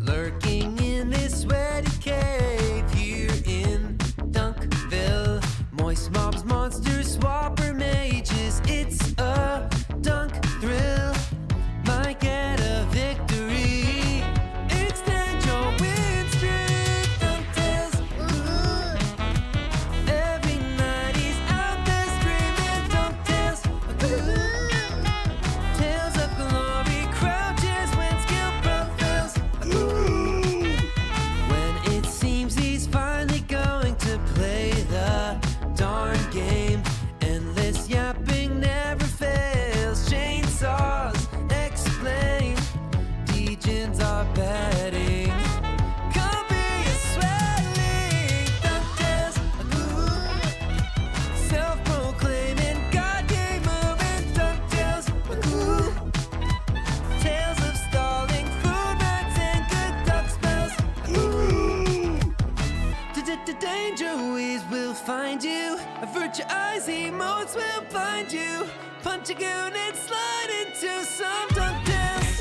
Lurking in this sweaty cave here in Dunkville. Moist mobs, monsters, swapper mages. It's a dunk thrill. Might get a victory. Extend your win streak. DunkTales. Every night he's out there screaming. DunkTales. Tales of glory crouches when skill prevails. When it seems he's finally going to play the darn game. Endless yapping never fails. Chainsaws explain. Degens are betting. Come be a swelling. DunkTales. Self-proclaiming God game moving. DunkTales. Tales of stalling, food rats, and good duck smells. Danger ways will find you. Avert your eyes, emotes will blind you. Punch a goon and slide into some DunkTales.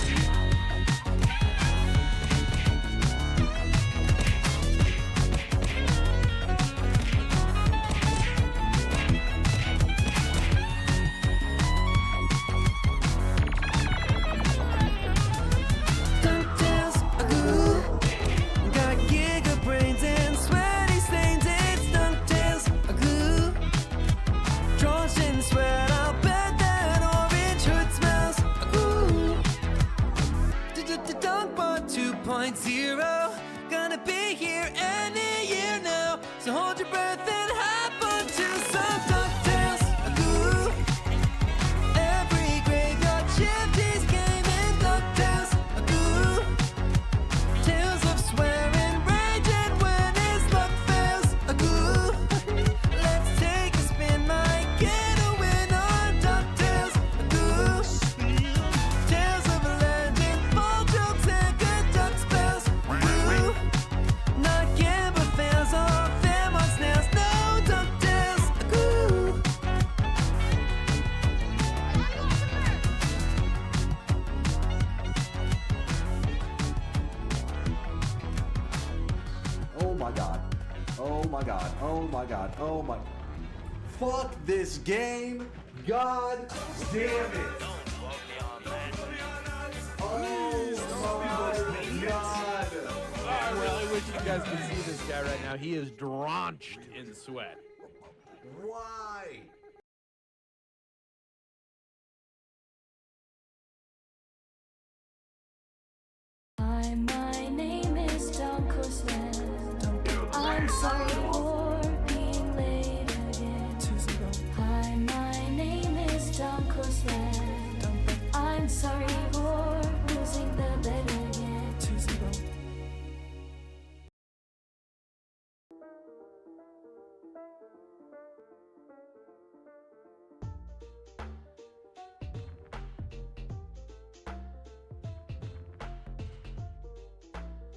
DunkTales, got giga brains and sweaty stains. It's DunkTales, Trosh and sweat. I'll bet that orange hood smells. DunkBot 2.0, gonna be here any year now. So hold your breath and hop onto some DunkTales. Every graveyard shift is gaming. DunkTales. Tales of swearing, rage, and when his luck fails. Let's take a spin, might get a win on DuckTales. Tales of a legend, ball jokes, and good duck spells. Not Gamba fails or fam on snails. No DuckTales. Oh my god. Oh my god. Oh my god. Oh my. Fuck this game. God damn it. Oh my god. I really wish you guys could see this guy right now. He is drenched in sweat. Why? Hi, my name is DunkOrSlam. I'm sorry for being late again. Hi, my name is DunkOrSlam. I'm sorry for losing the bet again.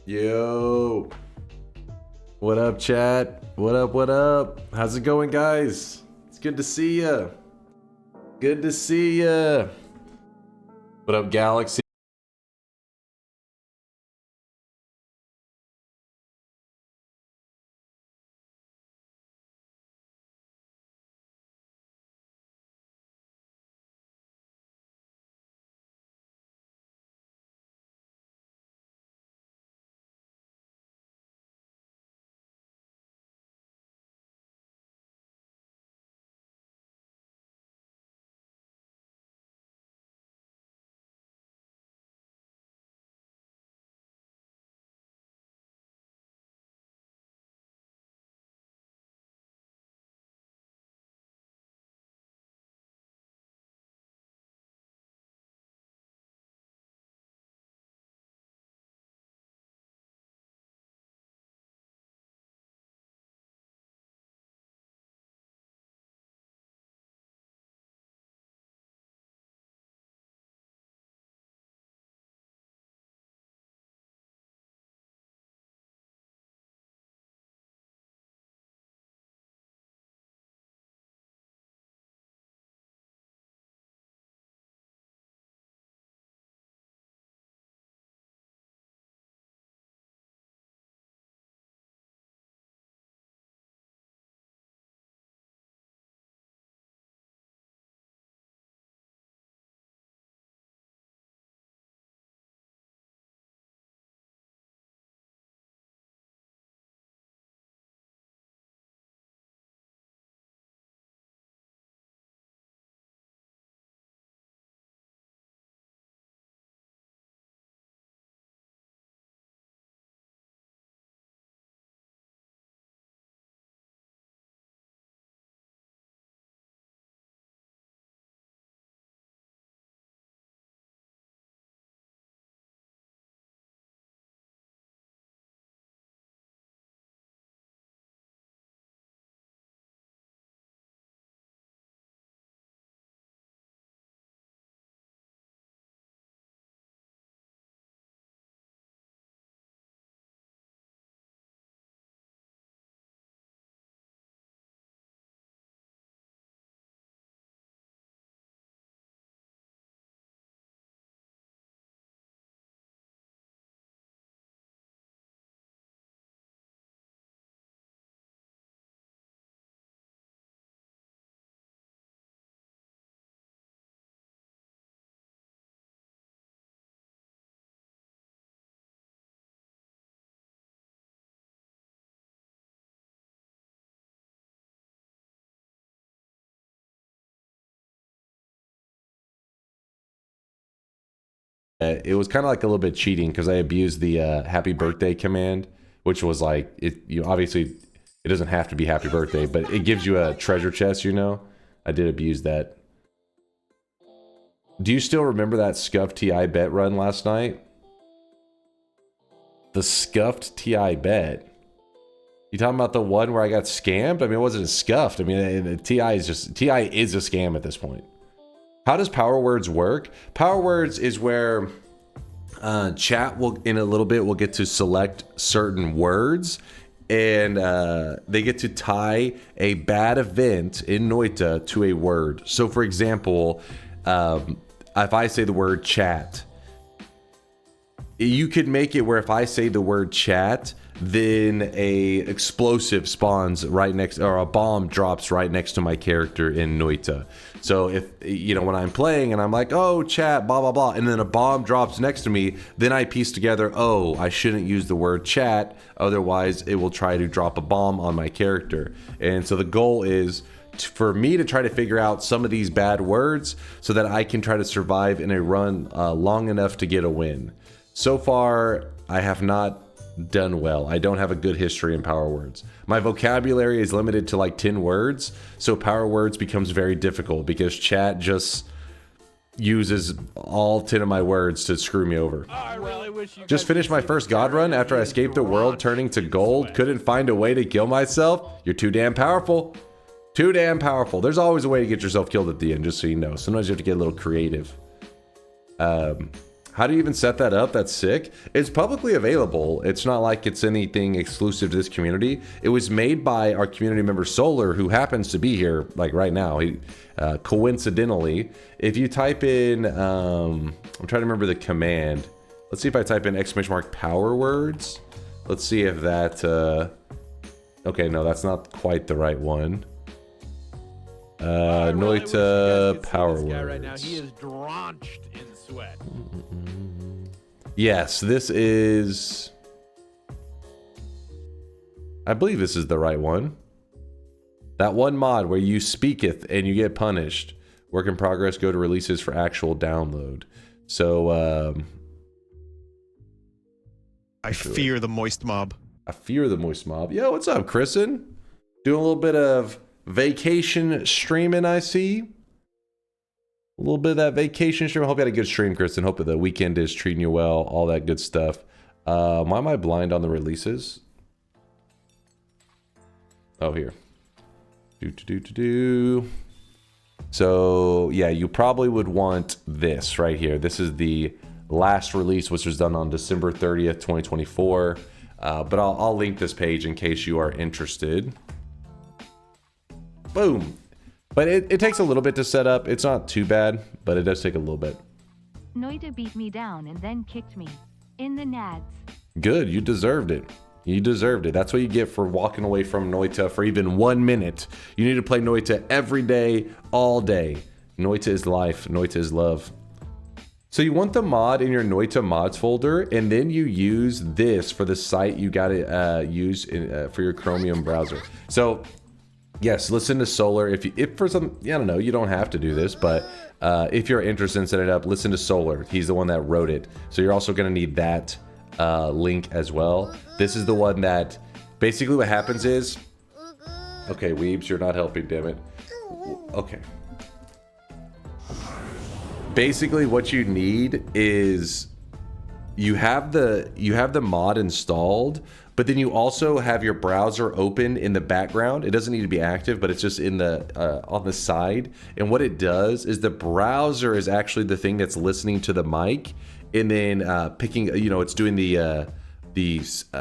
Yo, what up, chat? What up? What up? How's it going, guys? It's good to see ya. Good to see ya. What up, Galaxy? It was kind of like a little bit cheating because I abused the happy birthday command, which was like, obviously it doesn't have to be happy birthday, but it gives you a treasure chest, you know? I did abuse that. Do you still remember that scuffed TI bet run last night? The scuffed TI bet? You talking about the one where I got scammed? I mean, it wasn't scuffed. I mean, TI is a scam at this point. How does Power Words work? Power Words is where chat will, in a little bit, will get to select certain words, and they get to tie a bad event in Noita to a word. So, for example, if I say the word chat, you could make it where if I say the word chat, then a explosive spawns right next, or a bomb drops right next to my character in Noita. So if, you know, when I'm playing and I'm like, oh, chat, blah, blah, blah, and then a bomb drops next to me, then I piece together, oh, I shouldn't use the word chat, otherwise it will try to drop a bomb on my character. And so the goal is for me to try to figure out some of these bad words so that I can try to survive in a run long enough to get a win. So far, I have not done well. I don't have a good history in Power Words. My vocabulary is limited to like 10 words, so Power Words becomes very difficult because chat just uses all 10 of my words to screw me over. Just finished my first god run after I escaped the world turning to gold. Couldn't find a way to kill myself. You're too damn powerful. Too damn powerful. There's always a way to get yourself killed at the end, just so you know. Sometimes you have to get a little creative. How do you even set that up? That's sick. It's publicly available. It's not like it's anything exclusive to this community. It was made by our community member Solar, who happens to be here like right now. He coincidentally, if you type in, I'm trying to remember the command. Let's see if I type in !power words. Let's see if that, okay, no, that's not quite the right one. Noita Power Words. Right now, he is drenched in sweat. Yes, this is... I believe this is the right one. That one mod where you speaketh and you get punished. Work in progress, go to releases for actual download. So, I fear the moist mob. I fear the moist mob. Yo, what's up, Chrisen? Doing a little bit of vacation streaming, I see. A little bit of that vacation stream. I hope you had a good stream, Kristen. Hope that the weekend is treating you well. All that good stuff. Why am I blind on the releases? Oh, here. So, yeah, you probably would want this right here. This is the last release, which was done on December 30th, 2024. But I'll link this page in case you are interested. Boom. But it takes a little bit to set up. It's not too bad, but it does take a little bit. Noita beat me down and then kicked me in the nads. Good, you deserved it. You deserved it. That's what you get for walking away from Noita for even 1 minute. You need to play Noita every day, all day. Noita is life. Noita is love. So you want the mod in your Noita mods folder, and then you use this for the site you gotta use for your Chromium browser. So yes, listen to Solar. If for some, I don't know, you don't have to do this, but if you're interested in setting it up, listen to Solar. He's the one that wrote it. So you're also going to need that link as well. This is the one that, basically what happens is, okay, Weebs, you're not helping, damn it. Okay. Basically what you need is, you have the mod installed, but then you also have your browser open in the background. It doesn't need to be active, but it's just in the on the side. And what it does is the browser is actually the thing that's listening to the mic, and then picking, you know, it's doing the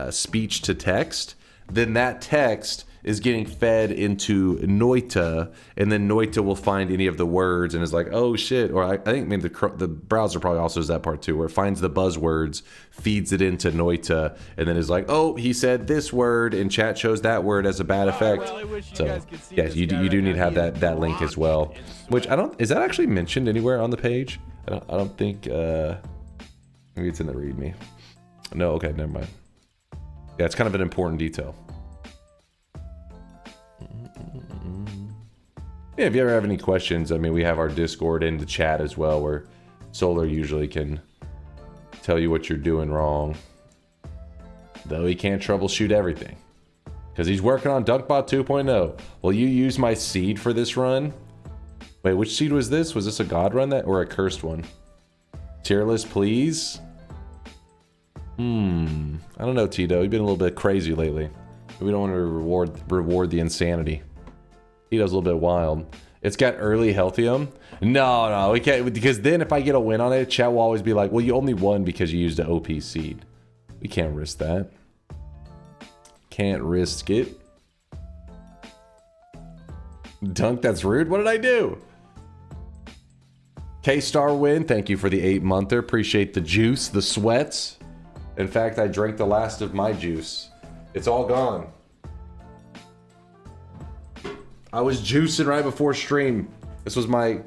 speech to text. Then that text is getting fed into Noita, and then Noita will find any of the words and is like, oh shit. Or I think maybe the browser probably also does that part too, where it finds the buzzwords, feeds it into Noita, and then is like, oh, he said this word, and chat shows that word as a bad effect. So yeah, you do need to have that link as well. Which is that actually mentioned anywhere on the page? I don't think, maybe it's in the README. No, okay, never mind. Yeah, it's kind of an important detail. Yeah, if you ever have any questions, I mean, we have our Discord and the chat as well, where Solar usually can tell you what you're doing wrong. Though he can't troubleshoot everything. Because he's working on DunkBot 2.0. Will you use my seed for this run? Wait, which seed was this? Was this a god run that or a cursed one? Tier list, please? I don't know, Tito. You've been a little bit crazy lately. We don't want to reward the insanity. Tito's a little bit wild. It's got early healthium. No, we can't, because then if I get a win on it, chat will always be like, well, you only won because you used an OP seed. We can't risk that. Can't risk it. Dunk, that's rude. What did I do? K-Star win. Thank you for the 8-monther. Appreciate the juice, the sweats. In fact, I drank the last of my juice. It's all gone. I was juicing right before stream. This was my...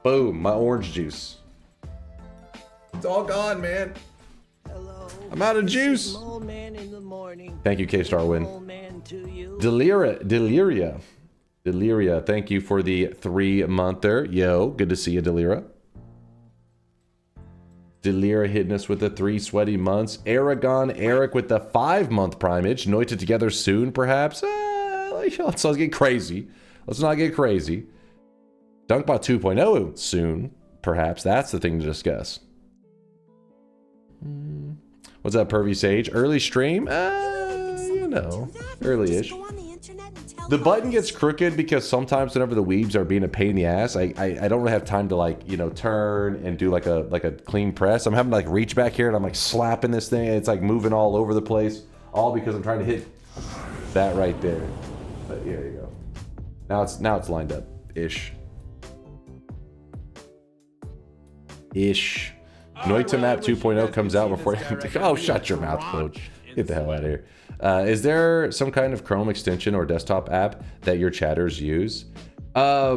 Boom, my orange juice. It's all gone, man. Hello. I'm out of juice. Mole Man in the morning. Thank you, K-Star win. Mole Man to you. Deliria, thank you for the 3-monther. Yo, good to see you, Delira. Delira hitting us with the 3 sweaty months. Aragon Eric with the 5-month primage. Noita together soon, perhaps. Let's not get crazy. Let's not get crazy. DunkBot 2.0 soon, perhaps. That's the thing to discuss. What's up, Pervy Sage? Early stream? You know, early-ish. The button gets crooked because sometimes whenever the weebs are being a pain in the ass, I don't really have time to, like, you know, turn and do like a clean press. I'm having to like reach back here and I'm like slapping this thing and it's like moving all over the place, all because I'm trying to hit that right there. But here you go. Now it's lined up ish. Noita Map 2.0 comes out before. Oh, shut your mouth, Claude. Get the hell out of here. Is there some kind of Chrome extension or desktop app that your chatters use? A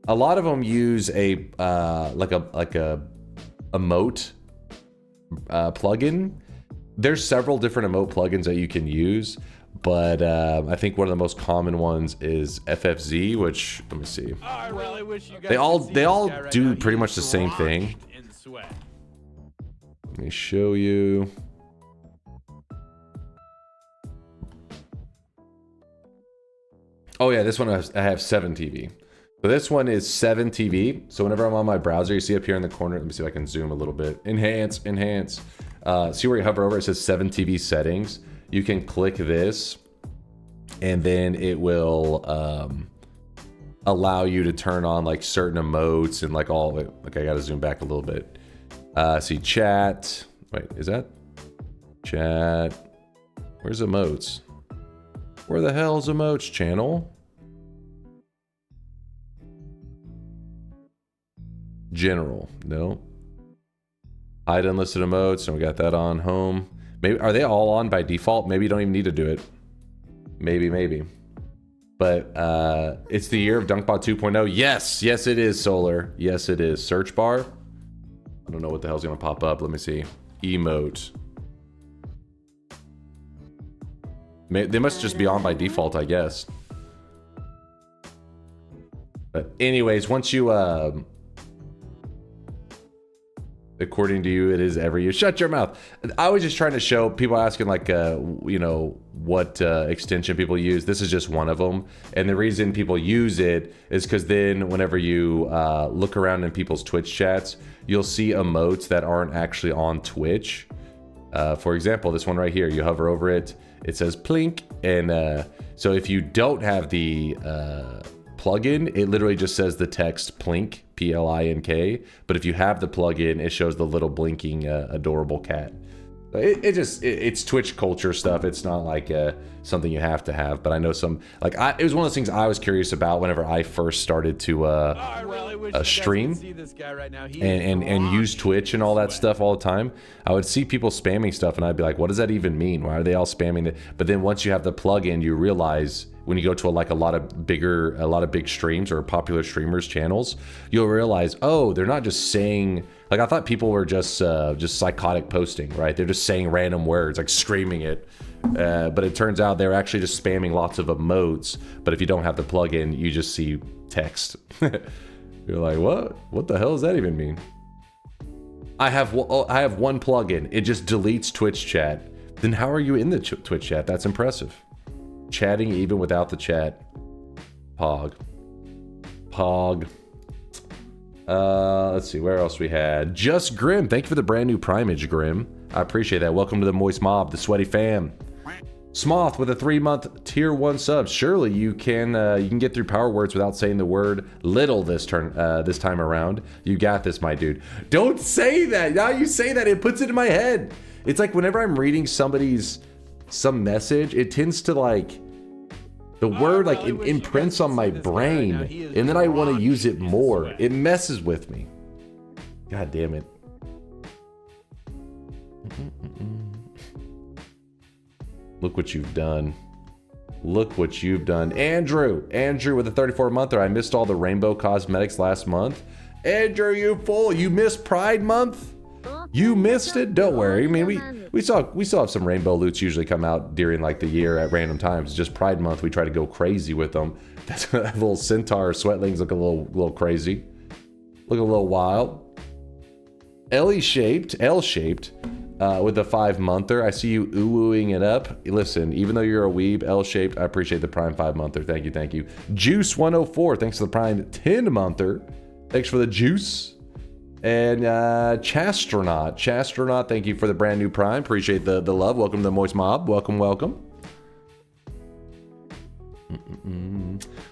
lot of them use a like a emote plugin. There's several different emote plugins that you can use, but I think one of the most common ones is FFZ, which let me see. I really wish you guys They all could see this guy right do now. pretty He much is the same thing. drenched in sweat. Let me show you. Oh yeah, this one I have 7TV. So this one is 7TV. So whenever I'm on my browser, you see up here in the corner, let me see if I can zoom a little bit. Enhance. See where you hover over, it says 7TV settings. You can click this and then it will allow you to turn on like certain emotes and like all of it. Okay, I gotta zoom back a little bit. See chat. Wait, is that chat? Where's emotes? Where the hell's emotes, channel? General, no. Hide unlisted emotes, and we got that on home. Maybe are they all on by default? Maybe you don't even need to do it. Maybe. But it's the year of DunkBot 2.0. Yes, it is, Solar. Yes, it is. Search bar. I don't know what the hell's gonna pop up. Let me see. Emote. They must just be on by default, I guess. But anyways, once you according to you, it is every year. Shut your mouth. I was just trying to show people asking like, you know, what extension people use. This is just one of them. And the reason people use it is because then whenever you look around in people's Twitch chats, you'll see emotes that aren't actually on Twitch. For example, this one right here, you hover over it, it says plink. And so if you don't have the plugin, it literally just says the text plink, P-L-I-N-K. But if you have the plugin, it shows the little blinking adorable cat. It's Twitch culture stuff. It's not like something you have to have, but I know some, like, it was one of those things I was curious about whenever I first started to stream and use Twitch and all that stuff all the time. I would see people spamming stuff and I'd be like, what does that even mean? Why are they all spamming it? But then once you have the plugin, you realize when you go to a lot of big streams or popular streamers channels, you'll realize, oh, they're not just saying, like, I thought people were just psychotic posting, right? They're just saying random words, like screaming it. But it turns out they're actually just spamming lots of emotes. But if you don't have the plugin, you just see text. You're like, what? What the hell does that even mean? I have one plugin. It just deletes Twitch chat. Then how are you in the Twitch chat? That's impressive. Chatting even without the chat. Pog. Let's see, where else we had? Just Grim. Thank you for the brand new primage, Grim. I appreciate that. Welcome to the Moist Mob, the sweaty fam. Smoth with a 3-month tier 1 sub. Surely you can get through power words without saying the word little this time around. You got this, my dude. Don't say that. Now you say that, it puts it in my head. It's like whenever I'm reading some message, it tends to like the word like it imprints on my brain, and then I want to use it more. It messes with me. God damn it. Look what you've done. Look what you've done. Andrew with a 34-monther. I missed all the rainbow cosmetics last month. Andrew, you fool. You missed Pride Month? You missed it? Don't worry. I mean, we still have some rainbow loots usually come out during like the year at random times. Just Pride Month, we try to go crazy with them. That little centaur sweatlings look a little crazy. Look a little wild. L-shaped. With the 5-monther. I see you ooh-wooing it up. Listen, even though you're a weeb, L-shaped, I appreciate the prime 5-monther. Thank you. Juice104, thanks for the prime 10-monther. Thanks for the juice. And Chastronaut, thank you for the brand new prime. Appreciate the love. Welcome to the Moist Mob. Welcome.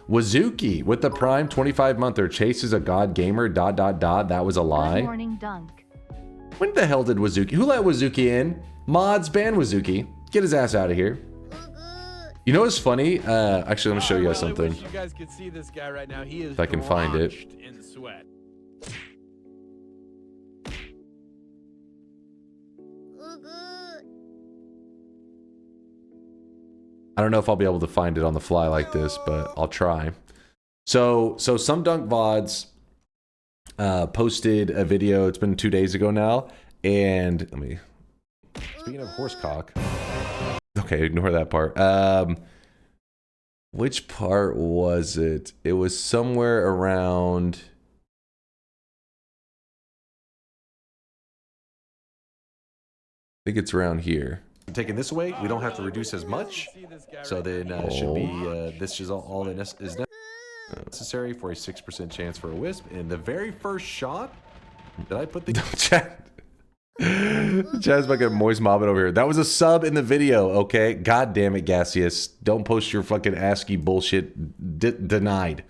Wazuki with the prime 25-monther. Chase is a god gamer, ... That was a lie. Good morning, Dunk. When the hell did Wazuki? Who let Wazuki in? Mods ban Wazuki. Get his ass out of here. You know what's funny? Actually, let me show you guys something. I wish you guys could see this guy right now. He is If I can find it. drenched in sweat. I don't know if I'll be able to find it on the fly like this, but I'll try. So SomeDunkVods posted a video. It's been 2 days ago now, and speaking of horsecock. Okay, ignore that part. Which part was it? It was somewhere around. I think it's around here. Taking this away, we don't have to reduce as much. So then it should be this is all that is necessary for a 6% chance for a wisp. And the very first shot, did I put the chat? Chad's fucking moist mobbing over here. That was a sub in the video, okay? God damn it, Gaseous. Don't post your fucking ASCII bullshit. Denied.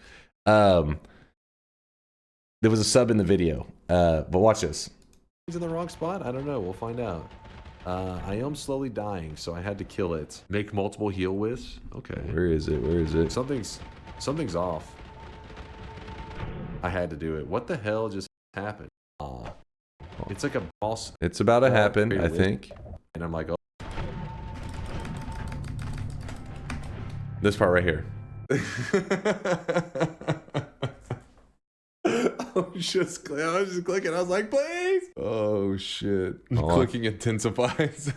There was a sub in the video. But watch this. He's in the wrong spot? I don't know. We'll find out. I am slowly dying, so I had to kill it. Make multiple heal wisps? Okay. Where is it? Something's off. I had to do it. What the hell just happened? It's like a boss. It's about to happen, I think. And I'm like, oh. This part right here. I was just clicking. I was like, please. Oh shit. Clicking intensifies.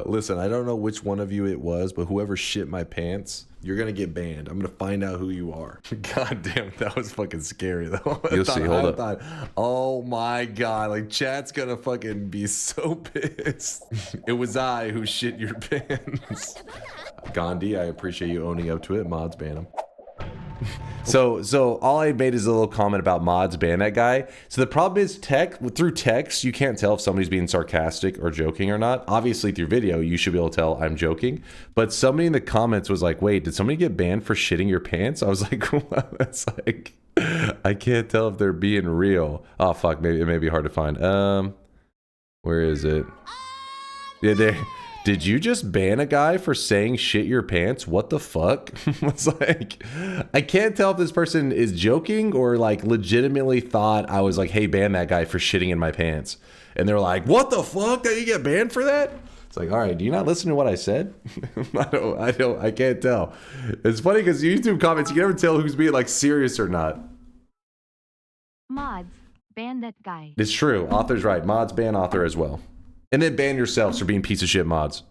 Listen, I don't know which one of you it was, but whoever shit my pants, you're gonna get banned. I'm gonna find out who you are. God damn, that was fucking scary though. You'll see. Hold up. Oh my god, like chat's gonna fucking be so pissed. It was I who shit your pants. Gandhi, I appreciate you owning up to it. Mods ban him. So all I made is a little comment about mods ban that guy. So the problem is through text, you can't tell if somebody's being sarcastic or joking or not. Obviously through video, you should be able to tell I'm joking. But somebody in the comments was like, wait, did somebody get banned for shitting your pants? I was like, well, that's like, I can't tell if they're being real. Oh fuck, maybe it may be hard to find. Where is it? Yeah, there. Did you just ban a guy for saying shit your pants? What the fuck? It's like, I can't tell if this person is joking or like legitimately thought I was like, hey, ban that guy for shitting in my pants. And they're like, what the fuck? Did you get banned for that? It's like, all right, do you not listen to what I said? I can't tell. It's funny because YouTube comments, you can never tell who's being like serious or not. Mods, ban that guy. It's true. Author's right. Mods ban author as well. And then ban yourselves for being piece of shit mods.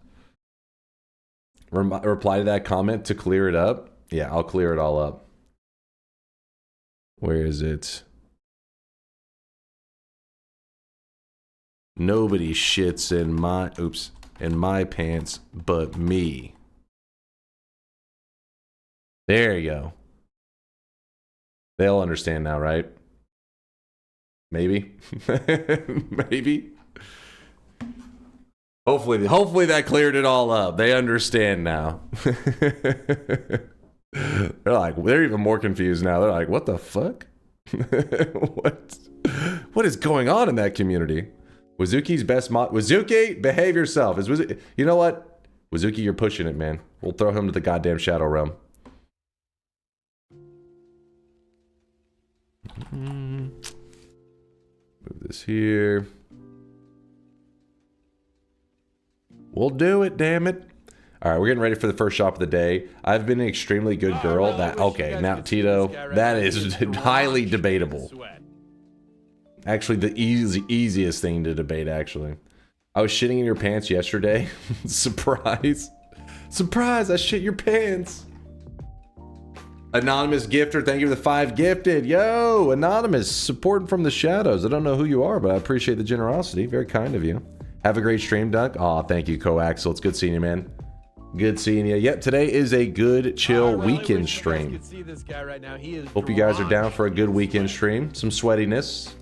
Reply to that comment to clear it up. Yeah, I'll clear it all up. Where is it? Nobody shits in my pants but me. There you go. They'll understand now, right? Maybe. Maybe. Hopefully that cleared it all up. They understand now. They're even more confused now. They're like, what the fuck? What is going on in that community? Wazuki's best mod. Wazuki, behave yourself. You know what? Wazuki, you're pushing it, man. We'll throw him to the goddamn Shadow Realm. Move this here. We'll do it, damn it. All right, we're getting ready for the first shop of the day. I've been an extremely good girl. Now Tito, that is highly debatable. Actually, the easiest thing to debate, actually. I was shitting in your pants yesterday. Surprise. Surprise, I shit your pants. Anonymous gifter, thank you for the 5 gifted. Yo, Anonymous, supporting from the shadows. I don't know who you are, but I appreciate the generosity. Very kind of you. Have a great stream, Dunk. Aw, thank you, Coaxel. It's good seeing you, man. Good seeing you. Yep, today is a good, chill weekend stream. Hope you guys are down for a good weekend stream. Some sweatiness.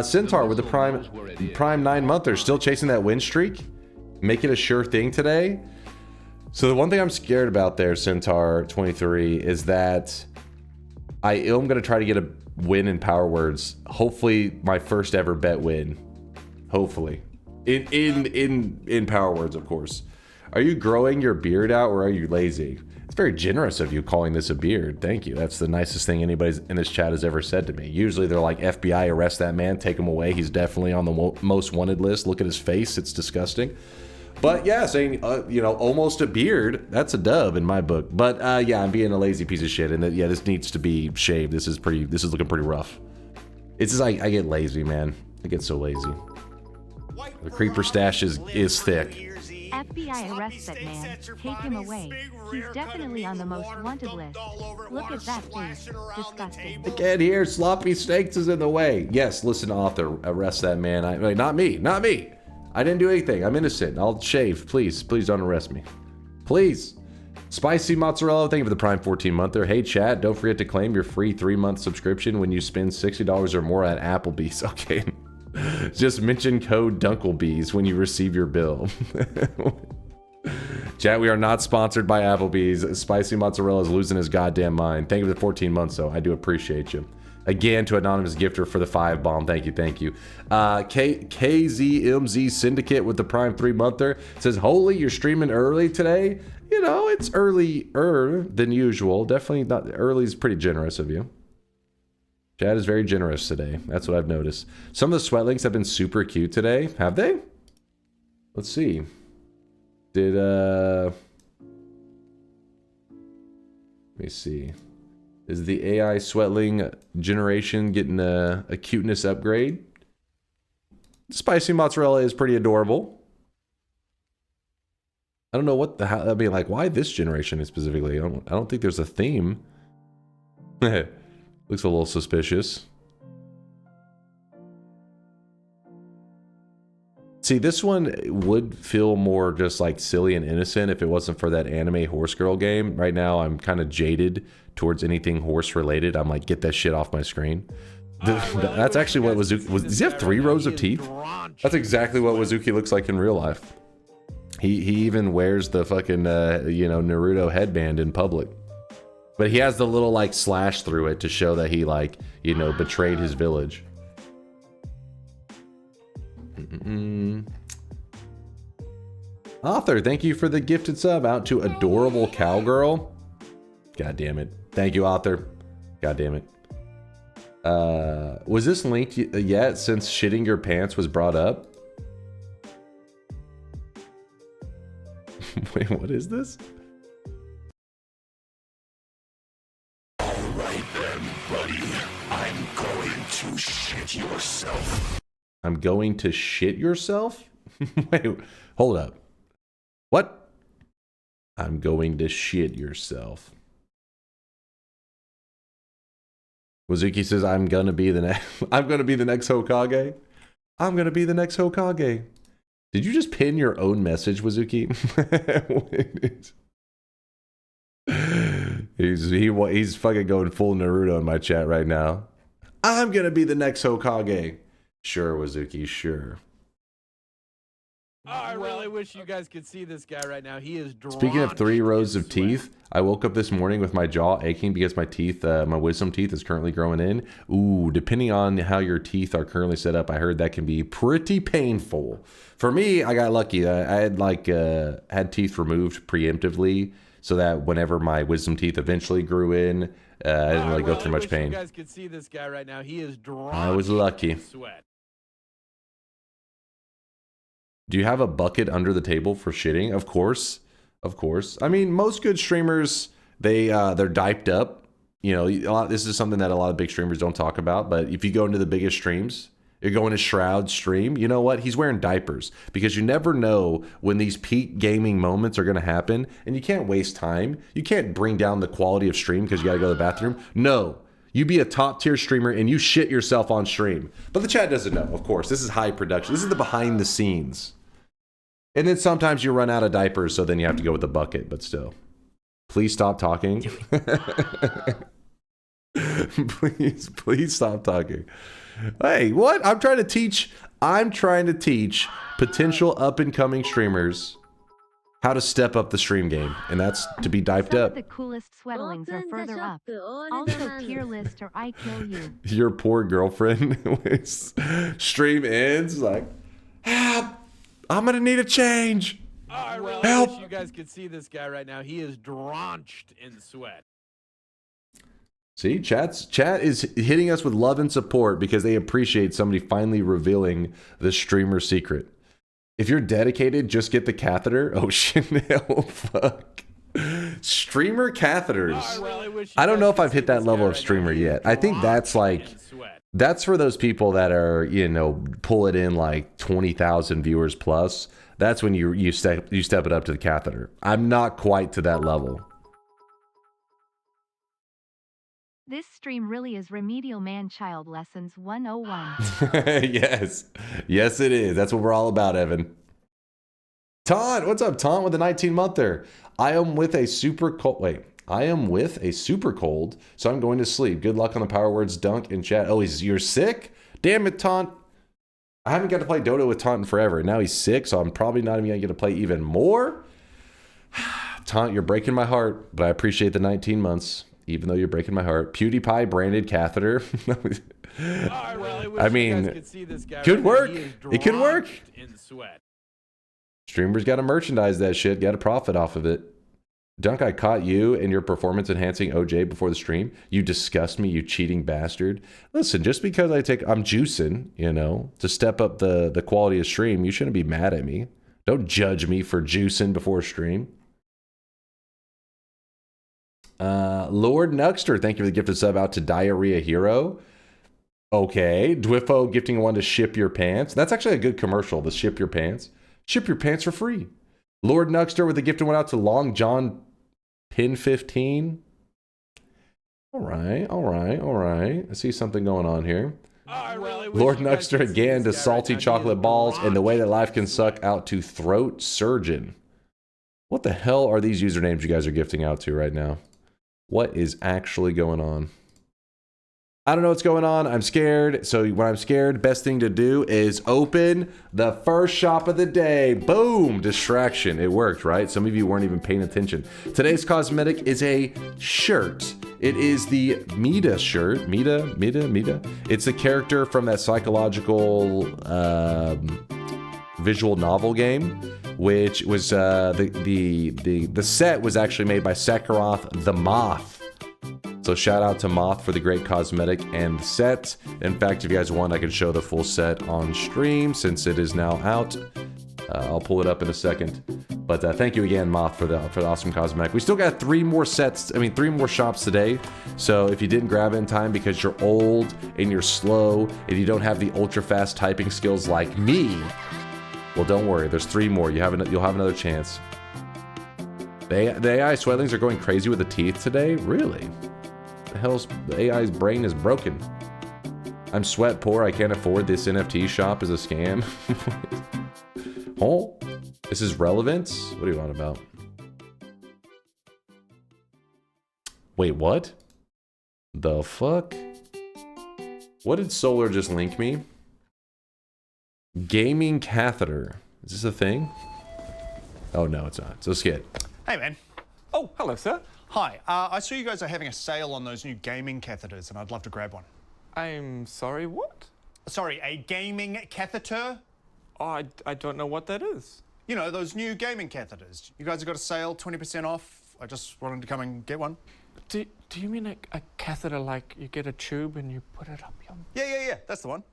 Centaur with the prime 9-monther. Still chasing that win streak. Make it a sure thing today. So the one thing I'm scared about there, Centaur 23, is that I am going to try to get a win in Power Words. Hopefully my first ever bet win. Hopefully. In Power Words, of course. Are you growing your beard out or are you lazy? It's very generous of you calling this a beard. Thank you. That's the nicest thing anybody in this chat has ever said to me. Usually they're like, FBI, arrest that man, take him away. He's definitely on the most wanted list. Look at his face. It's disgusting. But yeah, saying, you know, almost a beard, that's a dub in my book. But yeah, I'm being a lazy piece of shit. And yeah, this needs to be shaved. This is looking pretty rough. It's just like, I get lazy, man. I get so lazy. The creeper stash is thick. FBI arrest that man. Take him away. He's definitely on the most wanted list. Look at that face. Disgusting. I can't hear. Sloppy Steaks is in the way. Yes, listen, author. Arrest that man. Not me. Not me. I didn't do anything. I'm innocent. I'll shave. Please. Please don't arrest me. Please. Spicy Mozzarella, thank you for the Prime 14-monther. Hey, chat, don't forget to claim your free 3-month subscription when you spend $60 or more at Applebee's. Okay. Just mention code DunkleBees when you receive your bill. Chat, we are not sponsored by Applebee's. Spicy Mozzarella is losing his goddamn mind. Thank you for the 14 months, though. I do appreciate you. Again, to Anonymous Gifter for the 5 bomb. Thank you, thank you. KZMZ Syndicate with the Prime 3-monther says, holy, you're streaming early today? You know, it's earlier than usual. Definitely not. Early is pretty generous of you. Chad is very generous today. That's what I've noticed. Some of the sweatlinks have been super cute today. Have they? Let's see. Let me see. Is the AI sweatling generation getting a cuteness upgrade? Spicy Mozzarella is pretty adorable. I don't know what the hell. I mean, like, why this generation specifically? I don't think there's a theme. Looks a little suspicious. See, this one would feel more just like silly and innocent if it wasn't for that anime horse girl game. Right now, I'm kind of jaded towards anything horse related. I'm like, get that shit off my screen. That's actually what Wazuki... Does he have 3 rows of teeth? That's exactly what Wazuki looks like in real life. He even wears the fucking, you know, Naruto headband in public. But he has the little, like, slash through it to show that he, like, you know, betrayed his village. Author, thank you for the gifted sub out to Adorable Cowgirl. God damn it. Thank you, Author. God damn it. Was this linked yet since shitting your pants was brought up? Wait, what is this? Alright then, buddy. I'm going to shit yourself. I'm going to shit yourself? Wait, hold up. What? I'm going to shit yourself. Wazuki says, I'm gonna be the next I'm gonna be the next Hokage. I'm gonna be the next Hokage. Did you just pin your own message, Wazuki? he's fucking going full Naruto in my chat right now. I'm gonna be the next Hokage. Sure, Wazuki, sure. Oh, I really wish you guys could see this guy right now. He is Speaking of 3 rows of teeth, I woke up this morning with my jaw aching because my teeth, my wisdom teeth is currently growing in. Ooh, depending on how your teeth are currently set up, I heard that can be pretty painful. For me, I got lucky. I had had teeth removed preemptively so that whenever my wisdom teeth eventually grew in, I didn't really go through much pain. You guys could see this guy right now. He is I was lucky. Sweat. Do you have a bucket under the table for shitting? Of course. Of course. I mean, most good streamers, they're diped up. You know, this is something that a lot of big streamers don't talk about, but if you go into the biggest streams, you're going to Shroud's stream, you know what? He's wearing diapers because you never know when these peak gaming moments are going to happen, and you can't waste time. You can't bring down the quality of stream because you got to go to the bathroom. No. You be a top tier streamer and you shit yourself on stream. But the chat doesn't know, of course. This is high production. This is the behind the scenes. And then sometimes you run out of diapers, so then you have to go with the bucket, but still. Please stop talking. please stop talking. Hey, what? I'm trying to teach potential up-and-coming streamers how to step up the stream game, and that's to be diped Some up. of the coolest sweatlings are further up. Also tier list or I kill you. Your poor girlfriend stream ends like, help! I'm gonna need a change. Oh, I really Help! wish you guys could see this guy right now. He is drenched in sweat. See, chat is hitting us with love and support because they appreciate somebody finally revealing the streamer secret. If you're dedicated, just get the catheter. Oh shit, oh fuck. Streamer catheters. Oh, I don't know if I've hit that level of streamer yet. I think that's like, that's for those people that are, you know, pull it in like 20,000 viewers plus. That's when you step it up to the catheter. I'm not quite to that level. This stream really is Remedial Man-Child Lessons 101. Yes it is. That's what we're all about, Evan. Taunt, what's up, Taunt, with a 19-monther? I am with a super cold, so I'm going to sleep. Good luck on the power words dunk in chat. Oh, you're sick? Damn it, Taunt. I haven't got to play Dodo with Taunt in forever. Now he's sick, so I'm probably not even going to get to play even more. Taunt, you're breaking my heart, but I appreciate the 19 months, even though you're breaking my heart. PewDiePie branded catheter. I mean, could work. It could work. Streamers got to merchandise that shit, got to profit off of it. Dunk, I caught you and your performance enhancing OJ before the stream. You disgust me, you cheating bastard. Listen, just because I'm juicing, you know, to step up the quality of stream, you shouldn't be mad at me. Don't judge me for juicing before stream. Lord Nuxter, thank you for the gifted sub out to Diarrhea Hero. Okay, Dwiffo gifting one to ship your pants. That's actually a good commercial, the ship your pants. Ship your pants for free. Lord Nuxter with the gifted one out to Long John Pin 15. All right. I see something going on here. Lord Nuxter again to Salty Chocolate Balls and the way that life can suck out to Throat Surgeon. What the hell are these usernames you guys are gifting out to right now? What is actually going on? I don't know what's going on. I'm scared. So when I'm scared, best thing to do is open the first shop of the day. Boom! Distraction. It worked, right? Some of you weren't even paying attention. Today's cosmetic is a shirt. It is the Mita shirt. Mita? It's a character from that psychological visual novel game, which was the set was actually made by Sekhiroth the Moth. So shout out to Moth for the great cosmetic and the set. In fact, if you guys want, I can show the full set on stream since it is now out. I'll pull it up in a second. But thank you again, Moth, for the awesome cosmetic. We still got 3 more shops today. So if you didn't grab it in time because you're old and you're slow and you don't have the ultra fast typing skills like me, well, don't worry. There's 3 more. You'll have another chance. The AI sweatlings are going crazy with the teeth today? Really? The hell's the AI's brain is broken. I'm sweat poor. I can't afford this NFT shop is a scam. Oh, this is relevant? What are you on about? Wait, what? The fuck? What did Solar just link me? Gaming catheter. Is this a thing? Oh no, it's not. It's a skit. Hey man. Oh, hello, sir. Hi. I saw you guys are having a sale on those new gaming catheters, and I'd love to grab one. I'm sorry, what? Sorry, a gaming catheter? Oh, I don't know what that is. You know, those new gaming catheters. You guys have got a sale, 20% off. I just wanted to come and get one. Do you mean a catheter like you get a tube and you put it up your... Yeah. That's the one.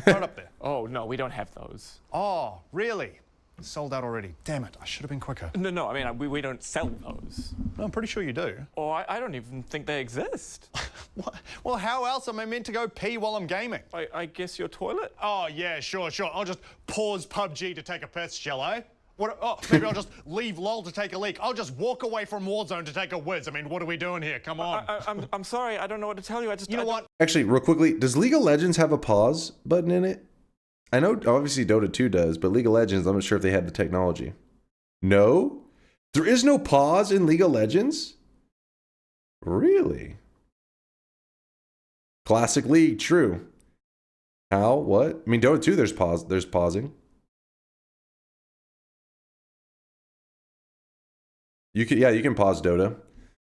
Right up there. Oh, no, we don't have those. Oh, really? Sold out already. Damn it, I should have been quicker. No, I mean, we don't sell those. No, I'm pretty sure you do. Oh, I don't even think they exist. What? Well, how else am I meant to go pee while I'm gaming? I guess your toilet? Oh, yeah, sure. I'll just pause PUBG to take a piss, shall I? What? Oh, maybe I'll just leave LOL to take a leak. I'll just walk away from Warzone to take a whiz. I mean, what are we doing here? Come on. I'm sorry, I don't know what to tell you. You know what? Actually, real quickly, does League of Legends have a pause button in it? I know obviously Dota 2 does, but League of Legends, I'm not sure if they had the technology. No? There is no pause in League of Legends? Really? Classic League, true. How? What? I mean, Dota 2, there's pausing. You can pause Dota.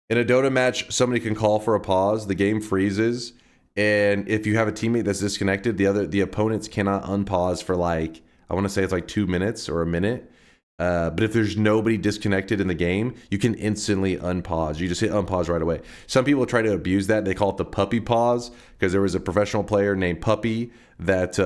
In a Dota match, somebody can call for a pause, the game freezes, and if you have a teammate that's disconnected, the opponents cannot unpause for like, I want to say it's like 2 minutes or a minute. But if there's nobody disconnected in the game, you can instantly unpause. You just hit unpause right away. Some people try to abuse that. They call it the puppy pause because there was a professional player named Puppy that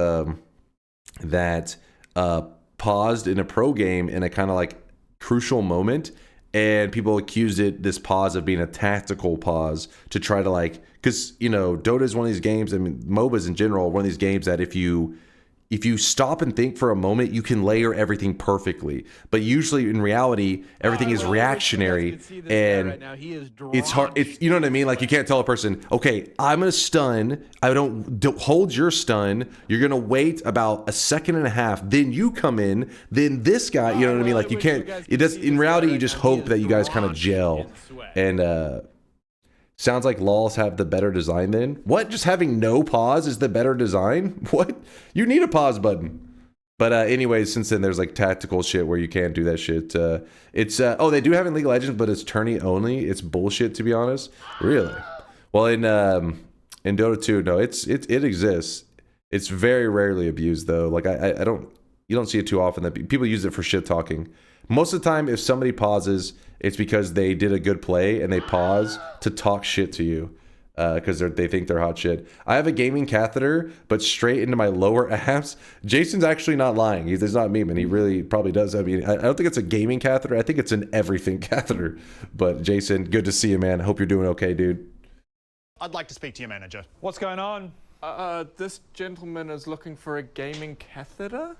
paused in a pro game in a kind of like crucial moment. And people accused this pause of being a tactical pause to try to like, because, you know, Dota is one of these games, I mean, MOBAs in general, one of these games that if you stop and think for a moment, you can layer everything perfectly. But usually in reality, everything is reactionary and it's hard. You know what I mean? Like you can't tell a person, okay, I'm going to stun. I don't hold your stun. You're going to wait about 1.5 seconds. Then you come in. Then this guy, you know what I mean? Like you can't, it does. In reality, you just hope that you guys kind of gel. And, sounds like LOLs have the better design then. What? Just having no pause is the better design? What? You need a pause button. But anyways, since then there's like tactical shit where you can't do that shit. Oh, they do have it in League of Legends, but it's tourney only. It's bullshit, to be honest. Really? Well, in Dota 2, no, it exists. It's very rarely abused though. Like you don't see it too often that people use it for shit talking. Most of the time, if somebody pauses, it's because they did a good play and they pause to talk shit to you because they think they're hot shit. I have a gaming catheter, but straight into my lower abs. Jason's actually not lying. He's not memeing. He really probably does. I mean, I don't think it's a gaming catheter. I think it's an everything catheter. But Jason, good to see you, man. I hope you're doing okay, dude. I'd like to speak to your manager. What's going on? This gentleman is looking for a gaming catheter?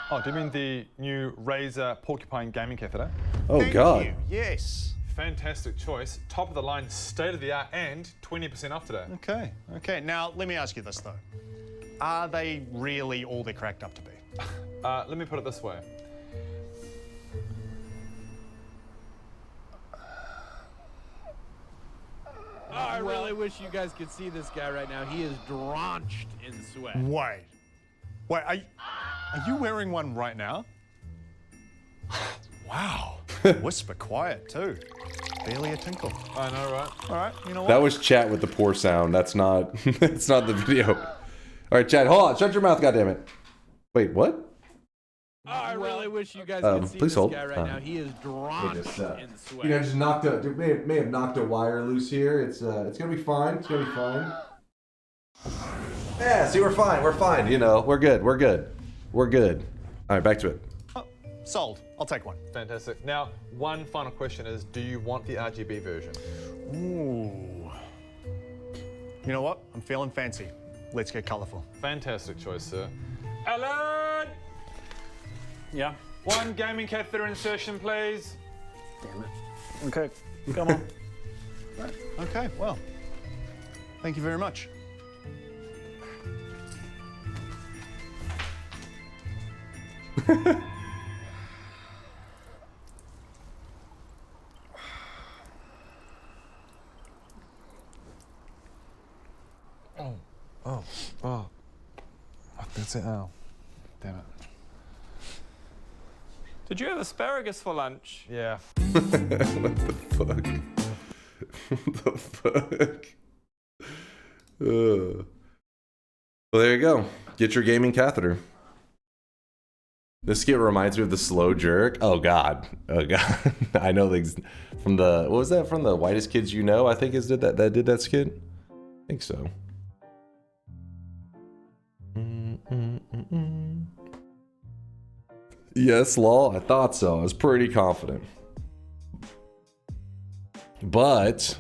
Oh, do you mean the new Razer Porcupine gaming catheter? Oh, Thank God. you. Yes. Fantastic choice. Top of the line, state of the art, and 20% off today. Okay. Now, let me ask you this, though. Are they really all they're cracked up to be? Let me put it this way. Oh, I really wish you guys could see this guy right now. He is drenched in sweat. Wait, are you wearing one right now? Wow. Whisper quiet, too. Barely a tinkle. I know, right? All right, you know what? That was chat with the poor sound. That's not that's not the video. All right, chat, hold on. Shut your mouth, goddammit. Wait, what? Oh, I really wish you guys could see please this hold. guy right now. He is drenched in sweat. You know, just may have knocked a wire loose here. It's gonna be fine. It's gonna be fine. Yeah, see, we're fine. You know, we're good. All right, back to it. Oh, sold. I'll take one. Fantastic. Now, one final question is, do you want the RGB version? Ooh. You know what? I'm feeling fancy. Let's get colorful. Fantastic choice, sir. Alan! Yeah? One gaming catheter insertion, please. Damn it. Okay, come on. Okay, well, Thank you very much. Oh. That's it now. Damn it. Did you have asparagus for lunch? Yeah. What the fuck? What the fuck? Well, there you go. Get your gaming catheter. This skit reminds me of the slow jerk. Oh god. Oh god. I know things from the, what was that, from the Whitest Kids You Know, I think is did that skit? I think so. Yes, lol. I thought so. I was pretty confident. But,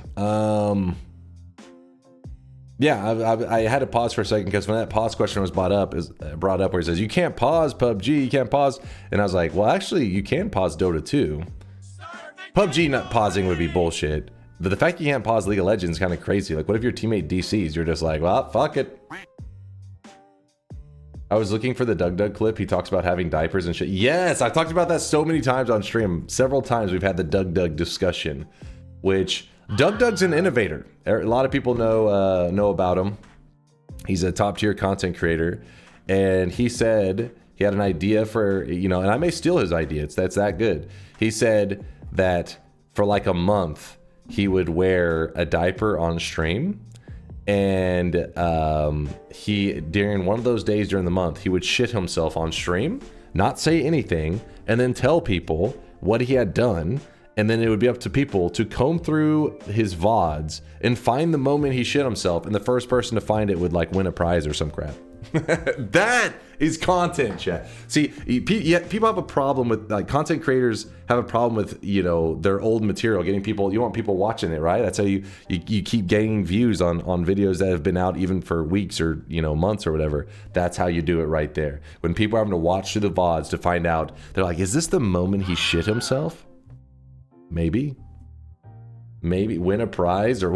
yeah, I had to pause for a second because when that pause question was brought up where he says, you can't pause PUBG, you can't pause. And I was like, well, actually, you can pause Dota 2. PUBG not pausing would be bullshit. But the fact you can't pause League of Legends is kind of crazy. Like, what if your teammate DCs? You're just like, well, fuck it. I was looking for the Doug clip. He talks about having diapers and shit. Yes, I've talked about that so many times on stream. Several times we've had the Doug discussion, which Doug's an innovator. A lot of people know about him. He's a top tier content creator, and he said he had an idea for, you know, and I may steal his idea. That's that good. He said that for like a month he would wear a diaper on stream. And he, during one of those days during the month, he would shit himself on stream, not say anything, and then tell people what he had done. And then it would be up to people to comb through his VODs and find the moment he shit himself. And the first person to find it would like win a prize or some crap. That is content, chat. See, people have a problem with, like, content creators have a problem with, you know, their old material, getting people, you want people watching it, right? That's how you keep gaining views on videos that have been out even for weeks or, you know, months or whatever. That's how you do it right there. When people are having to watch through the VODs to find out, they're like, is this the moment he shit himself? Maybe win a prize, or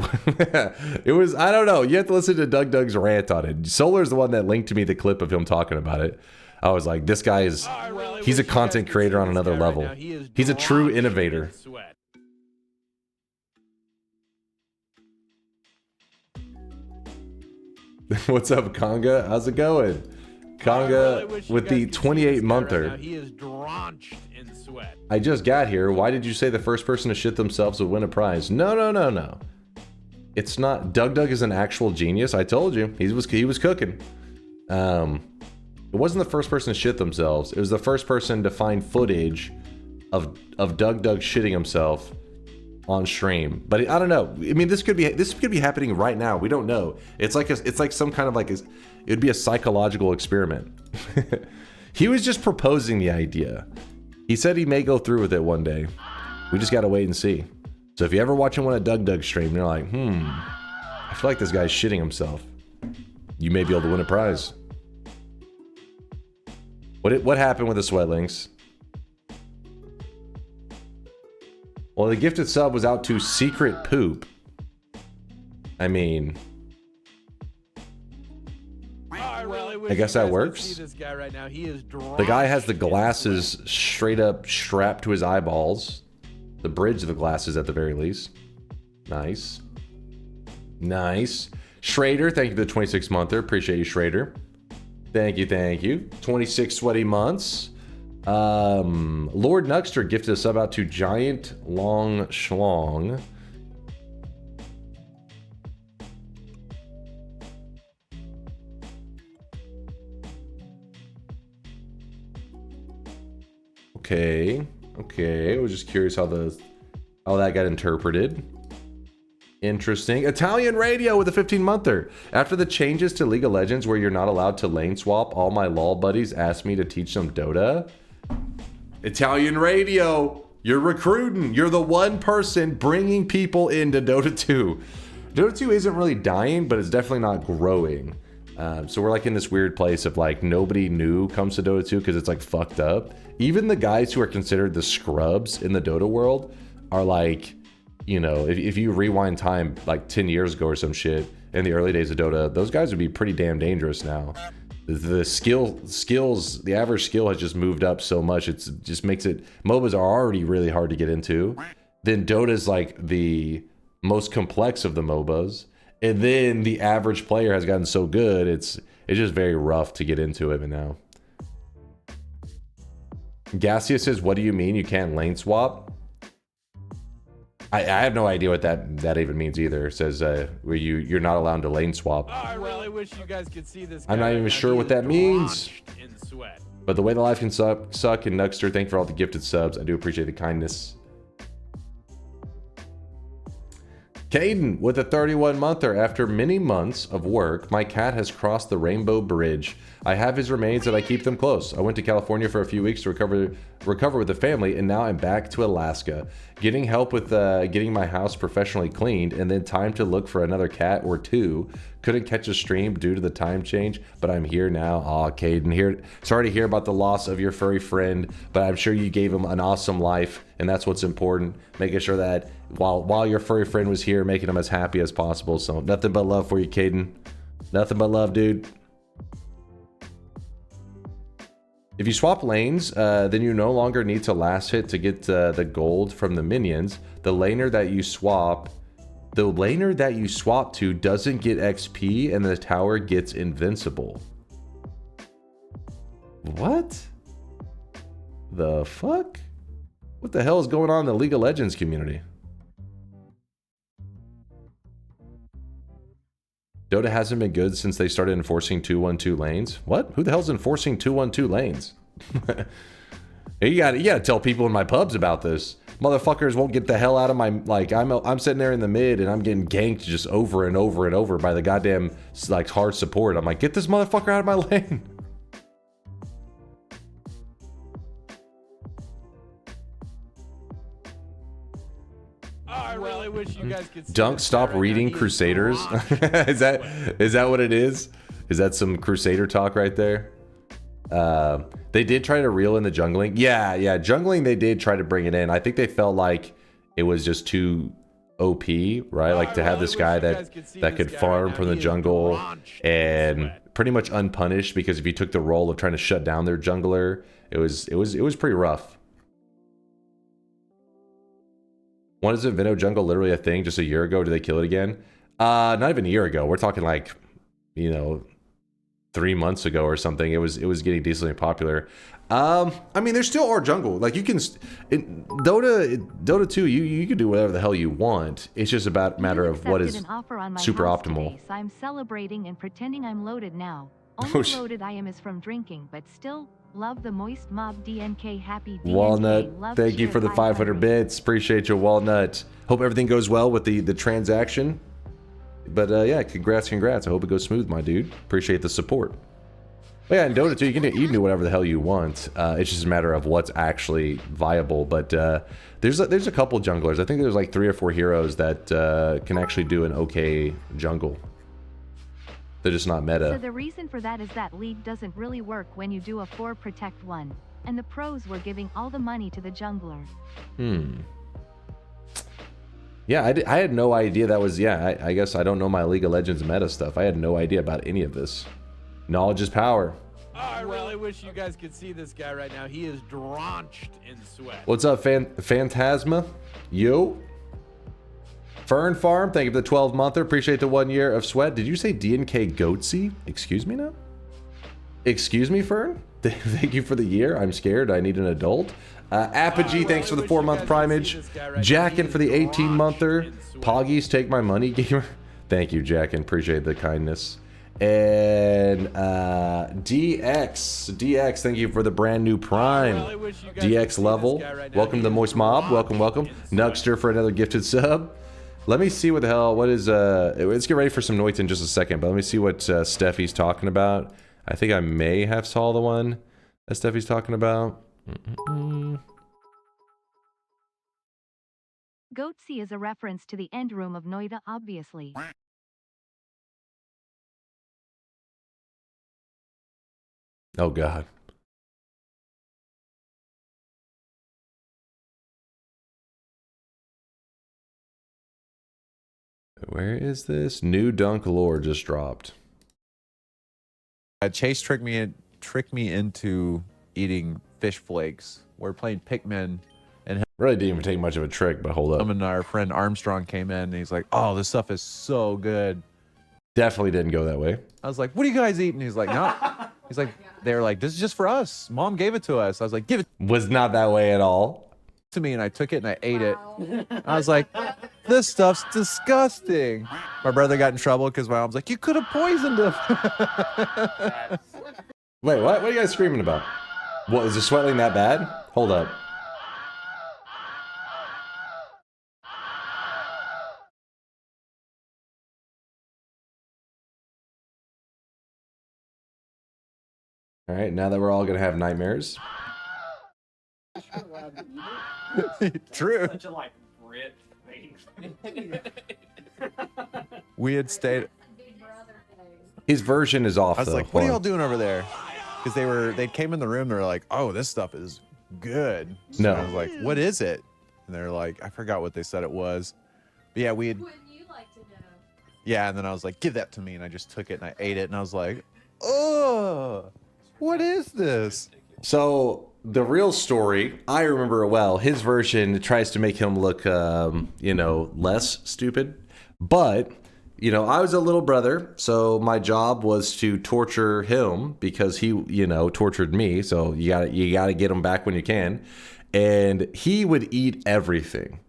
it was, I don't know. You have to listen to Doug's rant on it. Solar's the one that linked to me the clip of him talking about it. I was like, this guy is, he's a content creator on another level. He's a true innovator. What's up, Conga? How's it going? Conga with the 28-monther. He is drenched in sweat. I just got here. Why did you say the first person to shit themselves would win a prize? No. It's not. Doug is an actual genius. I told you. He was cooking. It wasn't the first person to shit themselves. It was the first person to find footage of Doug shitting himself on stream. But I don't know. I mean, this could be happening right now. We don't know. It's like some kind of like, it'd be a psychological experiment. He was just proposing the idea. He said he may go through with it one day. We just gotta wait and see. So if you ever watching one of Doug's stream and you're like, I feel like this guy's shitting himself, you may be able to win a prize. What happened with the Sweatlinks? Well, the gifted sub was out to Secret Poop. I mean, I guess that works. This guy right now, he is the guy has the glasses straight up strapped to his eyeballs. The bridge of the glasses at the very least. Nice. Schrader, thank you for the 26-monther. Appreciate you, Schrader. Thank you. 26 sweaty months. Lord Nuxter gifted a sub out to Giant Long Schlong. Okay. I was just curious how that got interpreted. Interesting. Italian Radio with a 15-monther. After the changes to League of Legends where you're not allowed to lane swap, all my LOL buddies asked me to teach them Dota. Italian Radio, you're recruiting. You're the one person bringing people into Dota 2. Dota 2 isn't really dying, but it's definitely not growing. So we're like in this weird place of like nobody new comes to Dota 2 because it's like fucked up. Even the guys who are considered the scrubs in the Dota world are like, you know, if you rewind time like 10 years ago or some shit, in the early days of Dota, those guys would be pretty damn dangerous now. The skills, the average skill has just moved up so much. It just makes it, MOBAs are already really hard to get into. Then Dota's like the most complex of the MOBAs. And then the average player has gotten so good, it's just very rough to get into even now. Gassia says, what do you mean you can't lane swap? I have no idea what that even means either. It says where you're not allowed to lane swap. Oh, I really wish you guys could see this. I'm not even sure what that means. But the way the life can suck, and Nuxter, thank you for all the gifted subs. I do appreciate the kindness. Caden with a 31-monther. After many months of work, my cat has crossed the Rainbow Bridge. I have his remains and I keep them close. I went to California for a few weeks to recover with the family, and now I'm back to Alaska. Getting help with getting my house professionally cleaned, and then time to look for another cat or two. Couldn't catch a stream due to the time change, but I'm here now. Aw, Caden, here. Sorry to hear about the loss of your furry friend, but I'm sure you gave him an awesome life, and that's what's important. Making sure that while your furry friend was here, making him as happy as possible. So nothing but love for you, Caden. Nothing but love, dude. If you swap lanes, then you no longer need to last hit to get the gold from the minions. The laner that you swap to doesn't get XP, and the tower gets invincible. What? The fuck? What the hell is going on in the League of Legends community? Dota hasn't been good since they started enforcing 2-1-2 lanes. What? Who the hell's enforcing 2-1-2 lanes? you gotta tell people in my pubs about this. Motherfuckers won't get the hell out of my, like, I'm sitting there in the mid and I'm getting ganked just over and over and over by the goddamn, like, hard support. I'm like, get this motherfucker out of my lane. I really wish you guys could see Dunk, this stop guy right reading now. He is Crusaders. is that what it is? Is that some Crusader talk right there? They did try to reel in the jungling. Yeah, jungling, they did try to bring it in. I think they felt like it was just too OP, right? Like to have this guy that could farm from the jungle and pretty much unpunished, because if you took the role of trying to shut down their jungler, it was pretty rough. When is Vino jungle literally a thing? Just a year ago? Did they kill it again? Not even a year ago. We're talking like, 3 months ago or something. It was getting decently popular. I mean, there still are jungle. Like you can, in Dota 2, you can do whatever the hell you want. It's just about a matter of what is super optimal. Today, so I'm celebrating and pretending I'm loaded now. Only loaded I am is from drinking, but still love the moist mob DNK. Happy DNK. Walnut, Love thank you for the 500 bits. Appreciate you, Walnut. Hope everything goes well with the transaction. But yeah, congrats. I hope it goes smooth, my dude. Appreciate the support. But yeah, in Dota 2, you can do whatever the hell you want. It's just a matter of what's actually viable. But there's a couple junglers. I think there's like 3 or 4 heroes that can actually do an okay jungle. They're just not meta. So the reason for that is that League doesn't really work when you do a 4 protect 1. And the pros were giving all the money to the jungler. Yeah, I had no idea that was, I guess I don't know my League of Legends meta stuff. I had no idea about any of this. Knowledge is power. Oh, I really wish you guys could see this guy right now. He is drenched in sweat. What's up, Phantasma? Yo. Fern Farm, thank you for the 12-monther. Appreciate the 1 year of sweat. Did you say DNK Goatsy? Excuse me now? Excuse me, Fern? Thank you for the year. I'm scared. I need an adult. Apogee, thanks for the 4-month primage. Jackin for the 18-monther. Poggies, take my money, gamer. Thank you, Jackin. Appreciate the kindness. And DX, thank you for the brand new prime. DX level. Welcome to the Moist Mob. Welcome. Nuxter for another gifted sub. Let me see what the hell, let's get ready for some Noita in just a second, but let me see what Steffi's talking about. I think I may have saw the one that Steffi's talking about. Goatsy is a reference to the end room of Noita, obviously. Oh god. Where is this? New Dunk lore just dropped. Chase tricked me into eating fish flakes. We're playing Pikmin, and really didn't even take much of a trick, but hold up. And our friend Armstrong came in, and he's like, "Oh, this stuff is so good." Definitely didn't go that way. I was like, "What are you guys eating?" He's like, "No." He's like, "They were like, this is just for us. Mom gave it to us." I was like, "Give it." Was not that way at all. To me, and I took it and I ate it. I was like, "This stuff's disgusting." My brother got in trouble because my mom's like, "You could have poisoned him." Wait, what? What are you guys screaming about? What, is the sweating that bad? Hold up. All right, now that we're all gonna have nightmares. True. Such a like Brit thing. We had stayed. His version is off. I was though. like, "What are y'all doing over there?" Because they came in the room. They're like, "Oh, this stuff is good." No. And I was like, "What is it?" And they're like, I forgot what they said it was. But yeah, we had. Wouldn't you like to know? Yeah, and then I was like, "Give that to me," and I just took it and I ate it, and I was like, "Oh, what is this?" So the real story, I remember it well. His version tries to make him look, you know, less stupid. But, you know, I was a little brother, so my job was to torture him because he, you know, tortured me. So you gotta get him back when you can. And he would eat everything.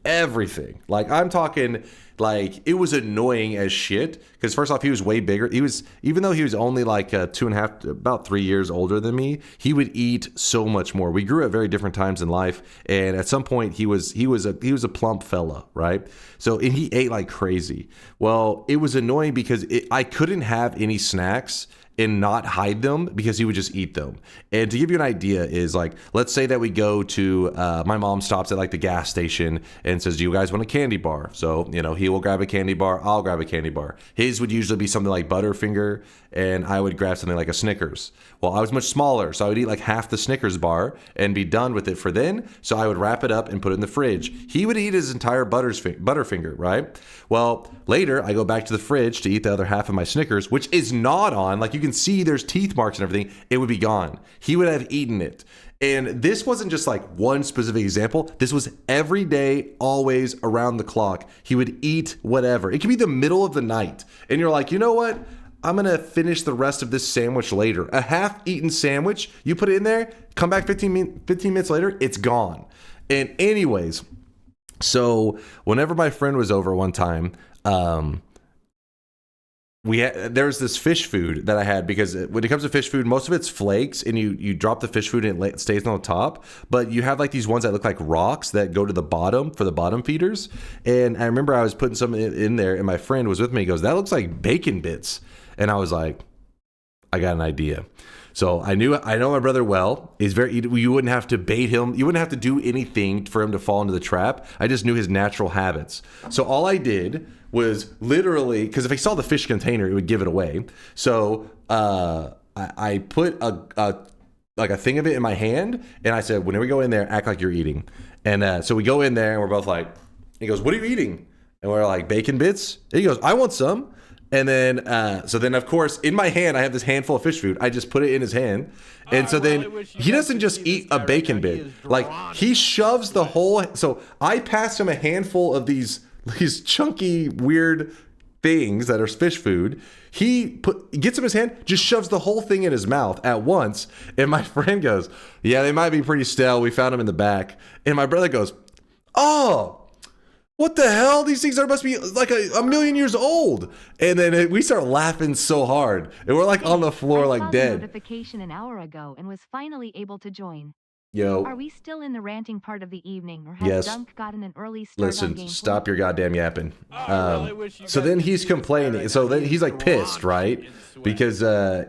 Everything. Like, I'm talking, like, it was annoying as shit. Because first off, he was way bigger. He was, even though he was only like 2.5, about 3 years older than me, he would eat so much more. We grew at very different times in life, and at some point, he was a plump fella, right? So, and he ate like crazy. Well, it was annoying because I couldn't have any snacks and not hide them because he would just eat them. And to give you an idea is like, let's say that we go to, my mom stops at like the gas station and says, "Do you guys want a candy bar?" So, you know, he will grab a candy bar, I'll grab a candy bar. His would usually be something like Butterfinger, and I would grab something like a Snickers. Well, I was much smaller, so I would eat like half the Snickers bar and be done with it for then. So I would wrap it up and put it in the fridge. He would eat his entire Butterfinger, right? Well, later I go back to the fridge to eat the other half of my Snickers, which is gnawed on. Like, you can see there's teeth marks and everything. It would be gone. He would have eaten it. And this wasn't just like one specific example. This was every day, always around the clock. He would eat whatever. It could be the middle of the night. And you're like, you know what? I'm going to finish the rest of this sandwich later. A half-eaten sandwich, you put it in there, come back 15 minutes later, it's gone. And anyways, so whenever my friend was over one time, there's this fish food that I had, because when it comes to fish food, most of it's flakes, and you drop the fish food and it stays on the top. But you have like these ones that look like rocks that go to the bottom for the bottom feeders. And I remember I was putting some in there, and my friend was with me. He goes, "That looks like bacon bits." And I was like, I got an idea. So I know my brother well. He's you wouldn't have to bait him. You wouldn't have to do anything for him to fall into the trap. I just knew his natural habits. So all I did was literally, because if I saw the fish container, it would give it away. So I put a thing of it in my hand, and I said, whenever we go in there, act like you're eating. And so we go in there, and we're both like, he goes, "What are you eating?" And we're like, "Bacon bits." And he goes, "I want some." And then, so then of course, in my hand, I have this handful of fish food. I just put it in his hand. And so then he doesn't just eat a bacon bit. Like, he shoves the whole, so I passed him a handful of these chunky, weird things that are fish food. He gets them in his hand, just shoves the whole thing in his mouth at once. And my friend goes, "Yeah, they might be pretty stale. We found them in the back." And my brother goes, "Oh, what the hell? These things must be like a million years old." And then we start laughing so hard, and we're like on the floor, like dead. Notification an hour ago and was finally able to join. Yo. Are we still in the ranting part of the evening, or has Yes. Dunk gotten an early start on Listen, gameplay? stop your goddamn yapping. So then he's complaining. So then he's like pissed, right? Because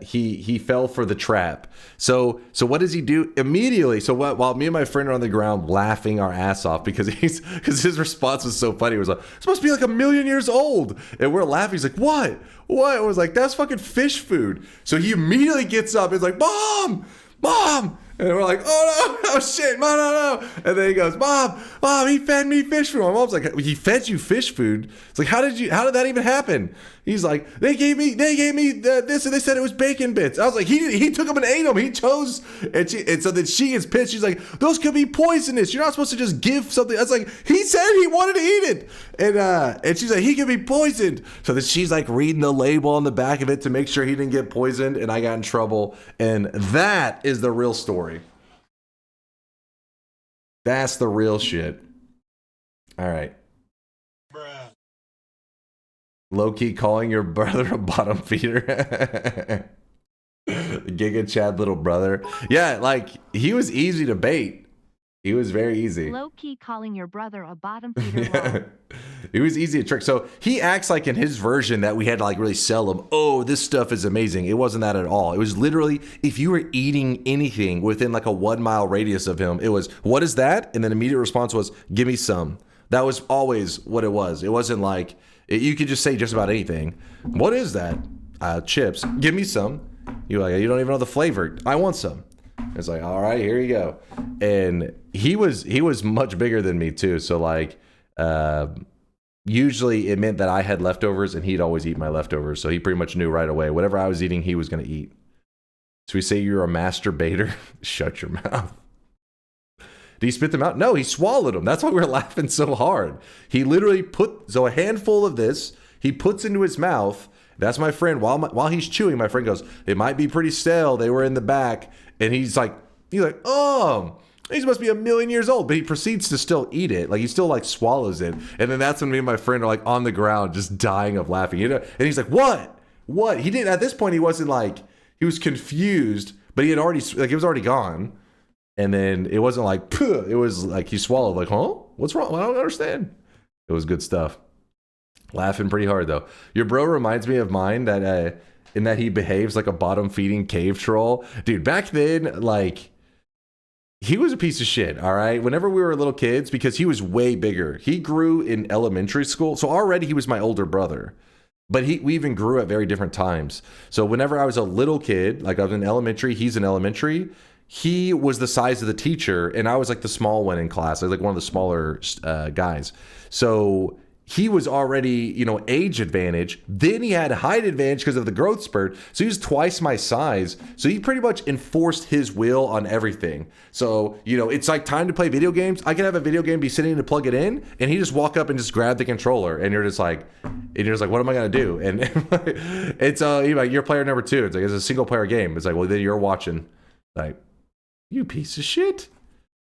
he fell for the trap. So what does he do immediately? So while me and my friend are on the ground laughing our ass off because his response was so funny. He was like, "It's supposed to be like a million years old," and we're laughing. He's like, "What? What?" I was like, "That's fucking fish food." So he immediately gets up. He's like, "Mom, Mom!" And we're like, oh no, oh shit, Mom, no. And then he goes, Mom, he fed me fish food. My mom's like, he fed you fish food? It's like, how did that even happen? He's like, they gave me this, and they said it was bacon bits. I was like, he took them and ate them. He chose, and so then she gets pissed. She's like, those could be poisonous. You're not supposed to just give something. I was like, he said he wanted to eat it, and she's like, he could be poisoned. So then she's like reading the label on the back of it to make sure he didn't get poisoned, and I got in trouble. And that is the real story. That's the real shit. All right. Low-key calling your brother a bottom feeder. Giga Chad little brother. Yeah, like, he was easy to bait. He was very easy. Low-key calling your brother a bottom feeder. It was easy to trick. So he acts like in his version that we had to like really sell him. Oh, this stuff is amazing. It wasn't that at all. It was literally, if you were eating anything within like a 1 mile radius of him, it was, what is that? And then immediate response was, give me some. That was always what it was. It wasn't like, you could just say just about anything. What is that? Chips. Give me some. You're like, you don't even know the flavor. I want some. It's like, all right, here you go. And he was much bigger than me too. So like, usually it meant that I had leftovers and he'd always eat my leftovers. So he pretty much knew right away, whatever I was eating, he was going to eat. So we say you're a masturbator. Shut your mouth. Did he spit them out? No, he swallowed them. That's why we were laughing so hard. He literally so a handful of this, he puts into his mouth. That's my friend. While he's chewing, my friend goes, it might be pretty stale. They were in the back. And he's like, oh, he must be 1,000,000 years old. But he proceeds to still eat it. Like, he still like swallows it. And then that's when me and my friend are like on the ground, just dying of laughing. You know? And he's like, what? He didn't, at this point, he wasn't like, he was confused, but he had already, like, it was already gone. And then it wasn't like, puh, it was like he swallowed, like, huh? What's wrong? I don't understand. It was good stuff. Laughing pretty hard, though. Your bro reminds me of mine that, in that he behaves like a bottom feeding cave troll. Dude, back then, like, he was a piece of shit, all right? Whenever we were little kids, because he was way bigger. He grew in elementary school. So already he was my older brother. But we even grew at very different times. So whenever I was a little kid, like I was in elementary, he's in elementary, he was the size of the teacher, and I was like the small one in class. I was like one of the smaller guys. So he was already, age advantage. Then he had height advantage because of the growth spurt. So he was twice my size. So he pretty much enforced his will on everything. So, it's like time to play video games. I can have a video game, be sitting to plug it in, and he just walk up and just grab the controller. And you're just like, what am I going to do? And it's you're player number 2. It's like, it's a single player game. It's like, well, then you're watching. Like, you piece of shit.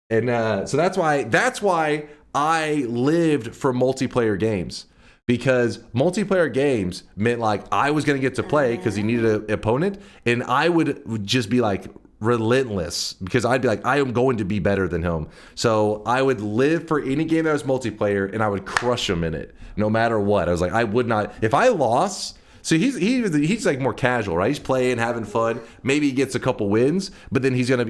And so that's why I lived for multiplayer games, because multiplayer games meant like I was going to get to play because he needed an opponent, and I would just be like relentless because I'd be like, I am going to be better than him. So I would live for any game that was multiplayer, and I would crush him in it no matter what. I was like, I would not, if I lost. So he's like more casual, right? He's playing, having fun. Maybe he gets a couple wins, but then he's gonna,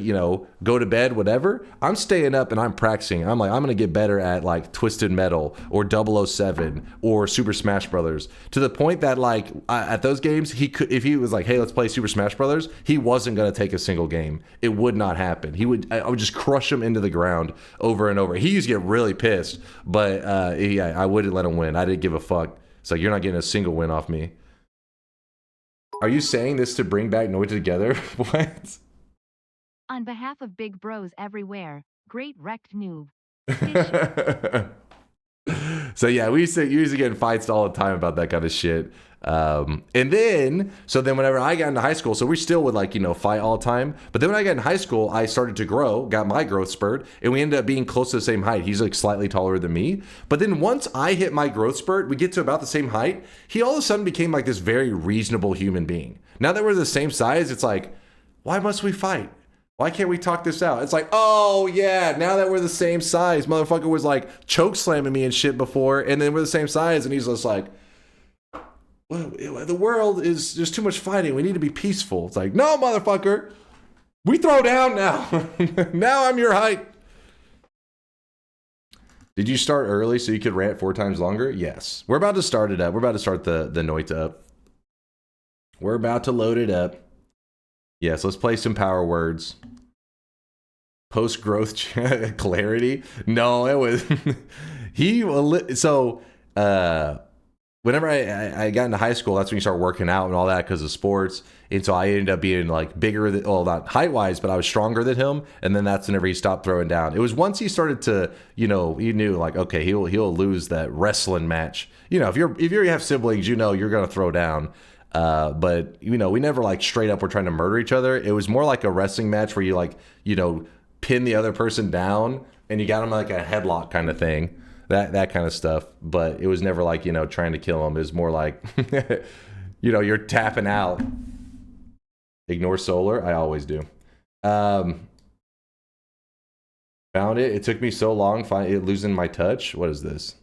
go to bed, whatever. I'm staying up and I'm practicing. I'm like, I'm gonna get better at like Twisted Metal or 007 or Super Smash Brothers, to the point that like at those games, he could, if he was like, hey, let's play Super Smash Brothers, he wasn't gonna take a single game. It would not happen. I would just crush him into the ground over and over. He used to get really pissed, but I wouldn't let him win. I didn't give a fuck. It's like, you're not getting a single win off me. Are you saying this to bring back Noita together? What? On behalf of big bros everywhere, great wrecked noob. So yeah, we used to get in fights all the time about that kind of shit. And then whenever I got into high school, so we still would fight all the time. But then when I got in high school, I started to grow, got my growth spurt, and we ended up being close to the same height. He's like slightly taller than me. But then once I hit my growth spurt, we get to about the same height. He all of a sudden became like this very reasonable human being. Now that we're the same size, it's like, why must we fight? Why can't we talk this out? It's like, oh yeah, now that we're the same size, motherfucker was like choke slamming me and shit before, and then we're the same size, and he's just like, well, the world is, there's too much fighting. We need to be peaceful. It's like, no, motherfucker, we throw down now. Now I'm your height. Did you start early so you could rant 4 times longer? Yes. We're about to start it up. We're about to start the Noita up. We're about to load it up. Yes, let's play some power words. Post growth clarity. No, it was whenever I got into high school, that's when you start working out and all that because of sports. And so I ended up being like bigger than, well, not height wise, but I was stronger than him. And then that's whenever he stopped throwing down. It was once he started to, you know, you knew like, okay, he'll lose that wrestling match. You know, if you have siblings, you know, you're going to throw down. But you know, we never like straight up were trying to murder each other. It was more like a wrestling match where you like, you know, pin the other person down and you got him like a headlock kind of thing. That kind of stuff. But it was never like, you know, trying to kill him. It was more like, you know, you're tapping out. Ignore solar. I always do. Found it. It took me so long losing my touch. What is this?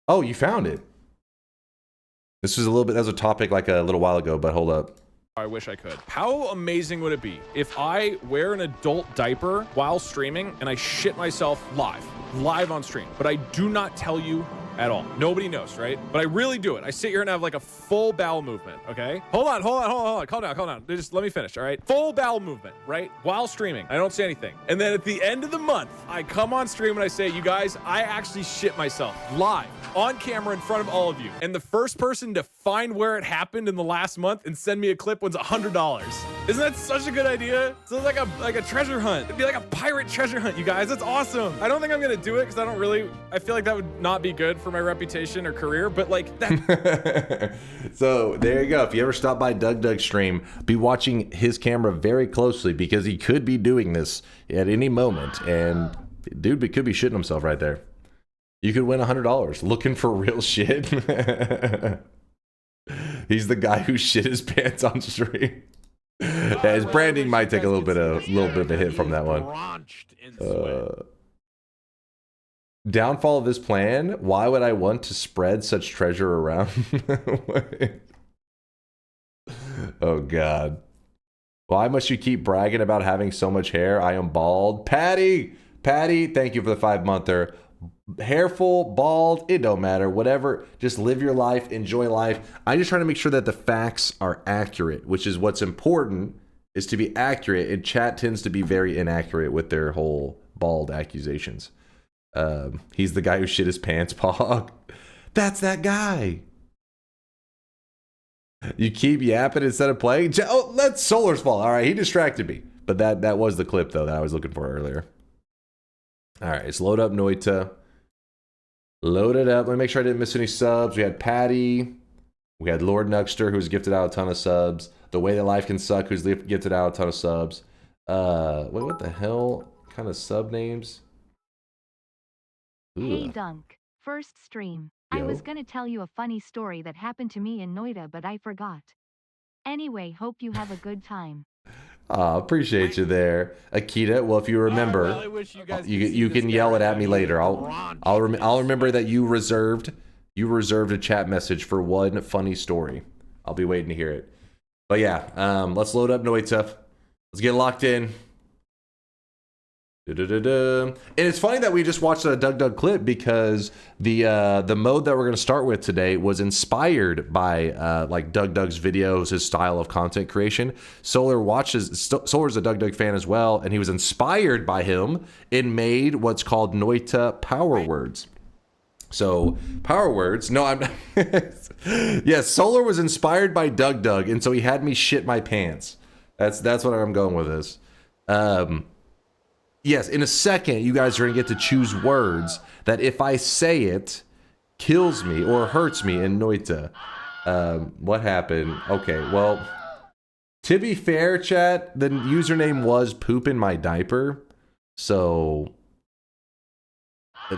Oh, you found it. This was that was a topic like a little while ago, but hold up. I wish I could. How amazing would it be if I wear an adult diaper while streaming and I shit myself live on stream, but I do not tell you at all. Nobody knows, right? But I really do it. I sit here and have like a full bowel movement, okay? Hold on. Calm down. Just let me finish, all right? Full bowel movement, right? While streaming. I don't say anything. And then at the end of the month, I come on stream and I say, you guys, I actually shit myself live on camera in front of all of you. And the first person to find where it happened in the last month and send me a clip wins $100. Isn't that such a good idea? So it's like a treasure hunt. It'd be like a pirate treasure hunt, you guys. That's awesome. I don't think I'm gonna do it because I feel like that would not be good for my reputation or career, but like that. So there you go. If you ever stop by Doug stream, be watching his camera very closely because he could be doing this at any moment. And dude could be shitting himself right there. You could win $100 looking for real shit. He's the guy who shit his pants on stream. Yeah, his branding might take a little bit of a hit from that one. Downfall of this plan. Why would I want to spread such treasure around? Oh God. Why must you keep bragging about having so much hair? I am bald. Patty, thank you for the 5-monther. Hairful, bald, it don't matter. Whatever. Just live your life, enjoy life. I'm just trying to make sure that the facts are accurate, which is what's important, is to be accurate. And chat tends to be very inaccurate with their whole bald accusations. He's the guy who shit his pants, Pog. That's that guy. You keep yapping instead of playing? Oh, that's Solar's fault. All right, he distracted me. But that was the clip, though, that I was looking for earlier. All right, let's load up Noita. Load it up. Let me make sure I didn't miss any subs. We had Patty. We had Lord Nuxter, who's gifted out a ton of subs. The Way That Life Can Suck, who's gifted out a ton of subs. Wait, what the hell kind of sub names? Hey Dunk, first stream. Yo. I was gonna tell you a funny story that happened to me in Noita, but I forgot. Anyway, hope you have a good time. Appreciate you there, Akita. Well, if you remember, you can yell it at me later. I'll remember that you reserved a chat message for one funny story. I'll be waiting to hear it. But yeah, let's load up Noita. Let's get locked in. And it's funny that we just watched a Doug clip because the mode that we're going to start with today was inspired by like Doug's videos, his style of content creation. Solar's a Doug fan as well, and he was inspired by him and made what's called Noita power words. So power words, no, I'm not. Yes, Solar was inspired by Doug, and so he had me shit my pants. That's what I'm going with this. Yes, in a second, you guys are going to get to choose words that if I say it, kills me or hurts me in Noita. What happened? Okay, well, to be fair, chat, the username was poop in my diaper. So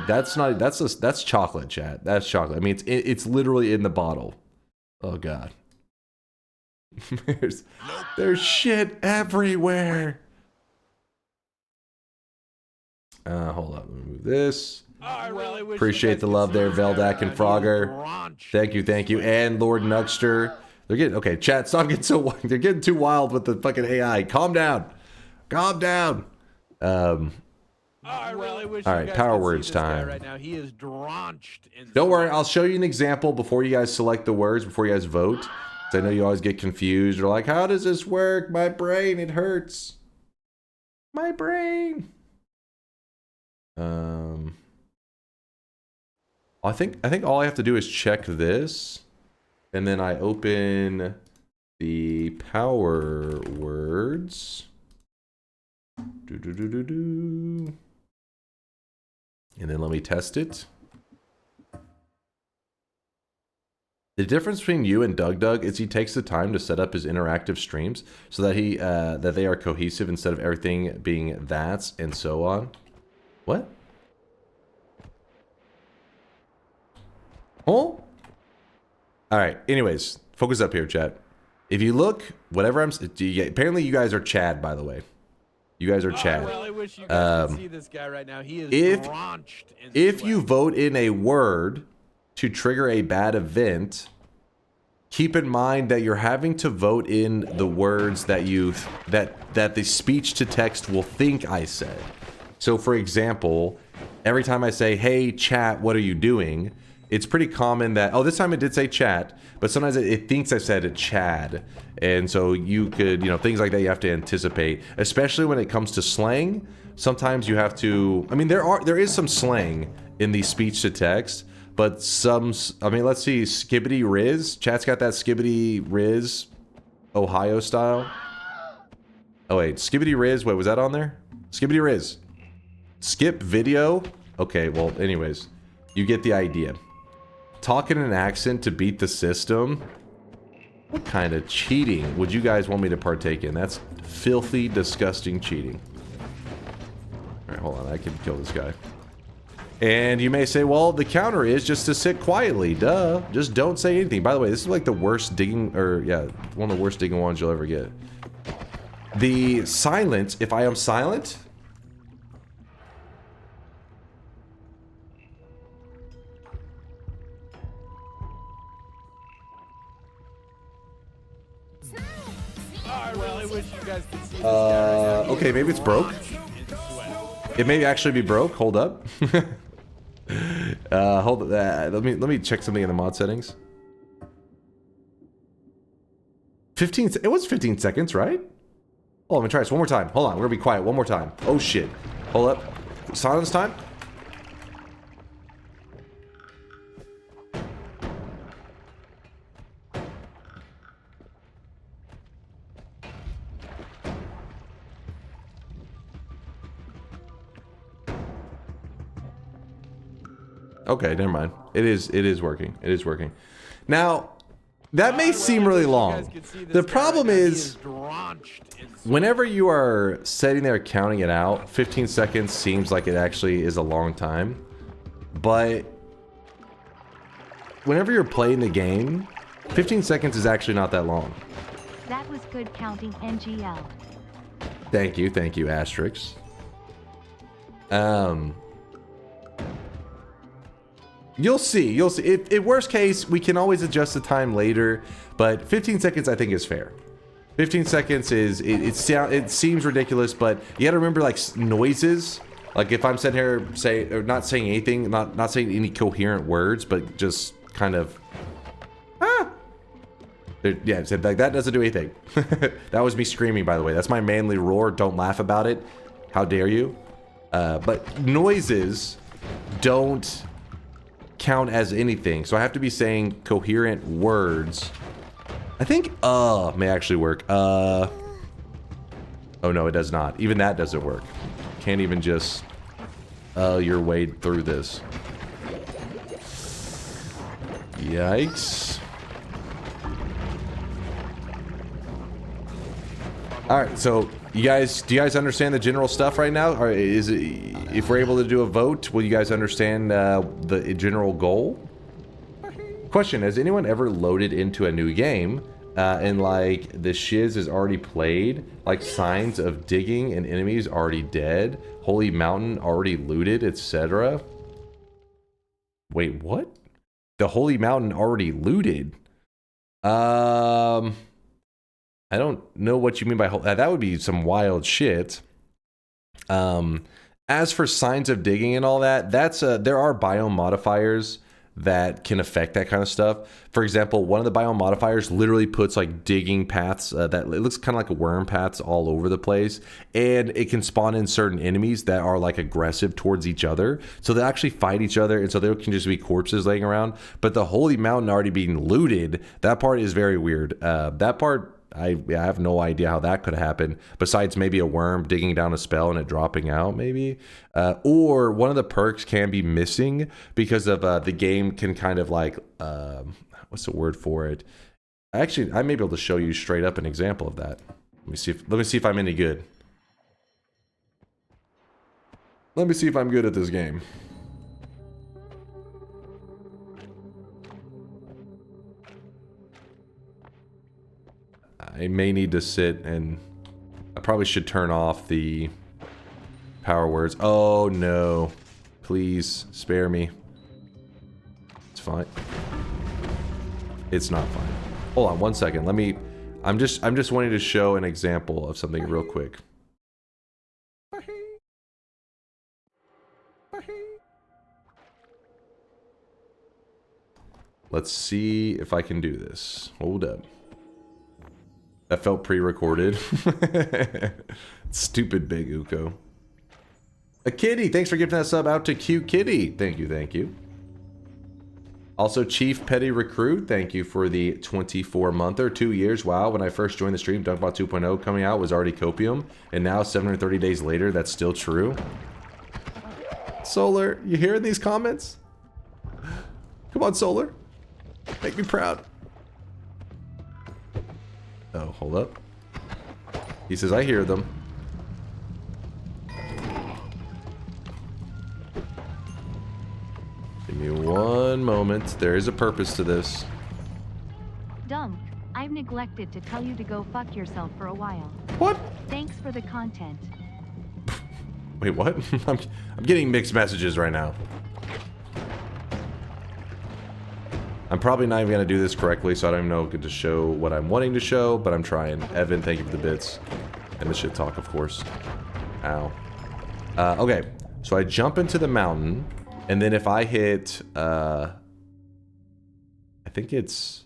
that's chocolate, chat. That's chocolate. I mean, it's literally in the bottle. Oh, God. There's shit everywhere. Hold up, let me move this. Appreciate the love there, Veldak and Frogger. Thank you. And Lord Nuxter. They're getting, okay, chat, stop getting so wild. They're getting too wild with the fucking AI. Calm down. All right, power words time. Right now, he is drenched in Don't worry, I'll show you an example before you guys select the words, before you guys vote. Because I know you always get confused. You're like, how does this work? My brain, it hurts. My brain. I think all I have to do is check this, and then I open the power words. And then let me test it. The difference between you and Doug is he takes the time to set up his interactive streams so that that they are cohesive instead of everything being that's and so on. What? Oh? Alright, anyways, focus up here, chat. If you look, whatever apparently you guys are Chad, by the way. You guys are Chad. I really wish you guys could see this guy right now. He is drenched in if sweat. you vote in a word to trigger a bad event, keep in mind that you're having to vote in the words that that the speech to text will think I said. So for example, every time I say, "Hey chat, what are you doing?" it's pretty common that, oh, this time it did say chat, but sometimes it thinks I said it Chad. And so you could, things like that you have to anticipate, especially when it comes to slang. Sometimes you have to, I mean, there is some slang in the speech to text, but let's see, Skibbity Riz. Chat's got that Skibbity Riz Ohio style. Oh wait, Skibbity Riz, wait, was that on there? Skibbity Riz. Skip video? Okay, well, anyways, you get the idea. Talk in an accent to beat the system? What kind of cheating would you guys want me to partake in? That's filthy, disgusting cheating. Alright, hold on, I can kill this guy. And you may say, well, the counter is just to sit quietly, duh. Just don't say anything. By the way, this is like the worst digging, or yeah, one of the worst digging ones you'll ever get. The silence, if I am silent... Okay, maybe it's broke. It may actually be broke. Hold up. Let me check something in the mod settings. 15. It was 15 seconds, right? Oh, let me try this one more time. Hold on, we're gonna be quiet one more time. Oh shit. Hold up. Silence time. Okay, never mind. It is working. It is working. Now, that may seem really long. The problem is, whenever you are sitting there counting it out, 15 seconds seems like it actually is a long time. But whenever you're playing the game, 15 seconds is actually not that long. That was good counting, NGL. Thank you, Asterix. You'll see. If worst case, we can always adjust the time later, but 15 seconds I think is fair. 15 seconds is, it seems ridiculous, but you gotta remember, like, noises. Like, if I'm sitting here not saying anything, not saying any coherent words, but just kind of, yeah, like, that doesn't do anything. That was me screaming, by the way. That's my manly roar. Don't laugh about it. How dare you? But noises don't count as anything, so I have to be saying coherent words. I think may actually work. Oh no, it does not. Even that doesn't work. Can't even just your way through this. Yikes. Alright, so do you guys understand the general stuff right now? Or is it, if we're able to do a vote, will you guys understand the general goal? Question, has anyone ever loaded into a new game and like the shiz is already played, like signs of digging and enemies already dead, holy mountain already looted, etc.? Wait, what? The holy mountain already looted? I don't know what you mean by that would be some wild shit. As for signs of digging and all that, that's there are biome modifiers that can affect that kind of stuff. For example, one of the biome modifiers literally puts like digging paths that it looks kind of like worm paths all over the place, and it can spawn in certain enemies that are like aggressive towards each other, so they actually fight each other, and so there can just be corpses laying around. But the holy mountain already being looted, that part is very weird. That part, I have no idea how that could happen, besides maybe a worm digging down a spell and it dropping out, maybe. Or one of the perks can be missing because of the game can kind of like, what's the word for it? Actually, I may be able to show you straight up an example of that. Let me see if I'm any good. Let me see if I'm good at this game. I may need to sit and I probably should turn off the power words. Oh no. Please spare me. It's fine. It's not fine. Hold on 1 second. I'm just wanting to show an example of something real quick. Let's see if I can do this. Hold up. That felt pre-recorded. Stupid Big Uko. A kitty, thanks for giving that sub out to Cute Kitty. Thank you, thank you. Also, Chief Petty Recruit, thank you for the 24-monther, 2 years. Wow, when I first joined the stream, DunkBot 2.0 coming out was already copium, and now 730 days later, that's still true. Solar, you hearing these comments? Come on, Solar. Make me proud. Oh, hold up. He says, I hear them. Give me 1 moment. There is a purpose to this. Dunk, I've neglected to tell you to go fuck yourself for a while. What? Thanks for the content. Wait, what? I'm getting mixed messages right now. I'm probably not even going to do this correctly, so I don't even know to show what I'm wanting to show, but I'm trying. Evan, thank you for the bits. And the shit talk, of course. Ow. Okay, so I jump into the mountain, and then if I hit, I think it's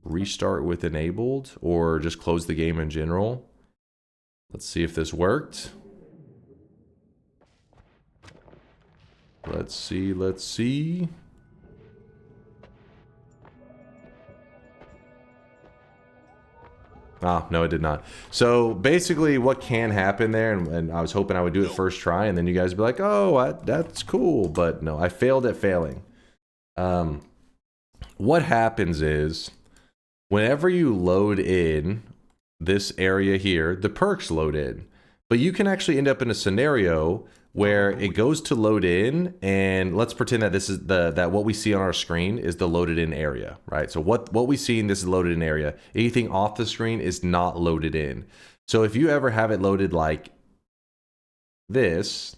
restart with enabled, or just close the game in general. Let's see if this worked. Let's see, let's see. Ah, no, it did not. So basically what can happen there, and I was hoping I would do it first try, and then you guys would be like, oh, that's cool. But no, I failed at failing. What happens is, whenever you load in this area here, the perks load in. But you can actually end up in a scenario where it goes to load in, and let's pretend that this is that what we see on our screen is the loaded in area, right? So what we see in this is loaded in area. Anything off the screen is not loaded in. So if you ever have it loaded like this,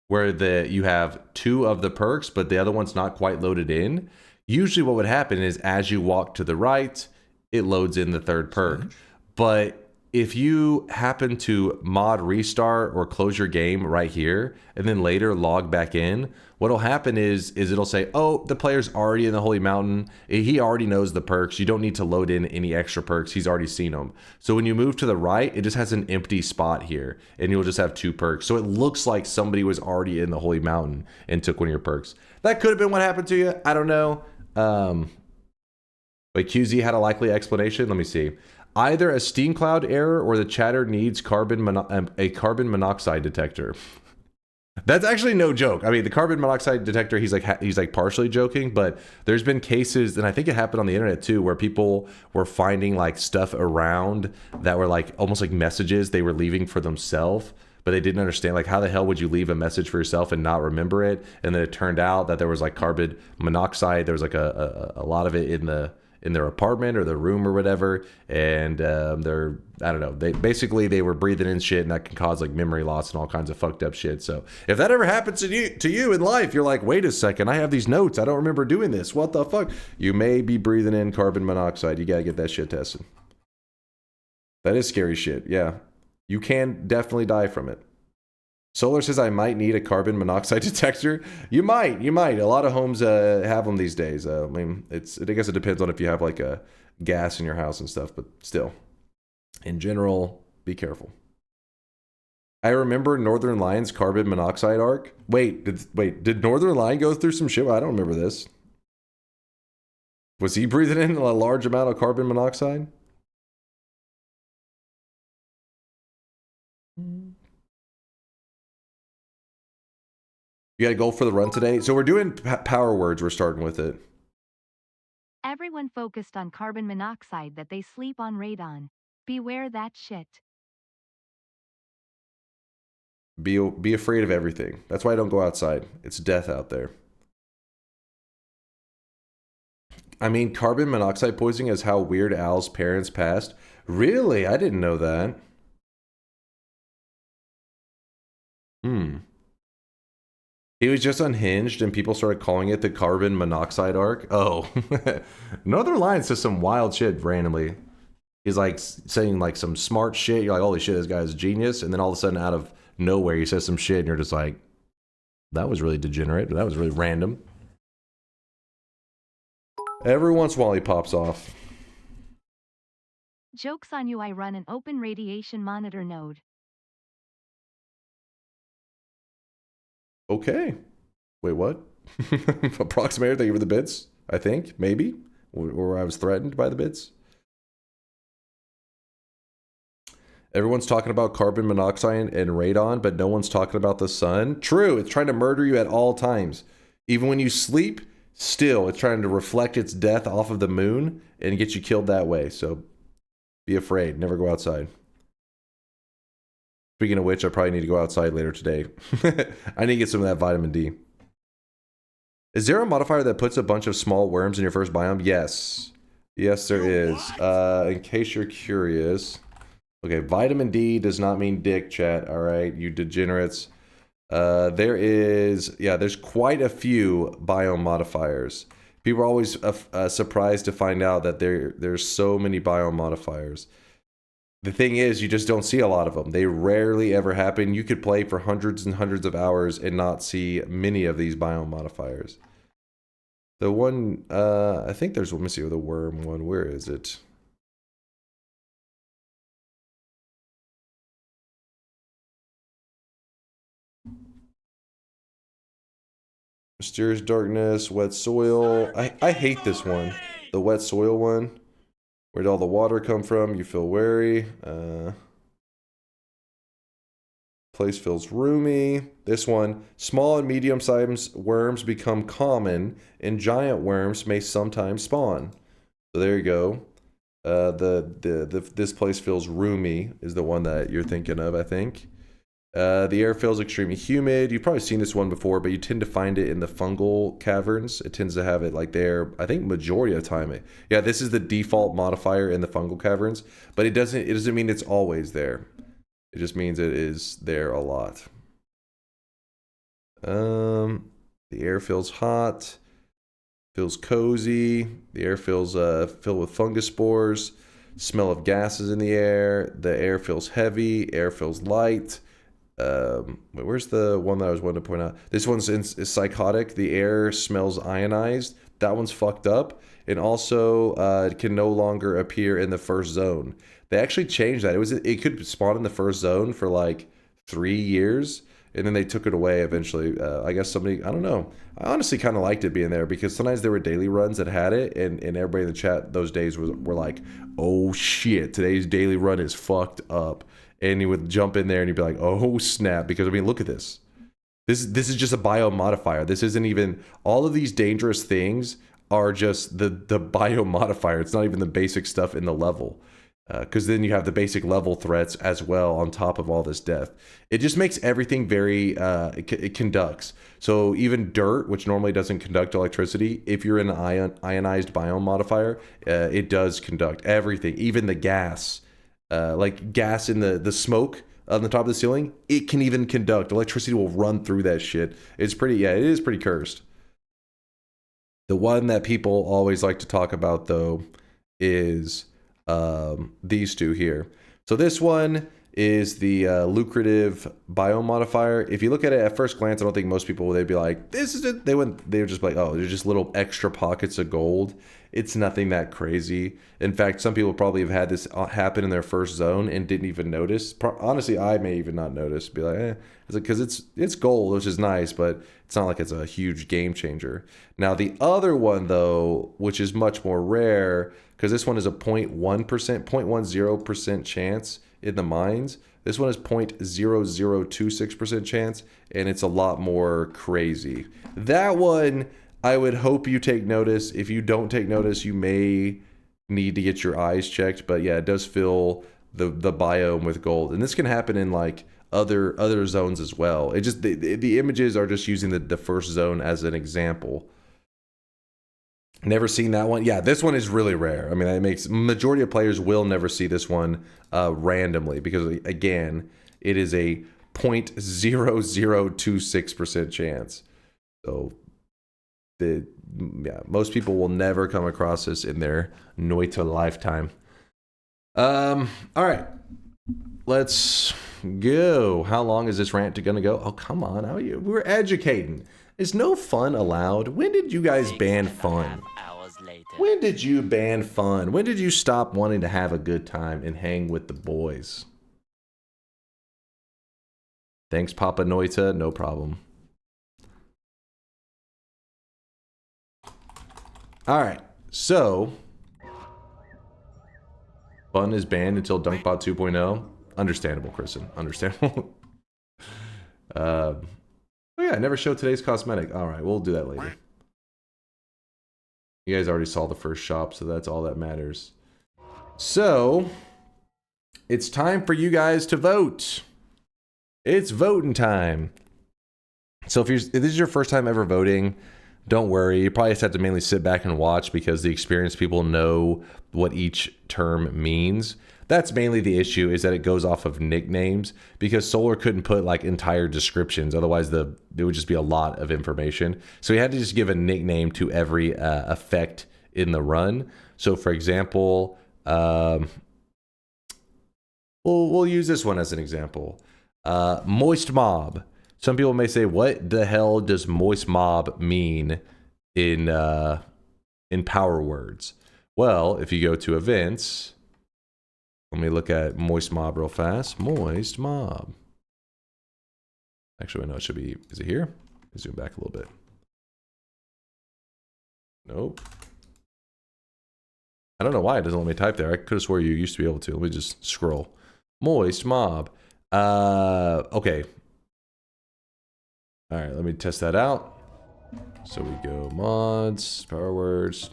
where you have 2 of the perks, but the other one's not quite loaded in, usually what would happen is as you walk to the right, it loads in the 3rd perk. But if you happen to mod restart or close your game right here, and then later log back in, what'll happen is it'll say, oh, the player's already in the Holy Mountain. He already knows the perks. You don't need to load in any extra perks. He's already seen them. So when you move to the right, it just has an empty spot here, and you'll just have 2 perks. So it looks like somebody was already in the Holy Mountain and took one of your perks. That could have been what happened to you. I don't know. But QZ had a likely explanation. Let me see. Either a steam cloud error or the chatter needs a carbon monoxide detector. That's actually no joke. I mean, the carbon monoxide detector, he's like partially joking, but there's been cases, and I think it happened on the internet too, where people were finding like stuff around that were like almost like messages they were leaving for themselves, but they didn't understand, like, how the hell would you leave a message for yourself and not remember it? And then it turned out that there was like carbon monoxide. There was like a lot of it in their apartment or their room or whatever, and I don't know, they were breathing in shit, and that can cause like memory loss and all kinds of fucked up shit. So if that ever happens to you in life, you're like, wait a second, I have these notes, I don't remember doing this, what the fuck? You may be breathing in carbon monoxide. You gotta get that shit tested. That is scary shit. Yeah, you can definitely die from it. Solar says I might need a carbon monoxide detector. You might. A lot of homes have them these days. I mean, I guess it depends on if you have like a gas in your house and stuff, but still, in general, be careful. I remember Northern Lion's carbon monoxide arc. Wait, did Northern Lion go through some shit? I don't remember this. Was he breathing in a large amount of carbon monoxide? You got to go for the run today? So we're doing power words. We're starting with it. Everyone focused on carbon monoxide that they sleep on radon. Beware that shit. Be afraid of everything. That's why I don't go outside. It's death out there. I mean, carbon monoxide poisoning is how Weird Al's parents passed. Really? I didn't know that. He was just unhinged and people started calling it the carbon monoxide arc. Oh. Northern Lion says some wild shit randomly. He's like saying like some smart shit. You're like, holy shit, this guy is a genius. And then all of a sudden out of nowhere, he says some shit and you're just like, that was really degenerate. That was really random. Every once in a while he pops off. Joke's on you, I run an open radiation monitor node. Okay. Wait, what? Approximator, thank you for the bits. I think, maybe. Or I was threatened by the bits. Everyone's talking about carbon monoxide and radon, but no one's talking about the sun. True, it's trying to murder you at all times. Even when you sleep, still, it's trying to reflect its death off of the moon and get you killed that way. So be afraid. Never go outside. Speaking of which, I probably need to go outside later today. I need to get some of that vitamin D. Is there a modifier that puts a bunch of small worms in your first biome? Yes. Yes, there is. In case you're curious. Okay, vitamin D does not mean dick, chat. All right, you degenerates. There's quite a few biome modifiers. People are always surprised to find out that there's so many biome modifiers. The thing is, you just don't see a lot of them. They rarely ever happen. You could play for hundreds and hundreds of hours and not see many of these biome modifiers. The one, I think there's, let me see, the worm one. Where is it? Mysterious darkness, wet soil. I hate this one. The wet soil one. Where'd all the water come from? You feel wary. Place feels roomy. This one. Small and medium-sized worms become common, and giant worms may sometimes spawn. So there you go. This place feels roomy is the one that you're thinking of, I think. The air feels extremely humid. You've probably seen this one before, but you tend to find it in the fungal caverns. It tends to have it like there, I think majority of the time. Yeah, this is the default modifier in the fungal caverns, but it doesn't mean it's always there. It just means it is there a lot. The air feels hot, feels cozy. The air feels filled with fungus spores. Smell of gases in the air. The air feels heavy. Air feels light. Where's the one that I was wanting to point out? This one's is psychotic. The air smells ionized. That one's fucked up. And also, it can no longer appear in the first zone. They actually changed that. It could spawn in the first zone for like 3 years, and then they took it away eventually. I guess somebody, I don't know. I honestly kind of liked it being there because sometimes there were daily runs that had it, and everybody in the chat those days were like, oh shit, today's daily run is fucked up. And you would jump in there and you'd be like, oh snap, because I mean, look at this. This is just a biome modifier. This isn't even, all of these dangerous things are just the biome modifier. It's not even the basic stuff in the level. Because then you have the basic level threats as well on top of all this death. It just makes everything very, it conducts. So even dirt, which normally doesn't conduct electricity, if you're in an ionized biome modifier, it does conduct everything, even the gas. Like gas in the smoke on the top of the ceiling, it can even conduct. Electricity will run through that shit. It's pretty, yeah, it is pretty cursed. The one that people always like to talk about though is these two here. So this one is the lucrative biome modifier. If you look at it at first glance, I don't think most people, they'd be like, this is it. They would just be like, oh, they're just little extra pockets of gold. It's nothing that crazy. In fact, some people probably have had this happen in their first zone and didn't even notice. Honestly, I may even not notice. Be like, eh, because it's gold, which is nice, but it's not like it's a huge game changer. Now, the other one, though, which is much more rare, because this one is a 0.1%, 0.10% chance in the mines. This one is 0.0026% chance, and it's a lot more crazy. That one, I would hope you take notice. If you don't take notice, you may need to get your eyes checked. But yeah, it does fill the biome with gold, and this can happen in like other zones as well. It just the images are just using the first zone as an example. Never seen that one. Yeah, this one is really rare. I mean, it makes majority of players will never see this one randomly, because again, it is a 0.0026% chance. So most people will never come across this in their Noita lifetime. All right, let's go. How long is this rant gonna go? Oh, come on, how are you? We're educating. Is no fun allowed? When did you guys ban fun? When did you ban fun? When did you stop wanting to have a good time and hang with the boys? Thanks, Papa Noita. No problem. All right, so fun is banned until DunkBot 2.0. Understandable, Kristen. Understandable. Oh yeah, I never showed today's cosmetic. All right, we'll do that later. You guys already saw the first shop, so that's all that matters. So it's time for you guys to vote. It's voting time. So if this is your first time ever voting, don't worry. You probably just have to mainly sit back and watch, because the experienced people know what each term means. That's mainly the issue, is that it goes off of nicknames, because Solar couldn't put like entire descriptions. Otherwise, it would just be a lot of information. So he had to just give a nickname to every effect in the run. So for example, we'll use this one as an example. Moist Mob. Some people may say, what the hell does Moist Mob mean in power words? Well, if you go to events, let me look at Moist Mob real fast. Moist Mob. Actually, no, it should be, is it here? Zoom back a little bit. Nope. I don't know why it doesn't let me type there. I could have swore you used to be able to. Let me just scroll. Moist Mob. Okay. All right, let me test that out. So we go mods, power words.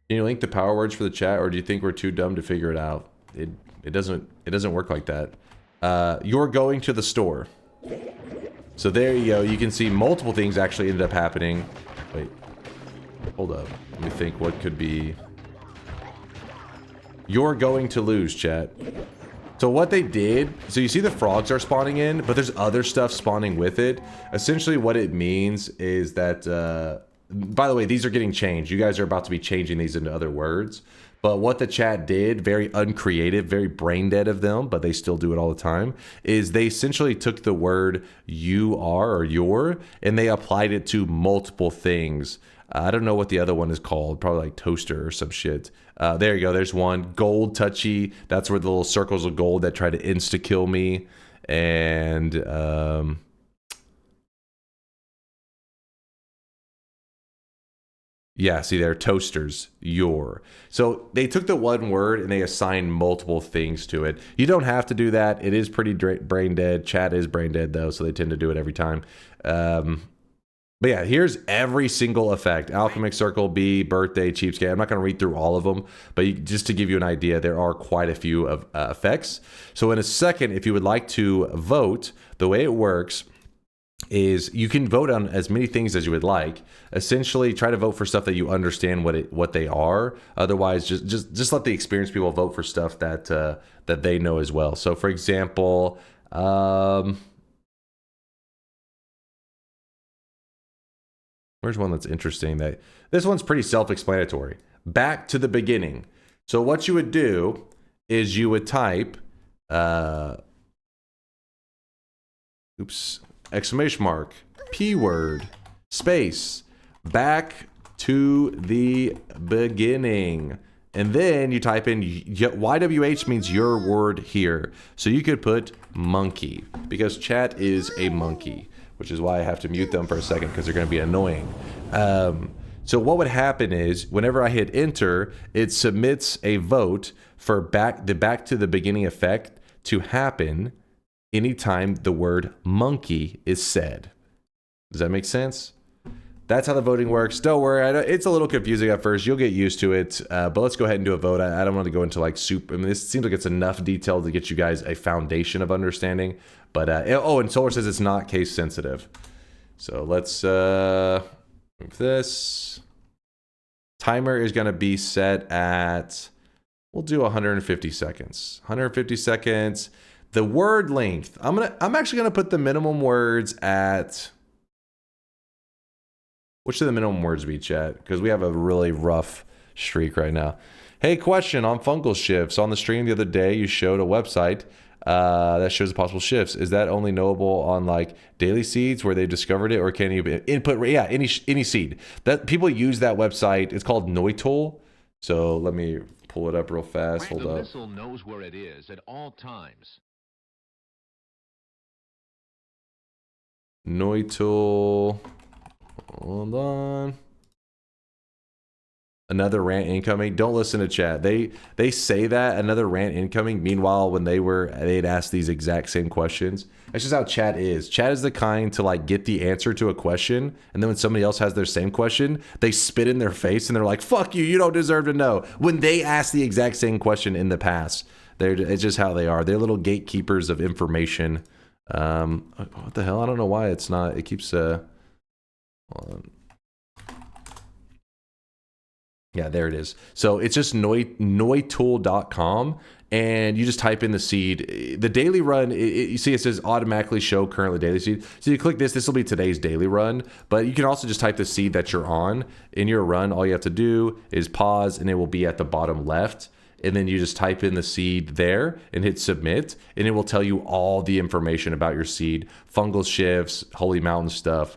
Can you link the power words for the chat, or do you think we're too dumb to figure it out? It doesn't work like that. You're going to the store. So there you go. You can see multiple things actually ended up happening. Wait, hold up. Let me think what could be. You're going to lose, chat. So what they did, so you see the frogs are spawning in, but there's other stuff spawning with it. Essentially what it means is that, by the way, these are getting changed. You guys are about to be changing these into other words. But what the chat did, very uncreative, very brain dead of them, but they still do it all the time, is they essentially took the word you are or your, and they applied it to multiple things. I don't know what the other one is called, probably like toaster or some shit. There you go, there's one. Gold touchy, that's where the little circles of gold that try to insta-kill me. And yeah, see there, toasters, your. So they took the one word and they assigned multiple things to it. You don't have to do that. It is pretty brain dead. Chat is brain dead though, so they tend to do it every time. But yeah, here's every single effect. Alchemic Circle, B, Birthday, Cheapskate. I'm not going to read through all of them, but just to give you an idea, there are quite a few of effects. So in a second, if you would like to vote, the way it works is you can vote on as many things as you would like. Essentially, try to vote for stuff that you understand what they are. Otherwise, just let the experienced people vote for stuff that that they know as well. So, for example, Where's one that's interesting? This one's pretty self-explanatory. Back to the beginning. So what you would do is you would type, exclamation mark, P word, space, back to the beginning. And then you type in YWH means your word here. So you could put monkey because chat is a monkey, which is why I have to mute them for a second because they're going to be annoying. So what would happen is whenever I hit enter, it submits a vote for the back to the beginning effect to happen anytime the word monkey is said. Does that make sense? That's how the voting works. Don't worry, it's a little confusing at first. You'll get used to it, but let's go ahead and do a vote. I don't want to go into like soup. I mean, this seems like it's enough detail to get you guys a foundation of understanding. But oh, and Solar says it's not case sensitive. So let's move this. Timer is going to be set at, we'll do 150 seconds. 150 seconds. The word length, I'm actually gonna put the minimum words at. What should the minimum words be, chat? Because we have a really rough streak right now. Hey, question on fungal shifts. On the stream the other day, you showed a website that shows the possible shifts. Is that only knowable on like daily seeds where they discovered it, or can you input? Yeah, any seed that people use that website. It's called Noita. So let me pull it up real fast. Hold up. The missile knows where it is at all times. Noita. Hold on. Another rant incoming. Don't listen to chat. They say that another rant incoming. Meanwhile, when they'd ask these exact same questions. That's just how chat is. Chat is the kind to like get the answer to a question, and then when somebody else has their same question, they spit in their face and they're like, "Fuck you! You don't deserve to know." When they asked the exact same question in the past, it's just how they are. They're little gatekeepers of information. What the hell? I don't know why it's not. It keeps hold on. Yeah, there it is. So it's just noitool.com, and you just type in the seed. The daily run, you see it says automatically show currently daily seed. So you click this will be today's daily run, but you can also just type the seed that you're on in your run. All you have to do is pause, and it will be at the bottom left. And then you just type in the seed there and hit submit, and it will tell you all the information about your seed, fungal shifts, holy mountain stuff.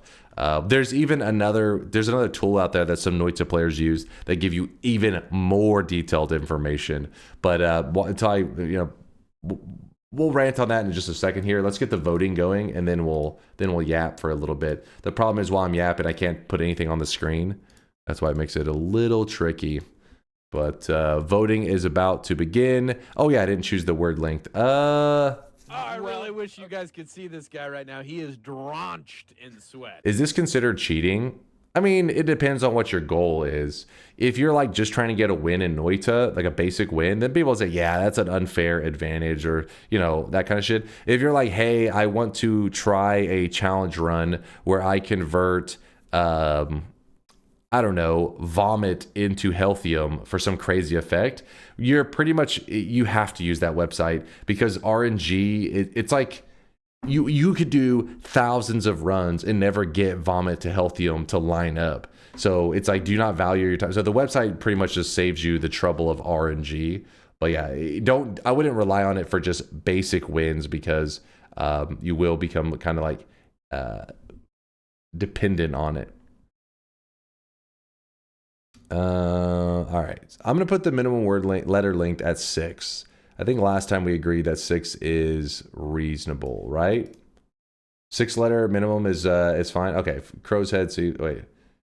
There's another tool out there that some Noita players use that give you even more detailed information. But until we'll rant on that in just a second here. Let's get the voting going, and then we'll yap for a little bit. The problem is while I'm yapping, I can't put anything on the screen. That's why it makes it a little tricky. But voting is about to begin. Oh yeah, I didn't choose the word length. I really wish you guys could see this guy right now. He is drenched in sweat. Is this considered cheating? I mean, it depends on what your goal is. If you're like just trying to get a win in Noita, like a basic win, then people say, yeah, that's an unfair advantage, or, that kind of shit. If you're like, hey, I want to try a challenge run where I convert, vomit into healthium for some crazy effect, you have to use that website, because RNG, it's like you could do thousands of runs and never get vomit to healthium to line up. So it's like, do not value your time. So the website pretty much just saves you the trouble of RNG. But yeah, I wouldn't rely on it for just basic wins, because you will become kind of like dependent on it. All right, I'm gonna put the minimum letter length at 6. I think last time we agreed that 6 is reasonable, right? 6 letter minimum is fine. Okay, Crow's Head. So wait, I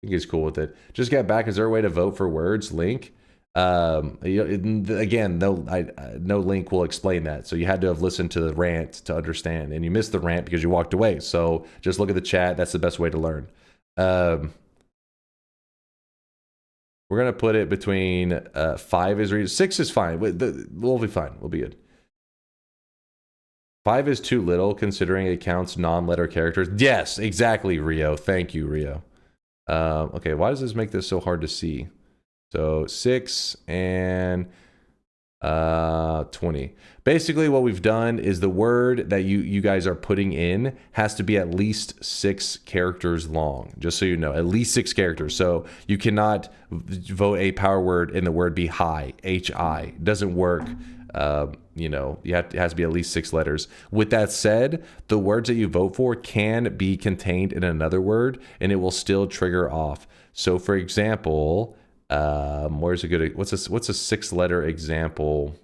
think he's cool with it. Just get back. Is there a way to vote for words? Link. Again, no link will explain that. So you had to have listened to the rant to understand, and you missed the rant because you walked away. So just look at the chat. That's the best way to learn. We're going to put it between 5 is reasonable. 6 is fine. We'll be fine. We'll be good. 5 is too little considering it counts non-letter characters. Yes, exactly, Rio. Thank you, Rio. Okay, why does this make this so hard to see? So 6 and 20. Basically, what we've done is the word that you guys are putting in has to be at least 6 characters long. Just so you know, at least 6 characters. So you cannot vote a power word and the word be high, H-I. It doesn't work. You know, it has to be at least 6 letters. With that said, the words that you vote for can be contained in another word, and it will still trigger off. So, for example, where's a good? What's a 6-letter example?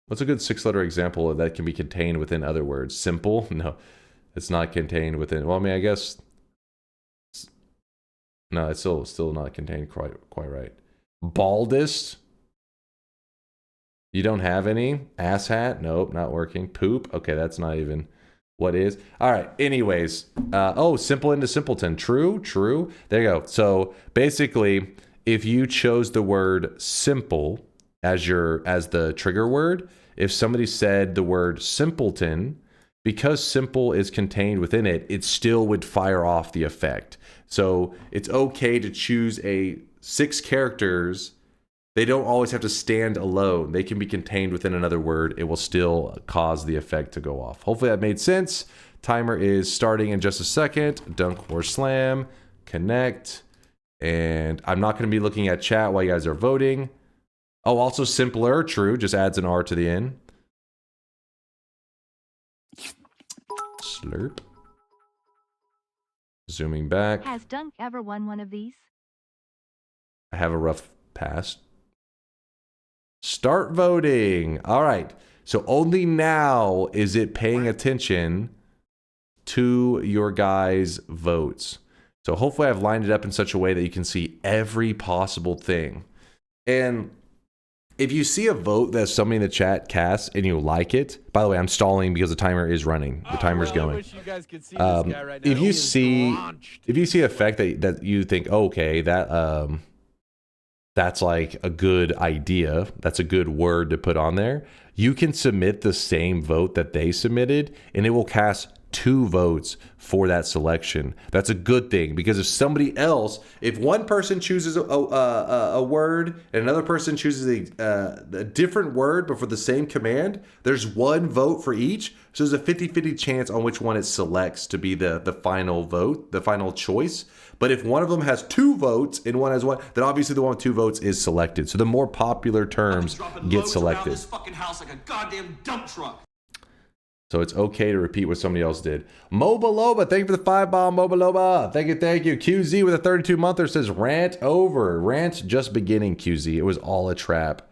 What's a good 6-letter example that can be contained within other words? Simple? No, it's not contained within. Well, I mean, I guess. No, it's still not contained quite right. Baldest? You don't have any? Asshat? Nope, not working. Poop? Okay, that's not even what is. All right, anyways. Oh, simple into simpleton. True. There you go. So basically, if you chose the word simple as the trigger word, if somebody said the word simpleton, because simple is contained within it, it still would fire off the effect. So it's okay to choose 6 characters. They don't always have to stand alone. They can be contained within another word. It will still cause the effect to go off. Hopefully that made sense. Timer is starting in just a second. DunkOrSlam, connect. And I'm not going to be looking at chat while you guys are voting. Oh, also simpler, true. Just adds an R to the end. Slurp. Zooming back. Has Dunk ever won one of these? I have a rough past. Start voting. All right. So only now is it paying attention to your guys' votes. So hopefully I've lined it up in such a way that you can see every possible thing. And if you see a vote that somebody in the chat casts and you like it, by the way, I'm stalling because the timer is running. The timer's going. If you see an effect that you think, oh, okay, that's like a good idea, that's a good word to put on there, you can submit the same vote that they submitted and it will cast 2 votes for that selection. That's a good thing, because if one person chooses a word and another person chooses a different word but for the same command, there's 1 vote for each. So there's a 50-50 chance on which one it selects to be the final vote, the final choice. But if one of them has 2 votes and one has 1, then obviously the one with 2 votes is selected. So the more popular terms get selected. This fucking house like a goddamn dump truck. So it's okay to repeat what somebody else did. Mobaloba, thank you for the 5-bomb, Mobaloba. Thank you. QZ with a 32-monther says, rant over. Rant just beginning, QZ. It was all a trap.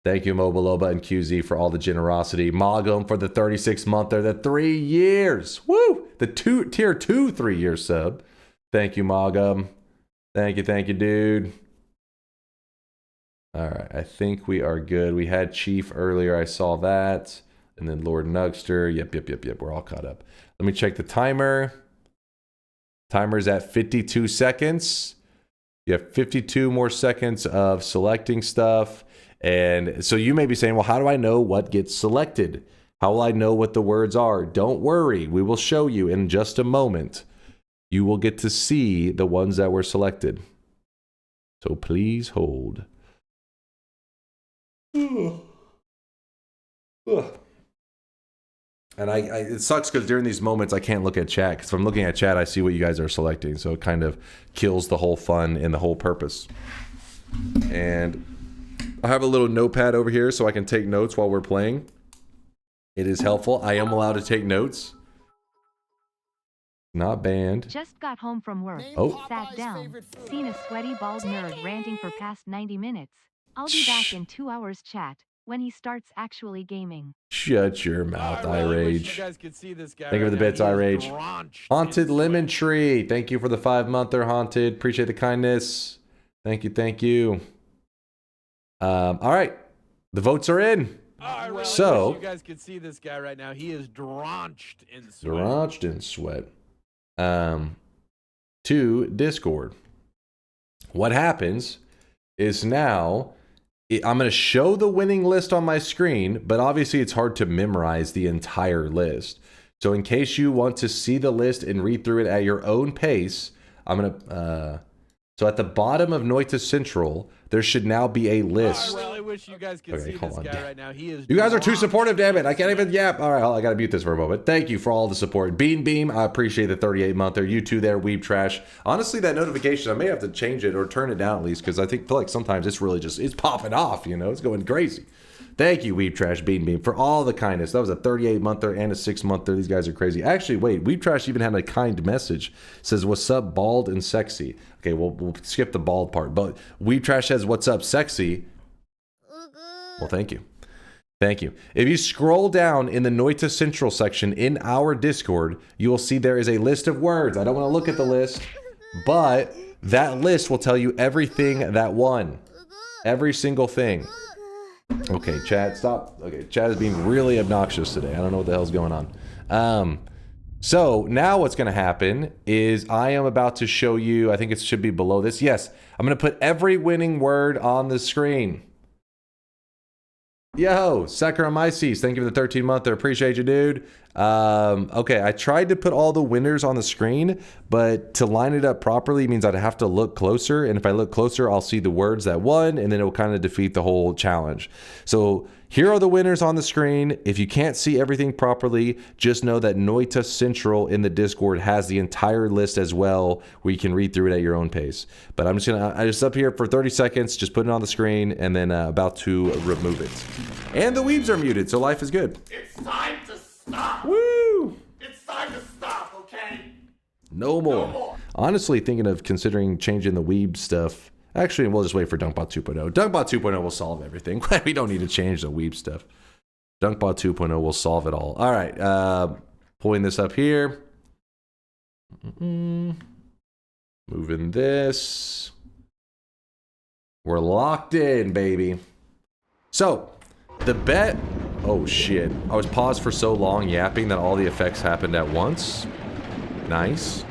Thank you, Mobaloba and QZ, for all the generosity. Mogum for the 36-monther, the 3 years. Woo! The tier 2 3-year sub. Thank you, Mogum. Thank you, dude. All right, I think we are good. We had Chief earlier. I saw that. And then Lord Nugster. Yep. We're all caught up. Let me check the timer. Timer's at 52 seconds. You have 52 more seconds of selecting stuff. And so you may be saying, well, how do I know what gets selected? How will I know what the words are? Don't worry. We will show you in just a moment. You will get to see the ones that were selected. So please hold. And it sucks because during these moments I can't look at chat, because if I'm looking at chat I see what you guys are selecting, so it kind of kills the whole fun and the whole purpose. And I have a little notepad over here so I can take notes while we're playing. It is helpful. I am allowed to take notes. Not banned. Just got home from work. Oh. Sat down. Seen a sweaty bald nerd ranting for past 90 minutes. I'll be back in 2 hours chat. When he starts actually gaming. Shut your mouth, iRage. You guys could see this guy Thank you for the bits, iRage. Haunted Lemon Tree. Thank you for the 5-monther, Haunted. Appreciate the kindness. Thank you. All right. The votes are in. So you guys could see this guy right now. He is drenched in sweat. Drenched in sweat. To Discord. What happens is now I'm going to show the winning list on my screen, but obviously it's hard to memorize the entire list. So in case you want to see the list and read through it at your own pace, I'm going to So at the bottom of Noita Central, there should now be a list. I really wish you guys could see this guy right now. He is. You guys are too supportive, damn it. I can't even yap. All right, I got to mute this for a moment. Thank you for all the support. Beam, I appreciate the 38-monther. You too there, Weeb Trash. Honestly, that notification, I may have to change it or turn it down at least because I feel like sometimes it's really just, it's popping off, you know? It's going crazy. Thank you, Weeb Trash, Beam, for all the kindness. That was a 38-monther and a 6-monther. These guys are crazy. Actually, wait, Weeb Trash even had a kind message. It says, what's up, bald and sexy? Okay, we'll skip the bald part. But Weeb Trash says, what's up, sexy? Well, thank you. Thank you. If you scroll down in the Noita Central section in our Discord, you will see there is a list of words. I don't want to look at the list, but that list will tell you everything that won. Every single thing. Okay, Chad, stop. Okay, Chad is being really obnoxious today. I don't know what the hell's going on. So now what's going to happen is I am about to show you, I think it should be below this. Yes, I'm going to put every winning word on the screen. Yo, Saccharomyces, thank you for the 13-monther. Appreciate you, dude. Okay, I tried to put all the winners on the screen, but to line it up properly means I'd have to look closer. And if I look closer, I'll see the words that won, and then it will kind of defeat the whole challenge. So here are the winners on the screen. If you can't see everything properly, just know that Noita Central in the Discord has the entire list as well, where you can read through it at your own pace. But I'm just up here for 30 seconds, just putting it on the screen, and then about to remove it. And the weebs are muted, so life is good. It's time to stop. Woo! It's time to stop, okay? No more. Honestly, thinking of considering changing the weeb stuff. Actually, we'll just wait for DunkBot 2.0. DunkBot 2.0 will solve everything. We don't need to change the weeb stuff. DunkBot 2.0 will solve it all. All right, pulling this up here. Moving this. We're locked in, baby. So, the bet... Oh, shit. I was paused for so long yapping that all the effects happened at once. Nice.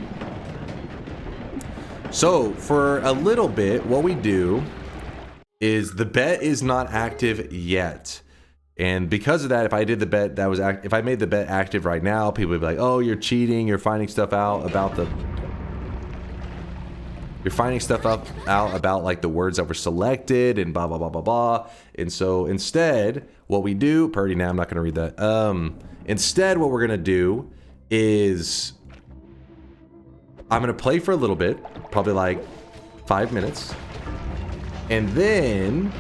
So, for a little bit, what we do is the bet is not active yet. And because of that, if I did the bet that was if I made the bet active right now, people would be like, "Oh, you're cheating. You're finding stuff out about the like the words that were selected and blah blah blah blah blah." And so instead, what we do, Purdy, now I'm not going to read that. Instead, what we're going to do is I'm going to play for a little bit, probably like 5 minutes. And then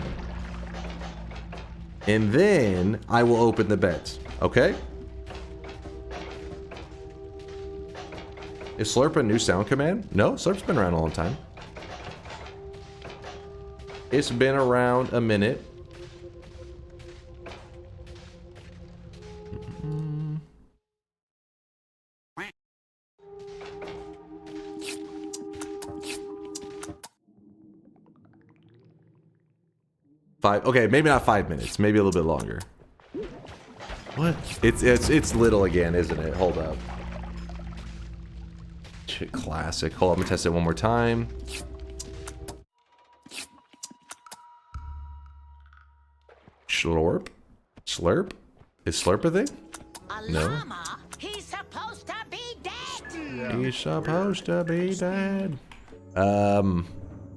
I will open the bets. Okay? Is Slurp a new sound command? No, Slurp's been around a long time. It's been around a minute. Okay, maybe not 5 minutes, maybe a little bit longer. What? It's little again, isn't it? Hold up. Shit, classic. Hold on, I'm gonna test it one more time. Slurp? Slurp? Is Slurp a thing? No. He's supposed to be dead. Yeah. He's supposed to be dead.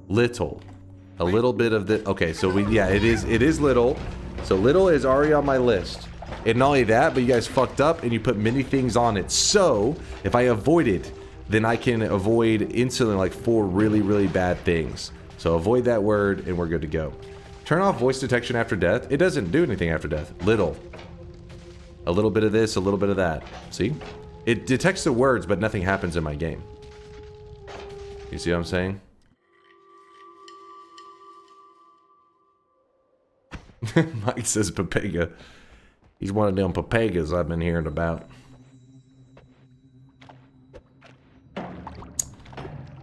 Little. A little bit of the... Okay, so it is little. So little is already on my list. And not only that, but you guys fucked up and you put many things on it. So, if I avoid it, then I can avoid instantly like 4 really, really bad things. So avoid that word and we're good to go. Turn off voice detection after death. It doesn't do anything after death. Little. A little bit of this, a little bit of that. See? It detects the words, but nothing happens in my game. You see what I'm saying? Mike says Papega. He's one of them Papegas I've been hearing about.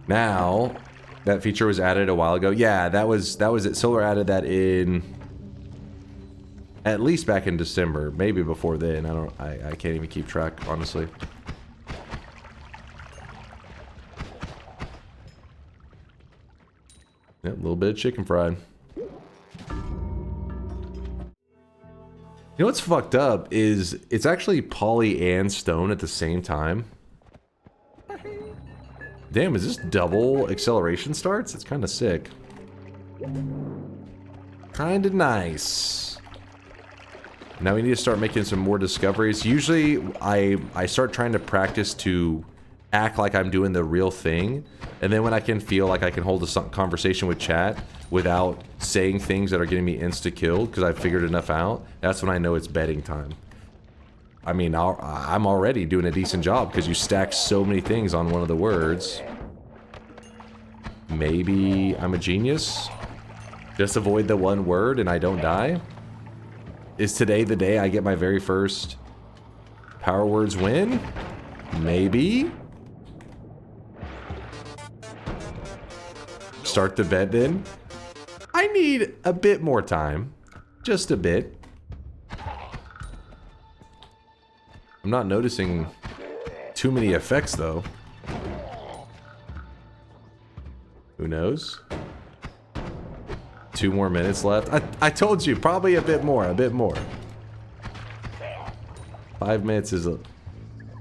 Now, that feature was added a while ago. Yeah, that was it. Solar added that in at least back in December, maybe before then. I can't even keep track, honestly. Yep, a little bit of chicken fried. You know what's fucked up is it's actually Poly and Stone at the same time. Damn, is this double acceleration starts? It's kind of sick. Kind of nice. Now we need to start making some more discoveries. Usually I start trying to practice to act like I'm doing the real thing. And then when I can feel like I can hold a conversation with chat without saying things that are getting me insta-killed because I've figured enough out, that's when I know it's betting time. I mean, I'm already doing a decent job because you stack so many things on one of the words. Maybe I'm a genius? Just avoid the one word and I don't die? Is today the day I get my very first power words win? Maybe? Start the bet then? I need a bit more time. Just a bit. I'm not noticing too many effects though. Who knows? 2 more minutes left. I told you, probably a bit more, a bit more. 5 minutes is a...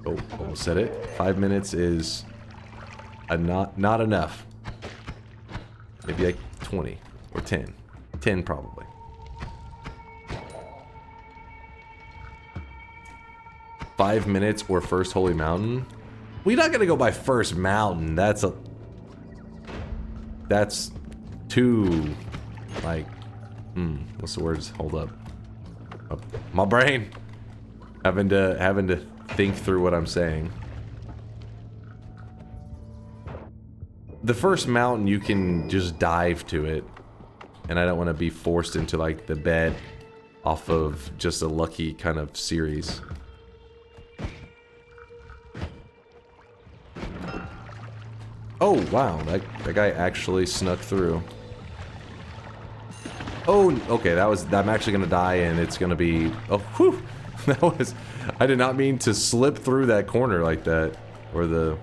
Oh, almost said it. 5 minutes is a not enough. Maybe like 20 or 10. 10 probably. Five minutes or first holy mountain? We're not gonna go by first mountain. That's too like what's the words? Hold up. Oh, my brain having to think through what I'm saying. The first mountain you can just dive to it, and I don't want to be forced into like the bet off of just a lucky kind of series. Oh wow, that guy actually snuck through. Oh, okay, I'm actually gonna die, and it's gonna be, oh, whew, I did not mean to slip through that corner like that, or I don't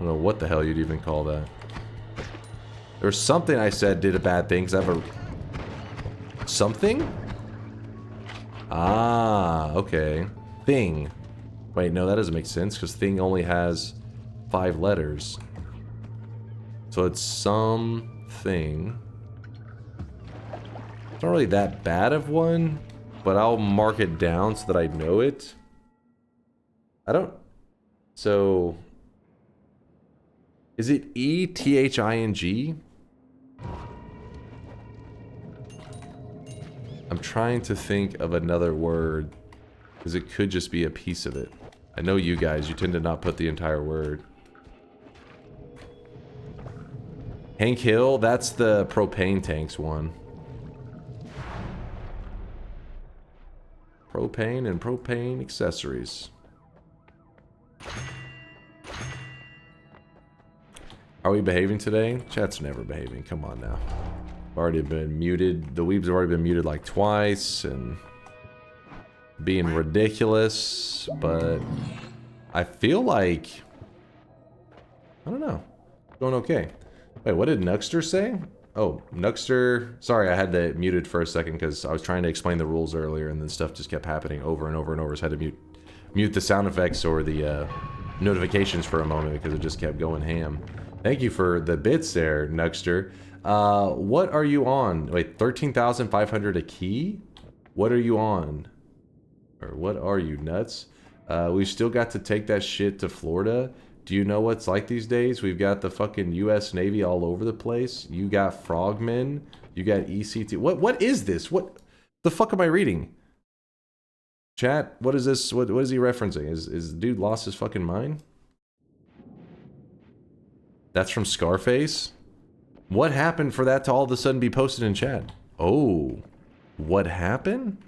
know what the hell you'd even call that. There's something I said did a bad thing, because I have a, something? Ah, okay, thing. Wait, no, that doesn't make sense, because thing only has 5 letters. So it's something. It's not really that bad of one, but I'll mark it down so that I know it. So... Is it E-T-H-I-N-G? I'm trying to think of another word, because it could just be a piece of it. I know you guys, you tend to not put the entire word. Hank Hill, that's the propane tanks one. Propane and propane accessories. Are we behaving today? Chat's never behaving, come on now. I've already been muted. The weebs have already been muted like twice and being ridiculous, but I feel like, I don't know, going okay. Wait, what did Nuxter say? Oh, Nuxter... Sorry, I had that muted for a second because I was trying to explain the rules earlier and then stuff just kept happening over and over and over. So I had to mute the sound effects or the notifications for a moment because it just kept going ham. Thank you for the bits there, Nuxter. What are you on? Wait, 13,500 a key? What are you on? Or what are you, nuts? We've still got to take that shit to Florida. Do you know what's like these days? We've got the fucking US Navy all over the place. You got frogmen. You got ECT. What is this? What the fuck am I reading? Chat, what is this? What is he referencing? Is the dude lost his fucking mind? That's from Scarface? What happened for that to all of a sudden be posted in chat? Oh, what happened?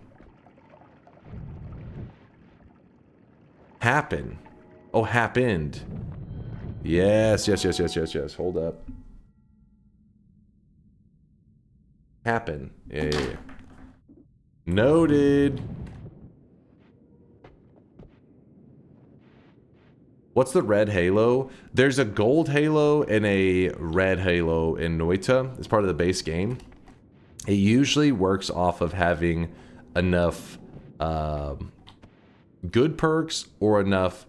Happen. Oh, happened. Yes. Hold up. Happen. Yeah. Noted. What's the red halo? There's a gold halo and a red halo in Noita. It's part of the base game. It usually works off of having enough good perks or enough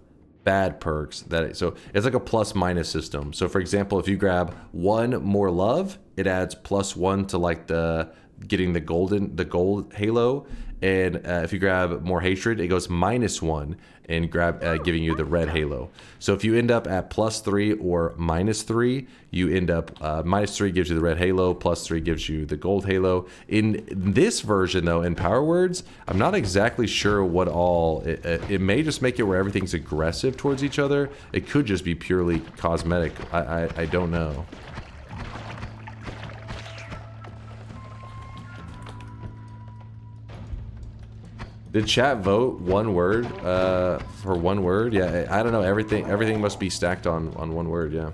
bad perks so it's like a plus minus system. So for example, if you grab 1 more love, it adds +1 to like the getting the gold halo, and if you grab more hatred, it goes -1 and giving you the red halo. So if you end up at +3 or -3, you end up -3 gives you the red halo, +3 gives you the gold halo. In this version though, in Power Words, I'm not exactly sure what all it may just make it where everything's aggressive towards each other. It could just be purely cosmetic. I don't know. Did chat vote 1 word for 1 word? Yeah, I don't know. Everything must be stacked on 1 word. Yeah.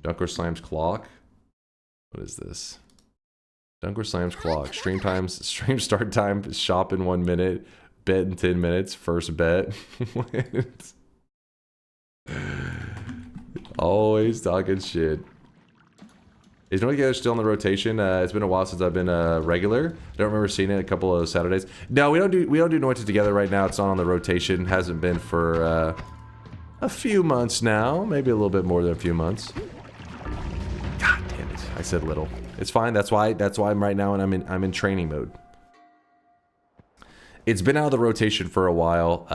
DunkOrSlam's clock. What is this? DunkOrSlam's clock. Stream start time. Shop in 1 minute. Bet in 10 minutes. First bet. Always talking shit. Is Noita still on the rotation? It's been a while since I've been regular. I don't remember seeing it a couple of Saturdays. No, we don't do Noita together right now. It's not on the rotation. Hasn't been for a few months now. Maybe a little bit more than a few months. God damn it! I said little. It's fine. That's why I'm right now, and I'm in training mode. It's been out of the rotation for a while.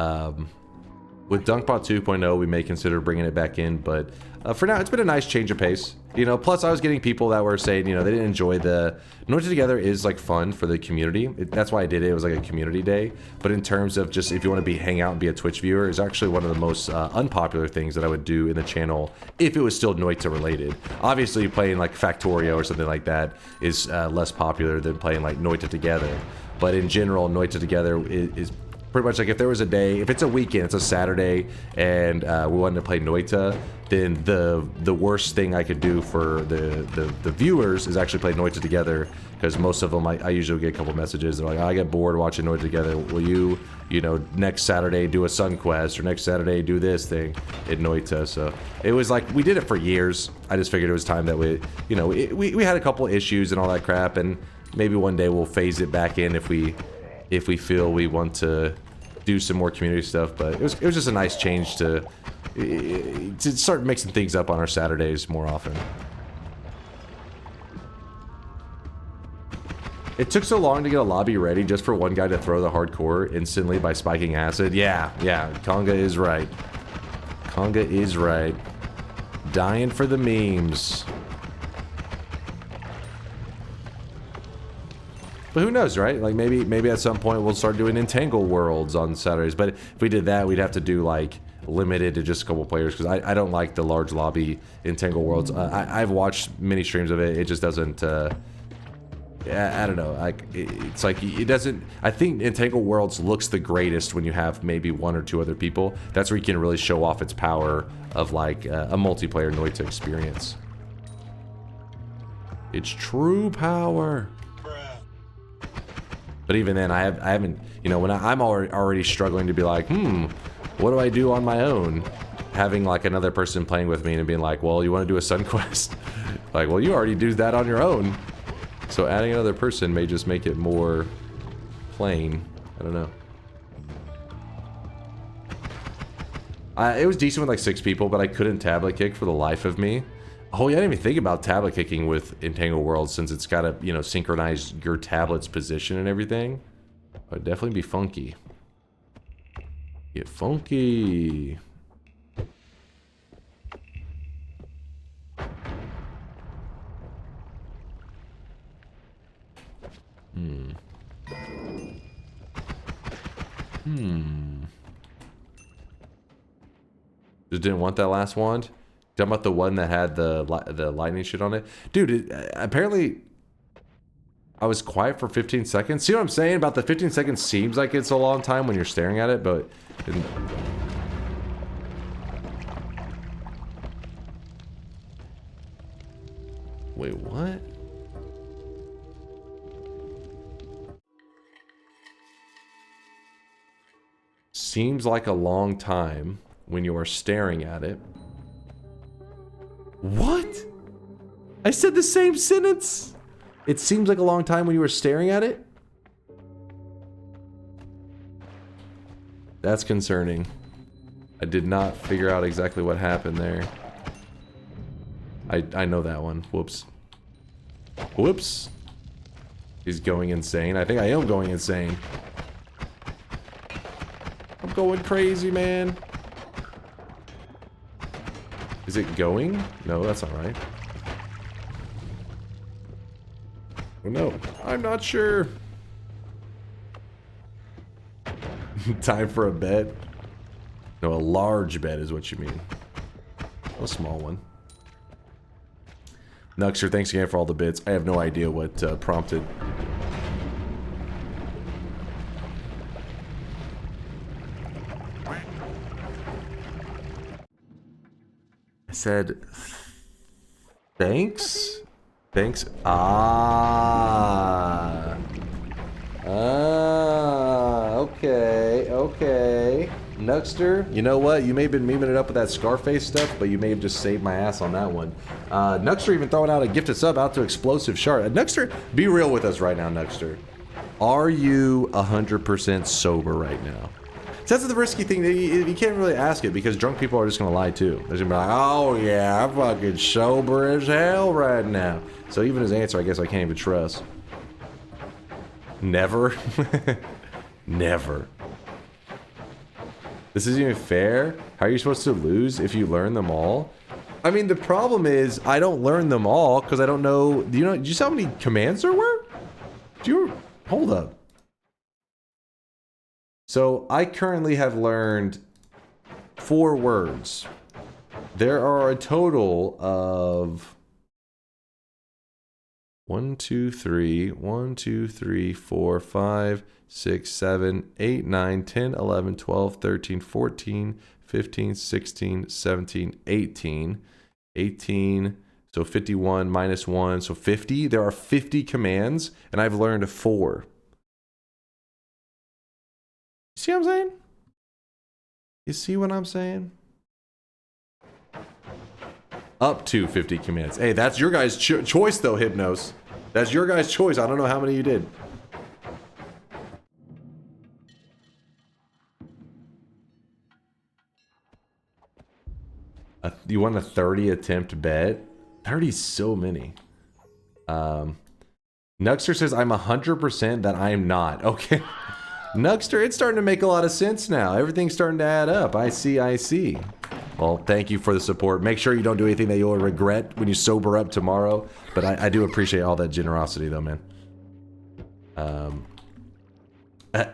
With DunkPod 2.0, we may consider bringing it back in, but for now, it's been a nice change of pace. You know, plus I was getting people that were saying, you know, they didn't enjoy the... Noita Together is, like, fun for the community. That's why I did it. It was, like, a community day. But in terms of just if you want to hang out and be a Twitch viewer, it's actually one of the most unpopular things that I would do in the channel if it was still Noita related. Obviously, playing, like, Factorio or something like that is less popular than playing, like, Noita Together. But in general, Noita Together is pretty much like if there was a day, if it's a weekend, it's a Saturday, and we wanted to play Noita, then the worst thing I could do for the viewers is actually play Noita Together, because most of them, I usually get a couple messages. They're like, I get bored watching Noita Together. Will you know, next Saturday do a Sun Quest, or next Saturday do this thing in Noita? So it was like, we did it for years. I just figured it was time that we, you know, we had a couple issues and all that crap, and maybe one day we'll phase it back in if we feel we want to do some more community stuff. But it was just a nice change to start mixing things up on our Saturdays more often. It took so long to get a lobby ready just for one guy to throw the hardcore instantly by spiking acid. Yeah, Conga is right. Conga is right. Dying for the memes. But who knows, right? Like, maybe at some point we'll start doing Entangle Worlds on Saturdays. But if we did that, we'd have to do, like, limited to just a couple players, because I don't like the large lobby Entangle Worlds. I've watched many streams of it. It just doesn't... I don't know. Like, it's like, it doesn't... I think Entangle Worlds looks the greatest when you have maybe 1 or 2 other people. That's where you can really show off its power of, like, a multiplayer Noita experience. It's true power. But even then, I haven't, you know, when I'm already struggling to be like, what do I do on my own? Having, like, another person playing with me and being like, well, you want to do a Sun Quest? Like, well, you already do that on your own. So adding another person may just make it more plain. I don't know. It was decent with, like, 6 people, but I couldn't tablet kick for the life of me. Oh, yeah, I didn't even think about tablet kicking with Entangle Worlds, since it's got to, you know, synchronize your tablet's position and everything. It'd definitely be funky. Get funky. Just didn't want that last wand? Talking about the one that had the lightning shit on it? Dude, apparently I was quiet for 15 seconds. See what I'm saying? About the 15 seconds seems like it's a long time when you're staring at it, but... Wait, what? Seems like a long time when you are staring at it. What? I said the same sentence. It seems like a long time when you were staring at it? That's concerning. I did not figure out exactly what happened there. I know that one. Whoops. Whoops. He's going insane. I think I am going insane. I'm going crazy, man. Is it going? No, that's not right. Oh, no. I'm not sure. Time for a bet? No, a large bet is what you mean. A small one. Nuxer, thanks again for all the bits. I have no idea what prompted. I said, thanks? Thanks? Ah. Ah, okay, okay. Nuxter, you know what? You may have been memeing it up with that Scarface stuff, but you may have just saved my ass on that one. Nuxter even throwing out a gifted sub out to Explosive Shark. Nuxter, be real with us right now, Nuxter. Are you 100% sober right now? So that's the risky thing. You can't really ask it because drunk people are just going to lie too. They're going to be like, oh yeah, I'm fucking sober as hell right now. So even his answer, I guess I can't even trust. Never? Never. This isn't even fair? How are you supposed to lose if you learn them all? I mean, the problem is I don't learn them all because I don't know. Do you see how many commands there were? Hold up. So I currently have learned 4 words. There are a total of 1, 2, 3, 4, 5, 6, 7, 8, 9, 10, 11, 12, 13, 14, 15, 16, 17, 18. 18, so 51 minus 1, so 50. There are 50 commands, and I've learned 4. You see what I'm saying? You see what I'm saying? Up to 50 commands. Hey, that's your guys' choice, though, Hypnos. That's your guys' choice. I don't know how many you did. You want a 30 attempt bet? 30 is so many. Nuxter says I'm 100% that I'm not. Okay. Nuxter, it's starting to make a lot of sense now. Everything's starting to add up. I see, I see. Well, thank you for the support. Make sure you don't do anything that you'll regret when you sober up tomorrow. But I do appreciate all that generosity though, man.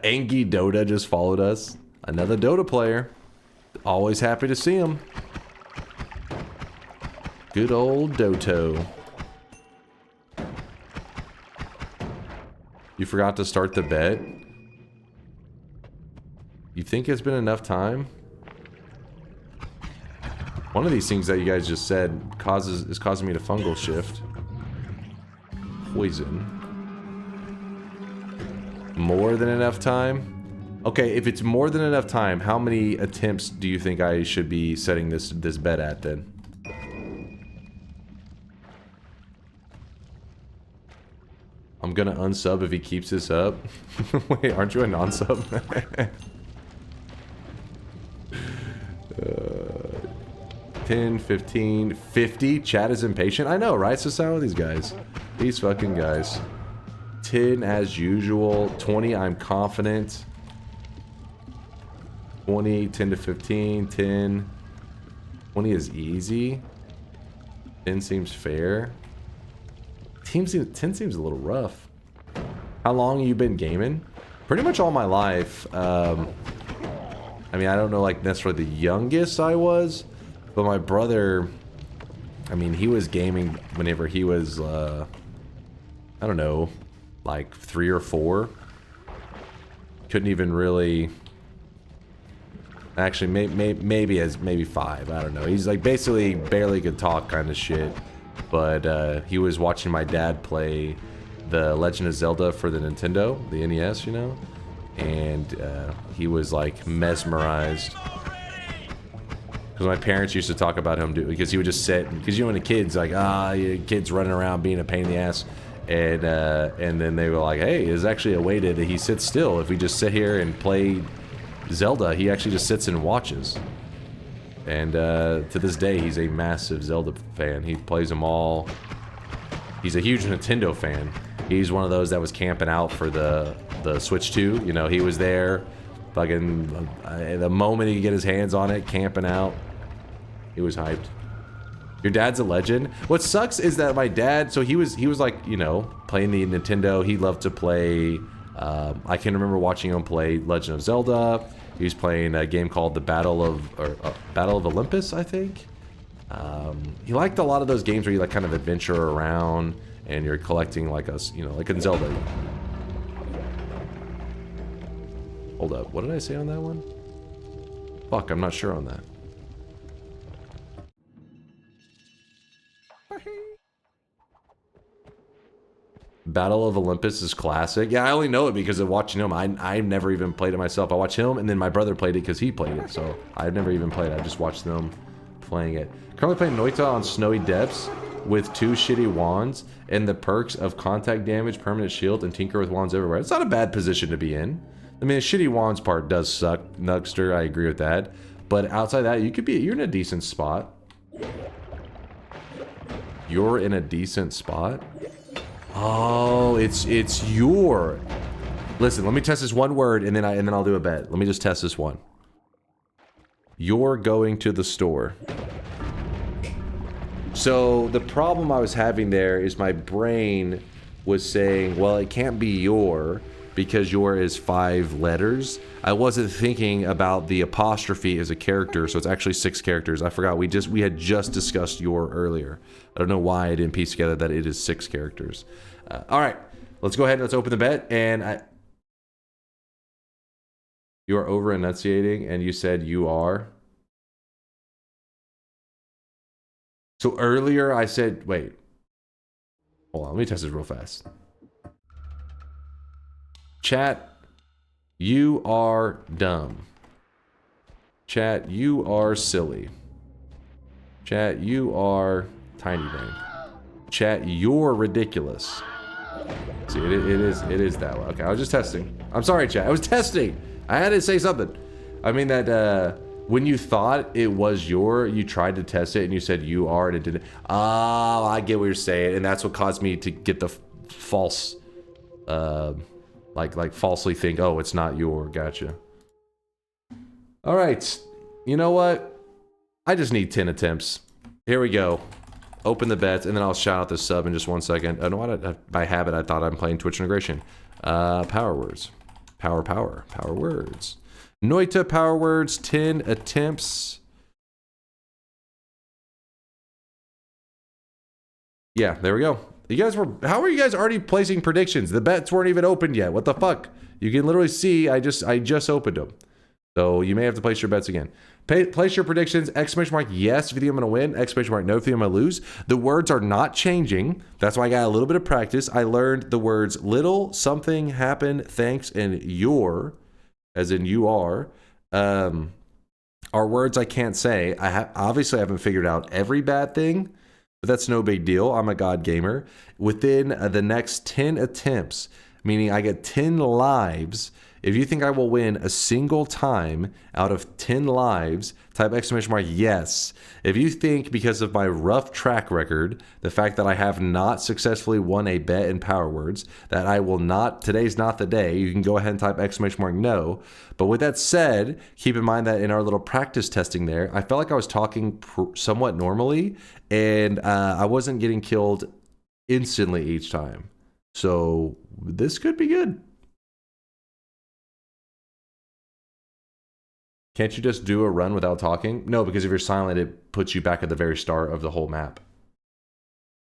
Angie Dota just followed us. Another Dota player. Always happy to see him. Good old Doto. You forgot to start the bet? You think it's been enough time? One of these things that you guys just said is causing me to fungal shift. Poison. More than enough time? Okay, if it's more than enough time, how many attempts do you think I should be setting this bet at then? I'm gonna unsub if he keeps this up. Wait, aren't you a non-sub? 10, 15, 50. Chat is impatient. I know, right? So sound with these guys. These fucking guys. 10 as usual. 20, I'm confident. 20, 10 to 15, 10. 20 is easy. 10 seems fair. 10 seems a little rough. How long have you been gaming? Pretty much all my life. I mean, I don't know like necessarily the youngest I was, but my brother, I mean, he was gaming whenever he was, I don't know, like 3 or 4. Couldn't even really, actually maybe 5, I don't know. He's like basically barely could talk kind of shit. But he was watching my dad play the Legend of Zelda for the Nintendo, the NES, you know? And he was like mesmerized. Because my parents used to talk about him, because he would just sit, because you know when a kid's like, kid's running around being a pain in the ass. And then they were like, hey, there's actually a way that he sits still. If we just sit here and play Zelda, he actually just sits and watches. And to this day, he's a massive Zelda fan. He plays them all. He's a huge Nintendo fan. He's one of those that was camping out for the Switch 2. You know, he was there, fucking the moment he could get his hands on it, camping out. He was hyped. Your dad's a legend. What sucks is that my dad, so he was like, you know, playing the Nintendo. He loved to play. I can remember watching him play Legend of Zelda. He was playing a game called the Battle of Olympus, I think. He liked a lot of those games where you like kind of adventure around and you're collecting like us, you know, like in Zelda. Hold up, what did I say on that one? Fuck, I'm not sure on that. Battle of Olympus is classic. Yeah, I only know it because of watching him. I've never even played it myself. I watched him, and then my brother played it because he played it. So I've never even played it. I just watched them playing it. Currently playing Noita on Snowy Depths with 2 shitty wands and the perks of contact damage, permanent shield, and tinker with wands everywhere. It's not a bad position to be in. I mean, the shitty wands part does suck, Nugster. I agree with that. But outside that, you're in a decent spot. You're in a decent spot. Oh, it's your. Listen, let me test this one word and then I'll do a bet. Let me just test this one. You're going to the store. So the problem I was having there is my brain was saying, well, it can't be your because your is 5 letters. I wasn't thinking about the apostrophe as a character, so it's actually 6 characters. I forgot we had just discussed your earlier. I don't know why I didn't piece together that it is 6 characters. All right, let's go ahead and let's open the bet. And you are over enunciating, and you said you are. So earlier I said, wait. Hold on, let me test this real fast. Chat, you are dumb. Chat, you are silly. Chat, you are tiny brain. Chat, you're ridiculous. See, it is that way. Okay, I was just testing. I'm sorry, chat. I was testing. I had to say something. I mean that when you thought it was you tried to test it and you said you are and it didn't. Oh, I get what you're saying, and that's what caused me to get the false, like falsely think, oh, it's not your. Gotcha. All right. You know what? I just need 10 attempts. Here we go. Open the bets, and then I'll shout out the sub in just 1 second. I know what by habit I thought I'm playing Twitch integration. Power words. Power words. Noita power words, 10 attempts. Yeah, there we go. You guys how are you guys already placing predictions? The bets weren't even opened yet. What the fuck? You can literally see I just opened them. So you may have to place your bets again. Place your predictions, exclamation mark yes if you think I'm going to win, exclamation mark no if you think I'm going to lose. The words are not changing. That's why I got a little bit of practice. I learned the words little, something, happen, thanks, and your, as in you are words I can't say. Obviously I haven't figured out every bad thing, but that's no big deal. I'm a god gamer. Within the next 10 attempts, meaning I get 10 lives. If you think I will win a single time out of 10 lives, type exclamation mark yes. If you think because of my rough track record, the fact that I have not successfully won a bet in power words, that I will not, today's not the day, you can go ahead and type exclamation mark no. But with that said, keep in mind that in our little practice testing there, I felt like I was talking somewhat normally, and I wasn't getting killed instantly each time. So this could be good. Can't you just do a run without talking? No, because if you're silent, it puts you back at the very start of the whole map.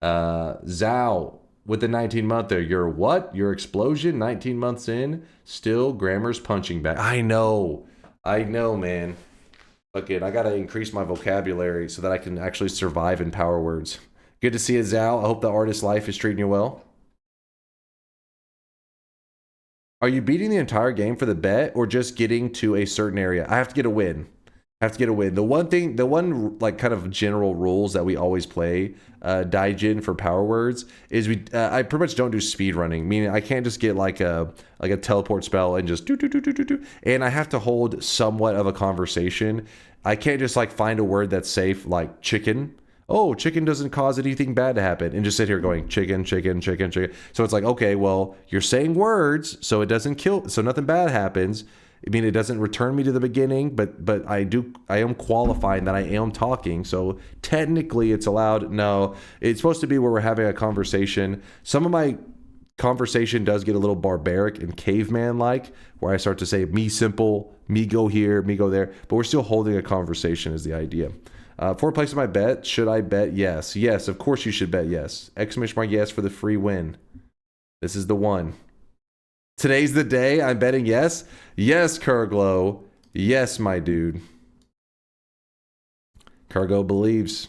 Zhao, with the 19-monther, your what? Your explosion, 19 months in, still grammar's punching bag. I know, man. Okay, I gotta increase my vocabulary so that I can actually survive in power words. Good to see you, Zhao. I hope the artist life is treating you well. Are you beating the entire game for the bet or just getting to a certain area? I have to get a win. Have to get a win. The one like kind of general rules that we always play, Daijin for power words, is I pretty much don't do speed running. Meaning I can't just get like a teleport spell and just do. And I have to hold somewhat of a conversation. I can't just like find a word that's safe, like chicken. Oh, chicken doesn't cause anything bad to happen, and just sit here going chicken. So it's like, okay, well, you're saying words, so it doesn't kill, so nothing bad happens. I mean, it doesn't return me to the beginning, but I am qualifying that I am talking, so technically it's allowed. No, it's supposed to be where we're having a conversation. Some of my conversation does get a little barbaric and caveman-like, where I start to say me simple, me go here, me go there, but we're still holding a conversation is the idea. For placing my bet, should I bet yes? Yes, of course you should bet yes. Exclamation mark yes for the free win. This is the one. Today's the day I'm betting yes. Yes, Kurglow. Yes, my dude. Cargo believes.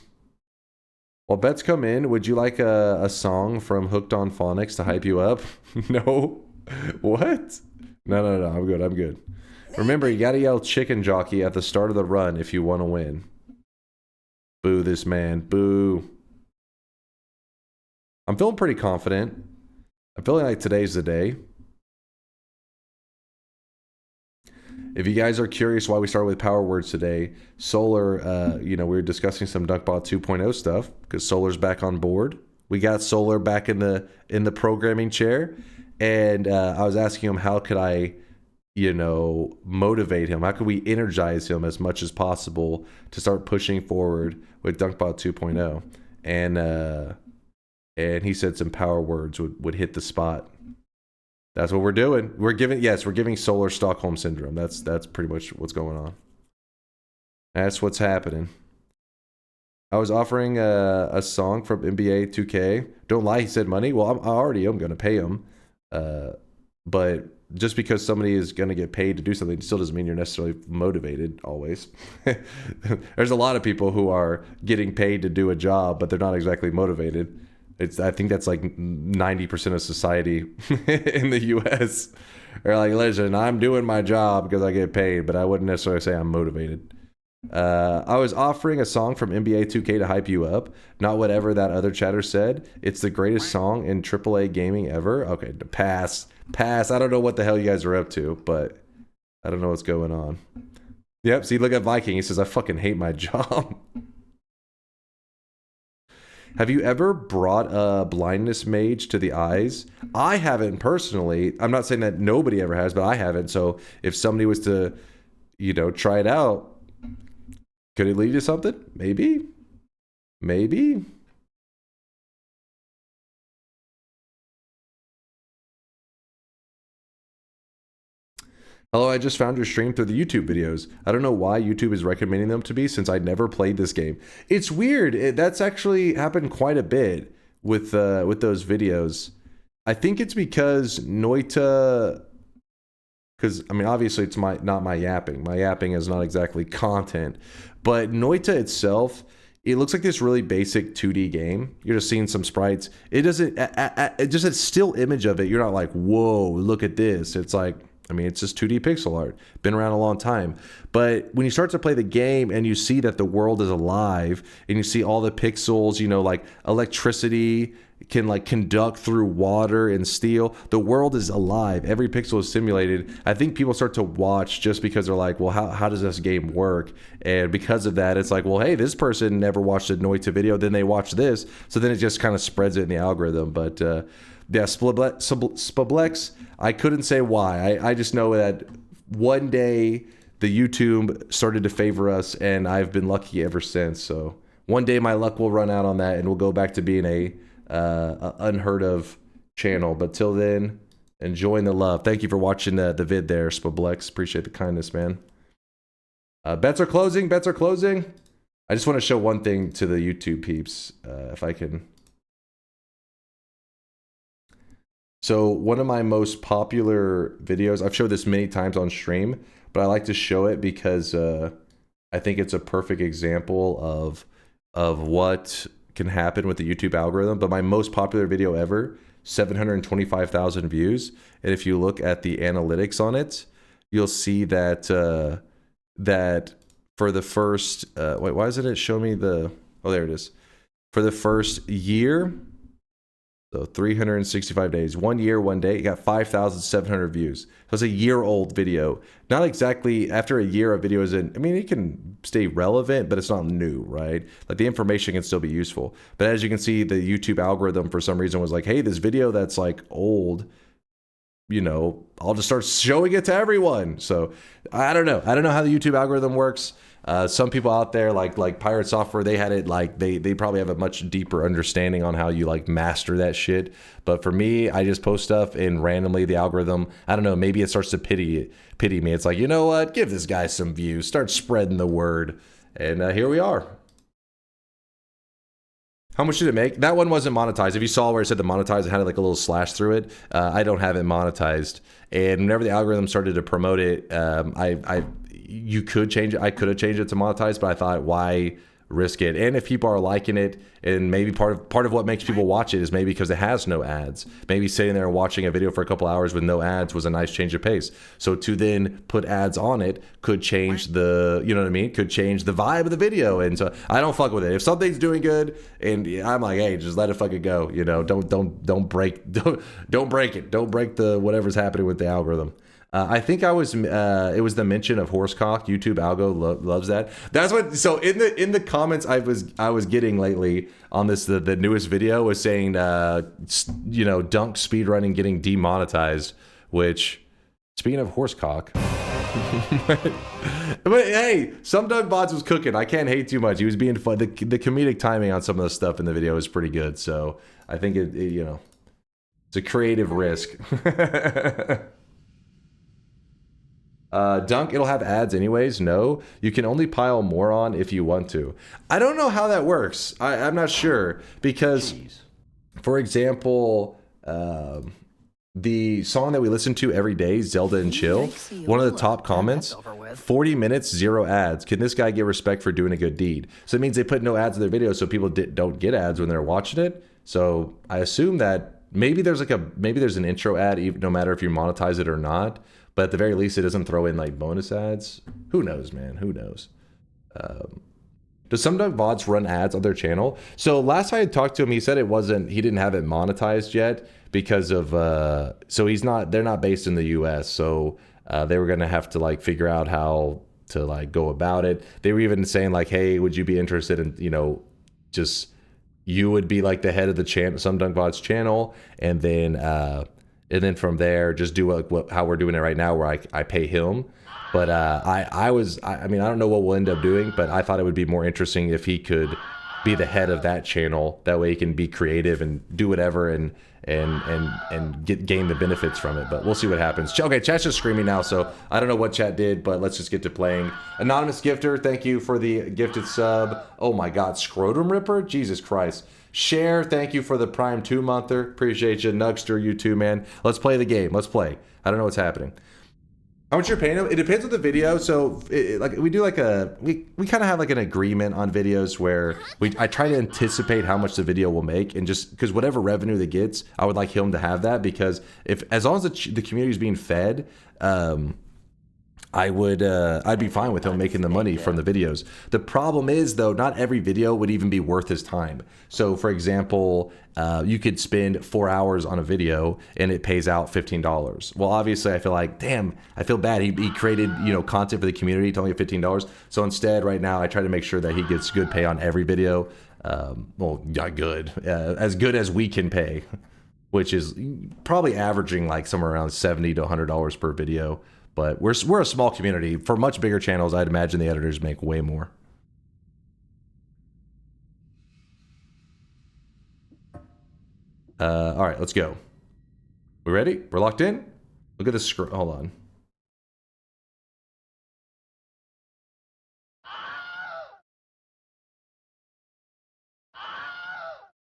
While bets come in, would you like a song from Hooked on Phonics to hype you up? No. What? No. I'm good. Remember, you gotta yell chicken jockey at the start of the run if you want to win. Boo this man. Boo. I'm feeling pretty confident. I'm feeling like today's the day. If you guys are curious why we started with power words today, Solar, we were discussing some DunkBot 2.0 stuff because Solar's back on board. We got Solar back in the programming chair, and I was asking him how could I, motivate him? How could we energize him as much as possible to start pushing forward with DunkBot 2.0? And he said some power words would hit the spot. That's what we're doing. We're giving Solar Stockholm Syndrome. That's pretty much what's going on. That's what's happening. I was offering a song from NBA 2K. Don't lie, he said money. Well, I already am going to pay him. But just because somebody is going to get paid to do something still doesn't mean you're necessarily motivated always. There's a lot of people who are getting paid to do a job, but they're not exactly motivated. I think that's like 90% of society in the US. They're like, listen, I'm doing my job because I get paid, but I wouldn't necessarily say I'm motivated. I was offering a song from NBA 2K to hype you up, not whatever that other chatter said. It's the greatest song in AAA gaming ever. Okay, pass. I don't know what the hell you guys are up to, but I don't know what's going on. Yep, see, look at Viking. He says, I fucking hate my job. Have you ever brought a blindness mage to the eyes? I haven't personally. I'm not saying that nobody ever has, but I haven't. So if somebody was to, try it out, could it lead to something? Maybe. Hello, I just found your stream through the YouTube videos. I don't know why YouTube is recommending them to me since I never played this game. It's weird. That's actually happened quite a bit with those videos. I think it's because Noita, because I mean obviously it's not my yapping. My yapping is not exactly content, but Noita itself, it looks like this really basic 2D game. You're just seeing some sprites. It doesn't. It just a still image of it. You're not like, whoa, look at this. It's like, I mean, it's just 2D pixel art. Been around a long time. But when you start to play the game and you see that the world is alive and you see all the pixels, like electricity can like conduct through water and steel. The world is alive. Every pixel is simulated. I think people start to watch just because they're like, well, how does this game work? And because of that, it's like, well, hey, this person never watched a Noita video. Then they watch this. So then it just kind of spreads it in the algorithm. But yeah, Spablex, I couldn't say why. I just know that one day the YouTube started to favor us, and I've been lucky ever since. So one day my luck will run out on that, and we'll go back to being a unheard of channel. But till then, enjoying the love. Thank you for watching the vid there, Spablex. Appreciate the kindness, man. Bets are closing. I just want to show one thing to the YouTube peeps, if I can. So one of my most popular videos, I've showed this many times on stream, but I like to show it because I think it's a perfect example of what can happen with the YouTube algorithm. But my most popular video ever, 725,000 views. And if you look at the analytics on it, you'll see that that for the first wait, why isn't it show me the, oh, there it is. For the first year, so 365 days, 1 year, 1 day, it got 5,700 views. So it's a year-old video. Not exactly after a year of videos, I mean, it can stay relevant, but it's not new, right? Like the information can still be useful. But as you can see, the YouTube algorithm for some reason was like, hey, this video that's like old, you know, I'll just start showing it to everyone. So I don't know. I don't know how the YouTube algorithm works. Some people out there like Pirate Software, they had it like they probably have a much deeper understanding on how you like master that shit. But for me, I just post stuff and randomly the algorithm, I don't know, maybe it starts to pity me. It's like, you know what? Give this guy some views. Start spreading the word. And here we are. How much did it make? That one wasn't monetized. If you saw where it said the monetized, it had like a little slash through it. I don't have it monetized. And whenever the algorithm started to promote it, you could change it. I could have changed it to monetize, but I thought, why risk it? And if people are liking it, and maybe part of what makes people watch it is maybe because it has no ads. Maybe sitting there and watching a video for a couple hours with no ads was a nice change of pace. So to then put ads on it could change the, you know what I mean? Could change the vibe of the video. And so I don't fuck with it. If something's doing good, and I'm like, hey, just let it fucking go. You know, don't break it. Don't break the whatever's happening with the algorithm. I think it was the mention of horsecock. YouTube algo loves that. That's what. So in the comments I was getting lately on this, the newest video was saying, you know, dunk speedrunning getting demonetized. Which, speaking of horsecock, but hey, SomeDunkVods was cooking. I can't hate too much. He was being fun. The comedic timing on some of the stuff in the video is pretty good. So I think it you know, it's a creative risk. Dunk, it'll have ads anyways. No, you can only pile more on if you want to. I don't know how that works. I'm not sure because, for example, the song that we listen to every day, Zelda and Chill, one of the top comments, 40 minutes, 0 ads. Can this guy get respect for doing a good deed? So it means they put no ads in their video so people don't get ads when they're watching it. So I assume that maybe there's an intro ad, even no matter if you monetize it or not. But at the very least, it doesn't throw in like bonus ads. Who knows, man? Who knows? Does SomeDunkVods run ads on their channel? So last I had talked to him, he said he didn't have it monetized yet because of, so they're not based in the US. So they were gonna have to like figure out how to like go about it. They were even saying like, hey, would you be interested in, you know, just, you would be like the head of the channel, SomeDunkVods channel, and then from there, just do how we're doing it right now, where I pay him. But I mean, I don't know what we'll end up doing, but I thought it would be more interesting if he could be the head of that channel. That way he can be creative and do whatever and gain the benefits from it. But we'll see what happens. Okay, chat's just screaming now, so I don't know what chat did, but let's just get to playing. Anonymous Gifter, thank you for the gifted sub. Oh my God, Scrotum Ripper? Jesus Christ. Share, thank you for the Prime 2-monther. Appreciate you. Nugster, you too, man. Let's play the game. Let's play. I don't know what's happening. How much you're paying them? It depends on the video. So, like we do like we kind of have like an agreement on videos where I try to anticipate how much the video will make, and just because whatever revenue that gets, I would like him to have that, because as long as the community is being fed, I'd be fine with him making the money from the videos. The problem is, though, not every video would even be worth his time. So, for example, you could spend 4 hours on a video and it pays out $15. Well, obviously, I feel like, damn, I feel bad. He created, you know, content for the community to only get $15. So instead, right now, I try to make sure that he gets good pay on every video. Well, not good, as good as we can pay, which is probably averaging like somewhere around $70 to $100 per video. But we're a small community. For much bigger channels, I'd imagine the editors make way more. All right, let's go. We ready? We're locked in? Look at this scroll. Hold on.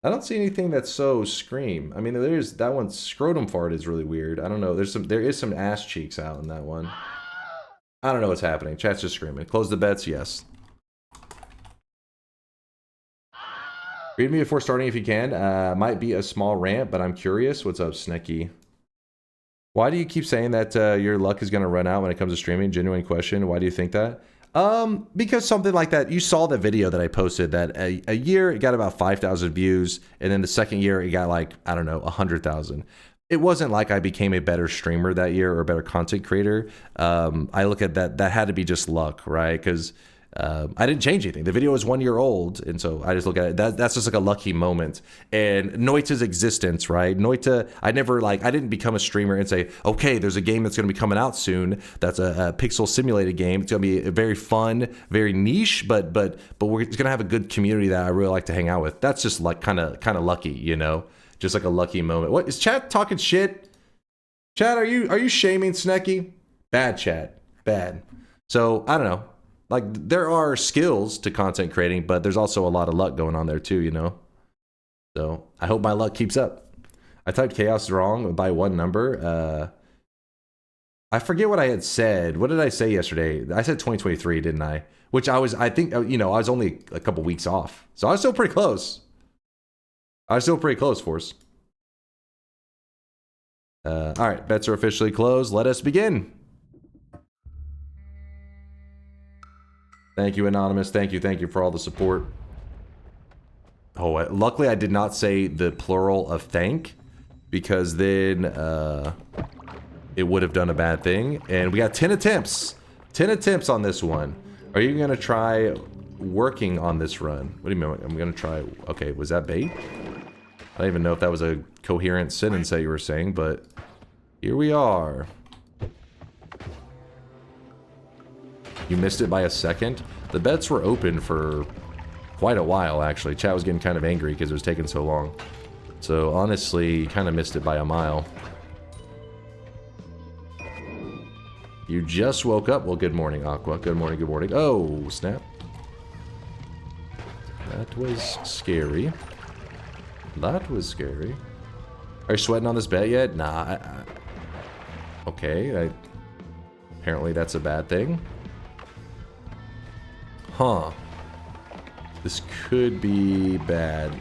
I don't see anything that's so scream. I mean, there's that one. Scrotum fart is really weird. I don't know. There is some ass cheeks out in that one. I don't know what's happening. Chat's just screaming. Close the bets. Yes. Read me before starting if you can. Might be a small rant, but I'm curious. What's up, Snecky? Why do you keep saying that your luck is going to run out when it comes to streaming? Genuine question. Why do you think that? Because something like that, you saw the video that I posted that a year it got about 5,000 views, and then the second year it got like, I don't know, 100,000. It wasn't like I became a better streamer that year or a better content creator. I look at that had to be just luck, right? Because I didn't change anything. The video was 1 year old, and so I just look at it. That's just like a lucky moment. And Noita's existence, right? Noita, I didn't become a streamer and say, okay, there's a game that's going to be coming out soon. That's a pixel simulated game. It's going to be very fun, very niche, but it's going to have a good community that I really like to hang out with. That's just like kind of lucky, you know? Just like a lucky moment. What is chat talking shit? Chat, are you shaming Snecky? Bad chat, bad. So I don't know. Like there are skills to content creating, but there's also a lot of luck going on there too, you know. So I hope my luck keeps up. I typed chaos wrong by one number. I forget what I had said. What did I say yesterday? I said 2023, didn't I? Which I think, you know, I was only a couple weeks off, so I was still pretty close. Force. All right, bets are officially closed. Let us begin. Thank you, Anonymous. Thank you for all the support. Oh, luckily I did not say the plural of thank, because then it would have done a bad thing. And we got 10 attempts. 10 attempts on this one. Are you going to try working on this run? What do you mean? I'm going to try... Okay, was that bait? I don't even know if that was a coherent sentence that you were saying, but here we are. You missed it by a second. The bets were open for quite a while, actually. Chat was getting kind of angry because it was taking so long. So honestly, kind of missed it by a mile. You just woke up? Well, good morning, Aqua. Good morning, good morning. Oh, snap. That was scary. That was scary. Are you sweating on this bet yet? Nah. Okay. Apparently that's a bad thing. Huh. This could be bad.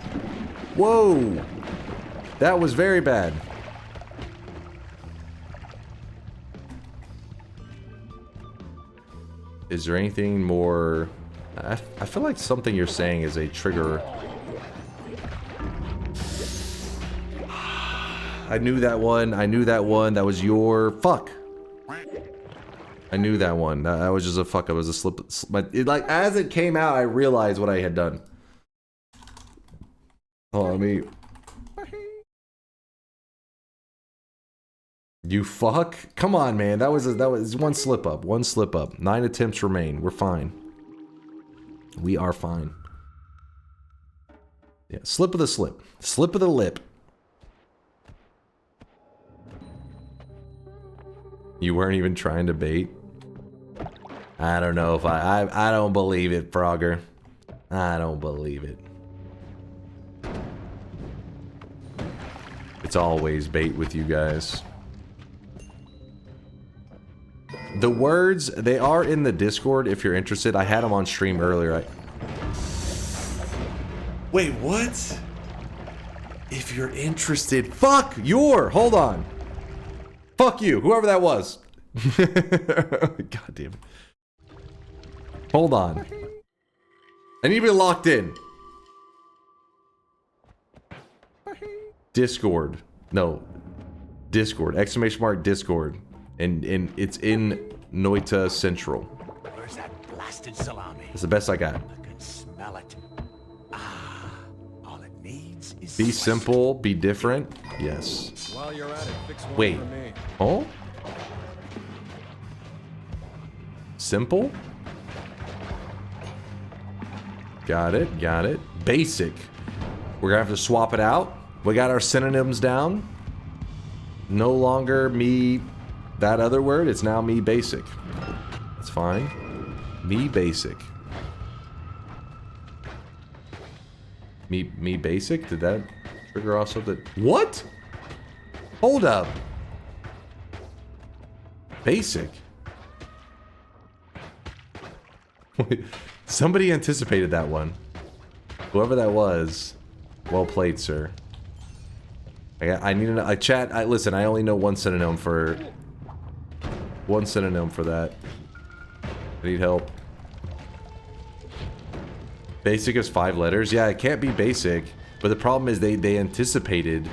Whoa! That was very bad. Is there anything more... I feel like something you're saying is a trigger... I knew that one. That was your... Fuck. I knew that one. That was just a fuck. It was a slip. But like, as it came out, I realized what I had done. Oh, let me... You fuck? Come on, man. That was one slip up. One slip up. 9 attempts remain. We're fine. We are fine. Yeah, slip of the slip. Slip of the lip. You weren't even trying to bait? I don't know if I don't believe it, Frogger. I don't believe it. It's always bait with you guys. The words, they are in the Discord if you're interested. I had them on stream earlier. Wait, what? If you're interested. Fuck! Hold on. Fuck you, whoever that was. God damn it. Hold on. I need to be locked in. Discord. No. Discord. Exclamation mark Discord. And it's in Noita Central. Where's that blasted salami? It's the best I got. I can smell it. Ah, all it needs is Be simple, be different. Yes. While you're at it, fix one Wait. for me. Oh? Simple? Got it, got it. Basic. We're gonna have to swap it out. We got our synonyms down. No longer me, that other word. It's now me basic. That's fine. Me basic. Me basic? Did that trigger also the... What? Hold up. Basic. Somebody anticipated that one. Whoever that was, well played, sir. I need a chat. Listen, I only know one synonym for that. I need help. Basic is 5 letters. Yeah, it can't be basic. But the problem is they anticipated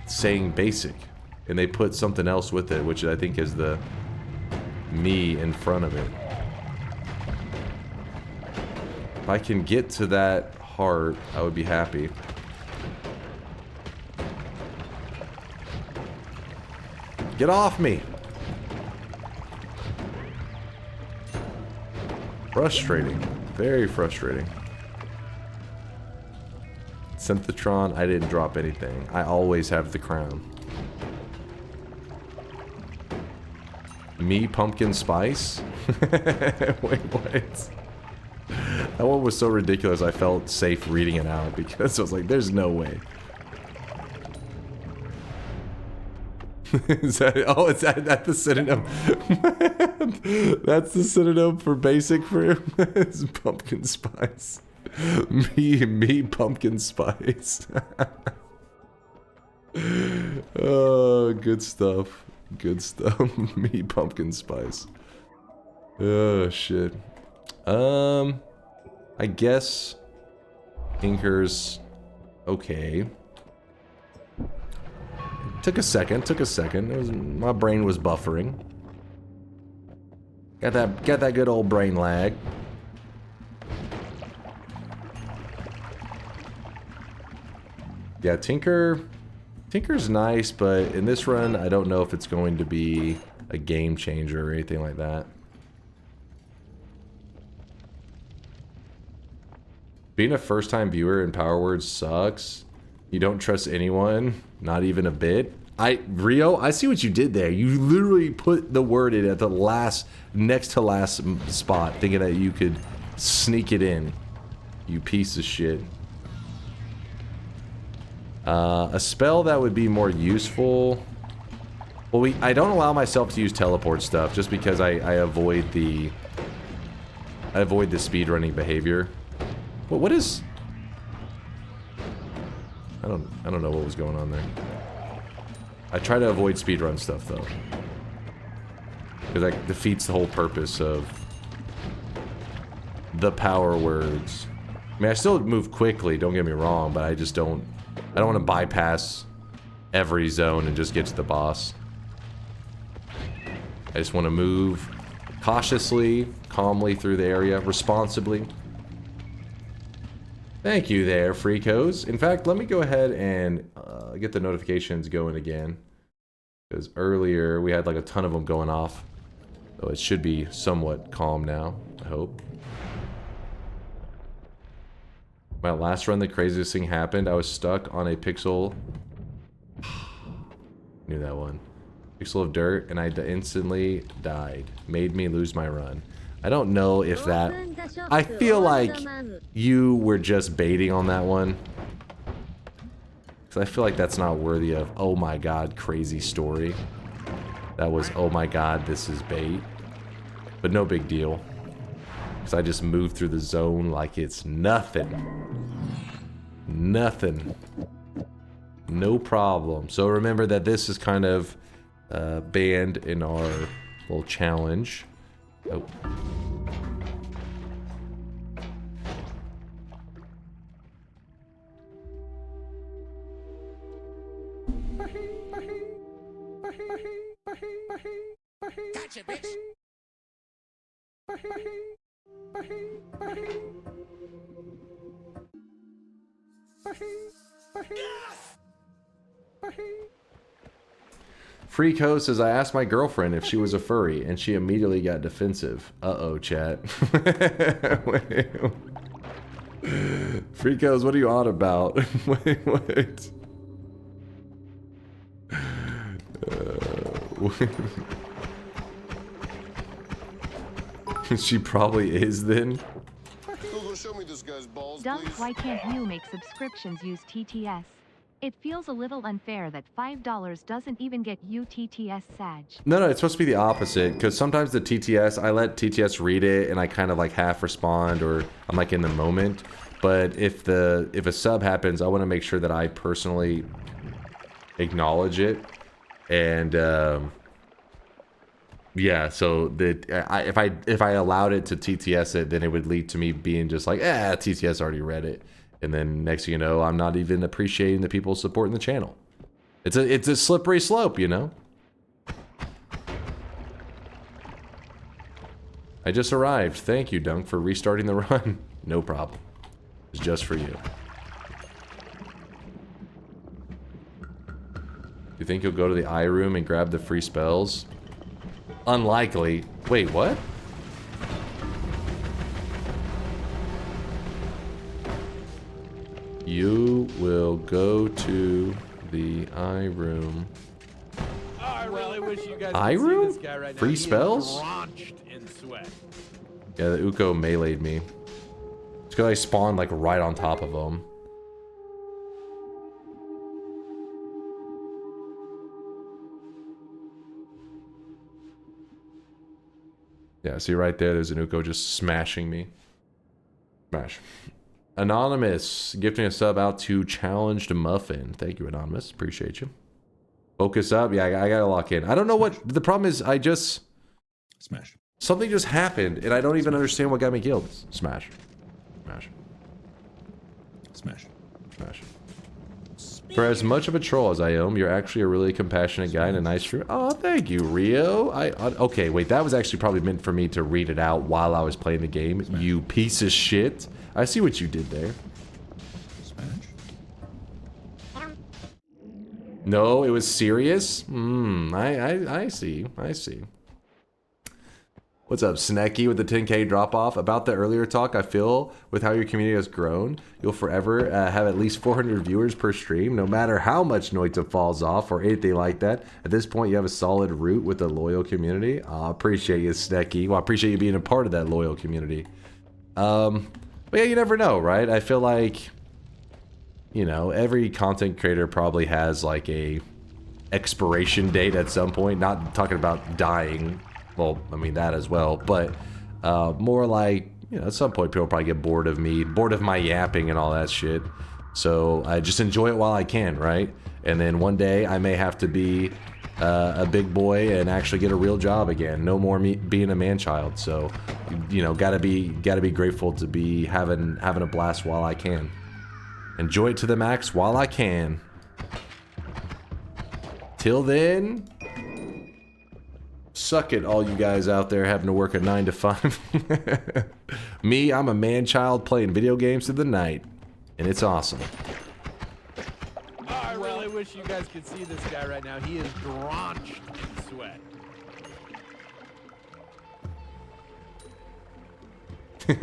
saying basic. And they put something else with it, which I think is the me in front of it. If I can get to that heart, I would be happy. Get off me! Frustrating. Very frustrating. Synthetron, I didn't drop anything. I always have the crown. Me, pumpkin spice? Wait, what? That one was so ridiculous I felt safe reading it out because I was like, there's no way. Is that, oh, is that the synonym? That's the synonym for basic for him. It's pumpkin spice. Me, pumpkin spice. Oh, good stuff. Good stuff. Me, pumpkin spice. Oh, shit. I guess Inker's okay. Took a second. It was, my brain was buffering. Got that good old brain lag. Yeah, Tinker's nice, but in this run, I don't know if it's going to be a game changer or anything like that. Being a first-time viewer in Power Words sucks. You don't trust anyone, not even a bit. Rio, I see what you did there. You literally put the word in at the next to last spot, thinking that you could sneak it in. You piece of shit. A spell that would be more useful. Well, I don't allow myself to use teleport stuff just because I avoid the speedrunning behavior. But what is? I don't know what was going on there. I try to avoid speedrun stuff though, because that defeats the whole purpose of the Power Words. I mean, I still move quickly. Don't get me wrong, but I just don't. I don't want to bypass every zone and just get to the boss. I just want to move cautiously, calmly through the area, responsibly. Thank you there, Freakos. In fact, let me go ahead and get the notifications going again. Because earlier we had like a ton of them going off. So it should be somewhat calm now, I hope. My last run, the craziest thing happened. I was stuck on a pixel. Knew that one. Pixel of dirt, and I instantly died. Made me lose my run. I don't know if that... I feel like you were just baiting on that one. Because I feel like that's not worthy of, oh my god, crazy story. That was, oh my god, this is bait. But no big deal. Because I just moved through the zone like it's nothing. Nothing. No problem. So remember that this is kind of banned in our little challenge. Oh. Gotcha, bitch. Freak host says, I asked my girlfriend if she was a furry, and she immediately got defensive. Uh-oh, chat. Freak host, what are you on about? Wait. She probably is then. Dunk, why can't you make subscriptions use TTS? It feels a little unfair that $5 doesn't even get you TTS Sag. No, it's supposed to be the opposite, because sometimes the TTS, I let TTS read it and I kind of like half respond, or I'm like in the moment. But if a sub happens, I want to make sure that I personally acknowledge it and Yeah, so that if I allowed it to TTS it, then it would lead to me being just like, TTS already read it, and then next thing you know, I'm not even appreciating the people supporting the channel. It's a slippery slope, you know. I just arrived. Thank you, Dunk, for restarting the run. No problem. It's just for you. You think you'll go to the eye room and grab the free spells? Unlikely. Wait, what? You will go to the eye room. Oh, I really wish you guys Eye could see room? this guy right now. Free He is spells? drenched in sweat. Yeah, the Uko meleeed me. It's because I spawned like right on top of him. Yeah, see right there, there's an Uko just smashing me. Smash. Anonymous, gifting a sub out to Challenged Muffin. Thank you, Anonymous. Appreciate you. Focus up. Yeah, I gotta lock in. I don't know what... The problem is, I just... Smash. Something just happened, and I don't even understand what got me killed. Smash. Smash. Smash. Smash. For as much of a troll as I am, you're actually a really compassionate guy and a nice fruit. Oh, thank you, Rio. Okay, wait, that was actually probably meant for me to read it out while I was playing the game. Smash. You piece of shit. I see what you did there. Smash. No, it was serious? I see. I see. What's up, Snecky, with the 10K drop-off? About the earlier talk, I feel, with how your community has grown, you'll forever have at least 400 viewers per stream, no matter how much Noita falls off or anything like that. At this point, you have a solid root with a loyal community. I appreciate you, Snecky. Well, I appreciate you being a part of that loyal community. But yeah, you never know, right? I feel like, you know, every content creator probably has, like, a expiration date at some point. Not talking about dying. Well, I mean that as well, but more like, you know, at some point people probably get bored of me, bored of my yapping and all that shit. So I just enjoy it while I can, right? And then one day I may have to be a big boy and actually get a real job again. No more me being a man-child. So, you know, gotta be grateful to be having a blast while I can. Enjoy it to the max while I can. Till then. Suck it, all you guys out there having to work a 9 to 5. Me, I'm a man-child playing video games through the night, and it's awesome. Oh, I really wish you guys could see this guy right now. He is drenched in sweat.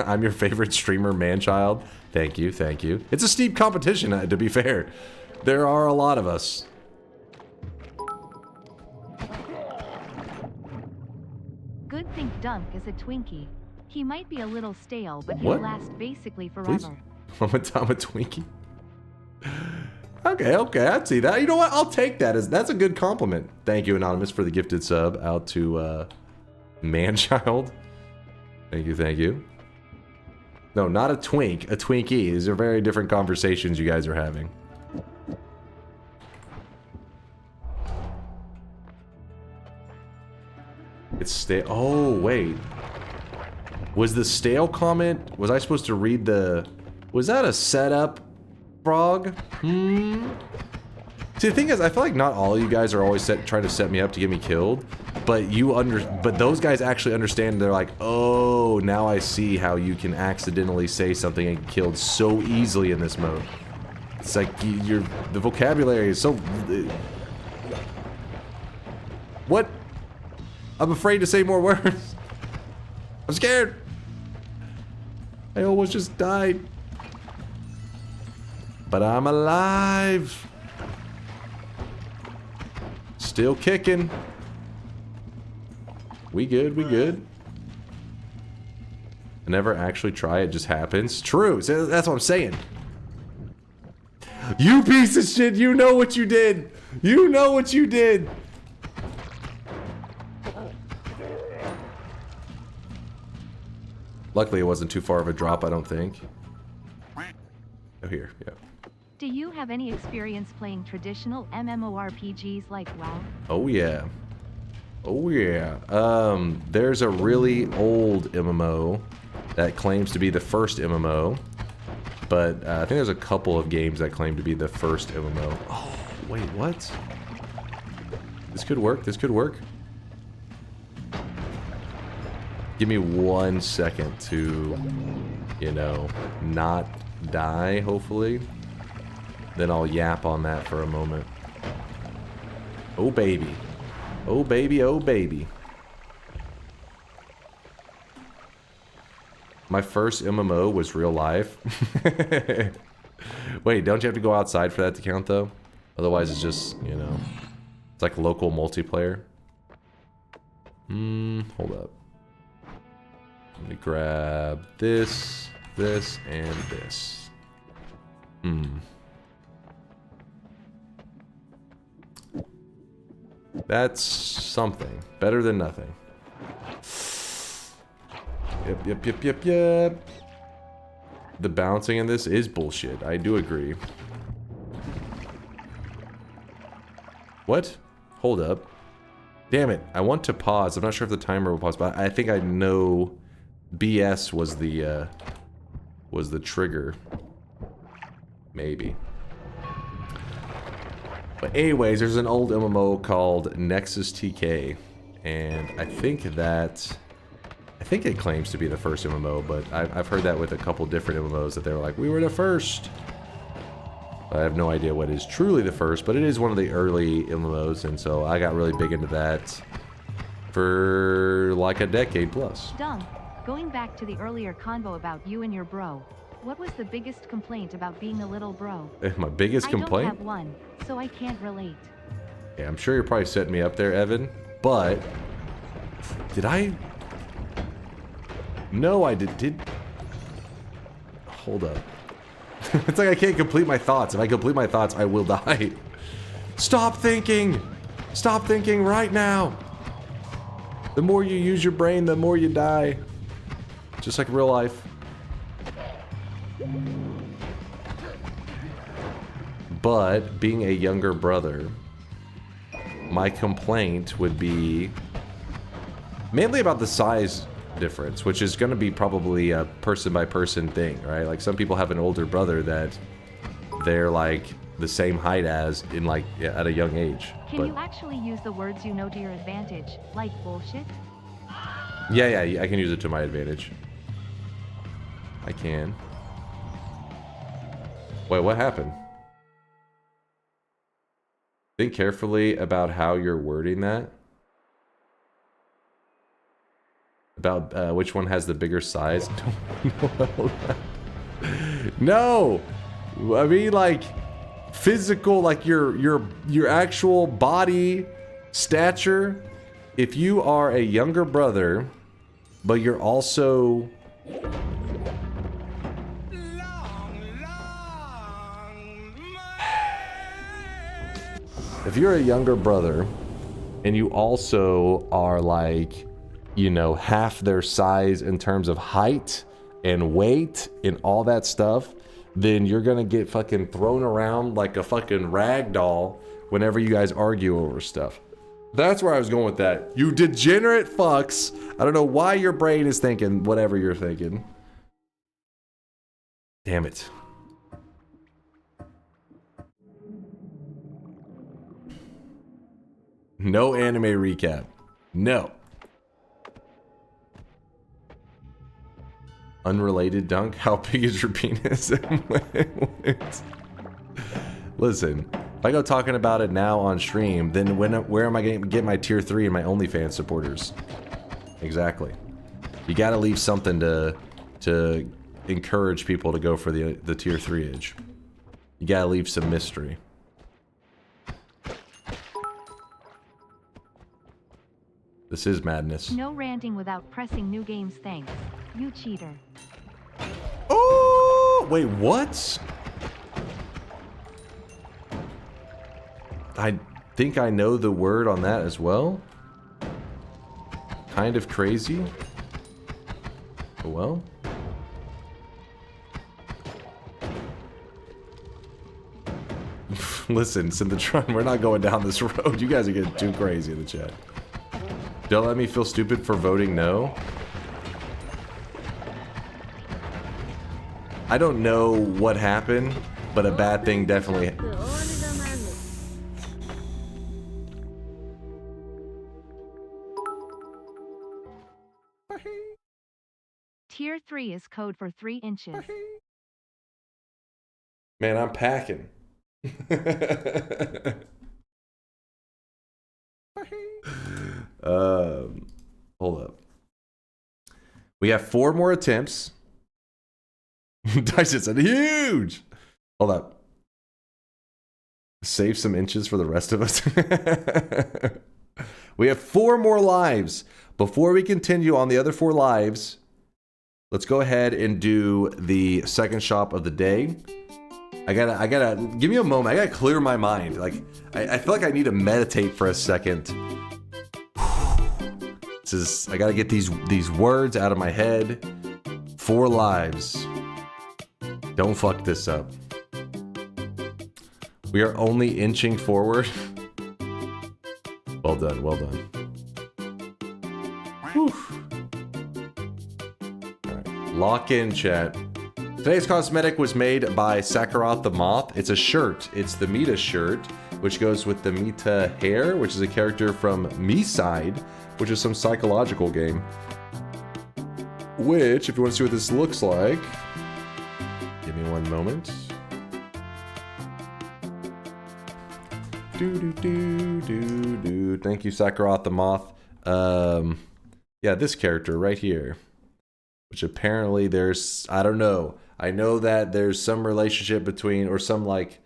I'm your favorite streamer, man-child. Thank you, thank you. It's a steep competition, to be fair. There are a lot of us. Good think Dunk is a Twinkie. He might be a little stale, but he'll last basically forever. Please? I'm a Twinkie. Okay, I'd see that. You know what? I'll take that. That's a good compliment. Thank you, Anonymous, for the gifted sub out to man-child. Thank you. No, not a twink, a Twinkie. These are very different conversations you guys are having. It's stale. Oh, wait. Was the stale comment... Was I supposed to read the... Was that a setup, Frog? See, the thing is, I feel like not all of you guys are always trying to set me up to get me killed. But but those guys actually understand. They're like, oh, now I see how you can accidentally say something and get killed so easily in this mode. It's like, the vocabulary is so... What? I'm afraid to say more words. I'm scared. I almost just died. But I'm alive. Still kicking. We good. I never actually try, it just happens. True, so that's what I'm saying. You piece of shit, you know what you did. You know what you did. Luckily, it wasn't too far of a drop, I don't think. Oh, here, yeah. Do you have any experience playing traditional MMORPGs like WoW? Oh, yeah. Oh yeah. There's a really old MMO that claims to be the first MMO, but I think there's a couple of games that claim to be the first MMO. Oh, wait, what? This could work. This could work. Give me 1 second to, you know, not die, hopefully. Then I'll yap on that for a moment. Oh, baby. Oh, baby, oh, baby. My first MMO was real life. Wait, don't you have to go outside for that to count, though? Otherwise, it's just, you know, it's like local multiplayer. Hold up. Let me grab this, this, and this. That's something. Better than nothing. Yep. The bouncing in this is bullshit. I do agree. What? Hold up. Damn it. I want to pause. I'm not sure if the timer will pause, but I think I know BS was the trigger. Maybe. But anyways, there's an old MMO called Nexus TK, and I think it claims to be the first MMO, but I've heard that with a couple different MMOs that they were like, we were the first. I have no idea what is truly the first, but it is one of the early MMOs, and so I got really big into that for like a decade plus. Dunk, going back to the earlier convo about you and your bro, what was the biggest complaint about being a little bro? My biggest complaint? I don't have one, so I can't relate. Yeah, I'm sure you're probably setting me up there, Evan, but did I? No, I did. Hold up. It's like I can't complete my thoughts. If I complete my thoughts, I will die. Stop thinking! Stop thinking right now! The more you use your brain, the more you die. Just like real life. But being a younger brother, my complaint would be mainly about the size difference, which is going to be probably a person by person thing, right? Like some people have an older brother that they're like the same height as in like at a young age. Can you actually use the words you know to your advantage, like bullshit? Yeah, I can use it to my advantage. I can. Wait, what happened? Think carefully about how you're wording that. About which one has the bigger size. No, I mean like physical, like your actual body stature. If you are a younger brother, but you're also if you're a younger brother and you also are like, you know, half their size in terms of height and weight and all that stuff, then you're gonna get fucking thrown around like a fucking rag doll whenever you guys argue over stuff. That's where I was going with that. You degenerate fucks. I don't know why your brain is thinking whatever you're thinking. Damn it. No anime recap. No. Unrelated Dunk. How big is your penis? Listen, if I go talking about it now on stream, then where am I going to get my tier 3 and my OnlyFans supporters? Exactly. You got to leave something to encourage people to go for the tier 3 age. You got to leave some mystery. This is madness. No ranting without pressing new games, thanks. You cheater. Oh, wait, what? I think I know the word on that as well. Kind of crazy. Oh, well. Listen, Synthetron, we're not going down this road. You guys are getting too crazy in the chat. Don't let me feel stupid for voting no. I don't know what happened, but a bad thing definitely. Tier 3 is code for 3 inches. Man, I'm packing. Hold up. We have 4 more attempts. Dyson said huge. Hold up. Save some inches for the rest of us. We have 4 more lives. Before we continue on the other 4 lives, let's go ahead and do the second shop of the day. I gotta give me a moment. I gotta clear my mind. Like I feel like I need to meditate for a second. I gotta get these words out of my head. 4 lives. Don't fuck this up. We are only inching forward. Well done, well done. Whew. All right. Lock in, chat. Today's cosmetic was made by Sakaroth the Moth. It's a shirt. It's the Mita shirt, which goes with the Mita hair, which is a character from Me-Side, which is some psychological game. Which, if you want to see what this looks like, give me one moment. Thank you, Sakaroth the Moth. Yeah, this character right here. Which apparently there's, I don't know. I know that there's some relationship between, or some like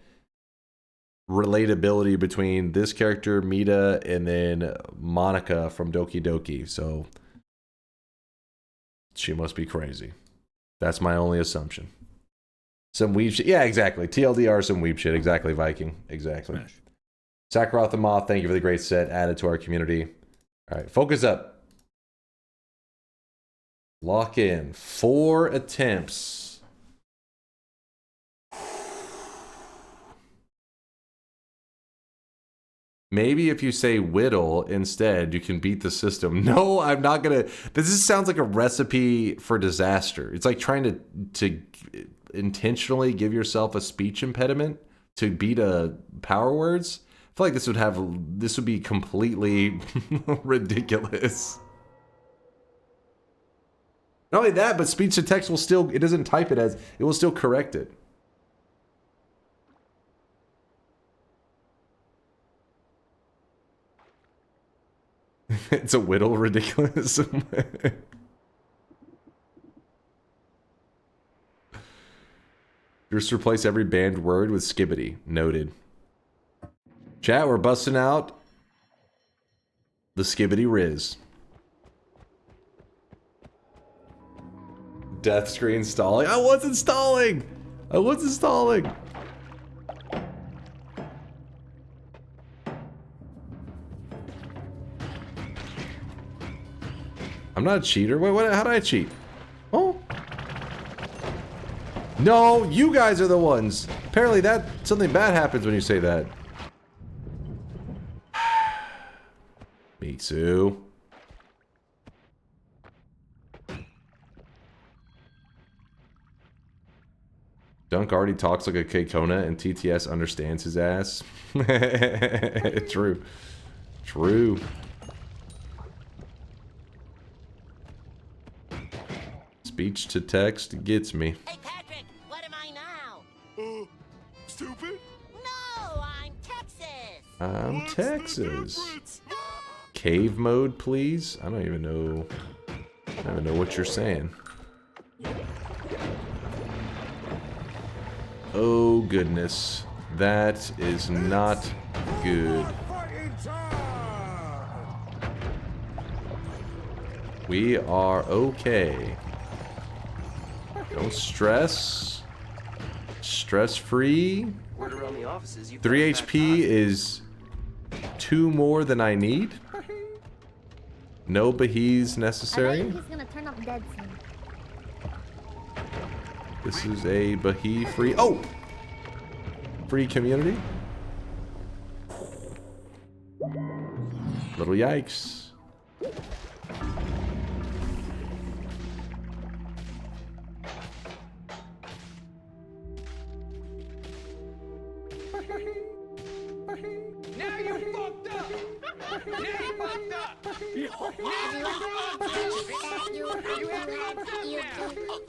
relatability between this character, Mita, and then Monica from Doki Doki. So she must be crazy. That's my only assumption. Some weeb shit. Yeah, exactly. TLDR, some weeb shit. Exactly, Viking. Exactly. Smash. Sakaroth the Moth, thank you for the great set added to our community. All right, focus up. Lock in. 4 attempts. Maybe if you say whittle instead, you can beat the system. No, I'm not gonna. This sounds like a recipe for disaster. It's like trying to intentionally give yourself a speech impediment to beat a power words. I feel like this would be completely ridiculous. Not only that, but speech to text will still, it doesn't type it as, it will still correct it. It's a whittle ridiculous. Just replace every banned word with skibbity. Noted. Chat, we're busting out the skibbity riz. Death screen stalling. I wasn't stalling! I wasn't stalling! I'm not a cheater. Wait, what? How did I cheat? Oh. No, you guys are the ones. Apparently something bad happens when you say that. Me too. Dunk already talks like a K-Kona and TTS understands his ass. True. True. Speech to text gets me. Hey Patrick, what am I now? Stupid? No, I'm Texas. I'm Texas. Cave mode, please? I don't even know what you're saying. Oh goodness. That is not good. We are okay. Don't stress. Stress free. 3 HP is 2 more than I need. No Bahees necessary. He's gonna turn up dead soon. This is a Bahee free. Oh! Free community. Little yikes. Now you fucked up. Now you fucked up.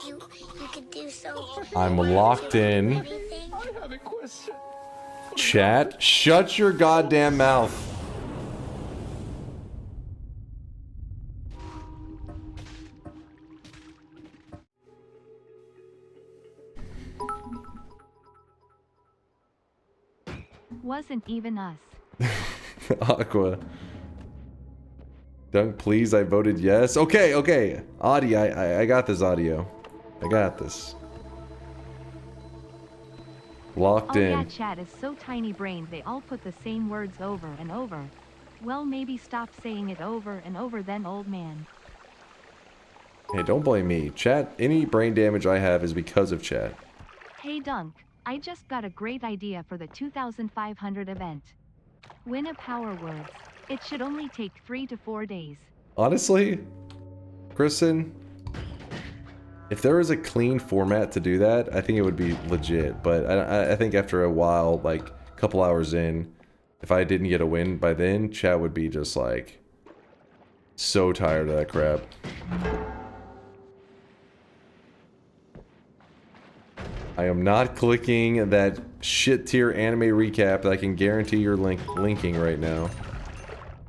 You could do so. I'm locked in. I have a question. Chat, shut your goddamn mouth. Wasn't even us. Aqua. Dunk, please. I voted yes. Okay, okay. Audi, I got this audio. I got this. Locked Oh in. yeah, chat is so tiny-brained they all put the same words over and over. Well, maybe stop saying it over and over then, old man. Hey, don't blame me. Chat, any brain damage I have is because of chat. Hey Dunk, I just got a great idea for the 2500 event. Win a Power Words. It should only take 3 to 4 days. Honestly, Kristen, if there was a clean format to do that, I think it would be legit. But I think after a while, like a couple hours in, if I didn't get a win by then, chat would be just like so tired of that crap. I am not clicking that shit tier anime recap that I can guarantee you're linking right now.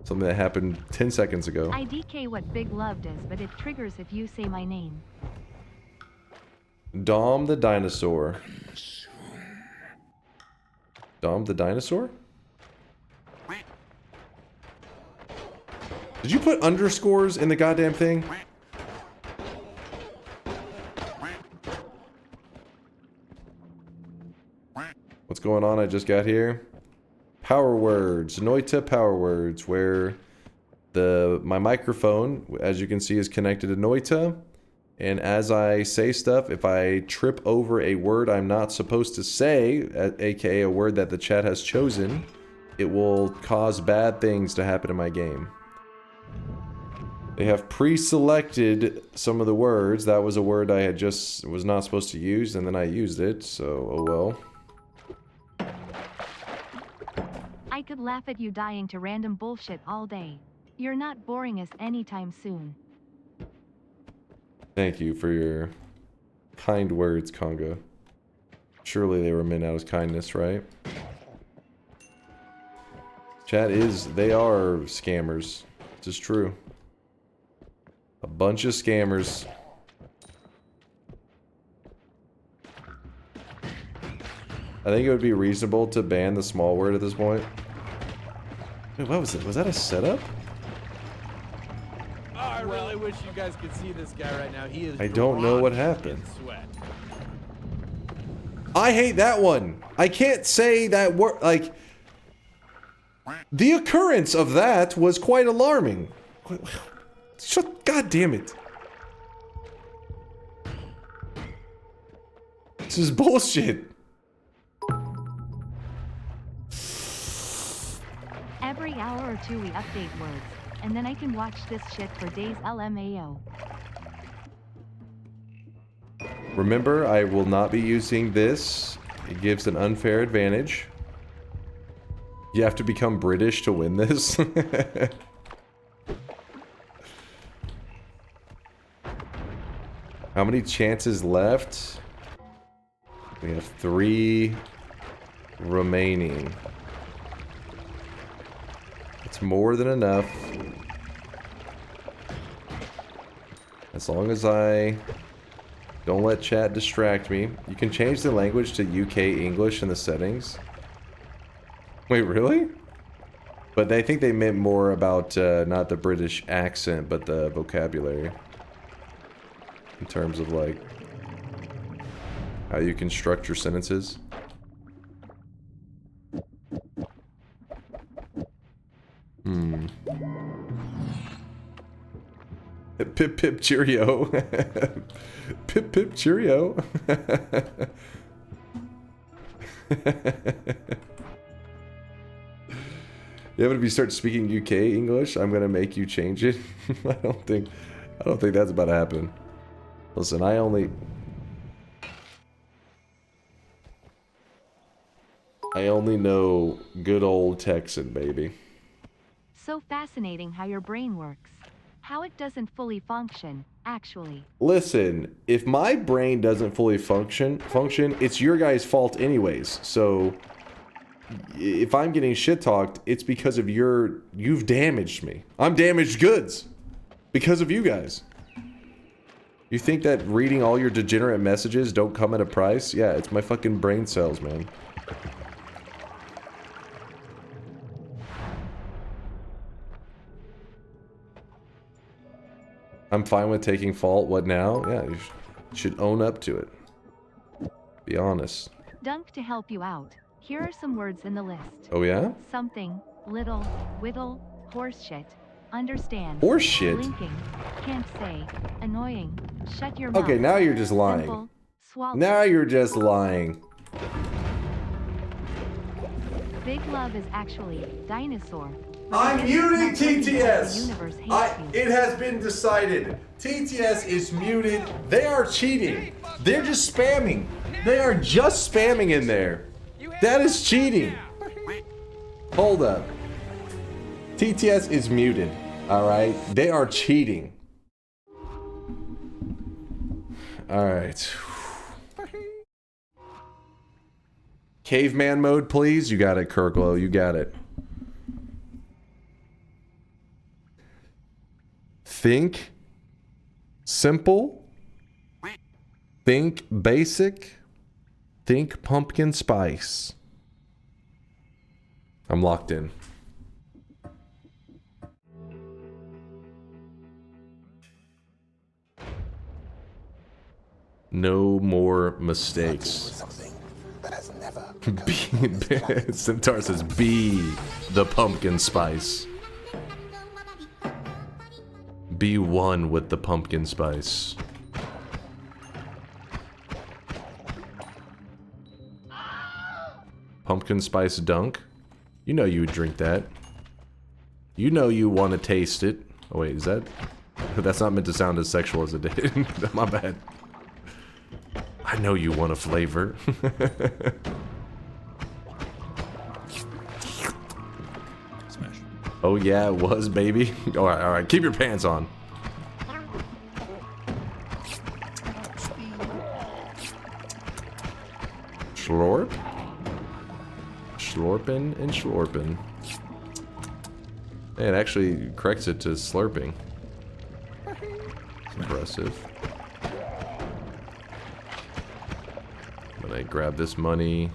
Something that happened 10 seconds ago. I DK what Big Love does, but it triggers if you say my name. Dom the dinosaur. Dom the dinosaur? Did you put underscores in the goddamn thing? What's going on? I just got here. Power words. Noita power words, where my microphone, as you can see, is connected to Noita. And as I say stuff, if I trip over a word I'm not supposed to say, aka a word that the chat has chosen, it will cause bad things to happen in my game. They have pre-selected some of the words. That was a word I had just was not supposed to use, and then I used it, so oh well. I could laugh at you dying to random bullshit all day. You're not boring us anytime soon. Thank you for your kind words, Conga. Surely they were meant out as kindness, right? Chat they are scammers. This is true. A bunch of scammers. I think it would be reasonable to ban the small word at this point. Wait, what was it? Was that a setup? Oh, I really wish you guys could see this guy right now. He is. I don't know what happened. Sweat. I hate that one. I can't say that word. Like, the occurrence of that was quite alarming. Shut. God damn it. This is bullshit. Every hour or two we update words, and then I can watch this shit for days LMAO. Remember, I will not be using this. It gives an unfair advantage. You have to become British to win this. How many chances left? We have 3 remaining. It's more than enough. As long as I don't let chat distract me. You can change the language to UK English in the settings. Wait, really? But I think they meant more about not the British accent, but the vocabulary. In terms of like how you construct your sentences. Pip pip cheerio. Pip pip cheerio. Yeah, but if you start speaking UK English, I'm gonna make you change it. I don't think that's about to happen. Listen, I only... I only know good old Texan, baby. So fascinating how your brain works. How it doesn't fully function, actually. Listen, if my brain doesn't fully function, it's your guys' fault anyways. So if I'm getting shit talked, it's because of you've damaged me. I'm damaged goods because of you guys. You think that reading all your degenerate messages don't come at a price? Yeah, it's my fucking brain cells, man. I'm fine with taking fault. What now? Yeah, you should own up to it. Be honest. Dunk, to help you out, here are some words in the list. Oh yeah? Something, little, whittle, horseshit, understand. Horseshit? Blinking, can't say, annoying, shut your mouth. Okay, now you're just lying. Simple, swallow. Now you're just lying. Big love is actually dinosaur. I'm muting TTS. It has been decided. TTS is muted. They are cheating. They're just spamming. They are just spamming in there. That is cheating. Hold up. TTS is muted. All right. They are cheating. All right. Caveman mode, please. You got it, Kirklow. You got it. Think simple. Think basic. Think pumpkin spice. I'm locked in. No more mistakes. Centaur says be the pumpkin spice. Be one with the pumpkin spice. Pumpkin spice dunk? You know you would drink that. You know you want to taste it. Oh wait, is that... That's not meant to sound as sexual as it did. My bad. I know you want a flavor. Smash. Oh yeah, it was, baby. Alright, keep your pants on. Slurp. Slurpin' and slurpin'. Hey, it actually corrects it to slurping. Impressive. I'm gonna grab this money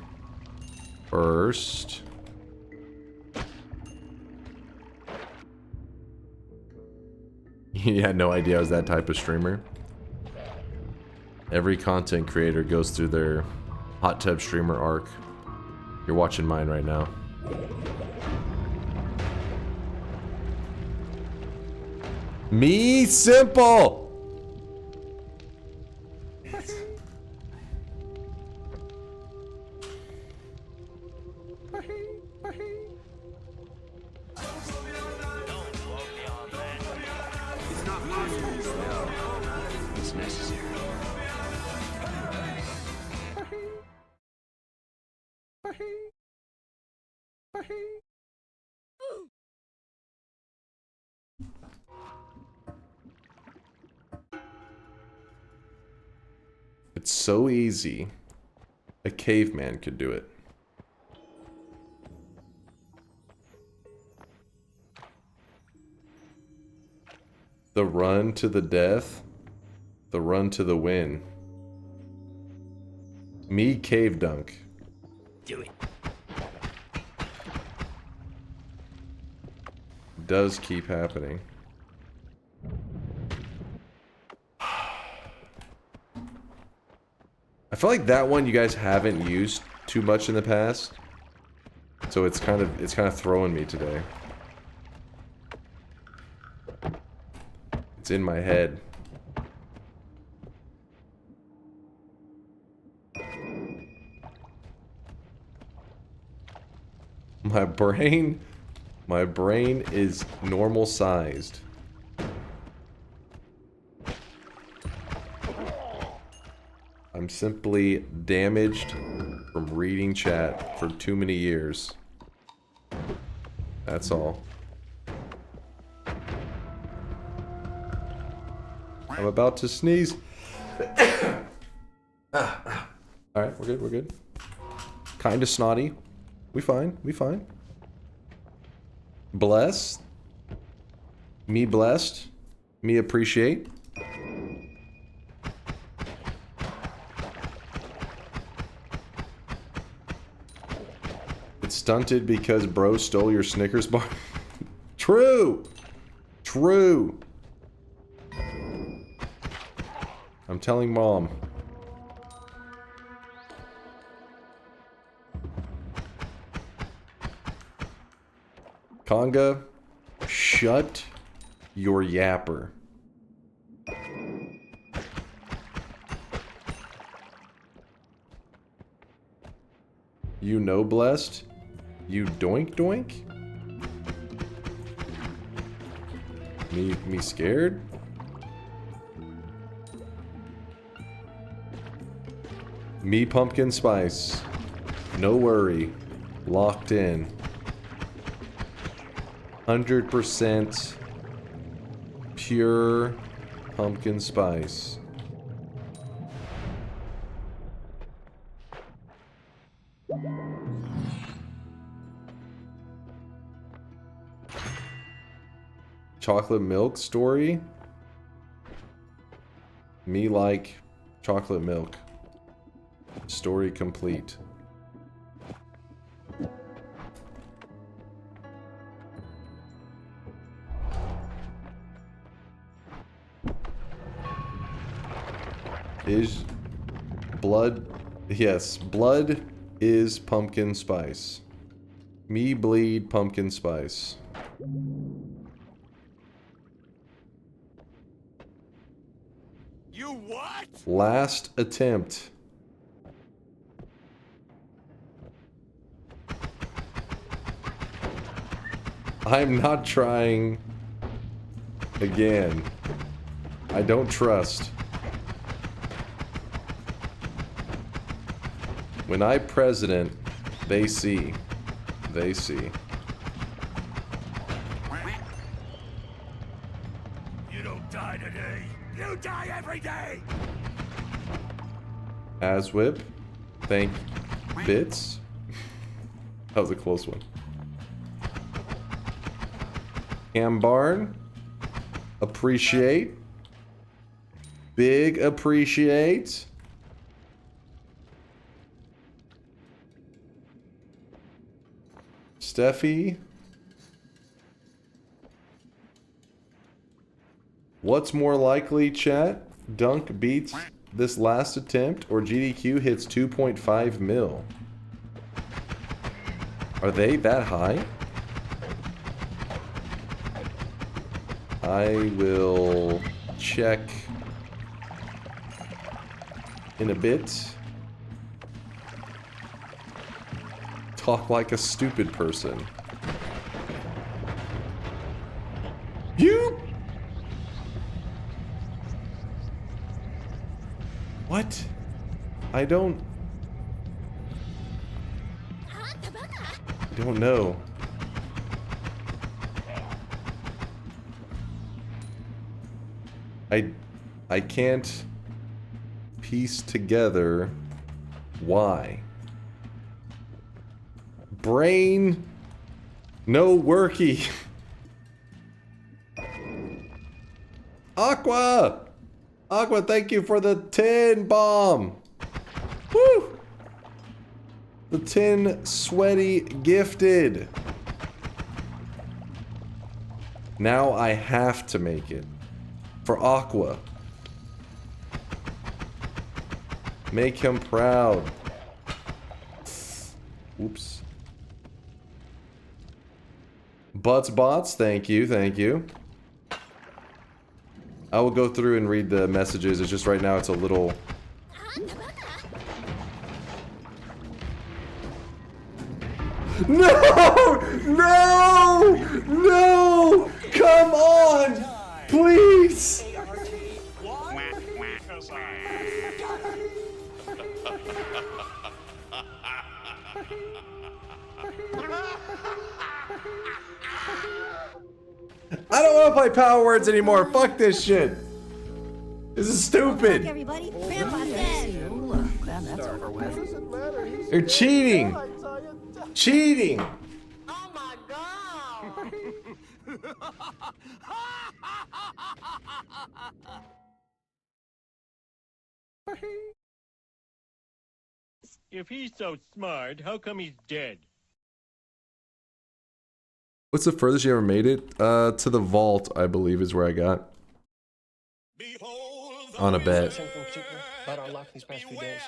first. You had no idea I was that type of streamer. Every content creator goes through their hot tub streamer arc. You're watching mine right now. Me simple! It's necessary. It's so easy. A caveman could do it. The run to the death. The run to the win. Me cave dunk. Do it. Does keep happening. I feel like that one you guys haven't used too much in the past. So it's kind of throwing me today. It's in my head. My brain is normal sized. I'm simply damaged from reading chat for too many years. That's all. I'm about to sneeze. Alright, we're good, we're good. Kinda snotty. We fine, we fine. Blessed. Me blessed. Me appreciate. It's stunted because bro stole your Snickers bar. True! True! I'm telling mom. Conga, shut your yapper. You know blessed? You doink doink? Me scared? Me pumpkin spice. No worry. Locked in. 100% pure pumpkin spice. Chocolate milk story? Me like chocolate milk. Story complete. Is blood? Yes, blood is pumpkin spice. Me bleed pumpkin spice. You what? Last attempt. I'm not trying again. I don't trust. When I president, they see. They see. You don't die today. You die every day. As whip. Thank bits. That was a close one. Cam Barn. Appreciate. Big appreciate. Steffi. What's more likely, chat? Dunk beats this last attempt or GDQ hits 2.5 mil? Are they that high? I will check in a bit. Talk like a stupid person. You? What? I don't know. I can't piece together why. Brain no worky. Aqua, thank you for the 10 bomb. Woo! The 10 sweaty gifted. Now I have to make it for Aqua. Make him proud. Oops. Butts bots, thank you, thank you. I will go through and read the messages. It's just right now it's a little... No! No! No! Come on! Please! I don't want to play Power Words anymore. Fuck this shit. This is stupid. Everybody, Grandpa said. Glad that's over with. They're cheating. Cheating. Oh my god! If he's so smart, how come he's dead? What's the furthest you ever made it? To the vault, I believe, is where I got. On a bet. About our luck these past few days.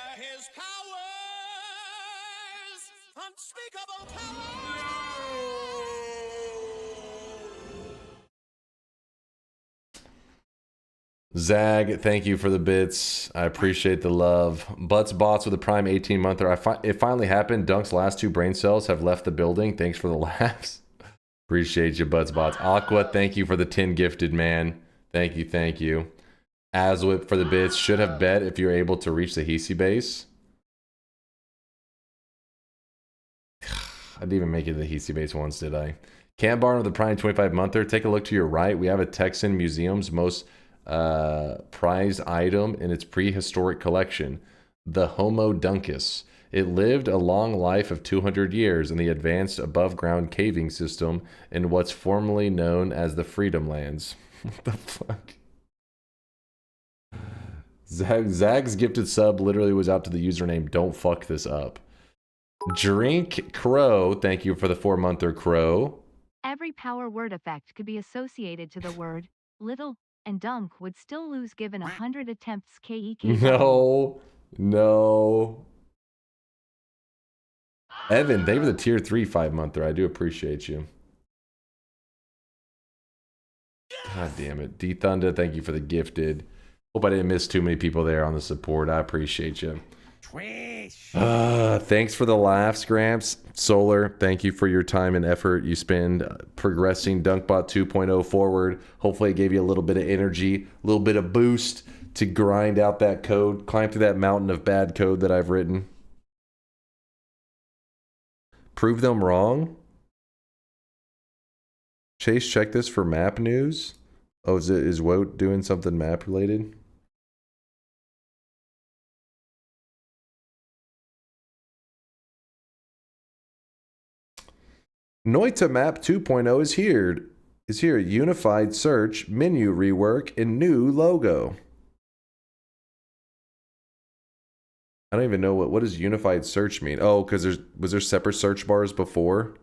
Zag, thank you for the bits. I appreciate the love. Butts Bots with a Prime 18-monther. It finally happened. Dunk's last 2 brain cells have left the building. Thanks for the laughs. Appreciate you, Butts Bots. Aqua, thank you for the 10 gifted, man. Thank you, thank you. Aswip for the bits. Should have bet if you're able to reach the Hisi base. I didn't even make it to the Hisi base once, did I? Cam Barn with the Prime 25-monther. Take a look to your right. We have a Texan Museum's most prized item in its prehistoric collection, the Homo Duncus. It lived a long life of 200 years in the advanced above-ground caving system in what's formerly known as the Freedom Lands. What the fuck? Zag's gifted sub literally was out to the username "Don't fuck this up." Drink Crow, thank you for the 4-monther Crow. Every power word effect could be associated to the word little, and Dunk would still lose given 100 attempts KEK. No. Evan, thank you for the tier 3 5-monther. I do appreciate you. God damn it. D Thunder, thank you for the gifted. Hope I didn't miss too many people there on the support. I appreciate you. Thanks for the laughs, Gramps. Solar, thank you for your time and effort you spend progressing DunkBot 2.0 forward. Hopefully it gave you a little bit of energy, a little bit of boost to grind out that code, climb through that mountain of bad code that I've written. Prove them wrong? Chase, check this for map news. Oh, is Wout doing something map related? Noita map 2.0 is here. Unified search, menu rework, and new logo. I don't even know what does unified search mean. Oh, because was there separate search bars before?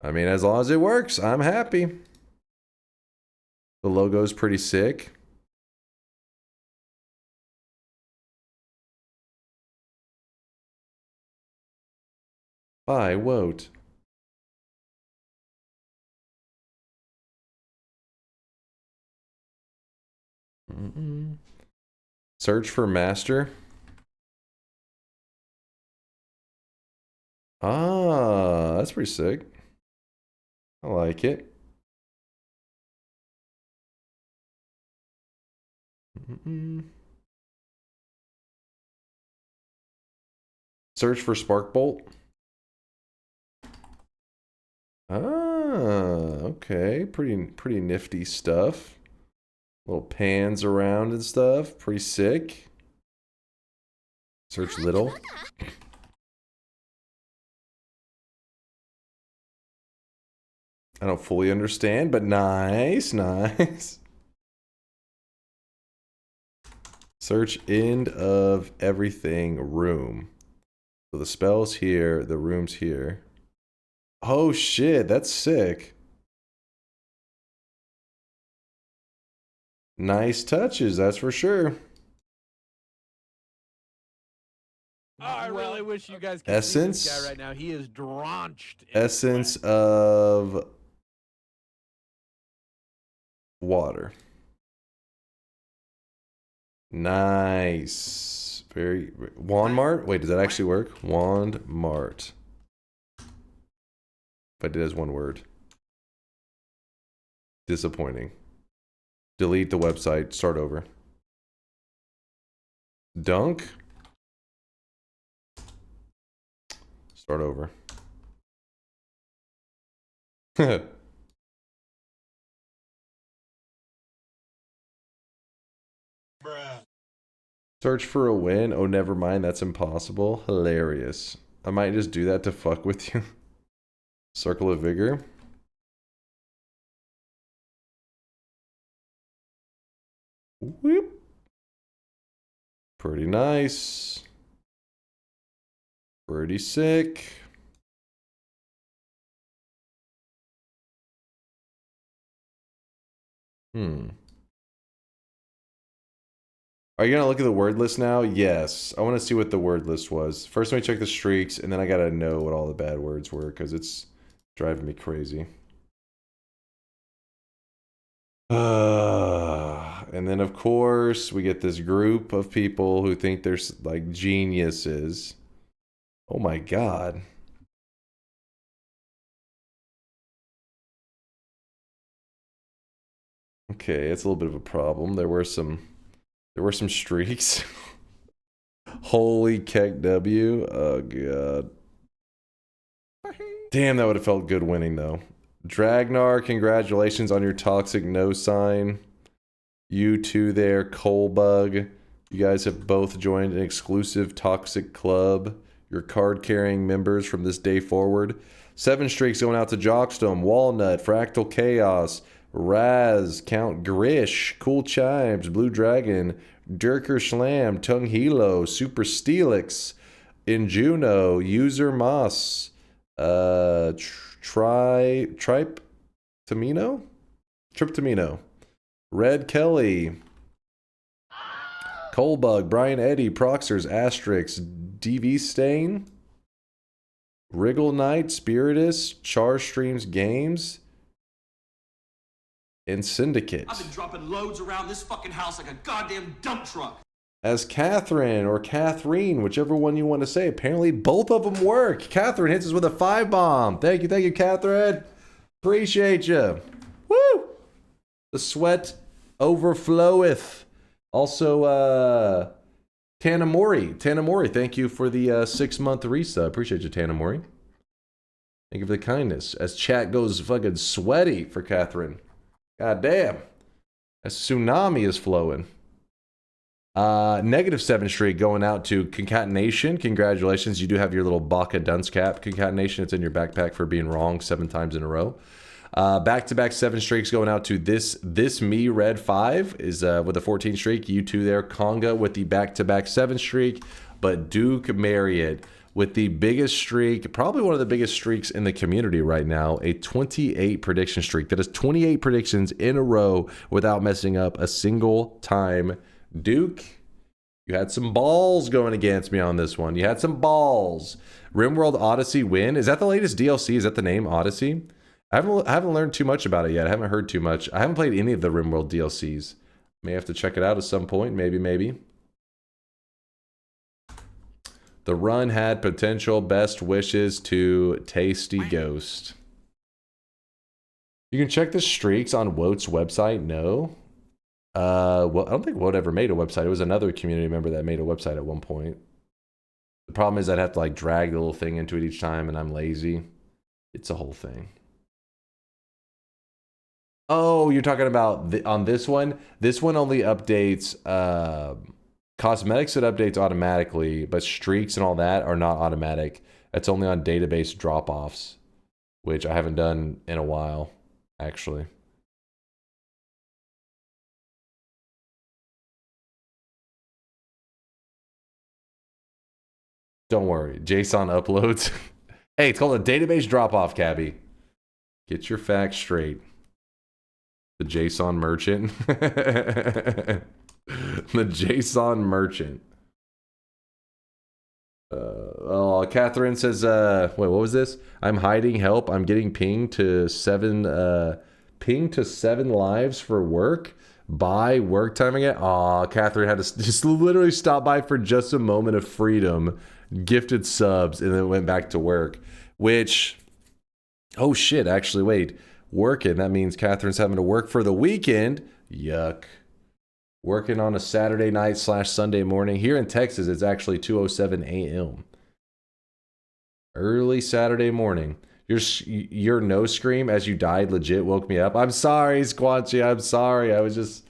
I mean, as long as it works, I'm happy. The logo's pretty sick. I won't. Search for master. Ah, that's pretty sick. I like it. Search for Sparkbolt. Ah, okay. Pretty nifty stuff. Little pans around and stuff. Pretty sick. Search little. I don't fully understand, but nice, nice. Search end of everything room. So the spell's here, the room's here. Oh shit, that's sick. Nice touches, that's for sure. I really wish you guys could Essence. see this guy right now. He is drenched. Essence of water. Nice. Very Wand Mart? Wait, does that actually work? Wand Mart. If I did as one word. Disappointing. Delete the website. Start over. Dunk. Start over. Search for a win? Oh, never mind. That's impossible. Hilarious. I might just do that to fuck with you. Circle of Vigor. Whoop. Pretty nice. Pretty sick. Are you gonna look at the word list now? Yes. I want to see what the word list was. First, let me check the streaks, and then I gotta know what all the bad words were, because it's driving me crazy. And then, of course, we get this group of people who think they're like geniuses. Oh my god. Okay, it's a little bit of a problem. There were some streaks. Holy keck W. Oh god. Damn, that would have felt good winning though. Dragnar, congratulations on your toxic no sign. You two there, Colebug. You guys have both joined an exclusive toxic club. You're card carrying members from this day forward. 7 streaks going out to Jockstone, Walnut, Fractal Chaos, Raz, Count Grish, Cool Chimes, Blue Dragon, DunkOrSlam, Tung Hilo, Super Steelix, Injuno, User Moss, Triptamino, Red Kelly, Colebug, Brian Eddy, Proxers, Asterix, DV Stain, Wriggle Knight, Spiritus, Char Streams Games, and Syndicate. I've been dropping loads around this fucking house like a goddamn dump truck. As Catherine or Catherine, whichever one you want to say. Apparently both of them work. Catherine hits us with a 5-bomb. Thank you, Catherine. Appreciate you. Woo! The sweat overfloweth. Also, Tanamori, thank you for the 6-month resub. Appreciate you, Tanamori. Thank you for the kindness. As chat goes fucking sweaty for Catherine. God damn. A tsunami is flowing. -7 streak going out to Concatenation. Congratulations. You do have your little Baka dunce cap. Concatenation, it's in your backpack for being wrong 7 times in a row. Back-to-back 7 streaks going out to this me Red 5 is with a 14 streak. You two there. Conga with the back-to-back 7 streak. But Duke Marriott with the biggest streak, probably one of the biggest streaks in the community right now, a 28 prediction streak. That is 28 predictions in a row without messing up a single time. Duke, you had some balls going against me on this one. You had some balls. RimWorld Odyssey win. Is that the latest DLC? Is that the name, Odyssey? I haven't learned too much about it yet. I haven't heard too much. I haven't played any of the RimWorld DLCs. May have to check it out at some point. Maybe. The run had potential. Best wishes to Tasty Ghost. You can check the streaks on Woat's website. No. Well, I don't think Woat ever made a website. It was another community member that made a website at one point. The problem is I'd have to like drag the little thing into it each time, and I'm lazy. It's a whole thing. Oh, you're talking about on this one? This one only updates cosmetics. It updates automatically, but streaks and all that are not automatic. It's only on database drop-offs, which I haven't done in a while, actually. Don't worry, JSON uploads. Hey, it's called a database drop-off, Cabby. Get your facts straight. The JSON merchant. The JSON merchant. Oh, Catherine says, wait, what was this? I'm hiding, help. I'm getting pinged to 7 lives for work. By work time again. Aw, Catherine had to just literally stop by for just a moment of freedom, gifted subs, and then went back to work. Which, oh shit, actually, wait. Working, that means Catherine's having to work for the weekend. Yuck. Working on a Saturday night / Sunday morning. Here in Texas, it's actually 2:07 a.m. Early Saturday morning. Your no scream as you died legit woke me up. I'm sorry, Squanchy. I'm sorry. I was just...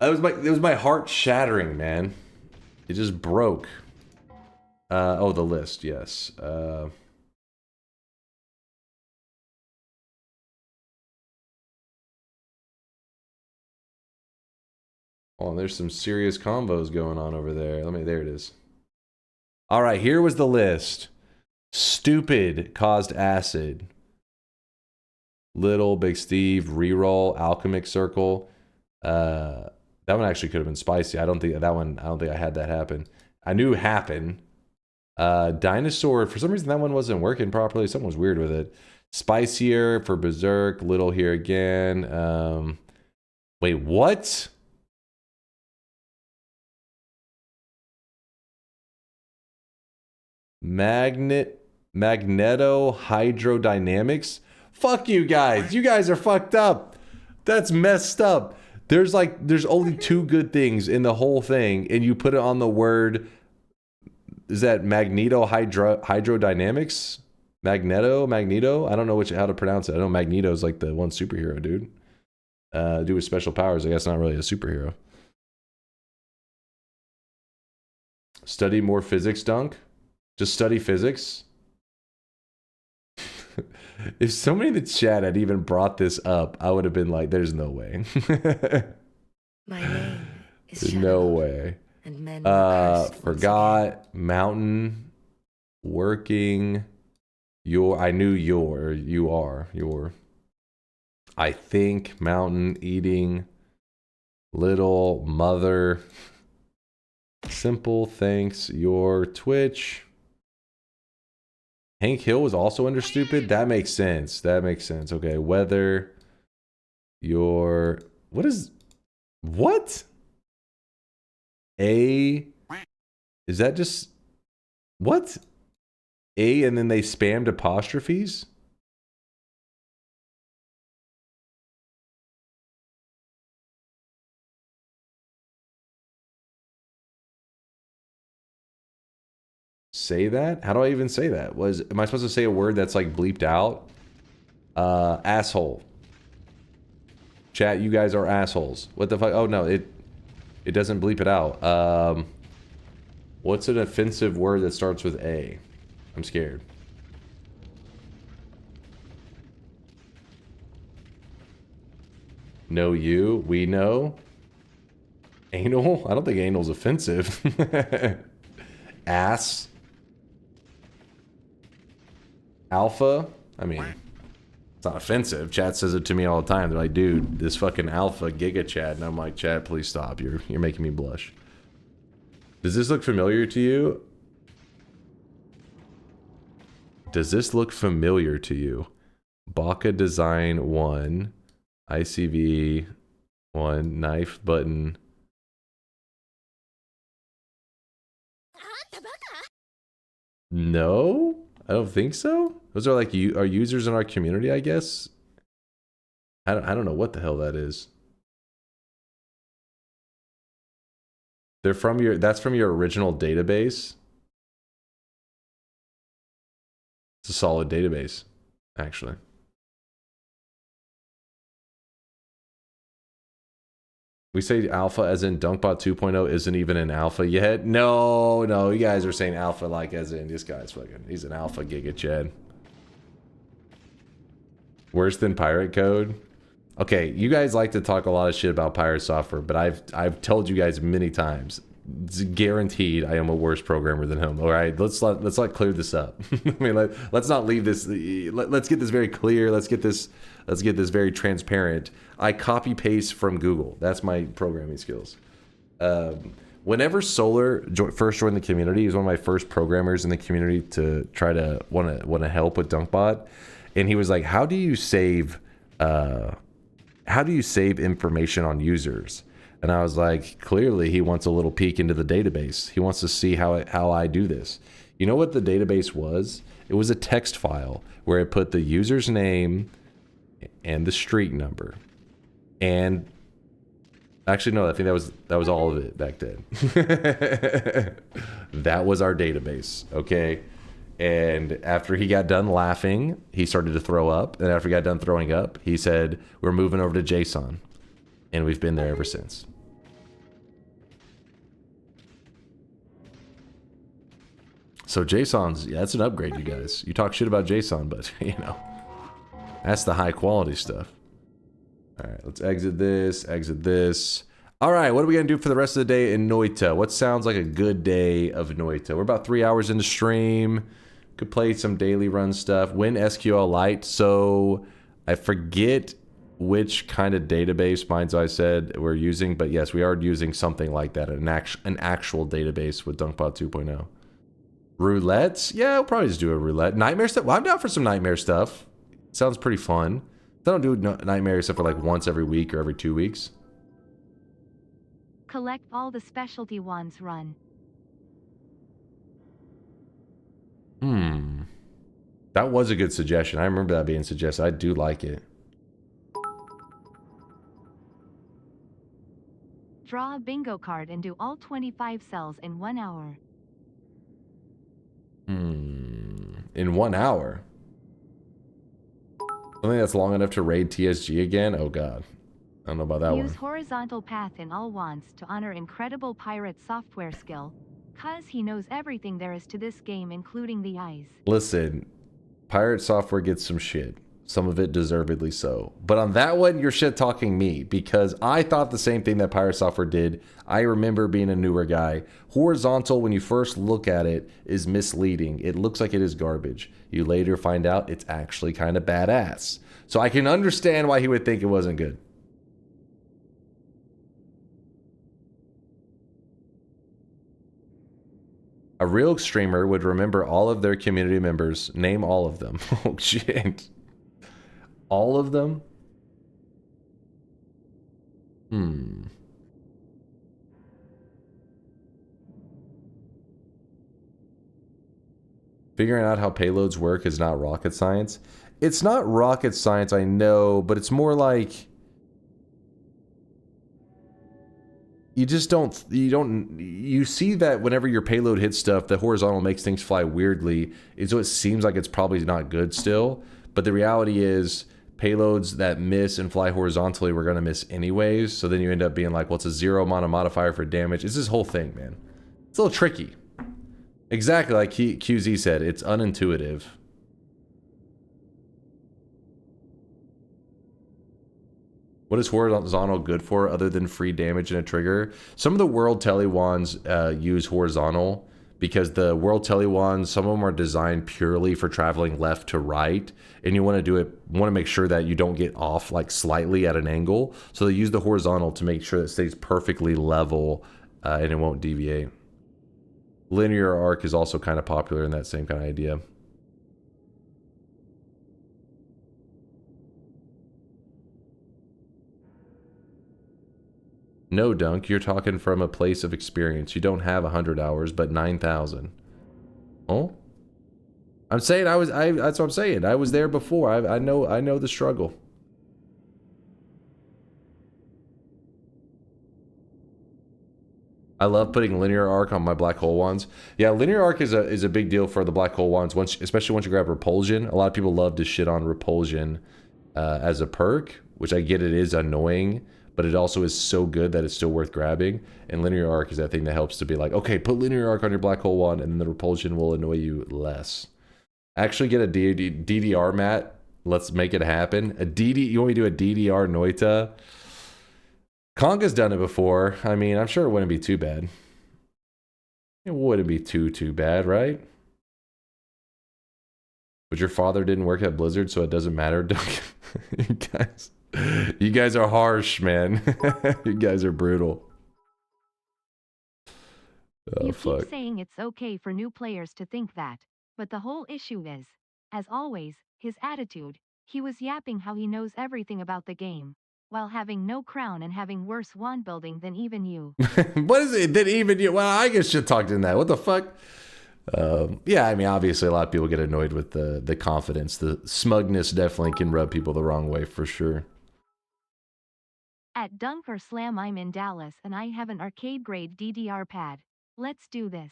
It was my heart shattering, man. It just broke. Oh, the list, yes. Oh, there's some serious combos going on over there. There it is. All right, here was the list. Stupid caused acid. Little, Big Steve, reroll, alchemic circle. That one actually could have been spicy. I don't think I had that happen. I knew happen. Dinosaur, for some reason that one wasn't working properly. Something was weird with it. Spicier for Berserk, little here again. Wait, what? Magneto hydrodynamics. Fuck you guys. You guys are fucked up. That's messed up. There's only 2 good things in the whole thing, and you put it on the word. Is that Magneto hydrodynamics? Magneto? I don't know how to pronounce it. I know Magneto's like the one superhero, dude. Dude with special powers. I guess not really a superhero. Study more physics, Dunk. Just study physics. If somebody in the chat had even brought this up, I would have been like, there's no way. My name is There's Shadow, no way. and men were cursed Forgot, mountain, working, I knew you are. I think, mountain, eating, little, mother, simple, thanks, your Twitch. Hank Hill was also under stupid? That makes sense. Okay, weather, what? A, is that just, what? A and then they spammed apostrophes? Say that? How do I even say that? Am I supposed to say a word that's like bleeped out? Asshole. Chat, you guys are assholes. What the fuck? Oh no, it doesn't bleep it out. What's an offensive word that starts with A? I'm scared. Know you? We know? Anal? I don't think anal's offensive. Ass. Alpha? I mean, it's not offensive. Chat says it to me all the time. They're like, dude, this fucking alpha giga chat. And I'm like, chat, please stop. You're making me blush. Does this look familiar to you? Baka Design 1. ICV 1. Knife button. No? I don't think so. Those are like our users in our community, I guess. I don't know what the hell that is. They're from that's from your original database. It's a solid database, actually. We say alpha as in DunkBot 2.0 isn't even an alpha yet. No, you guys are saying alpha like as in this guy's fucking, he's an alpha giga chad. Worse than pirate code? Okay, you guys like to talk a lot of shit about pirate software, but I've told you guys many times, it's guaranteed I am a worse programmer than him. All right, let's not clear this up. I mean, let's not leave this. Let's get this very clear. Let's get this very transparent. I copy paste from Google. That's my programming skills. Whenever Solar first joined the community, he was one of my first programmers in the community to try to want to help with DunkBot, and he was like, "How do you save information on users?" And I was like, clearly he wants a little peek into the database. He wants to see how I do this. You know what the database was? It was a text file where it put the user's name and the street number. And actually, no, I think that was all of it back then. That was our database, okay? And after he got done laughing, he started to throw up. And after he got done throwing up, he said, "We're moving over to JSON." And we've been there ever since. So JSON's, yeah, that's an upgrade, you guys. You talk shit about JSON, but, you know, that's the high quality stuff. All right, let's exit this, exit this. All right, what are we going to do for the rest of the day in Noita? What sounds like a good day of Noita? We're about 3 hours into stream. Could play some daily run stuff. Win SQLite. So I forget which kind of database Minds I said we're using, but yes, we are using something like that, an actual database with DunkPod 2.0. Roulettes? Yeah, we'll probably just do a roulette. Nightmare stuff? Well, I'm down for some nightmare stuff. Sounds pretty fun. I don't do nightmare stuff for like once every week or every 2 weeks. Collect all the specialty ones. Run. That was a good suggestion. I remember that being suggested. I do like it. Draw a bingo card and do all 25 cells in 1 hour. In 1 hour? Something that's long enough to raid TSG again? Oh god. I don't know about that one. Use horizontal path in all wands to honor incredible pirate software skill. Cause he knows everything there is to this game, including the eyes. Listen, pirate software gets some shit. Some of it deservedly so. But on that one, you're shit talking me because I thought the same thing that pirate software did. I remember being a newer guy. Horizontal, when you first look at it, is misleading. It looks like it is garbage. You later find out it's actually kind of badass. So I can understand why he would think it wasn't good. A real streamer would remember all of their community members. Name all of them. Oh, shit. All of them? Figuring out how payloads work is not rocket science. It's not rocket science, I know, but it's more like... You see that whenever your payload hits stuff, the horizontal makes things fly weirdly, so it seems like it's probably not good still. But the reality is, payloads that miss and fly horizontally, we're gonna miss anyways. So then you end up being like, well, it's a 0 mono modifier for damage. It's this whole thing, man. It's a little tricky. Exactly like QZ said, it's unintuitive. What is horizontal good for other than free damage and a trigger? Some of the world tele wands use horizontal because the world tele wands, some of them are designed purely for traveling left to right, and you want to do it, want to make sure that you don't get off like slightly at an angle. So they use the horizontal to make sure that it stays perfectly level and it won't deviate. Linear arc is also kind of popular in that same kind of idea. No, Dunk, you're talking from a place of experience. You don't have 100 hours, but 9,000. Oh? I'm saying that's what I'm saying. I was there before. I know the struggle. I love putting linear arc on my black hole wands. Yeah, linear arc is a big deal for the black hole wands, especially once you grab repulsion. A lot of people love to shit on repulsion as a perk, which I get it is annoying, but it also is so good that it's still worth grabbing. And linear arc is that thing that helps to be like, okay, put linear arc on your black hole wand, and then the repulsion will annoy you less. Actually get a DDR mat. Let's make it happen. You want me to do a DDR Noita? Konga's done it before. I mean, I'm sure it wouldn't be too bad. It wouldn't be too bad, right? But your father didn't work at Blizzard, so it doesn't matter. You guys are harsh, man. You guys are brutal. Oh, you fuck. keep saying it's okay for new players to think that, but the whole issue is, as always, his attitude. He was yapping how he knows everything about the game, while having no crown and having worse wand building than even you. What is it that even you? Well, I guess you talked in that. What the fuck? Yeah, I mean, obviously a lot of people get annoyed with the confidence. The smugness definitely can rub people the wrong way for sure. At DunkOrSlam I'm in Dallas and I have an arcade grade DDR pad. Let's do this.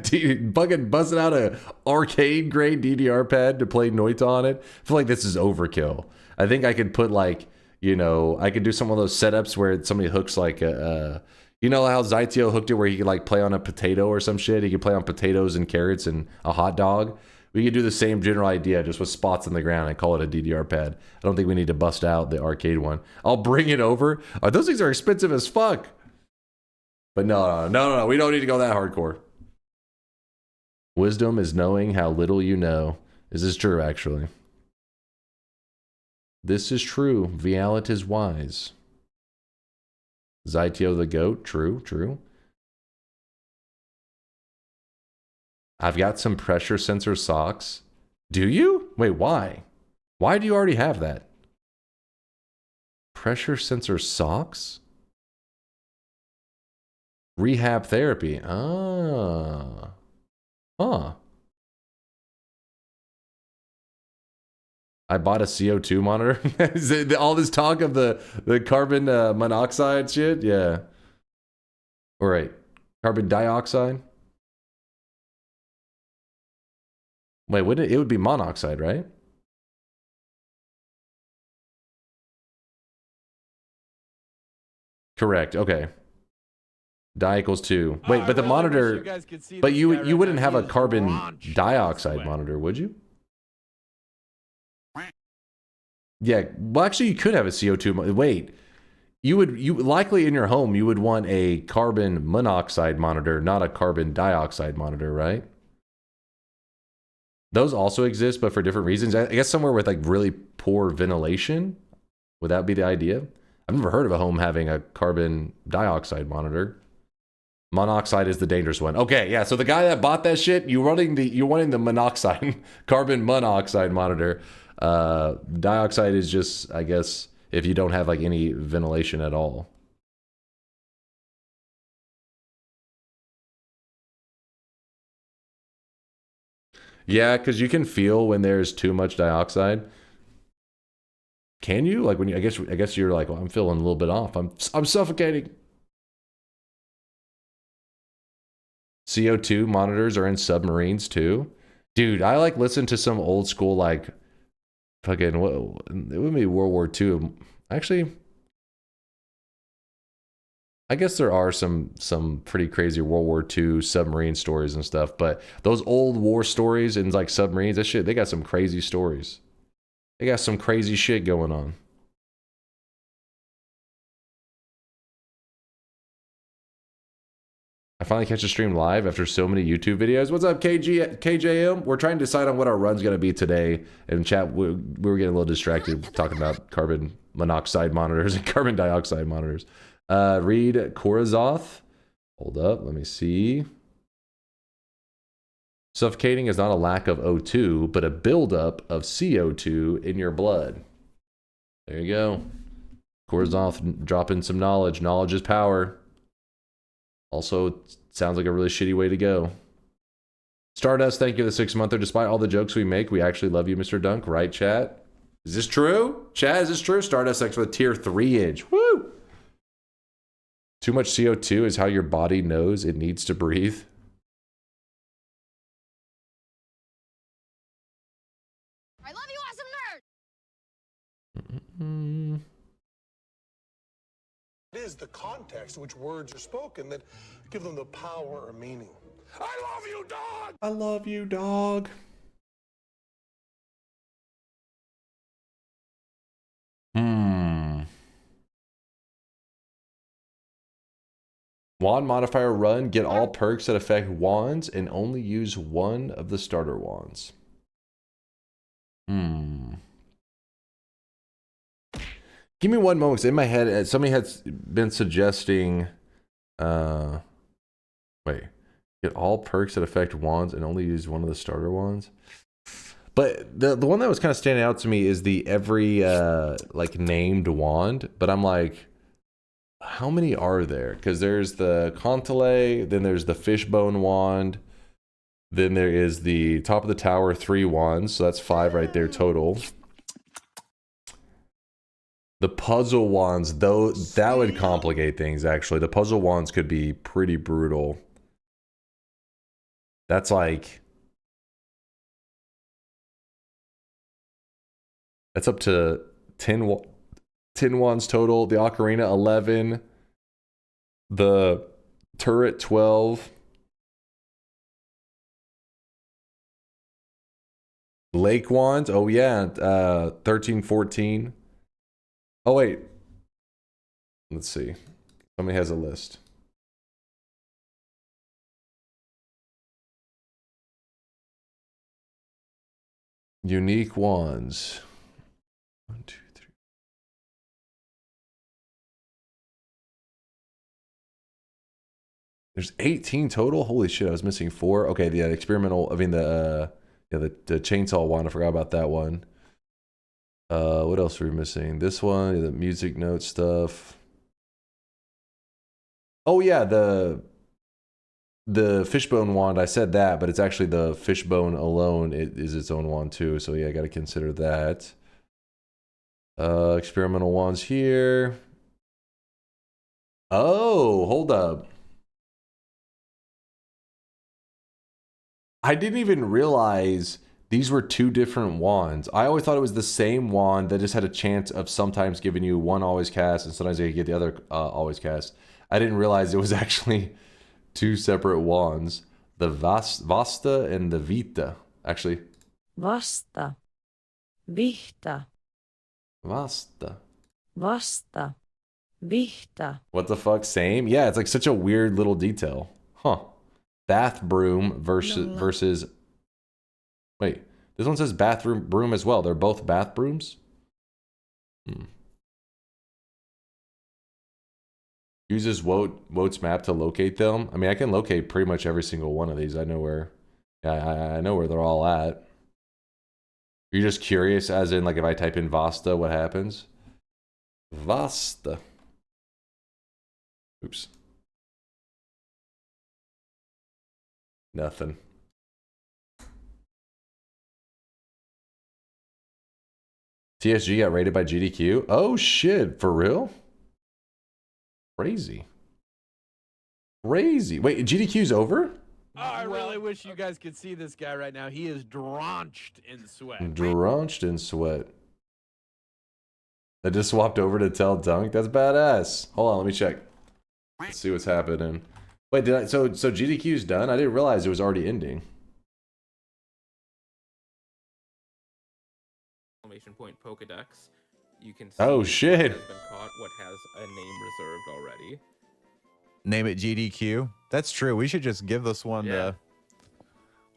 Dude, fucking busting out a arcade grade DDR pad to play Noita on it. I feel like this is overkill. I think I could put like, you know, I could do some of those setups where somebody hooks like you know how Zytio hooked it where he could like play on a potato or some shit? He could play on potatoes and carrots and a hot dog. We could do the same general idea just with spots in the ground and call it a DDR pad. I don't think we need to bust out the arcade one. I'll bring it over. Oh, those things are expensive as fuck. But no, we don't need to go that hardcore. Wisdom is knowing how little you know. This is true, actually. This is true. Vialet is wise. Zytio the goat. True. I've got some pressure sensor socks. Do you? Wait, why? Why do you already have that? Pressure sensor socks? Rehab therapy. Ah. Huh. I bought a CO2 monitor. Is it all this talk of the carbon monoxide shit? Yeah. All right. Carbon dioxide? Wait, wouldn't it would be monoxide, right? Correct. Okay. Di equals 2. Wait, but the monitor, but you wouldn't have a carbon dioxide monitor, would you? Yeah, well, actually, you could have a CO2. Wait, you likely in your home you would want a carbon monoxide monitor, not a carbon dioxide monitor, right? Those also exist, but for different reasons. I guess somewhere with like really poor ventilation, would that be the idea? I've never heard of a home having a carbon dioxide monitor. Monoxide is the dangerous one. Okay, yeah. So the guy that bought that shit, you're wanting the monoxide, carbon monoxide monitor. Dioxide is just, I guess, if you don't have like any ventilation at all. Yeah, because you can feel when there's too much dioxide. Can you? Like when you, I guess you're like, well, I'm feeling a little bit off. I'm suffocating. CO2 monitors are in submarines too. Dude, I like listen to some old school like fucking what it would be World War II. Actually, I guess there are some pretty crazy World War II submarine stories and stuff, but those old war stories and like submarines, that shit, they got some crazy stories. They got some crazy shit going on. I finally catch a stream live after so many YouTube videos. What's up, KJM? We're trying to decide on what our run's going to be today. In chat, we were getting a little distracted talking about carbon monoxide monitors and carbon dioxide monitors. Read Korazoth. Hold up, let me see. Suffocating is not a lack of O2, but a buildup of CO2 in your blood. There you go. Korazoth dropping some knowledge. Knowledge is power. Also, sounds like a really shitty way to go. Stardust, thank you for the 6-monther. Despite all the jokes we make, we actually love you, Mr. Dunk. Right, chat? Is this true? Chat, is this true? Stardust, thanks for the tier 3-inch. Woo! Too much CO2 is how your body knows it needs to breathe. I love you, awesome nerd! It is the context in which words are spoken that give them the power or meaning. I love you, dog! I love you, dog. Wand modifier run. Get all perks that affect wands and only use one of the starter wands. Give me one moment. 'Cause in my head, somebody has been suggesting. Wait. Get all perks that affect wands and only use one of the starter wands. But the one that was kind of standing out to me is the every like named wand. But I'm like, how many are there? Because there's the Contele, then there's the Fishbone wand, then there is the Top of the Tower 3 wands, so that's 5 right there total. The puzzle wands, though, that would complicate things actually. The puzzle wands could be pretty brutal. That's like... That's up to 10 wands total. The ocarina, 11. The turret, 12. Lake wands, oh yeah, 13, 14. Oh wait. Let's see. Somebody has a list. Unique wands. 1, 2, 3. There's 18 total. Holy shit! I was missing 4. Okay, the experimental. I mean the chainsaw wand. I forgot about that one. What else are we missing? This one, the music note stuff. Oh yeah, the fishbone wand. I said that, but it's actually the fishbone alone. It is its own wand too. So yeah, I got to consider that. Experimental wands here. Oh, hold up. I didn't even realize these were 2 different wands. I always thought it was the same wand that just had a chance of sometimes giving you one always cast and sometimes you get the other always cast. I didn't realize it was actually 2 separate wands. The Vasta and the Vita, actually. Vasta. Vihta. Vasta. Vasta. Vihta. What the fuck? Same? Yeah, it's like such a weird little detail. Huh. Bath broom versus... Wait, this one says bathroom broom as well. They're both bath brooms? Uses Wote's map to locate them. I mean, I can locate pretty much every single one of these. I know where... Yeah, I know where they're all at. You're just curious, as in, like, if I type in Vasta, what happens? Vasta. Oops. Nothing. TSG got rated by GDQ. Oh shit, for real? Crazy. Crazy. Wait, GDQ's over? Oh, I really wish you guys could see this guy right now. He is drenched in sweat. Drenched in sweat. I just swapped over to tell Dunk. That's badass. Hold on, let me check. Let's see what's happening. Wait, did I? So GDQ's done? I didn't realize it was already ending. Exclamation point Pokedex. You can see oh shit! What has been caught, what has a name reserved already. Name it GDQ. That's true. We should just give this one to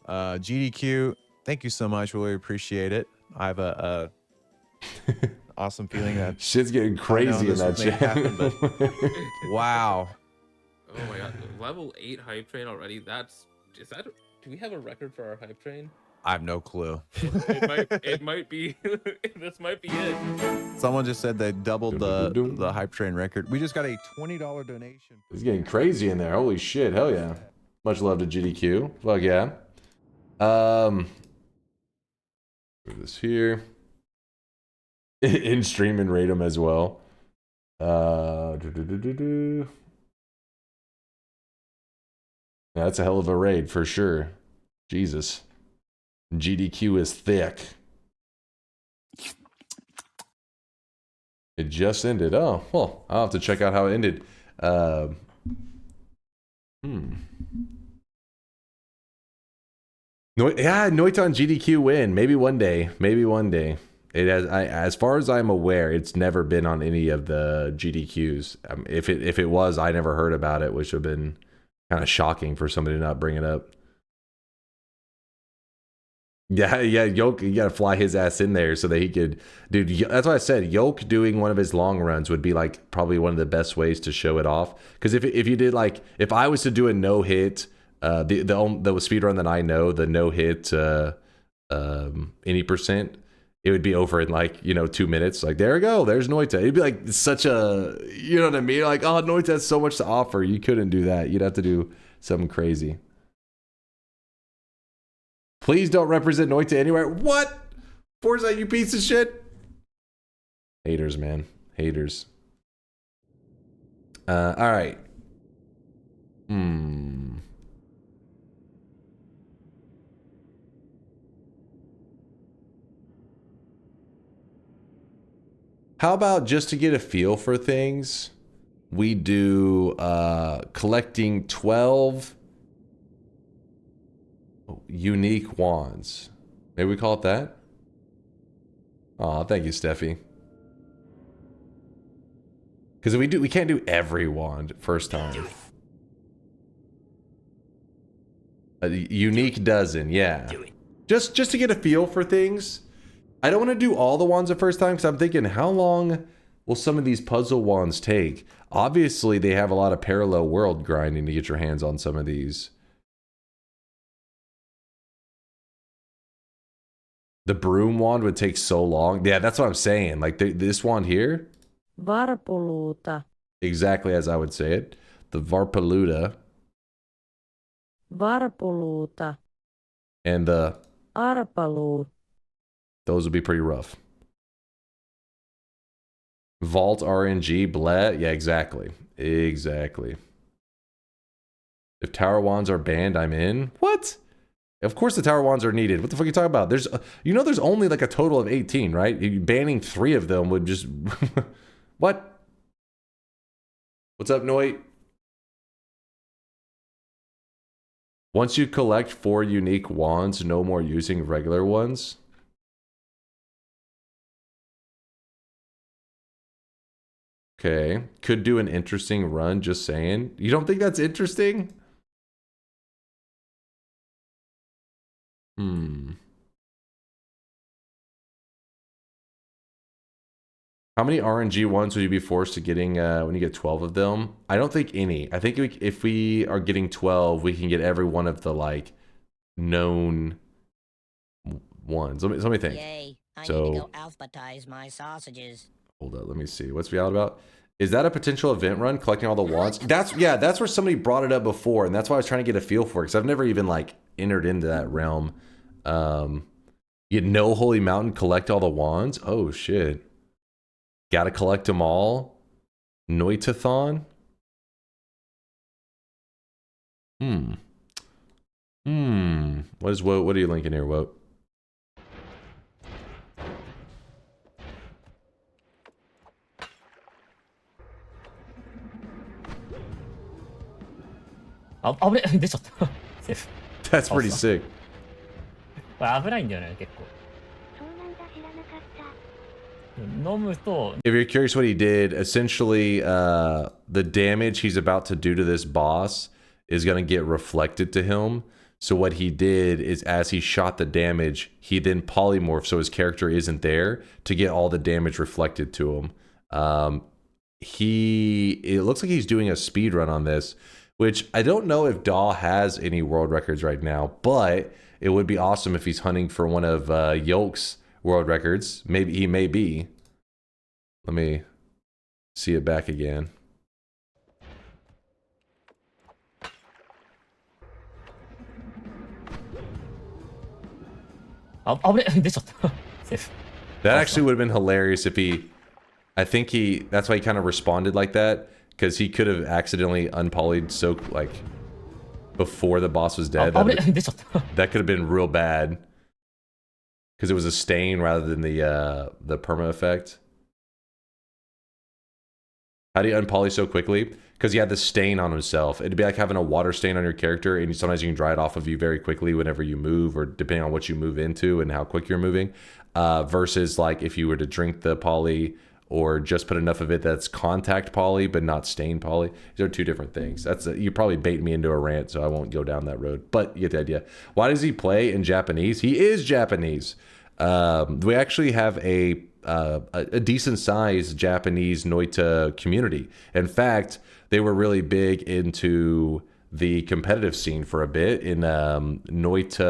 GDQ. Thank you so much. Really appreciate it. I have a awesome feeling that shit's getting crazy in that chat. Happen, but wow. Oh my god, level 8 hype train already. Is that? Do we have a record for our hype train? I have no clue. It might be. This might be it. Someone just said they doubled the hype train record. We just got a $20 donation. It's getting crazy in there. Holy shit! Hell yeah! Much love to GDQ. Fuck yeah. Put this here. In stream and rate them as well. That's a hell of a raid for sure. Jesus. GDQ is thick. It just ended. Oh, well, I'll have to check out how it ended. Noita on GDQ win. Maybe one day. Maybe one day. It has. As far as I'm aware, it's never been on any of the GDQs. If it was, I never heard about it, which would have been kind of shocking for somebody to not bring it up. Yeah, Yoke, you gotta fly his ass in there so that he could, dude. That's why I said Yoke doing one of his long runs would be like probably one of the best ways to show it off. Because if you did like, if I was to do a no hit, the speed run that I know, the no hit any percent, it would be over in like 2 minutes. Like there we go, there's Noita. It'd be like such a, you know what I mean? Like, oh, Noita has so much to offer. You couldn't do that. You'd have to do something crazy. Please don't represent Noita anywhere. What? Forza, you piece of shit. Haters, man. Haters. All right. How about just to get a feel for things, we do collecting 12 unique wands. Maybe we call it that? Aw, thank you, Steffi. Because we can't do every wand first time. A unique dozen, yeah. Just to get a feel for things. I don't want to do all the wands the first time because I'm thinking, how long will some of these puzzle wands take? Obviously, they have a lot of parallel world grinding to get your hands on some of these. The broom wand would take so long. Yeah, that's what I'm saying. Like this wand here. Varpoluuta. Exactly as I would say it. The Varpaluta. Varpoluuta. And the Arpaluu. Those would be pretty rough. Vault RNG, bleh. Yeah, exactly. Exactly. If tower wands are banned, I'm in. What? Of course the tower wands are needed. What the fuck are you talking about? There's, you know, there's only like a total of 18, right? Banning 3 of them would just... What? What's up, Noit? Once you collect 4 unique wands, no more using regular ones. Okay. Could do an interesting run, just saying. You don't think that's interesting? How many RNG ones would you be forced to getting when you get 12 of them? I don't think any. I think if we are getting 12, we can get every one of the like known ones. Let me think. Yay, I so, need to go alphabetize my sausages. Hold up, let me see. What's we out about? Is that a potential event run, collecting all the wands? That's where somebody brought it up before, and that's why I was trying to get a feel for it, because I've never even like entered into that realm. You know, Holy Mountain, collect all the wands. Oh shit. Gotta collect them all. Noitathon. What is Woat? What are you linking here, Woat? That's pretty sick. 危ないんだよね、結構。If you're curious what he did, essentially the damage he's about to do to this boss is going to get reflected to him. So what he did is as he shot the damage, he then polymorphed so his character isn't there to get all the damage reflected to him. It looks like he's doing a speed run on this, which I don't know if Daw has any world records right now, but it would be awesome if he's hunting for one of Yolk's world records. Maybe he may be. Let me see it back again. That actually would have been hilarious if he... I think that's why he kind of responded like that, because he could have accidentally unpolyed so like before the boss was dead. That could have been real bad. Because it was a stain rather than the perma effect. How do you unpoly so quickly? Because he had the stain on himself. It'd be like having a water stain on your character, and sometimes you can dry it off of you very quickly whenever you move, or depending on what you move into and how quick you're moving. Versus like if you were to drink the poly, or just put enough of it that's contact poly but not stain poly. These are two different things. You probably bait me into a rant, so I won't go down that road. But you get the idea. Why does he play in Japanese? He is Japanese. We actually have a decent sized Japanese Noita community. In fact, they were really big into the competitive scene for a bit in Noita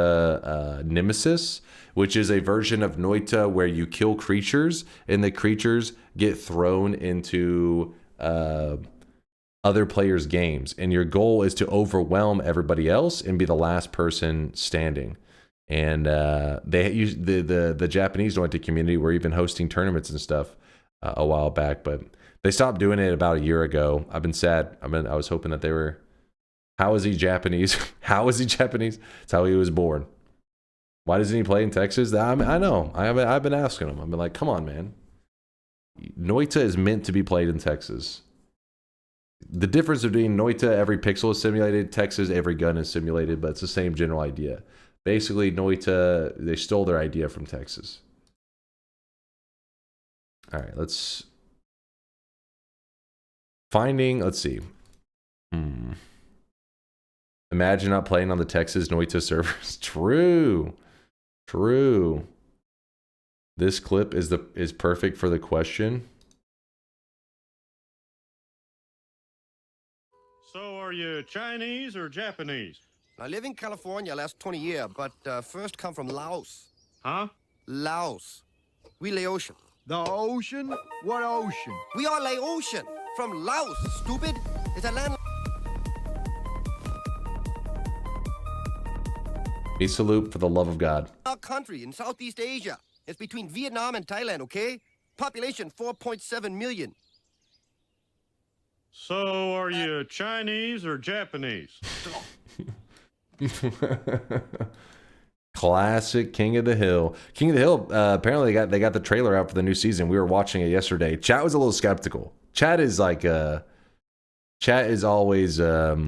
Nemesis, which is a version of Noita where you kill creatures and the creatures get thrown into other players' games. And your goal is to overwhelm everybody else and be the last person standing. And they use the Japanese Noita community were even hosting tournaments and stuff a while back, but they stopped doing it about a year ago. I've been sad. I was hoping that they were. How is he Japanese? How is he Japanese? It's how he was born. Why doesn't he play in Texas? I know. I've been asking him. I've been like, come on, man. Noita is meant to be played in Texas. The difference between Noita, every pixel is simulated. Texas, every gun is simulated, but it's the same general idea. Basically, Noita, they stole their idea from Texas. All right, let's... Finding, let's see. Imagine not playing on the Texas Noita servers. True. True. This clip is perfect for the question. So are you Chinese or Japanese? I live in California last 20 years, but first come from Laos. Huh? Laos. We lay ocean. The ocean? What ocean? We are lay ocean. From Laos, stupid. It's a land... Me salute for the love of God. Our country in Southeast Asia. It's between Vietnam and Thailand, okay? Population 4.7 million. So are you Chinese or Japanese? Classic King of the Hill. King of the Hill, apparently they got the trailer out for the new season. We were watching it yesterday. Chat was a little skeptical. Chat is like Chat is always a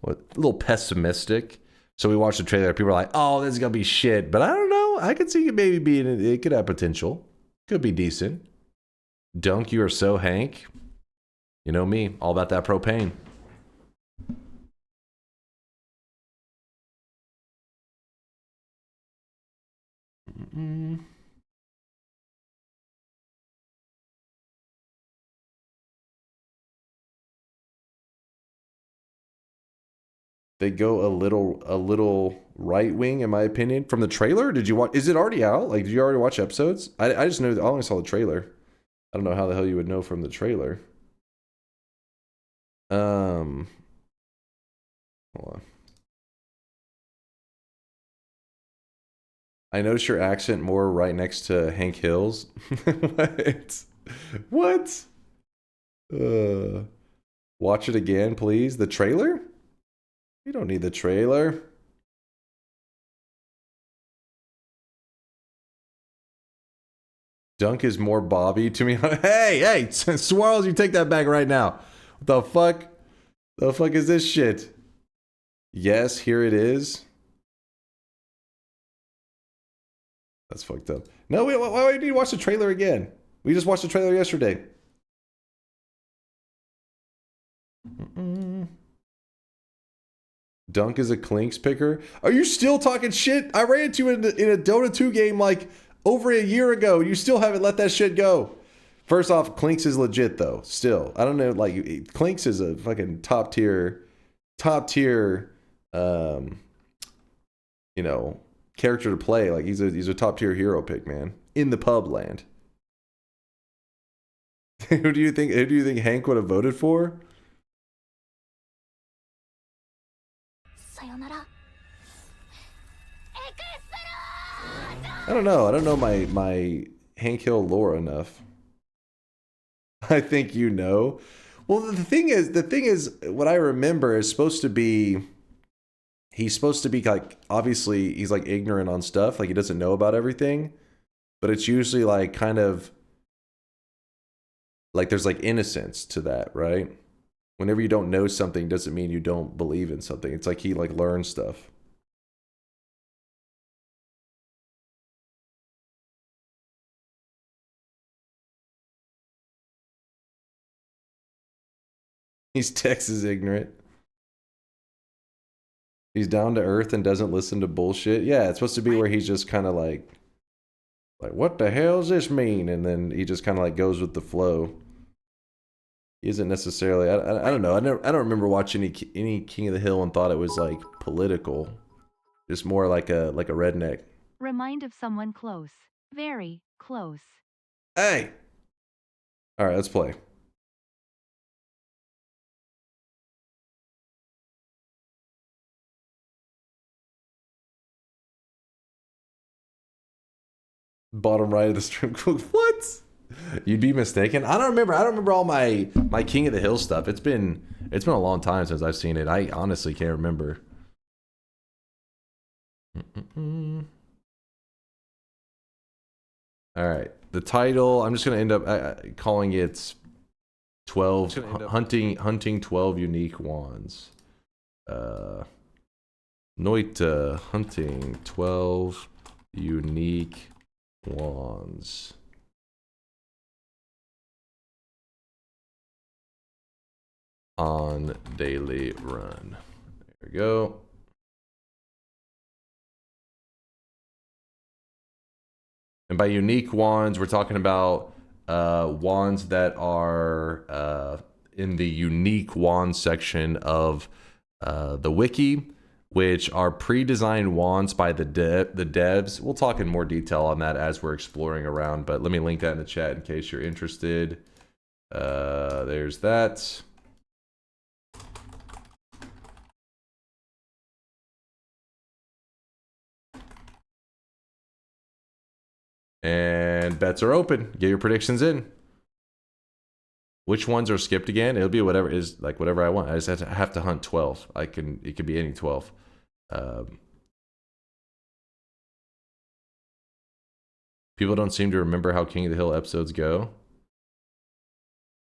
little pessimistic. So we watched the trailer. People are like, "Oh, this is gonna be shit," but I don't know. I could see it maybe being. It could have potential. Could be decent. Dunk, you are so Hank. You know me, all about that propane. They go a little right wing, in my opinion. From the trailer, did you watch? Is it already out? Like, did you already watch episodes? I just know. I only saw the trailer. I don't know how the hell you would know from the trailer. Hold on. I noticed your accent more right next to Hank Hill's. What? Watch it again, please. The trailer? You don't need the trailer. Dunk is more Bobby to me. Hey, Swirls, you take that back right now. What the fuck? The fuck is this shit? Yes, here it is. That's fucked up. No, wait, why do you need to watch the trailer again? We just watched the trailer yesterday. Dunk is a Clinks picker. Are you still talking shit? I ran into you in a Dota 2 game like over a year ago. You still haven't let that shit go. First off, Clinks is legit though. Still, I don't know. Like Clinks is a fucking top tier, you know, character to play. Like he's a top tier hero pick, man. In the pub land. Who do you think Hank would have voted for? I don't know. I don't know my Hank Hill lore enough. I think you know. Well, the thing is, what I remember is supposed to be. He's supposed to be like, obviously, he's like ignorant on stuff. Like he doesn't know about everything, but it's usually like kind of like there's like innocence to that, right? Whenever you don't know something, doesn't mean you don't believe in something. It's like he like learns stuff. He's Texas ignorant. He's down to earth and doesn't listen to bullshit. Yeah, it's supposed to be where he's just kind of like what the hell does this mean? And then he just kind of like goes with the flow. He isn't necessarily. I don't know. I don't remember watching any King of the Hill and thought it was like political. Just more like a redneck. Remind of someone close. Very close. Hey. All right, let's play. Bottom right of the stream. What? You'd be mistaken. I don't remember all my King of the Hill stuff. It's been a long time since I've seen it. I honestly can't remember. All right. the title, I'm just gonna end up calling it 12 hunting 12 unique wands. Noita hunting 12 unique wands. On daily run. There we go. And by unique wands, we're talking about wands that are in the unique wand section of the wiki, which are pre-designed wands by the devs. We'll talk in more detail on that as we're exploring around, but let me link that in the chat in case you're interested. There's that. And bets are open. Get your predictions in. Which ones are skipped again? It'll be whatever is like whatever I want. I just have to hunt 12. It could be any 12. People don't seem to remember how King of the Hill episodes go.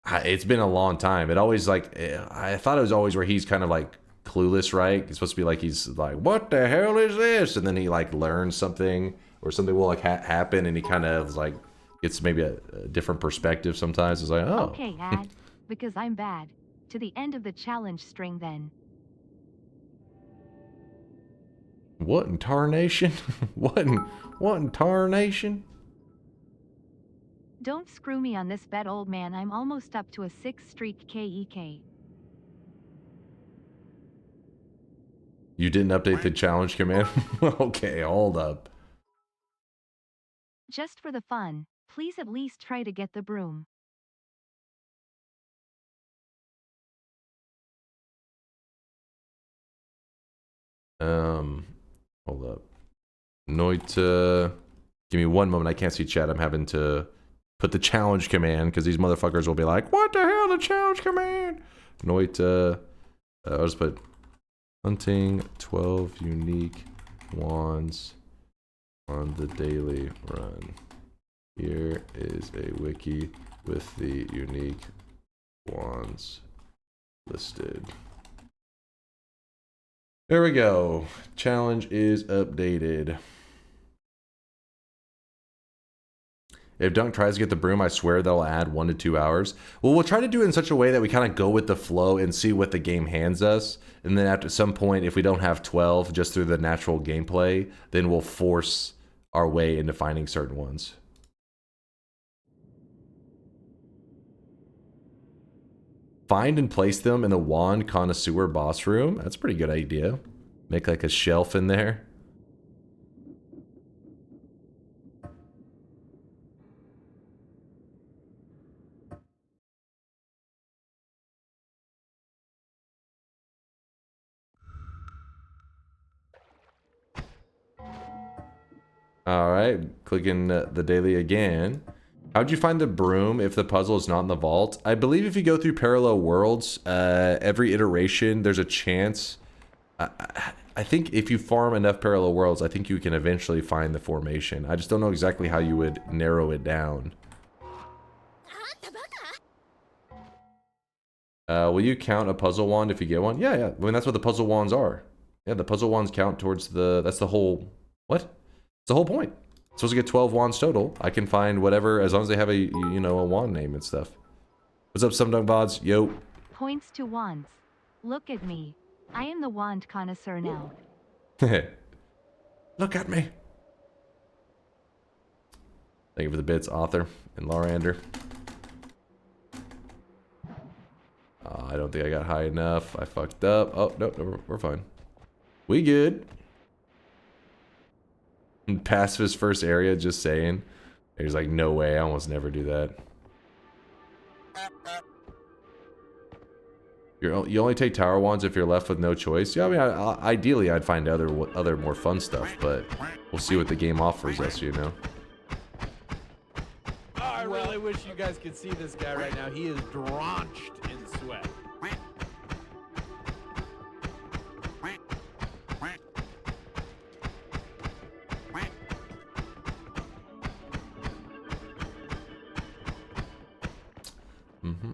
It's been a long time. It always like I thought it was always where he's kind of like clueless, right? It's supposed to be like he's like, what the hell is this? And then he like learns something. Or something will like happen, and he kind of like gets maybe a different perspective sometimes. It's like, oh, okay, Ad, because I'm bad. To the end of the challenge string, then. What in tarnation? what in tarnation? Don't screw me on this bet, old man. I'm almost up to a 6-streak KEK. You didn't update the challenge command? Okay, hold up. Just for the fun, please at least try to get the broom. Hold up. Noita. Give me one moment. I can't see chat. I'm having to put the challenge command because these motherfuckers will be like, what the hell, the challenge command? Noita. I'll just put hunting 12 unique wands on the daily run. Here is a wiki with the unique wands listed. There we go. Challenge is updated. If Dunk tries to get the broom, I swear that'll add 1 to 2 hours. Well, we'll try to do it in such a way that we kind of go with the flow and see what the game hands us. And then at some point, if we don't have 12 just through the natural gameplay, then we'll force our way into finding certain ones. Find and place them in the wand connoisseur boss room. That's a pretty good idea. Make like a shelf in there. All right, clicking the daily again. How'd you find the broom if the puzzle is not in the vault? I believe if you go through parallel worlds, every iteration, there's a chance. I think if you farm enough parallel worlds, I think you can eventually find the formation. I just don't know exactly how you would narrow it down. Will you count a puzzle wand if you get one? Yeah. I mean, that's what the puzzle wands are. Yeah, the puzzle wands count towards the... That's the whole... What? It's the whole point. It's supposed to get 12 wands total. I can find whatever, as long as they have a, you know, a wand name and stuff. What's up, SomeDunkVods? Yo. Points to wands. Look at me. I am the wand connoisseur now. Look at me. Thank you for the bits, Author and Larander. I don't think I got high enough. I fucked up. Oh, no, we're fine. We good. Pacifist first area, just saying. He's like, no way, I almost never do that. You only take tower wands if you're left with no choice. Yeah, I mean, ideally I'd find other more fun stuff, but we'll see what the game offers us, you know. Oh, I really wish you guys could see this guy right now. He is drenched in sweat.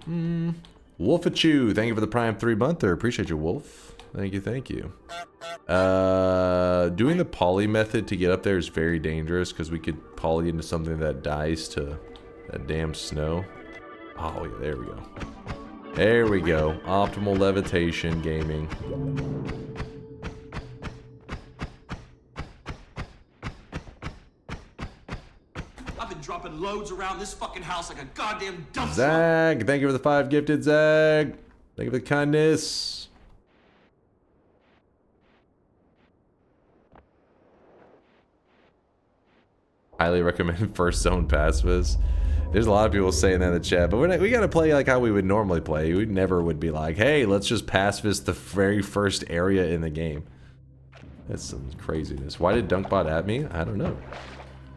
Wolfachu, thank you for the Prime 3-monther. Appreciate you, Wolf. Thank you, thank you. Doing the poly method to get up there is very dangerous because we could poly into something that dies to that damn snow. Oh, yeah, there we go. There we go. Optimal levitation gaming. I've been dropping loads around this fucking house like a goddamn dump truck. Zag, thank you for the 5 gifted, Zag. Thank you for the kindness. Highly recommend first zone pacifist. There's a lot of people saying that in the chat, but we gotta play like how we would normally play. We never would be like, hey, let's just pacifist the very first area in the game. That's some craziness. Why did DunkBot at me? I don't know.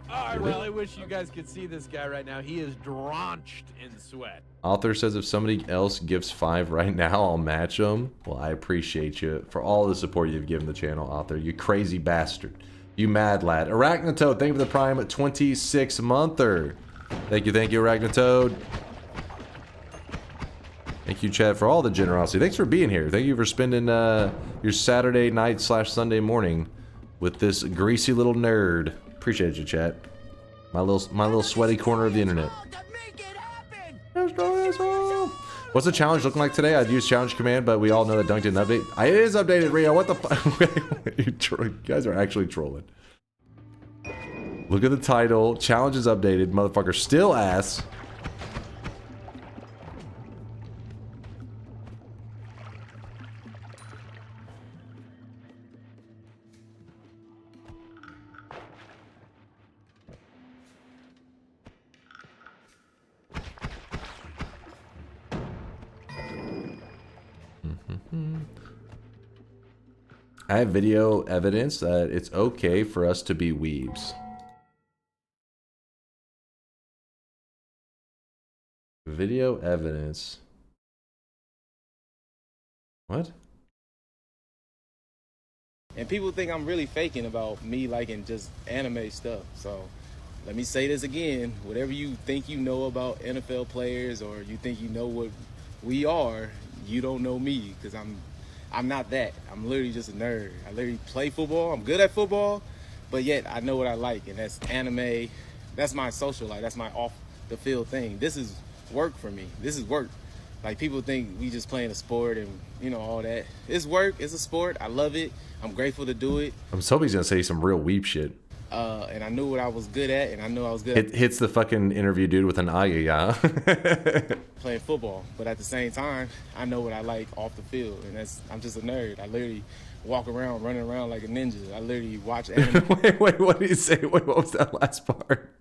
I really wish you guys could see this guy right now. He is drenched in sweat. Author says if somebody else gives 5 right now, I'll match them. Well, I appreciate you for all the support you've given the channel, Author. You crazy bastard. You mad lad. Arachnatoad, thank you for the Prime 26-monther. Thank you, Arachnatoad. Thank you, chat, for all the generosity. Thanks for being here. Thank you for spending your Saturday night / Sunday morning with this greasy little nerd. Appreciate you, chat. My little sweaty corner of the internet. What's the challenge looking like today? I'd use challenge command, but we all know that Dunk didn't update. It is updated, Rio. What the fuck? You guys are actually trolling. Look at the title. Challenge is updated. Motherfucker still ass. I have video evidence that it's okay for us to be weebs. Video evidence. What? And people think I'm really faking about me liking just anime stuff. So let me say this again. Whatever you think you know about NFL players or you think you know what we are, you don't know me because I'm not that. I'm literally just a nerd. I literally play football. I'm good at football, but yet I know what I like, and that's anime. That's my social life. That's my off the field thing. This is work for me. This is work. Like people think we just playing a sport and you know all that. It's work. It's a sport. I love it. I'm grateful to do it. I'm hoping he's gonna say some real weep shit. And I knew what I was good at, and I knew I was good It hits the fucking interview dude with an aya. playing football. But at the same time, I know what I like off the field, and I'm just a nerd. I literally walk around, running around like a ninja. I literally watch anime. wait, what did you say? Wait, what was that last part?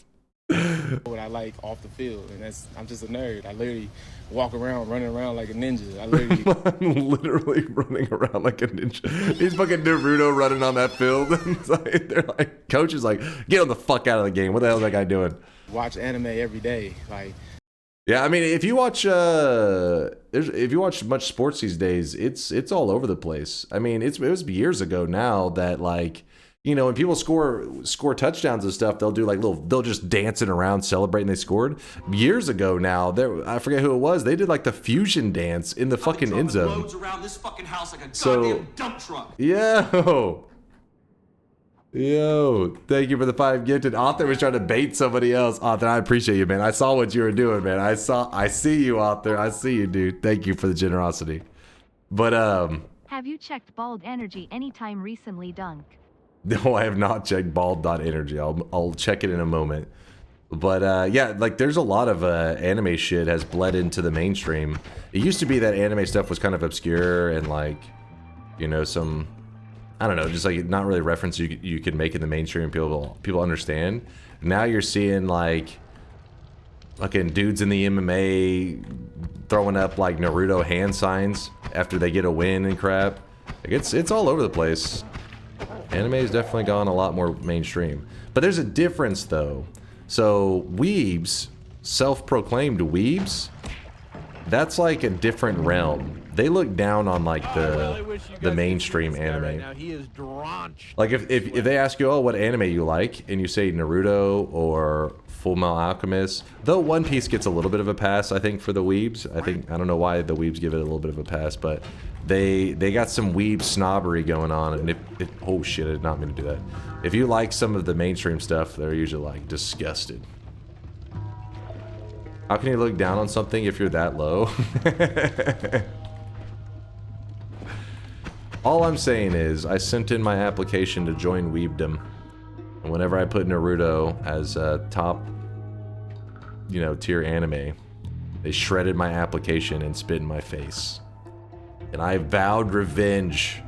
What I like off the field, and I'm just a nerd. I literally walk around, running around like a ninja. I literally I'm literally running around like a ninja. He's fucking Naruto running on that field. They're like, coach is like, get him the fuck out of the game. What the hell is that guy doing? Watch anime every day, like. Yeah, I mean, if you watch much sports these days, it's all over the place. I mean, it was years ago now that like. You know, when people score touchdowns and stuff, they'll do like they'll just dancing around celebrating they scored. Years ago now, I forget who it was. They did like the fusion dance in the fucking end zone. Loads around this fucking house like a goddamn dump truck. Yo, thank you for the 5 gifted. Author was trying to bait somebody else. Author, I appreciate you, man. I saw what you were doing, man. I see you, Author. I see you, dude. Thank you for the generosity. But have you checked Bald Energy anytime recently, Dunk? No, I have not checked bald.energy. I'll check it in a moment. But yeah, like there's a lot of anime shit has bled into the mainstream. It used to be that anime stuff was kind of obscure and like, you know, some, I don't know, just like not really reference you could make in the mainstream people understand. Now you're seeing like fucking dudes in the MMA throwing up like Naruto hand signs after they get a win and crap. Like it's all over the place. Anime has definitely gone a lot more mainstream. But there's a difference though. So weebs, self-proclaimed weebs, that's like a different realm. they look down on like I really wish you guys the could see mainstream this guy anime. Right now. He is drenched. Like if they ask you, oh, what anime you like, and you say Naruto or Full Metal Alchemist, though One Piece gets a little bit of a pass, I think, for the weebs. I don't know why the weebs give it a little bit of a pass, but they got some weeb snobbery going on, and if oh shit, I did not mean to do that. If you like some of the mainstream stuff, they're usually like disgusted. How can you look down on something if you're that low? All I'm saying is, I sent in my application to join Weebdom, and whenever I put Naruto as a top, you know, tier anime, they shredded my application and spit in my face. And I vowed revenge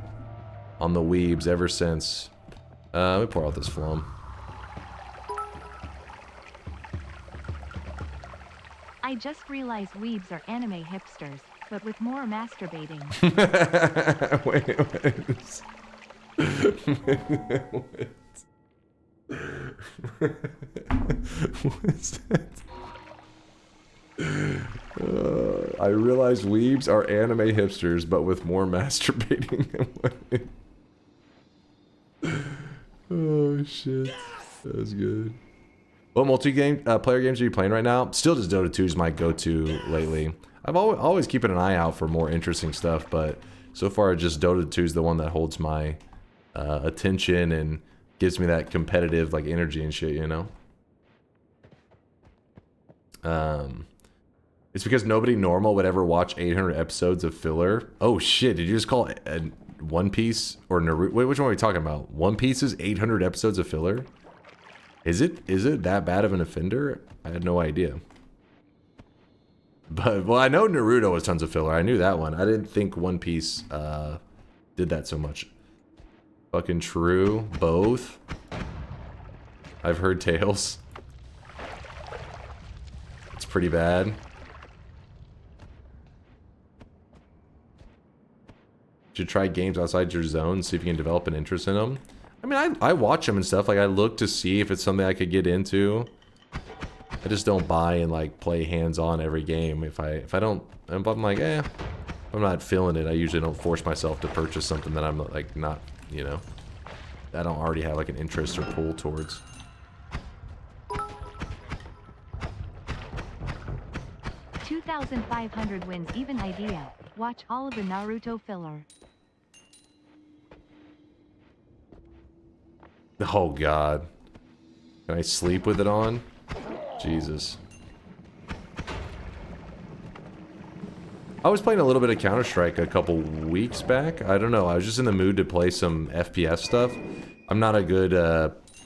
on the weebs ever since. Let me pour out this phloem. I just realized weebs are anime hipsters, but with more masturbating. Wait. What's that? I realize weebs are anime hipsters, but with more masturbating. Oh shit, that was good. What player games are you playing right now? Still just Dota 2 is my go-to lately. I've always keeping an eye out for more interesting stuff, but so far just Dota 2 is the one that holds my attention and gives me that competitive like energy and shit, you know? It's because nobody normal would ever watch 800 episodes of filler. Oh shit, did you just call it One Piece or Naruto? Wait, which one are we talking about? One Piece is 800 episodes of filler? Is it that bad of an offender? I had no idea. But, well, I know Naruto was tons of filler. I knew that one. I didn't think One Piece did that so much. Fucking true. Both. I've heard tales. It's pretty bad. Should try games outside your zone, see if you can develop an interest in them. I mean, I watch them and stuff. Like, I look to see if it's something I could get into. I just don't buy and, like, play hands-on every game. If I'm like, if I'm not feeling it, I usually don't force myself to purchase something that I'm, like, not, you know, I don't already have, like, an interest or pull towards. $2,500 wins even idea. Watch all of the Naruto filler. Oh god. Can I sleep with it on? Jesus. I was playing a little bit of Counter-Strike a couple weeks back. I don't know. I was just in the mood to play some FPS stuff. I'm not a good,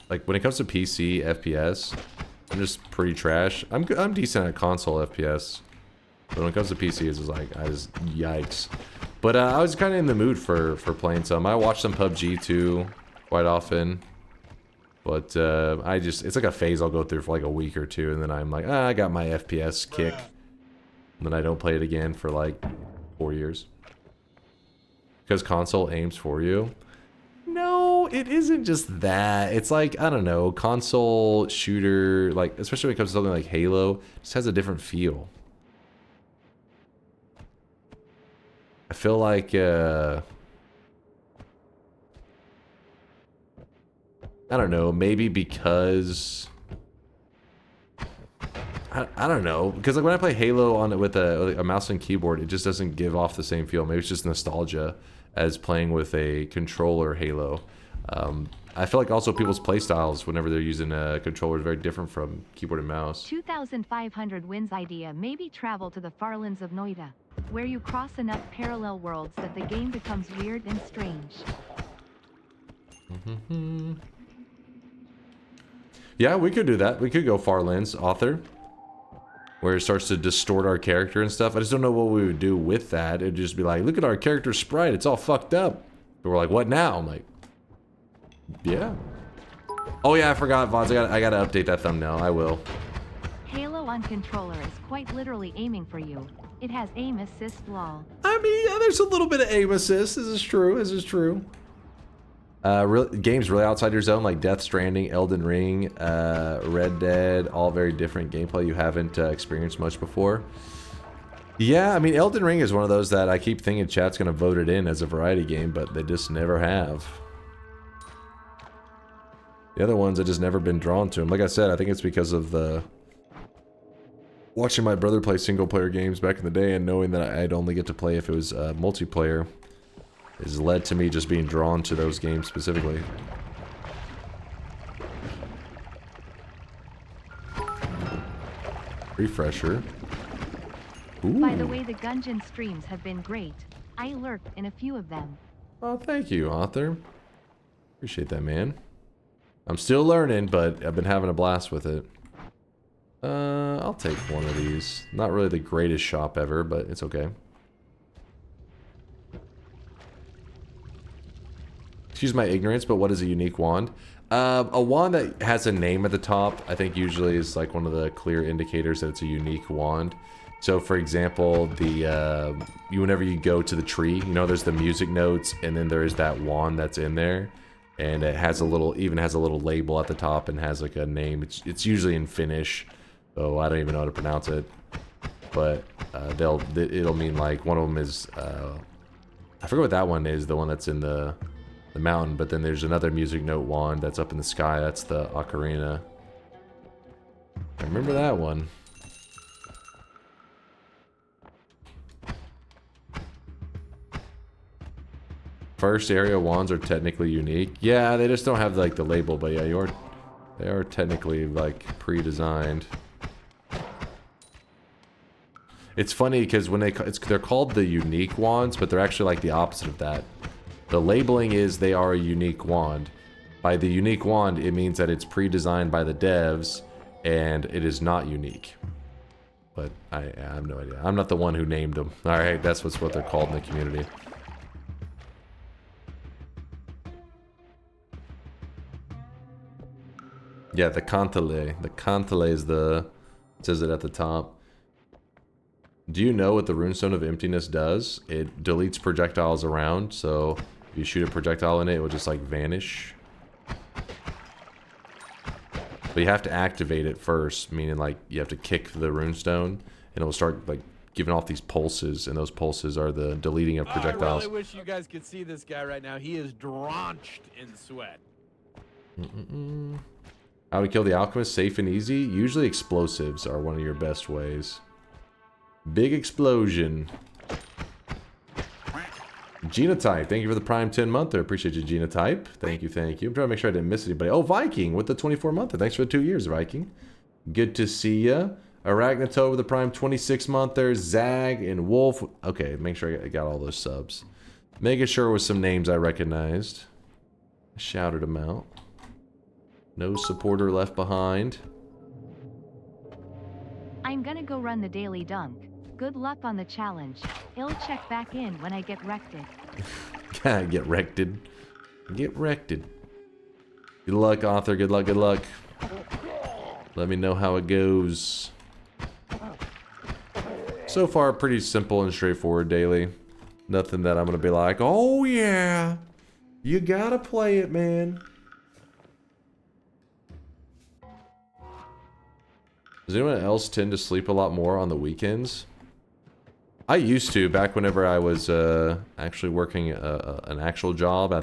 like, when it comes to PC FPS, I'm just pretty trash. I'm decent at console FPS. But when it comes to PC, it's just like, yikes. But I was kind of in the mood for playing some. I watch some PUBG too, quite often. But it's like a phase I'll go through for like a week or two, and then I'm like, I got my FPS kick. And then I don't play it again for like 4 years. Because console aims for you. No, it isn't just that. It's like, I don't know, console shooter, like, especially when it comes to something like Halo, just has a different feel. I feel like, I don't know, maybe because I don't know, because like when I play Halo on it with a mouse and keyboard, it just doesn't give off the same feel. Maybe it's just nostalgia as playing with a controller Halo. I feel like also people's playstyles whenever they're using a controller is very different from keyboard and mouse. 2,500 wins idea. Maybe travel to the far lands of Noita, where you cross enough parallel worlds that the game becomes weird and strange. Yeah, we could do that. We could go Farlands, author, where it starts to distort our character and stuff. I just don't know what we would do with that. It'd just be like, look at our character sprite. It's all fucked up. But we're like, what now? I'm like, yeah. Oh yeah, I forgot, Vods. I gotta update that thumbnail. I will. Halo on controller is quite literally aiming for you. It has aim assist lol. I mean, yeah, there's a little bit of aim assist. This is true. This is true. Games really outside your zone, like Death Stranding, Elden Ring, Red Dead, all very different gameplay you haven't experienced much before. Yeah, I mean, Elden Ring is one of those that I keep thinking chat's going to vote it in as a variety game, but they just never have. The other ones, I just never been drawn to them. Like I said, I think it's because of the... watching my brother play single-player games back in the day and knowing that I'd only get to play if it was multiplayer has led to me just being drawn to those games specifically. Refresher. Ooh. By the way, the Gungeon streams have been great. I lurked in a few of them. Oh, thank you, author. Appreciate that, man. I'm still learning, but I've been having a blast with it. I'll take one of these. Not really the greatest shop ever, but it's okay. Excuse my ignorance, but what is a unique wand? A wand that has a name at the top, I think usually is like one of the clear indicators that it's a unique wand. So for example, whenever you go to the tree, you know, there's the music notes, and then there is that wand that's in there. And it has a little, even has a little label at the top and has like a name. It's usually in Finnish, so I don't even know how to pronounce it. But it'll mean like one of them is, I forget what that one is, the one that's in the mountain. But then there's another music note wand that's up in the sky. That's the ocarina. I remember that one. First area wands are technically unique. Yeah, they just don't have like the label, but yeah, they are technically like pre-designed. It's funny because when they're called the unique wands, but they're actually like the opposite of that. The labeling is they are a unique wand. By the unique wand, it means that it's pre-designed by the devs and it is not unique. But I have no idea. I'm not the one who named them. All right, that's what they're called in the community. Yeah, the Kantele. The Kantele is it says it at the top. Do you know what the Runestone of Emptiness does? It deletes projectiles around, so if you shoot a projectile in it, it will just like vanish. But you have to activate it first, meaning like you have to kick the Runestone, and it will start like giving off these pulses, and those pulses are the deleting of projectiles. I really wish you guys could see this guy right now. He is drenched in sweat. How to kill the alchemist safe and easy? Usually explosives are one of your best ways. Big explosion. Genotype, thank you for the Prime 10 monther. Appreciate you, Genotype. Thank you, thank you. I'm trying to make sure I didn't miss anybody. Oh, Viking with the 24 monther. Thanks for the 2 years, Viking. Good to see ya. Arachnato with the Prime 26 monther. Zag and Wolf. Okay, make sure I got all those subs. Making sure with some names I recognized. I shouted them out. No supporter left behind. I'm gonna go run the daily dunk. Good luck on the challenge. I'll check back in when I get wrecked. Get wrecked. Get wrecked. Good luck, author. Good luck, good luck. Let me know how it goes. So far, pretty simple and straightforward daily. Nothing that I'm gonna be like, oh yeah, you gotta play it, man. Does anyone else tend to sleep a lot more on the weekends? I used to, back whenever I was actually working an actual job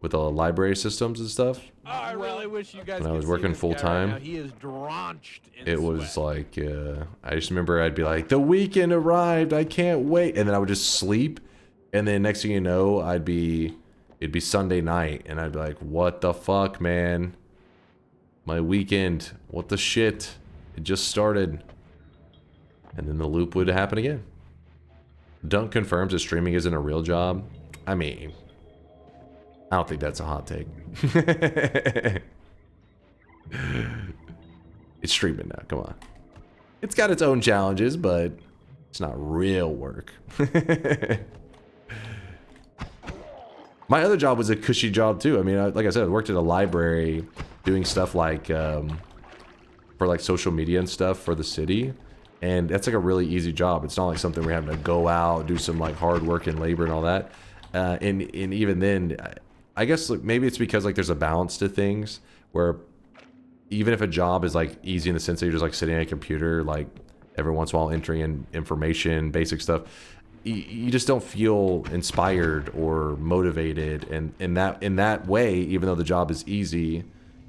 with the library systems and stuff. Oh, I really wish you guys when I was could see working this full guy time. right now. He is drenched in It was like, I just remember I'd be like, the weekend arrived, I can't wait. And then I would just sleep. And then next thing you know, it'd be Sunday night. And I'd be like, what the fuck, man? My weekend, what the shit? It just started. And then the loop would happen again. Dunk confirms that streaming isn't a real job. I mean, I don't think that's a hot take. It's streaming now, come on. It's got its own challenges, but it's not real work. My other job was a cushy job too. I mean, like I said, I worked at a library doing stuff like, for like social media and stuff for the city. And that's like a really easy job. It's not like something we're having to go out, do some like hard work and labor and all that. And even then, I guess like, maybe it's because like there's a balance to things where even if a job is like easy in the sense that you're just like sitting at a computer, like every once in a while entering in information, basic stuff. You just don't feel inspired or motivated, and in that way, even though the job is easy,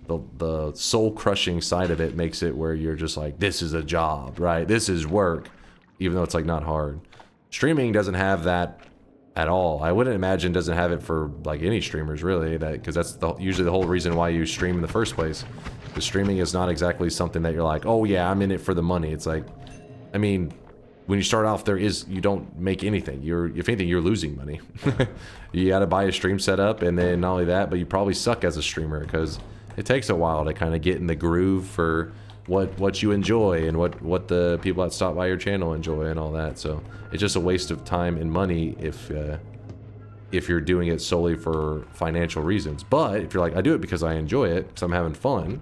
the soul crushing side of it makes it where you're just like, this is a job, right? This is work, even though it's like not hard. Streaming doesn't have that at all. I wouldn't imagine doesn't have it for like any streamers really, because that's usually the whole reason why you stream in the first place. The streaming is not exactly something that you're like, oh yeah, I'm in it for the money. It's like, I mean, when you start off, you don't make anything. If anything, you're losing money. You got to buy a stream setup, and then not only that, but you probably suck as a streamer because it takes a while to kind of get in the groove for what you enjoy and what the people that stop by your channel enjoy and all that. So it's just a waste of time and money if you're doing it solely for financial reasons. But if you're like, I do it because I enjoy it, because I'm having fun,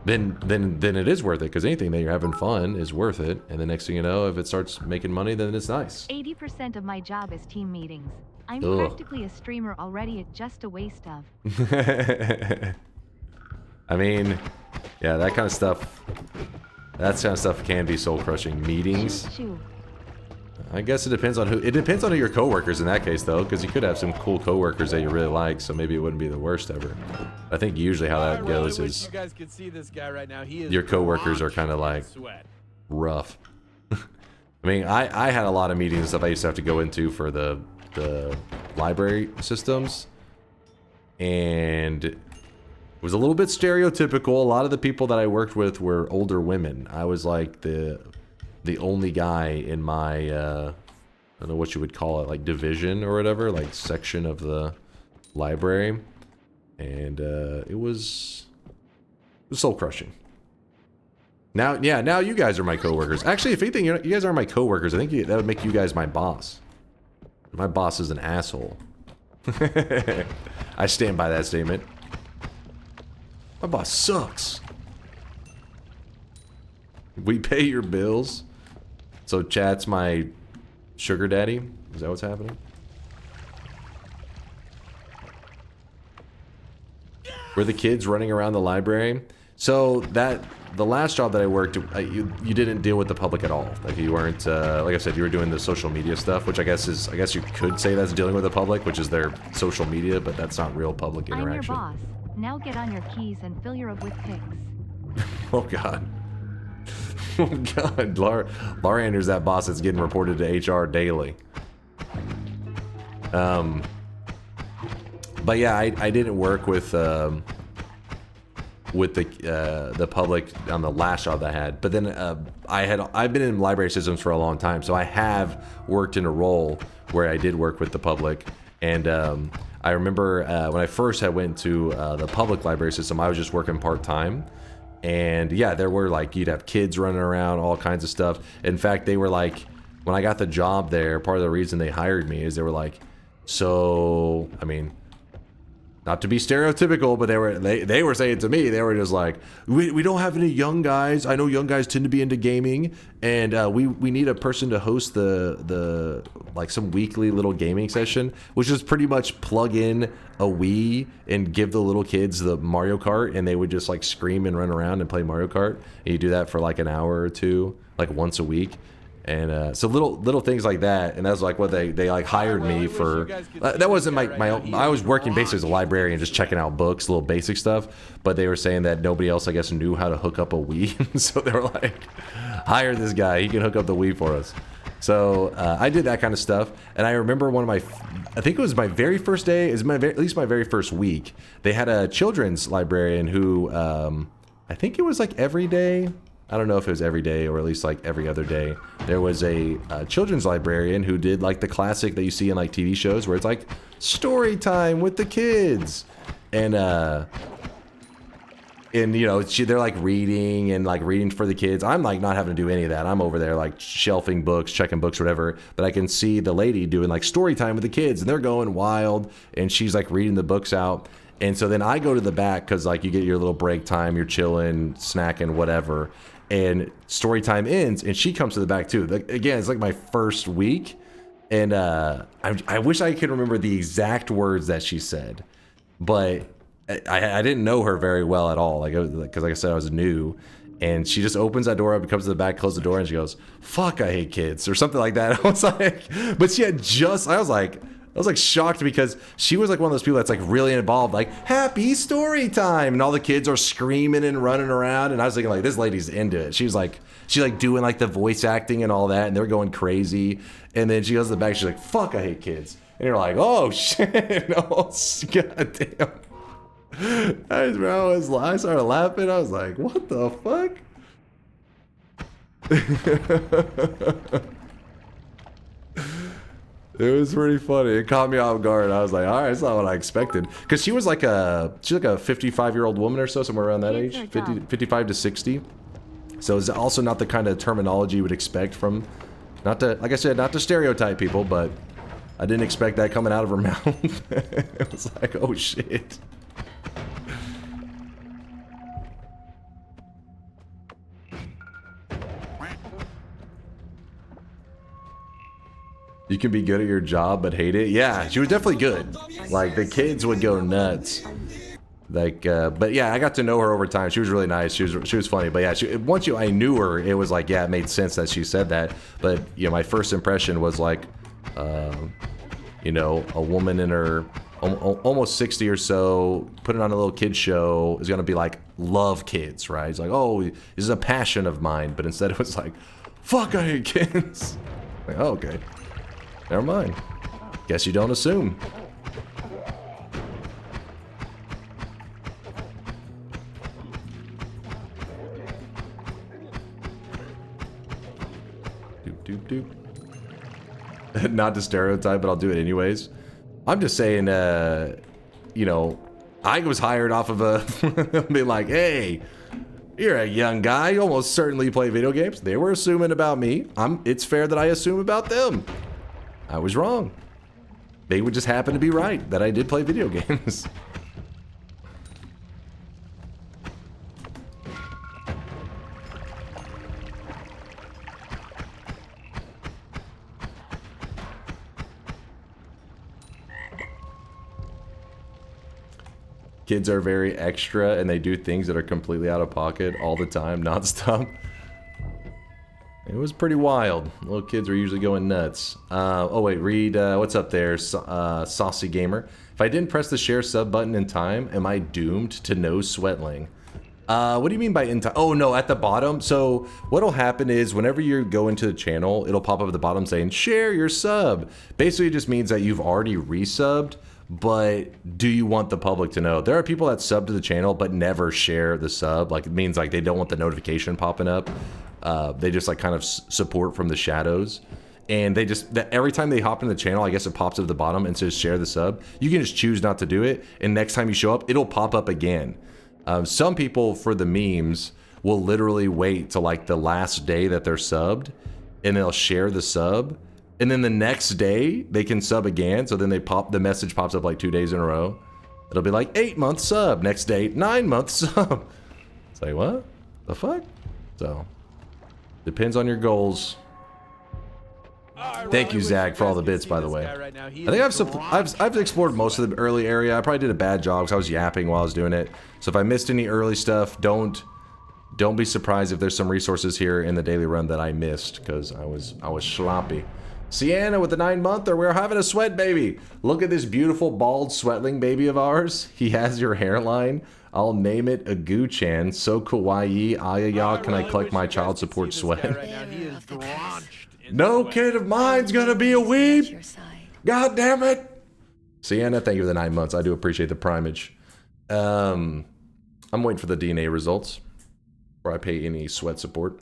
then it is worth it, because anything that you're having fun is worth it. And the next thing you know, if it starts making money, then it's nice. 80% of my job is team meetings. I'm practically a streamer already. It's just a waste of. I mean, yeah, that kind of stuff can be soul crushing. Meetings. I guess it depends on who your coworkers in that case though, because you could have some cool coworkers that you really like, so maybe it wouldn't be the worst ever. I think usually how that goes is you guys could see this guy right now. He is your coworkers are kind of like rough. I mean, I had a lot of meetings and stuff I used to have to go into for the library systems, and it was a little bit stereotypical. A lot of the people that I worked with were older women. I was like the only guy in my I don't know what you would call it, like division or whatever, like section of the library, and it was soul crushing. Now you guys are my coworkers. Actually, if anything, you guys are my coworkers. I think that would make you guys my boss. My boss is an asshole. I stand by that statement. My boss sucks. We pay your bills. So chat's my sugar daddy? Is that what's happening? Were the kids running around the library? So the last job that I worked, you didn't deal with the public at all. Like you weren't, like I said, you were doing the social media stuff, which I guess you could say that's dealing with the public, which is their social media, but that's not real public interaction. I'm your boss. Now get on your keys and fill your up with pics. Oh God. Oh God, Laura Anders, that boss that's getting reported to HR daily. But yeah, I didn't work with the public on the last job that I had. But then I've been in library systems for a long time, so I have worked in a role where I did work with the public. And I remember when I first went to the public library system, I was just working part-time. And yeah, there were like, you'd have kids running around, all kinds of stuff. In fact, they were like, when I got the job there, part of the reason they hired me is they were like, so, I mean, not to be stereotypical, but they were saying to me, they were just like, we don't have any young guys. I know young guys tend to be into gaming, and we need a person to host the like some weekly little gaming session, which is pretty much plug in a Wii and give the little kids the Mario Kart, and they would just like scream and run around and play Mario Kart. And you do that for like an hour or two, like once a week. And so little things like that, and that's like what they like hired me for. That wasn't my own. I was working basically as a librarian, just checking out books, little basic stuff. But they were saying that nobody else, I guess, knew how to hook up a Wii, so they were like, hire this guy. He can hook up the Wii for us. So I did that kind of stuff, and I remember one of my, I think it was my very first day, at least my very first week. They had a children's librarian who, I think it was like every day. I don't know if it was every day or at least like every other day. There was a children's librarian who did like the classic that you see in like TV shows where it's like story time with the kids. And you know, they're like reading for the kids. I'm like not having to do any of that. I'm over there like shelving books, checking books, whatever. But I can see the lady doing like story time with the kids, and they're going wild, and she's like reading the books out. And so then I go to the back because like you get your little break time, you're chilling, snacking, whatever. And story time ends, and she comes to the back too. Like, again, it's like my first week, and I wish I could remember the exact words that she said, but I didn't know her very well at all. Like, because like I said, I was new, And she just opens that door up, comes to the back, closes the door, and she goes, "Fuck, I hate kids," or something like that. I was like, but she had just, I was like shocked because she was like one of those people that's like really involved, like happy story time, and all the kids are screaming and running around, and I was thinking like, this lady's into it. She's like doing like the voice acting and all that, and they're going crazy. And then she goes to the back, she's like, "Fuck, I hate kids," and you're like, oh shit, oh goddamn. I started laughing. I was like, what the fuck? It was pretty funny. It caught me off guard. I was like, all right, that's not what I expected. Because she's like a 55-year-old woman or so, somewhere around that age, 55 to 60. So it's also not the kind of terminology you would expect from, not to, like I said, not to stereotype people, but I didn't expect that coming out of her mouth. It was like, oh shit. You can be good at your job but hate it. Yeah, she was definitely good. Like, the kids would go nuts. Like, but yeah, I got to know her over time. She was really nice. She was funny. But yeah, once I knew her, it was like, yeah, it made sense that she said that. But you know, my first impression was like, you know, a woman in her almost 60 or so, putting on a little kid show, is gonna be like, love kids, right? It's like, oh, this is a passion of mine. But instead, it was like, fuck, I hate kids. Like, oh, okay. Never mind. Guess you don't assume. Doop, doop, doop. Not to stereotype, but I'll do it anyways. I'm just saying, you know, I was hired off of a being like, hey, you're a young guy, you almost certainly play video games. They were assuming about me. It's fair that I assume about them. I was wrong. They would just happen to be right that I did play video games. Kids are very extra and they do things that are completely out of pocket all the time, nonstop. It was pretty wild. Little kids were usually going nuts. Oh wait, read what's up there, Saucy Gamer. If I didn't press the share sub button in time, am I doomed to no sweatling? What do you mean by in time? Oh no, at the bottom. So what'll happen is whenever you go into the channel, it'll pop up at the bottom saying share your sub. Basically, it just means that you've already resubbed, but do you want the public to know? There are people that sub to the channel but never share the sub. Like, it means like they don't want the notification popping up. They just like kind of support from the shadows, and they just, every time they hop into the channel, I guess it pops up at the bottom and says share the sub. You can just choose not to do it, and next time you show up, it'll pop up again. Some people, for the memes, will literally wait till like the last day that they're subbed, and they'll share the sub, and then the next day they can sub again. So then the message pops up like 2 days in a row. It'll be like 8-month sub. Next day, 9-month sub. It's like, what the fuck? So depends on your goals. Thank you, Zach, for all the bits, by the way. I think I've explored most of the early area. I probably did a bad job because I was yapping while I was doing it. So if I missed any early stuff, don't be surprised if there's some resources here in the daily run that I missed, because I was sloppy. Sienna with the 9-monther, we're having a sweat baby. Look at this beautiful bald sweatling baby of ours. He has your hairline. I'll name it Agu-chan. So kawaii. Ayaya, can I collect my child support sweat? No kid of mine's gonna be a weeb. God damn it. Sienna, thank you for the 9 months. I do appreciate the primage. I'm waiting for the DNA results before I pay any sweat support.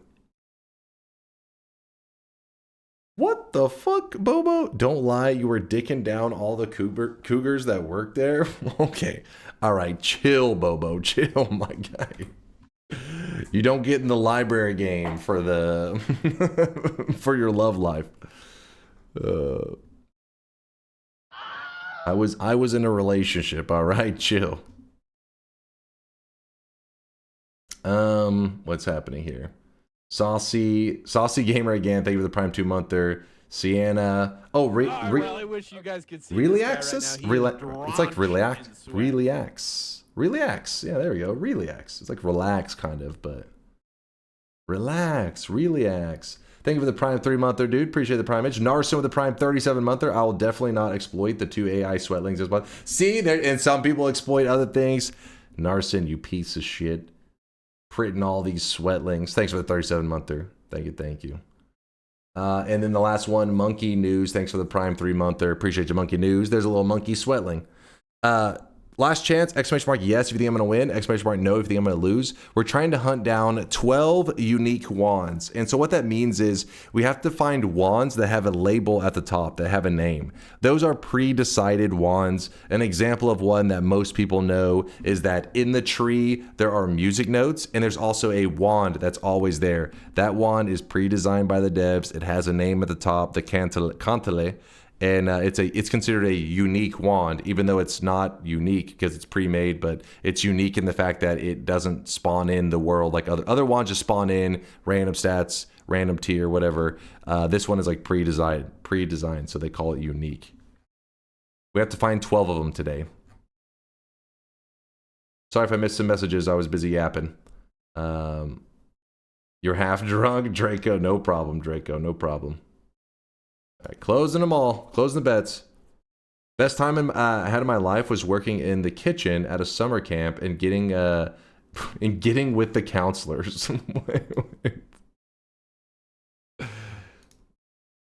What the fuck, Bobo? Don't lie, you were dicking down all the cougars that work there? Okay. Alright, chill, Bobo. Chill, my guy. You don't get in the library game for the for your love life. I was in a relationship, alright? Chill. What's happening here? Saucy Gamer again, thank you for the Prime 2-monther. Sienna. Oh, I wish you guys could see Relax. this guy right now. It's like relax. Yeah, there we go. Relax. It's like relax, kind of, but Relax. Thank you for the Prime 3-monther, dude. Appreciate the Prime. Narson with the Prime 37-monther. I will definitely not exploit the 2 AI sweatlings as well. See, there, and some people exploit other things. Narson, you piece of shit. Printing all these sweatlings. Thanks for the 37-monther. Thank you. And then the last one, Monkey News. Thanks for the Prime 3-monther. Appreciate you, Monkey News. There's a little monkey sweatling. Last chance, exclamation mark, yes, if you think I'm going to win, exclamation mark, no, if you think I'm going to lose. We're trying to hunt down 12 unique wands. And so what that means is we have to find wands that have a label at the top, that have a name. Those are pre-decided wands. An example of one that most people know is that in the tree, there are music notes, and there's also a wand that's always there. That wand is pre-designed by the devs. It has a name at the top, the Cantele. And it's considered a unique wand, even though it's not unique because it's pre-made, but it's unique in the fact that it doesn't spawn in the world like other wands just spawn in random stats, random tier, whatever. This one is like pre-designed, so they call it unique. We have to find 12 of them today. Sorry if I missed some messages. I was busy yapping. You're half drunk, Draco. No problem, Draco. No problem. All right, closing them all. Closing the bets. Best time I had in my life was working in the kitchen at a summer camp and getting with the counselors.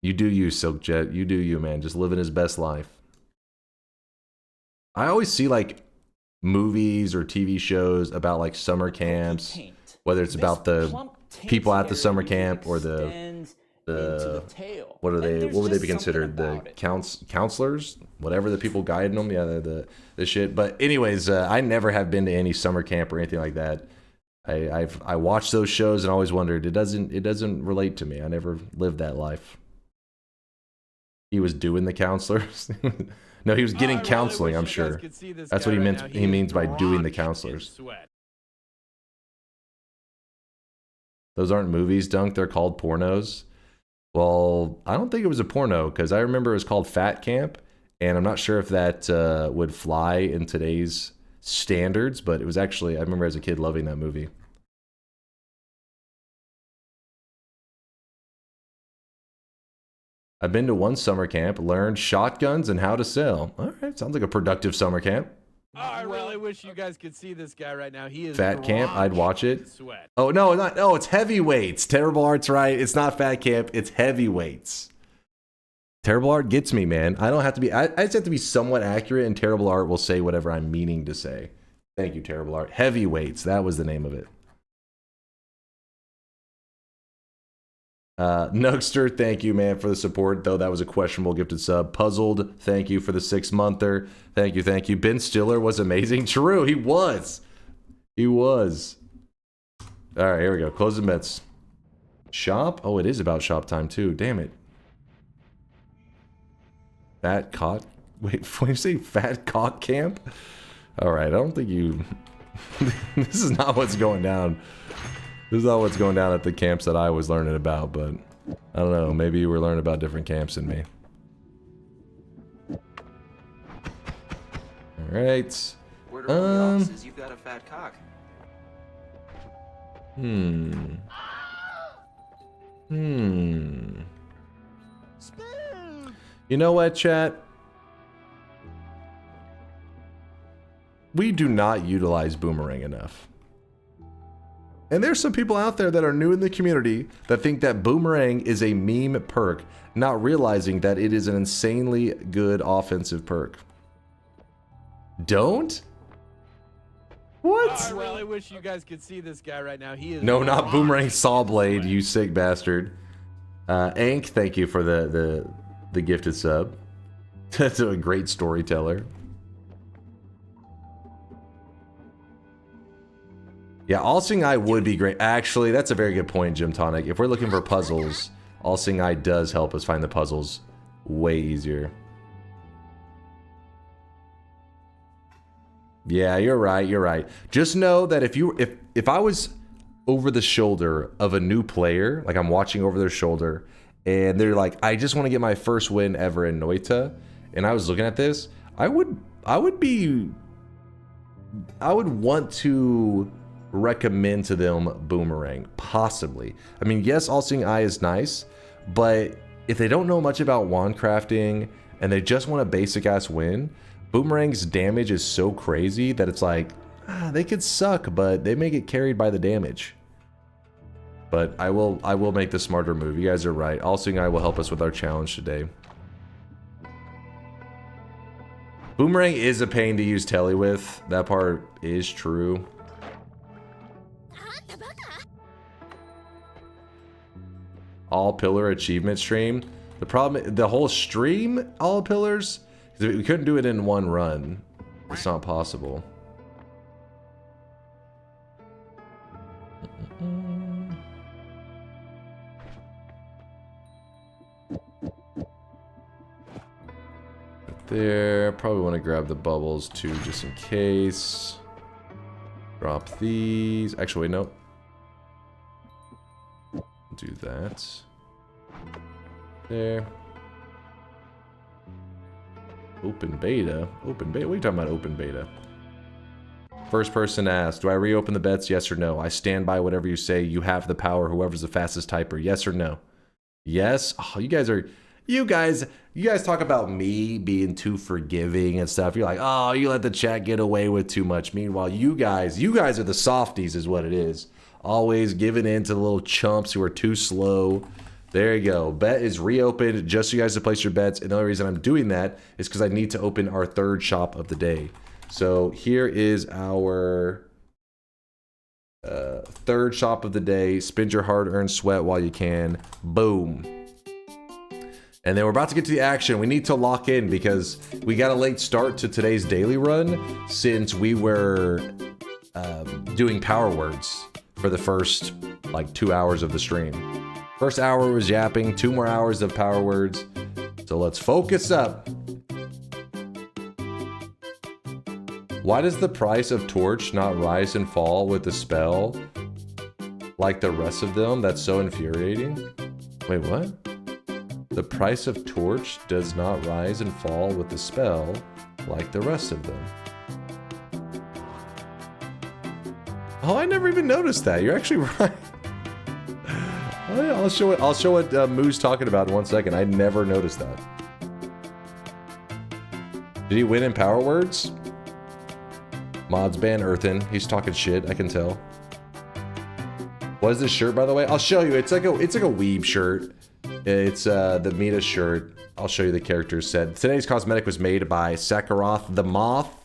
You do you, Silkjet. You do you, man. Just living his best life. I always see like movies or TV shows about like summer camps, whether it's about the people at the summer camp or what would they be considered? The counselors, whatever, the people guiding them. Yeah, the shit. But anyways, I never have been to any summer camp or anything like that. I watched those shows and always wondered it doesn't relate to me. I never lived that life. He was doing the counselors. No, he was getting counseling. I'm sure that's what he meant. He means by doing the counselors. Those aren't movies, Dunk. They're called pornos. Well, I don't think it was a porno because I remember it was called Fat Camp, and I'm not sure if that would fly in today's standards, but it was actually, I remember as a kid loving that movie. I've been to one summer camp, learned shotguns and how to sell. All right, sounds like a productive summer camp. Oh, I really wish you guys could see this guy right now. He is Fat Camp, I'd watch it. Oh, no, not. Oh, it's Heavyweights. Terrible Art's right. It's not Fat Camp. It's Heavyweights. Terrible Art gets me, man. I don't have to be. I just have to be somewhat accurate, and Terrible Art will say whatever I'm meaning to say. Thank you, Terrible Art. Heavyweights. That was the name of it. Nugster, thank you, man, for the support, though that was a questionable gifted sub. Puzzled, thank you for the 6-monther. Thank you. Ben Stiller was amazing. True, he was. All right, here we go. Closing bets. Shop? Oh, it is about shop time, too. Damn it. Fat cock? Wait, when you say fat cock camp? All right, I don't think you... This is not what's going down. This is not what's going down at the camps that I was learning about, but I don't know. Maybe you were learning about different camps than me. All right. Word around the offices, you've got a fat cock. You know what, chat? We do not utilize Boomerang enough. And there's some people out there that are new in the community that think that Boomerang is a meme perk, not realizing that it is an insanely good offensive perk. Don't? What? I really wish you guys could see this guy right now. He is No, not Boomerang Sawblade, you sick bastard. Ank, thank you for the gifted sub. That's a great storyteller. Yeah, All Seeing Eye would be great. Actually, that's a very good point, Jim Tonic. If we're looking for puzzles, All Seeing Eye does help us find the puzzles way easier. Yeah, you're right. Just know that if I was over the shoulder of a new player, like I'm watching over their shoulder, and they're like, I just want to get my first win ever in Noita, and I was looking at this, I would want to recommend to them Boomerang? Possibly. I mean, yes, All-Seeing Eye is nice, but if they don't know much about wand crafting and they just want a basic ass win, Boomerang's damage is so crazy that it's like, they could suck, but they may get carried by the damage. But I will make the smarter move. You guys are right. All-Seeing Eye will help us with our challenge today. Boomerang is a pain to use telly with. That part is true. All pillar achievement stream. The problem, the whole stream, all pillars, we couldn't do it in one run. It's not possible. There, probably want to grab the bubbles too, just in case. Drop these. Actually, wait, no. Do that. There. Open beta? Open beta? What are you talking about, open beta? First person asked, do I reopen the bets? Yes or no? I stand by whatever you say. You have the power. Whoever's the fastest typer. Yes or no? Yes? Oh, you guys talk about me being too forgiving and stuff. You're like, oh, you let the chat get away with too much. Meanwhile, you guys are the softies is what it is. Always giving in to the little chumps who are too slow. There you go. Bet is reopened just so you guys to place your bets. And the only reason I'm doing that is because I need to open our third shop of the day. So here is our third shop of the day. Spend your hard-earned sweat while you can. Boom. And then we're about to get to the action. We need to lock in because we got a late start to today's daily run since we were doing power words for the first like 2 hours of the stream. First hour was yapping, 2 more hours of power words. So let's focus up. Why does the price of Torch not rise and fall with the spell like the rest of them? That's so infuriating. Wait, what? The price of Torch does not rise and fall with the spell like the rest of them. Oh, I never even noticed that. You're actually right. Oh, yeah, I'll show what Moo's talking about in 1 second. I never noticed that. Did he win in power words? Mods ban Earthen. He's talking shit. I can tell. What is this shirt, by the way? I'll show you. It's like a weeb shirt. It's the Mita shirt. I'll show you the characters set. Today's cosmetic was made by Sakharoth the Moth.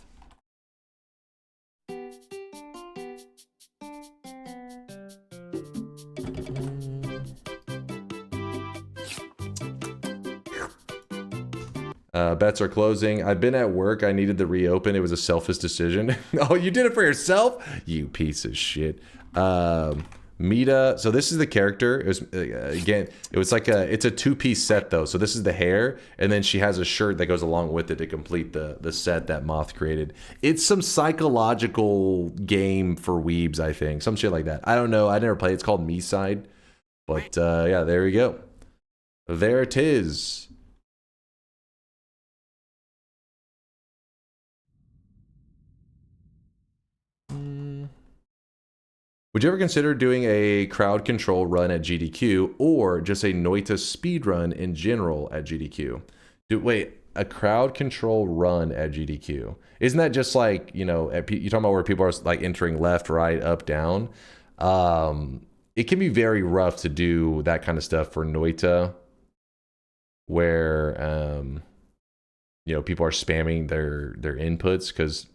Bets are closing. I've been at work. I needed to reopen. It was a selfish decision. Oh, you did it for yourself? You piece of shit. Mita. So this is the character. It was again. It was like it's a 2-piece set though. So this is the hair, and then she has a shirt that goes along with it to complete the set that Moth created. It's some psychological game for weebs, I think. Some shit like that. I don't know. I never played. It's called Me Side. But yeah, there we go. There it is. Would you ever consider doing a crowd control run at GDQ or just a Noita speed run in general at GDQ? Wait, a crowd control run at GDQ? Isn't that just like, you know, you're talking about where people are like entering left, right, up, down? It can be very rough to do that kind of stuff for Noita where, you know, people are spamming their inputs because,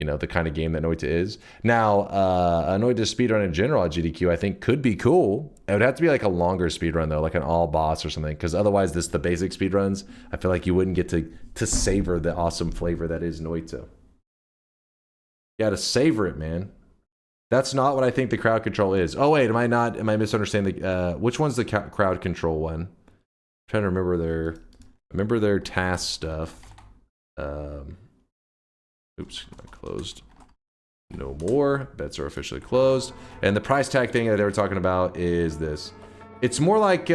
you know, the kind of game that Noita is. Now, a Noita speedrun in general at GDQ, I think, could be cool. It would have to be like a longer speedrun, though, like an all boss or something, because otherwise, the basic speedruns, I feel like you wouldn't get to savor the awesome flavor that is Noita. You gotta savor it, man. That's not what I think the crowd control is. Oh, wait, am I misunderstanding? Which one's the crowd control one? I'm trying to remember their task stuff. Oops, closed. No more. Bets are officially closed. And the price tag thing that they were talking about is this. It's more like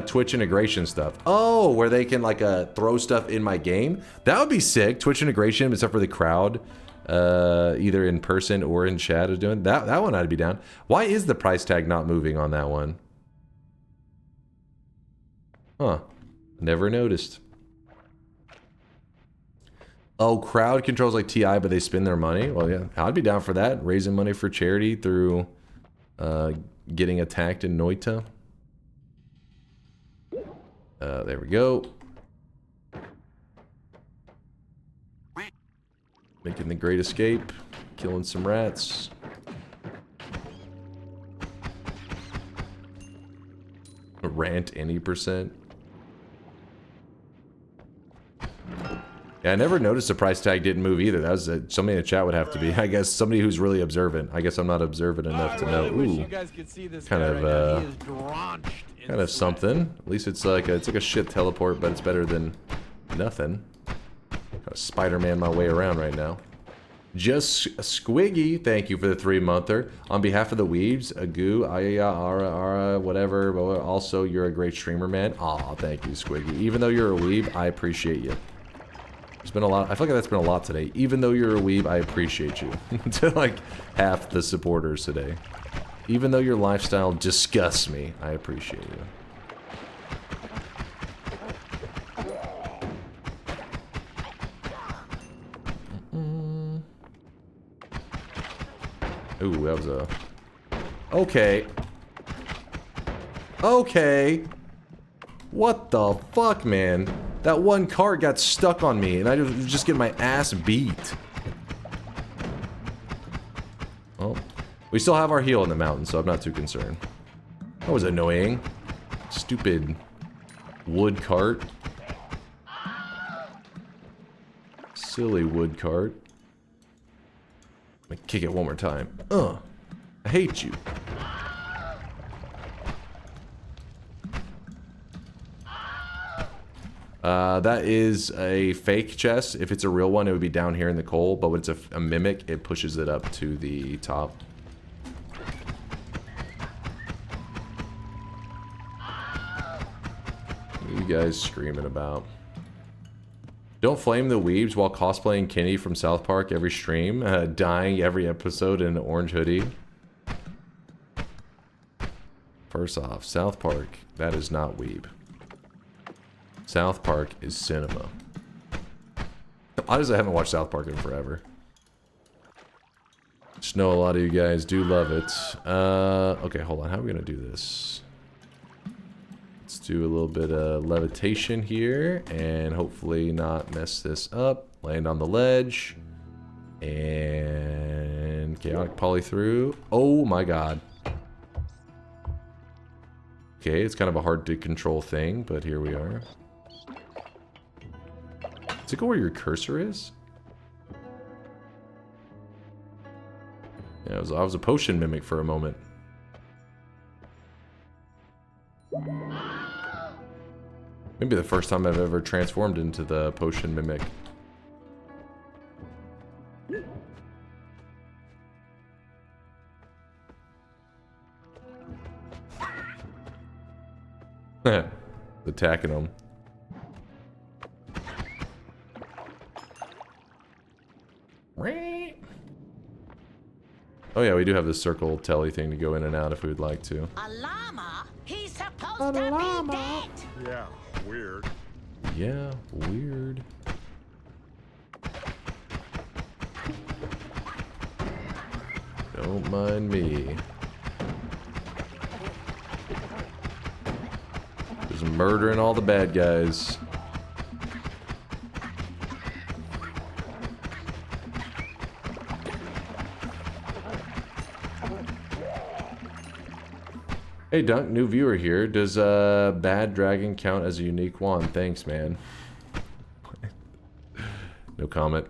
Twitch integration stuff. Oh, where they can like throw stuff in my game. That would be sick. Twitch integration, except for the crowd either in person or in chat are doing. That one I'd be down. Why is the price tag not moving on that one? Huh. Never noticed. Oh, crowd controls like TI, but they spend their money? Well, yeah, I'd be down for that. Raising money for charity through getting attacked in Noita. There we go. Making the great escape. Killing some rats. Rant any %. Yeah, I never noticed the price tag didn't move either. That was somebody in the chat would have to be. I guess somebody who's really observant. I guess I'm not observant enough to know. Ooh, kind of something. At least it's like a shit teleport, but it's better than nothing. Kind of Spider-Man my way around right now. Just Squiggy, thank you for the 3-monther. On behalf of the weebs, Agu, Aya, Ara, whatever. But also, you're a great streamer, man. Aw, thank you, Squiggy. Even though you're a weeb, I appreciate you. There's been a lot. I feel like that's been a lot today. Even though you're a weeb, I appreciate you. To like half the supporters today. Even though your lifestyle disgusts me, I appreciate you. Ooh, that was a... Okay. Okay. What the fuck, man? That one cart got stuck on me, and I was just getting my ass beat. Well, we still have our heal in the mountain, so I'm not too concerned. That was annoying. Stupid wood cart. Silly wood cart. Let me kick it one more time. I hate you. That is a fake chest. If it's a real one, it would be down here in the coal. But when it's a mimic, it pushes it up to the top. What are you guys screaming about? Don't flame the weebs while cosplaying Kenny from South Park every stream, dying every episode in an orange hoodie. First off, South Park, that is not weeb. South Park is cinema. Honestly, I haven't watched South Park in forever. Just know a lot of you guys do love it. Okay, hold on. How are we going to do this? Let's do a little bit of levitation here and hopefully not mess this up. Land on the ledge. And chaotic poly through. Oh my god. Okay, it's kind of a hard to control thing, but here we are. Does it go where your cursor is? Yeah, I was a potion mimic for a moment. Maybe the first time I've ever transformed into the potion mimic. Attacking them. Oh yeah, we do have this circle telly thing to go in and out if we would like to. A llama? He's supposed to be dead. Yeah, weird. Yeah, weird. Don't mind me. Just murdering all the bad guys. Hey Dunk, new viewer here. Does Bad Dragon count as a unique one? Thanks, man. No comment.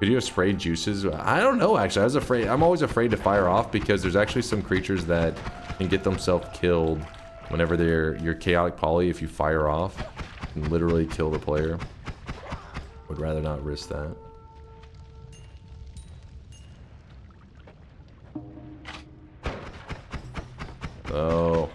Could you have sprayed juices? I don't know, actually. I was afraid. I'm always afraid to fire off because there's actually some creatures that can get themselves killed whenever you're chaotic poly. If you fire off, and literally kill the player. Would rather not risk that. Oh.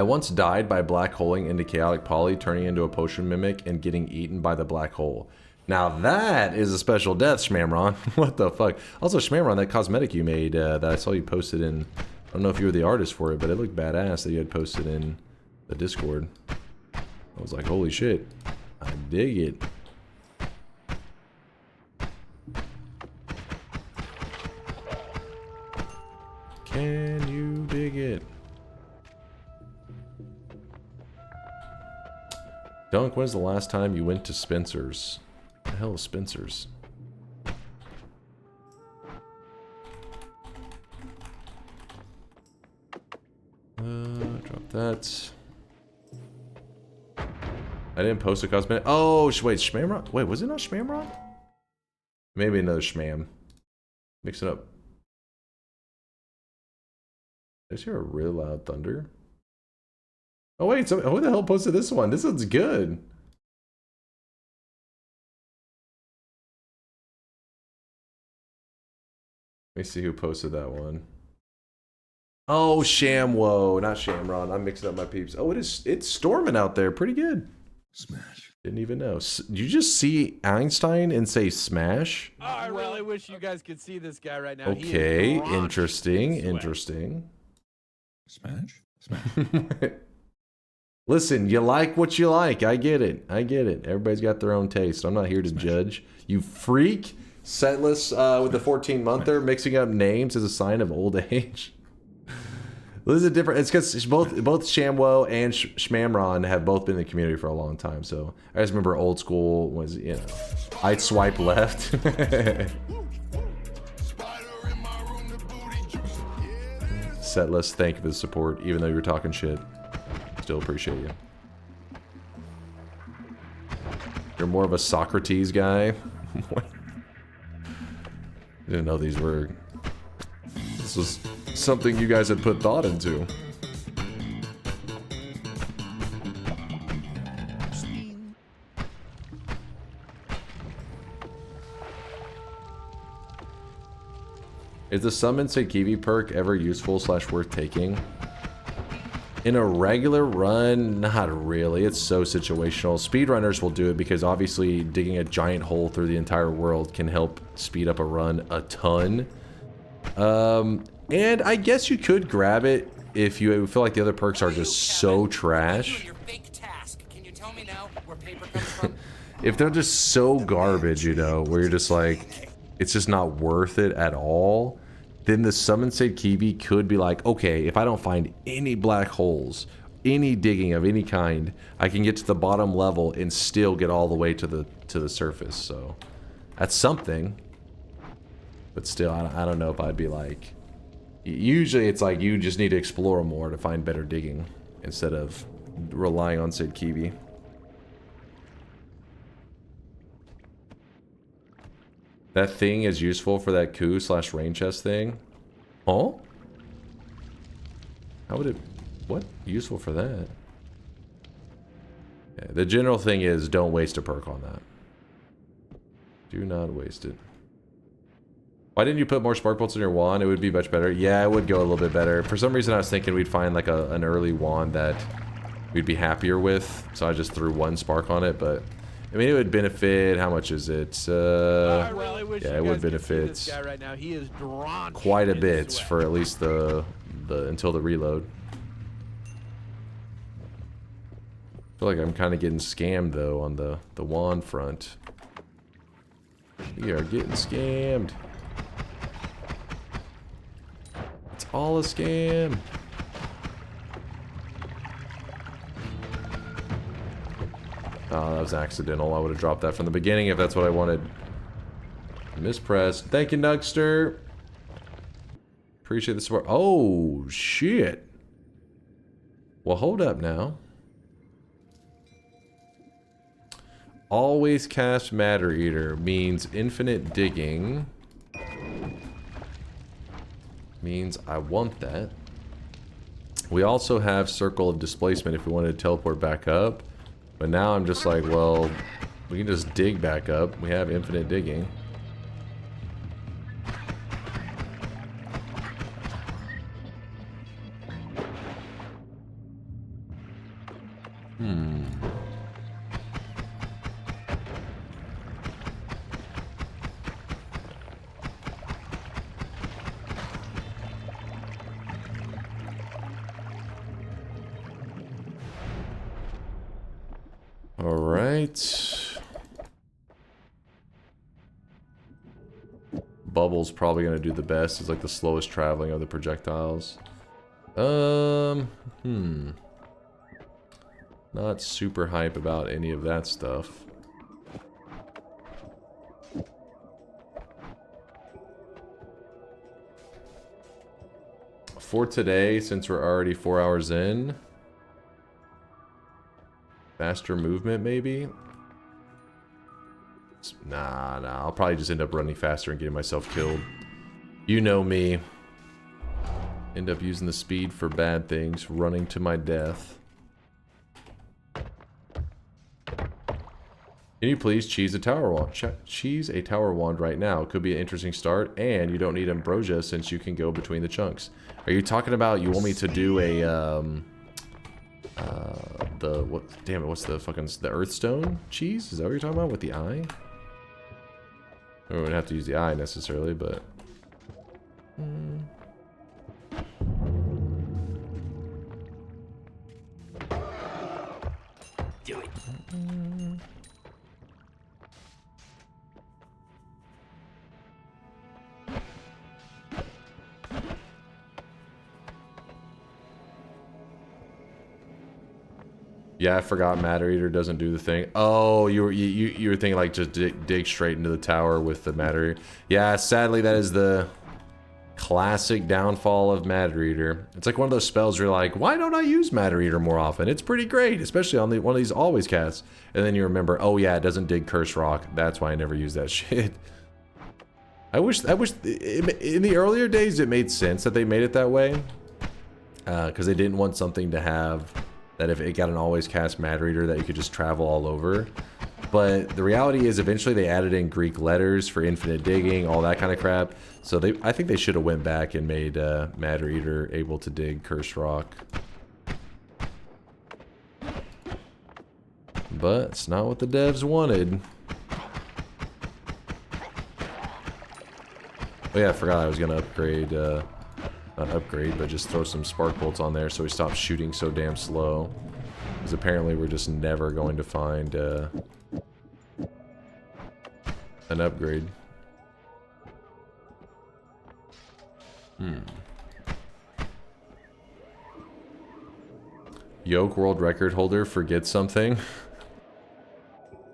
I once died by black holing into chaotic poly, turning into a potion mimic, and getting eaten by the black hole. Now that is a special death, Shmamron. What the fuck? Also, Shmamron, that cosmetic you made that I saw you posted in, I don't know if you were the artist for it, but it looked badass that you had posted in the Discord. I was like, holy shit. I dig it. Can you dig it? Dunk, when's the last time you went to Spencer's? The hell is Spencer's? Drop that. I didn't post a cosmetic. Oh, wait, Shmamron? Wait, was it not Shmamron? Maybe another Shmam. Mix it up. Did I hear a really loud thunder? Oh wait, so who the hell posted this one? This one's good. Let me see who posted that one. Oh, Shamwo, not Shamron. I'm mixing up my peeps. Oh, it's storming out there. Pretty good. Smash. Didn't even know. Did you just see Einstein and say smash? Oh, I really wish you guys could see this guy right now. Okay, interesting, interesting. Smash? Listen, you like what you like. I get it. I get it. Everybody's got their own taste. I'm not here to judge. You freak. Setless with the 14-monther. Mixing up names is a sign of old age. This is a different. It's because both Shamwo and Shmamron have both been in the community for a long time. So I just remember old school was, you know, I'd swipe left. Setless, thank you for the support, even though you were talking shit. Still appreciate you. You're more of a Socrates guy. Didn't know these were. This was something you guys had put thought into. Is the summon Sekivi perk ever useful / worth taking? In a regular run, not really. It's so situational. Speedrunners will do it because obviously digging a giant hole through the entire world can help speed up a run a ton. And I guess you could grab it if you feel like the other perks are just so trash. If they're just so garbage, you know, where you're just like, it's just not worth it at all, then the Summon Said Kiwi could be like, okay, if I don't find any black holes, any digging of any kind, I can get to the bottom level and still get all the way to the surface. So that's something. But still, I don't know if I'd be like... Usually it's like you just need to explore more to find better digging instead of relying on Sid Kiwi. That thing is useful for that coup / rain chest thing. Oh? How would it... What? Useful for that? Yeah, the general thing is don't waste a perk on that. Do not waste it. Why didn't you put more spark bolts in your wand? It would be much better. Yeah, it would go a little bit better. For some reason I was thinking we'd find like an early wand that we'd be happier with. So I just threw one spark on it, but... I mean, it would benefit. How much is it? Yeah, it would benefit right now. He is quite a bit for at least the until the reload. I feel like I'm kind of getting scammed though on the wand front. We are getting scammed. It's all a scam. Oh, that was accidental. I would have dropped that from the beginning if that's what I wanted. Mispressed. Thank you, Nugster. Appreciate the support. Oh, shit. Well, hold up now. Always cast Matter Eater means infinite digging. Means I want that. We also have Circle of Displacement if we wanted to teleport back up. But now I'm just like, well, we can just dig back up. We have infinite digging. All right. Bubble's probably going to do the best. It's like the slowest traveling of the projectiles. Not super hype about any of that stuff. For today, since we're already 4 hours in, faster movement maybe? Nah, I'll probably just end up running faster and getting myself killed. You know me. End up using the speed for bad things, running to my death. Can you please cheese a tower wand? Cheese a tower wand right now. Could be an interesting start, and you don't need ambrosia since you can go between the chunks. Are you talking about you want me to do a what? Damn it! What's the fucking the Earthstone cheese? Is that what you're talking about with the eye? I wouldn't have to use the eye necessarily, but. Do it. Yeah, I forgot Matter Eater doesn't do the thing. Oh, you were thinking like just dig straight into the tower with the Matter Eater. Yeah, sadly that is the classic downfall of Matter Eater. It's like one of those spells where you're like, why don't I use Matter Eater more often? It's pretty great, especially on one of these always casts. And then you remember, oh yeah, it doesn't dig Curse Rock. That's why I never use that shit. I wish in the earlier days it made sense that they made it that way, because they didn't want something to have that if it got an always cast Matter Eater that you could just travel all over. But the reality is eventually they added in Greek letters for infinite digging, all that kind of crap. So I think they should have went back and made Matter Eater able to dig Cursed Rock. But it's not what the devs wanted. Oh yeah, I forgot I was gonna upgrade, not upgrade, but just throw some spark bolts on there so we stop shooting so damn slow. Because apparently we're just never going to find an upgrade. Yoke world record holder forgets something.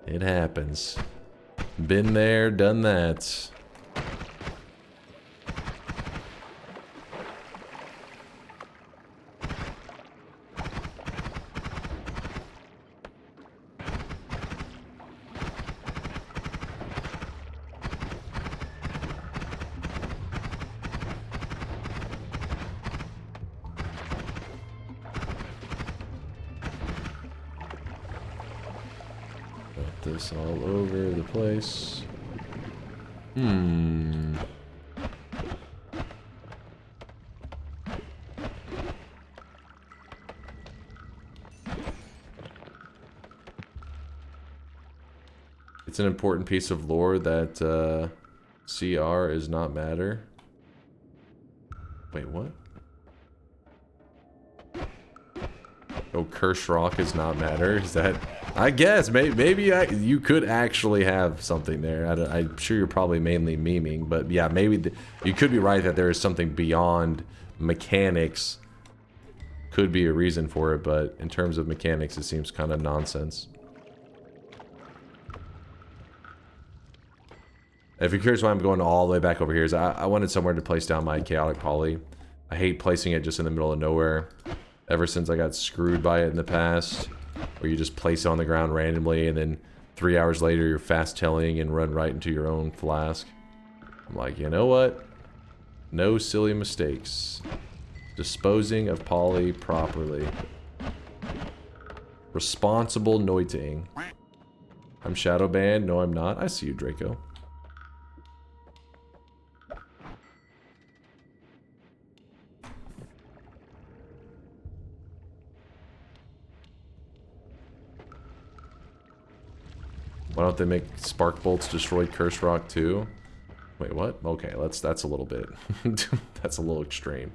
It happens. Been there, done that. This all over the place. It's an important piece of lore that CR is not matter. Wait, what? Oh, Curse Rock is not matter. Is that? I guess maybe you could actually have something there. I'm sure you're probably mainly memeing, but yeah, maybe you could be right that there is something beyond mechanics. Could be a reason for it, but in terms of mechanics, it seems kind of nonsense. If you're curious why I'm going all the way back over here, is I wanted somewhere to place down my chaotic poly. I hate placing it just in the middle of nowhere. Ever since I got screwed by it in the past, where you just place it on the ground randomly and then 3 hours later you're fast telling and run right into your own flask. I'm like, you know what? No silly mistakes. Disposing of poly properly. Responsible Noitaing. I'm shadow banned. No, I'm not. I see you, Draco. Why don't they make spark bolts destroy cursed rock too? Wait, what? Okay, that's a little bit. That's a little extreme.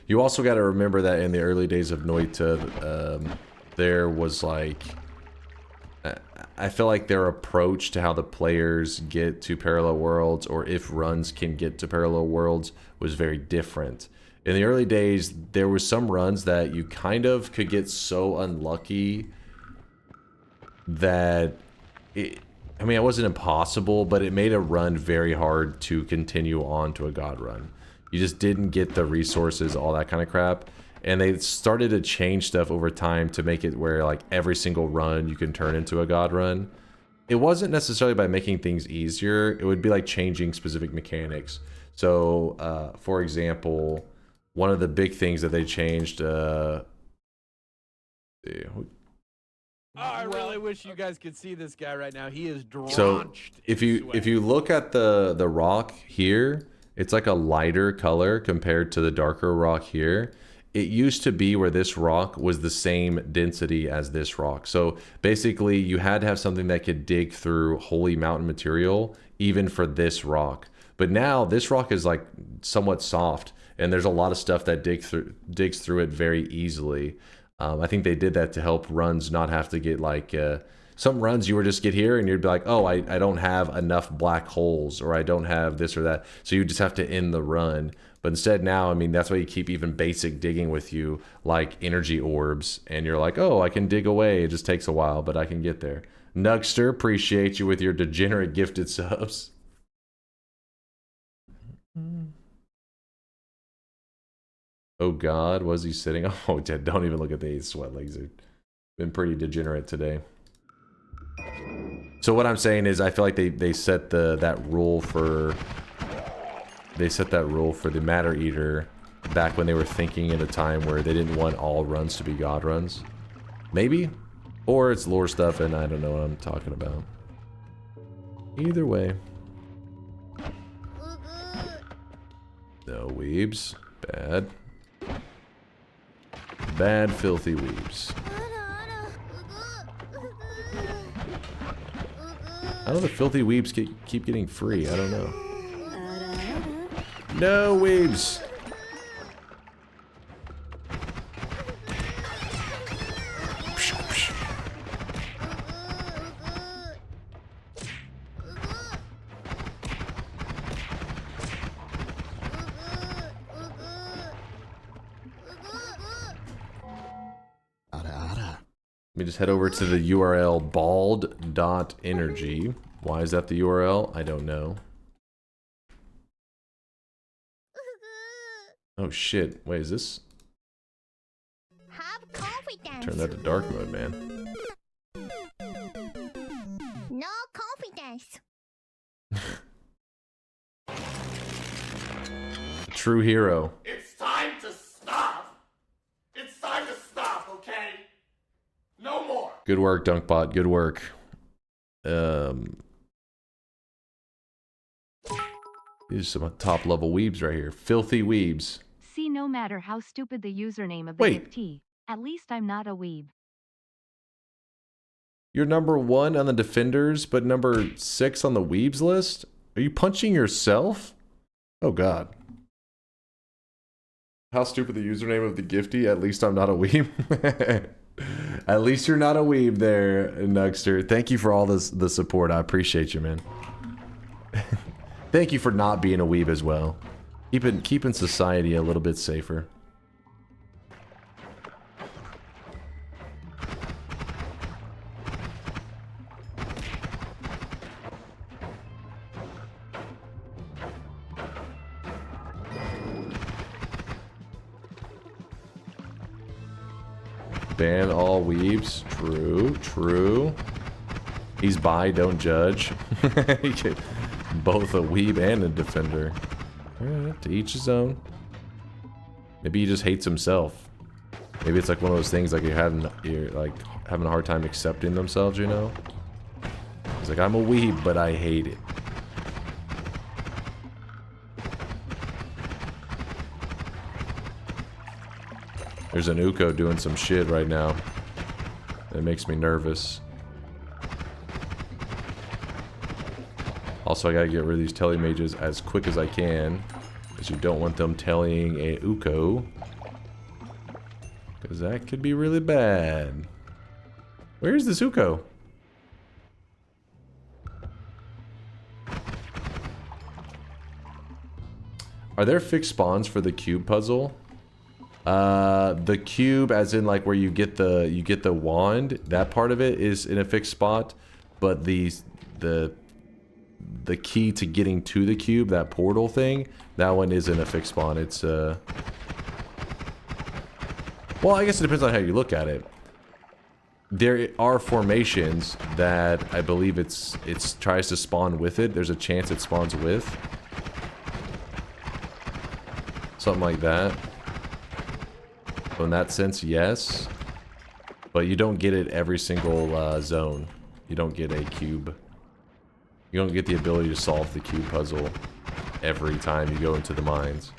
You also got to remember that in the early days of Noita, there was like, I feel like their approach to how the players get to parallel worlds, or if runs can get to parallel worlds, was very different. In the early days, there was some runs that you kind of could get so unlucky that I mean, it wasn't impossible, but it made a run very hard to continue on to a god run. You just didn't get the resources, all that kind of crap. And they started to change stuff over time to make it where like every single run you can turn into a god run. It wasn't necessarily by making things easier. It would be like changing specific mechanics. So, for example, one of the big things that they changed, I really wish you guys could see this guy right now. He is drenched. So if you look at the rock here, it's like a lighter color compared to the darker rock here. It used to be where this rock was the same density as this rock. So basically you had to have something that could dig through holy mountain material even for this rock. But now this rock is like somewhat soft, and there's a lot of stuff that digs through it very easily. I think they did that to help runs not have to get like some runs you would just get here and you'd be like, oh, I don't have enough black holes, or I don't have this or that, so you just have to end the run. But instead now, I mean, that's why you keep even basic digging with you, like energy orbs, and you're like, oh, I can dig away. It just takes a while, but I can get there. Nugster, appreciate you with your degenerate gifted subs. Oh God, was he sitting? Oh, don't even look at the sweat legs. They've been pretty degenerate today. So what I'm saying is, I feel like they set that rule for the Matter Eater back when they were thinking at a time where they didn't want all runs to be god runs. Maybe, or it's lore stuff and I don't know what I'm talking about. Either way. No weebs, bad. Bad, filthy weebs. How do the filthy weebs keep getting free? I don't know. No weebs! Let me just head over to the URL bald.energy. Why is that the URL? I don't know. Oh shit. Wait, is this? Have confidence. Turn that to dark mode, man. No confidence. True hero. It's time to stop. It's time to stop, okay? No more. Good work, DunkBot. Good work. These are some top level weebs right here. Filthy weebs. See, no matter how stupid the username of the giftee, at least I'm not a weeb. You're number 1 on the defenders, but number 6 on the weebs list? Are you punching yourself? Oh God. How stupid the username of the giftee? At least I'm not a weeb. At least you're not a weeb there, Nugster. Thank you for all the support. I appreciate you, man. Thank you for not being a weeb as well. Keeping society a little bit safer. Ban all weebs. True, true. He's bi, don't judge. Both a weeb and a defender. Alright, to each his own. Maybe he just hates himself. Maybe it's like one of those things like you're like having a hard time accepting themselves, you know? He's like, I'm a weeb, but I hate it. There's an Uko doing some shit right now. It makes me nervous. Also, I gotta get rid of these telemages as quick as I can, because you don't want them tellying a Uko, because that could be really bad. Where's this Uko? Are there fixed spawns for the cube puzzle? The cube, as in like where you get the wand, that part of it is in a fixed spot, but the key to getting to the cube, that portal thing, that one is in a fixed spawn. It's well, I guess it depends on how you look at it. There are formations that I believe it's tries to spawn with it. There's a chance it spawns with. Something like that. So in that sense, yes. But you don't get it every single zone. You don't get a cube. You don't get the ability to solve the cube puzzle every time you go into the mines.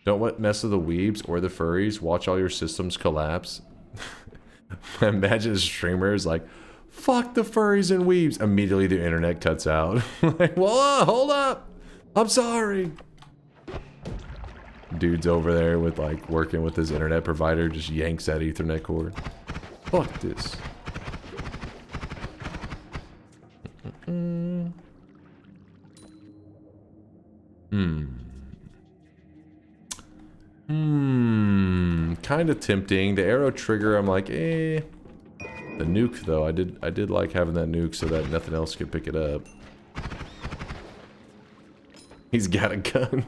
Don't mess with the weebs or the furries. Watch all your systems collapse. Imagine a streamer is like, fuck the furries and weebs. Immediately the internet cuts out. Like, whoa, hold up. I'm sorry. Dude's over there with like working with his internet provider, just yanks that Ethernet cord. Fuck this. Kind of tempting. The arrow trigger, I'm like, eh. The nuke, though, I did like having that nuke so that nothing else could pick it up. He's got a gun.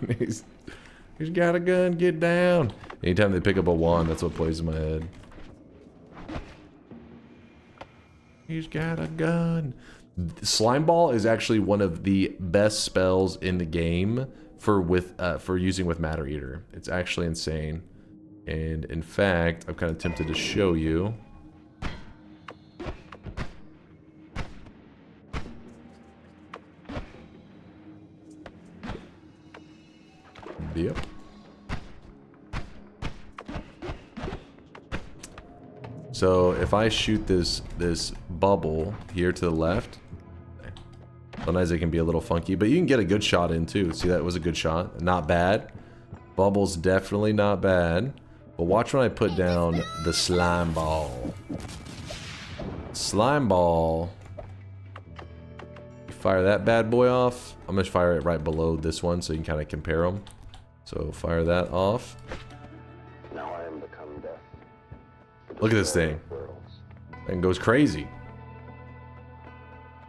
He's got a gun. Get down. Anytime they pick up a wand, that's what plays in my head. He's got a gun. Slime Ball is actually one of the best spells in the game for using with Matter Eater. It's actually insane. And in fact, I'm kind of tempted to show you. Yep. So if I shoot this bubble here to the left, sometimes it can be a little funky, but you can get a good shot in too. See, that was a good shot. Not bad. Bubble's definitely not bad. But watch when I put down the slime ball. Slime ball. You fire that bad boy off. I'm going to fire it right below this one so you can kind of compare them. So fire that off. Now I am become death. Look at this thing. And goes crazy.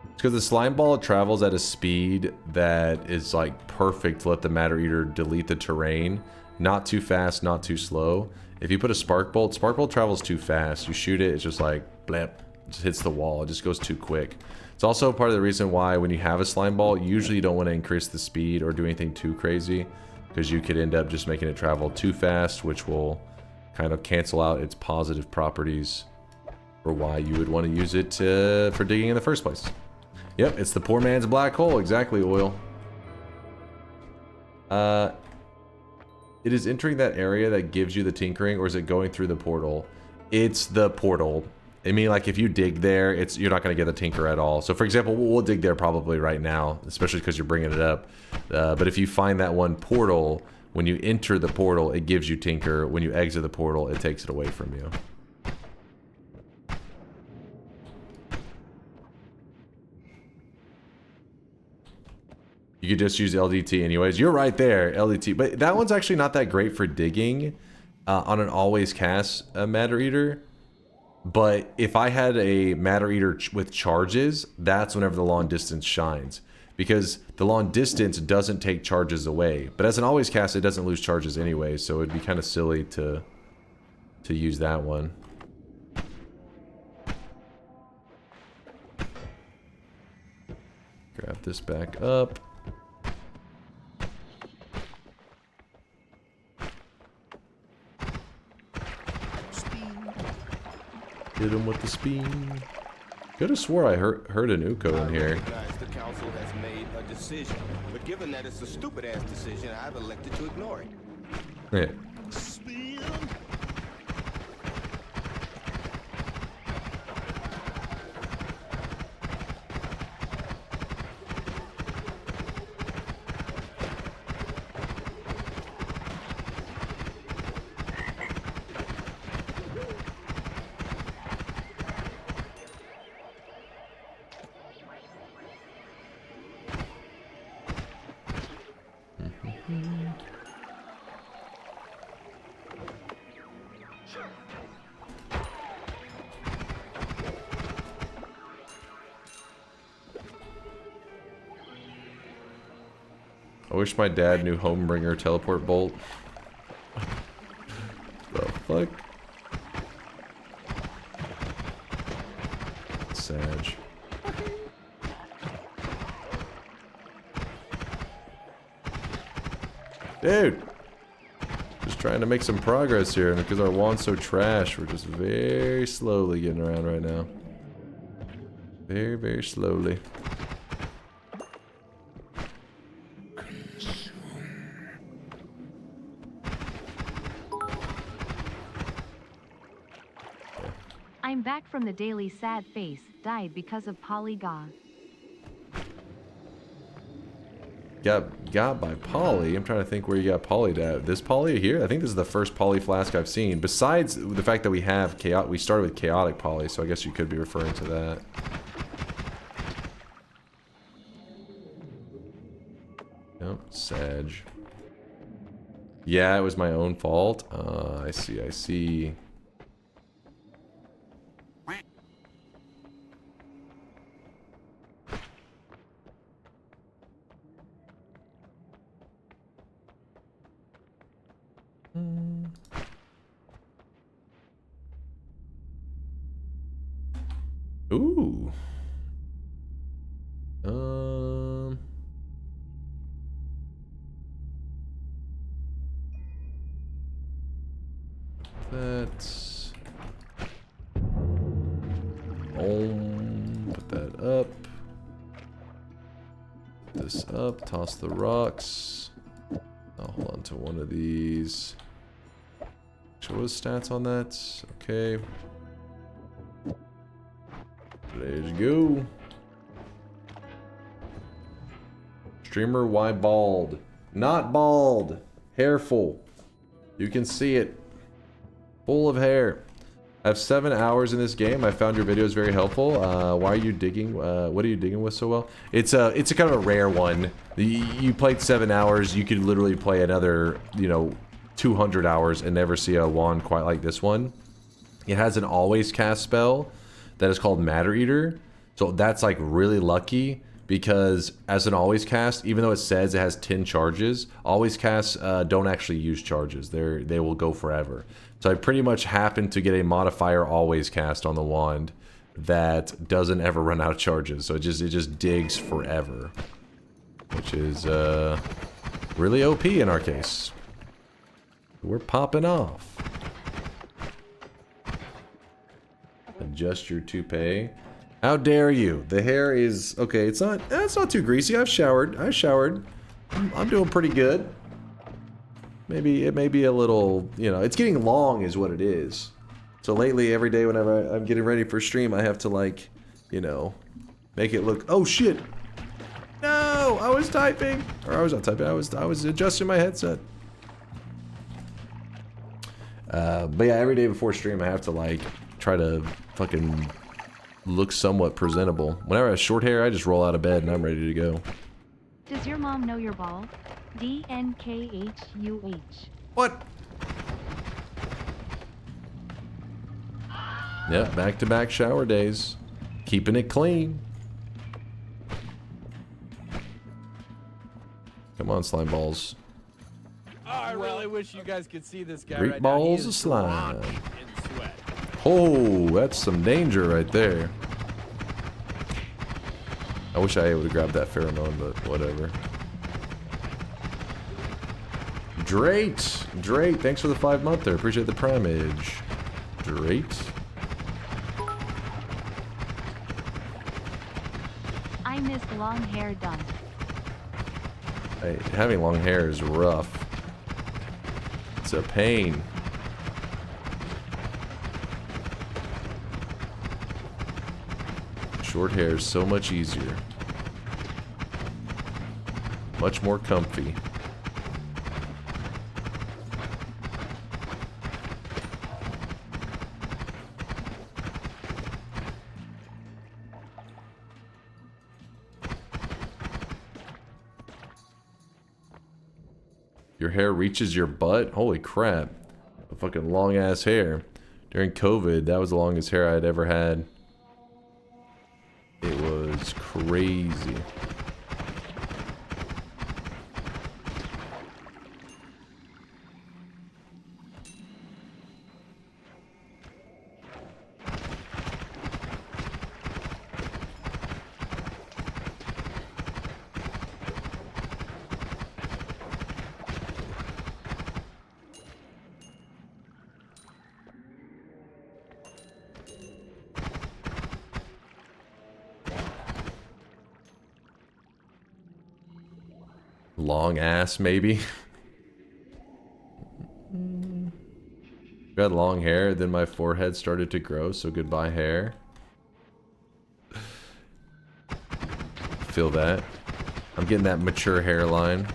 It's because the slime ball travels at a speed that is like perfect to let the Matter Eater delete the terrain. Not too fast, not too slow. If you put a spark bolt travels too fast. You shoot it, it's just like blep, it just hits the wall. It just goes too quick. It's also part of the reason why when you have a slime ball, usually you don't want to increase the speed or do anything too crazy, because you could end up just making it travel too fast, which will kind of cancel out its positive properties for why you would want to use it for digging in the first place. Yep, it's the poor man's black hole. Exactly, Oil. It is entering that area that gives you the tinkering, or is it going through the portal? It's the portal. I mean, like, if you dig there, you're not going to get the tinker at all. So, for example, we'll dig there probably right now, especially because you're bringing it up. But if you find that one portal, when you enter the portal, it gives you tinker. When you exit the portal, it takes it away from you. You could just use LDT anyways. You're right there, LDT. But that one's actually not that great for digging on an always cast Matter Eater. But if I had a Matter Eater with charges, that's whenever the long distance shines. Because the long distance doesn't take charges away. But as an always cast, it doesn't lose charges anyway. So it'd be kind of silly to use that one. Grab this back up. Hit him with the speed. Could have swore I heard an Uko in here. The council has made a decision, but given that it's a stupid-ass decision, I've elected to ignore it. Yeah. I wish my dad knew Homebringer teleport bolt. The fuck? Sag. Dude! Just trying to make some progress here, and because our wand's so trash, we're just very slowly getting around right now. Very, very slowly. I'm back from the daily sad face, died because of Polygon. Got by Poly. I'm trying to think where you got Poly'd at. This Poly here? I think this is the first Poly flask I've seen. Besides the fact that we have we started with chaotic Poly, so I guess you could be referring to that. Nope, Sag. Yeah, it was my own fault. I see, I see. Ooh. That's put that up. Put this up, toss the rocks. I'll hold on to one of these. Show us stats on that. Okay. Let's go. Streamer, why bald? Not bald. Hairful. You can see it. Full of hair. I have 7 hours in this game. I found your videos very helpful. Why are you digging? What are you digging with so well? It's a kind of a rare one. You played 7 hours. You could literally play another, 200 hours and never see a wand quite like this one. It has an always cast spell that is called Matter Eater. So that's like really lucky because as an always cast, even though it says it has 10 charges, always casts don't actually use charges. They will go forever. So I pretty much happen to get a modifier always cast on the wand that doesn't ever run out of charges. So it just digs forever, which is really OP in our case. We're popping off. Adjust your toupee. How dare you? The hair is okay. It's not too greasy. I showered. I'm doing pretty good. Maybe it may be a little, it's getting long is what it is. So lately, every day whenever I'm getting ready for stream, I have to like, make it look. Oh shit! No, I was typing, or I was not typing. I was adjusting my headset. But yeah, every day before stream, I have to like try to fucking look somewhat presentable. Whenever I have short hair, I just roll out of bed and I'm ready to go. Does your mom know you're bald? DNKHUH. What? Yep, back-to-back shower days. Keeping it clean. Come on, slime balls. Oh, I really wish you guys could see this guy Great right balls now. He of is slime. drenched in sweat. Oh, that's some danger right there. I wish I would have grabbed that pheromone, but whatever. Drake, thanks for the 5 month there. Appreciate the primage. Drake. this long hair done. Hey, having long hair is rough. It's a pain. Short hair is so much easier. Much more comfy. Your hair reaches your butt? Holy crap. A fucking long ass hair. During COVID, that was the longest hair I'd ever had. It was crazy. Long ass, maybe. Got long hair, then my forehead started to grow, so goodbye hair. Feel that. I'm getting that mature hairline.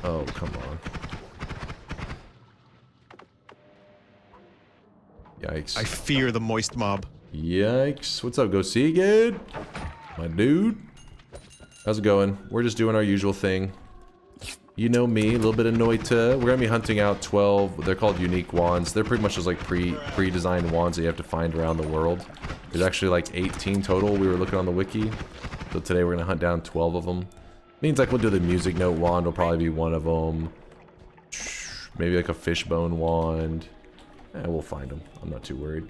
Oh, come on. Yikes. I fear the moist mob. Yikes. What's up, Go See Good? My dude. How's it going? We're just doing our usual thing. You know me, a little bit of Noita. We're gonna be hunting out 12, they're called unique wands. They're pretty much just like pre-designed wands that you have to find around the world. There's actually like 18 total, we were looking on the wiki. So today we're gonna hunt down 12 of them. Means like we'll do the music note wand, will probably be one of them. Maybe like a fishbone wand. We'll find them, I'm not too worried.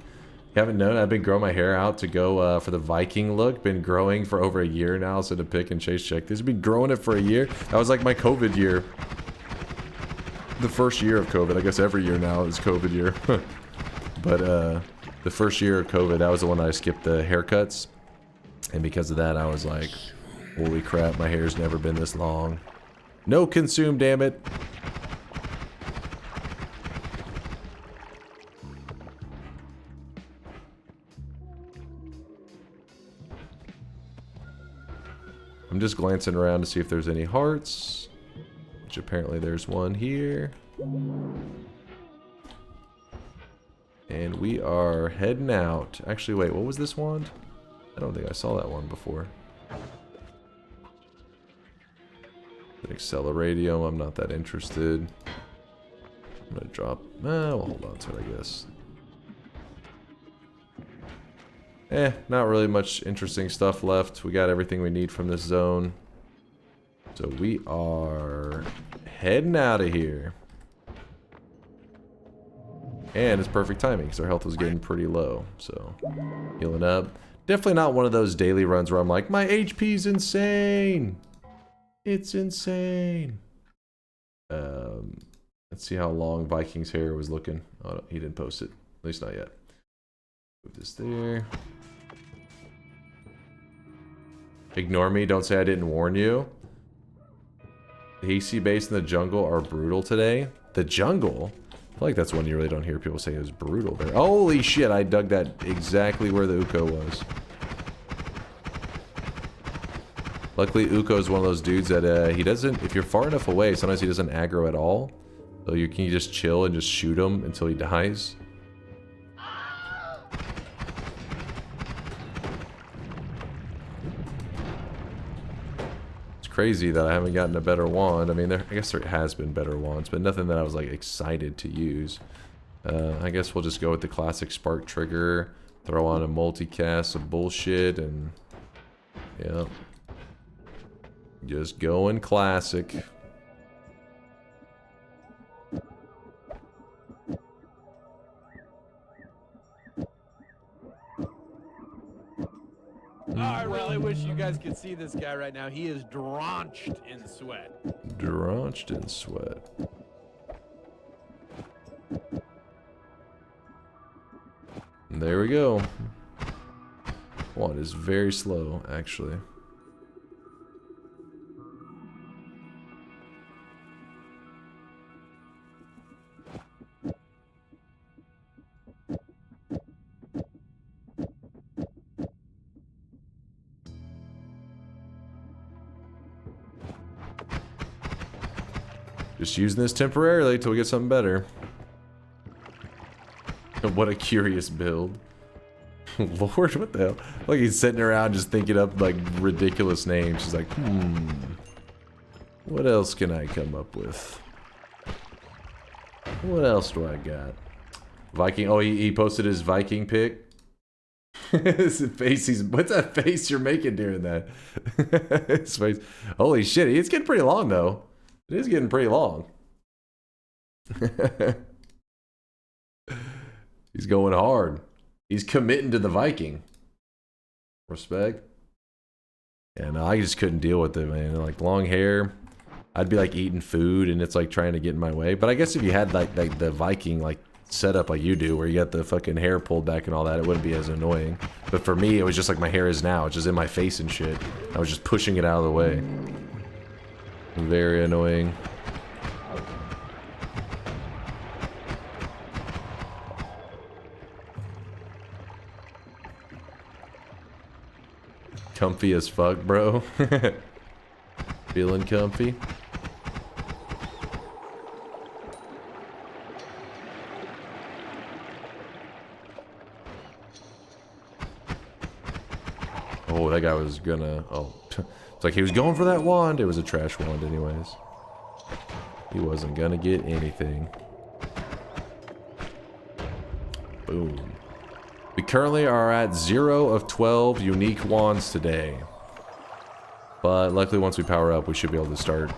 You haven't known, I've been growing my hair out to go for the Viking look. Been growing for over a year now, so to pick and chase check. This has been growing it for a year. That was like my COVID year. The first year of COVID. I guess every year now is COVID year. But the first year of COVID, that was the one I skipped the haircuts. And because of that, I was like, holy crap, my hair's never been this long. No consume, damn it. I'm just glancing around to see if there's any hearts, which apparently there's one here. And we are heading out. Actually, wait, what was this wand? I don't think I saw that one before. An acceleradium, I'm not that interested. I'm gonna drop, we'll hold on to it, I guess. Not really much interesting stuff left. We got everything we need from this zone. So we are heading out of here. And it's perfect timing because our health was getting pretty low. So healing up. Definitely not one of those daily runs where I'm like, my HP's insane. It's insane. Let's see how long Viking's hair was looking. Oh, no, he didn't post it. At least not yet. Move this there. Ignore me, don't say I didn't warn you. The AC base and the jungle are brutal today. The jungle? I feel like that's one you really don't hear people say is brutal there. Holy shit, I dug that exactly where the Uko was. Luckily, Uko is one of those dudes that he doesn't, if you're far enough away, sometimes he doesn't aggro at all. So you can just chill and just shoot him until he dies. Crazy that I haven't gotten a better wand. I mean, I guess there has been better wands, but nothing that I was like excited to use. I guess we'll just go with the classic spark trigger, throw on a multicast of bullshit, and yeah, just going classic. I really wish you guys could see this guy right now. He is drenched in sweat. Drenched in sweat. There we go. Wand is very slow, actually. Just using this temporarily till we get something better. What a curious build. Lord, what the hell? Like he's sitting around just thinking up like ridiculous names. He's like, what else can I come up with? What else do I got? Viking. Oh, he posted his Viking pic. His face. What's that face you're making during that? His face. Holy shit! It's getting pretty long though. It is getting pretty long. He's going hard. He's committing to the Viking. Respect. And I just couldn't deal with it, man. Like long hair. I'd be like eating food and it's like trying to get in my way. But I guess if you had like the Viking like setup like you do, where you got the fucking hair pulled back and all that, it wouldn't be as annoying. But for me, it was just like my hair is now. It's just in my face and shit. I was just pushing it out of the way. Very annoying. Comfy as fuck, bro. Feeling comfy. Oh, that guy was gonna... Oh, it's like he was going for that wand. It was a trash wand anyways. He wasn't gonna get anything. Boom. We currently are at 0 of 12 unique wands today. But luckily once we power up, we should be able to start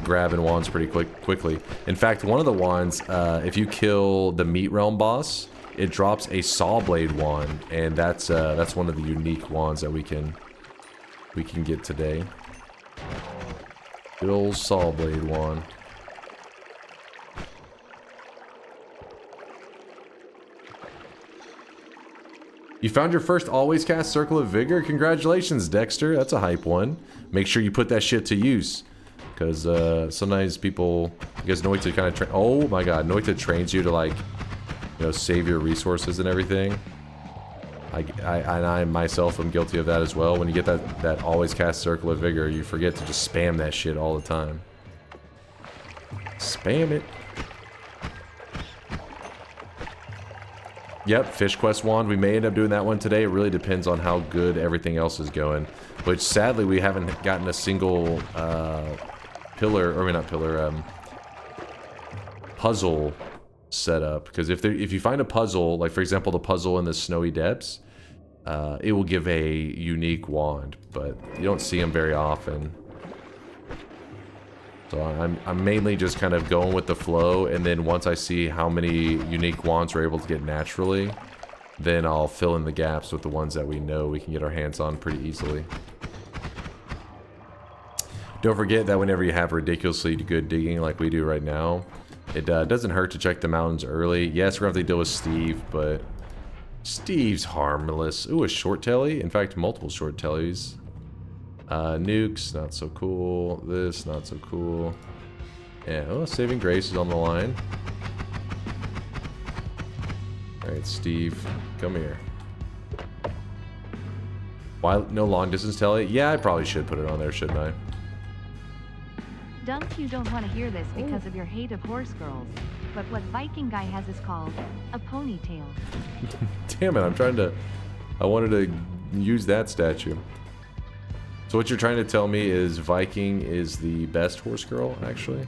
grabbing wands pretty quickly. In fact, one of the wands, if you kill the Meat Realm boss, it drops a Saw Blade wand, and that's one of the unique wands that we can get today. Good old Saw Blade wand. You found your first always cast Circle of Vigor? Congratulations, Dexter. That's a hype one. Make sure you put that shit to use. Because sometimes people... Because Noita kind of... Oh my god, Noita trains you to like... You know, save your resources and everything. I myself am guilty of that as well. When you get that always cast Circle of Vigor, you forget to just spam that shit all the time. Spam it. Yep, Fish Quest wand. We may end up doing that one today. It really depends on how good everything else is going. Which, sadly, we haven't gotten a single puzzle set up. Because if you find a puzzle, like for example the puzzle in the Snowy Depths, it will give a unique wand. But you don't see them very often. So I'm mainly just kind of going with the flow, and then once I see how many unique wands we're able to get naturally, then I'll fill in the gaps with the ones that we know we can get our hands on pretty easily. Don't forget that whenever you have ridiculously good digging like we do right now, it doesn't hurt to check the mountains early. Yes, we're going to have to deal with Steve, but Steve's harmless. Ooh, a short telly? In fact, multiple short tellies. Nukes, not so cool. This, not so cool. Yeah, oh, Saving Grace is on the line. Alright, Steve, come here. Why no long distance telly? Yeah, I probably should put it on there, shouldn't I? Dunk, you don't want to hear this because of your hate of horse girls. But what Viking guy has is called a ponytail. Damn it, I wanted to use that statue. So what you're trying to tell me is Viking is the best horse girl, actually?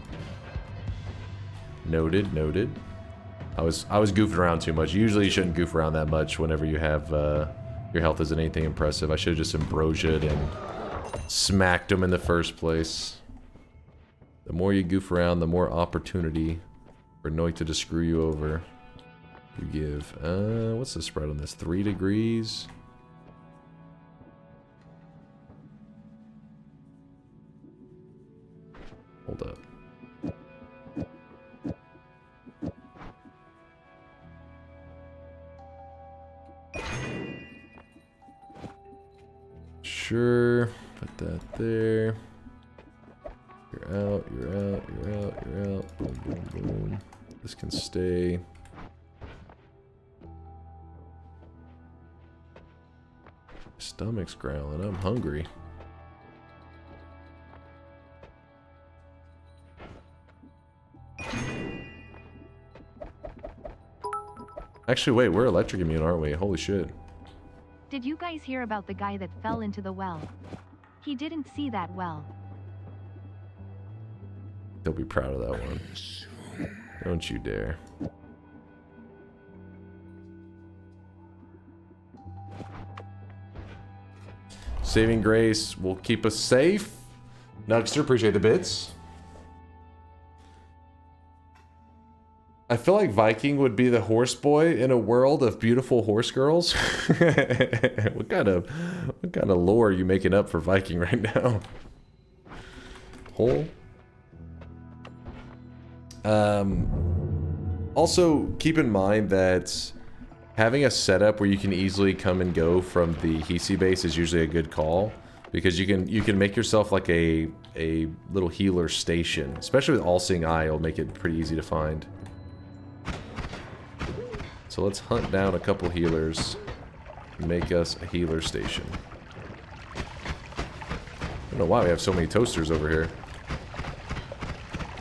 Noted, noted. I was goofing around too much. Usually you shouldn't goof around that much whenever you have your health isn't anything impressive. I should have just ambrosia'd and smacked him in the first place. The more you goof around, the more opportunity for Noita to screw you over. You give. What's the spread on this? 3 degrees. Hold up. Sure. Put that there. You're out, you're out, you're out, you're out. Boom, boom, boom. This can stay. Stomach's growling. I'm hungry. Actually, wait, we're electric immune, aren't we? Holy shit. Did you guys hear about the guy that fell into the well? He didn't see that well. They'll be proud of that one. Don't you dare. Saving grace will keep us safe. Nugster, appreciate the bits. I feel like Viking would be the horse boy in a world of beautiful horse girls. What kind of lore are you making up for Viking right now? Hole. Also, keep in mind that having a setup where you can easily come and go from the Hisi base is usually a good call, because you can make yourself like a little healer station, especially with All-Seeing Eye. It'll make it pretty easy to find. So let's hunt down a couple healers and make us a healer station. I don't know why we have so many toasters over here.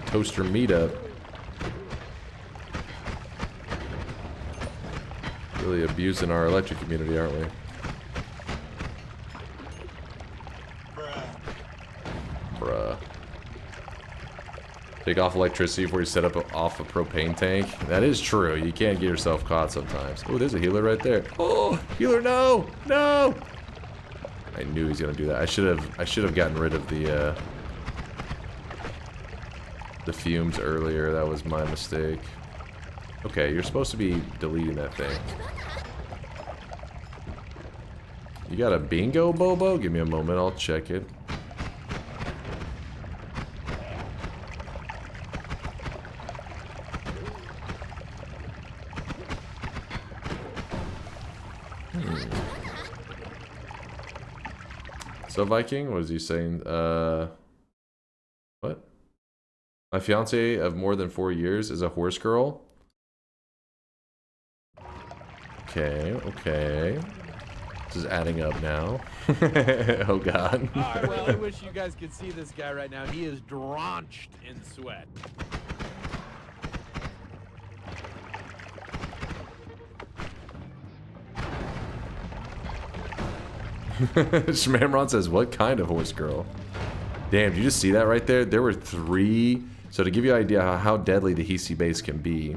Toaster meetup. Really abusing our electric community, aren't we? Bruh. Take off electricity before you set up off a propane tank. That is true. You can't get yourself caught sometimes. Oh, there's a healer right there. Oh, healer, no! No! I knew he was gonna do that. I should have gotten rid of the fumes earlier. That was my mistake. Okay, you're supposed to be deleting that thing. You got a bingo, Bobo? Give me a moment, I'll check it. So Viking, what is he saying? What? My fiance of more than 4 years is a horse girl. Okay, okay. This is adding up now. Oh god. Alright, well, I wish you guys could see this guy right now. He is drenched in sweat. Shmamron says, what kind of horse girl? Damn, did you just see that right there? There were 3. So to give you an idea how deadly the Hisi base can be,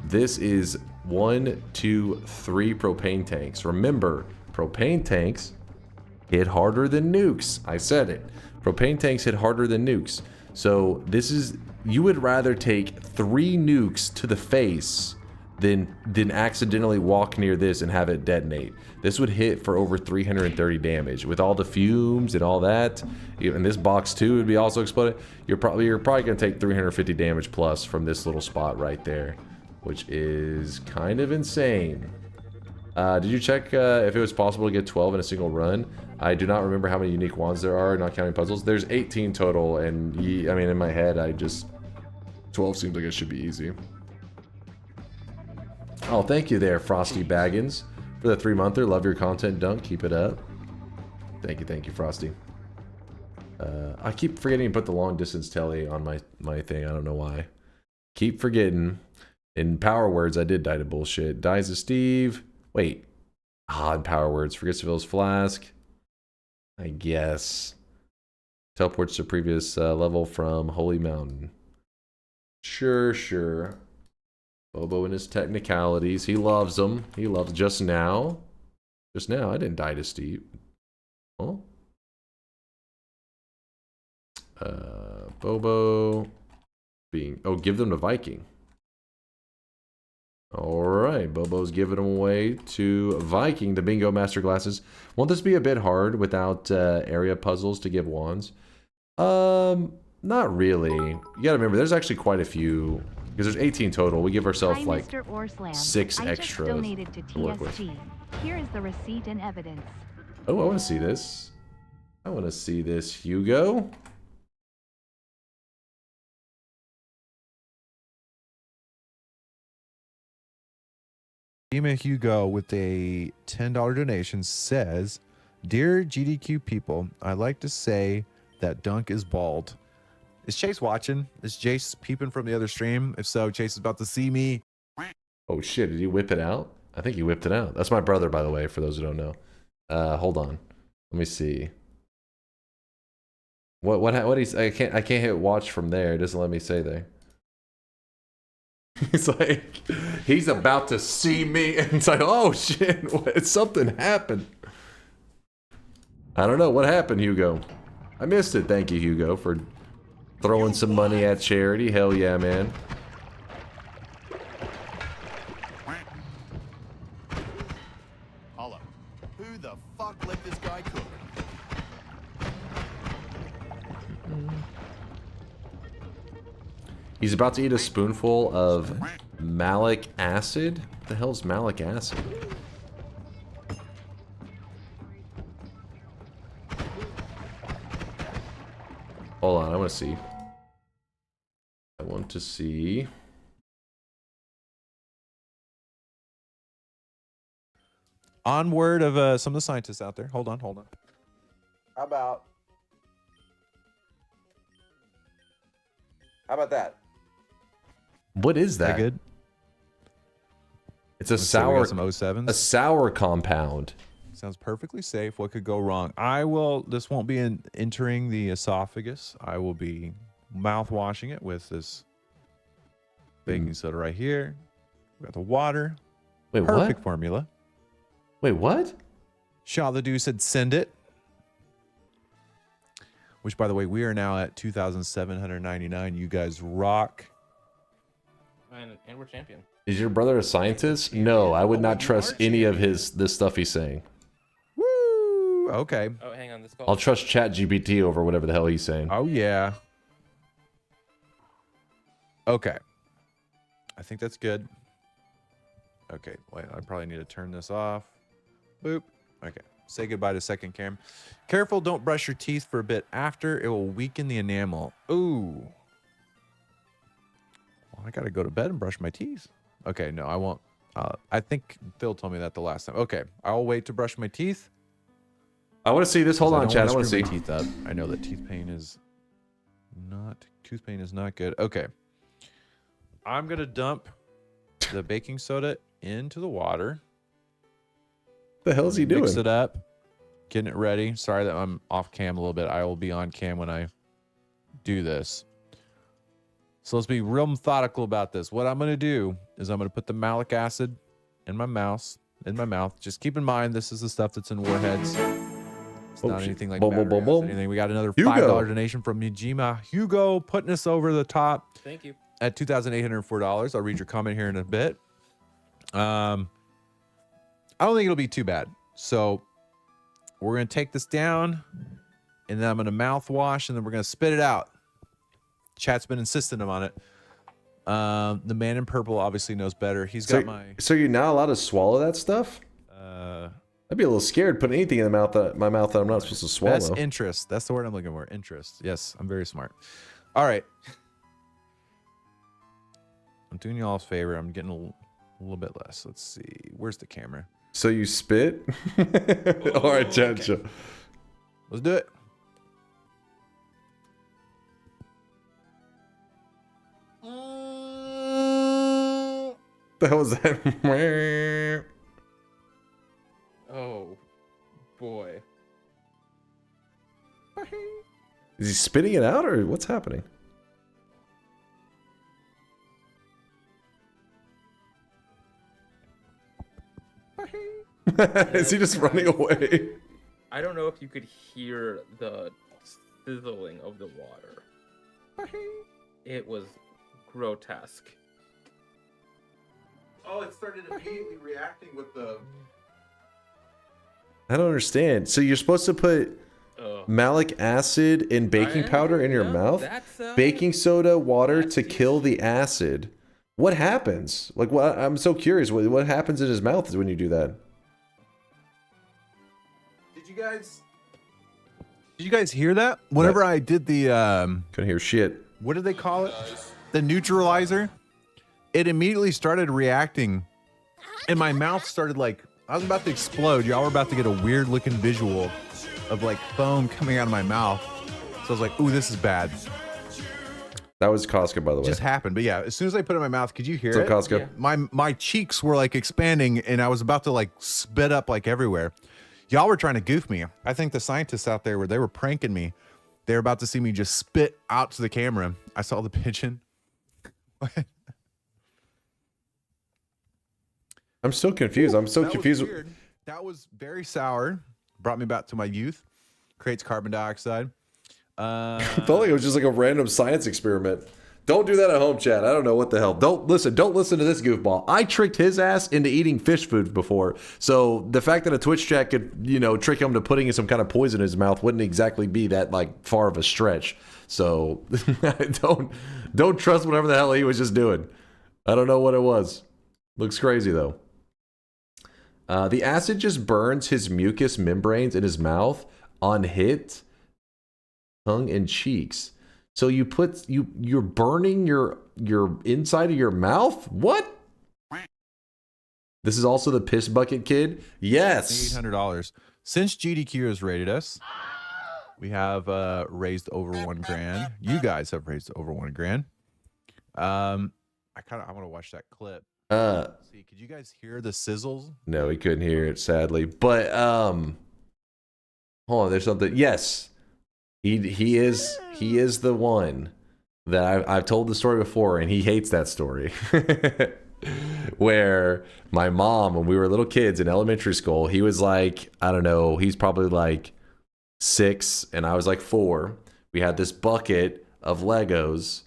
this is 1, 2, 3 propane tanks. Remember, propane tanks hit harder than nukes. I said it. Propane tanks hit harder than nukes. So this is, you would rather take 3 nukes to the face than accidentally walk near this and have it detonate. This would hit for over 330 damage with all the fumes and all that. And this box too would be also exploded. You're probably gonna take 350 damage plus from this little spot right there, which is kind of insane. Did you check if it was possible to get 12 in a single run? I do not remember how many unique wands there are, not counting puzzles. There's 18 total, and I mean, in my head, 12 seems like it should be easy. Oh, thank you there, Frosty Baggins, for the 3-monther. Love your content, Dunk. Keep it up. Thank you, Frosty. I keep forgetting to put the long distance telly on my thing. I don't know why. Keep forgetting. In Power Words, I did die to bullshit. Dies to Steve. Wait. In Power Words. Forgets to fill his flask. I guess. Teleports to previous level from Holy Mountain. Sure. Bobo and his technicalities. He loves them. He loves just now. Just now, I didn't die to Steve. Oh. Bobo being... Oh, give them to Viking. Alright, Bobo's giving them away to Viking, the Bingo Master Glasses. Won't this be a bit hard without area puzzles to give wands? Not really. You gotta remember, there's actually quite a few... Because there's 18 total. We give ourselves like Mr. Orslam. 6 I extras just donated to to work with. TSG. Here is the receipt and evidence. Oh, I want to see this. I want to see this, Hugo. Ema Hugo with a $10 donation says, "Dear GDQ people, I'd like to say that Dunk is bald." Is Chase watching? Is Chase peeping from the other stream? If so, Chase is about to see me. Oh shit, did he whip it out? I think he whipped it out. That's my brother, by the way, for those who don't know. Hold on. Let me see. What he's I can't hit watch from there. It doesn't let me say there. He's like, he's about to see me, and it's like, oh shit, something happened. I don't know what happened, Hugo. I missed it. Thank you, Hugo, for throwing some money at charity. Hell yeah, man. Holla. Who the fuck let this guy cook? He's about to eat a spoonful of malic acid. What the hell's malic acid? Hold on, I want to see. I want to see. On word of some of the scientists out there. Hold on. How about that? What is that? Good. It's a sour, some 07s. a sour compound. Sounds perfectly safe. What could go wrong? This won't be entering the esophagus. I will be mouth washing it with this baking soda right here. We got the water. Wait, Perfect what? formula. Wait, what? Shaw the Dude said send it. Which, by the way, we are now at 2,799. You guys rock. And we're champion. Is your brother a scientist? No, I would not trust any of this stuff he's saying. Woo! Okay. Oh, hang on. This call. I'll trust ChatGPT over whatever the hell he's saying. Oh, yeah. Okay. I think that's good. Okay, wait, I probably need to turn this off. Boop. Okay. Say goodbye to second cam. Careful, don't brush your teeth for a bit after. It will weaken the enamel. Ooh. Well, I got to go to bed and brush my teeth. Okay, no, I won't. I think Phil told me that the last time. Okay, I'll wait to brush my teeth. I want to see this. Hold on, Chad. I want to see. My teeth up. I know that tooth pain is not good. Okay. I'm going to dump the baking soda into the water. The hell's he doing? Mix it up. Getting it ready. Sorry that I'm off cam a little bit. I will be on cam when I do this. So let's be real methodical about this. What I'm going to do is I'm going to put the malic acid in my mouth. Just keep in mind, this is the stuff that's in Warheads. It's not anything like anything. We got another $5 donation from Mijima Hugo putting us over the top. Thank you. At $2,804. I'll read your comment here in a bit. I don't think it'll be too bad. So we're going to take this down, and then I'm going to mouthwash, and then we're going to spit it out. Chat's been insistent on it. The man in purple obviously knows better. He's got So you're not allowed to swallow that stuff? I'd be a little scared putting anything in my mouth that I'm not supposed to swallow. Best interest. That's the word I'm looking for. Interest. Yes, I'm very smart. All right. I'm doing you all a favor. I'm getting a little bit less. Let's see. Where's the camera? So you spit? All right, Chad. Okay. Let's do it. The hell is that? Oh, boy. Is he spitting it out, or what's happening? Is he just running away? I don't know if you could hear the sizzling of the water. It was grotesque. Oh, it started immediately reacting with the... I don't understand. So you're supposed to put malic acid and baking powder in your mouth? Baking soda, water to kill the acid. What happens? Like, what? I'm so curious. What happens in his mouth Did you guys hear that? Whenever I did the couldn't hear shit. What did they call it? The neutralizer. It immediately started reacting, and my mouth started like I was about to explode. Y'all were about to get a weird looking visual of like foam coming out of my mouth. So I was like, "Ooh, this is bad." That was Costco, by the way. Just happened, but yeah, as soon as I put it in my mouth, could you hear What's it? up, Costco? Yeah. My cheeks were like expanding, and I was about to like spit up like everywhere. Y'all were trying to goof me. I think the scientists out there they were pranking me. They were about to see me just spit out to the camera. I saw the pigeon. I'm still confused. I'm so confused. Was weird. That was very sour. Brought me back to my youth. Creates carbon dioxide. I felt like it was just like a random science experiment. Don't do that at home, Chad. I don't know what the hell. Don't listen to this goofball. I tricked his ass into eating fish food before. So the fact that a Twitch chat could, trick him to putting some kind of poison in his mouth wouldn't exactly be that like far of a stretch. So don't trust whatever the hell he was just doing. I don't know what it was. Looks crazy though. The acid just burns his mucous membranes in his mouth on hit, tongue, and cheeks. So you're burning your inside of your mouth? What? This is also the piss bucket kid? Yes. $800. Since GDQ has rated us, we have raised over $1,000. You guys have raised over $1,000. I want to watch that clip. See, could you guys hear the sizzles? No, we couldn't hear it, sadly. But hold on, there's something. Yes. He is the one that I've told the story before, and he hates that story. Where my mom, when we were little kids in elementary school, he was like, I don't know, he's probably like 6 and I was like 4. We had this bucket of Legos,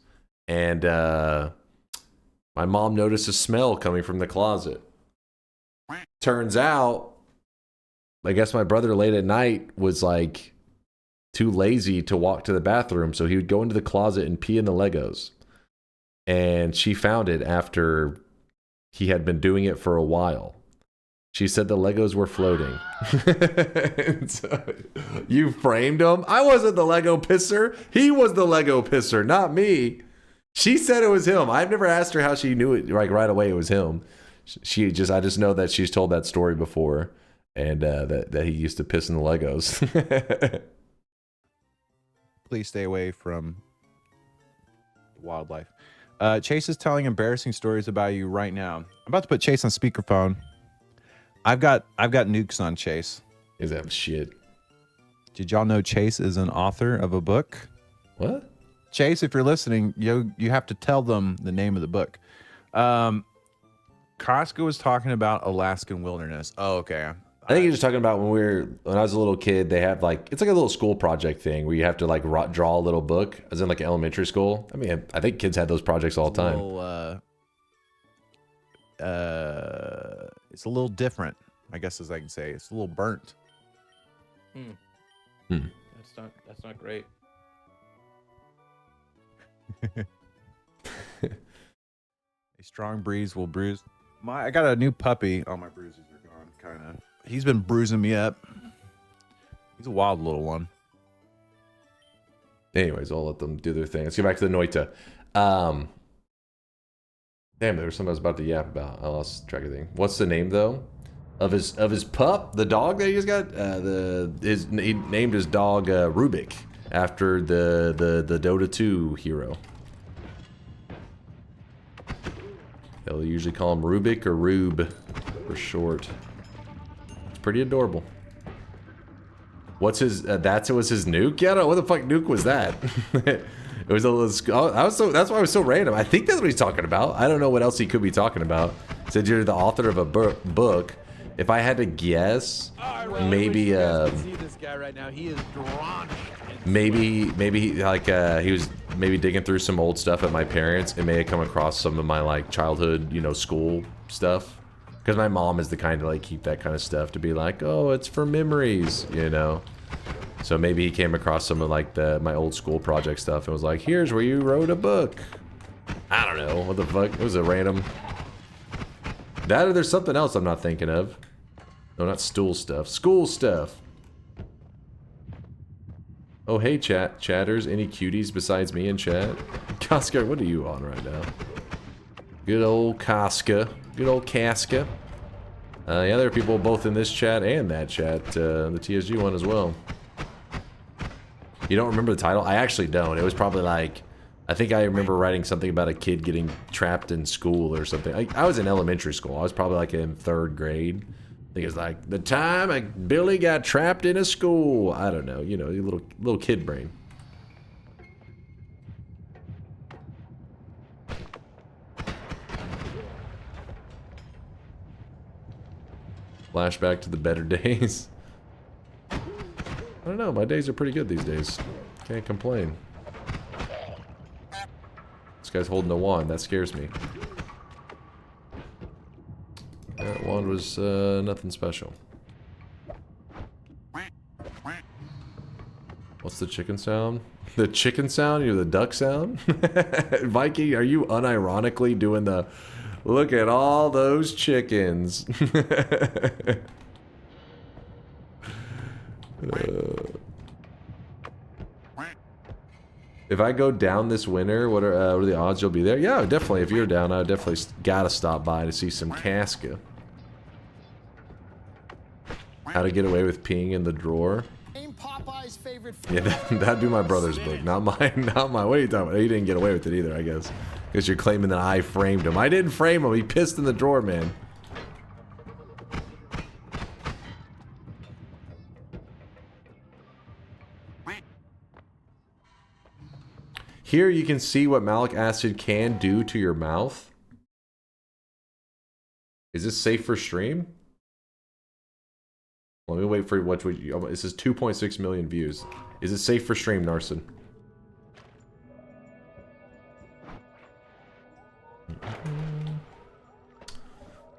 and my mom noticed a smell coming from the closet. Turns out, I guess my brother late at night was like too lazy to walk to the bathroom, so he would go into the closet and pee in the Legos. And she found it after he had been doing it for a while. She said the Legos were floating. So, you framed him? I wasn't the Lego pisser. He was the Lego pisser, not me. She said it was him. I've never asked her how she knew it like right away it was him. I just know that she's told that story before, and that he used to piss in the Legos. Please stay away from wildlife. Chase is telling embarrassing stories about you right now. I'm about to put Chase on speakerphone. I've got nukes on Chase. Is that shit? Did y'all know Chase is an author of a book? What? Chase, if you're listening, you have to tell them the name of the book. Costco was talking about Alaskan wilderness. Oh, okay. I think you're just talking about when I was a little kid, they have like, it's like a little school project thing where you have to like draw a little book, as in like elementary school. I mean, I think kids had those projects all the time. It's a little different, I guess, as I can say. It's a little burnt. That's not great. A strong breeze will bruise. I got a new puppy. Oh, my bruises are gone, kind of. He's been bruising me up. He's a wild little one. Anyways, I'll let them do their thing. Let's get back to the Noita. Damn, there was something I was about to yap about. I lost track of the thing. What's the name though of his pup, the dog that he just got? He named his dog Rubik after the Dota 2 hero. They'll usually call him Rubik or Rube for short. It's pretty adorable. What's his? That was his nuke. Yeah, I don't know what the fuck nuke was that. It was a little. That's why it was so random. I think that's what he's talking about. I don't know what else he could be talking about. Said you're the author of a book. If I had to guess, maybe see this guy right now. He is drenched. Maybe he was maybe digging through some old stuff at my parents and may have come across some of my like childhood, school stuff. Because my mom is the kind to like keep that kind of stuff to be like, oh, it's for memories, So maybe he came across some of like my old school project stuff and was like, here's where you wrote a book. I don't know what the fuck. It was a random. That or there's something else I'm not thinking of. No, not stool stuff. School stuff. Oh, hey, chatters. Any cuties besides me in chat? Casca, what are you on right now? Good old Casca. Good old Casca. Yeah, there are people both in this chat and that chat. The TSG one as well. You don't remember the title? I actually don't. It was probably like... I think I remember writing something about a kid getting trapped in school or something. I was in elementary school. I was probably like in 3rd grade. I think it's like, the time Billy got trapped in a school. I don't know. You know, your little kid brain. Flashback to the better days. I don't know. My days are pretty good these days. Can't complain. This guy's holding a wand. That scares me. That wand was nothing special. What's the chicken sound? The chicken sound? You're the duck sound? Viking, are you unironically doing the... Look at all those chickens. If I go down this winter, what are the odds you'll be there? Yeah, definitely. If you're down, I definitely gotta stop by to see some Casca. How to get away with peeing in the drawer. Yeah, that'd be my brother's book, not mine. Not mine. What are you talking about? He didn't get away with it either, I guess. Because you're claiming that I framed him. I didn't frame him. He pissed in the drawer, man. Here you can see what malic acid can do to your mouth. Is this safe for stream? Let me wait for what this is 2.6 million views. Is it safe for stream, Narson?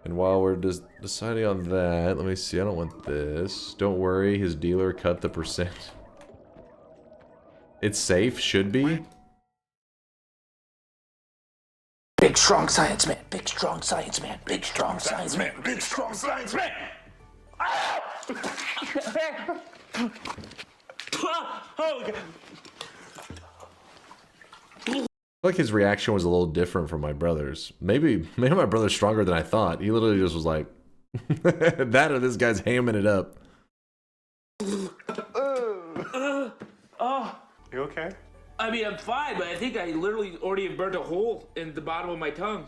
And while we're deciding on that, let me see. I don't want this. Don't worry, his dealer cut the %. It's safe, should be. Big strong science man. Big strong science man. Big strong science man. Big strong science man. I feel like his reaction was a little different from my brother's. Maybe my brother's stronger than I thought. He literally just was like, that or this guy's hamming it up. You okay? I mean, I'm fine, but I think I literally already burnt a hole in the bottom of my tongue.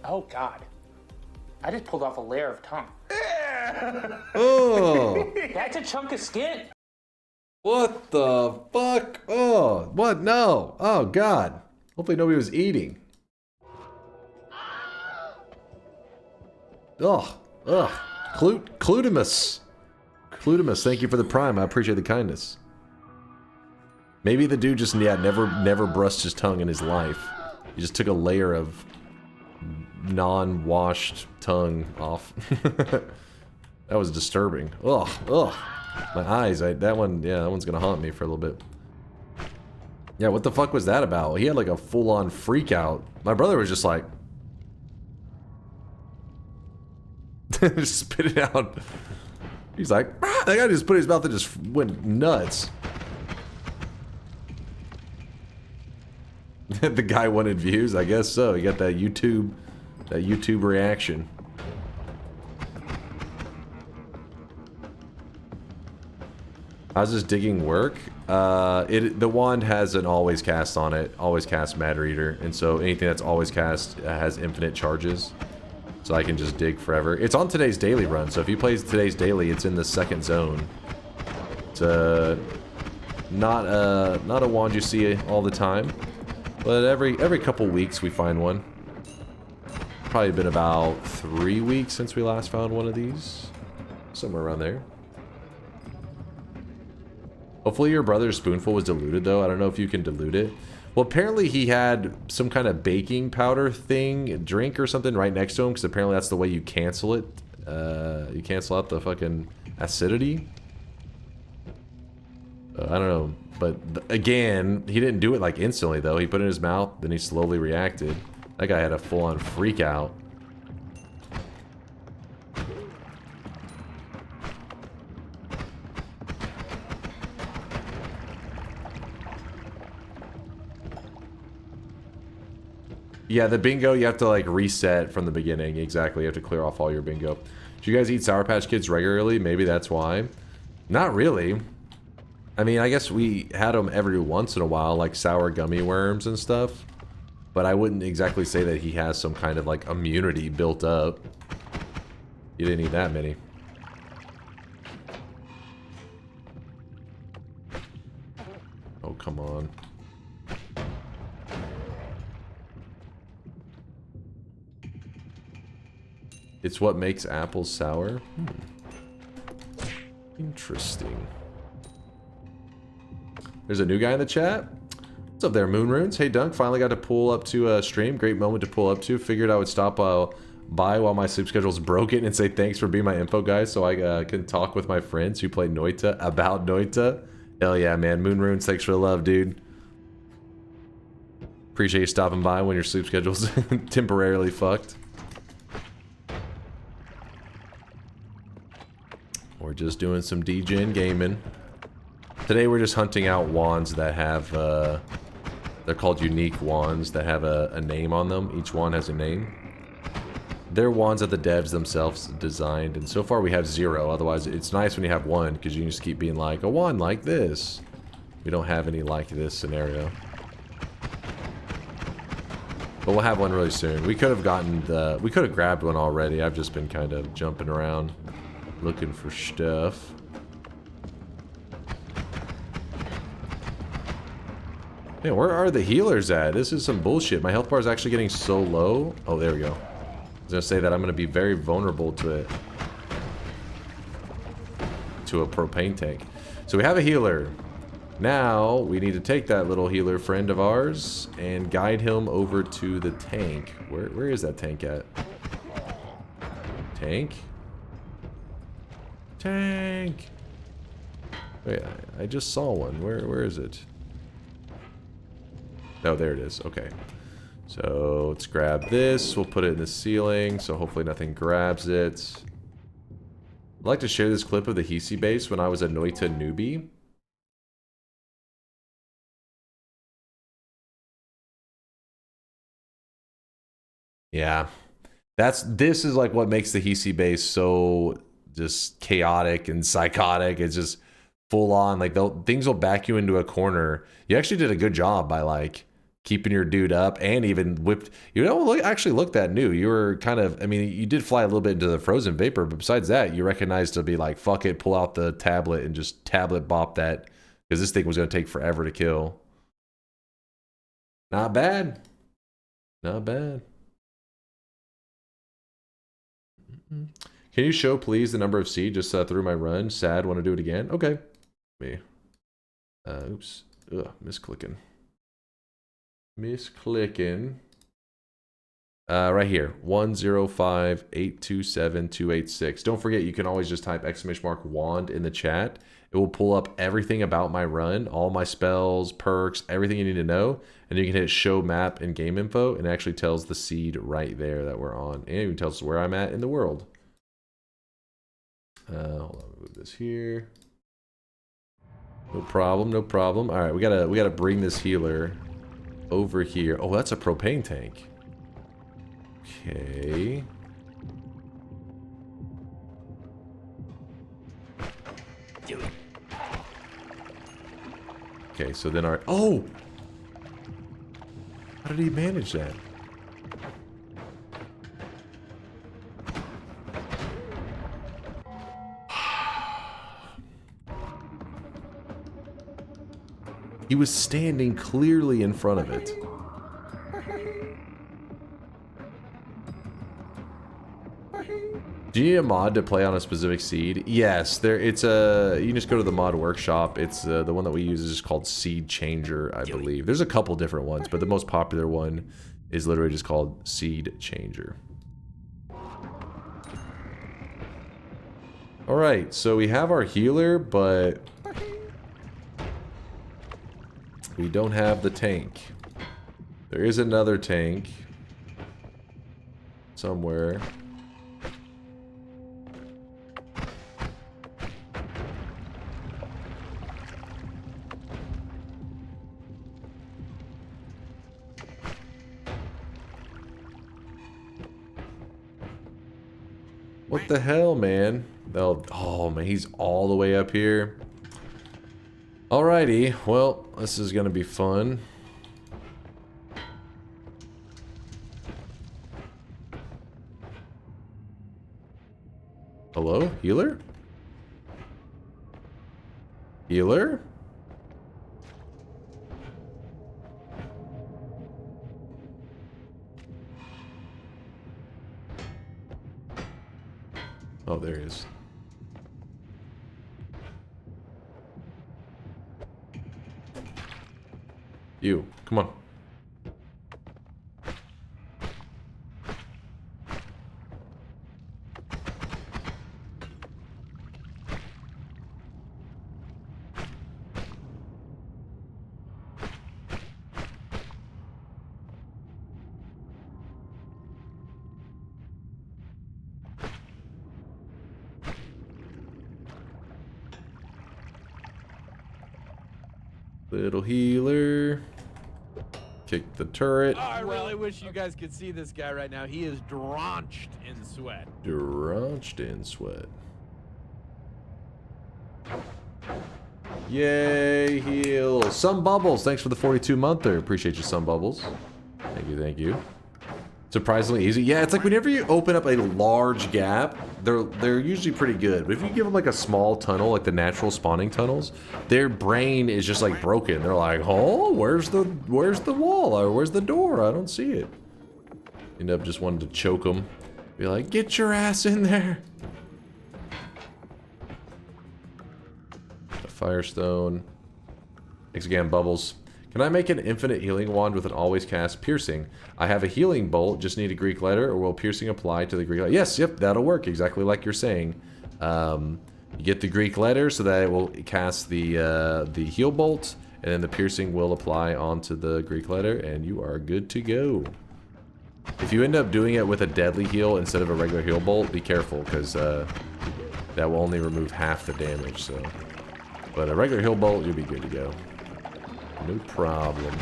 Oh, God. I just pulled off a layer of tongue. Oh. That's a chunk of skin. What the fuck? Oh, what? No. Oh, God. Hopefully nobody was eating. Ugh. Ugh. Clutimus. Clutimus, thank you for the prime. I appreciate the kindness. Maybe the dude just, yeah, never brushed his tongue in his life. He just took a layer of non-washed tongue off. That was disturbing. Ugh. Ugh. My eyes, that one's gonna haunt me for a little bit. Yeah, what the fuck was that about? He had like a full-on freak out. My brother was just like... just spit it out. He's like, ah! That guy just put his mouth and just went nuts. The guy wanted views? I guess so. He got that YouTube reaction. How's this digging work? The wand has an always cast on it, always cast Matter Eater, and so anything that's always cast has infinite charges. So I can just dig forever. It's on today's daily run, so if you play today's daily, it's in the second zone. It's not a wand you see all the time, but every couple weeks we find one. Probably been about 3 weeks since we last found one of these. Somewhere around there. Hopefully your brother's spoonful was diluted, though. I don't know if you can dilute it. Well, apparently he had some kind of baking powder thing, drink or something right next to him, because apparently that's the way you cancel it. You cancel out the fucking acidity. I don't know. But again, he didn't do it like instantly, though. He put it in his mouth, then he slowly reacted. That guy had a full-on freak out. Yeah, the bingo, you have to like reset from the beginning. Exactly, you have to clear off all your bingo. Do you guys eat Sour Patch Kids regularly? Maybe that's why. Not really. I mean, I guess we had them every once in a while, like sour gummy worms and stuff. But I wouldn't exactly say that he has some kind of like immunity built up. You didn't eat that many. Oh, come on. It's what makes apples sour? Interesting. There's a new guy in the chat. What's up there, Moonrunes? Hey, Dunk. Finally got to pull up to a stream. Great moment to pull up to. Figured I would stop by while my sleep schedule's broken and say thanks for being my info guy so I can talk with my friends who play Noita about Noita. Hell yeah, man. Moonrunes, thanks for the love, dude. Appreciate you stopping by when your sleep schedule's temporarily fucked. We're just doing some DGen gaming. Today we're just hunting out wands that have, they're called unique wands that have a name on them. Each one has a name. They're wands that the devs themselves designed, and so far we have 0. Otherwise, it's nice when you have 1, because you can just keep being like, a wand like this. We don't have any like this scenario. But we'll have one really soon. We could have gotten the, we could have grabbed one already. I've just been kind of jumping around, looking for stuff. Man, where are the healers at? This is some bullshit. My health bar is actually getting so low. Oh, there we go. I was gonna say that I'm gonna be very vulnerable to it. To a propane tank. So we have a healer. Now, we need to take that little healer friend of ours and guide him over to the tank. Where is that tank at? Tank? Tank! Wait, I just saw one. Where is it? Oh, there it is. Okay. So, let's grab this. We'll put it in the ceiling, so hopefully nothing grabs it. I'd like to share this clip of the Hisi base when I was a Noita newbie. Yeah. This is like what makes the Hisi base so just chaotic and psychotic. It's just full on. Like, things will back you into a corner. You actually did a good job by, like, keeping your dude up and even whipped. You don't actually look that new. You were kind of, I mean, you did fly a little bit into the frozen vapor, but besides that, you recognized to be like, fuck it, pull out the tablet and just tablet bop that, because this thing was going to take forever to kill. Not bad. Not bad. Can you show, please, the number of seed just through my run? Sad, want to do it again? Okay. Me. Oops. Ugh, misclicking. Misclicking. Right here. 105827286. Don't forget, you can always just type !wand in the chat. It will pull up everything about my run, all my spells, perks, everything you need to know. And you can hit show map and game info, and it actually tells the seed right there that we're on. And it even tells us where I'm at in the world. Hold on, move this here. No problem, no problem. All right, we gotta bring this healer over here. Oh, that's a propane tank. Okay. Okay, so then our... Oh! How did he manage that? He was standing clearly in front of it. Do you need a mod to play on a specific seed? Yes, you can just go to the mod workshop. It's the one that we use is just called Seed Changer, I believe. There's a couple different ones, but the most popular one is literally just called Seed Changer. Alright, so we have our healer, but we don't have the tank. There is another tank somewhere. What the hell, man? Oh, man, he's all the way up here. Alrighty, well, this is gonna be fun. Hello? Healer? Healer? Oh, there he is. You, come on. Little healer. Kick the turret. Oh, I really wish you guys could see this guy right now. He is drenched in sweat. Drenched in sweat. Yay, heal. Some Bubbles, thanks for the 42-monther. Appreciate you, Some Bubbles. Thank you, thank you. Surprisingly easy. Yeah, it's like whenever you open up a large gap, they're usually pretty good. But if you give them like a small tunnel, like the natural spawning tunnels, their brain is just like broken. They're like, oh, where's the wall? Or where's the door? I don't see it. End up just wanting to choke them. Be like, get your ass in there. A Firestone. Thanks again, Bubbles. Can I make an infinite healing wand with an always cast piercing? I have a healing bolt, just need a Greek letter, or will piercing apply to the Greek letter? Yes, yep, that'll work, exactly like you're saying. You get the Greek letter so that it will cast the heal bolt, and then the piercing will apply onto the Greek letter, and you are good to go. If you end up doing it with a deadly heal instead of a regular heal bolt, be careful, because that will only remove half the damage, so. But a regular heal bolt, you'll be good to go. No problem.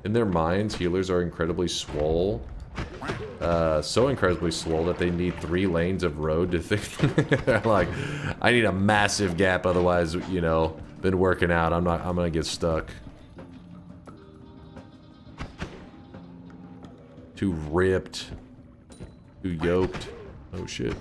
In their minds, healers are incredibly swole. So incredibly swole that they need 3 lanes of road to think. They're like, I need a massive gap, otherwise, you know, been working out. I'm gonna get stuck. Too ripped. Too yoked. Oh shit.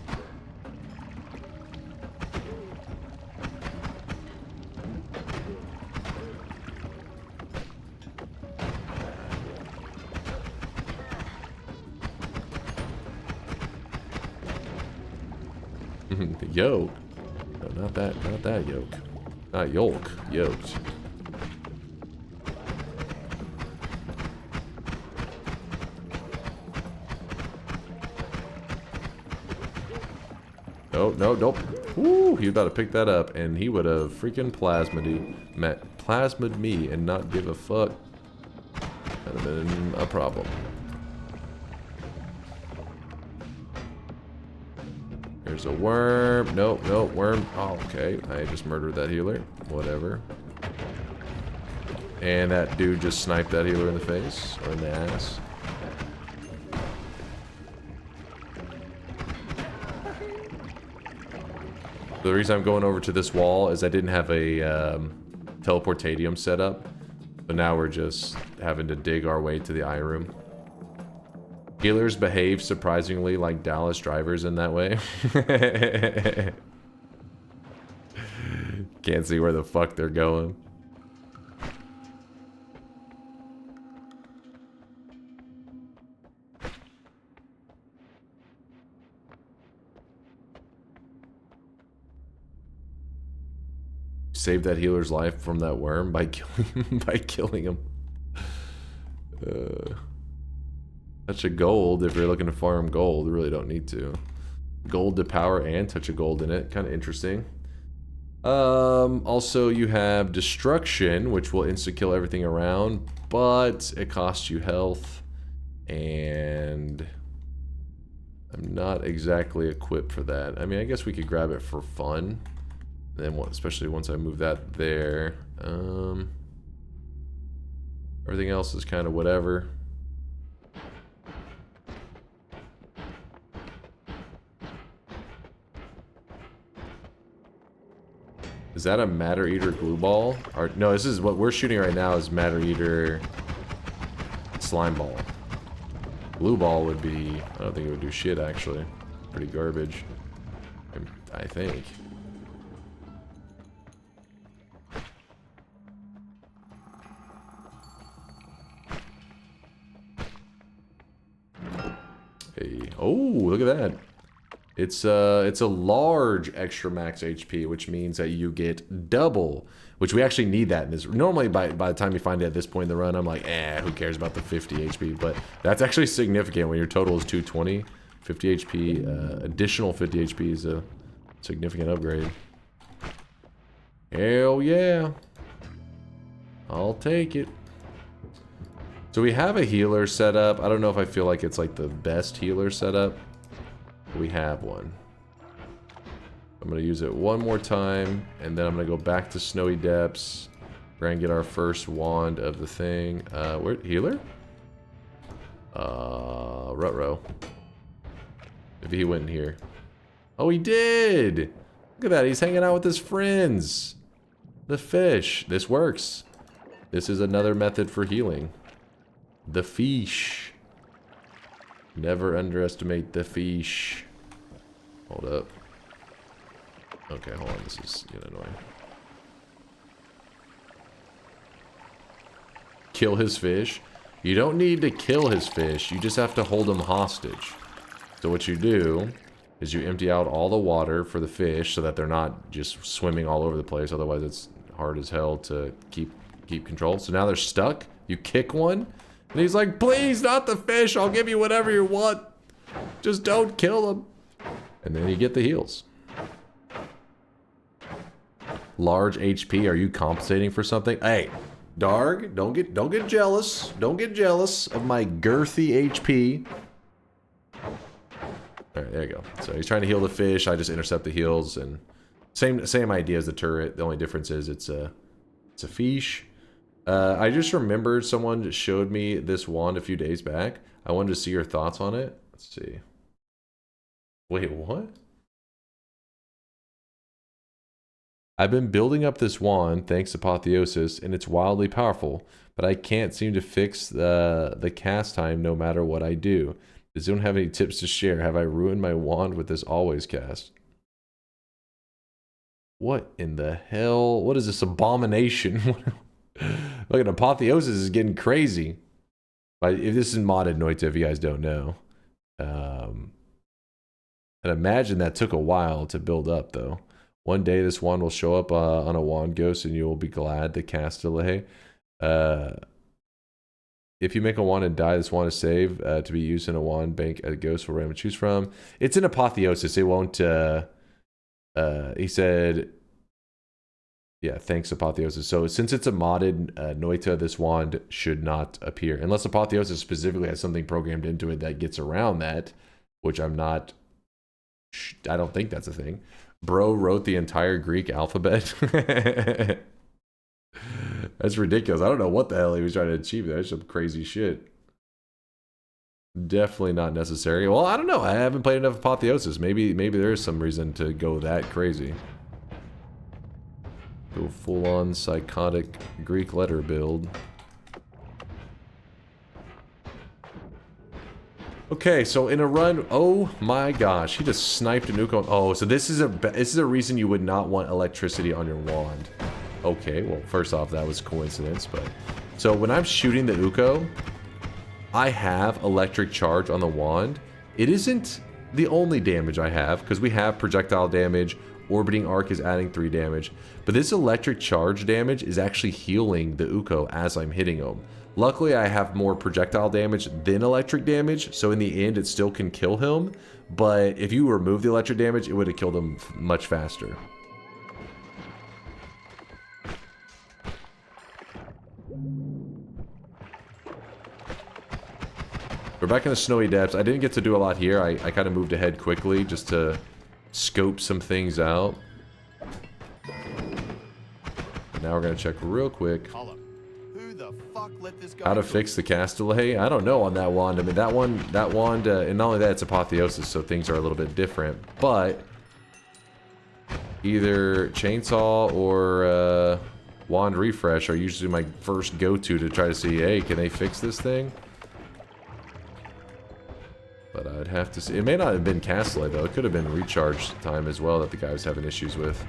The yoke? No, not that yoke. Not yolk. Yoked. Oh, no, nope. Woo, he was about to pick that up, and he would have freaking plasmid me and not give a fuck. That'd have been a problem. There's a worm. Nope, nope, worm. Oh, okay. I just murdered that healer. Whatever. And that dude just sniped that healer in the face, or in the ass. The reason I'm going over to this wall is I didn't have a teleportadium set up, but now we're just having to dig our way to the eye room. Healers behave surprisingly like Dallas drivers in that way. Can't see where the fuck they're going. Save that healer's life from that worm by killing him. Touch of gold if you're looking to farm gold. You really don't need to. Gold to power and touch of gold in it. Kind of interesting. Also, you have destruction, which will insta-kill everything around, but it costs you health. And I'm not exactly equipped for that. I mean, I guess we could grab it for fun. Then especially once I move that there. Everything else is kind of whatever. Is that a Matter Eater glue ball? Or no, this is what we're shooting right now is Matter Eater slime ball. Glue ball would be, I don't think it would do shit actually. Pretty garbage. I think. Hey, oh, look at that. It's a large extra max HP, which means that you get double, which we actually need that in this. Normally, by the time you find it at this point in the run, I'm like, who cares about the 50 HP? But that's actually significant when your total is 220. 50 HP, additional 50 HP is a significant upgrade. Hell yeah. I'll take it. So we have a healer set up. I don't know if I feel like it's like the best healer setup. We have one. I'm going to use it one more time, and then I'm going to go back to Snowy Depths. We're going to get our first wand of the thing. Where, healer? Rutrow. Maybe he went in here. Oh, he did! Look at that, he's hanging out with his friends. The fish. This works. This is another method for healing. The fish. Never underestimate the fish. Hold up. Okay, hold on. This is getting annoying. Kill his fish. You don't need to kill his fish. You just have to hold him hostage. So what you do is you empty out all the water for the fish so that they're not just swimming all over the place. Otherwise, it's hard as hell to keep control. So now they're stuck. You kick one. And he's like, please, not the fish. I'll give you whatever you want. Just don't kill them. And then you get the heals. Large HP. Are you compensating for something? Hey, Darg, don't get jealous. Don't get jealous of my girthy HP. All right, there you go. So he's trying to heal the fish. I just intercept the heals, and same idea as the turret. The only difference is it's a fish. I just remembered someone just showed me this wand a few days back. I wanted to see your thoughts on it. Let's see. Wait, what? I've been building up this wand, thanks to Apotheosis, and it's wildly powerful, but I can't seem to fix the cast time no matter what I do. Does anyone have any tips to share? Have I ruined my wand with this always cast? What in the hell? What is this abomination? Look at Apotheosis is getting crazy. If this is modded Noita, if you guys don't know. And imagine that took a while to build up, though. One day this wand will show up on a wand ghost, and you will be glad to cast delay. If you make a wand and die, this wand is saved to be used in a wand bank a ghost will randomly choose from. It's an Apotheosis. It won't. He said. Yeah, thanks, Apotheosis. So since it's a modded Noita, this wand should not appear. Unless Apotheosis specifically has something programmed into it that gets around that, which I'm not... I don't think that's a thing. Bro wrote the entire Greek alphabet. That's ridiculous. I don't know what the hell he was trying to achieve there. That's some crazy shit. Definitely not necessary. Well, I don't know. I haven't played enough Apotheosis. Maybe there is some reason to go that crazy. Go full-on psychotic Greek letter build. Okay, so in a run, oh my gosh, he just sniped a nuke on. Oh, so this is a reason you would not want electricity on your wand. Okay, well, first off, that was coincidence, but so when I'm shooting the Uko, I have electric charge on the wand. It isn't the only damage I have because we have projectile damage. Orbiting arc is adding 3 damage, but this electric charge damage is actually healing the Uko as I'm hitting him. Luckily, I have more projectile damage than electric damage, so in the end, it still can kill him, but if you remove the electric damage, it would have killed him much faster. We're back in the Snowy Depths. I didn't get to do a lot here. I kind of moved ahead quickly just to scope some things out. Now we're gonna check real quick. Who the fuck let this guy How to fix the castellet? I don't know on that wand. I mean, that wand, and not only that, it's apotheosis, so things are a little bit different. But either chainsaw or wand refresh are usually my first go-to to try to see, hey, can they fix this thing? But I'd have to see. It may not have been castellet though. It could have been recharge time as well that the guy was having issues with.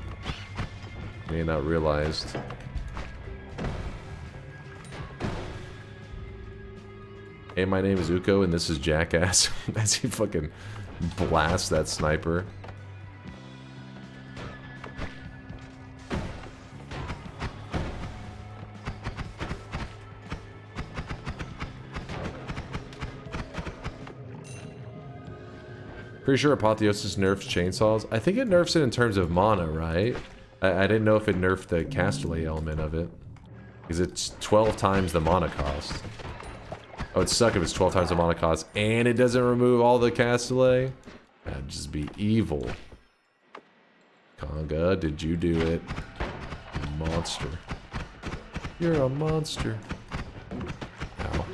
May not realized. Hey, my name is Uko, and this is Jackass. As he fucking blasts that sniper. Pretty sure Apotheosis nerfs chainsaws. I think it nerfs it in terms of mana, right? I didn't know if it nerfed the castellet element of it. Because it's 12 times the mana cost. Oh, it'd suck if it's 12 times the mana cost and it doesn't remove all the castellet. That'd just be evil. Conga, did you do it? Monster. You're a monster. Ow.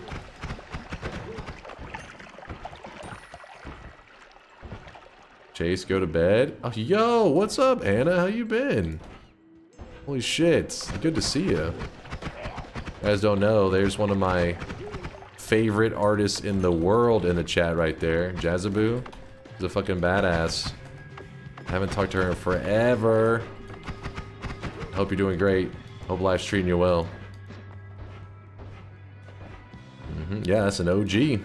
Chase, go to bed. Oh, yo, what's up, Anna? How you been? Holy shit. Good to see you. You guys don't know, there's one of my favorite artists in the world in the chat right there. Jazzaboo. She's a fucking badass. Haven't talked to her in forever. Hope you're doing great. Hope life's treating you well. Yeah, that's an OG.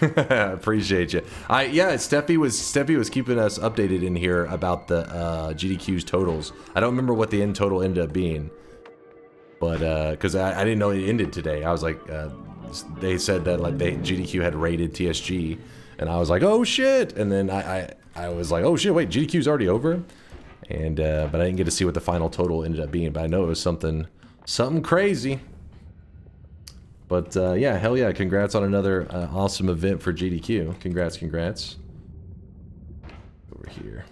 Appreciate you. Yeah, Steffi was keeping us updated in here about the GDQ's totals. I don't remember what the end total ended up being, but because I didn't know it ended today. I was like, they said that like GDQ had raided TSG, and I was like, oh shit, and then I was like, oh shit, wait, GDQ's already over, and but I didn't get to see what the final total ended up being, but I know it was something crazy. But yeah, hell yeah, congrats on another awesome event for GDQ. Congrats. Over here.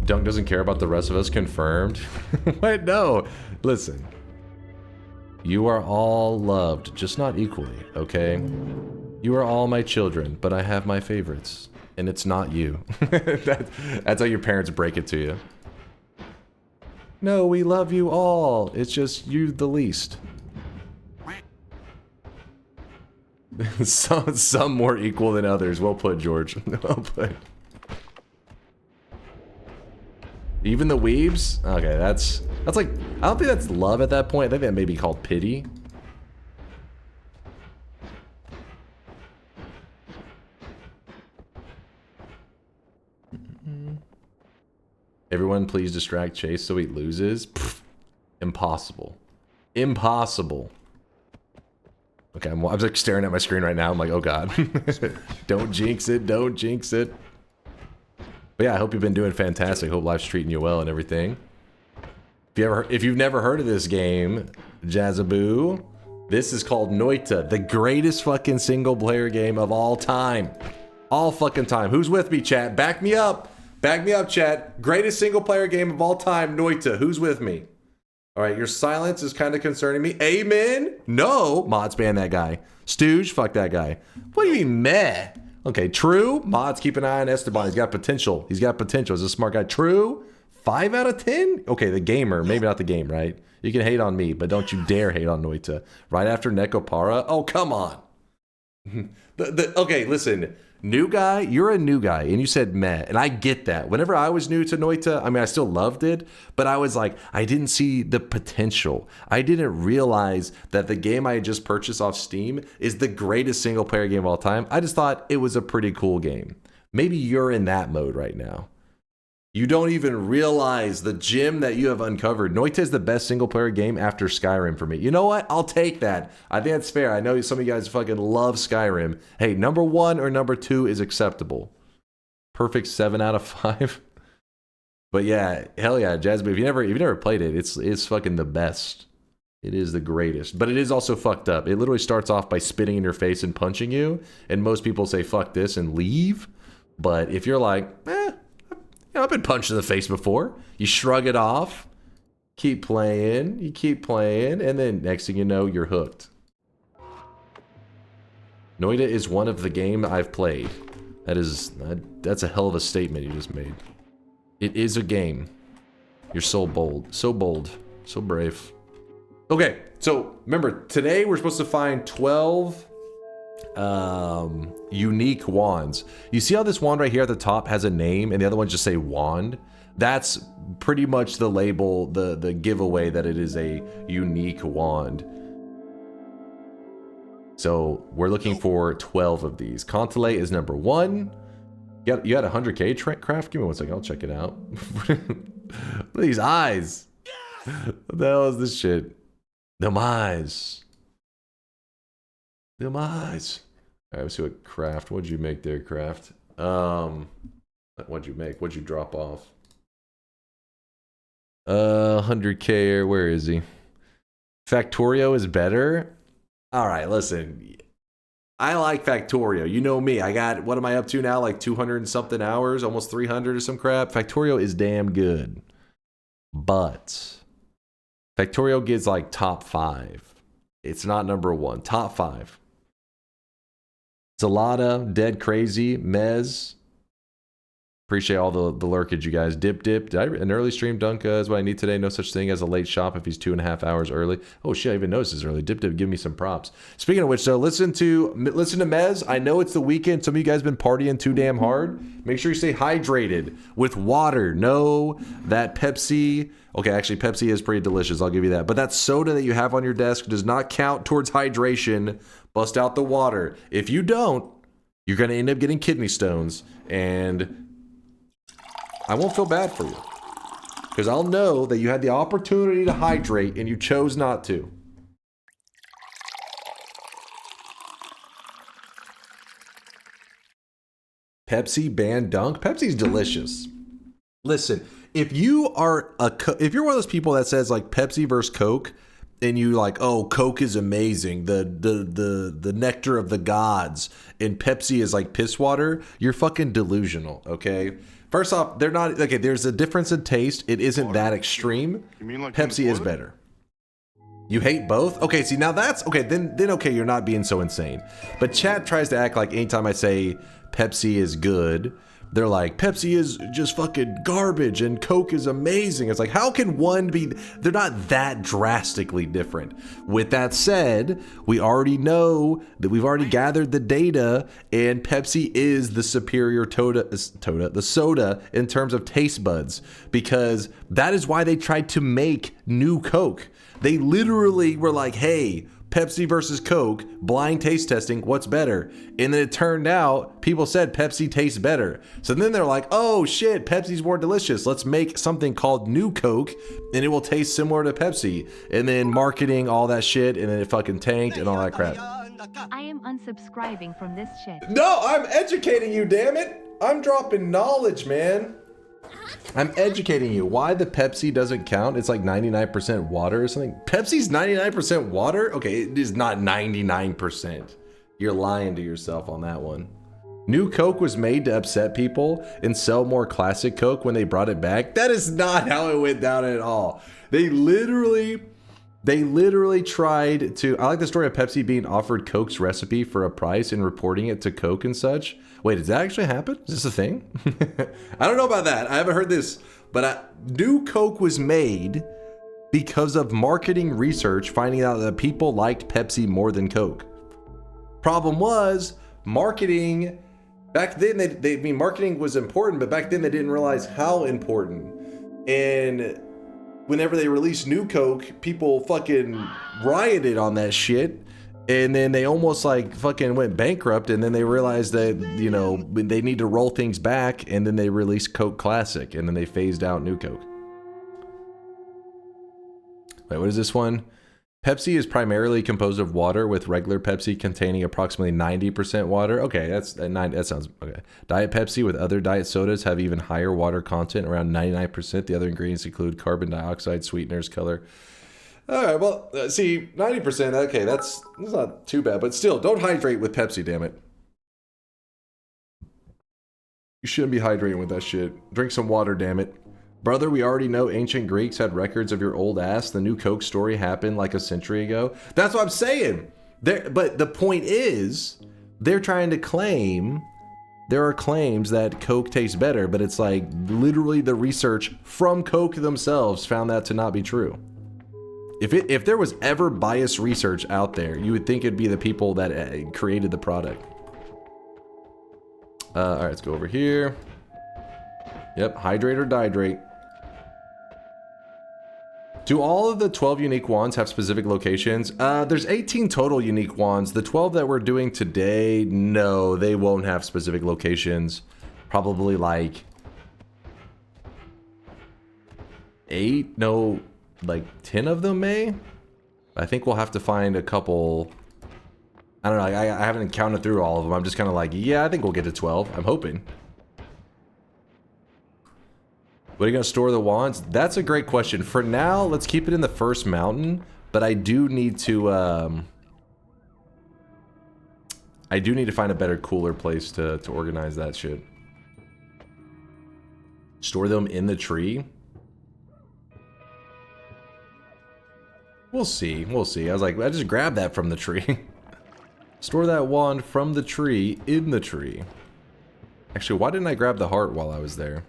Dunk doesn't care about the rest of us, confirmed. Wait, no. Listen. You are all loved, just not equally, okay? You are all my children, but I have my favorites. And it's not you. That's how your parents break it to you. No, we love you all. It's just you the least. Some more equal than others. Well put, George. Well put. Even the weebs? Okay, that's like, I don't think that's love at that point. I think that may be called pity. Everyone please distract Chase so he loses. Pfft. Impossible. Impossible. Okay, I'm like staring at my screen right now. I'm like, oh god. Don't jinx it. Don't jinx it. But yeah, I hope you've been doing fantastic. Hope life's treating you well and everything. If you've never heard of this game, Jazzaboo, this is called Noita, the greatest fucking single player game of all time. All fucking time. Who's with me, chat? Back me up. Back me up, chat. Greatest single player game of all time, Noita. Who's with me? All right, your silence is kind of concerning me. Amen? No. Mods, ban that guy. Stooge, fuck that guy. What do you mean, meh? Okay, true. Mods, keep an eye on Esteban. He's got potential. He's got potential. He's a smart guy. True. 5 out of 10? Okay, the gamer. Maybe not the game, right? You can hate on me, but don't you dare hate on Noita. Right after Nekopara? Oh, come on. Okay, listen. New guy, you're a new guy, and you said meh, and I get that. Whenever I was new to Noita, I mean, I still loved it, but I was like, I didn't see the potential. I didn't realize that the game I had just purchased off Steam is the greatest single-player game of all time. I just thought it was a pretty cool game. Maybe you're in that mode right now. You don't even realize the gem that you have uncovered. Noita is the best single-player game after Skyrim for me. You know what? I'll take that. I think that's fair. I know some of you guys fucking love Skyrim. Hey, number 1 or number 2 is acceptable. Perfect 7 out of 5. But yeah, hell yeah, Jasmine. If you've never played it, it's fucking the best. It is the greatest. But it is also fucked up. It literally starts off by spitting in your face and punching you. And most people say fuck this and leave. But if you're like, I've been punched in the face before, you shrug it off, keep playing, and then next thing you know, you're hooked. Noita is one of the game I've played. That's a hell of a statement you just made. It is a game. You're so bold, so brave. Okay, so remember, today we're supposed to find 12 unique wands. You see how this wand right here at the top has a name and the other ones just say wand? That's pretty much the label, the giveaway that it is a unique wand. So we're looking for 12 of these. Contelate is number 1. You had 100k craft? Give me 1 second, I'll check it out. Look at these eyes. What the hell is this shit? Them eyes. Them eyes. Alright, let's see what craft. What'd you make there, craft? What'd you make? What'd you drop off? 100k, where is he? Factorio is better? Alright, listen. I like Factorio. You know me. I got, what am I up to now? Like 200 and something hours? Almost 300 or some crap. Factorio is damn good. But Factorio gets like top 5. It's not number 1. Top 5. Zalata, Dead Crazy, Mez. Appreciate all the lurkage, you guys. Dip. An early stream dunk is what I need today. No such thing as a late shop if he's 2.5 hours early. Oh shit, I even noticed this early. Dip, give me some props. Speaking of which, though, listen to Mez. I know it's the weekend. Some of you guys been partying too damn hard. Make sure you stay hydrated with water. Know that Pepsi. Okay, actually, Pepsi is pretty delicious. I'll give you that. But that soda that you have on your desk does not count towards hydration. Bust out the water. If you don't, you're gonna end up getting kidney stones, and I won't feel bad for you, because I'll know that you had the opportunity to hydrate and you chose not to. Pepsi banned dunk. Pepsi's delicious. Listen, if you're one of those people that says like Pepsi versus Coke, and you like, oh, Coke is amazing, the nectar of the gods, and Pepsi is like piss water, you're fucking delusional, okay? First off, they're not, okay, there's a difference in taste. It isn't that extreme. You mean like Pepsi is better. You hate both? Okay, see, now that's, okay, then okay, you're not being so insane. But chat tries to act like anytime I say Pepsi is good, they're like, Pepsi is just fucking garbage and Coke is amazing. It's like, how can one be, they're not that drastically different. With that said, we already know that we've already gathered the data, and Pepsi is the superior the soda in terms of taste buds, because that is why they tried to make new Coke. They literally were like, hey, Pepsi versus Coke, blind taste testing, what's better? And then it turned out people said Pepsi tastes better. So then they're like, oh shit, Pepsi's more delicious. Let's make something called New Coke and it will taste similar to Pepsi. And then marketing, all that shit, and then it fucking tanked and all that crap. I am unsubscribing from this shit. No, I'm educating you, damn it. I'm dropping knowledge, man. I'm educating you. Why the Pepsi doesn't count? It's like 99% water or something. Pepsi's 99% water? Okay, it is not 99%. You're lying to yourself on that one. New Coke was made to upset people and sell more classic Coke when they brought it back. That is not how it went down at all. They literally tried to, I like the story of Pepsi being offered Coke's recipe for a price and reporting it to Coke and such. Wait, did that actually happen? Is this a thing? I don't know about that. I haven't heard this, but New Coke was made because of marketing research finding out that people liked Pepsi more than Coke. Problem was, marketing, back then, marketing was important, but back then they didn't realize how important. And whenever they released New Coke, people fucking rioted on that shit. And then they almost like fucking went bankrupt, and then they realized that, you know, they need to roll things back, and then they released Coke Classic, and then they phased out New Coke. Wait, what is this one? Pepsi is primarily composed of water, with regular Pepsi containing approximately 90% water. Okay, that sounds okay. Diet Pepsi with other diet sodas have even higher water content, around 99%. The other ingredients include carbon dioxide, sweeteners, color. All right, well, see, 90%, okay, that's not too bad, but still, don't hydrate with Pepsi, damn it. You shouldn't be hydrating with that shit. Drink some water, damn it. Brother, we already know ancient Greeks had records of your old ass. The new Coke story happened like a century ago. That's what I'm saying. But the point is, they're trying to claim, there are claims that Coke tastes better, but it's like literally the research from Coke themselves found that to not be true. If there was ever biased research out there, you would think it'd be the people that created the product. All right, let's go over here. Yep, hydrate or dihydrate. Do all of the 12 unique wands have specific locations? There's 18 total unique wands. The 12 that we're doing today, no, they won't have specific locations. Probably like 8, no, like 10 of them may. I think we'll have to find a couple. I don't know, I haven't counted through all of them. I'm just kind of like, yeah, I think we'll get to 12. I'm hoping. What are you going to store the wands? That's a great question. For now, let's keep it in the first mountain, but I do need to find a better, cooler place to organize that shit. Store them in the tree? We'll see, we'll see. I was like, I just grabbed that from the tree. Store that wand from the tree in the tree. Actually, why didn't I grab the heart while I was there?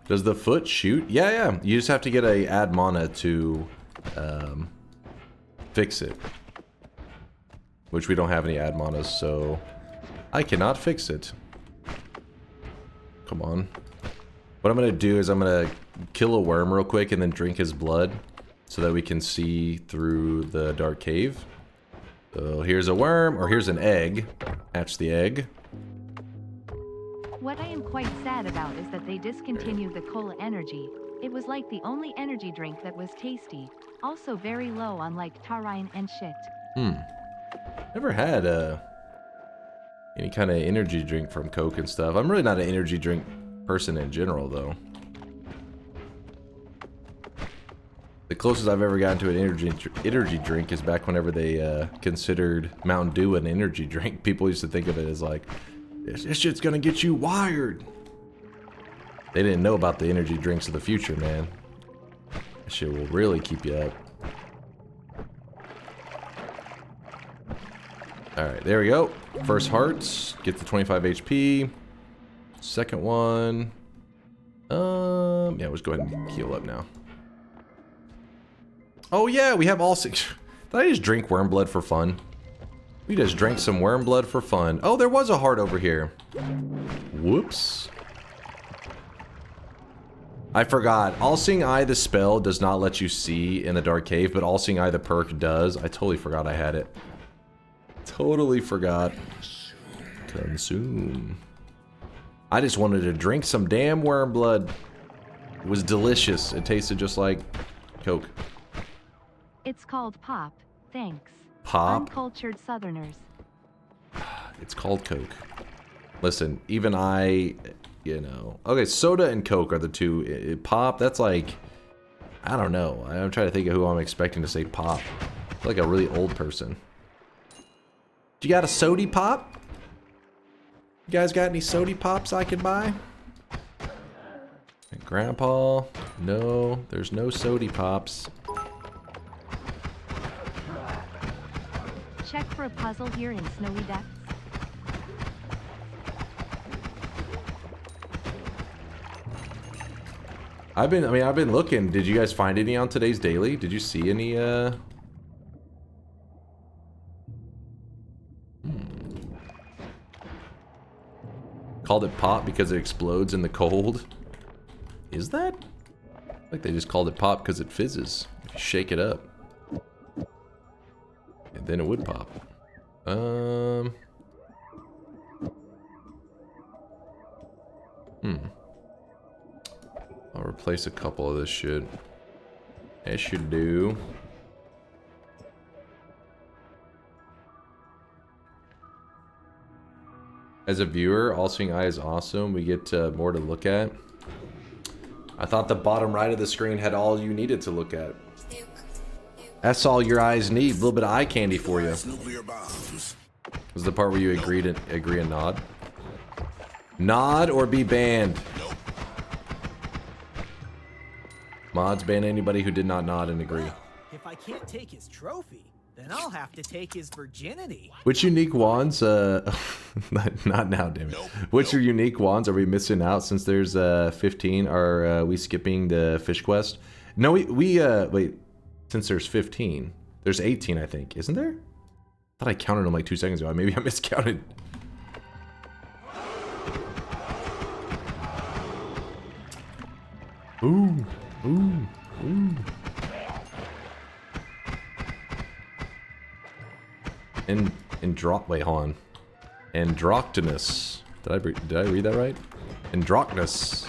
Does the foot shoot? Yeah, yeah. You just have to get a add mana to fix it. Which we don't have any add manas, so I cannot fix it. Come on. What I'm going to do is I'm going to kill a worm real quick and then drink his blood so that we can see through the dark cave. So here's a worm, or here's an egg. Hatch the egg. What I am quite sad about is that they discontinued the cola energy. It was like the only energy drink that was tasty. Also very low on like taurine and shit. Never had any kind of energy drink from Coke and stuff. I'm really not an energy drink person in general, though. The closest I've ever gotten to an energy drink is back whenever they considered Mountain Dew an energy drink. People used to think of it as like, this shit's gonna get you wired. They didn't know about the energy drinks of the future, man. That shit will really keep you up. Alright, there we go. First hearts. Get the 25 HP. Second one. Yeah, let's go ahead and heal up now. Oh yeah, we have all 6. Did I just drink worm blood for fun? We just drank some worm blood for fun. Oh, there was a heart over here. Whoops. I forgot. All-Seeing Eye, the spell, does not let you see in the dark cave, but All-Seeing Eye, the perk, does. I totally forgot I had it. Totally forgot. Consume. I just wanted to drink some damn worm blood. It was delicious. It tasted just like Coke. It's called pop. Thanks. Pop? Uncultured Southerners. It's called Coke. Listen, even I, you know. Okay, soda and Coke are the two. Pop, that's like, I don't know. I'm trying to think of who I'm expecting to say pop. Like a really old person. You got a sody pop? You guys got any sody pops I can buy? And Grandpa, no, there's no sody pops. Check for a puzzle here in Snowy Depths. I've been looking. Did you guys find any on today's daily? Did you see any Called it pop because it explodes in the cold. Is that? Like they just called it pop because it fizzes. If you shake it up. And then it would pop. I'll replace a couple of this shit. It should do. As a viewer, All-Seeing Eye is awesome. We get more to look at. I thought the bottom right of the screen had all you needed to look at. That's all your eyes need. A little bit of eye candy for you. Was the part where you agree and nod? Nod or be banned. Mods ban anybody who did not nod and agree. If I can't take his trophy, then I'll have to take his virginity. Which unique wands, not now, damn it. Which are unique wands are we missing out since there's 15? Are we skipping the fish quest? No, we wait, since there's 15, there's 18, I think, isn't there? I thought I counted them like 2 seconds ago. Maybe I miscounted. Ooh, ooh, ooh. Wait, hold on. Androctonus. Did I read that right? Androctonus.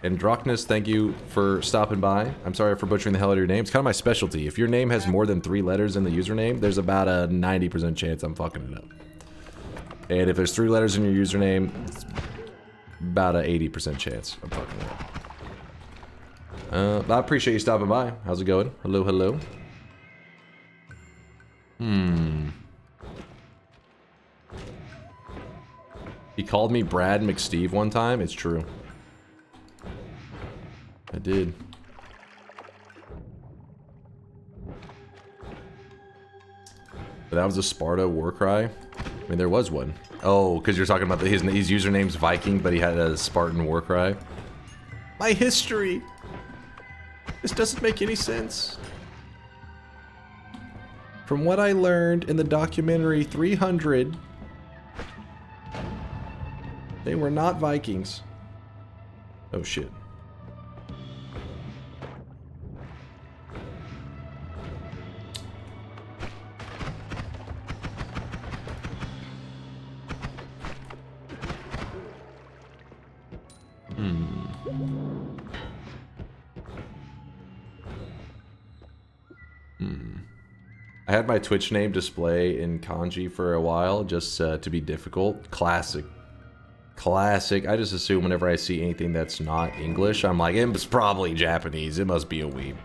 Androctonus, thank you for stopping by. I'm sorry for butchering the hell out of your name. It's kind of my specialty. If your name has more than 3 letters in the username, there's about a 90% chance I'm fucking it up. And if there's 3 letters in your username, it's about a 80% chance I'm fucking it up. But I appreciate you stopping by. How's it going? Hello, hello. He called me Brad McSteve one time. It's true. I did. But that was a Sparta war cry. I mean, there was one. Oh, because you're talking about his username's Viking, but he had a Spartan war cry. My history. This doesn't make any sense. From what I learned in the documentary 300, they were not Vikings. Oh shit. I had my Twitch name display in kanji for a while, just to be difficult. Classic. Classic. I just assume whenever I see anything that's not English, I'm like, it's probably Japanese. It must be a weeb.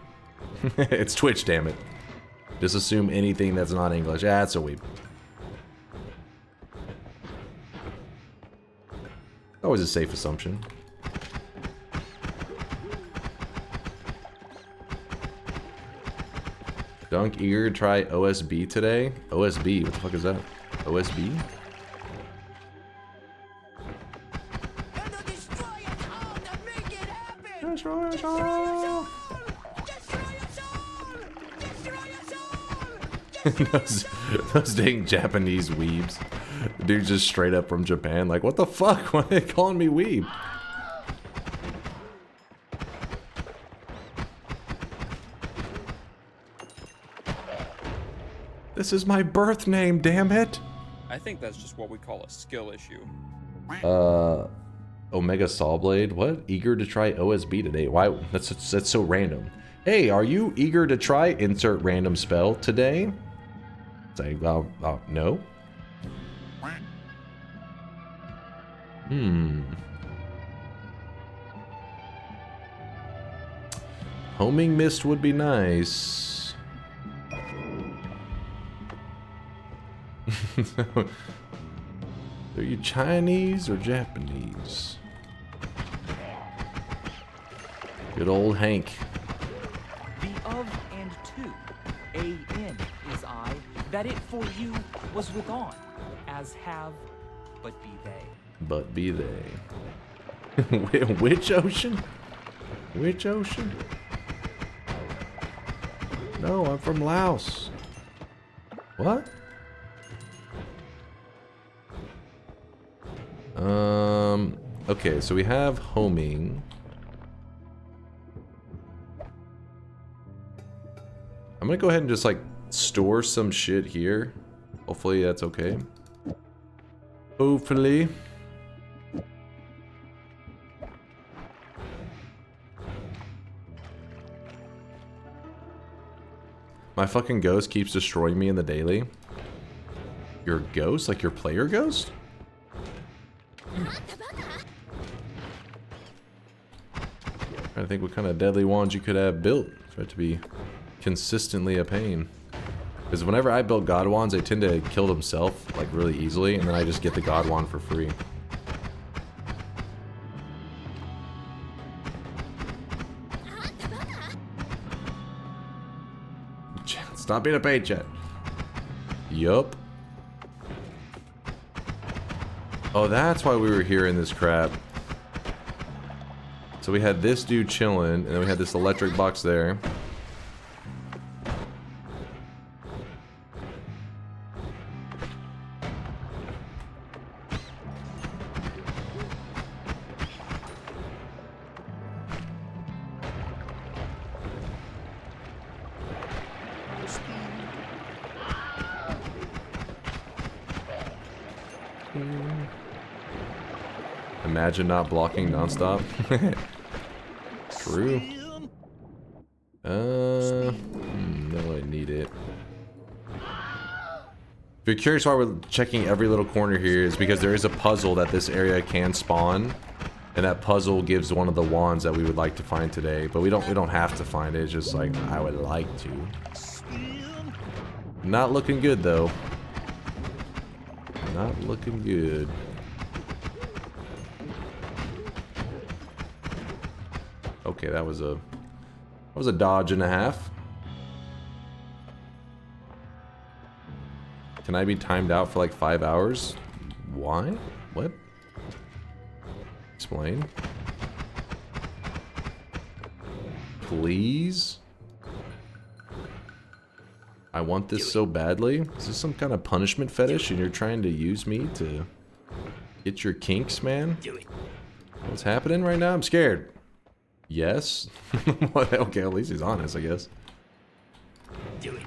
It's Twitch, damn it. Just assume anything that's not English. Ah, it's a weeb. Always a safe assumption. Dunk eager to try OSB today? OSB? What the fuck is that? OSB? Destroy us all! those dang Japanese weebs. Dude just straight up from Japan. Like, what the fuck? Why are they calling me weeb? This is my birth name, damn it! I think that's just what we call a skill issue. Omega Sawblade? What? Eager to try OSB today? Why? That's so random. Hey, are you eager to try insert random spell today? Say, no. Homing mist would be nice. Are you Chinese or Japanese? Good old Hank. The of and to, A-N is I, that it for you was with on, as have, but be they. But be they. Which ocean? Which ocean? No, I'm from Laos. What? Okay, so we have homing. I'm gonna go ahead and just like store some shit here. Hopefully that's okay. Hopefully. My fucking ghost keeps destroying me in the daily. Your ghost? Like your player ghost? I think what kind of deadly wands you could have built for it to be consistently a pain. Because whenever I build God Wands, they tend to kill themselves like really easily, and then I just get the God Wand for free. Stop being a pain, chat. Yup. Oh, that's why we were hearing this crap. So we had this dude chilling, and then we had this electric box there. Imagine not blocking nonstop. True. No, I need it. If you're curious why we're checking every little corner here, is because there is a puzzle that this area can spawn, and that puzzle gives one of the wands that we would like to find today. But we don't have to find it. It's just like I would like to. Not looking good though. Not looking good. Okay, that was a dodge and a half. Can I be timed out for like 5 hours? Why? What? Explain. Please? I want this so badly. Is this some kind of punishment fetish and you're trying to use me to get your kinks, man? What's happening right now? I'm scared. Yes? Okay, at least he's honest, I guess. Do it.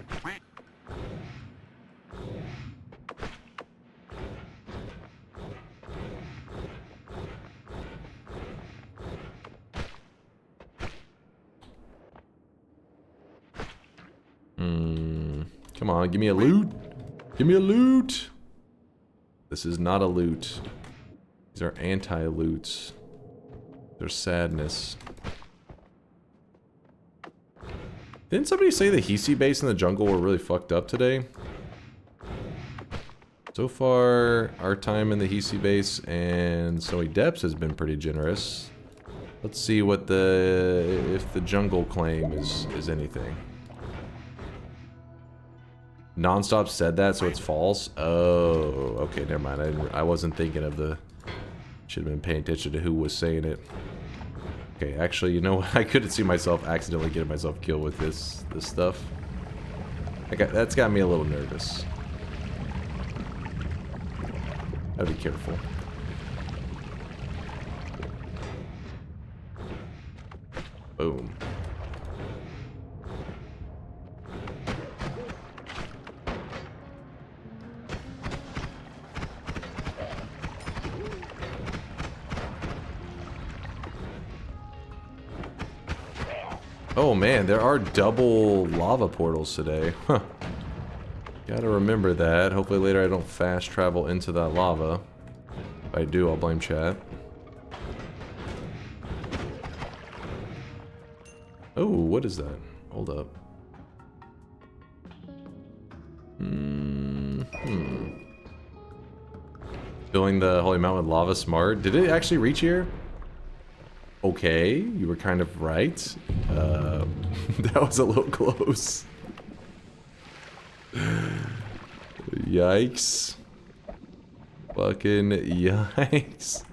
Come on, give me a loot. Give me a loot. This is not a loot. These are anti-loots. They're sadness. Didn't somebody say the Hisi base in the jungle were really fucked up today? So far, our time in the Hisi base and Snowy Depths has been pretty generous. Let's see what if the jungle claim is anything. Nonstop said that, so it's false? Oh, okay, never mind. I wasn't thinking of the... Should have been paying attention to who was saying it. Okay, actually, you know what? I couldn't see myself accidentally getting myself killed with this stuff. That's got me a little nervous. Gotta be careful. Boom. Oh man, there are double lava portals today. Huh. Gotta remember that. Hopefully later I don't fast travel into that lava. If I do, I'll blame chat. Oh, what is that? Hold up. Filling the Holy Mountain with lava smart. Did it actually reach here? Okay, you were kind of right. That was a little close. Yikes. Fucking yikes.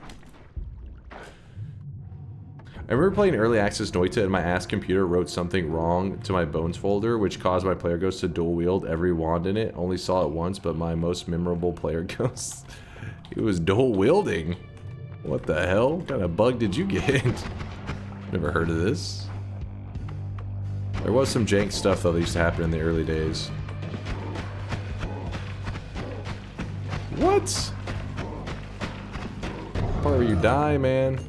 I remember playing early access Noita and my ass computer wrote something wrong to my bones folder, which caused my player ghost to dual wield every wand in it. Only saw it once, but my most memorable player ghost, it was dual wielding. What the hell? What kind of bug did you get? Never heard of this. There was some jank stuff though that used to happen in the early days. What? Part where you die, man.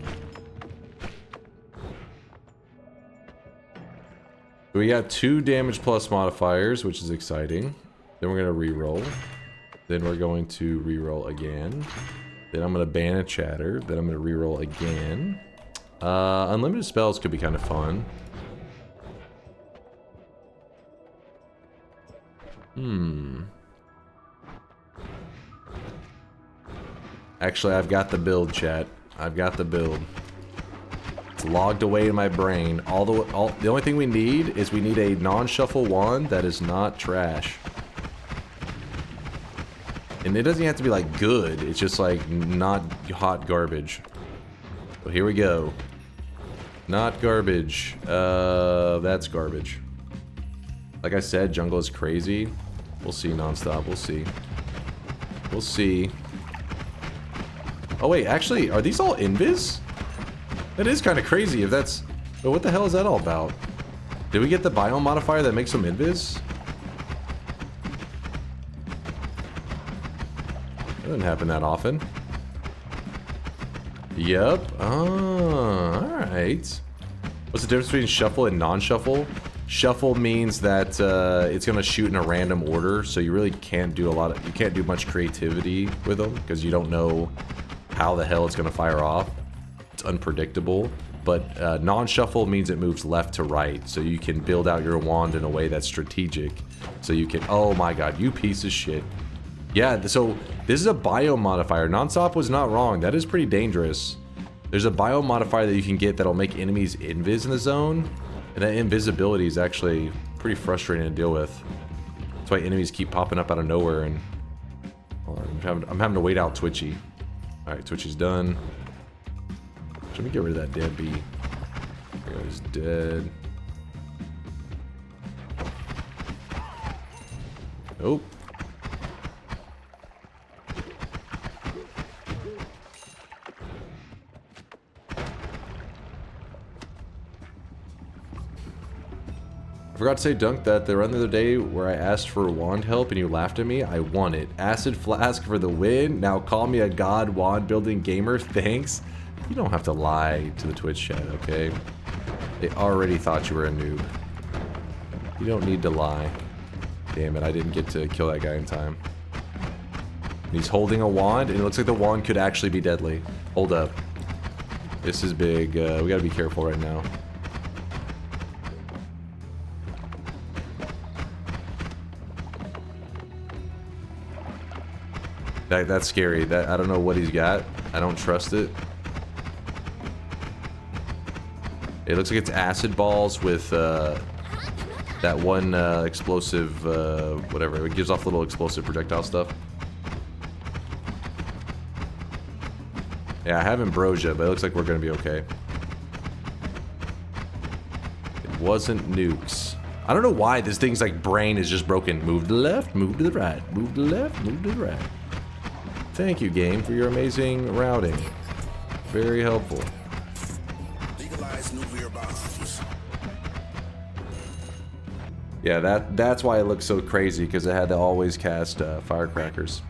We got 2 damage plus modifiers, which is exciting. Then we're gonna reroll. Then we're going to reroll again. Then I'm gonna ban a chatter. Then I'm gonna reroll again. Unlimited spells could be kind of fun. Actually, I've got the build, chat. I've got the build. It's logged away in my brain. The only thing we need is we need a non-shuffle wand that is not trash. And it doesn't have to be like good. It's just like not hot garbage. Well, here we go. Not garbage. That's garbage. Like I said, jungle is crazy. We'll see nonstop. We'll see. We'll see. Oh wait, actually, are these all invis? That is kind of crazy if that's... But what the hell is that all about? Did we get the biome modifier that makes them invis? That doesn't happen that often. Yep. Oh, alright. What's the difference between shuffle and non-shuffle? Shuffle means that it's gonna shoot in a random order, so you really can't do you can't do much creativity with them because you don't know how the hell it's gonna fire off. It's unpredictable. But non-shuffle means it moves left to right, so you can build out your wand in a way that's strategic. So you can... Oh my god, you piece of shit. Yeah, so this is a biome modifier. Nonstop was not wrong. That is pretty dangerous. There's a biome modifier that you can get that'll make enemies invis in the zone. And that invisibility is actually pretty frustrating to deal with. That's why enemies keep popping up out of nowhere and... I'm having to wait out Twitchy. Alright, Twitchy's done. Let me get rid of that dead bee. He's dead. Nope. I forgot to say, Dunk, that the run the other day where I asked for wand help and you laughed at me, I won it. Acid Flask for the win. Now call me a god wand building gamer. Thanks. You don't have to lie to the Twitch chat, okay? They already thought you were a noob. You don't need to lie. Damn it, I didn't get to kill that guy in time. He's holding a wand, and it looks like the wand could actually be deadly. Hold up. This is big. We gotta be careful right now. That's scary. I don't know what he's got. I don't trust it. It looks like it's acid balls with that one explosive, whatever. It gives off little explosive projectile stuff. Yeah, I have Ambrosia, but it looks like we're going to be okay. It wasn't nukes. I don't know why this thing's like brain is just broken. Move to the left, move to the right, move to the left, move to the right. Thank you, game, for your amazing routing. Very helpful. Yeah, that's why it looks so crazy, because it had to always cast firecrackers.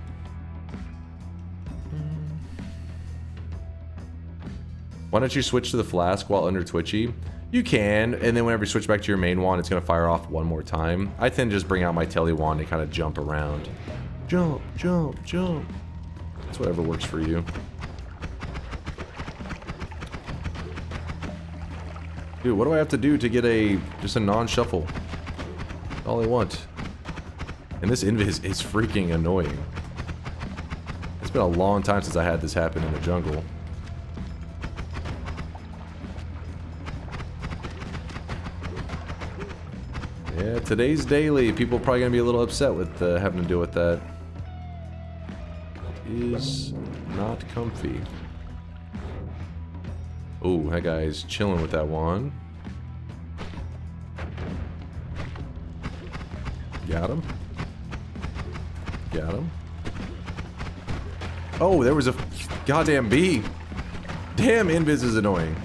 Why don't you switch to the flask while under Twitchy? You can, and then whenever you switch back to your main wand, it's going to fire off one more time. I tend to just bring out my tele wand and kind of jump around. Jump, jump, jump. It's whatever works for you. Dude, what do I have to do to get just a non-shuffle? All I want. And this invis is freaking annoying. It's been a long time since I had this happen in the jungle. Yeah, today's daily. People are probably gonna be a little upset with having to deal with that. It is not comfy. Oh, that guy's chilling with that wand. Got him. Got him. Oh, there was a goddamn bee. Damn, invis is annoying.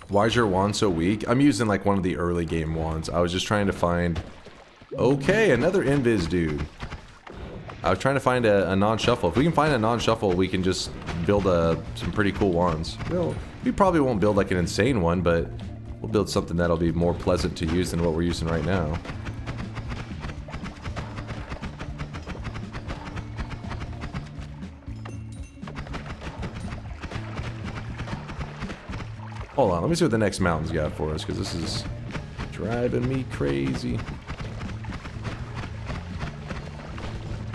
Why is your wand so weak? I'm using like one of the early game wands. I was just trying to find... Okay, another invis dude. I was trying to find a non-shuffle. If we can find a non-shuffle, we can just build some pretty cool wands. Well, we probably won't build like an insane one, but We'll build something that'll be more pleasant to use than what we're using right now. Hold on, let me see what the next mountain's got for us, because this is driving me crazy.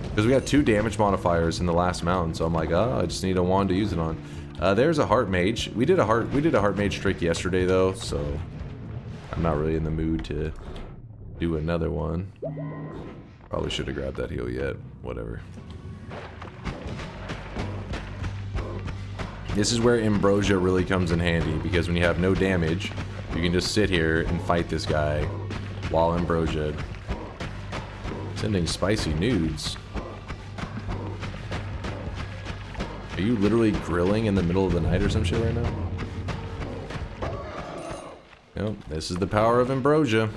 Because we got 2 damage modifiers in the last mountain, so I'm like, oh, I just need a wand to use it on. There's a heart mage. We did a heart mage trick yesterday though, so I'm not really in the mood to do another one. Probably should have grabbed that heal yet. Whatever. This is where Ambrosia really comes in handy, because when you have no damage, you can just sit here and fight this guy while Ambrosia. Sending spicy nudes. Are you literally grilling in the middle of the night or some shit right now? Nope, this is the power of Ambrosia.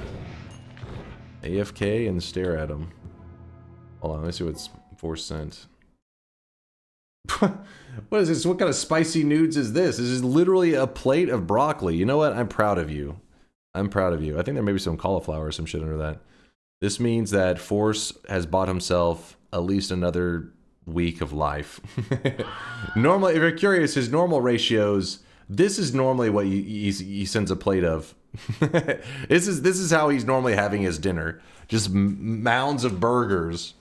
AFK and stare at him. Hold on, let me see what's 4 cents. What is this? What kind of spicy nudes is this? This is literally a plate of broccoli. You know what? I'm proud of you. I'm proud of you. I think there may be some cauliflower or some shit under that. This means that Force has bought himself at least another week of life. Normally, if you're curious, his normal ratios, this is normally what he sends a plate of. This is how he's normally having his dinner. Just mounds of burgers.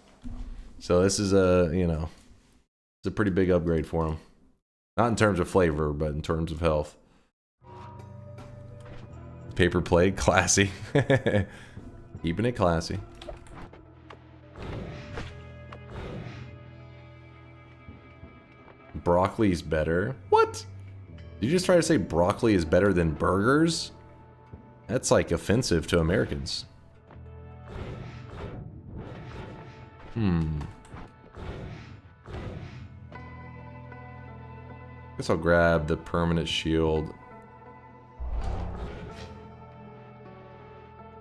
So this is a, you know, it's a pretty big upgrade for him. Not in terms of flavor, but in terms of health. Paper plate, classy. Keeping it classy. Broccoli's better? What? Did you just try to say broccoli is better than burgers? That's like offensive to Americans. Guess I'll grab the permanent shield.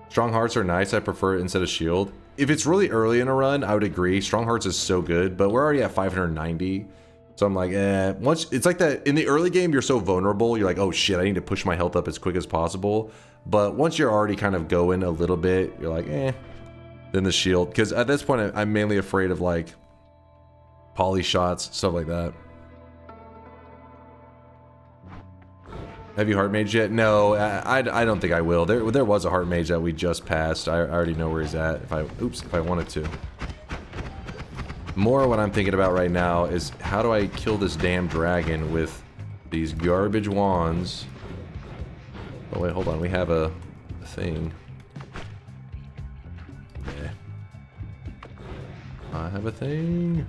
Strong Hearts are nice. I prefer it instead of shield. If it's really early in a run, I would agree. Strong Hearts is so good, but we're already at 590. So I'm like, once it's like that in the early game, you're so vulnerable. You're like, oh shit, I need to push my health up as quick as possible. But once you're already kind of going a little bit, you're like, then the shield. Because at this point, I'm mainly afraid of like poly shots, stuff like that. Have you heart mage yet? No, I don't think I will. There was a heart mage that we just passed. I already know where he's at. If I wanted to. More what I'm thinking about right now is how do I kill this damn dragon with these garbage wands? Oh wait, hold on. We have a thing. Yeah. I have a thing.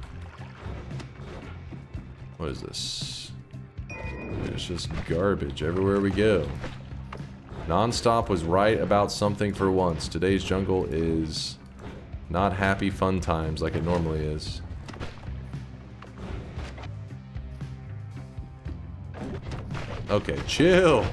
What is this? It's just garbage everywhere we go. Nonstop was right about something for once. Today's jungle is not happy fun times like it normally is. Okay, chill.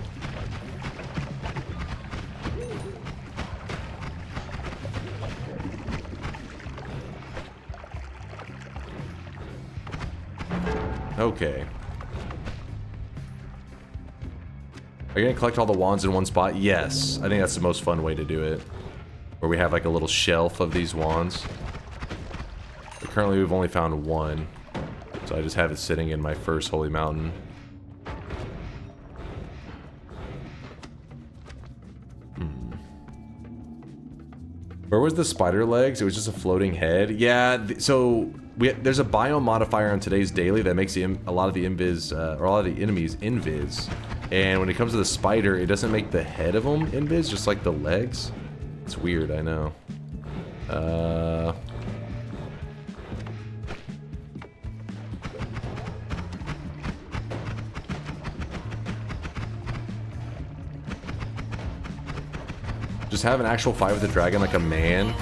Okay. Are you gonna collect all the wands in one spot? Yes. I think that's the most fun way to do it. Where we have like a little shelf of these wands. But currently we've only found one. So I just have it sitting in my first holy mountain. Where was the spider legs? It was just a floating head. Yeah, so there's a biome modifier on today's daily that makes a lot of the invis, or a lot of the enemies invis. And when it comes to the spider, it doesn't make the head of them invis, just like the legs. It's weird, I know. Just have an actual fight with the dragon like a man.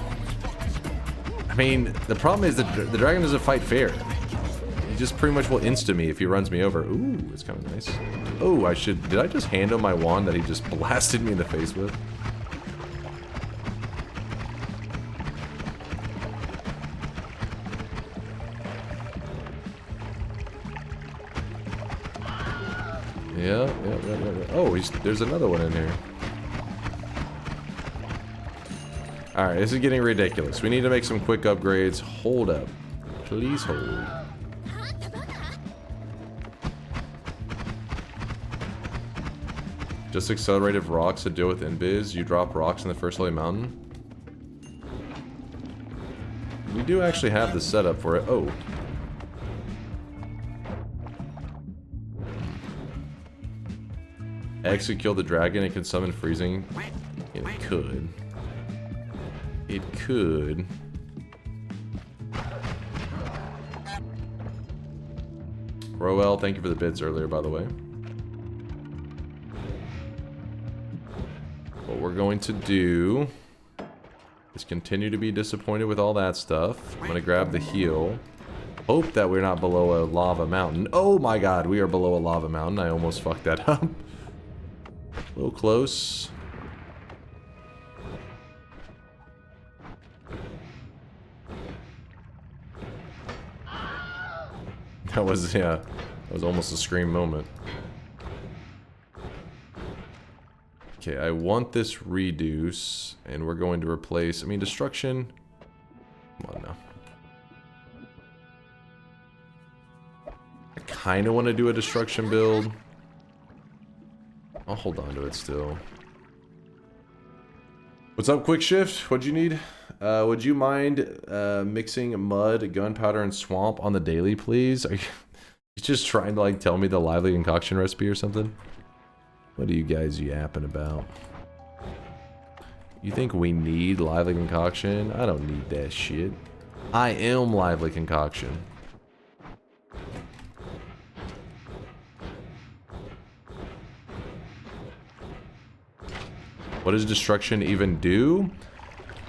I mean, the problem is that the dragon doesn't fight fair. He just pretty much will insta me if he runs me over. Ooh, it's kind of nice. Oh, did I just hand him my wand that he just blasted me in the face with? Yeah. Oh, there's another one in here. Alright, this is getting ridiculous. We need to make some quick upgrades. Hold up. Please hold. Just accelerated rocks to deal with invis. You drop rocks in the first holy mountain. We do actually have the setup for it. Oh. X could kill the dragon. It can summon freezing. It could. It could. Roel, thank you for the bits earlier, by the way. What we're going to do is continue to be disappointed with all that stuff. I'm going to grab the heal. Hope that we're not below a lava mountain. Oh my god, we are below a lava mountain. I almost fucked that up. A little close. That was, yeah, that was almost a scream moment. Okay, I want this reduce, and we're going to replace, I mean, destruction. Come on now. I kind of want to do a destruction build. I'll hold on to it still. What's up, Quick Shift? What'd you need? Would you mind mixing mud, gunpowder, and swamp on the daily, please? Are you just trying to, like, tell me the lively concoction recipe or something? What are you guys yapping about? You think we need lively concoction? I don't need that shit. I am lively concoction. What does destruction even do?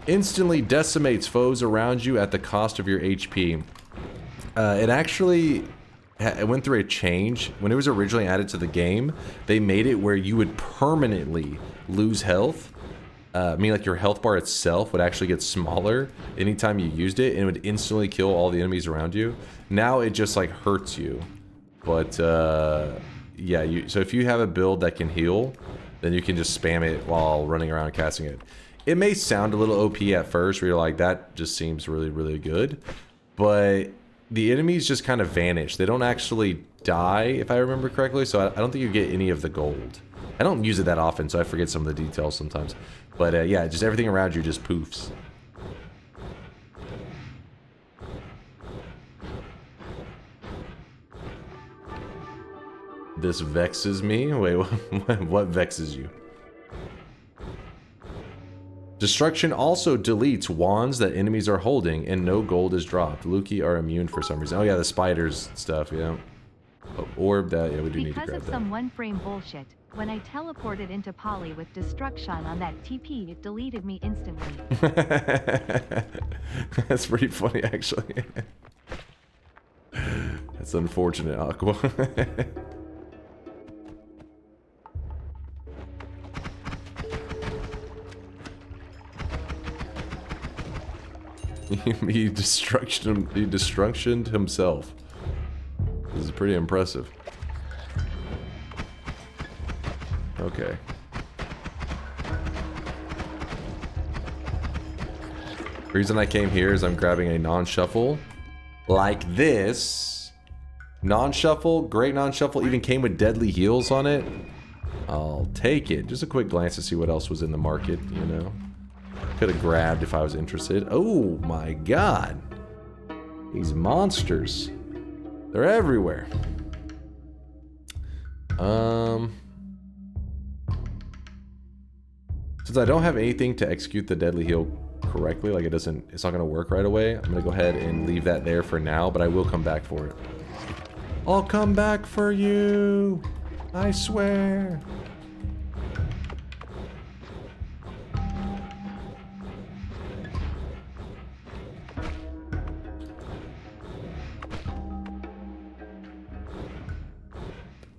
Instantly decimates foes around you at the cost of your HP. It actually... It went through a change. When it was originally added to the game, they made it where you would permanently lose health. Meaning like your health bar itself would actually get smaller anytime you used it, and it would instantly kill all the enemies around you. Now it just like hurts you. But yeah, so if you have a build that can heal, then you can just spam it while running around casting it. It may sound a little OP at first, where you're like, that just seems really, really good. But the enemies just kind of vanish. They don't actually die, if I remember correctly, so I don't think you get any of the gold. I don't use it that often, so I forget some of the details sometimes. But yeah, just everything around you just poofs. This vexes me? Wait, what vexes you? Destruction also deletes wands that enemies are holding, and no gold is dropped. Luki are immune for some reason. Oh yeah, the spiders stuff, yeah. Oh, orb, that, yeah, we do need to grab that. Because of some one-frame bullshit, when I teleported into Poly with destruction on that TP, it deleted me instantly. That's pretty funny, actually. That's unfortunate, Aqua. He destructioned himself. This is pretty impressive. Okay. The reason I came here is I'm grabbing a non-shuffle like this. Non-shuffle, great non-shuffle, even came with deadly heals on it. I'll take it. Just a quick glance to see what else was in the market, you know. Could have grabbed if I was interested. Oh my god. These monsters. They're everywhere. Since I don't have anything to execute the deadly heal correctly, like it's not gonna work right away, I'm gonna go ahead and leave that there for now, but I will come back for it. I'll come back for you. I swear.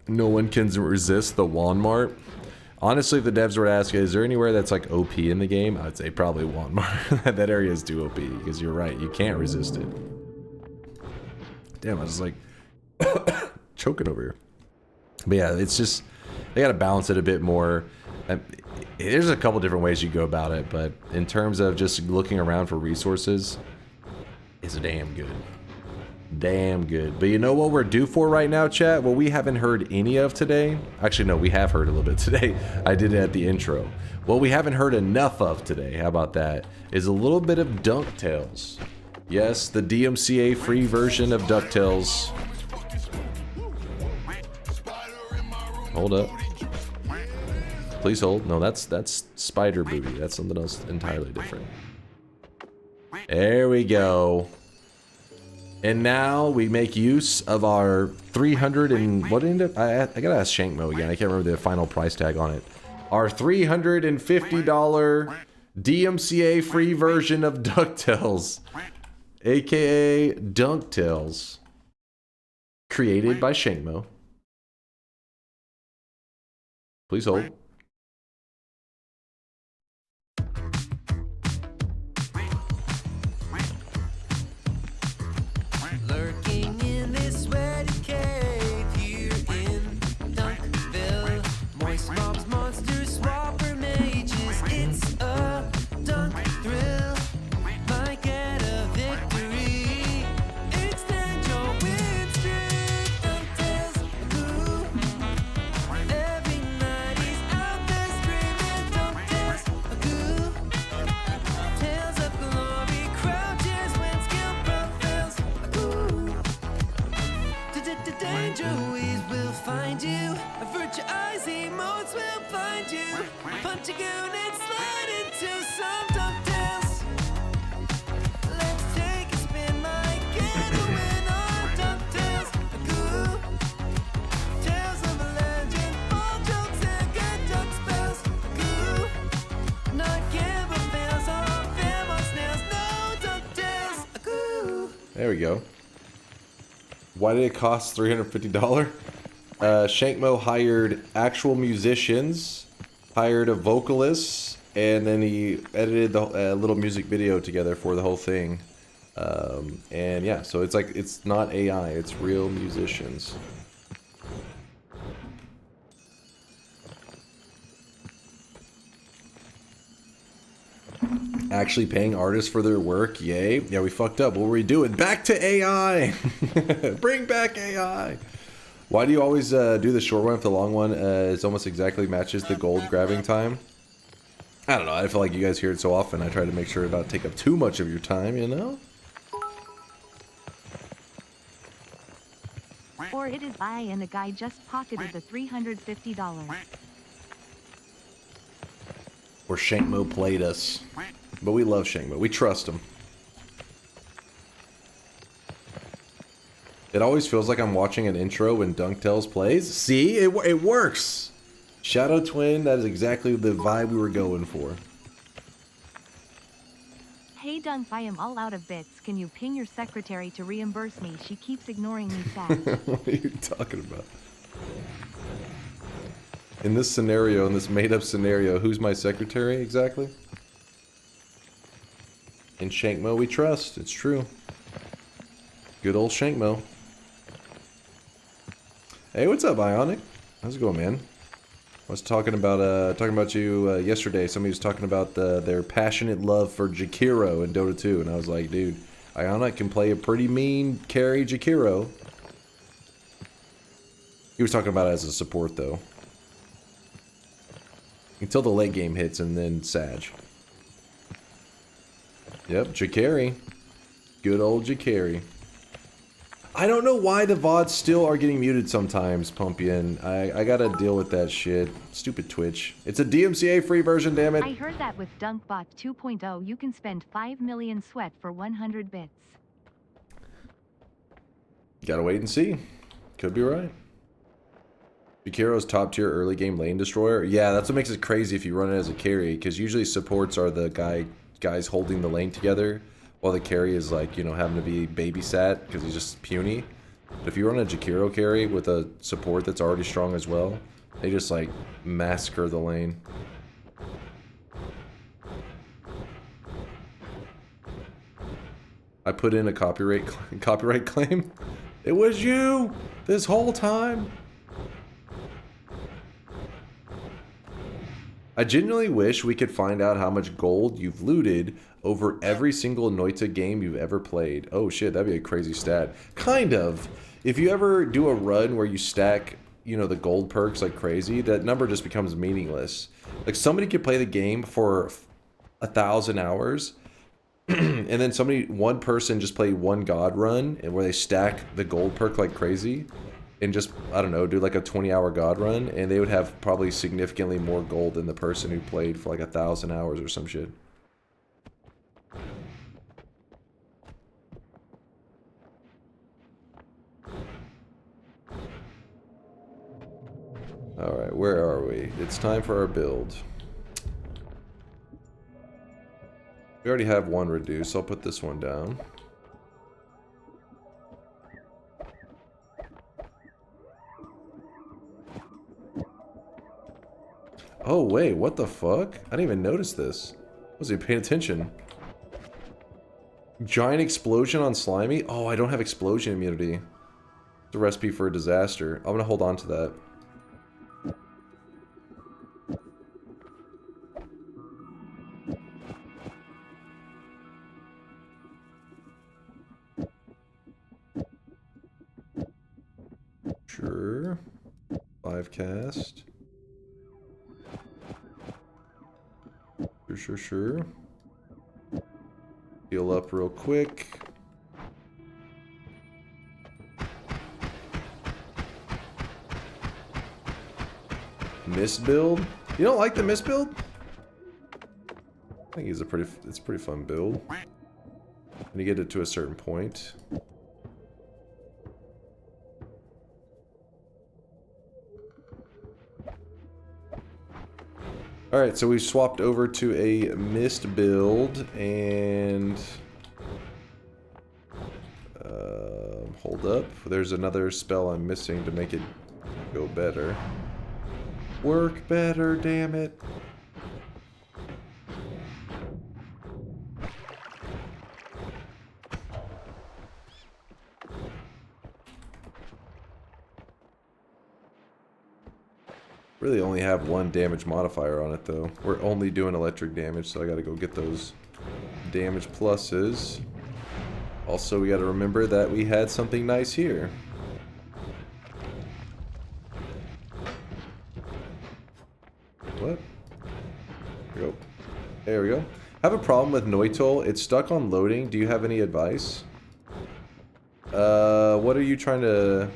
No one can resist the Walmart. Honestly, if the devs were to ask, is there anywhere that's like OP in the game? I'd say probably Walmart. That area is too OP, because you're right, you can't resist it. Damn, I was like choking over here. But yeah, it's just, they gotta balance it a bit more. There's a couple different ways you go about it, but in terms of just looking around for resources, it's damn good. Damn good. But you know what we're due for right now, chat? What we haven't heard any of today. Actually, no, we have heard a little bit today. I did it at the intro. What we haven't heard enough of today, how about that, is a little bit of DuckTales. Yes, the DMCA free version of DuckTales. Hold up. Please hold. No, that's Spider Booty. That's something else entirely different. There we go. And now we make use of our 300 and what ended up, I gotta ask Shankmo again. I can't remember the final price tag on it. Our $350 DMCA free version of DuckTales, aka DunkTales, created by Shankmo. Please hold. Lurking in this sweaty cave here in Dunkville. Moist mobs, monsters, swapper mages. It's a dunk thrill. Might get a victory. Extend your win streak. DuckTales, ooh. Every night he's out there screaming. DuckTales, ooh. Tales of glory crouches when skill prevails. Danger weeds will find you. Avert your eyes, emotes will find you. Punch a goon and slide into some DuckTales. Let's take a spin, might get a win on DuckTales. Goo. Tales of a legend, all jokes and good duck spells. Goo. Not gamble fails, all fam on snails. No DuckTales. Goo. There we go. Why did it cost $350? Shankmo hired actual musicians, hired a vocalist, and then he edited the little music video together for the whole thing. And yeah, so it's like, it's not AI, it's real musicians. Actually paying artists for their work, yay. Yeah, we fucked up. What were we doing? Back to AI! Bring back AI! Why do you always do the short one if the long one is almost exactly matches the gold grabbing time? I don't know, I feel like you guys hear it so often, I try to make sure to not take up too much of your time, you know? Or it is I and the guy just pocketed the $350. Or Shankmo played us. But we love Shankmo. We trust him. It always feels like I'm watching an intro when DunkTales plays. See? It works! Shadow Twin, that is exactly the vibe we were going for. Hey Dunk, I am all out of bits. Can you ping your secretary to reimburse me? She keeps ignoring me sad. What are you talking about? In this scenario, in this made-up scenario, who's my secretary exactly? In Shankmo we trust. It's true. Good old Shankmo. Hey, what's up, Ionic? How's it going, man? I was talking about you yesterday. Somebody was talking about their passionate love for Jakiro in Dota 2, and I was like, dude, Ionic can play a pretty mean carry Jakiro. He was talking about it as a support, though. Until the late game hits, and then Sag. Yep, Jakari. Good old Jakari. I don't know why the VODs still are getting muted sometimes, Pumpian. I gotta deal with that shit. Stupid Twitch. It's a DMCA free version, damn it. I heard that with DunkBot 2.0 you can spend 5 million sweat for 100 bits. Gotta wait and see. Could be right. Jakiro's top tier early game lane destroyer. Yeah, that's what makes it crazy if you run it as a carry, because usually supports are the guys holding the lane together, while the carry is like, you know, having to be babysat because he's just puny. But if you run a Jakiro carry with a support that's already strong as well, they just like massacre the lane. I put in a copyright claim. It was you this whole time. I genuinely wish we could find out how much gold you've looted over every single Noita game you've ever played. Oh shit, that'd be a crazy stat. Kind of. If you ever do a run where you stack, you know, the gold perks like crazy, that number just becomes meaningless. Like, somebody could play the game for 1,000 hours, and then one person just play one god run, and where they stack the gold perk like crazy, and just, I don't know, do like a 20-hour god run, and they would have probably significantly more gold than the person who played for like 1,000 hours or some shit. Alright, where are we? It's time for our build. We already have one reduced, I'll put this one down. Oh wait, what the fuck? I didn't even notice this. I wasn't even paying attention. Giant explosion on Slimy? Oh, I don't have explosion immunity. It's a recipe for a disaster. I'm gonna hold on to that. Sure. 5 cast. Sure. Heal up real quick. Mist build? You don't like the mist build? I think it's a pretty fun build. And you get it to a certain point. Alright, so we swapped over to a mist build, and hold up, there's another spell I'm missing to make it go better. Work better, damn it. Really only have one damage modifier on it though. We're only doing electric damage, so I gotta go get those damage pluses. Also, we gotta remember that we had something nice here. What? There we go. There we go. I have a problem with Noita. It's stuck on loading. Do you have any advice? What are you trying to...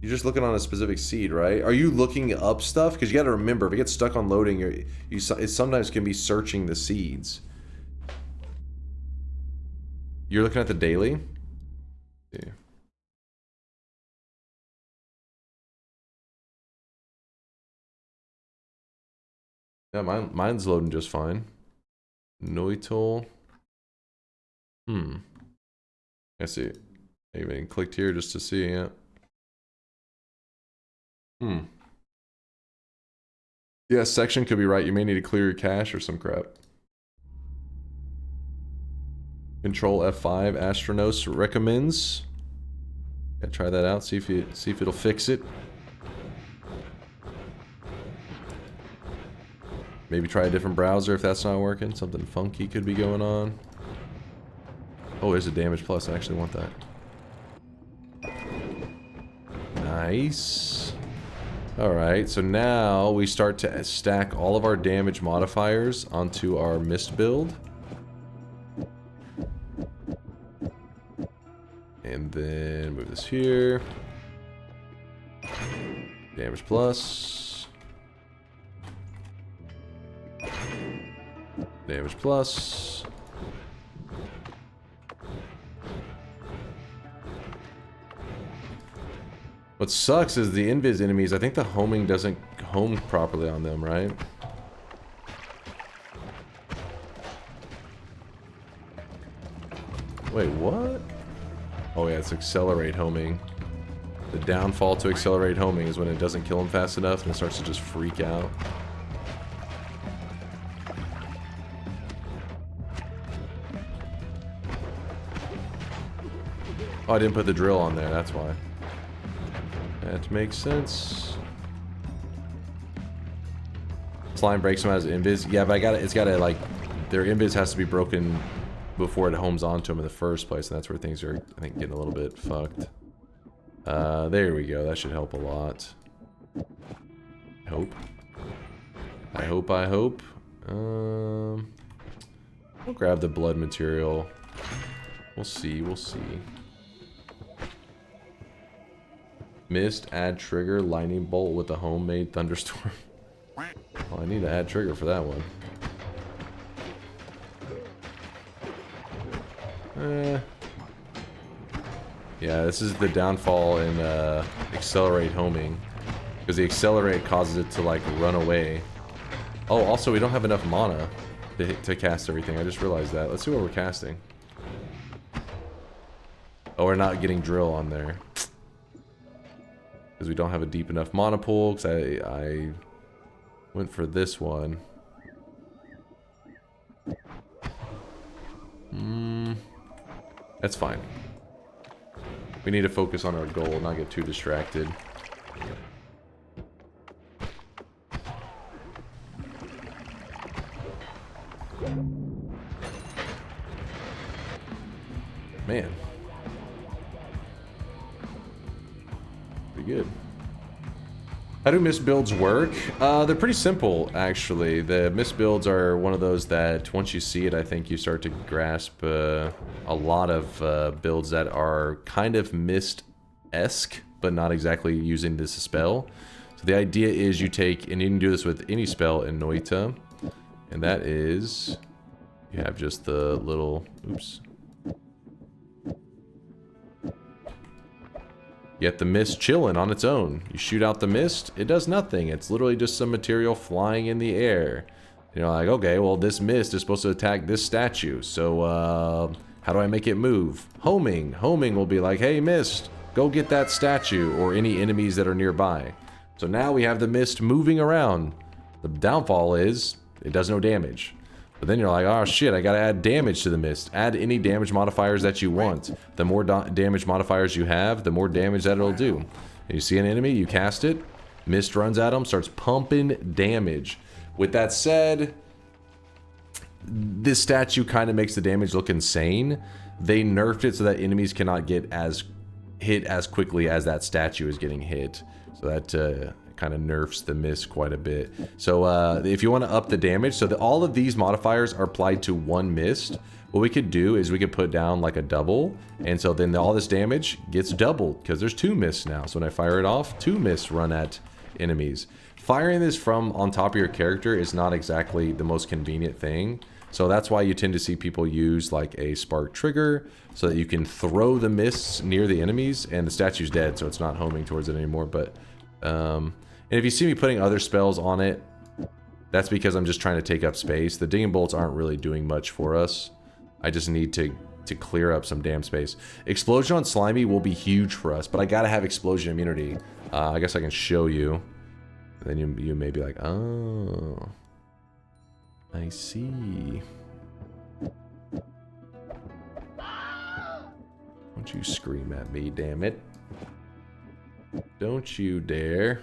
You're just looking on a specific seed, right? Are you looking up stuff? Because you got to remember, if it gets stuck on loading, it sometimes can be searching the seeds. You're looking at the daily? Yeah. Yeah, mine's loading just fine. Noita. I see. I even clicked here just to see, yeah. Yeah, section could be right. You may need to clear your cache or some crap. Control F5. Astronos recommends. Yeah, try that out. See if it'll fix it. Maybe try a different browser if that's not working. Something funky could be going on. Oh, there's a damage plus. I actually want that. Nice. Alright, so now we start to stack all of our damage modifiers onto our mist build. And then move this here. Damage plus. Damage plus. What sucks is the invis enemies, I think the homing doesn't home properly on them, right? Wait, what? Oh yeah, it's accelerate homing. The downfall to accelerate homing is when it doesn't kill him fast enough and it starts to just freak out. Oh, I didn't put the drill on there, that's why. That makes sense. Slime breaks them out as invis. Yeah, but it's gotta like, their invis has to be broken before it homes onto them in the first place, and that's where things are, I think, getting a little bit fucked. There we go. That should help a lot. I hope. I hope. We'll grab the blood material. We'll see. Mist, add trigger, lightning bolt with a homemade thunderstorm. Well, I need to add trigger for that one. Yeah, this is the downfall in accelerate homing. Because the accelerate causes it to like run away. Oh, also we don't have enough mana to cast everything. I just realized that. Let's see what we're casting. Oh, we're not getting drill on there. Because we don't have a deep enough mana pool. Because I went for this one. That's fine. We need to focus on our goal, not get too distracted. Man. Pretty good. How do mist builds work? They're pretty simple, actually. The mist builds are one of those that, once you see it, I think you start to grasp a lot of builds that are kind of mist-esque, but not exactly using this spell. So the idea is you take, and you can do this with any spell in Noita, and that is, you have just the little, oops. Yet the mist chilling on its own. You shoot out the mist, it does nothing. It's literally just some material flying in the air. You know, like, okay, well, this mist is supposed to attack this statue. So, how do I make it move? Homing. Homing will be like, hey, mist, go get that statue or any enemies that are nearby. So now we have the mist moving around. The downfall is it does no damage. But then you're like, oh shit, I gotta add damage to the mist. Add any damage modifiers that you want. The more damage modifiers you have, the more damage that it'll do. And you see an enemy, you cast it, mist runs at them, starts pumping damage. With that said, this statue kind of makes the damage look insane. They nerfed it so that enemies cannot get hit as quickly as that statue is getting hit. So that kind of nerfs the mist quite a bit. So if you want to up the damage, so all of these modifiers are applied to one mist. What we could do is we could put down like a double, and so then all this damage gets doubled because there's two mists now. So when I fire it off, two mists run at enemies. Firing this from on top of your character is not exactly the most convenient thing. So that's why you tend to see people use like a spark trigger so that you can throw the mists near the enemies, and the statue's dead, so it's not homing towards it anymore. But and if you see me putting other spells on it, that's because I'm just trying to take up space. The digging bolts aren't really doing much for us. I just need to clear up some damn space. Explosion on Slimy will be huge for us, but I gotta have explosion immunity. I guess I can show you. Then you may be like, oh, I see. Don't you scream at me, damn it. Don't you dare.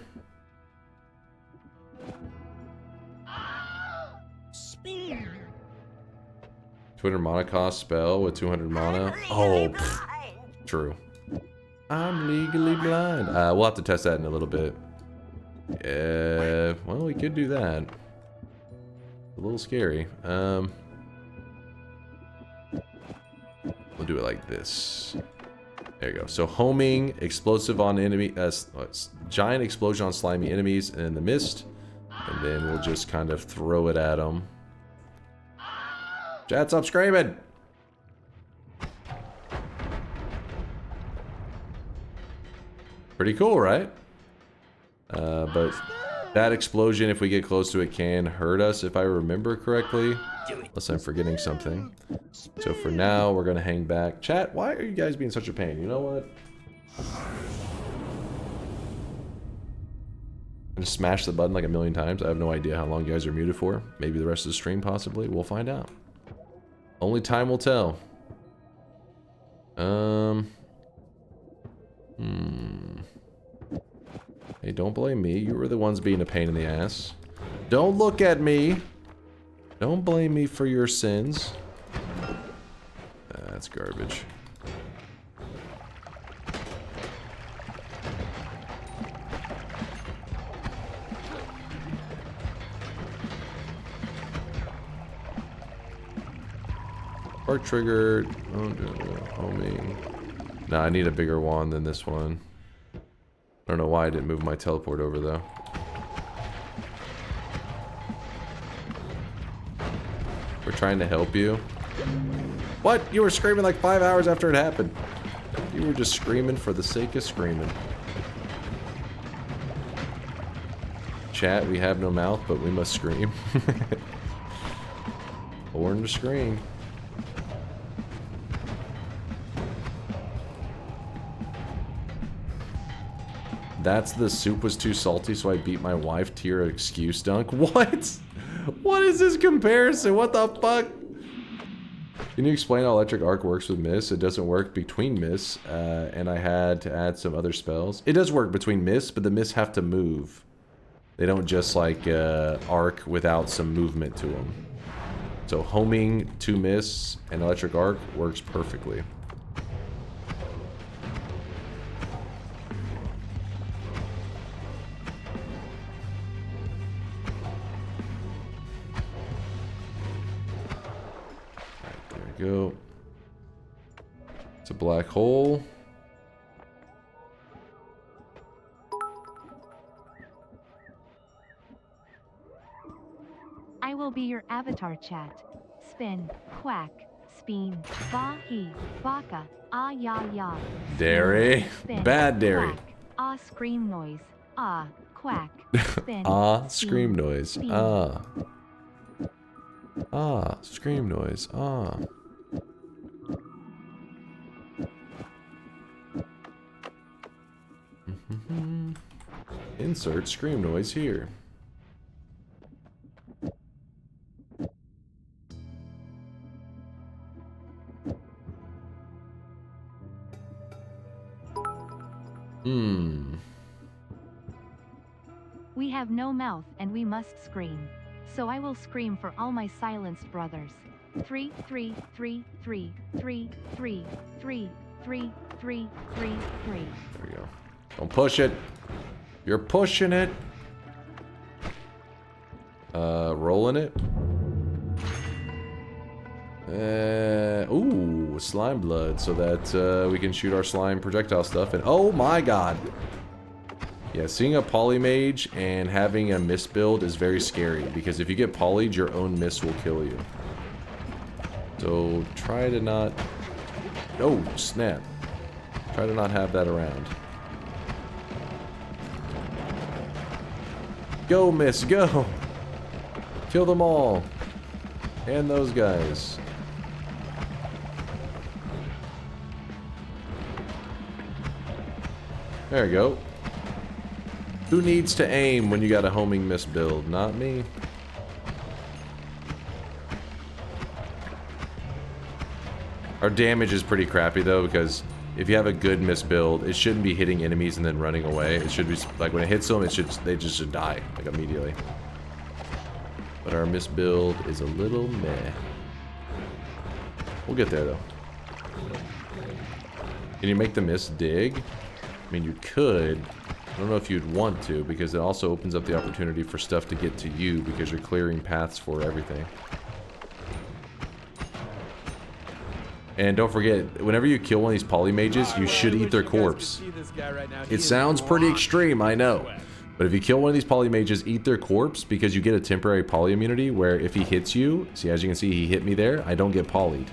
200 mana cost spell with 200 mana. Oh, true. I'm legally blind. We'll have to test that in a little bit. Well, we could do that. A little scary. We'll do it like this. There you go. So homing, explosive on enemy, giant explosion on slimy enemies and in the mist, and then we'll just kind of throw it at them. Chat, stop screaming! Pretty cool, right? But that explosion, if we get close to it, can hurt us, if I remember correctly. Unless I'm forgetting something. So for now, we're going to hang back. Chat, why are you guys being such a pain? You know what? I just smashed the button like a million times. I have no idea how long you guys are muted for. Maybe the rest of the stream, possibly. We'll find out. Only time will tell. Hey, don't blame me. You were the ones being a pain in the ass. Don't look at me. Don't blame me for your sins. That's garbage. Spark trigger. Homing. Nah, I need a bigger wand than this one. I don't know why I didn't move my teleport over though. We're trying to help you. What? You were screaming like 5 hours after it happened. You were just screaming for the sake of screaming. Chat, we have no mouth, but we must scream. Born to scream. That's the soup was too salty, so I beat my wife tier excuse dunk. What? What is this comparison? What the fuck? Can you explain how electric arc works with miss? It doesn't work between miss, and I had to add some other spells. It does work between miss, but the miss have to move. They don't just like arc without some movement to them. So homing to miss and electric arc works perfectly. Go. It's a black hole. I will be your avatar, chat. Spin, quack, spin, ba he, baka, ah ya ya. Dairy. Spin, Bad dairy. Quack, ah scream noise. Ah, quack. Spin. Ah, scream noise. spin. Ah. Ah, scream noise. Ah. Insert scream noise here. We have no mouth and we must scream. So I will scream for all my silenced brothers. 3 3 3 3 3 3 3 3 3 3 3. There we go. Don't push it. You're pushing it. Rolling it. Ooh, slime blood, so that we can shoot our slime projectile stuff. And oh my god. Yeah, seeing a polymage and having a mist build is very scary, because if you get polyed, your own mist will kill you. So try to not... Oh, snap. Try to not have that around. Go, mist, go! Kill them all. And those guys. There we go. Who needs to aim when you got a homing mist build? Not me. Our damage is pretty crappy though, because if you have a good mist build, it shouldn't be hitting enemies and then running away. It should be like when it hits them, they just should die like immediately. But our mist build is a little meh. We'll get there though. Can you make the mist dig? I mean, you could. I don't know if you'd want to, because it also opens up the opportunity for stuff to get to you, because you're clearing paths for everything. And don't forget, whenever you kill one of these polymages, you should eat their corpse. It sounds pretty extreme, I know. But if you kill one of these polymages, eat their corpse, because you get a temporary poly immunity, where if he hits you, see, as you can see, he hit me there, I don't get polyed.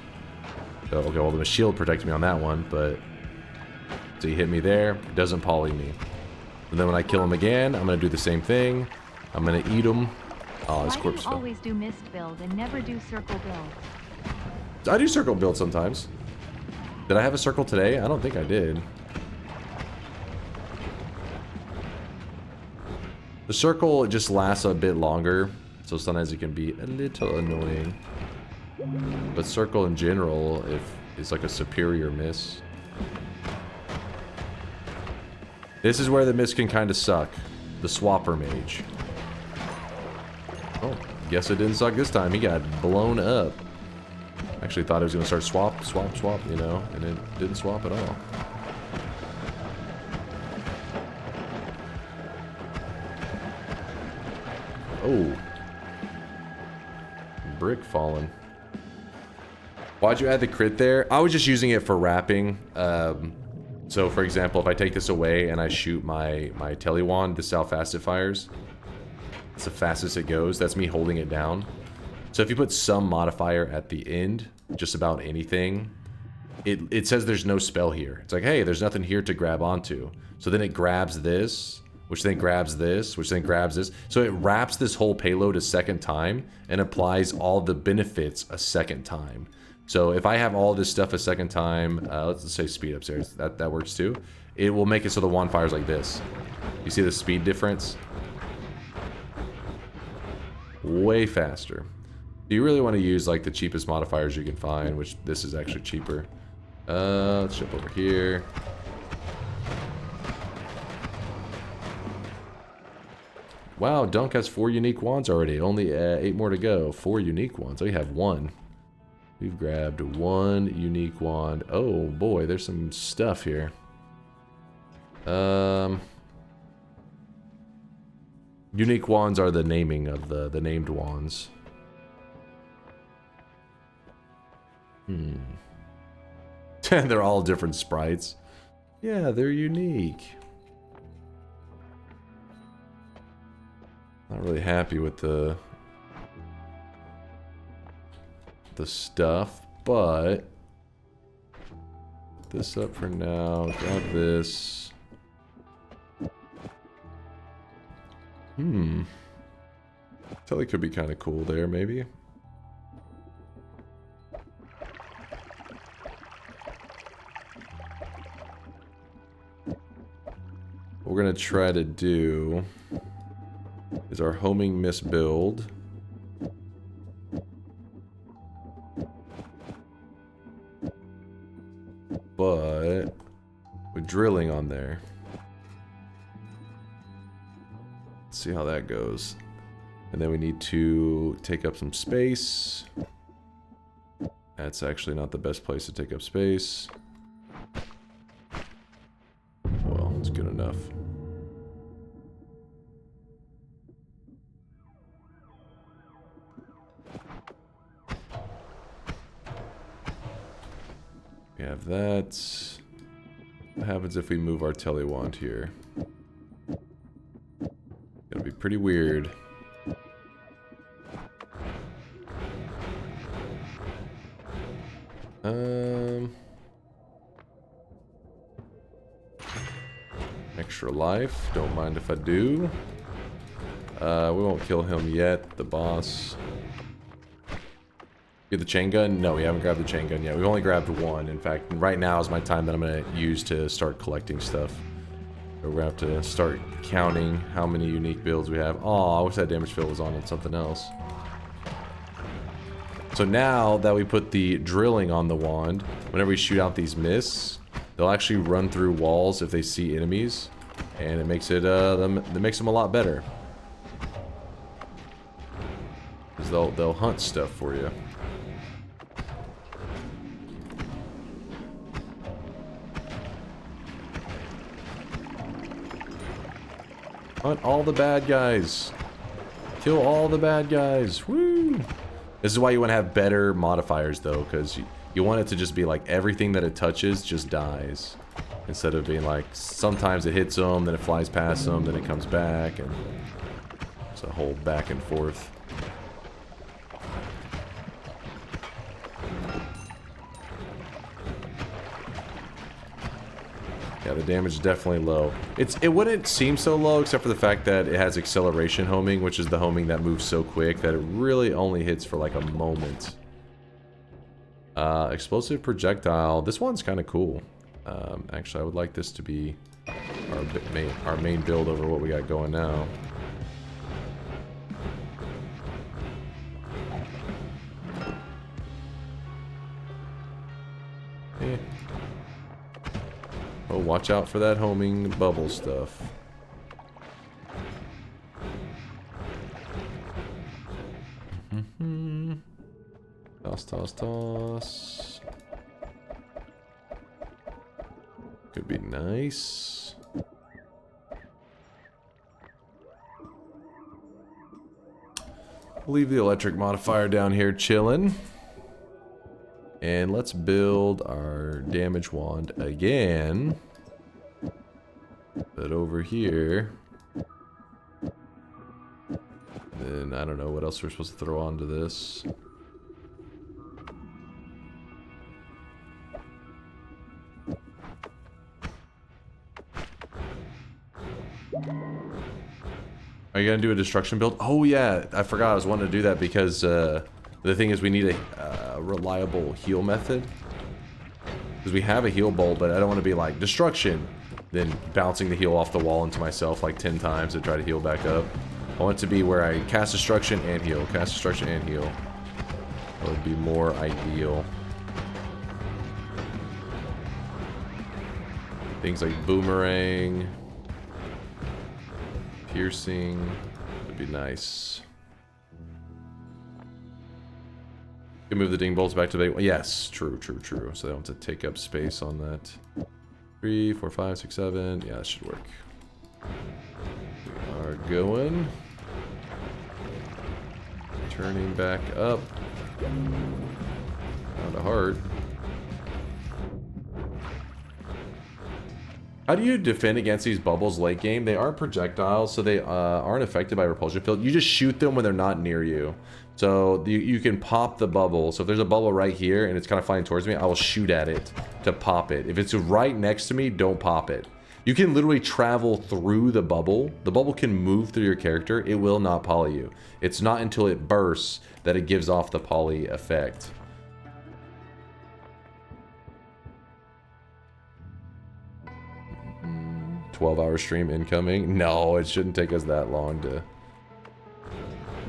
So, okay, well, the shield protects me on that one, but... So he hit me there, doesn't poly me. And then when I kill him again, I'm gonna do the same thing. I'm gonna eat him. Oh, his corpse fell. Why do you always do mist build and never do circle build? I do circle build sometimes. Did I have a circle today? I don't think I did. The circle just lasts a bit longer, so sometimes it can be a little annoying. But circle in general, if it's like a superior miss. This is where the miss can kind of suck. The swapper mage. guess it didn't suck this time. He got blown up. Actually thought it was going to start swap, you know, and it didn't swap at all. Oh. Brick falling. Why'd you add the crit there? I was just using it for wrapping. So for example, if I take this away and I shoot my telewand, this is how fast it fires. It's the fastest it goes. That's me holding it down. So if you put some modifier at the end, just about anything, it says there's no spell here. It's like, hey, there's nothing here to grab onto. So then it grabs this, which then grabs this, which then grabs this. So it wraps this whole payload a second time and applies all the benefits a second time. So if I have all this stuff a second time, let's say speed upstairs, that works too. It will make it so the wand fires like this. You see the speed difference? Way faster. You really want to use like the cheapest modifiers you can find, which this is actually cheaper. Let's jump over here. Wow, Dunk has 4 unique wands already. Only 8 more to go. 4 unique wands. Oh, you have 1. We've grabbed 1 unique wand. Oh boy, there's some stuff here. Unique wands are the naming of the named wands. They're all different sprites. Yeah, they're unique. Not really happy with the stuff, but put this up for now. Grab this. Telly could be kind of cool there, maybe. What we're gonna try to do is our homing miss build. But with drilling on there. Let's see how that goes. And then we need to take up some space. That's actually not the best place to take up space. Well, it's good enough. We have that. What happens if we move our telewand here? Gonna be pretty weird. Extra life. Don't mind if I do. We won't kill him yet. The boss. Get the chain gun? No, we haven't grabbed the chain gun yet. We've only grabbed 1. In fact, right now is my time that I'm going to use to start collecting stuff. We're going to have to start counting how many unique builds we have. Oh, I wish that damage fill was on something else. So now that we put the drilling on the wand, whenever we shoot out these mists, they'll actually run through walls if they see enemies. And it makes it makes them a lot better. Because they'll hunt stuff for you. Hunt all the bad guys. Kill all the bad guys. Woo! This is why you want to have better modifiers, though, because you want it to just be like everything that it touches just dies. Instead of being like, sometimes it hits them, then it flies past them, then it comes back, and it's a whole back and forth. Yeah, the damage is definitely low. It wouldn't seem so low except for the fact that it has acceleration homing, which is the homing that moves so quick that it really only hits for like a moment. Explosive projectile. This one's kind of cool. Actually, I would like this to be our main build over what we got going now. Eh. Oh, watch out for that homing bubble stuff. toss. Could be nice. Leave the electric modifier down here chilling. And let's build our damage wand again. But over here. Then I don't know what else we're supposed to throw onto this. Are you gonna do a destruction build? Oh yeah, I forgot I was wanting to do that because the thing is we need a reliable heal method. Because we have a heal bowl, but I don't want to be like destruction, then bouncing the heal off the wall into myself like 10 times to try to heal back up. I want it to be where I cast destruction and heal, cast destruction and heal. That would be more ideal. Things like boomerang, piercing, would be nice. Can move the ding bolts back to the... Yes, true. So they don't have to take up space on that. 3, 4, 5, 6, 7. Yeah, that should work. We are going. Turning back up. Found a heart. How do you defend against these bubbles late game? They aren't projectiles, so they aren't affected by repulsion field. You just shoot them when they're not near you. So you can pop the bubble. So if there's a bubble right here and it's kind of flying towards me, I will shoot at it to pop it. If it's right next to me, don't pop it. You can literally travel through the bubble. The bubble can move through your character. It will not poly you. It's not until it bursts that it gives off the poly effect. Mm, 12-hour stream incoming. No, it shouldn't take us that long to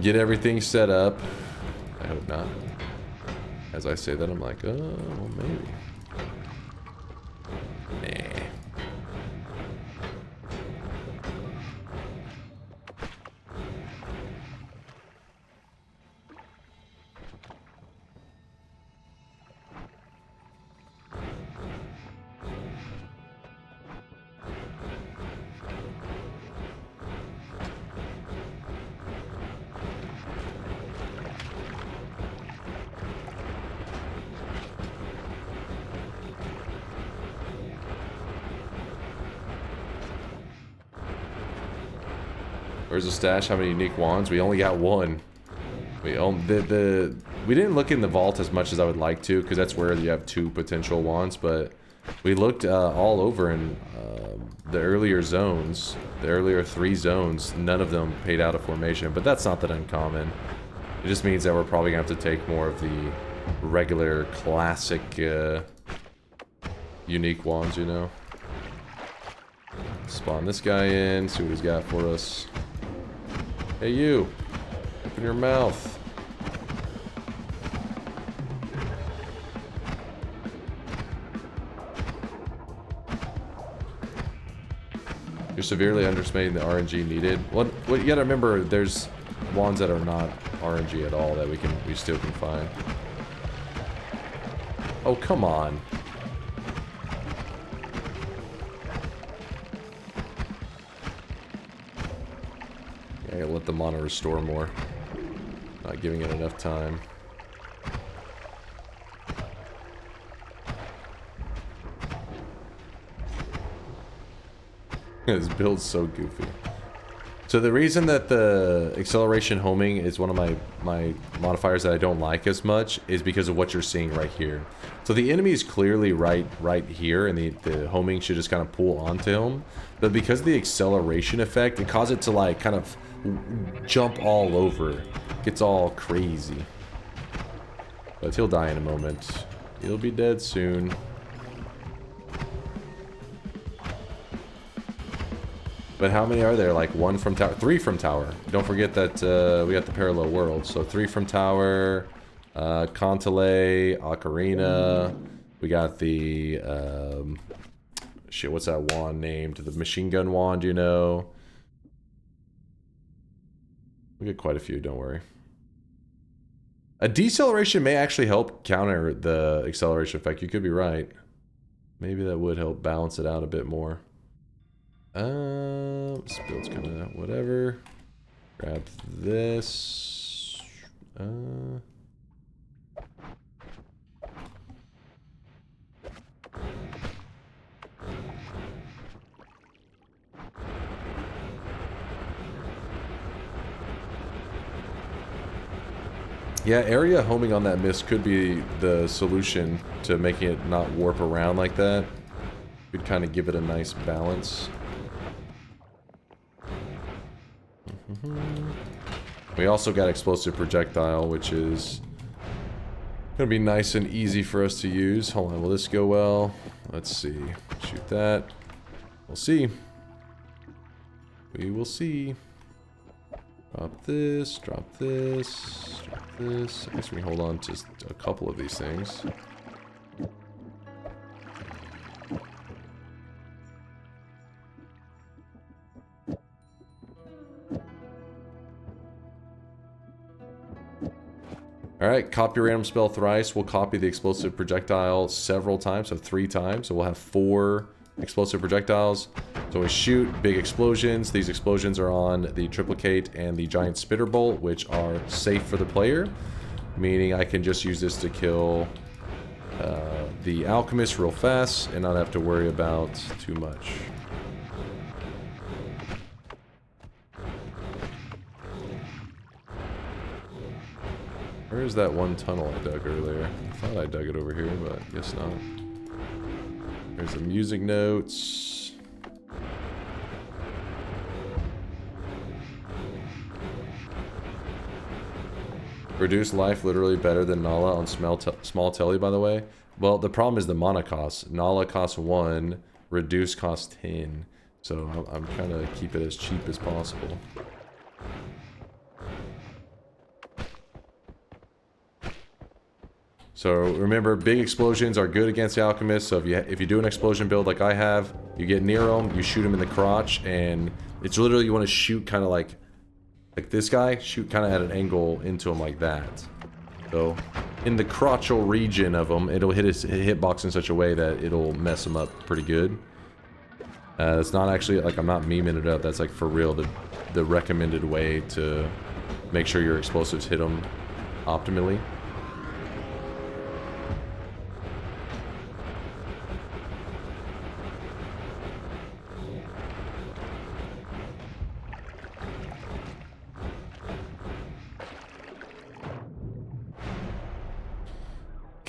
get everything set up. I hope not. As I say that, I'm like, oh, well, maybe. Nah. Where's the stash? How many unique wands? We only got one. We didn't look in the vault as much as I would like to, because that's where you have 2 potential wands. But we looked all over in the earlier zones, the earlier 3 zones. None of them paid out a formation, but that's not that uncommon. It just means that we're probably gonna have to take more of the regular classic unique wands, you know. Spawn this guy in, see what he's got for us. Hey you, open your mouth. You're severely underestimating the RNG needed. What you gotta remember, there's wands that are not RNG at all that we still can find. Oh, come on. I gotta let the mana restore more. Not giving it enough time. This build's so goofy. So the reason that the acceleration homing is one of my modifiers that I don't like as much is because of what you're seeing right here. So the enemy is clearly right here, and the homing should just kind of pull onto him. But because of the acceleration effect, it causes it to like kind of jump all over. Gets all crazy. But he'll die in a moment. He'll be dead soon. But how many are there? Like 1 from tower, 3 from tower. Don't forget that we got the parallel world. So 3 from tower, Contele, Ocarina. We got the shit. What's that wand named? The machine gun wand, you know. We get quite a few. Don't worry. A deceleration may actually help counter the acceleration effect. You could be right. Maybe that would help balance it out a bit more. Spill's coming out. Whatever. Grab this. Yeah, area homing on that mist could be the solution to making it not warp around like that. Could kind of give it a nice balance. We also got explosive projectile, which is gonna be nice and easy for us to use. Hold on, will this go well? Let's see. Shoot that. We'll see. We will see. Drop this, drop this, drop this. I guess we can hold on to just a couple of these things. Alright, copy random spell thrice. We'll copy the explosive projectile several times, so 3 times. So we'll have 4 explosive projectiles. So we shoot big explosions. These explosions are on the triplicate and the giant spitter bolt, which are safe for the player, meaning I can just use this to kill the alchemist real fast and not have to worry about too much. Where is that one tunnel I dug earlier? I thought I dug it over here, but I guess not. There's the music notes. Reduce life literally better than Nala on small telly, by the way. Well, the problem is the mana cost. Nala costs 1, reduce costs 10. So I'm trying to keep it as cheap as possible. So remember, big explosions are good against the alchemist. So if you do an explosion build like I have, you get near them, you shoot him in the crotch, and it's literally you want to shoot kind of like this guy, shoot kind of at an angle into him like that. So in the crotchal region of him, it'll hit his hitbox in such a way that it'll mess him up pretty good. It's not actually like I'm not memeing it up. That's like for real the recommended way to make sure your explosives hit him optimally.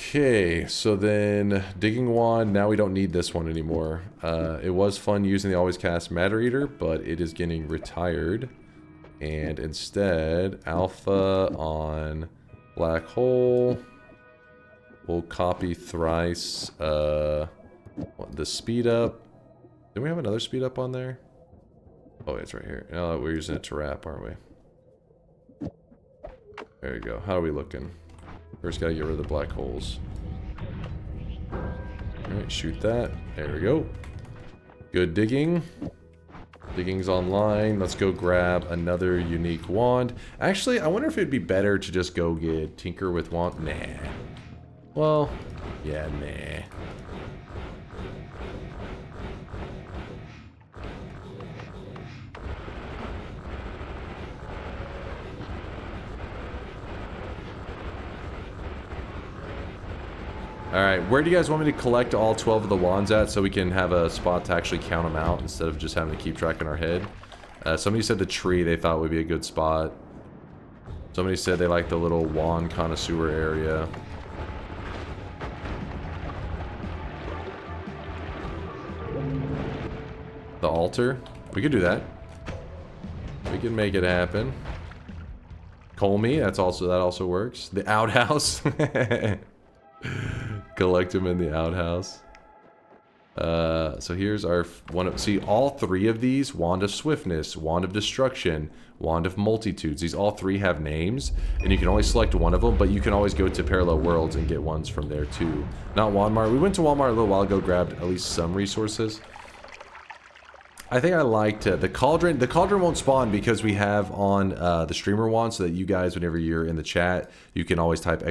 Okay, so then digging wand, now we don't need this one anymore. It was fun using the always cast matter eater, but it is getting retired. And instead, alpha on black hole. We'll copy thrice the speed up. Did we have another speed up on there? Oh, it's right here. Oh, we're using it to wrap, aren't we? There you go. How are we looking? First gotta get rid of the black holes. Alright, shoot that. There we go. Good digging. Digging's online. Let's go grab another unique wand. Actually, I wonder if it'd be better to just go get Tinker with wand. Nah. Well, yeah, nah. Alright, where do you guys want me to collect all 12 of the wands at so we can have a spot to actually count them out instead of just having to keep track in our head? Somebody said the tree they thought would be a good spot. Somebody said they like the little wand connoisseur area. The altar? We could do that. We can make it happen. Colmy, that also works. The outhouse. Collect them in the outhouse. So here's our one of, see, all 3 of these: Wand of Swiftness, Wand of Destruction, Wand of Multitudes. These all 3 have names, and you can only select one of them, but you can always go to Parallel Worlds and get ones from there too. Not Walmart. We went to Walmart a little while ago, grabbed at least some resources. I think I liked the cauldron. The cauldron won't spawn because we have on the streamer wand, so that you guys, whenever you're in the chat, you can always type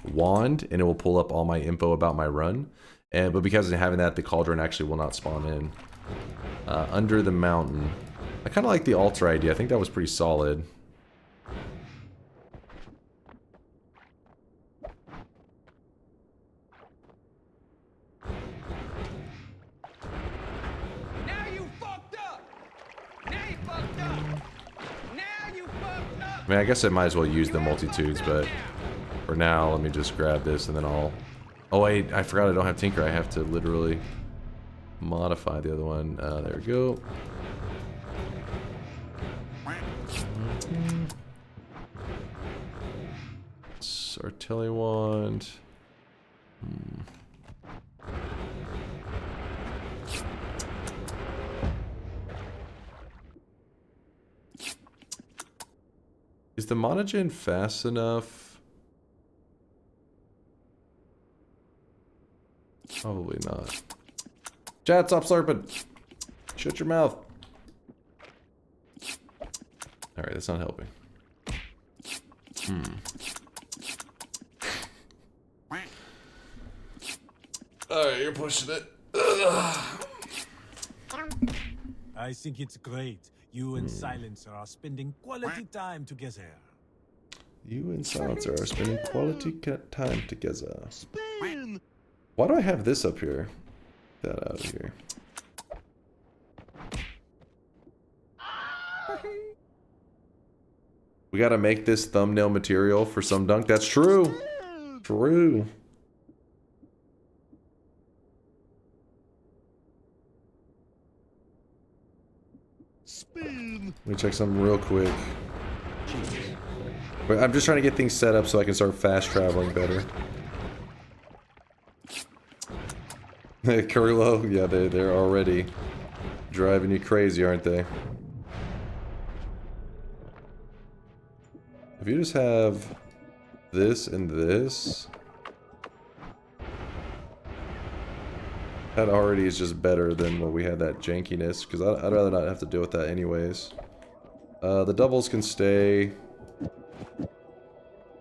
!wand and it will pull up all my info about my run. But because of having that, the cauldron actually will not spawn in. Under the mountain. I kind of like the altar idea. I think that was pretty solid. I mean, I guess I might as well use the multitudes, but for now, let me just grab this and then I'll... Oh wait, I forgot I don't have Tinker. I have to literally modify the other one. There we go. Artillery wand. Is the monogen fast enough? Probably not. Chat, stop slurping. Shut your mouth. Alright, that's not helping. Alright, you're pushing it. I think it's great. You and Silencer are spending quality time together. You and Silencer are spending quality time together. Spin. Why do I have this up here? Get that out of here. We gotta make this thumbnail material for some dunk. That's true. True. Let me check something real quick. Wait, I'm just trying to get things set up so I can start fast traveling better. Curlo, yeah, they're already driving you crazy, aren't they? If you just have this and this, that already is just better than what we had, that jankiness, because I'd rather not have to deal with that anyways. The doubles can stay.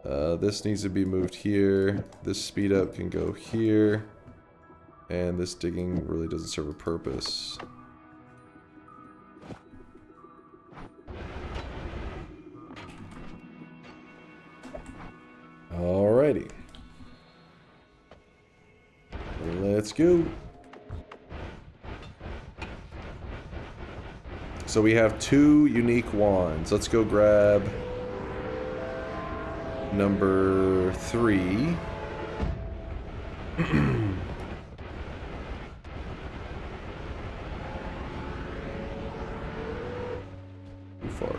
This needs to be moved here. This speed up can go here. And this digging really doesn't serve a purpose. Alrighty. Let's go. So we have 2 unique wands. Let's go grab number 3.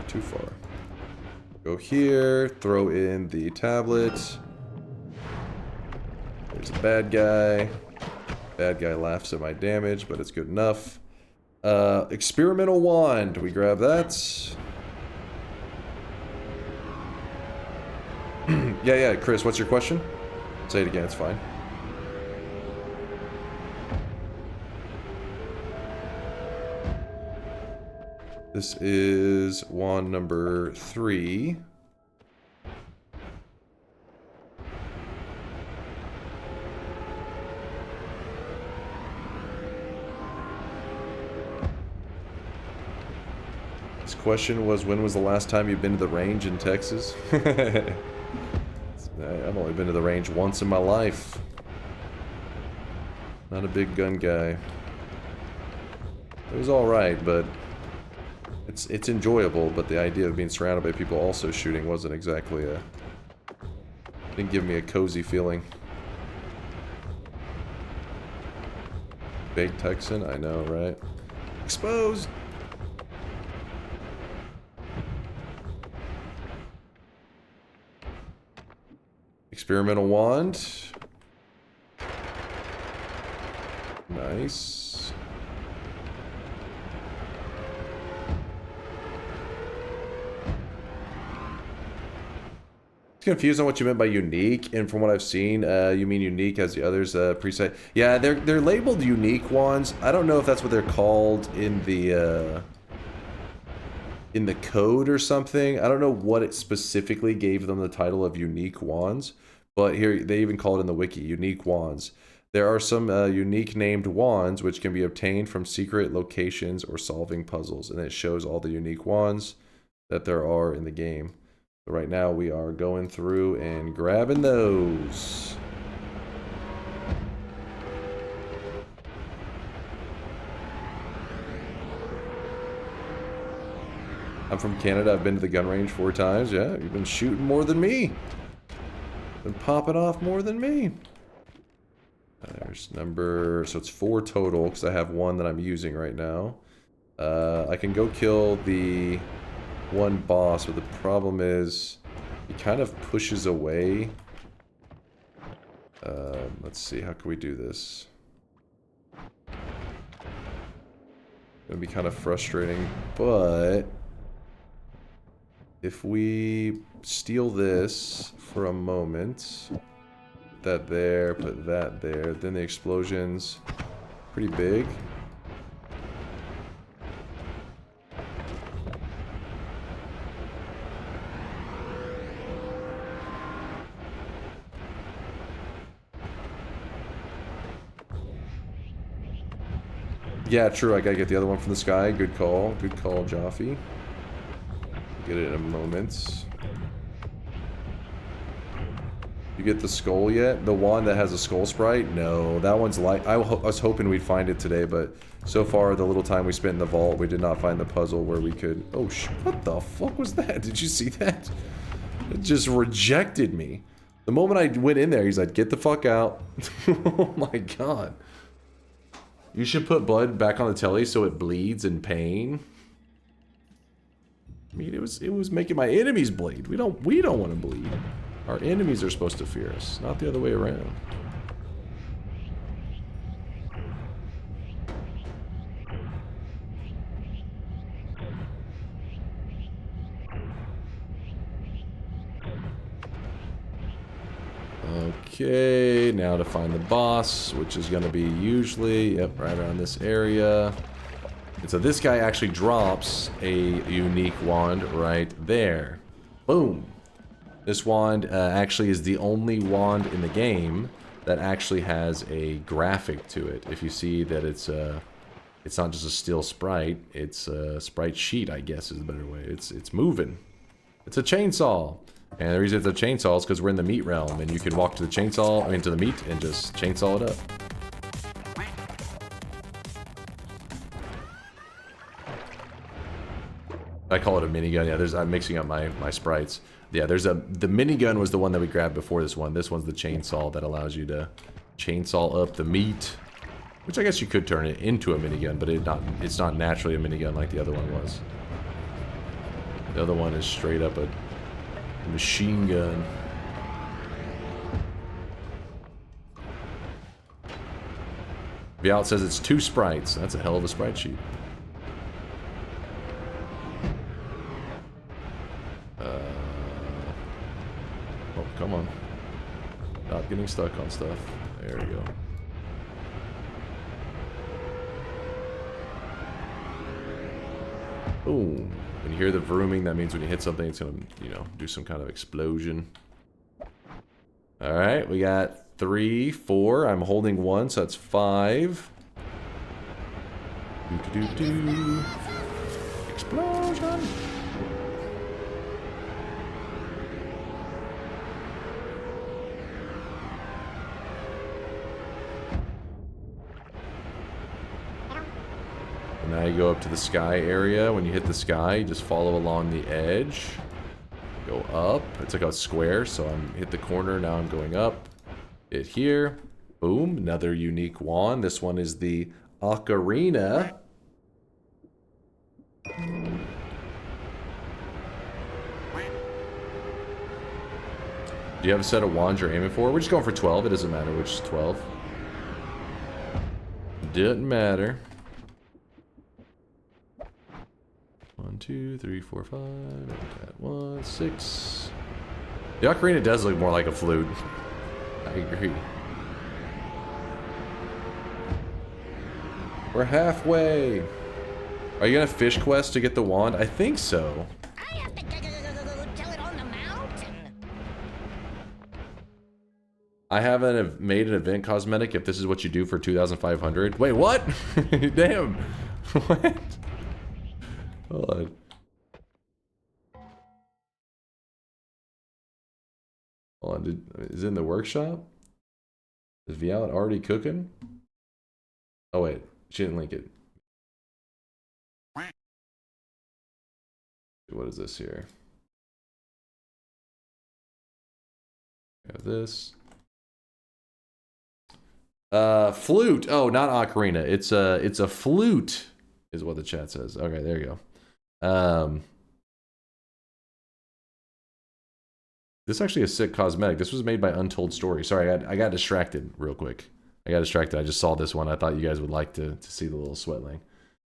Too far. Go here, throw in the tablet. There's a bad guy. Bad guy laughs at my damage, but it's good enough. Experimental wand. We grab that. Yeah, Chris, what's your question? Say it again, it's fine. This is wand number 3. This question was, when was the last time you've been to the range in Texas? I've only been to the range once in my life. Not a big gun guy. It was alright, but it's enjoyable, but the idea of being surrounded by people also shooting wasn't exactly didn't give me a cozy feeling. Big Texan, I know, right? Exposed! Experimental wand. Nice. confused on what you meant by unique, and from what I've seen, you mean unique as the others preset. Yeah, they're labeled unique wands. I don't know if that's what they're called in the code or something. I don't know what it specifically gave them the title of unique wands, but here they even call it in the wiki, unique wands. There are some unique named wands which can be obtained from secret locations or solving puzzles, and it shows all the unique wands that there are in the game. So right now we are going through and grabbing those. I'm from Canada. I've been to the gun range 4 times. Yeah, you've been shooting more than me. Been popping off more than me. There's number... So it's 4 total, because I have 1 that I'm using right now. I can go kill the 1 boss, but the problem is... He kind of pushes away. Let's see, how can we do this? Gonna be kind of frustrating, but... If we steal this for a moment... Put that there, put that there, then the explosion's pretty big. Yeah, true, I gotta get the other one from the sky. Good call, Jaffe. Get it in a moment. You get the skull yet? The wand that has a skull sprite? No, that one's like... I was hoping we'd find it today, but so far, the little time we spent in the vault, we did not find the puzzle where we could... Oh, what the fuck was that? Did you see that? It just rejected me. The moment I went in there, he's like, get the fuck out. Oh my god. You should put blood back on the telly so it bleeds in pain. I mean, it was making my enemies bleed. We don't want to bleed. Our enemies are supposed to fear us, not the other way around. Okay, now to find the boss, which is going to be usually, yep, right around this area. And so this guy actually drops a unique wand right there. Boom. This wand actually is the only wand in the game that actually has a graphic to it. If you see that it's not just a still sprite, it's a sprite sheet, I guess is the better way. It's moving. It's a chainsaw. And the reason it's a chainsaw is because we're in the meat realm, and you can walk to the chainsaw, into the meat, and just chainsaw it up. I call it a minigun. Yeah, I'm mixing up my sprites. Yeah, the minigun was the one that we grabbed before this one. This one's the chainsaw that allows you to chainsaw up the meat, which I guess you could turn it into a minigun, but it's not naturally a minigun like the other one was. The other one is straight up a machine gun. Vialt says it's 2 sprites. That's a hell of a sprite sheet. Oh, come on. Stop getting stuck on stuff. There we go. Boom. When you hear the vrooming, that means when you hit something, it's gonna, do some kind of explosion. Alright, we got 3, 4. I'm holding 1, so that's 5. Do-do-do-do. Explosion! And now you go up to the sky area. When you hit the sky, you just follow along the edge. Go up. It's like a square, so I'm hit the corner. Now I'm going up. Hit here. Boom. Another unique wand. This one is the Ocarina. Do you have a set of wands you're aiming for? We're just going for 12. It doesn't matter which is 12. Doesn't matter. 1, 2, 3, 4, 5. 1, 6. The ocarina does look more like a flute. I agree. We're halfway. Are you gonna fish quest to get the wand? I think so. I have to tell it on the mountain. I haven't made an event cosmetic if this is what you do for 2,500. Wait, what? Damn. What? Hold on. Hold on, is it in the workshop? Is Vialet already cooking? Oh wait, she didn't link it. What is this here? We have this. Flute. Oh, not ocarina. It's a flute, is what the chat says. Okay, there you go. This is actually a sick cosmetic. This was made by Untold Story. Sorry, I got distracted real quick. I got distracted. I just saw this one. I thought you guys would like to see the little sweatling.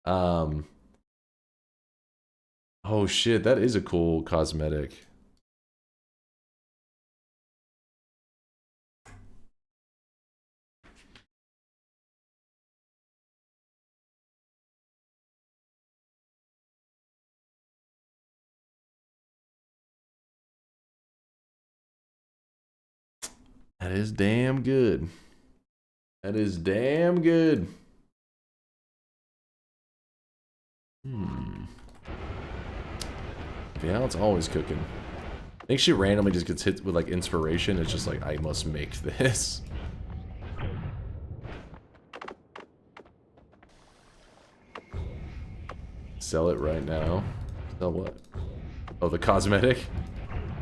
Oh shit, that is a cool cosmetic. That is damn good. That is damn good. Yeah, it's always cooking. I think she randomly just gets hit with like inspiration. It's just like, I must make this. Sell it right now. Sell what? Oh, the cosmetic?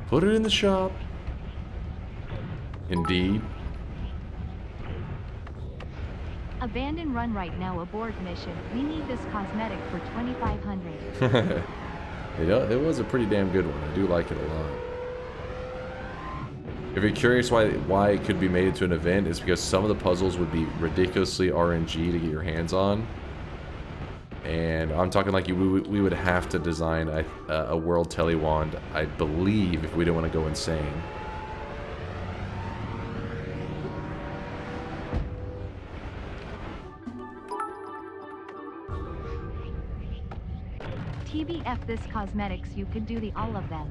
Put it in the shop. Indeed. Abandon run right now, abort mission. We need this cosmetic for 2,500. It was a pretty damn good one. I do like it a lot. If you're curious why it could be made into an event, it's because some of the puzzles would be ridiculously RNG to get your hands on. And I'm talking like we would have to design a world telewand, I believe, if we didn't want to go insane. TBF this cosmetics, you could do all of them.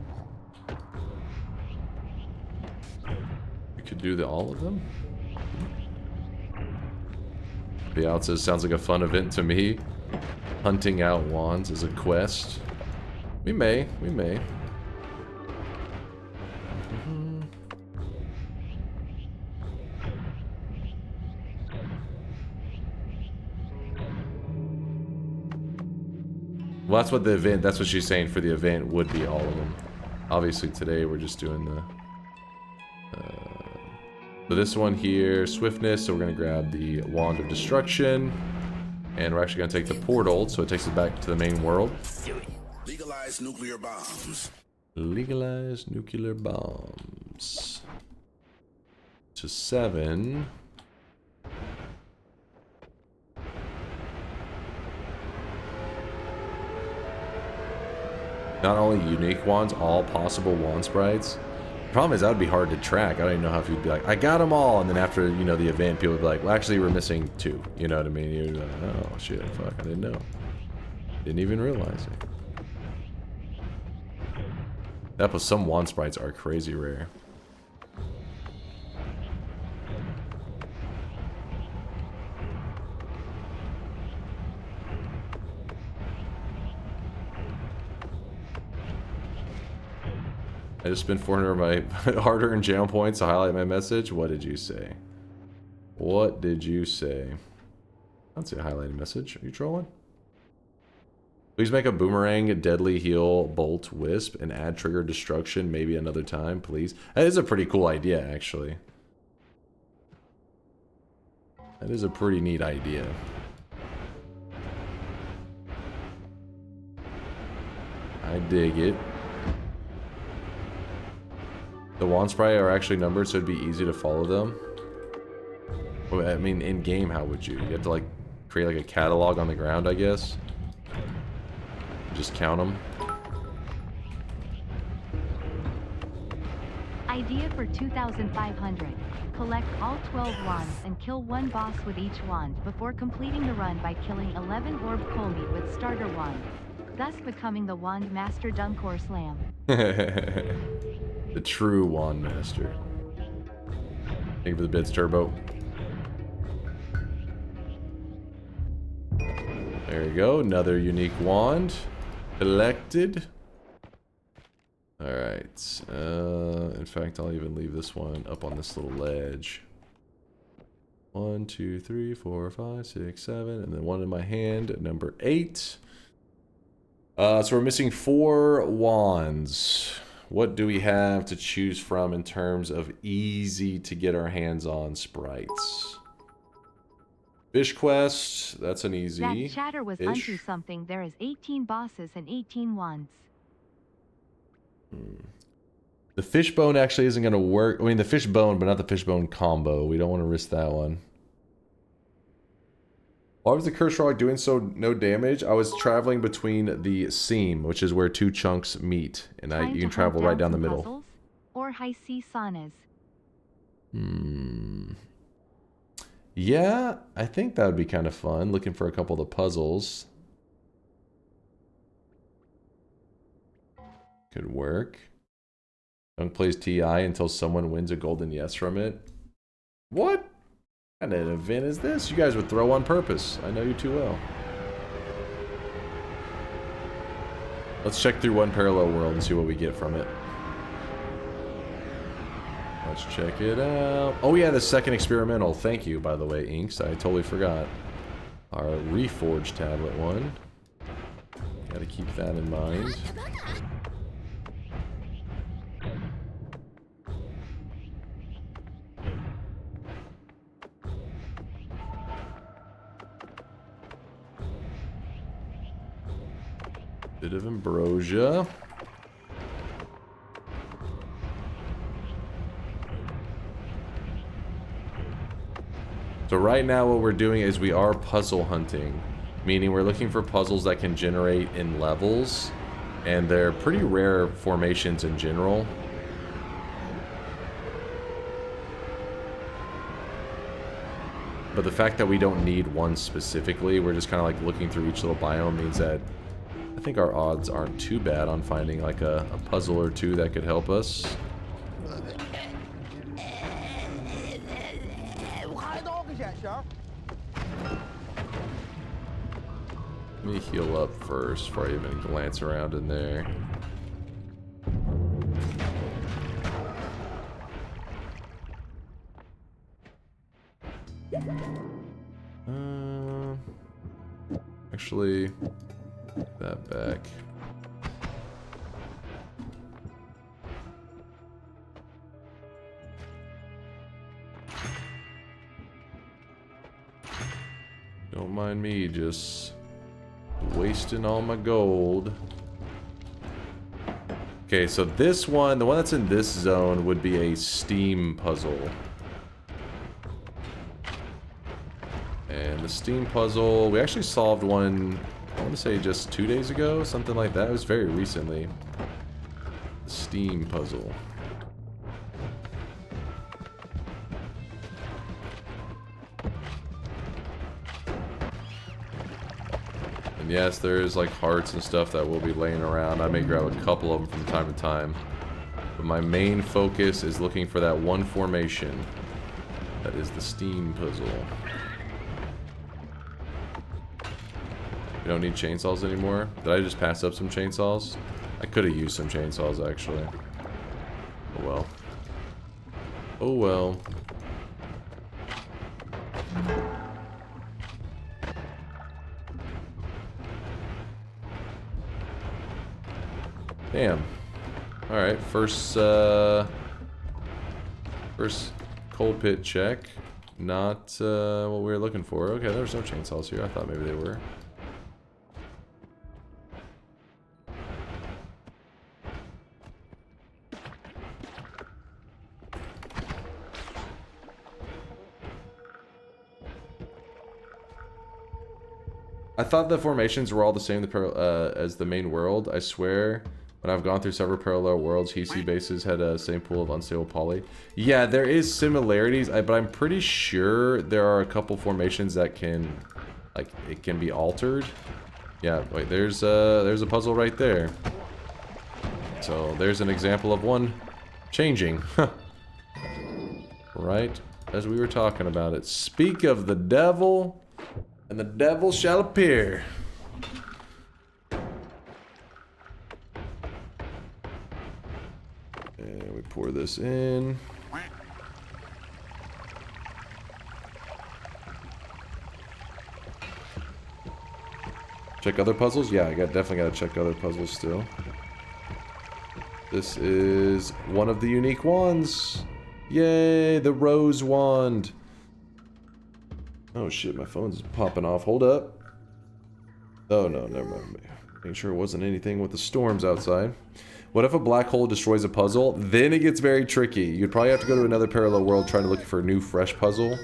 You could do all of them? Yeah, it says, sounds like a fun event to me. Hunting out wands is a quest. We may. Well, that's what the event, that's what she's saying for the event would be all of them. Obviously today we're just doing the... so this one here, swiftness, so we're going to grab the Wand of Destruction. And we're actually going to take the portal, so it takes us back to the main world. Legalize nuclear bombs. Legalize nuclear bombs. To 7. Not only unique wands, all possible wand sprites. The problem is that would be hard to track. I don't even know how if you'd be like, I got them all, and then after, you know, the event, people would be like, well, actually, we're missing 2. You know what I mean? You'd be like, oh, shit, fuck, I didn't know. Didn't even realize it. That plus some wand sprites are crazy rare. I just spent 400 of my hard-earned jam points to highlight my message. What did you say? What did you say? I don't see a highlighted message. Are you trolling? Please make a boomerang, a deadly heal, bolt, wisp, and add trigger destruction maybe another time, please. That is a pretty cool idea, actually. That is a pretty neat idea. I dig it. The wand sprite are actually numbered, so it'd be easy to follow them. Well, I mean, in game, how would you? You have to like create like a catalog on the ground, I guess. Just count them. Idea for 2,500. Collect all 12 wands and kill one boss with each wand before completing the run by killing 11 orb Colby with starter wand, thus becoming the wand master DunkOrSlam. The true wand master. Thank you for the bits, Turbo. There you go, another unique wand collected. Alright, in fact, I'll even leave this one up on this little ledge. 1, 2, 3, 4, 5, 6, 7, and then one in my hand, number 8. So we're missing 4 wands. What do we have to choose from in terms of easy to get our hands on sprites? Fish quest, that's an easy. That chatter was unto something. There is 18 bosses and 18 wands. The fishbone actually isn't going to work. I mean, the fishbone, but not the fishbone combo. We don't want to risk that one. Why was the cursed rock doing so no damage? I was traveling between the seam, which is where 2 chunks meet, and you can travel right down the middle. Puzzles, or high sea saunas. Yeah, I think that would be kind of fun. Looking for a couple of the puzzles. Could work. Dunk plays TI until someone wins a golden yes from it. What? What kind of event is this? You guys would throw on purpose. I know you too well. Let's check through one parallel world and see what we get from it. Let's check it out. Oh yeah, the second experimental. Thank you, by the way, Inks. I totally forgot. Our Reforged tablet one. Gotta keep that in mind. Bit of ambrosia. So right now what we're doing is we are puzzle hunting, meaning we're looking for puzzles that can generate in levels, and they're pretty rare formations in general. But the fact that we don't need one specifically, we're just kind of like looking through each little biome, means that I think our odds aren't too bad on finding like a puzzle or two that could help us. Let me heal up first before I even glance around in there. Actually, that back. Don't mind me just wasting all my gold. Okay, so this one, the one that's in this zone, would be a steam puzzle. And the steam puzzle, we actually solved one, I want to say just 2 days ago, something like that. It was very recently. The steam puzzle. And yes, there is like hearts and stuff that will be laying around. I may grab a couple of them from time to time. But my main focus is looking for that one formation. That is the steam puzzle. We don't need chainsaws anymore. Did I just pass up some chainsaws? I could have used some chainsaws actually. Oh well. Oh well. Damn. Alright, first coal pit check. Not what we were looking for. Okay, there's no chainsaws here. I thought maybe they were. I thought the formations were all the same as the main world. I swear When I've gone through several parallel worlds, HC bases had a same pool of unstable poly. Yeah, there is similarities, but I'm pretty sure there are a couple formations that can, like, it can be altered. Yeah, wait, there's a puzzle right there. So there's an example of one changing. Right as we were talking about it. Speak of the devil, and the devil shall appear. And we pour this in. Check other puzzles? Yeah, I definitely gotta check other puzzles still. This is one of the unique wands. Yay, the rose wand. Oh shit, my phone's popping off. Hold up. Oh no, never mind. Making sure it wasn't anything with the storms outside. What if a black hole destroys a puzzle? Then it gets very tricky. You'd probably have to go to another parallel world trying to look for a new, fresh puzzle.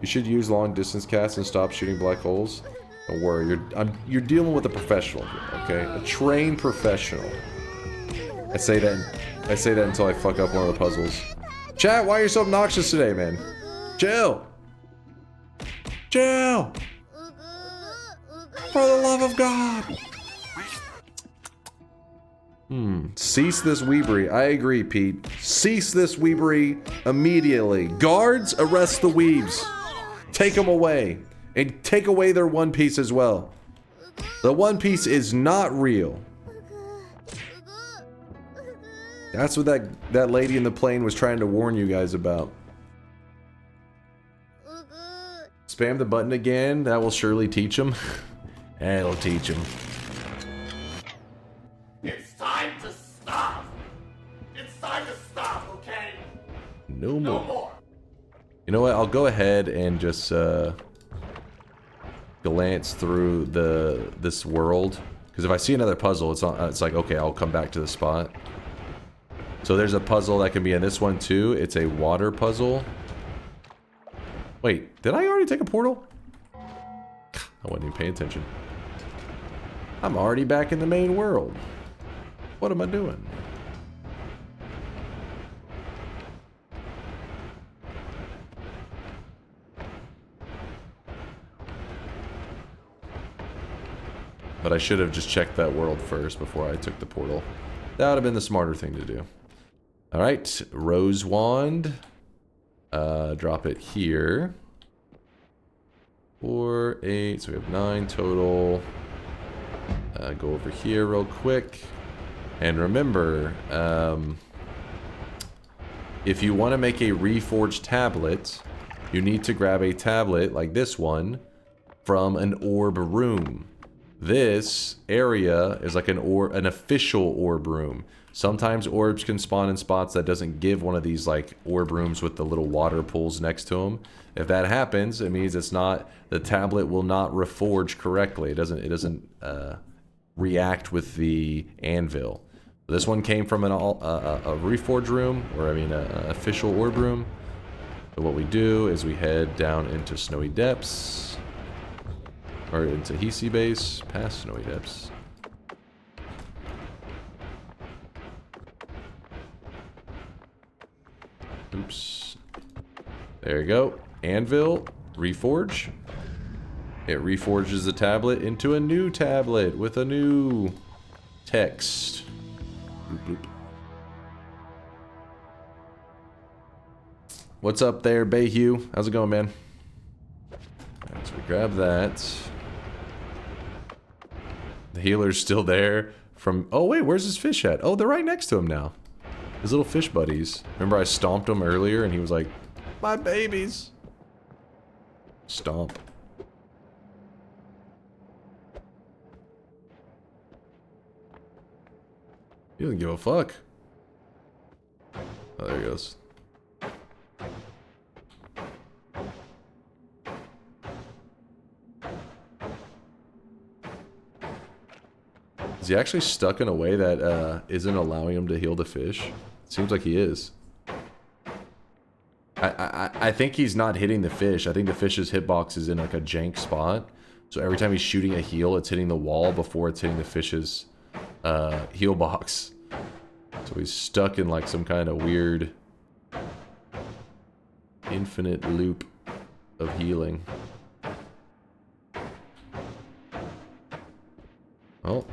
You should use long distance casts and stop shooting black holes. Don't worry, you're dealing with a professional here, okay? A trained professional. I say that until I fuck up one of the puzzles. Chat, why are you so obnoxious today, man? Chill. Chill. For the love of God. Cease this weebery. I agree, Pete. Cease this weebery immediately. Guards, arrest the weebs. Take them away. And take away their One Piece as well. The One Piece is not real. That's what that lady in the plane was trying to warn you guys about. Spam the button again. That will surely teach them. That'll teach them. It's time to stop. It's time to stop, okay? No more. No more. You know what? I'll go ahead and just glance through this world, because if I see another puzzle, it's like, okay, I'll come back to the spot. So there's a puzzle that can be in this one too. It's a water puzzle. Wait, did I already take a portal? I wasn't even paying attention. I'm already back in the main world. What am I doing? But I should have just checked that world first before I took the portal. That would have been the smarter thing to do. Alright, Rose Wand. Drop it here. 4, 8, so we have 9 total. Go over here real quick. And remember, if you want to make a reforged tablet, you need to grab a tablet like this one from an orb room. This area is like an official orb room. Sometimes orbs can spawn in spots that doesn't give one of these like orb rooms with the little water pools next to them. If that happens, it means it's not, the tablet will not reforge correctly. It doesn't react with the anvil. This one came from a reforge room, or I mean an official orb room. So what we do is we head down into Snowy Depths, or into Hisi base, past Snowy Depths. Oops. There you go. Anvil, reforge. It reforges the tablet into a new tablet with a new text. Boop, boop. What's up there, Bayhue? How's it going, man? Alright, so we grab that. The healer's still there from... Oh, wait, where's his fish at? Oh, they're right next to him now. His little fish buddies. Remember I stomped him earlier and he was like, my babies. Stomp. He doesn't give a fuck. Oh, there he goes. Is he actually stuck in a way that isn't allowing him to heal the fish? Seems like he is. I think he's not hitting the fish. I think the fish's hitbox is in like a jank spot. So every time he's shooting a heal, it's hitting the wall before it's hitting the fish's heal box. So he's stuck in like some kind of weird infinite loop of healing. Oh,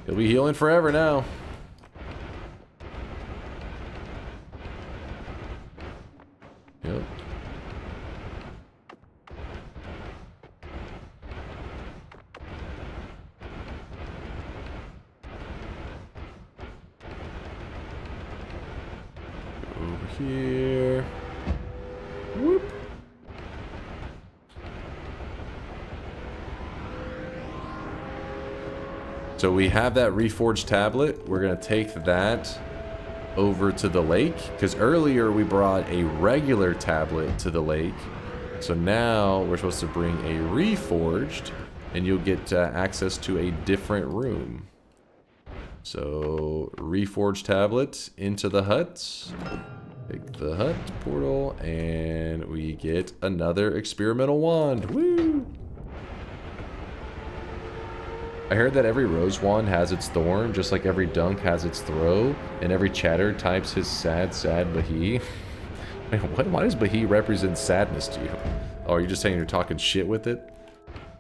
he'll be healing forever now. Yep. Over here. Whoop. So we have that reforged tablet. We're gonna take that over to the lake, because earlier we brought a regular tablet to the lake. So now we're supposed to bring a reforged, and you'll get access to a different room. So reforged tablet into the hut. Take the hut portal, and we get another experimental wand. Woo! I heard that every rose wand has its thorn, just like every dunk has its throw, and every chatter types his sad, sad Bahi. What? Why does Bahi represent sadness to you? Oh, are you just saying you're talking shit with it?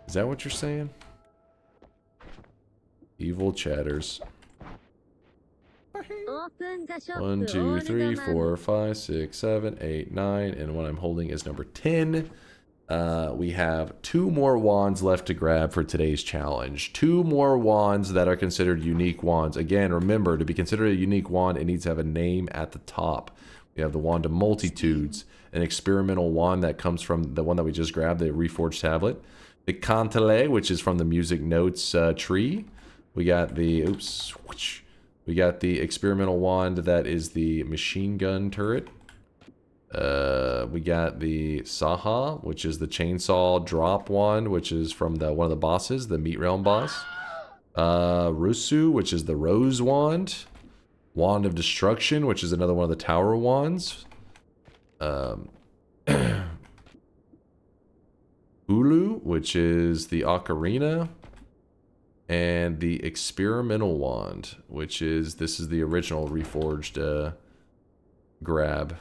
Is that what you're saying? Evil chatters. 1, 2, 3, 4, 5, 6, 7, 8, 9, and what I'm holding is number 10. We have 2 more wands left to grab for today's challenge. 2 more wands that are considered unique wands. Again, remember, to be considered a unique wand, it needs to have a name at the top. We have the Wand of Multitudes, an experimental wand that comes from the one that we just grabbed, the Reforged Tablet. The Cantele, which is from the Music Notes tree. We got the, oops, we got the experimental wand that is the Machine Gun Turret. We got the Saha, which is the Chainsaw Drop wand, which is from the one of the bosses, the Meat Realm boss. Rusu, which is the Rose wand. Wand of Destruction, which is another one of the Tower wands. Ulu, which is the Ocarina. And the Experimental wand, which is, this is the original Reforged grab.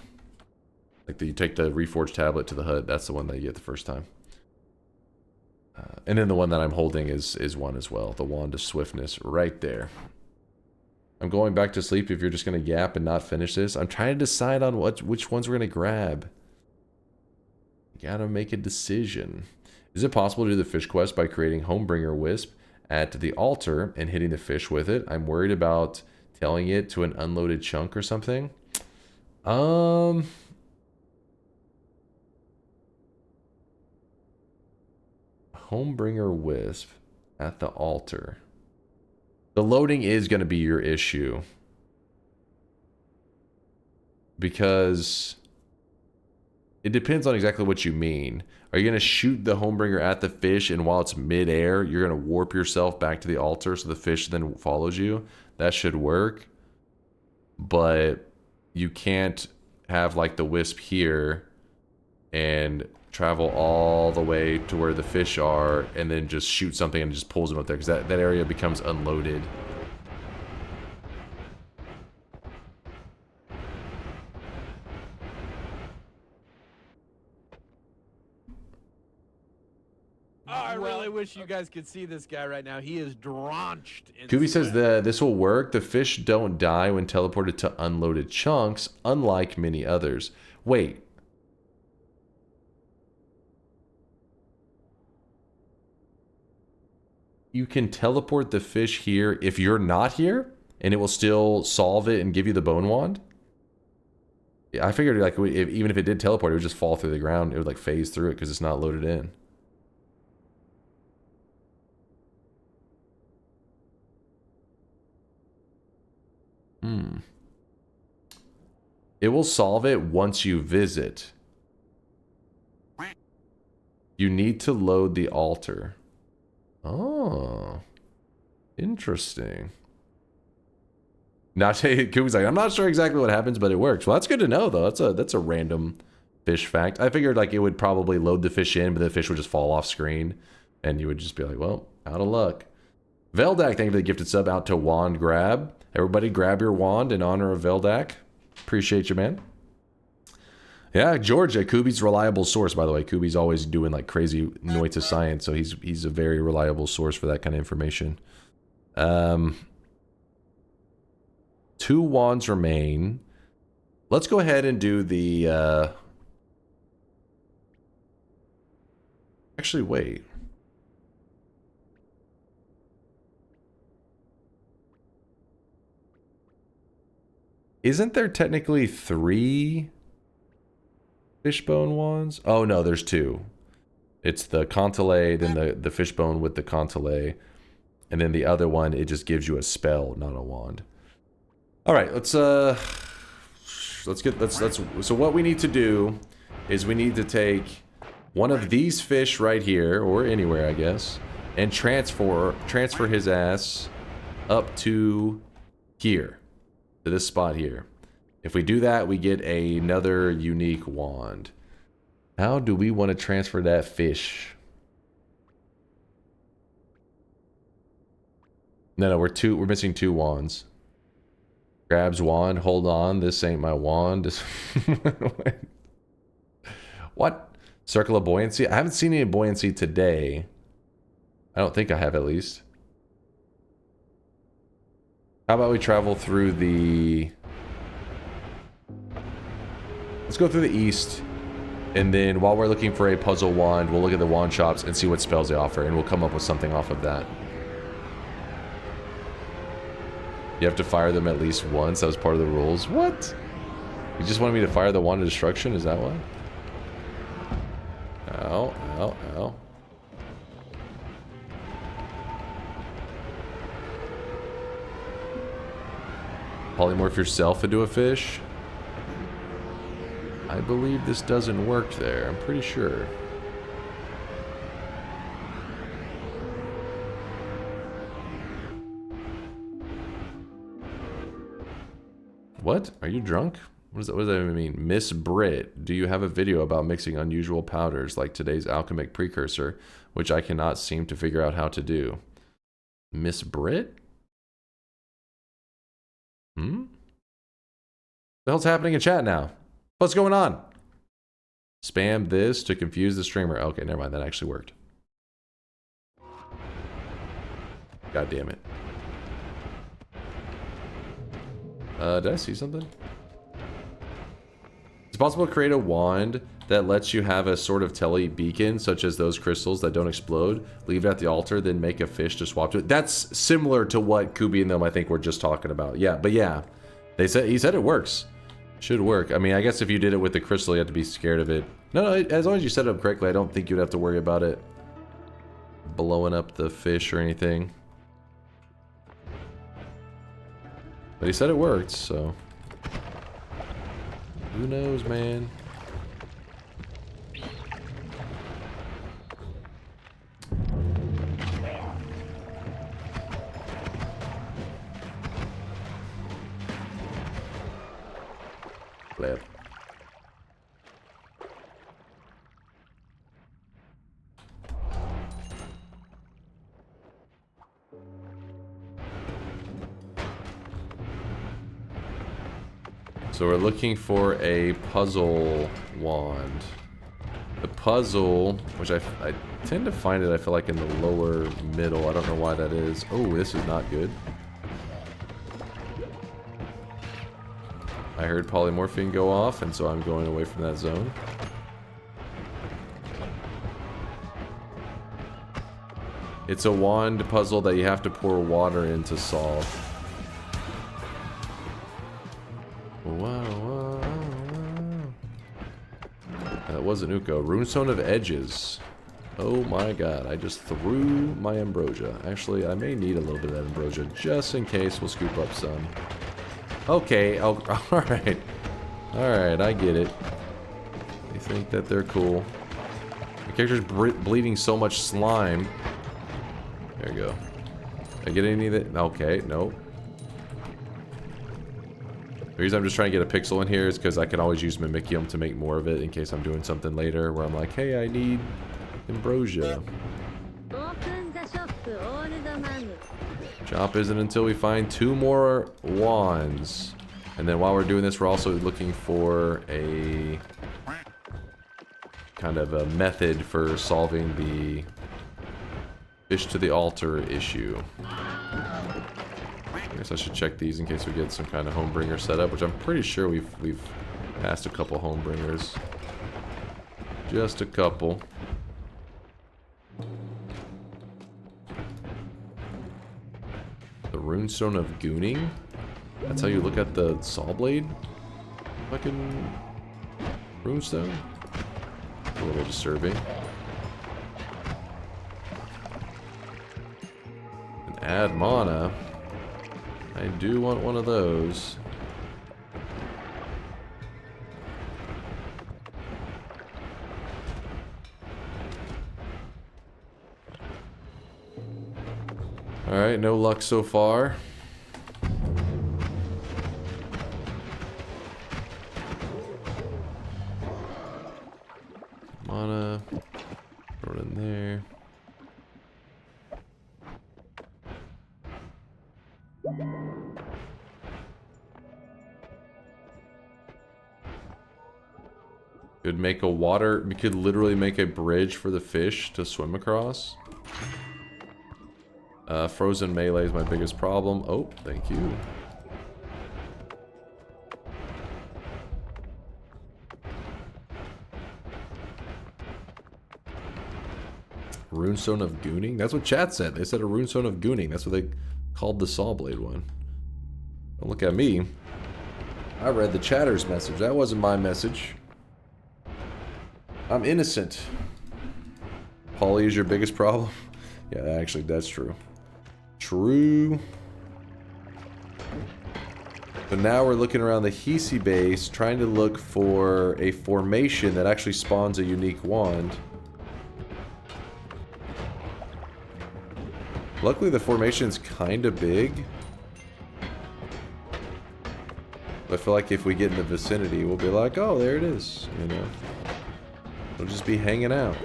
Like, you take the Reforged tablet to the hut, that's the one that you get the first time. And then the one that I'm holding is one as well, the Wand of Swiftness, right there. I'm going back to sleep if you're just going to yap and not finish this. I'm trying to decide on which ones we're going to grab. You gotta make a decision. Is it possible to do the fish quest by creating Homebringer Wisp at the altar and hitting the fish with it? I'm worried about tailing it to an unloaded chunk or something. Homebringer Wisp at the altar. The loading is going to be your issue. Because it depends on exactly what you mean. Are you going to shoot the Homebringer at the fish, and while it's midair, you're going to warp yourself back to the altar so the fish then follows you? That should work. But you can't have like the wisp here and travel all the way to where the fish are and then just shoot something and just pulls them up there, because that area becomes unloaded. I really wish you guys could see this guy right now. He is drenched in Kubi says this will work. The fish don't die when teleported to unloaded chunks, unlike many others. Wait. You can teleport the fish here if you're not here, and it will still solve it and give you the bone wand? Yeah, I figured like even if it did teleport, it would just fall through the ground. It would like phase through it because it's not loaded in. It will solve it once you visit. You need to load the altar. Oh, interesting. Now, Kubi's like, I'm not sure exactly what happens, but it works. Well, that's good to know, though. That's a random fish fact. I figured like it would probably load the fish in, but the fish would just fall off screen, and you would just be like, well, out of luck. Veldak, thank you for the gifted sub out to Wand Grab. Everybody grab your wand in honor of Veldak. Appreciate you, man. Yeah, Georgia, Kubi's reliable source, by the way. Kubi's always doing like crazy Noita science, so he's a very reliable source for that kind of information. 2 wands remain. Let's go ahead and do the... Actually, wait. Isn't there technically 3 fishbone wands? Oh no, there's 2. It's the Contelé, then the fishbone with the Contelé, and then the other one, it just gives you a spell, not a wand. All right, let's so what we need to do is we need to take one of these fish right here, or anywhere, I guess, and transfer his ass up to here, to this spot here. If we do that, we get another unique wand. How do we want to transfer that fish? No, we're missing 2 wands. Grabs wand, hold on, this ain't my wand. What? Circle of buoyancy? I haven't seen any buoyancy today. I don't think I have, at least. How about we travel through the... Let's go through the east, and then while we're looking for a puzzle wand, we'll look at the wand shops and see what spells they offer, and we'll come up with something off of that. You have to fire them at least once. That was part of the rules. What? You just wanted me to fire the wand of destruction? Is that why? Ow, ow, ow. Polymorph yourself into a fish? I believe this doesn't work there. I'm pretty sure. What? Are you drunk? What does that even mean? Miss Brit, do you have a video about mixing unusual powders like today's alchemic precursor, which I cannot seem to figure out how to do? Miss Brit? Hmm? The hell's happening in chat now? What's going on? Spam this to confuse the streamer. Okay, never mind. That actually worked. God damn it. Did I see something? It's possible to create a wand that lets you have a sort of tele beacon, such as those crystals that don't explode. Leave it at the altar, then make a fish to swap to it. That's similar to what Kubi and them, I think, were just talking about. Yeah, but yeah. He said it works. Should work. I mean, I guess if you did it with the crystal, you have to be scared of it. No, as long as you set it up correctly, I don't think you'd have to worry about it blowing up the fish or anything. But he said it worked, so... Who knows, man? Flip. So we're looking for a puzzle wand. The puzzle, which I tend to find it, I feel like, in the lower middle. I don't know why that is. Oh, this is not good. I heard polymorphine go off, and so I'm going away from that zone. It's a wand puzzle that you have to pour water in to solve. Wow. That wasn't Uko. Runestone of Edges. Oh my god, I just threw my ambrosia. Actually, I may need a little bit of that ambrosia just in case. We'll scoop up some. Okay, oh, alright. Alright, I get it. They think that they're cool. The character's bleeding so much slime. There you go. Did I get any of that? Okay, nope. The reason I'm just trying to get a pixel in here is because I can always use Mimicium to make more of it in case I'm doing something later where I'm like, hey, I need ambrosia. Chop isn't until we find 2 more wands. And then while we're doing this, we're also looking for a kind of a method for solving the fish to the altar issue. I guess I should check these in case we get some kind of homebringer setup, which I'm pretty sure we've passed a couple homebringers. Just a couple. The runestone of gooning? That's how you look at the saw blade? Fucking runestone? A little disturbing. And add mana. I do want one of those. Alright, no luck so far. Mana. Throw it in there. Could make a water... We could literally make a bridge for the fish to swim across. Frozen melee is my biggest problem. Oh, thank you. Runestone of gooning? That's what chat said. They said a runestone of gooning. That's what they called the saw blade one. Don't look at me. I read the chatter's message. That wasn't my message. I'm innocent. Poly is your biggest problem? Yeah, actually, that's true. True. But now we're looking around the Hisi base, trying to look for a formation that actually spawns a unique wand. Luckily, the formation's kind of big. But I feel like if we get in the vicinity, we'll be like, oh, there it is, you know? We'll just be hanging out.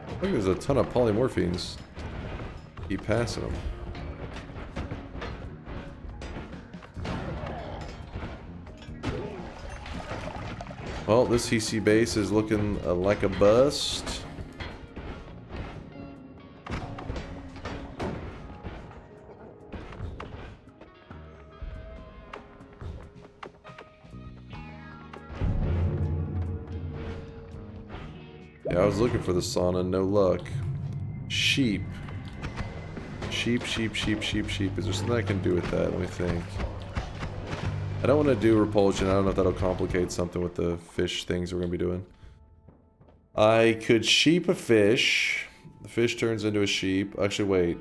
I think there's a ton of polymorphines. Keep passing them. Well, this CC base is looking like a bust. Yeah, I was looking for the sauna, no luck. Sheep. Sheep, sheep, sheep, sheep, sheep. Is there something I can do with that? Let me think. I don't want to do repulsion. I don't know if that'll complicate something with the fish things we're going to be doing. I could sheep a fish. The fish turns into a sheep. Actually, wait.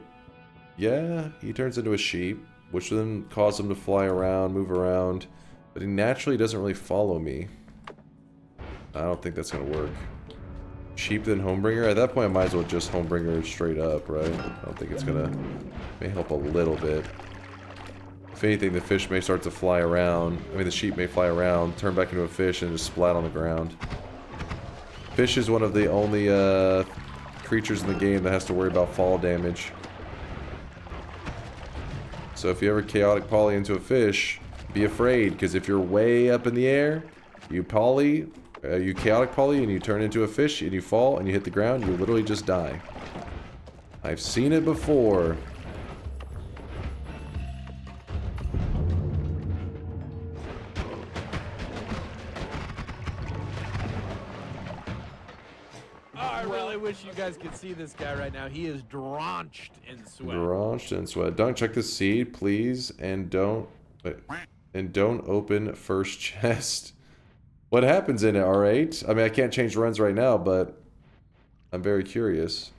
Yeah, he turns into a sheep, which then causes him to fly around, move around. But he naturally doesn't really follow me. I don't think that's going to work. Sheep then Homebringer? At that point, I might as well just Homebringer straight up, right? I don't think it's going to... May help a little bit. If anything, the fish may start to fly around. I mean, the sheep may fly around, turn back into a fish, and just splat on the ground. Fish is one of the only creatures in the game that has to worry about fall damage. So if you ever chaotic poly into a fish, be afraid, because if you're way up in the air, you chaotic poly and you turn into a fish and you fall and you hit the ground, you literally just die. I've seen it before. I really wish you guys could see this guy right now. He is drenched in sweat. Drenched in sweat. Dunk, check the seed, please, and don't open first chest. What happens in it, R8? I mean, I can't change runs right now, but I'm very curious.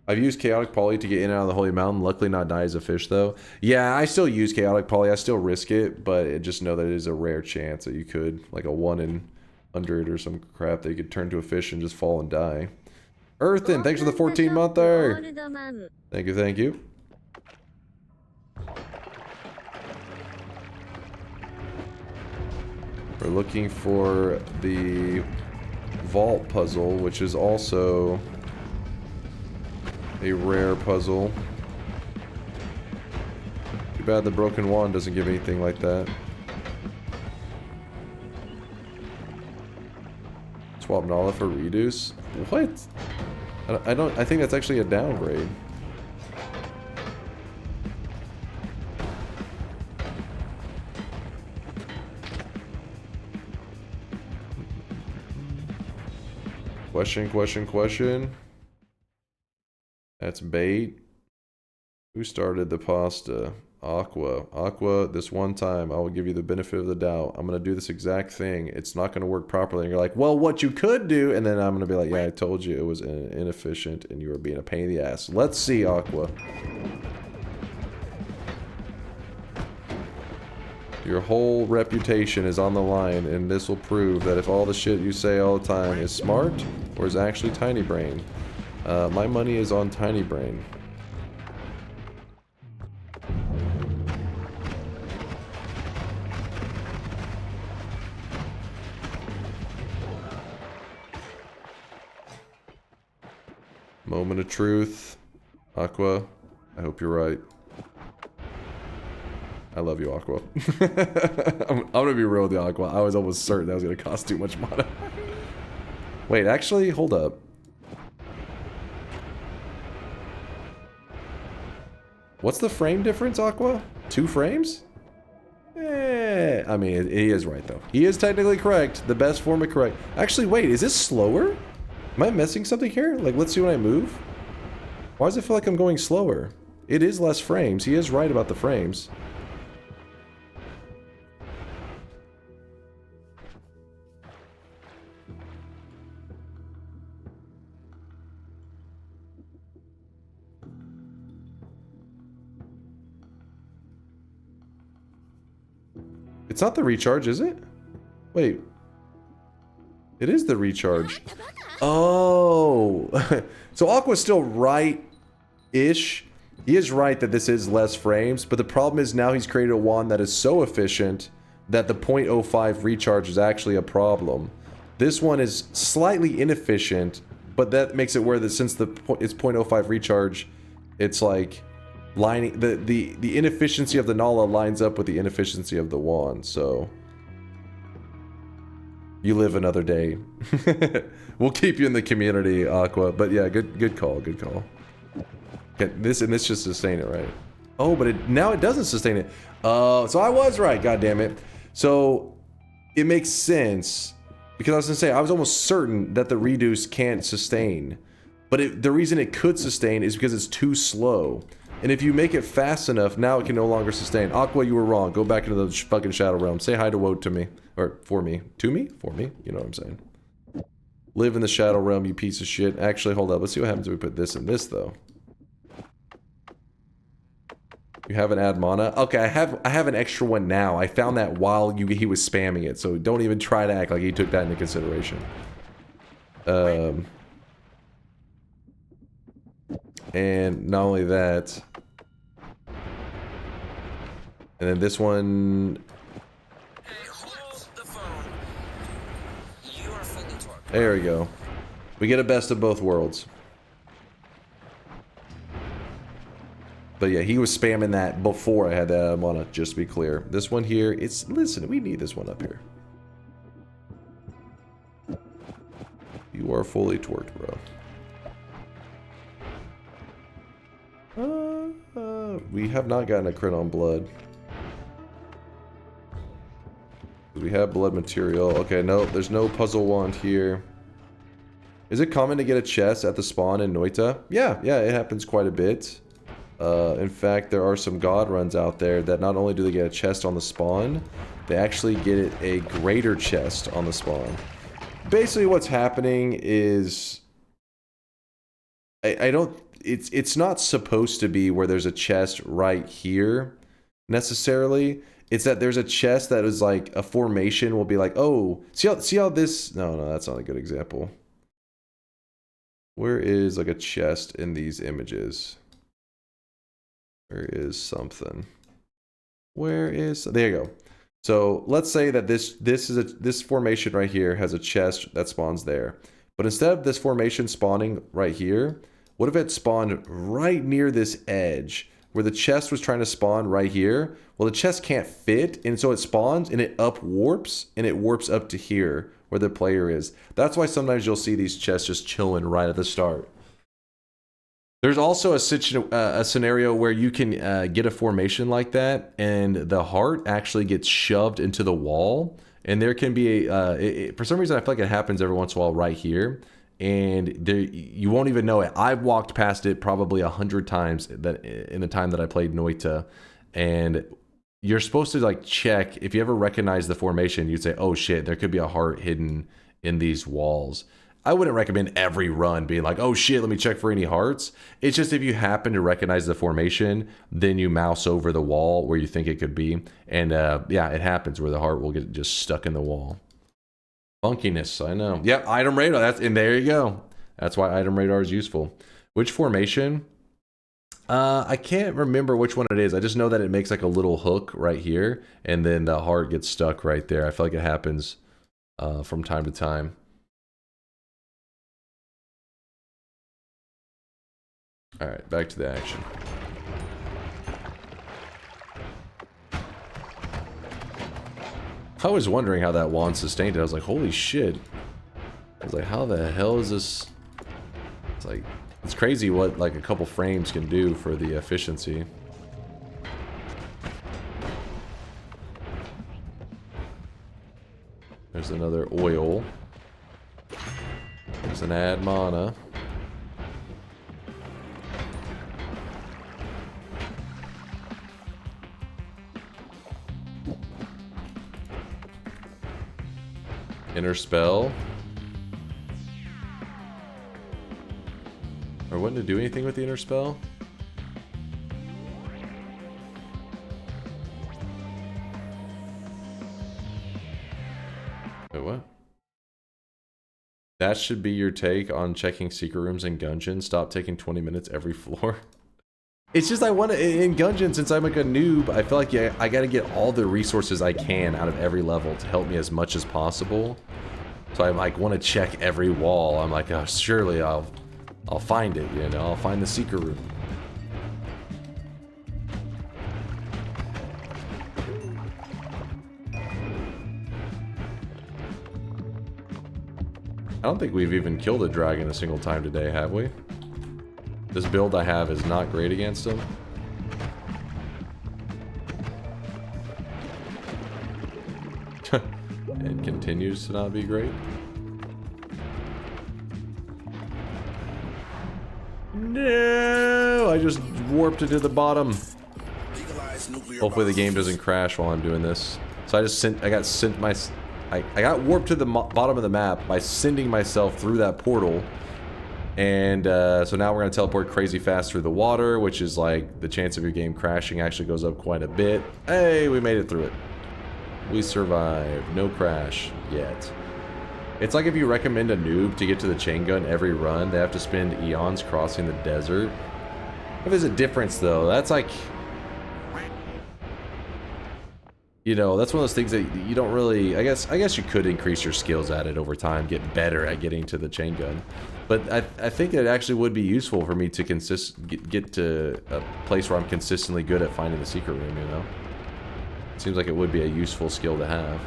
I've used Chaotic Poly to get in and out of the Holy Mountain. Luckily not die as a fish, though. Yeah, I still use Chaotic Poly. I still risk it, but just know that it is a rare chance that you could. Like a 1 in 100 or some crap that you could turn to a fish and just fall and die. Earthen, thanks for the 14-monther! Thank you, thank you. We're looking for the vault puzzle, which is also a rare puzzle. Too bad the broken wand doesn't give anything like that. Swap Nala for reduce? What? I think that's actually a downgrade. Question. That's bait. Who started the pasta? Aqua. Aqua, this one time, I will give you the benefit of the doubt. I'm going to do this exact thing. It's not going to work properly. And you're like, well, what you could do. And then I'm going to be like, yeah, I told you it was inefficient and you were being a pain in the ass. Let's see, Aqua. Your whole reputation is on the line, and this will prove that if all the shit you say all the time is smart or is actually tiny brain. My money is on tiny brain. Moment of truth. Aqua, I hope you're right. I love you, Aqua. I'm gonna be real with you, Aqua. I was almost certain that was gonna cost too much mana. Wait, actually, hold up. What's the frame difference, Aqua? 2 frames? I mean, he is right, though. He is technically correct. The best form of correct. Actually, wait, is this slower? Am I missing something here? Like, let's see when I move. Why does it feel like I'm going slower? It is less frames. He is right about the frames. It's not the recharge, is it? Wait. It is the recharge. Oh. So Aqua's still right-ish. He is right that this is less frames, but the problem is now he's created a wand that is so efficient that the 0.05 recharge is actually a problem. This one is slightly inefficient, but that makes it where since it's 0.05 recharge, it's like lining the inefficiency of the Nala lines up with the inefficiency of the wand, so you live another day. We'll keep you in the community, Aqua. But yeah, good call. Okay, this just sustain it, right? Oh, but now it doesn't sustain it. So I was right, goddammit. So it makes sense because I was gonna say I was almost certain that the reduce can't sustain, but the reason it could sustain is because it's too slow. And if you make it fast enough, now it can no longer sustain. Aqua, you were wrong. Go back into the fucking Shadow Realm. Say hi to Woe to me. Or for me. To me? For me? You know what I'm saying. Live in the Shadow Realm, you piece of shit. Actually, hold up. Let's see what happens if we put this in this, though. You haven't add mana? Okay, I have an extra one now. I found that while he was spamming it. So don't even try to act like he took that into consideration. And not only that, and then this one. There we go. We get a best of both worlds. But yeah, he was spamming that before I had that mana, just to be clear. This one here, listen, we need this one up here. You are fully torqued, bro. We have not gotten a crit on blood. We have blood material. Okay, no, there's no puzzle wand here. Is it common to get a chest at the spawn in Noita? Yeah, it happens quite a bit. In fact, there are some god runs out there that not only do they get a chest on the spawn, they actually get a greater chest on the spawn. Basically what's happening is I don't. It's not supposed to be where there's a chest right here necessarily. It's that there's a chest that is like a formation will be like, oh, see how this. No, that's not a good example. Where is like a chest in these images? Where is something? Where is, there you go. So let's say that this formation right here has a chest that spawns there. But instead of this formation spawning right here, what if it spawned right near this edge where the chest was trying to spawn right here? Well, the chest can't fit, and so it spawns and it up warps and it warps up to here where the player is. That's why sometimes you'll see these chests just chilling right at the start. There's also a scenario where you can get a formation like that, and the heart actually gets shoved into the wall. And there can be for some reason I feel like it happens every once in a while right here, and there you won't even know it. I've walked past it probably 100 times that in the time that I played Noita, and you're supposed to like check if you ever recognize the formation. You'd say, "Oh shit, there could be a heart hidden in these walls." I wouldn't recommend every run being like, oh shit, let me check for any hearts. It's just if you happen to recognize the formation, then you mouse over the wall where you think it could be. And yeah, it happens where the heart will get just stuck in the wall. Funkiness, I know. Yep, item radar, and there you go. That's why item radar is useful. Which formation? I can't remember which one it is. I just know that it makes like a little hook right here, and then the heart gets stuck right there. I feel like it happens from time to time. All right, back to the action. I was wondering how that wand sustained it. I was like, holy shit. I was like, how the hell is this? It's like, it's crazy what like a couple frames can do for the efficiency. There's another oil. There's an add mana. Inner spell. Or wouldn't it do anything with the inner spell? Wait, what? That should be your take on checking secret rooms in Gungeon. Stop taking 20 minutes every floor. It's just I want to, in Gungeon, since I'm like a noob, I feel like yeah, I got to get all the resources I can out of every level to help me as much as possible. So I like want to check every wall. I'm like, oh, surely I'll find it, you know, I'll find the secret room. I don't think we've even killed a dragon a single time today, have we? This build I have is not great against them. It continues to not be great. No! I just warped it to the bottom. Hopefully the game doesn't crash while I'm doing this. So I got warped to the bottom of the map by sending myself through that portal. And so now we're going to teleport crazy fast through the water, which is like the chance of your game crashing actually goes up quite a bit. Hey, we made it through it. We survived. No crash yet. It's like if you recommend a noob to get to the chain gun every run, they have to spend eons crossing the desert. If there's a difference though, that's like... You know, that's one of those things that you don't really... I guess you could increase your skills at it over time, get better at getting to the chain gun. But I think it actually would be useful for me to get to a place where I'm consistently good at finding the secret room, you know? It seems like it would be a useful skill to have.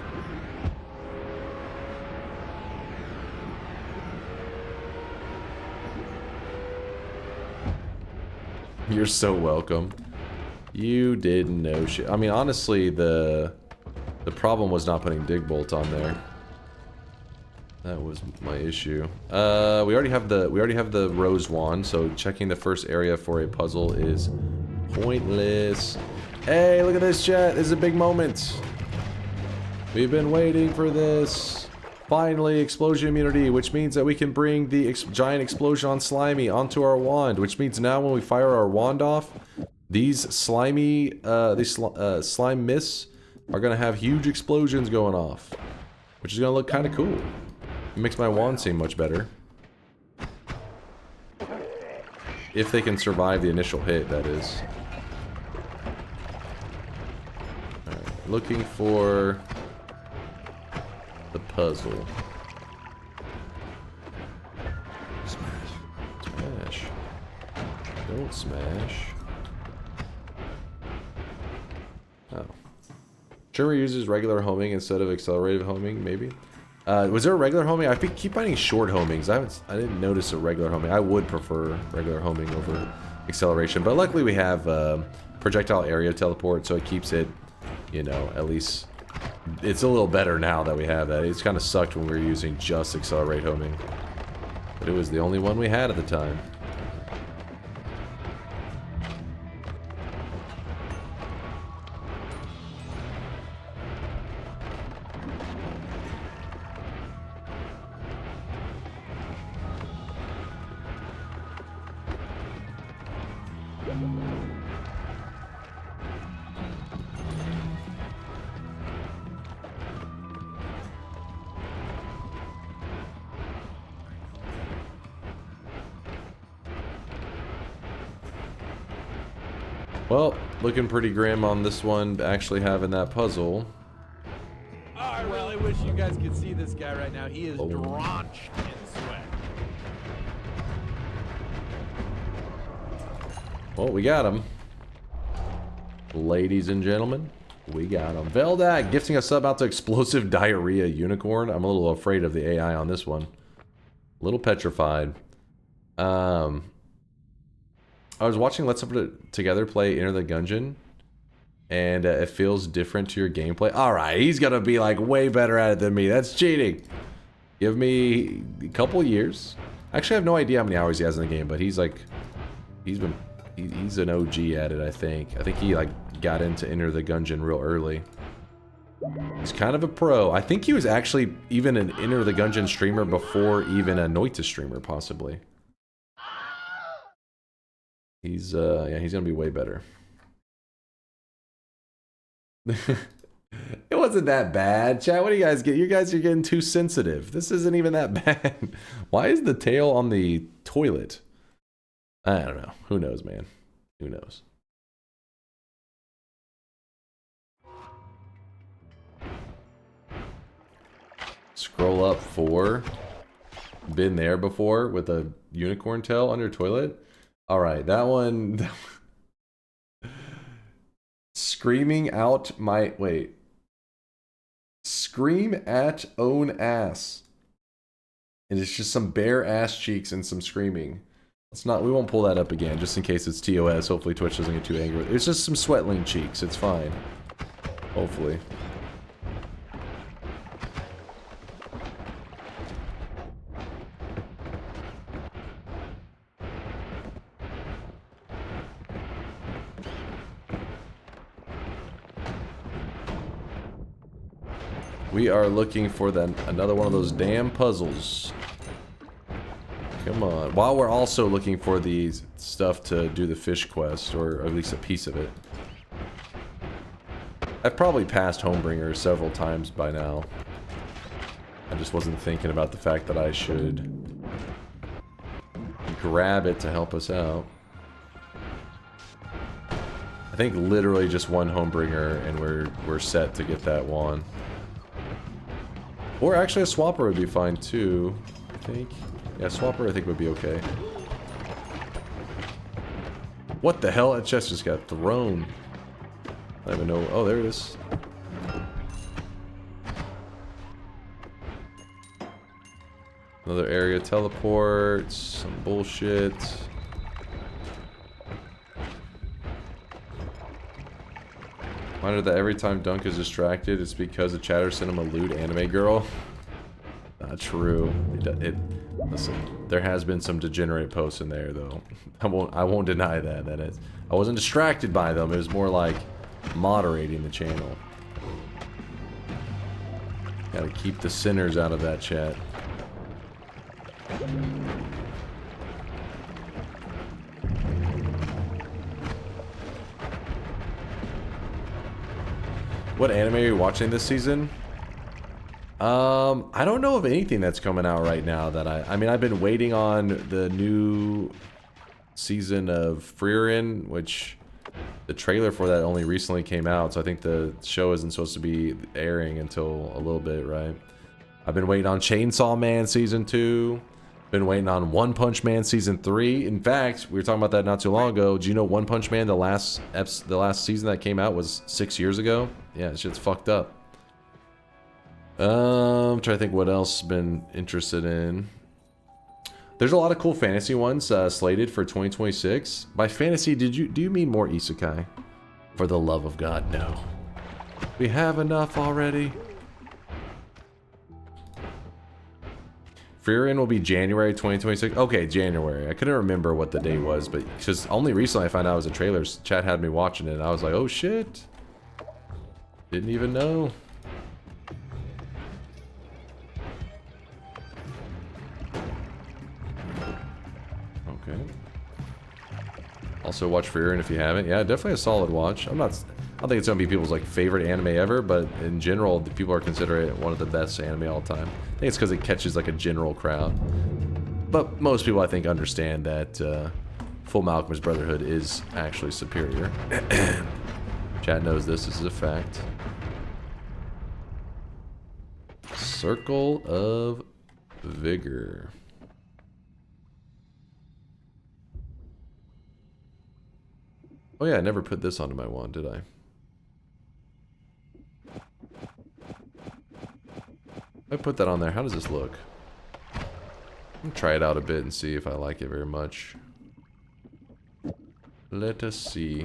You're so welcome. You didn't know shit. I mean, honestly, the problem was not putting dig bolt on there. That was my issue. We already have the rose wand, so checking the first area for a puzzle is pointless. Hey, look at this, chat. This is a big moment. We've been waiting for this. Finally, explosion immunity, which means that we can bring the giant explosion on Slimy onto our wand, which means now when we fire our wand off, these slimy, slime mists are gonna have huge explosions going off, which is gonna look kind of cool. It makes my wand seem much better. If they can survive the initial hit, that is. Alright, looking for the puzzle. Smash. Don't smash. Oh. Trimmer uses regular homing instead of accelerated homing, maybe? Was there a regular homing? I keep finding short homings. I didn't notice a regular homing. I would prefer regular homing over acceleration, but luckily we have projectile area teleport, so it keeps it, you know, at least it's a little better now that we have that. It's kind of sucked when we were using just accelerate homing, but it was the only one we had at the time. Well, looking pretty grim on this one, actually having that puzzle. Oh, I really wish you guys could see this guy right now. He is drenched in sweat. Well, we got him. Ladies and gentlemen, we got him. Veldak gifting a sub out to Explosive Diarrhea Unicorn. I'm a little afraid of the AI on this one. A little petrified. I was watching Let's Up Together play Enter the Gungeon, and it feels different to your gameplay. Alright, he's gonna be like way better at it than me. That's cheating. Give me a couple years. Actually, I have no idea how many hours he has in the game, but he's like, he's an OG at it, I think. I think he like got into Enter the Gungeon real early. He's kind of a pro. I think he was actually even an Enter the Gungeon streamer before even a Noita streamer, possibly. He's yeah, he's gonna be way better. It wasn't that bad. Chat, what do you guys get? You guys are getting too sensitive. This isn't even that bad. Why is the tail on the toilet? I don't know. Who knows, man? Who knows? Scroll up for been there before with a unicorn tail under toilet. All right, that one. Screaming out my wait. Scream at own ass. And it's just some bare ass cheeks and some screaming. Let's not. We won't pull that up again, just in case it's TOS. Hopefully Twitch doesn't get too angry. It's just some sweatling cheeks. It's fine. Hopefully. We are looking for another one of those damn puzzles. Come on. While we're also looking for the stuff to do the fish quest, or at least a piece of it. I've probably passed Homebringer several times by now. I just wasn't thinking about the fact that I should grab it to help us out. I think literally just one Homebringer and we're set to get that wand. Or actually a swapper would be fine too, I think. Yeah, swapper I think would be okay. What the hell? That chest just got thrown. I don't even know. Oh, there it is. Another area teleport. Some bullshit. Reminder that every time Dunk is distracted, it's because the chatter sent him a lewd anime girl. Not true. Listen, there has been some degenerate posts in there, though. I won't deny that. That is, I wasn't distracted by them. It was more like moderating the channel. Gotta keep the sinners out of that chat. What anime are you watching this season? I don't know of anything that's coming out right now that I mean, I've been waiting on the new season of Frieren, which the trailer for that only recently came out, so I think the show isn't supposed to be airing until a little bit, right? I've been waiting on Chainsaw Man Season 2. Been waiting on One Punch Man Season 3. In fact, we were talking about that not too long ago. Do you know One Punch Man, the last season that came out was 6 years ago? Yeah, shit's fucked up. I'm trying to think what else I've been interested in. There's a lot of cool fantasy ones slated for 2026. By fantasy, do you mean more isekai? For the love of God, no. We have enough already. Frieren will be January 2026. Okay, January. I couldn't remember what the date was, but because only recently I found out it was a trailer. Chat had me watching it, and I was like, oh shit. Didn't even know. Okay. Also watch Frieren if you haven't. Yeah, definitely a solid watch. I don't think it's gonna be people's like favorite anime ever, but in general, the people are considering it one of the best anime all time. I think it's because it catches like a general crowd. But most people, I think, understand that Full Alchemist Brotherhood is actually superior. Chat knows this is a fact. Circle of Vigor. Oh yeah, I never put this onto my wand, did I? I put that on there. How does this look? I'm gonna try it out a bit and see if I like it very much. Let us see.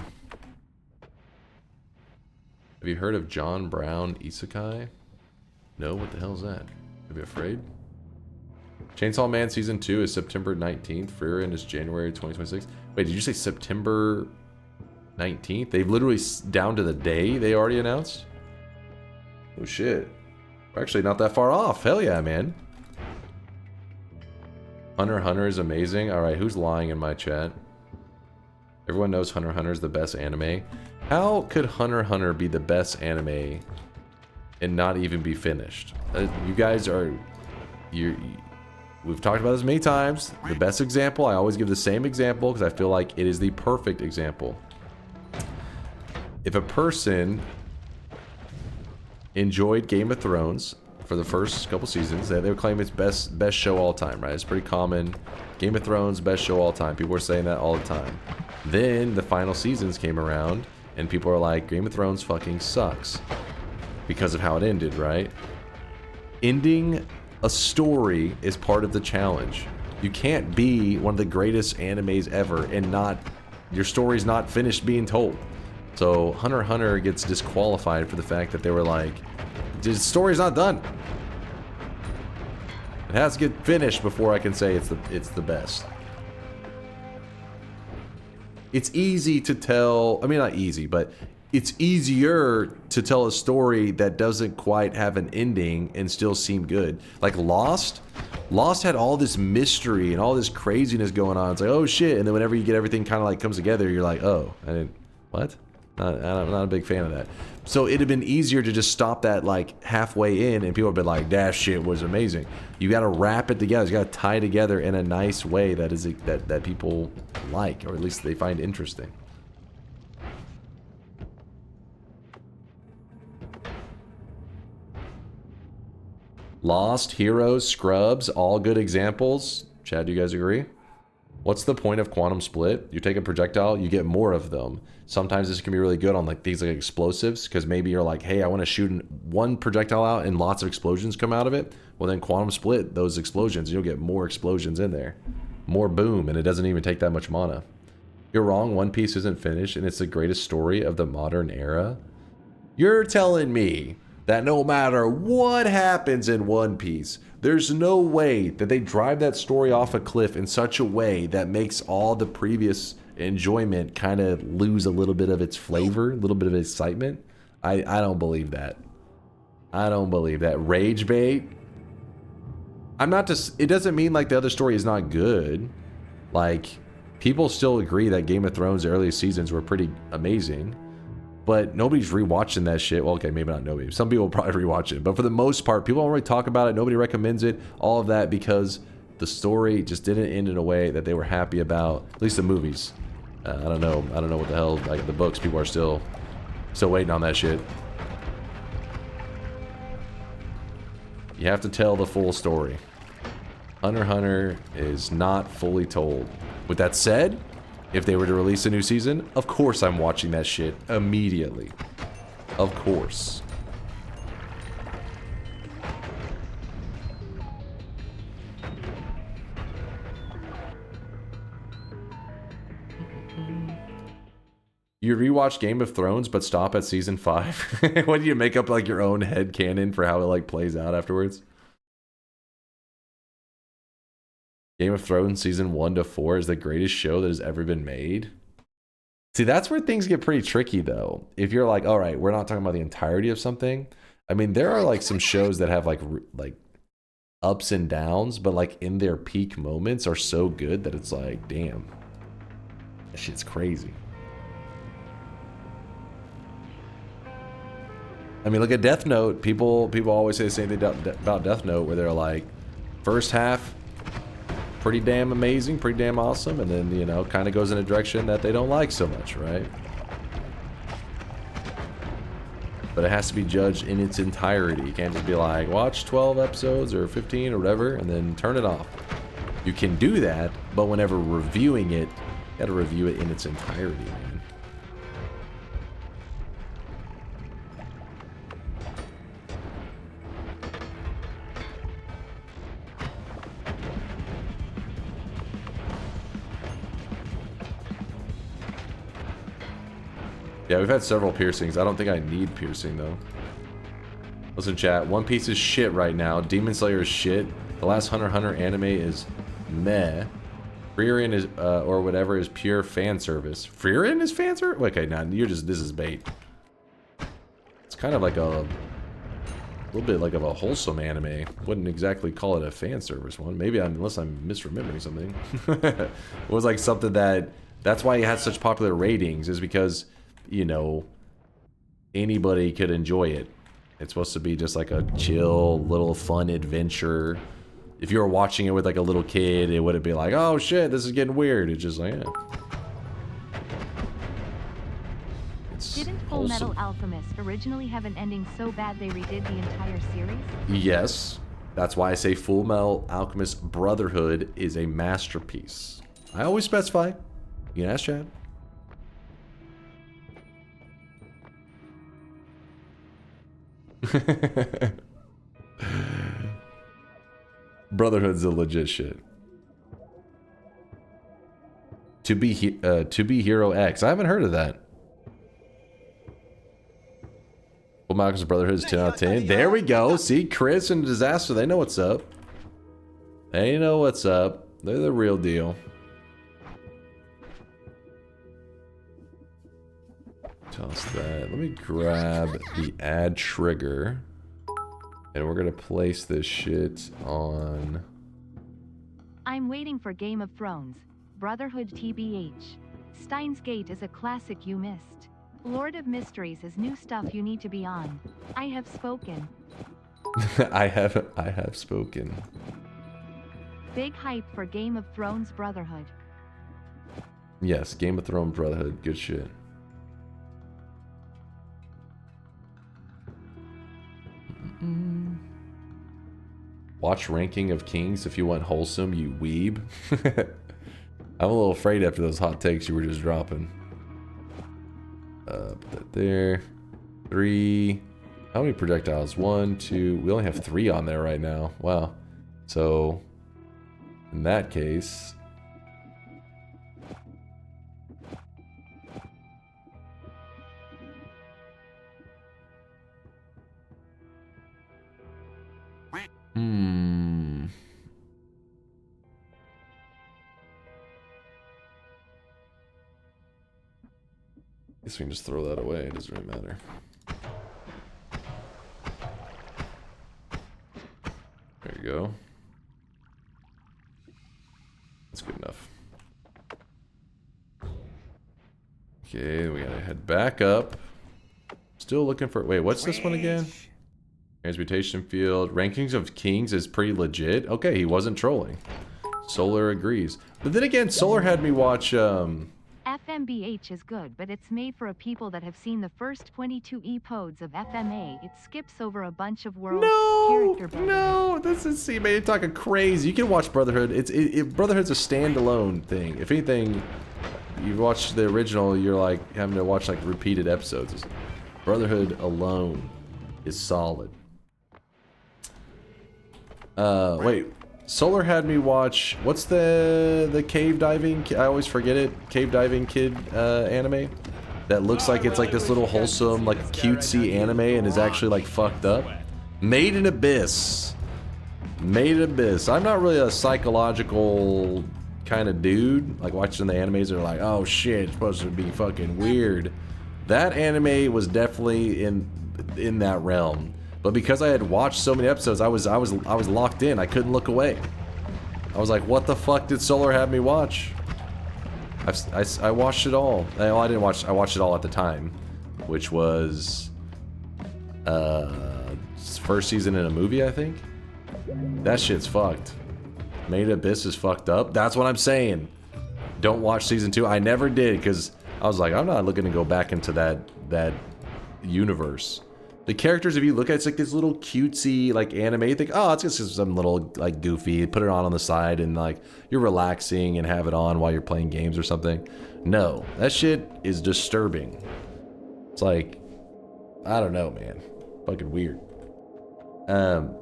Have you heard of John Brown Isekai? No? What the hell is that? Are you afraid? Chainsaw Man Season 2 is September 19th. Frieren is January 2026. Wait, did you say September 19th? They've literally, down to the day, they already announced? Oh shit. We're actually not that far off. Hell yeah, man. Hunter x Hunter is amazing. Alright, who's lying in my chat? Everyone knows Hunter x Hunter is the best anime. How could Hunter x Hunter be the best anime and not even be finished? You guys are... We've talked about this many times. The best example, I always give the same example because I feel like it is the perfect example. If a person enjoyed Game of Thrones for the first couple seasons, they would claim it's best show all time, right? It's pretty common. Game of Thrones, best show all time. People are saying that all the time. Then the final seasons came around, and people are like, Game of Thrones fucking sucks. Because of how it ended, right? Ending a story is part of the challenge. You can't be one of the greatest animes ever and not... Your story's not finished being told. So Hunter x Hunter gets disqualified for the fact that they were like, the story's not done. It has to get finished before I can say it's the best. It's easy to tell, I mean not easy, but it's easier to tell a story that doesn't quite have an ending and still seem good. Like Lost had all this mystery and all this craziness going on. It's like, oh shit, and then whenever you get everything kind of like comes together, you're like, oh, I didn't, what? I'm not a big fan of that. So it'd have been easier to just stop that like halfway in and people would have been like, that shit was amazing. You gotta wrap it together. You gotta tie together in a nice way that is that people like, or at least they find interesting. Lost, Heroes, Scrubs, all good examples. Chad, do you guys agree? What's the point of quantum split? You take a projectile, you get more of them. Sometimes this can be really good on like things like explosives, because maybe you're like, hey, I want to shoot one projectile out and lots of explosions come out of it. Well, then quantum split those explosions, and you'll get more explosions in there. More boom, and it doesn't even take that much mana. You're wrong, One Piece isn't finished, and it's the greatest story of the modern era. You're telling me that no matter what happens in One Piece, there's no way that they drive that story off a cliff in such a way that makes all the previous enjoyment kind of lose a little bit of its flavor, a little bit of excitement? I don't believe that. I don't believe that. Rage bait? I'm not just... It doesn't mean like the other story is not good. Like, people still agree that Game of Thrones' early seasons were pretty amazing. But nobody's rewatching that shit. Well, okay, maybe not nobody. Some people probably rewatch it. But for the most part, people don't really talk about it. Nobody recommends it. All of that because the story just didn't end in a way that they were happy about. At least the movies. I don't know what the hell. Like the books, people are still waiting on that shit. You have to tell the full story. Hunter x Hunter is not fully told. With that said, if they were to release a new season, of course I'm watching that shit immediately. Of course. You rewatch Game of Thrones but stop at season 5? What do you make up like your own headcanon for how it like plays out afterwards? Game of Thrones season 1 to 4 is the greatest show that has ever been made. See, that's where things get pretty tricky though. If you're like, all right, we're not talking about the entirety of something. I mean, there are like some shows that have like ups and downs, but like in their peak moments are so good that it's like, damn, that shit's crazy. I mean, look at Death Note. People always say the same thing about Death Note, where they're like, first half, pretty damn amazing, pretty damn awesome, and then, you know, kind of goes in a direction that they don't like so much, right? But it has to be judged in its entirety. You can't just be like, watch 12 episodes or 15 or whatever, and then turn it off. You can do that, but whenever reviewing it, you gotta review it in its entirety, man. Yeah, we've had several piercings. I don't think I need piercing, though. Listen, chat. One Piece is shit right now. Demon Slayer is shit. The last Hunter x Hunter anime is meh. Frieren is, or whatever, is pure fan service. Frieren is fan service? Okay, nah, you're just, this is bait. It's kind of like a little bit like of a wholesome anime. Wouldn't exactly call it a fan service one. Maybe unless I'm misremembering something. It was like something that's why it had such popular ratings, is because, you know, anybody could enjoy it. It's supposed to be just like a chill, little fun adventure. If you were watching it with like a little kid, it wouldn't be like, oh shit, this is getting weird. It's just like, yeah. Didn't Full Metal Alchemist originally have an ending so bad they redid the entire series? Yes. That's why I say Full Metal Alchemist Brotherhood is a masterpiece. I always specify. You can ask Chad. Brotherhood's a legit shit. To be Hero X. I haven't heard of that. Full Metal Alchemist Brotherhood is 10 out of 10. There we go. See, Chris and Disaster, they know what's up. They know what's up. They're the real deal. Toss that. Let me grab the add trigger. And we're going to place this shit on... I'm waiting for Game of Thrones. Brotherhood TBH. Steins Gate is a classic you missed. Lord of Mysteries is new stuff you need to be on. I have spoken. I have spoken. Big hype for Game of Thrones Brotherhood. Yes, Game of Thrones Brotherhood. Good shit. Watch Ranking of Kings if you want wholesome, you weeb. I'm a little afraid after those hot takes you were just dropping. Put that there. 3. How many projectiles? 1, 2. We only have 3 on there right now. Wow. So, in that case... Guess we can just throw that away. It doesn't really matter. There you go. That's good enough. Okay, we gotta head back up. Still looking for... Wait, what's this one again? Transmutation field. Rankings of Kings is pretty legit. Okay, he wasn't trolling. Solar agrees. But then again, Solar had me watch... FMBH is good, but it's made for a people that have seen the first 22 epodes of FMA. It skips over a bunch of world character building. No, this is... See, man, you're talking crazy. You can watch Brotherhood. Brotherhood's a standalone thing. If anything, you watch the original, you're like having to watch like repeated episodes. Brotherhood alone is solid. Wait. Solar had me watch, what's the cave diving, I always forget it, cave diving kid anime? That looks like it's like this little wholesome, like cutesy anime and is actually like fucked up. Made in Abyss. Made in Abyss. I'm not really a psychological kind of dude. Like watching the animes are like, oh shit, it's supposed to be fucking weird. That anime was definitely in that realm. But because I had watched so many episodes, I was locked in. I couldn't look away. I was like, what the fuck did Solar have me watch? I watched it all. Well, I didn't watch. I watched it all at the time, which was first season in a movie, I think. That shit's fucked. Made Abyss is fucked up. That's what I'm saying. Don't watch season 2. I never did because I was like, I'm not looking to go back into that universe. The characters, if you look at it, it's like this little cutesy like anime. You think, oh, it's just some little like goofy. Put it on the side and like you're relaxing and have it on while you're playing games or something. No, that shit is disturbing. It's like, I don't know, man. Fucking weird. I'm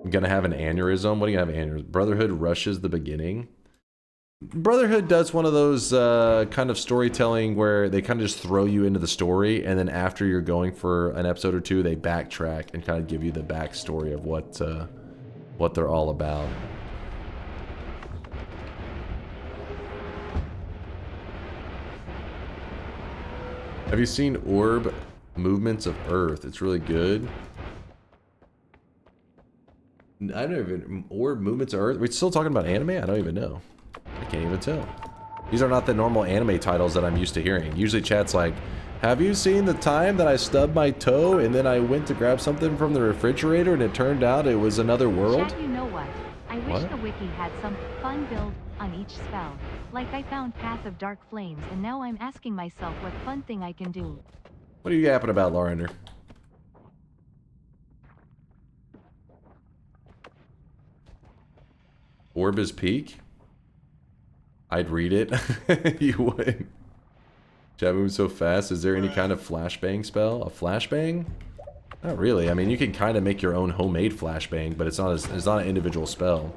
gonna have an aneurysm. What do you have? Aneurysm? Brotherhood rushes the beginning. Brotherhood does one of those kind of storytelling where they kind of just throw you into the story, and then after you're going for an episode or two, they backtrack and kind of give you the backstory of what they're all about. Have you seen Orb Movements of Earth? It's really good. I don't even... Orb Movements of Earth? We're still talking about anime? I don't even know. I can't even tell. These are not the normal anime titles that I'm used to hearing. Usually chat's like, have you seen the time that I stubbed my toe and then I went to grab something from the refrigerator and it turned out it was another world? Chat, you know what? I wish the wiki had some fun build on each spell. Like I found Path of Dark Flames and now I'm asking myself what fun thing I can do. What are you yapping about, Lorinder? Orb is peak? I'd read it. You would. Chat moves so fast. Is there any kind of flashbang spell? A flashbang? Not really. I mean, you can kind of make your own homemade flashbang, but it's not an individual spell.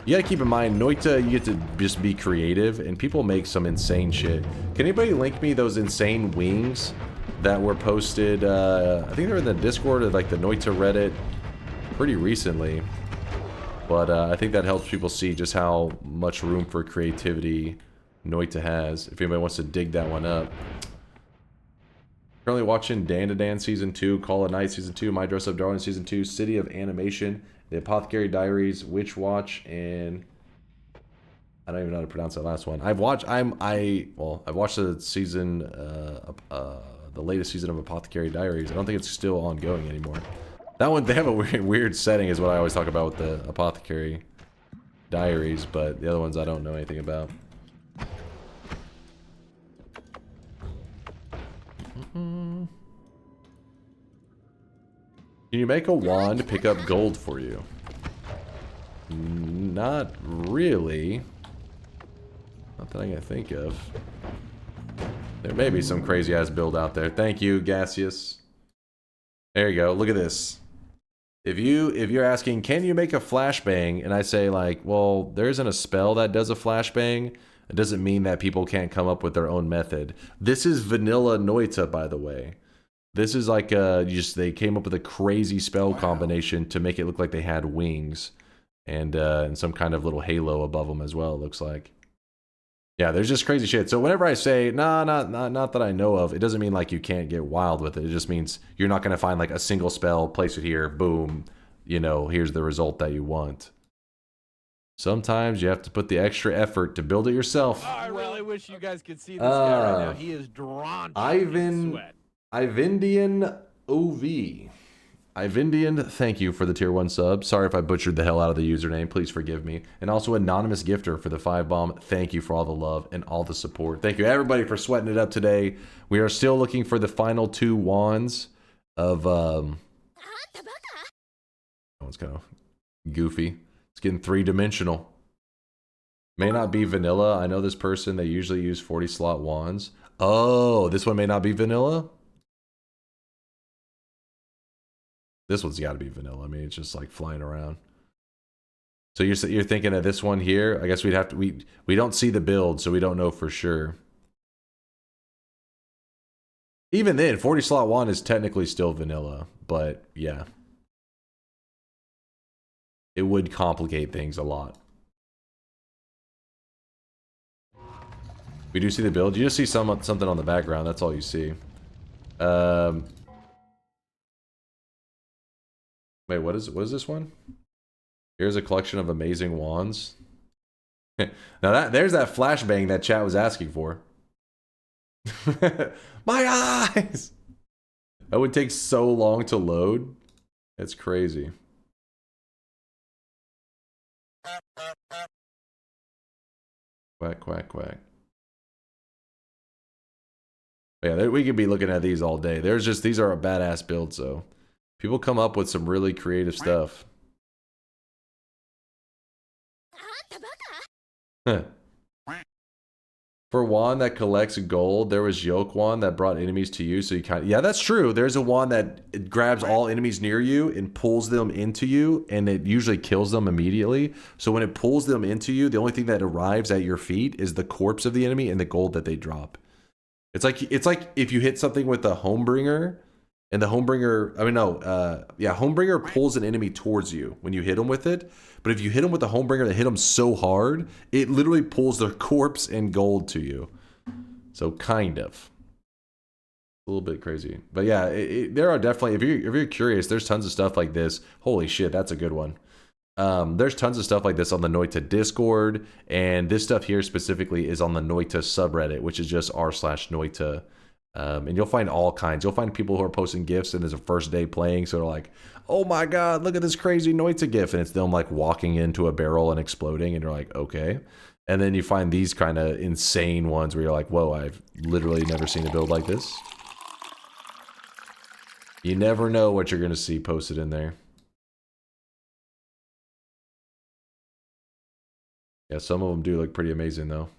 You gotta keep in mind, Noita, you get to just be creative, and people make some insane shit. Can anybody link me those insane wings that were posted? I think they're in the Discord or like the Noita Reddit pretty recently. But I think that helps people see just how much room for creativity Noita has. If anybody wants to dig that one up. Currently watching Dan to Dan Season 2, Call of Night Season 2, My Dress Up Darling Season 2, City of Animation, The Apothecary Diaries, Witch Watch, and... I don't even know how to pronounce that last one. I've watched the season, the latest season of Apothecary Diaries. I don't think it's still ongoing anymore. That one, they have a weird setting is what I always talk about with the Apothecary Diaries, but the other ones I don't know anything about. Can you make a wand to pick up gold for you? Not really. Not that I can think of. There may be some crazy ass build out there. Thank you, Gaseous. There you go. Look at this. If you're asking, can you make a flashbang? And I say like, well, there isn't a spell that does a flashbang. It doesn't mean that people can't come up with their own method. This is vanilla Noita, by the way. This is like they came up with a crazy spell combination to make it look like they had wings, and some kind of little halo above them as well. It looks like. Yeah, there's just crazy shit. So whenever I say, nah, not that I know of, it doesn't mean like you can't get wild with it. It just means you're not going to find like a single spell, place it here, boom, you know, here's the result that you want. Sometimes you have to put the extra effort to build it yourself. Oh, I really wish you guys could see this guy right now. He is drenched in sweat. Ivindian OV. Ivindian, thank you for the tier 1 sub. Sorry if I butchered the hell out of the username. Please forgive me. And also Anonymous Gifter for the 5 bomb. Thank you for all the love and all the support. Thank you everybody for sweating it up today. We are still looking for the final 2 wands of that one's kind of goofy. It's getting 3-dimensional. May not be vanilla. I know this person, they usually use 40 slot wands. Oh, this one may not be vanilla? This one's got to be vanilla. I mean, it's just like flying around. So you're thinking of this one here? I guess we'd have to we don't see the build, so we don't know for sure. Even then, 40 slot wand is technically still vanilla, but yeah. It would complicate things a lot. We do see the build. You just see something on the background. That's all you see. Wait, what is this one? Here's a collection of amazing wands. Now there's that flashbang that chat was asking for. My eyes! That would take so long to load. It's crazy. Quack, quack, quack. Yeah, we could be looking at these all day. These are a badass build, so people come up with some really creative stuff. For wand that collects gold, there was Yoke wand that brought enemies to you, so you kind of... Yeah, that's true. There's a wand that grabs all enemies near you and pulls them into you, and it usually kills them immediately. So when it pulls them into you, the only thing that arrives at your feet is the corpse of the enemy and the gold that they drop. It's like if you hit something with a Homebringer, and the Homebringer... Homebringer pulls an enemy towards you when you hit them with it. But if you hit them with a Homebringer that hit them so hard, it literally pulls their corpse and gold to you. So kind of. A little bit crazy. But yeah, there are definitely, if you're curious, there's tons of stuff like this. Holy shit, that's a good one. There's tons of stuff like this on the Noita Discord, and this stuff here specifically is on the Noita subreddit, which is just r/Noita. And you'll find all kinds. You'll find people who are posting GIFs and it's a first day playing, so they're like, oh my god, look at this crazy Noita GIF, and it's them like walking into a barrel and exploding, and you're like, okay. And then you find these kind of insane ones where you're like, whoa, I've literally never seen a build like this. You never know what you're gonna see posted in there. Yeah, some of them do look pretty amazing though.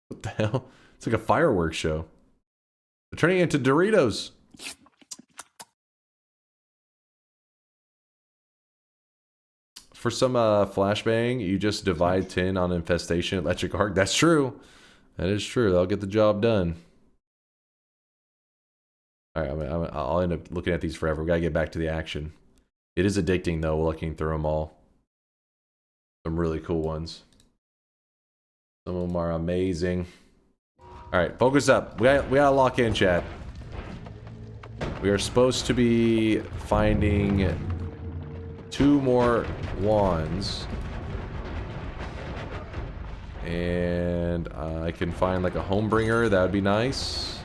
What the hell? It's like a fireworks show. They're turning into Doritos. For some flashbang, you just divide 10 on infestation, electric arc. That's true. That is true. That'll get the job done. All right, I'll end up looking at these forever. We gotta get back to the action. It is addicting though, looking through them all. Some really cool ones. Some of them are amazing. All right, focus up. We gotta lock in, chat. We are supposed to be finding 2 more wands. And I can find like a Homebringer. That would be nice.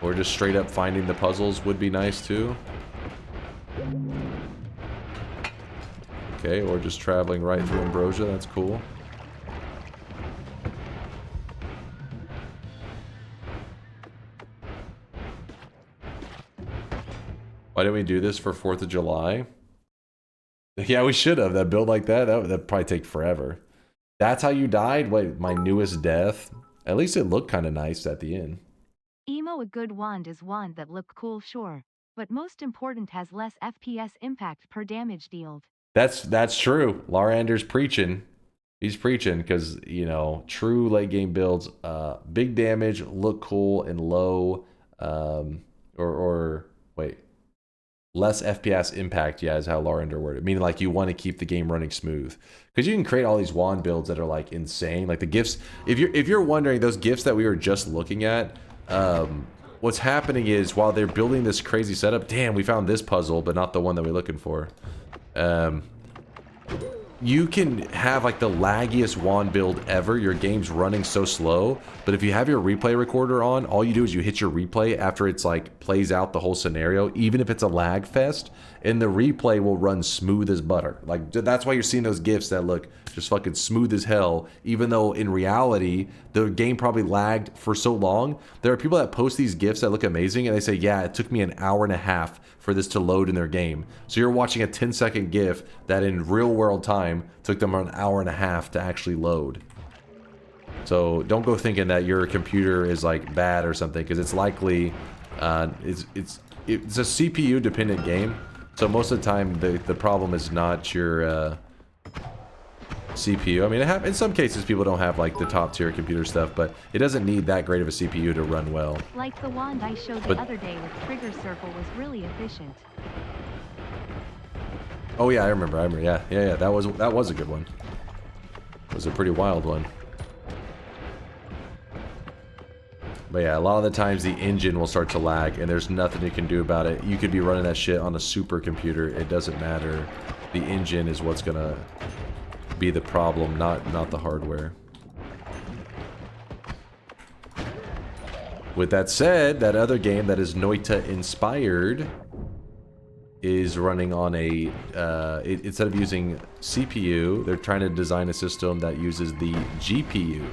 Or just straight up finding the puzzles would be nice too. Okay, or just traveling right through Ambrosia. That's cool. Why didn't we do this for 4th of July? Yeah, we should have. That build like that'd probably take forever. That's how you died? Wait, my newest death? At least it looked kind of nice at the end. Emo, a good wand is wand that look cool, sure. But most important, has less FPS impact per damage dealt. That's true. Larander's preaching. He's preaching because, you know, true late game builds, big damage, look cool, and low, wait. Less FPS impact, yeah, is how Larander worded it. Meaning like you want to keep the game running smooth. Because you can create all these wand builds that are like insane. Like the gifts, if you're wondering, those gifts that we were just looking at, what's happening is while they're building this crazy setup, damn, we found this puzzle, but not the one that we're looking for. You can have like the laggiest wand build ever. Your game's running so slow, but if you have your replay recorder on, all you do is you hit your replay after it's like plays out the whole scenario, even if it's a lag fest, and the replay will run smooth as butter. Like that's why you're seeing those GIFs that look just fucking smooth as hell, even though in reality the game probably lagged for so long. There are people that post these GIFs that look amazing and they say, yeah, it took me an hour and a half for this to load in their game. So you're watching a 10-second GIF that in real world time took them an hour and a half to actually load. So don't go thinking that your computer is like bad or something, because it's likely it's a CPU dependent game. So most of the time the problem is not your CPU. I mean, in some cases people don't have like the top tier computer stuff, but it doesn't need that great of a CPU to run well. Like the wand I showed the other day with trigger circle was really efficient. Oh yeah, I remember. Yeah. That was a good one. It was a pretty wild one. But yeah, a lot of the times the engine will start to lag, and there's nothing you can do about it. You could be running that shit on a supercomputer. It doesn't matter. The engine is what's gonna be the problem, not the hardware. With that said, that other game that is Noita inspired is running on a instead of using CPU, they're trying to design a system that uses the GPU,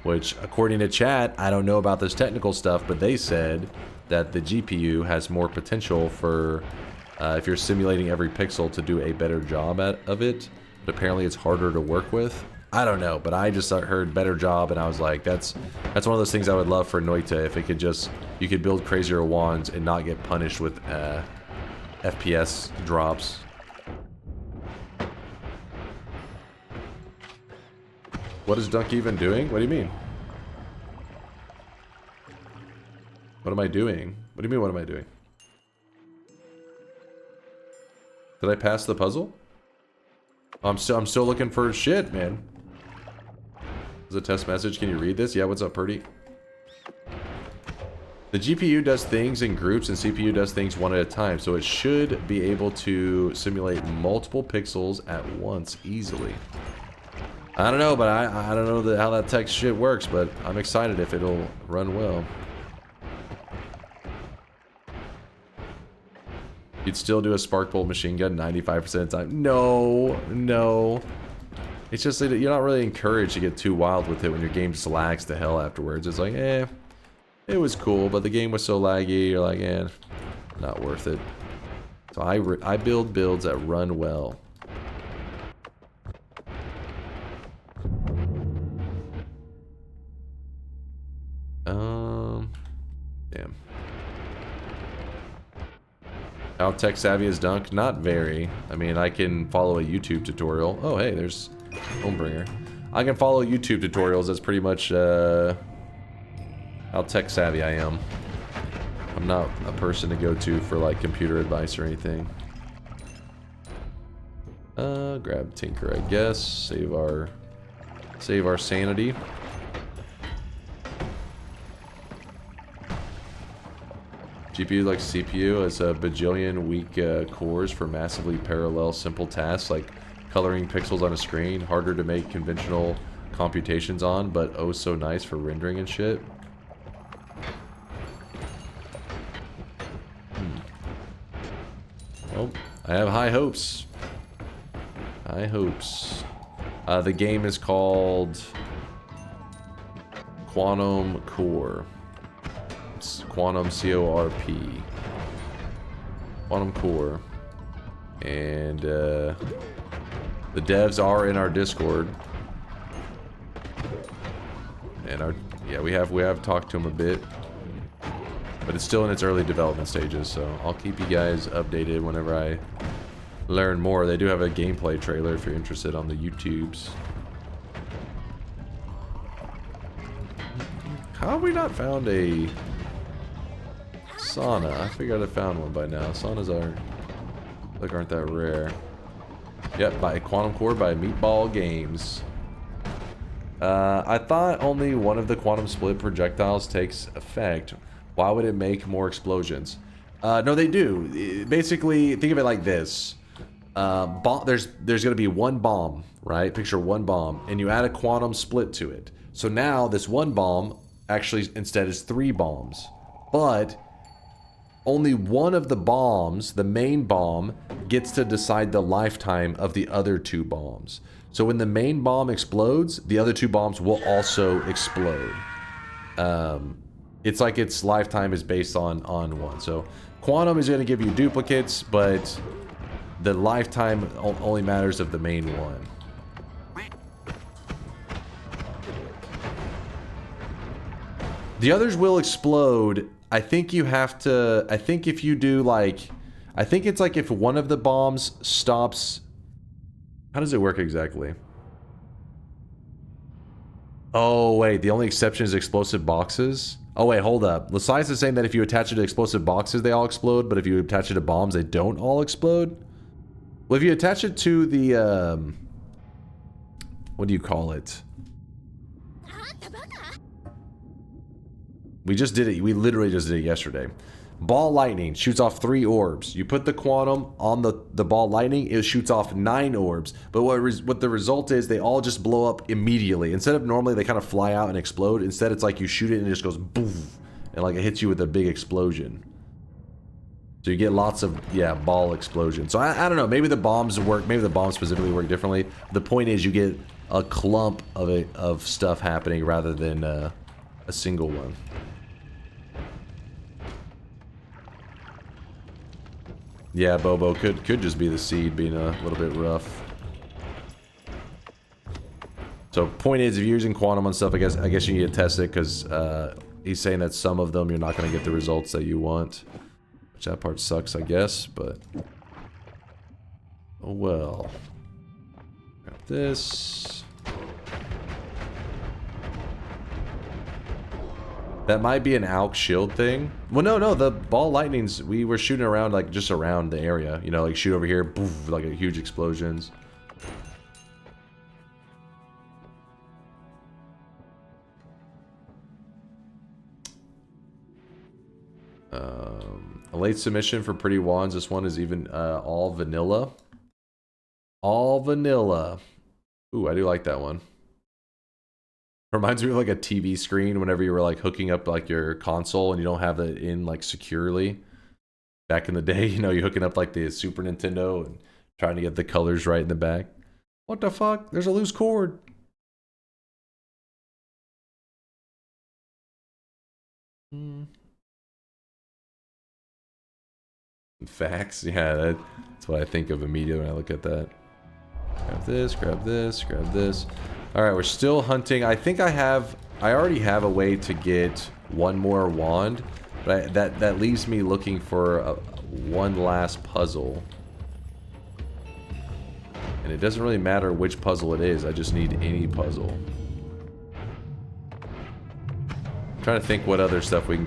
which according to chat, I don't know about this technical stuff, but they said that the GPU has more potential for if you're simulating every pixel to do a better job of it. But apparently it's harder to work with. I don't know, but I just heard better job and I was like, that's one of those things I would love for Noita, if it could just, you could build crazier wands and not get punished with FPS drops. What is Dunk even doing? What do you mean? What am I doing? What do you mean, what am I doing? Did I pass the puzzle? I'm still looking for shit, man. There's a test message. Can you read this? Yeah, what's up, Purdy? The GPU does things in groups and CPU does things one at a time, so it should be able to simulate multiple pixels at once easily. I don't know, but I don't know how that tech shit works, but I'm excited if it'll run well. You'd still do a spark bolt machine gun 95% of the time. No. It's just that you're not really encouraged to get too wild with it when your game just lags to hell afterwards. It's like, it was cool, but the game was so laggy, you're like, not worth it. So I build builds that run well. Damn. How tech savvy is Dunk? Not very. I mean, I can follow a YouTube tutorial. Oh, hey, there's Homebringer. I can follow YouTube tutorials. That's pretty much how tech savvy I am. I'm not a person to go to for like computer advice or anything. Grab Tinker, I guess. Save our sanity. GPU like CPU has a bajillion weak cores for massively parallel simple tasks like coloring pixels on a screen, harder to make conventional computations on, but oh so nice for rendering and shit. Well, I have high hopes. High hopes. The game is called Quantum Core. Quantum C-O-R-P. Quantum Core. And the devs are in our Discord. And we have talked to them a bit. But it's still in its early development stages, so I'll keep you guys updated whenever I learn more. They do have a gameplay trailer if you're interested on the YouTubes. How have we not found a sauna. I figured I found one by now. Saunas aren't that rare. Yep, by Quantum Core by Meatball Games. I thought only one of the quantum split projectiles takes effect. Why would it make more explosions? No, they do. Basically, think of it like this. There's going to be one bomb, right? Picture one bomb, and you add a quantum split to it. So now this one bomb actually instead is 3 bombs. But only one of the bombs, the main bomb, gets to decide the lifetime of the other 2 bombs. So when the main bomb explodes, the other 2 bombs will also explode. It's like its lifetime is based on one. So quantum is going to give you duplicates, but the lifetime only matters of the main one. The others will explode. I think you have to... I think if you do like... I think it's like if one of the bombs stops... How does it work exactly? Oh, wait. The only exception is explosive boxes? Oh, wait. Hold up. Lasias is saying that if you attach it to explosive boxes, they all explode. But if you attach it to bombs, they don't all explode? Well, if you attach it to the... what do you call it? We just did it. We literally just did it yesterday. Ball lightning shoots off 3 orbs. You put the quantum on the ball lightning, it shoots off 9 orbs. But what the result is, they all just blow up immediately. Instead of normally they kind of fly out and explode, instead it's like you shoot it and it just goes boom, and like it hits you with a big explosion. So you get lots of ball explosions. So I don't know. Maybe the bombs work. Maybe the bombs specifically work differently. The point is you get a clump of stuff happening rather than a single one. Yeah, Bobo could just be the seed being a little bit rough. So point is, if you're using quantum on stuff, I guess you need to test it because he's saying that some of them you're not going to get the results that you want. Which that part sucks, I guess, but oh well. Grab this. That might be an Alk shield thing. Well, no, the ball lightnings, we were shooting around, like, just around the area. You know, like, shoot over here, poof, like, huge explosions. A late submission for Pretty Wands. This one is even all vanilla. All vanilla. Ooh, I do like that one. Reminds me of like a TV screen whenever you were like hooking up like your console and you don't have it in like securely. Back in the day, you know, you're hooking up like the Super Nintendo and trying to get the colors right in the back. What the fuck? There's a loose cord. Facts, yeah, that's what I think of immediately when I look at that. Grab this, grab this, grab this. Alright, we're still hunting. I think I already have a way to get one more wand, but that leaves me looking for one last puzzle. And it doesn't really matter which puzzle it is, I just need any puzzle. I'm trying to think what other stuff we can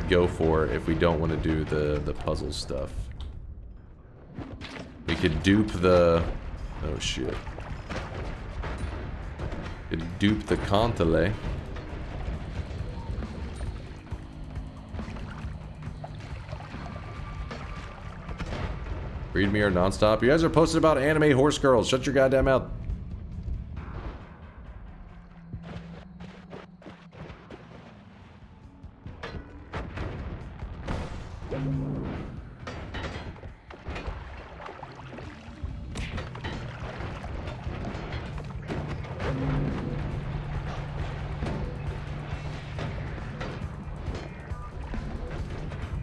go for if we don't want to do the puzzle stuff. We could dupe the... Oh shit. We could dupe the Cantale. Read me or nonstop. You guys are posting about anime horse girls. Shut your goddamn mouth.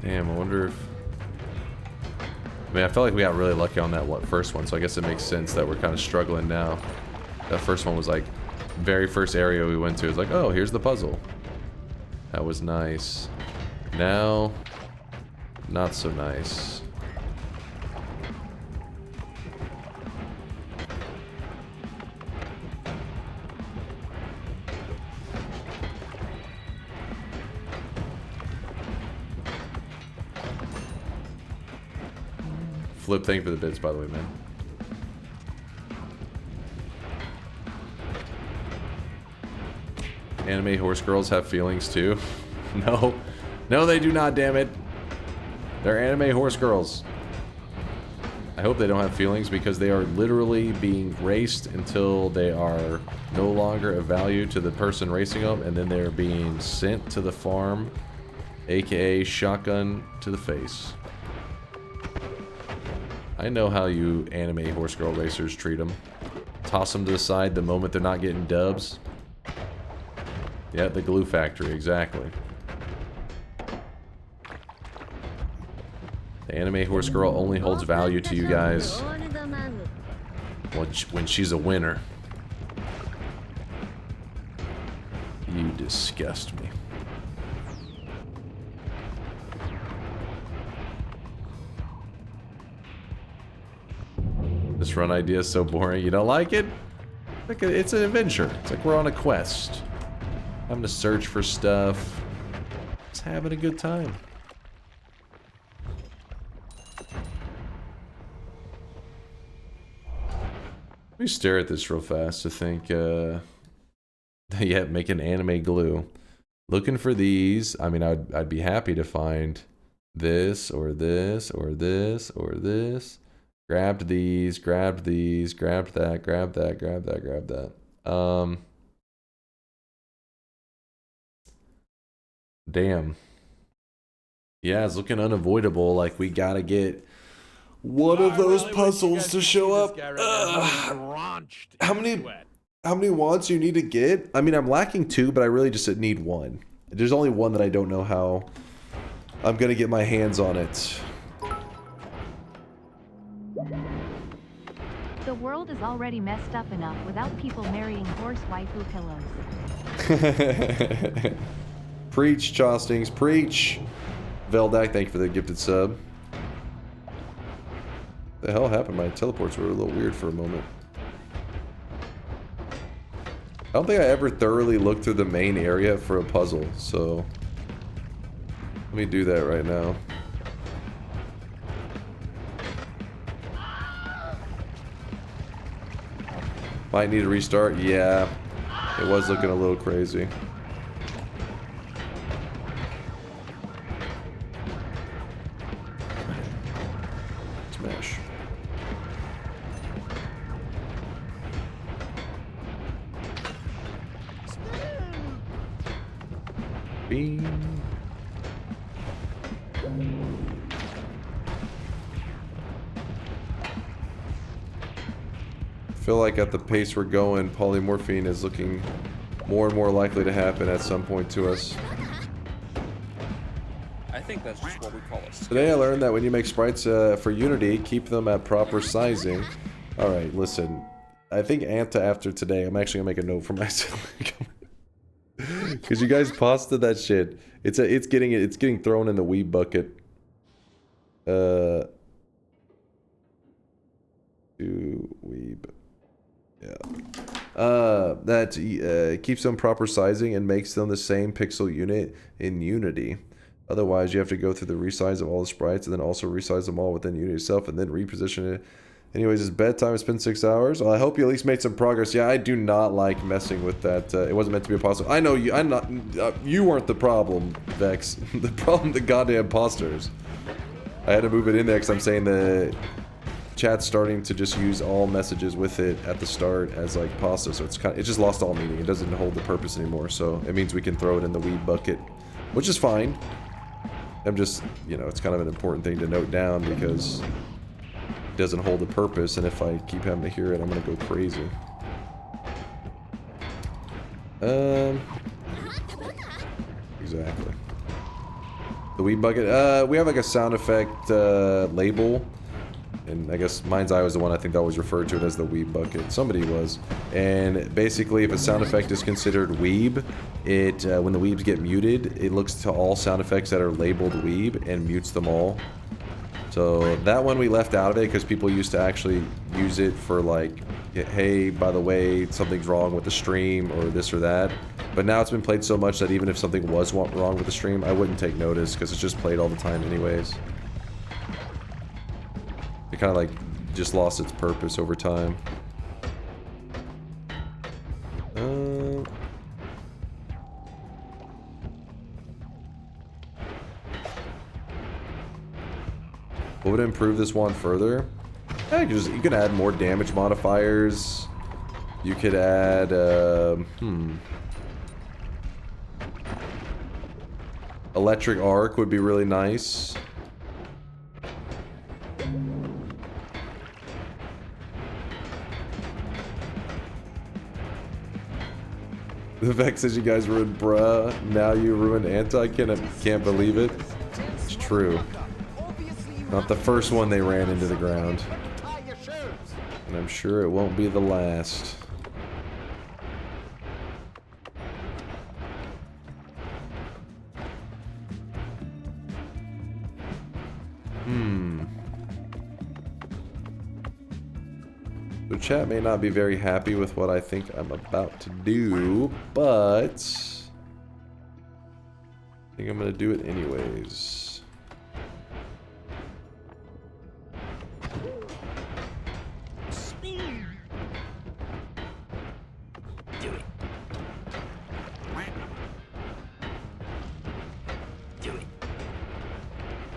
Damn, I wonder if... I mean, I felt like we got really lucky on that first one, so I guess it makes sense that we're kind of struggling now. That first one was like, very first area we went to, it was like, oh, here's the puzzle. That was nice. Now, not so nice. Flip, thank you for the bits, by the way, man. Anime horse girls have feelings too. No. No, they do not, damn it. They're anime horse girls. I hope they don't have feelings because they are literally being raced until they are no longer of value to the person racing them, and then they're being sent to the farm, aka shotgun to the face. I know how you anime horse girl racers treat them. Toss them to the side the moment they're not getting dubs. Yeah, the glue factory, exactly. The anime horse girl only holds value to you guys when she's a winner. You disgust me. This run idea is so boring. You don't like it? It's an adventure. It's like we're on a quest. I'm gonna search for stuff. Just having a good time. Let me stare at this real fast to think, yeah, make an anime glue. Looking for these. I mean, I'd be happy to find this, or this, or this, or this. Grabbed these, grabbed these, grabbed that, grabbed that, grabbed that, grabbed that. Damn. Yeah, it's looking unavoidable. Like, we gotta get one of those puzzles to show up. How many wands do you need to get? I mean, I'm lacking 2, but I really just need 1. There's only one that I don't know how I'm gonna get my hands on it. The world is already messed up enough without people marrying horse waifu pillows. Preach, Chostings, preach. Veldak, thank you for the gifted sub. The hell happened? My teleports were a little weird for a moment. I don't think I ever thoroughly looked through the main area for a puzzle, so let me do that right now. Might need a restart. Yeah, it was looking a little crazy. Smash. Beam. I feel like at the pace we're going, polymorphine is looking more and more likely to happen at some point to us. I think that's just what we call it. Today I learned that when you make sprites for Unity, keep them at proper sizing. Alright, listen. I think Anta after today, I'm actually gonna make a note for myself. Because you guys posted that shit. It's getting thrown in the weeb bucket. To weeb. Yeah. That keeps them proper sizing and makes them the same pixel unit in Unity. Otherwise, you have to go through the resize of all the sprites and then also resize them all within Unity itself and then reposition it. Anyways, it's bedtime. It's been 6 hours. Well, I hope you at least made some progress. Yeah, I do not like messing with that. It wasn't meant to be a puzzle. I know you. I'm not. You weren't the problem, Vex. The problem, the goddamn posters. I had to move it in there because I'm saying the chat's starting to just use all messages with it at the start as like pasta, so it just lost all meaning. It doesn't hold the purpose anymore, so it means we can throw it in the weed bucket, which is fine. I'm just, you know, it's kind of an important thing to note down because it doesn't hold the purpose, and if I keep having to hear it, I'm gonna go crazy. Exactly. The weed bucket. We have like a sound effect label. And I guess Mind's Eye was the one I think that always referred to it as the weeb bucket. Somebody was. And basically, if a sound effect is considered weeb, it when the weebs get muted, it looks to all sound effects that are labeled weeb and mutes them all. So that one we left out of it because people used to actually use it for like, hey, by the way, something's wrong with the stream or this or that. But now it's been played so much that even if something was wrong with the stream, I wouldn't take notice because it's just played all the time anyways. It kind of like just lost its purpose over time. What would improve this one further? Yeah, you can add more damage modifiers. You could add, electric arc would be really nice. The Vex says you guys ruined bruh. Now you ruined anti. Can't believe it. It's true. Not the first one they ran into the ground. And I'm sure it won't be the last. So chat may not be very happy with what I think I'm about to do, but I think I'm gonna do it anyways.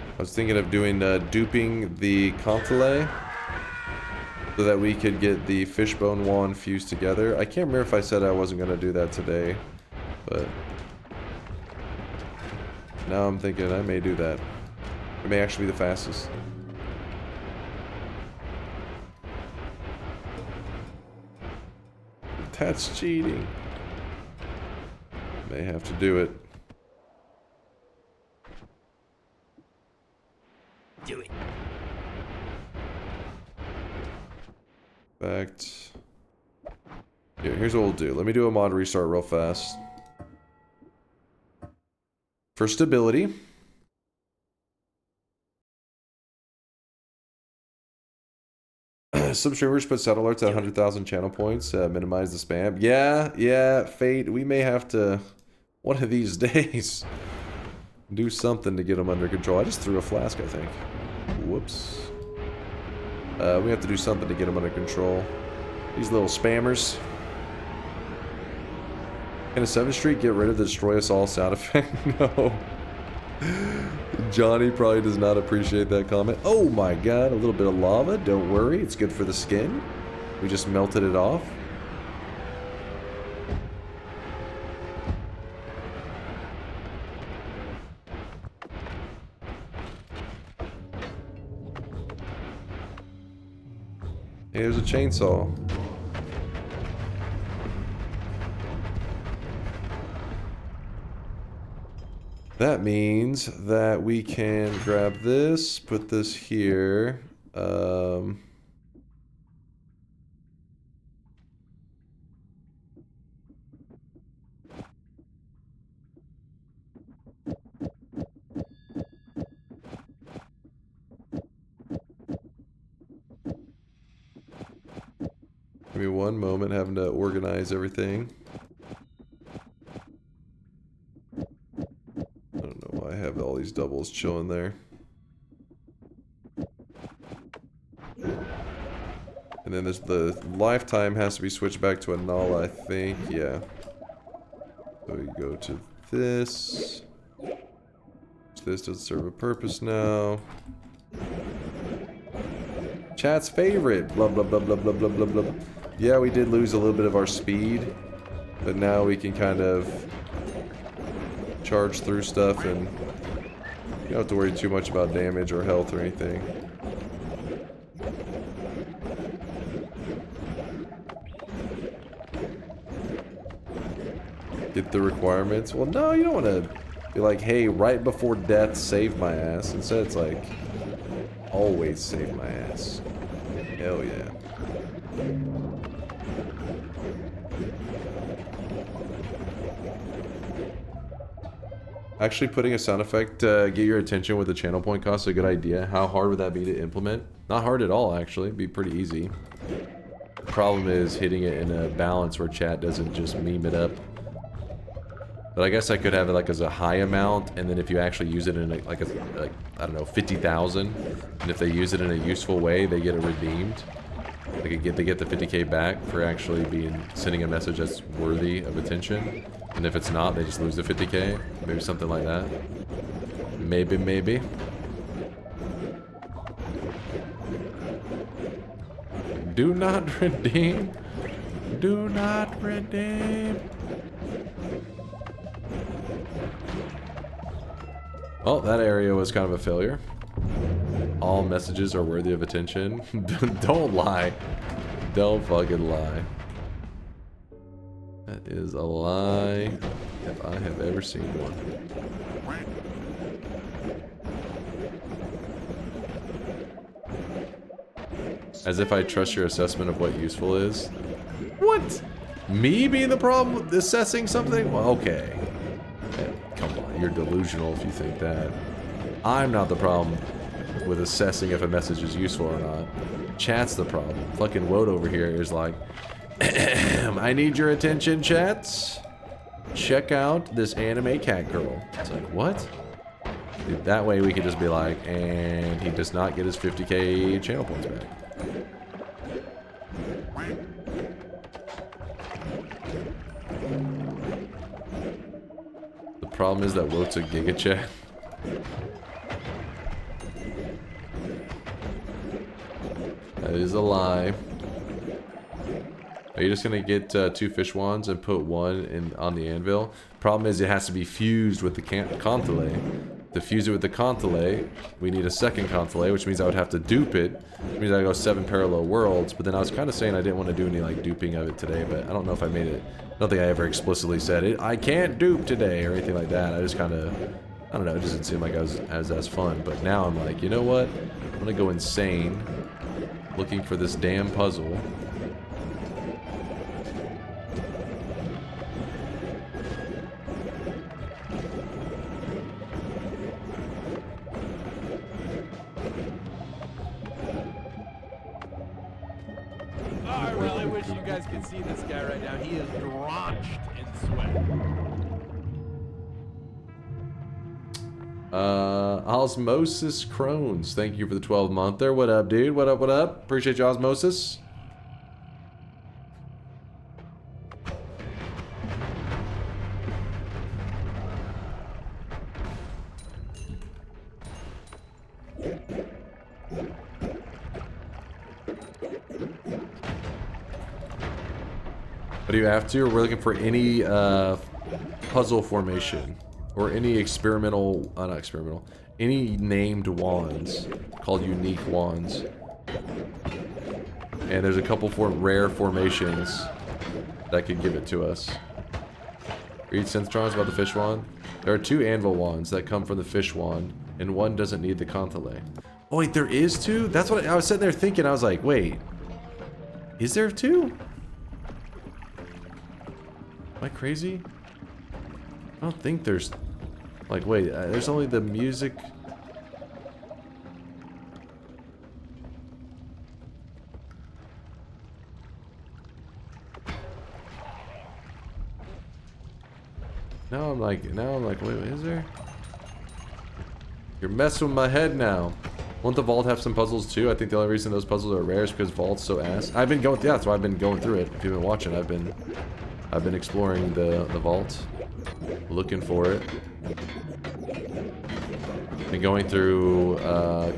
I was thinking of doing duping the Confilet so that we could get the fishbone wand fused together. I can't remember if I said I wasn't going to do that today, but now I'm thinking I may do that. It may actually be the fastest. That's cheating. May have to do it. Do it. Fact. Yeah, here's what we'll do. Let me do a mod restart real fast. For stability. Some streamers put set alerts at 100,000 channel points, minimize the spam. Yeah, Fate, we may have to, one of these days, do something to get them under control. I just threw a flask, I think. Whoops. We have to do something to get them under control. These little spammers. Can a 7th Street get rid of the destroy us all sound effect? No. Johnny probably does not appreciate that comment. Oh my god, a little bit of lava. Don't worry, it's good for the skin. We just melted it off. Here's a chainsaw. That means that we can grab this, put this here. Give me one moment, having to organize everything. I don't know why I have all these doubles chilling there. And then there's the lifetime has to be switched back to a null, I think. Yeah. So we go to this. This doesn't serve a purpose now. Chat's favorite. Blah, blah, blah, blah, blah, blah, blah, blah. Yeah, we did lose a little bit of our speed. But now we can kind of charge through stuff and you don't have to worry too much about damage or health or anything. Get the requirements. Well, no, you don't want to be like, hey, right before death, save my ass. Instead, it's like, always save my ass. Hell yeah. Actually, putting a sound effect to get your attention with a channel point cost is a good idea. How hard would that be to implement? Not hard at all, actually. It'd be pretty easy. The problem is hitting it in a balance where chat doesn't just meme it up. But I guess I could have it like as a high amount, and then if you actually use it in a, like I don't know, 50,000, and if they use it in a useful way, they get it redeemed. They get the 50k back for actually sending a message that's worthy of attention. And if it's not, they just lose the 50k. Maybe something like that. Maybe. Do not redeem. Do not redeem. Well, that area was kind of a failure. All messages are worthy of attention. Don't lie. Don't fucking lie. That is a lie if I have ever seen one. As if I trust your assessment of what useful is. What? Me being the problem with assessing something? Well, okay. Come on, you're delusional if you think that. I'm not the problem with assessing if a message is useful or not. Chat's the problem. Fucking Woad over here is like, I need your attention, chats. Check out this anime cat girl. It's like, what? Dude, that way we could just be like, and he does not get his 50k channel points back. The problem is that Woat's a giga chat. That is a lie. Are you just gonna get 2 fish wands and put one on the anvil? Problem is it has to be fused with the Contelé. To fuse it with the Contelé, we need a second Contelé, which means I would have to dupe it. Which means I go 7 parallel worlds. But then I was kind of saying I didn't want to do any like duping of it today, but I don't know if I made it. I don't think I ever explicitly said it. I can't dupe today or anything like that. I just kind of, I don't know. It just didn't seem like I was as fun. But now I'm like, you know what? I'm gonna go insane, looking for this damn puzzle. I really wish you guys could see this guy right now. He is drenched in sweat. Osmosis Crones, thank you for the 12-month there. What up, dude? What up, what up? Appreciate you, Osmosis. What do you have to? We're looking for any puzzle formation or any experimental, not experimental, any named wands called unique wands. And there's a couple rare formations that could give it to us. Read Synthtrons about the fish wand. There are 2 anvil wands that come from the fish wand, and one doesn't need the Contelé. Oh wait, there is 2? That's what I was sitting there thinking. I was like, wait, is there 2? Am I crazy? I don't think there's... Like, wait, there's only the music... Now I'm like, wait, is there? You're messing with my head now. Won't the vault have some puzzles too? I think the only reason those puzzles are rare is because vault's so ass. I've been going, yeah, that's why I've been going through it. If you've been watching, I've been exploring the vault, looking for it. Been going through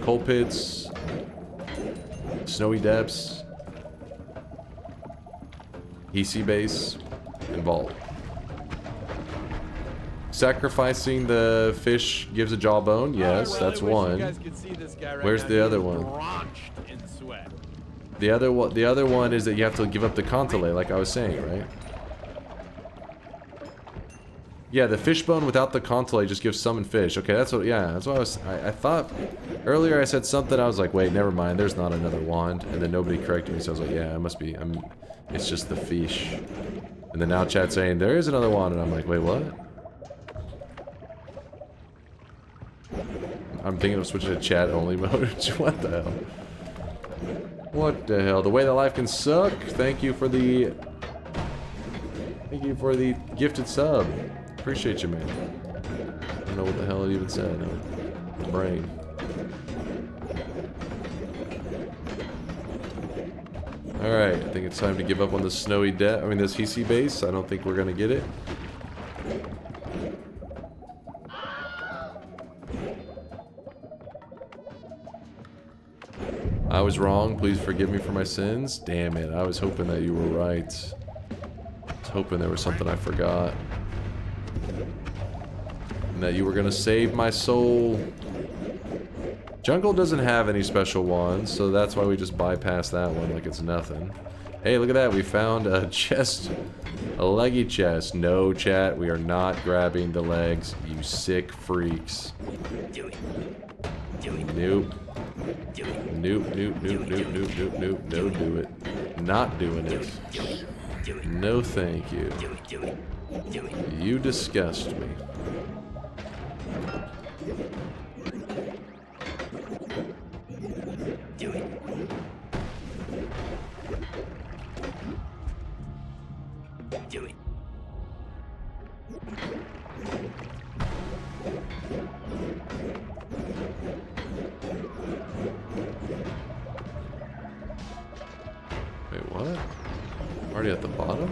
coal pits, snowy depths, EC base, and vault. Sacrificing the fish gives a jawbone. Yes, really that's one. Right Where's now. The other one? The other one is that you have to give up the Contelé, like I was saying, right? Yeah, the fishbone without the Contelé just gives summon fish. Okay, that's what. Yeah, that's what I thought earlier. I said something. I was like, wait, never mind. There's not another wand, and then nobody corrected me. So I was like, yeah, it must be. It's just the fish. And then now chat's saying there is another wand, and I'm like, wait, what? I'm thinking of switching to chat only mode. What the hell? What the hell? The way that life can suck. Thank you for the gifted sub. Appreciate you, man. I don't know what the hell it even said. No. Brain. Alright, I think it's time to give up on the snowy this PC base. I don't think we're gonna get it. I was wrong. Please forgive me for my sins. Damn it. I was hoping that you were right. I was hoping there was something I forgot. And that you were gonna save my soul. Jungle doesn't have any special wands, so that's why we just bypass that one like it's nothing. Hey, look at that. We found a chest. A leggy chest. No, chat. We are not grabbing the legs, you sick freaks. Nope. Nope, nope, nope, nope, nope, nope, nope. No, do it. Not doing it. No, thank you. You disgust me. Wait, what? Already at the bottom?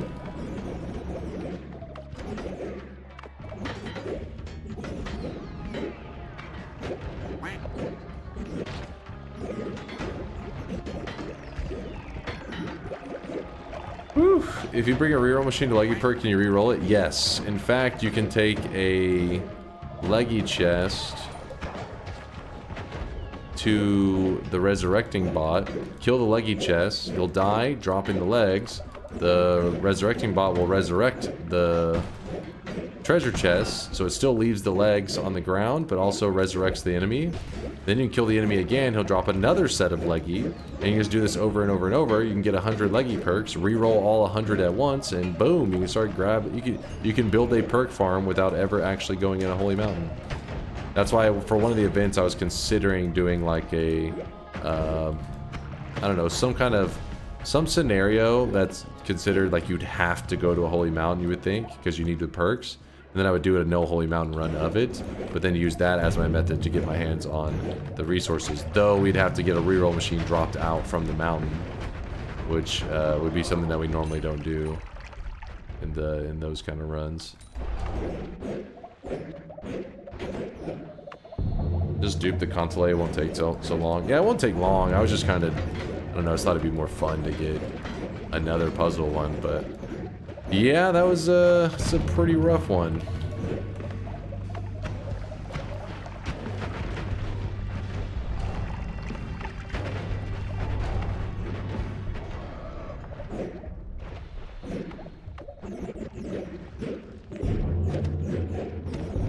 Whew. If you bring a reroll machine to leggy perk, can you reroll it? Yes. In fact, you can take a leggy chest to the resurrecting bot, kill the leggy chest, you'll die, dropping the legs. The resurrecting bot will resurrect the treasure chest, so it still leaves the legs on the ground, but also resurrects the enemy. Then you can kill the enemy again, he'll drop another set of leggy, and you just do this over and over and over. You can get 100 leggy perks, reroll all 100 at once, and boom, you can start you can build a perk farm without ever actually going in a holy mountain. That's why for one of the events I was considering doing like a, I don't know, some scenario that's considered like you'd have to go to a holy mountain, you would think, because you need the perks. And then I would do a no holy mountain run of it, but then use that as my method to get my hands on the resources. Though we'd have to get a reroll machine dropped out from the mountain, which would be something that we normally don't do in those kind of runs. Just dupe the Contelé, it won't take so long. Yeah, it won't take long. I was just kind of, I don't know, I just thought it'd be more fun to get another puzzle one, but yeah, that was it's a pretty rough one.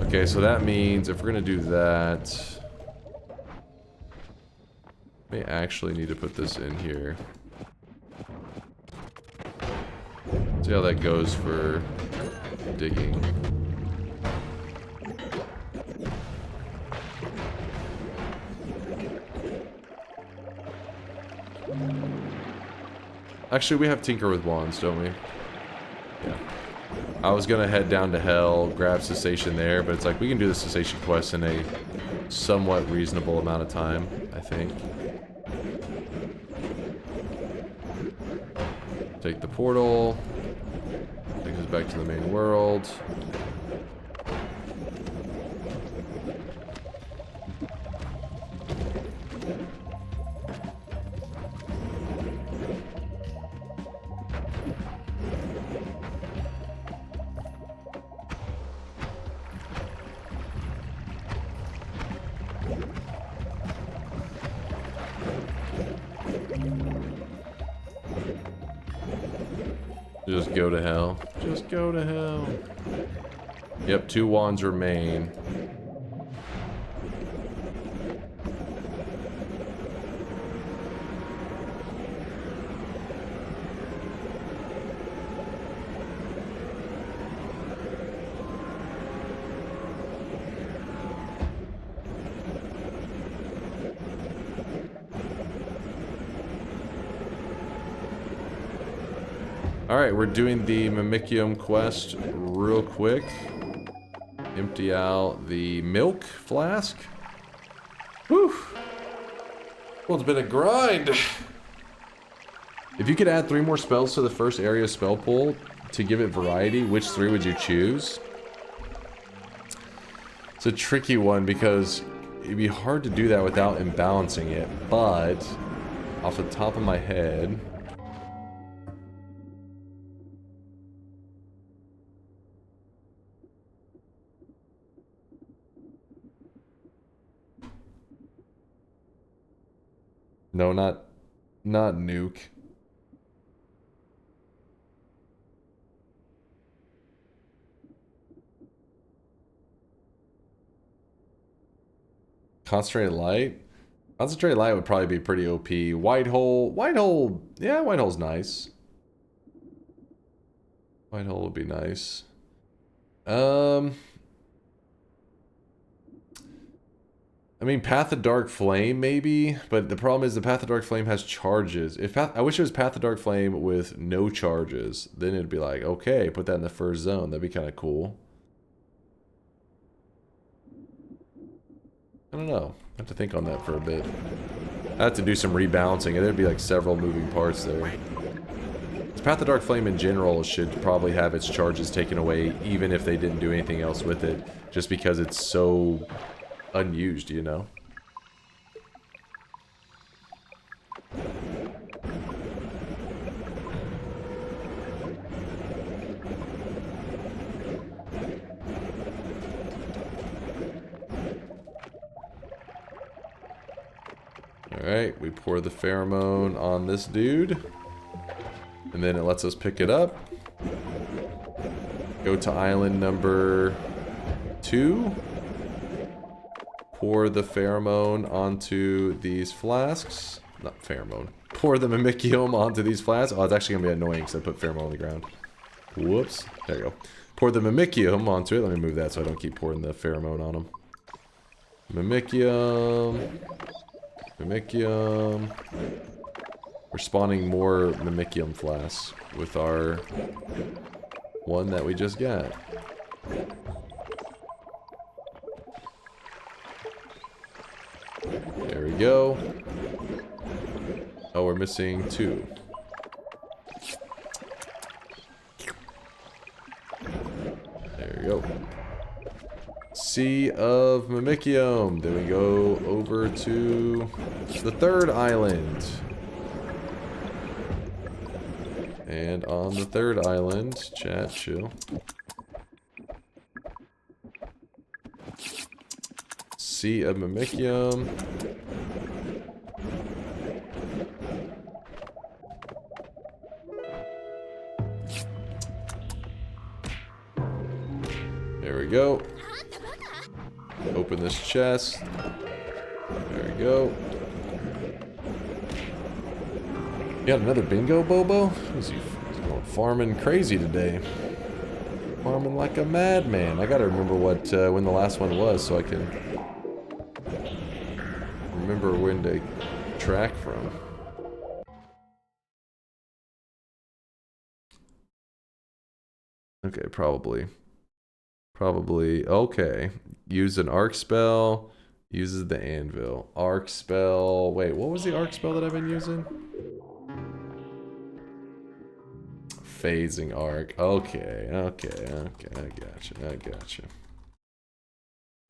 Okay, so that means if we're gonna do that, may actually need to put this in here. See how that goes for digging. Actually, we have Tinker with Wands, don't we? Yeah. I was gonna head down to Hell, grab Cessation there, but it's like we can do the Cessation quest in a somewhat reasonable amount of time, I think. Take the portal. Takes us back to the main world. Just go to hell. Just go to hell. Yep, 2 wands remain. Alright, we're doing the Mimicium quest real quick. Empty out the milk flask. Whew. Well, it's been a grind. If you could add 3 more spells to the first area spell pool to give it variety, which 3 would you choose? It's a tricky one because it'd be hard to do that without imbalancing it, but off the top of my head... No, not nuke. Concentrated light? Concentrated light would probably be pretty OP. White hole, yeah, white hole's nice. White hole would be nice. I mean, Path of Dark Flame, maybe, but the problem is the Path of Dark Flame has charges. I wish it was Path of Dark Flame with no charges. Then it'd be like, okay, put that in the first zone. That'd be kind of cool. I don't know. I have to think on that for a bit. I have to do some rebalancing, and there'd be like several moving parts there. This Path of Dark Flame in general should probably have its charges taken away, even if they didn't do anything else with it, just because it's so unused, you know? Alright, we pour the pheromone on this dude. And then it lets us pick it up. Go to island number 2. Pour the pheromone onto these flasks. Not pheromone. Pour the mimicium onto these flasks. Oh, it's actually going to be annoying because I put pheromone on the ground. Whoops. There you go. Pour the mimicium onto it. Let me move that so I don't keep pouring the pheromone on them. Mimicium. Mimicium. We're spawning more mimicium flasks with our one that we just got. There we go. Oh, we're missing 2. There we go. Sea of Mimicium. Then we go over to the 3rd island. And on the 3rd island, chat, chill. Sea of Mimicium. There we go. Open this chest. There we go. You got another bingo, Bobo? He's going farming crazy today. Farming like a madman. I gotta remember what when the last one was so I can remember when to track from. Okay, probably. Okay. Use an arc spell. Uses the anvil. Arc spell. Wait, what was the arc spell that I've been using? Phasing arc. Okay. I gotcha.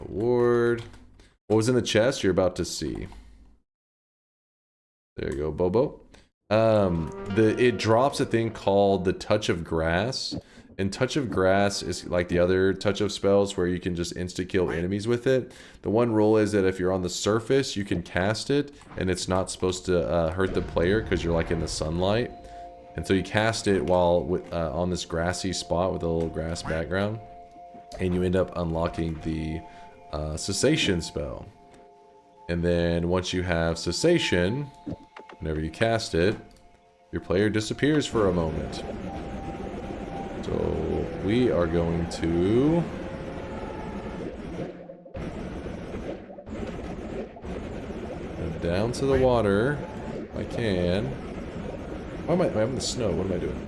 Award. What was in the chest you're about to see? There you go, Bobo. It drops a thing called the Touch of Grass. And Touch of Grass is like the other Touch of spells where you can just insta-kill enemies with it. The one rule is that if you're on the surface, you can cast it, and it's not supposed to hurt the player because you're like in the sunlight. And so you cast it while on this grassy spot with a little grass background, and you end up unlocking the Cessation spell. And then once you have Cessation, whenever you cast it, your player disappears for a moment. So we are going to go down to the water if I can. Why am I in the snow? What am I doing?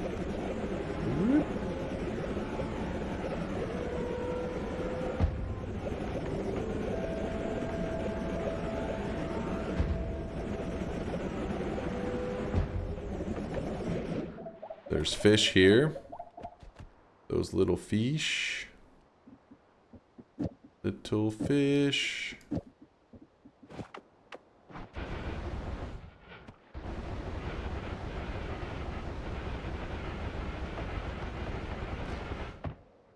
there's fish here. Those little fish. Little fish.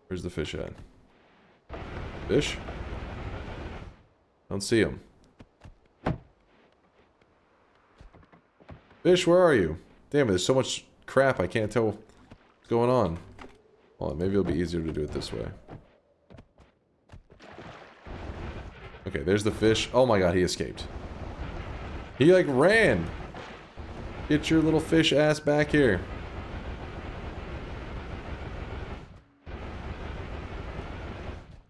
Where's the fish at? Fish? Don't see him. Fish, where are you? Damn it, there's so much crap I can't tell what's going on. Hold on, maybe it'll be easier to do it this way. Okay, there's the fish. Oh my god, he escaped. He like ran. Get your little fish ass back here.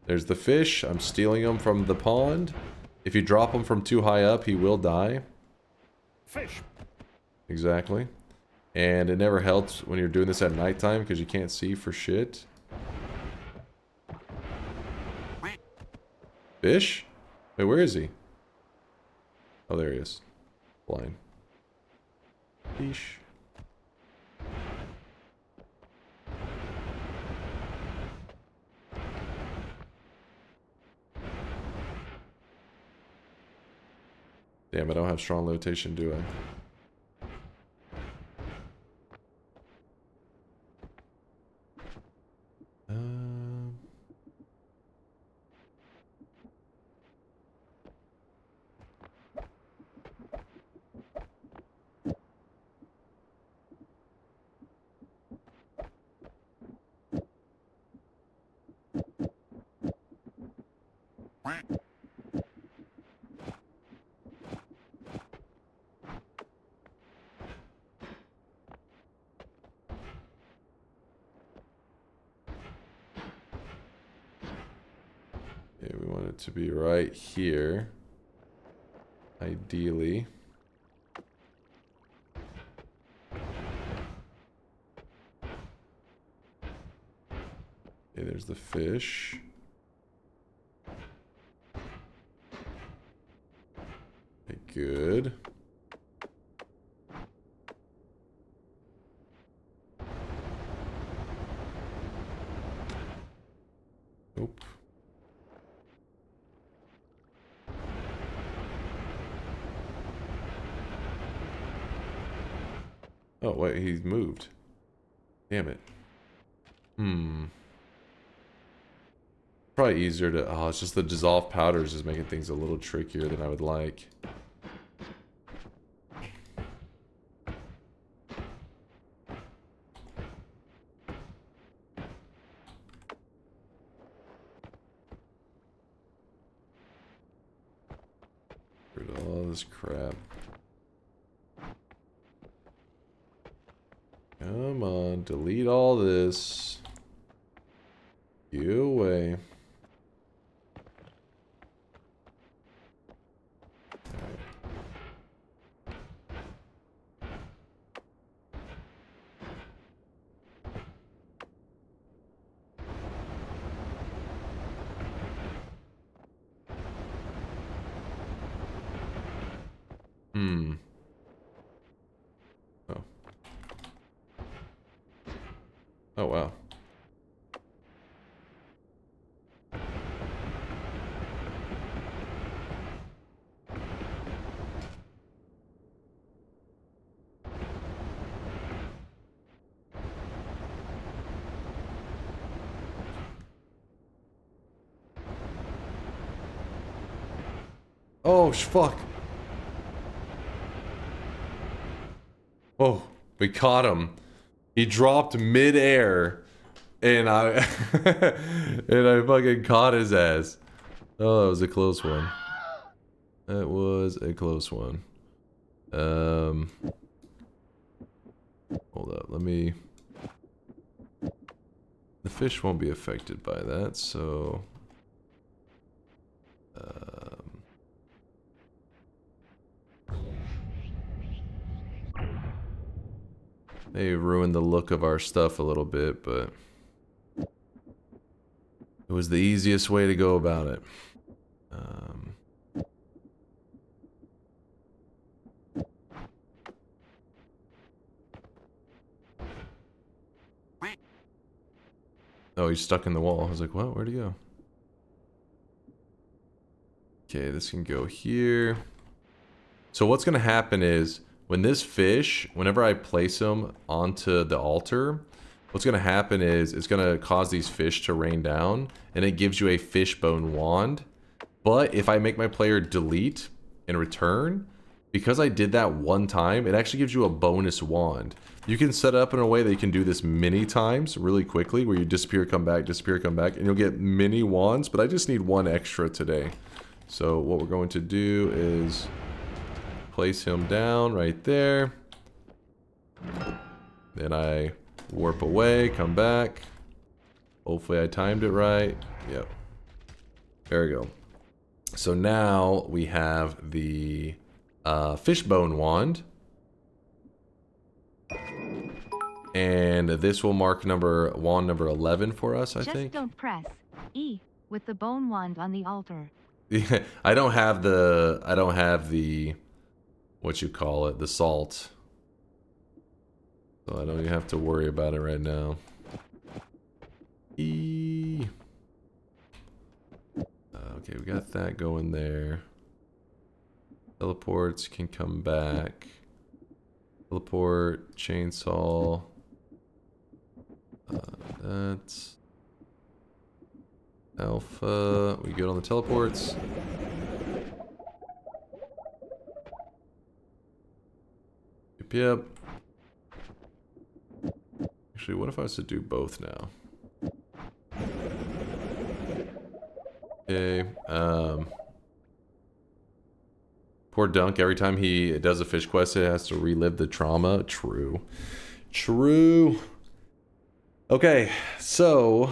There's the fish. I'm stealing him from the pond. If you drop him from too high up, he will die. Fish. Exactly. And it never helps when you're doing this at nighttime because you can't see for shit. Fish? Wait, where is he? Oh, there he is. Blind. Fish. Damn, I don't have strong levitation, do I? Okay, we want it to be right here. Ideally. Okay, there's the fish. Okay, good. Nope. Oh, wait, he's moved. Damn it. Probably easier to... Oh, it's just the dissolved powders is making things a little trickier than I would like. Rid of all this crap. Come on, delete all this. You away. Oh. Oh, wow. Oh, fuck. Oh, we caught him. He dropped mid-air, and I fucking caught his ass. Oh, that was a close one. That was a close one. Hold up, let me... The fish won't be affected by that, so... They ruined the look of our stuff a little bit, but it was the easiest way to go about it. Oh, he's stuck in the wall. I was like, what? Where'd he go? Okay, this can go here. So what's going to happen is, when this fish, whenever I place him onto the altar, what's going to happen is, it's going to cause these fish to rain down, and it gives you a fishbone wand. But if I make my player delete in return, because I did that one time, it actually gives you a bonus wand. You can set it up in a way that you can do this many times really quickly, where you disappear, come back, and you'll get many wands, but I just need one extra today. So what we're going to do is place him down right there. Then I warp away, come back. Hopefully I timed it right. Yep. There we go. So now we have the fishbone wand. And this will mark wand number 11 for us, I think. Just don't press E with the bone wand on the altar. Yeah, I don't have the what you call it, the salt. So I don't even have to worry about it right now. E. Okay, we got that going there. Teleports can come back. Teleport, chainsaw. That's alpha. We good on the teleports. Yep. Actually, what if I was to do both now? Okay. Poor Dunk, every time he does a fish quest, it has to relive the trauma. True. True. Okay, so...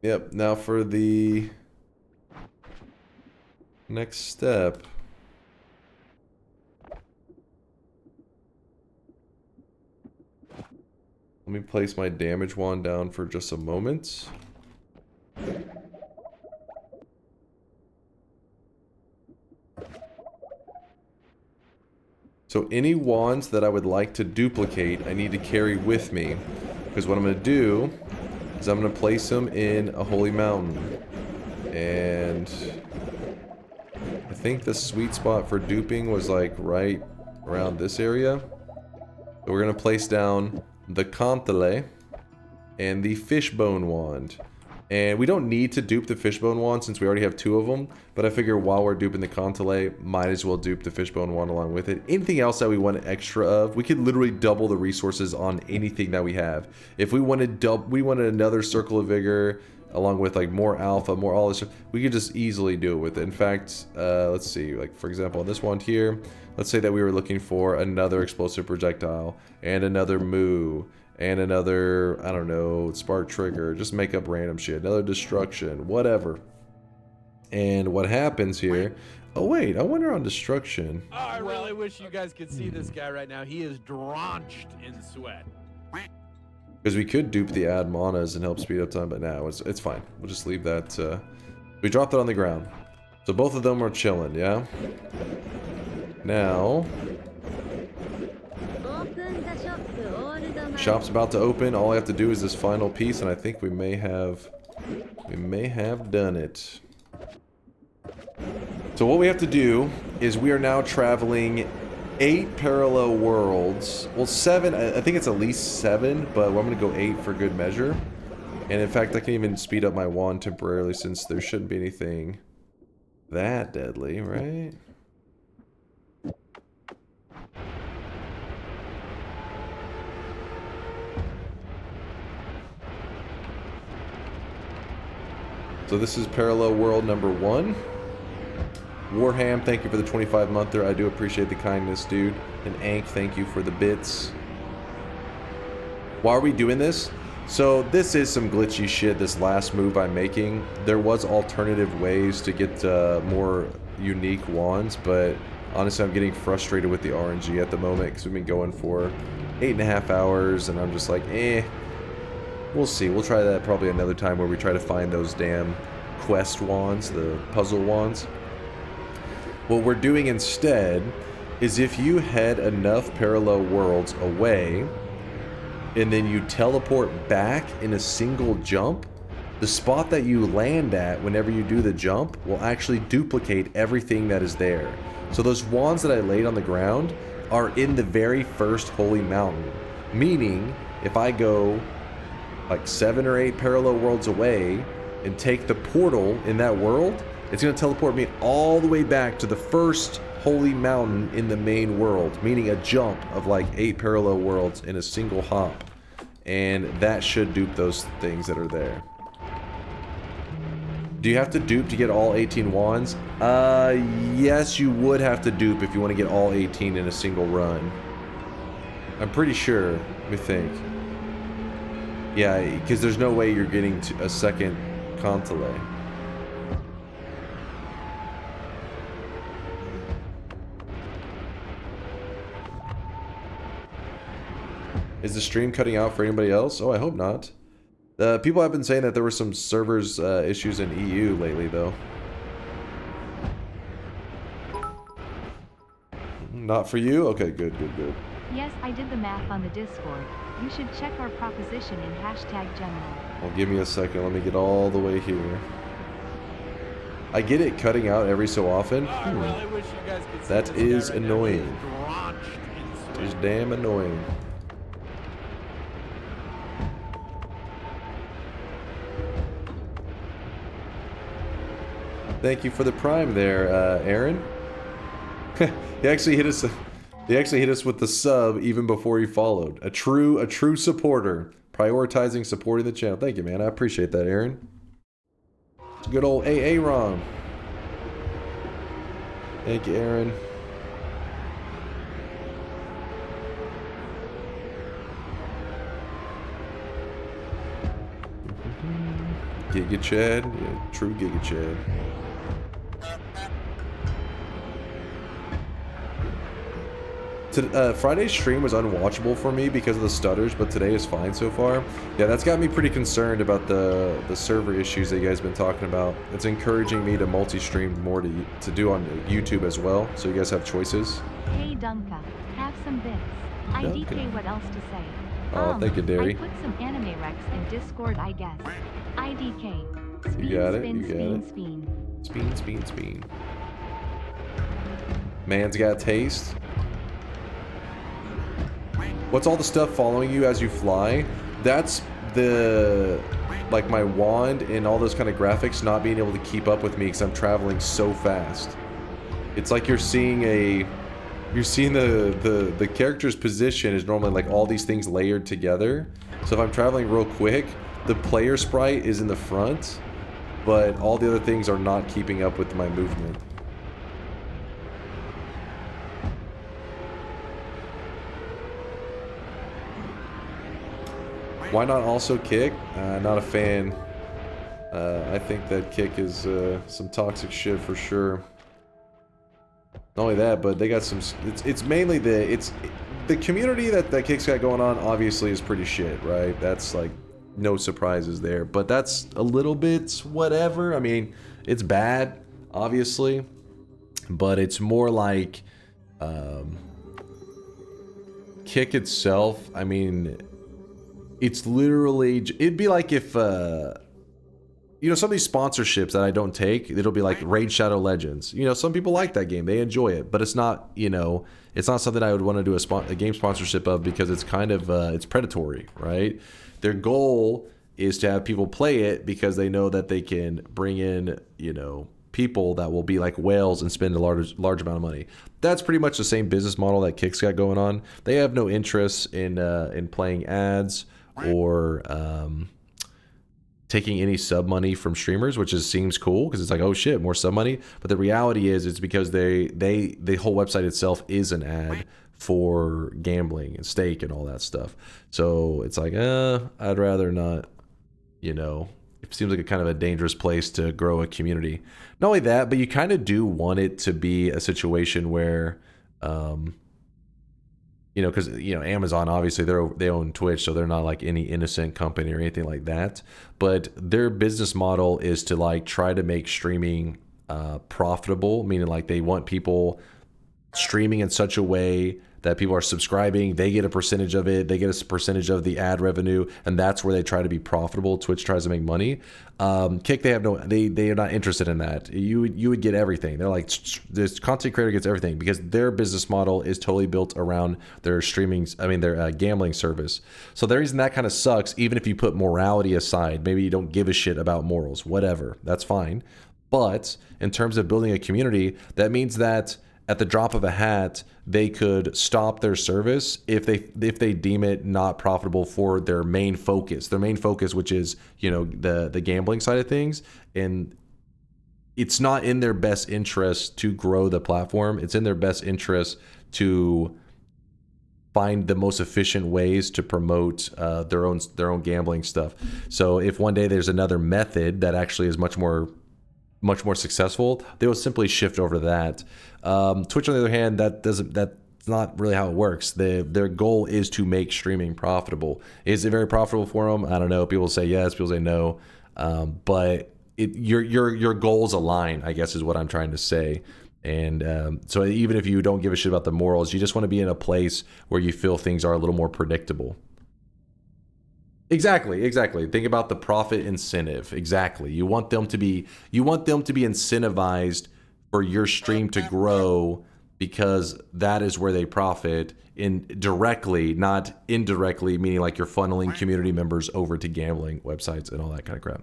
Yep, now for the next step. Let me place my damage wand down for just a moment. So any wands that I would like to duplicate, I need to carry with me. Because what I'm going to do is I'm going to place them in a holy mountain. And I think the sweet spot for duping was like right around this area. So we're going to place down the Kantele and the fishbone wand. And we don't need to dupe the fishbone wand since we already have 2 of them. But I figure while we're duping the Kantele, might as well dupe the fishbone wand along with it. Anything else that we want extra of, we could literally double the resources on anything that we have. If we wanted another circle of vigor, along with like more alpha, more all this stuff, we could just easily do it with it. In fact, let's see, like for example, on this wand here, let's say that we were looking for another explosive projectile, and another moo, and another, I don't know, spark trigger, just make up random shit, another destruction, whatever. And what happens here, oh wait, I wonder on destruction. Oh, I really wish you guys could see this guy right now. He is drenched in sweat. Because we could dupe the add manas and help speed up time, but now it's fine. We'll just leave that, we dropped it on the ground. So both of them are chilling, yeah? Now... Shop's about to open. All I have to do is this final piece, and I think we may have done it. So what we have to do is we are now traveling 8 parallel worlds. Well, 7. I think it's at least 7, but I'm going to go 8 for good measure. And in fact, I can even speed up my wand temporarily since there shouldn't be anything that deadly, right? So this is parallel world number 1. Warham, thank you for the 25-monther. I do appreciate the kindness, dude. And Ank, thank you for the bits. Why are we doing this? So this is some glitchy shit, this last move I'm making. There was alternative ways to get more unique wands, but honestly I'm getting frustrated with the RNG at the moment because we've been going for 8.5 hours and I'm just like, we'll see. We'll try that probably another time where we try to find those damn quest wands, the puzzle wands. What we're doing instead is if you head enough parallel worlds away, and then you teleport back in a single jump, the spot that you land at whenever you do the jump will actually duplicate everything that is there. So those wands that I laid on the ground are in the very first holy mountain. Meaning, if I go like 7 or 8 parallel worlds away and take the portal in that world, it's going to teleport me all the way back to the first holy mountain in the main world, meaning a jump of like 8 parallel worlds in a single hop. And that should dupe those things that are there. Do you have to dupe to get all 18 wands? Yes, you would have to dupe if you want to get all 18 in a single run. I'm pretty sure. Let me think. Yeah, because there's no way you're getting to a second Contele. Is the stream cutting out for anybody else? Oh, I hope not. People have been saying that there were some servers issues in EU lately, though. Not for you? Okay, good, good, good. Yes, I did the math on the Discord. You should check our proposition in #general. Well, give me a second. Let me get all the way here. I get it cutting out every so often. I really wish you guys could see That this is guy right now. annoying. He is drenched in sweat. It's damn annoying. Thank you for the prime there, Aaron. He actually hit us. He actually hit us with the sub even before he followed. A true supporter, prioritizing supporting the channel. Thank you, man. I appreciate that, Aaron. It's good old AA Ron. Thank you, Aaron. Giga Chad, yeah, true Giga Chad. Friday's stream was unwatchable for me because of the stutters, but today is fine so far. Yeah, that's got me pretty concerned about the server issues that you guys have been talking about. It's encouraging me to multi-stream more to do on YouTube as well, so you guys have choices. Hey Dunka, have some bits. IDK, what else to say? Oh, thank you, Derry. I put some anime recs in Discord, I guess. IDK. Speen, You got it, spin, you got speen, it. speen. Speen, speen, speen. Man's got taste. What's all the stuff following you as you fly? That's the, like my wand and all those kind of graphics not being able to keep up with me because I'm traveling so fast. It's like you're seeing the character's position is normally like all these things layered together. So if I'm traveling real quick, the player sprite is in the front, but all the other things are not keeping up with my movement. Why not also Kick? Not a fan. I think that Kick is some toxic shit for sure. Not only that, but they got some. It's mainly the community that Kick's got going on. Obviously, is pretty shit, right? That's like no surprises there. But that's a little bit whatever. I mean, it's bad, obviously, but it's more like Kick itself. I mean. It's literally, it'd be like if, you know, some of these sponsorships that I don't take, it'll be like Raid Shadow Legends. You know, some people like that game. They enjoy it. But it's not, you know, it's not something I would want to do a game sponsorship of because it's kind of, it's predatory, right? Their goal is to have people play it because they know that they can bring in, you know, people that will be like whales and spend a large amount of money. That's pretty much the same business model that Kick's got going on. They have no interest in playing ads or taking any sub money from streamers, which seems cool because it's like, oh shit, more sub money. But the reality is it's because the whole website itself is an ad for gambling and stake and all that stuff. So it's like, I'd rather not, you know, it seems like a kind of a dangerous place to grow a community. Not only that, but you kind of do want it to be a situation where, you know, because, you know, Amazon, obviously, they own Twitch, so they're not like any innocent company or anything like that. But their business model is to like try to make streaming profitable, meaning like they want people streaming in such a way that people are subscribing. They get a percentage of it. They get a percentage of the ad revenue, and that's where they try to be profitable. Twitch tries to make money. Kick, they are not interested in that. You would get everything. They're like, this content creator gets everything because their business model is totally built around their streaming. I mean, their gambling service. So the reason that kind of sucks, even if you put morality aside, maybe you don't give a shit about morals, whatever, that's fine. But in terms of building a community, that means that at the drop of a hat, they could stop their service if they deem it not profitable for their main focus. Their main focus, which is, you know, the gambling side of things. And it's not in their best interest to grow the platform. It's in their best interest to find the most efficient ways to promote their own gambling stuff. So if one day there's another method that actually is much more successful, they will simply shift over to that. Twitch, on the other hand, that's not really how it works. Their goal is to make streaming profitable. Is it very profitable for them? I don't know. People say yes, people say no. But your goals align, I guess, is what I'm trying to say. And so even if you don't give a shit about the morals, you just want to be in a place where you feel things are a little more predictable. Exactly. Think about the profit incentive. Exactly. You want them to be incentivized for your stream to grow because that is where they profit directly, not indirectly, meaning like you're funneling community members over to gambling websites and all that kind of crap.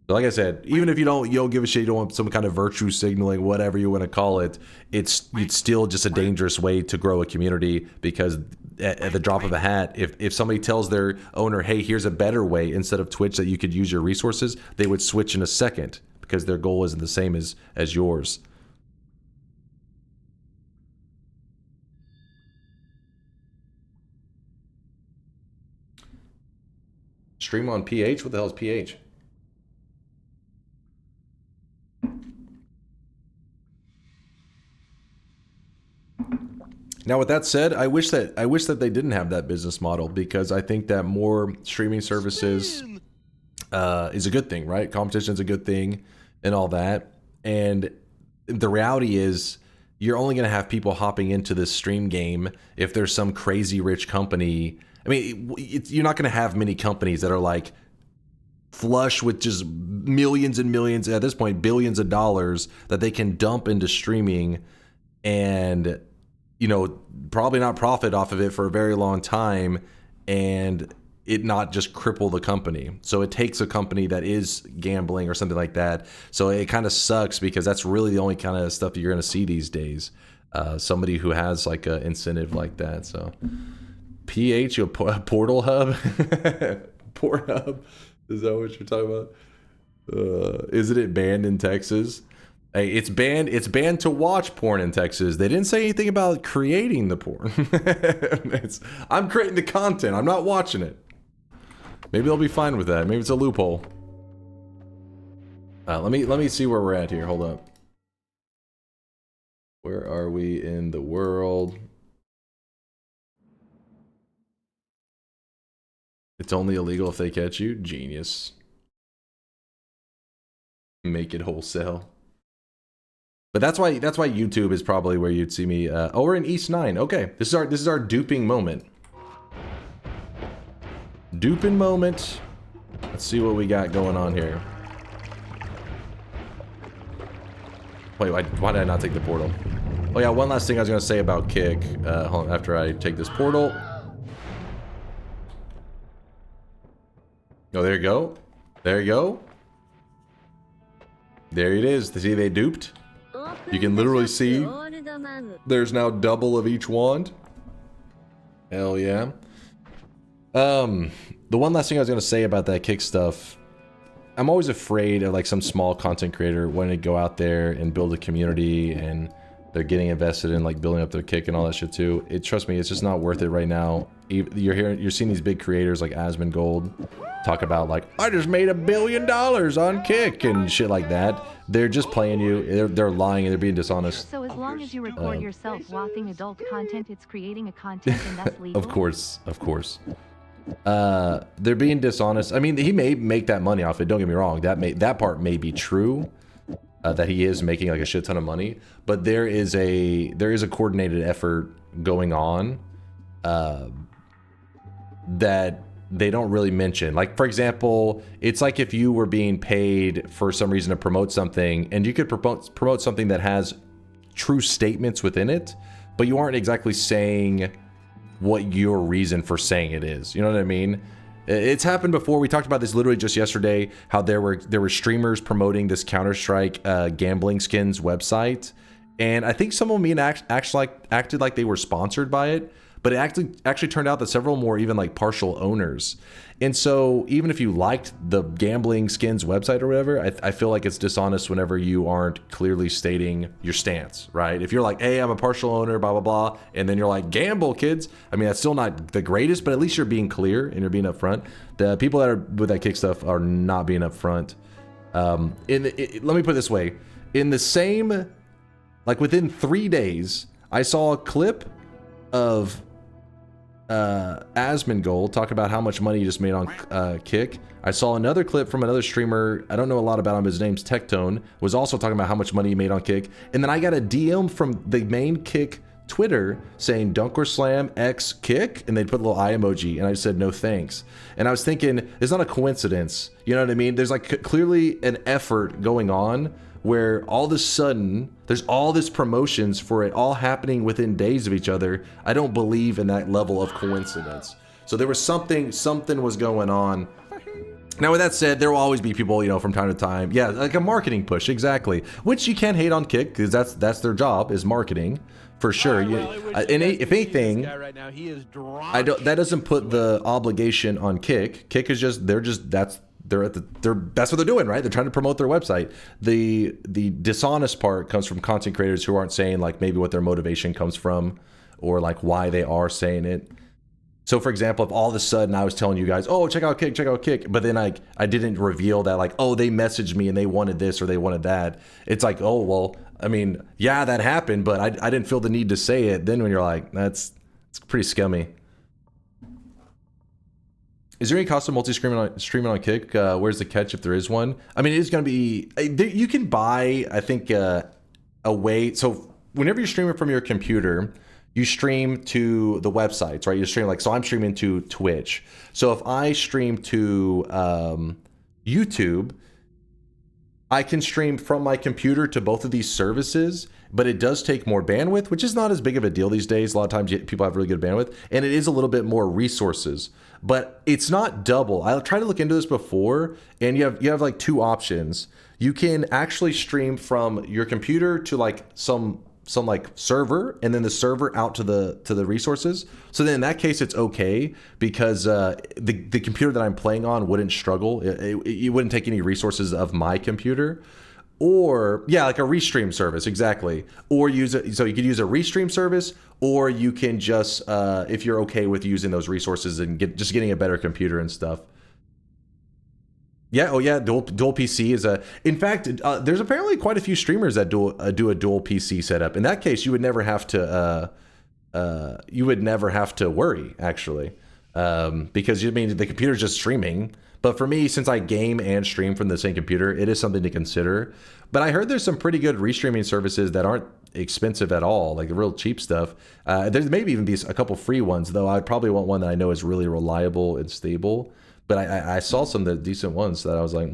But like I said, even if you don't give a shit, you don't want some kind of virtue signaling, whatever you want to call it, it's still just a dangerous way to grow a community because at the drop of a hat, if somebody tells their owner, hey, here's a better way instead of Twitch that you could use your resources, they would switch in a second because their goal isn't the same as yours. Stream on PH? What the hell is PH? Now, with that said, I wish that they didn't have that business model because I think that more streaming services is a good thing, right? Competition is a good thing and all that. And the reality is you're only going to have people hopping into this stream game if there's some crazy rich company. I mean, you're not going to have many companies that are like flush with just millions and millions, at this point, billions of dollars that they can dump into streaming and, you know, probably not profit off of it for a very long time and it not just cripple the company. So it takes a company that is gambling or something like that. So it kind of sucks because that's really the only kind of stuff you're going to see these days. Somebody who has like an incentive like that. So PH, a portal hub? Port hub? Is that what you're talking about? Isn't it banned in Texas? Hey, it's banned to watch porn in Texas. They didn't say anything about creating the porn. I'm creating the content. I'm not watching it. Maybe they'll be fine with that. Maybe it's a loophole. Let me see where we're at here. Hold up. Where are we in the world? It's only illegal if they catch you. Genius. Make it wholesale. But that's why YouTube is probably where you'd see me. Oh, we're in East 9. Okay, this is our duping moment. Duping moment. Let's see what we got going on here. Wait, why did I not take the portal? Oh yeah, one last thing I was gonna say about Kick. Hold on, after I take this portal. Oh, there you go. There you go. There it is. See, they duped. You can literally see there's now double of each wand. Hell yeah. The one last thing I was going to say about that Kick stuff, I'm always afraid of like some small content creator wanting to go out there and build a community and they're getting invested in like building up their Kick and all that shit too. Trust me, it's just not worth it right now. You're seeing these big creators like Asmongold talk about like, I just made $1 billion on Kick and shit like that. They're just playing you. They're lying and they're being dishonest. So as long as you record yourself watching adult content, it's creating a content and that's legal? Of course. They're being dishonest. I mean, he may make that money off it. Don't get me wrong. That part may be true. that he is making like a shit ton of money, but there is a coordinated effort going on that they don't really mention. Like, for example, it's like if you were being paid for some reason to promote something, and you could promote something that has true statements within it, but you aren't exactly saying what your reason for saying it is. You know what I mean? It's happened before. We talked about this literally just yesterday, how there were streamers promoting this Counter-Strike gambling skins website, and I think some of them even acted like they were sponsored by it, but it actually turned out that several more even like partial owners. And so even if you liked the gambling skins website or whatever, I feel like it's dishonest whenever you aren't clearly stating your stance, right? If you're like, hey, I'm a partial owner, blah, blah, blah, and then you're like, gamble, kids. I mean, that's still not the greatest, but at least you're being clear and you're being upfront. The people that are with that kick stuff are not being upfront. Let me put it this way. In the same, like within 3 days, I saw a clip of Asmongold talk about how much money he just made on Kick. I saw another clip from another streamer, I don't know a lot about him, his name's Tectone, was also talking about how much money he made on Kick. And then I got a DM from the main Kick Twitter saying DunkOrSlam X Kick, and they put a little eye emoji, and I just said no thanks. And I was thinking, it's not a coincidence, you know what I mean? There's like clearly an effort going on where all of a sudden there's all this promotions for it all happening within days of each other. I don't believe in that level of coincidence. So there was something was going on. Now with that said, there will always be people, you know, from time to time, yeah, like a marketing push, exactly, which you can't hate on Kick, because that's their job, is marketing, for sure. If anything, that doesn't put the obligation on Kick. Kick is just that's what they're doing, right? They're trying to promote their website. The dishonest part comes from content creators who aren't saying like maybe what their motivation comes from, or like why they are saying it. So for example, if all of a sudden I was telling you guys, oh, check out Kick, but then I didn't reveal that, like, oh, they messaged me and they wanted this or they wanted that. It's like, oh, well, I mean, yeah, that happened, but I didn't feel the need to say it. Then when you're like, it's pretty scummy. Is there any cost of streaming on Kick? Where's the catch if there is one? I mean, it is going to be... You can buy, I think, a way... So whenever you're streaming from your computer, you stream to the websites, right? You stream like... So I'm streaming to Twitch. So if I stream to YouTube, I can stream from my computer to both of these services, but it does take more bandwidth, which is not as big of a deal these days. A lot of times people have really good bandwidth, and it is a little bit more resources, but it's not double. I tried to look into this before, and you have like two options. You can actually stream from your computer to like some like server, and then the server out to the resources. So then in that case, it's okay, because the computer that I'm playing on wouldn't struggle. It wouldn't take any resources of my computer. Or yeah, like a restream service, exactly. Or use it, so you could use a restream service, or you can just if you're okay with using those resources and getting a better computer and stuff. Yeah, oh yeah, dual PC is a... In fact, there's apparently quite a few streamers that do a dual PC setup. In that case, you would never have to worry, actually, because I mean the computer's just streaming. But for me, since I game and stream from the same computer, it is something to consider. But I heard there's some pretty good restreaming services that aren't expensive at all, like the real cheap stuff. There maybe even be a couple free ones, though I'd probably want one that I know is really reliable and stable. But I saw some of the decent ones that I was like,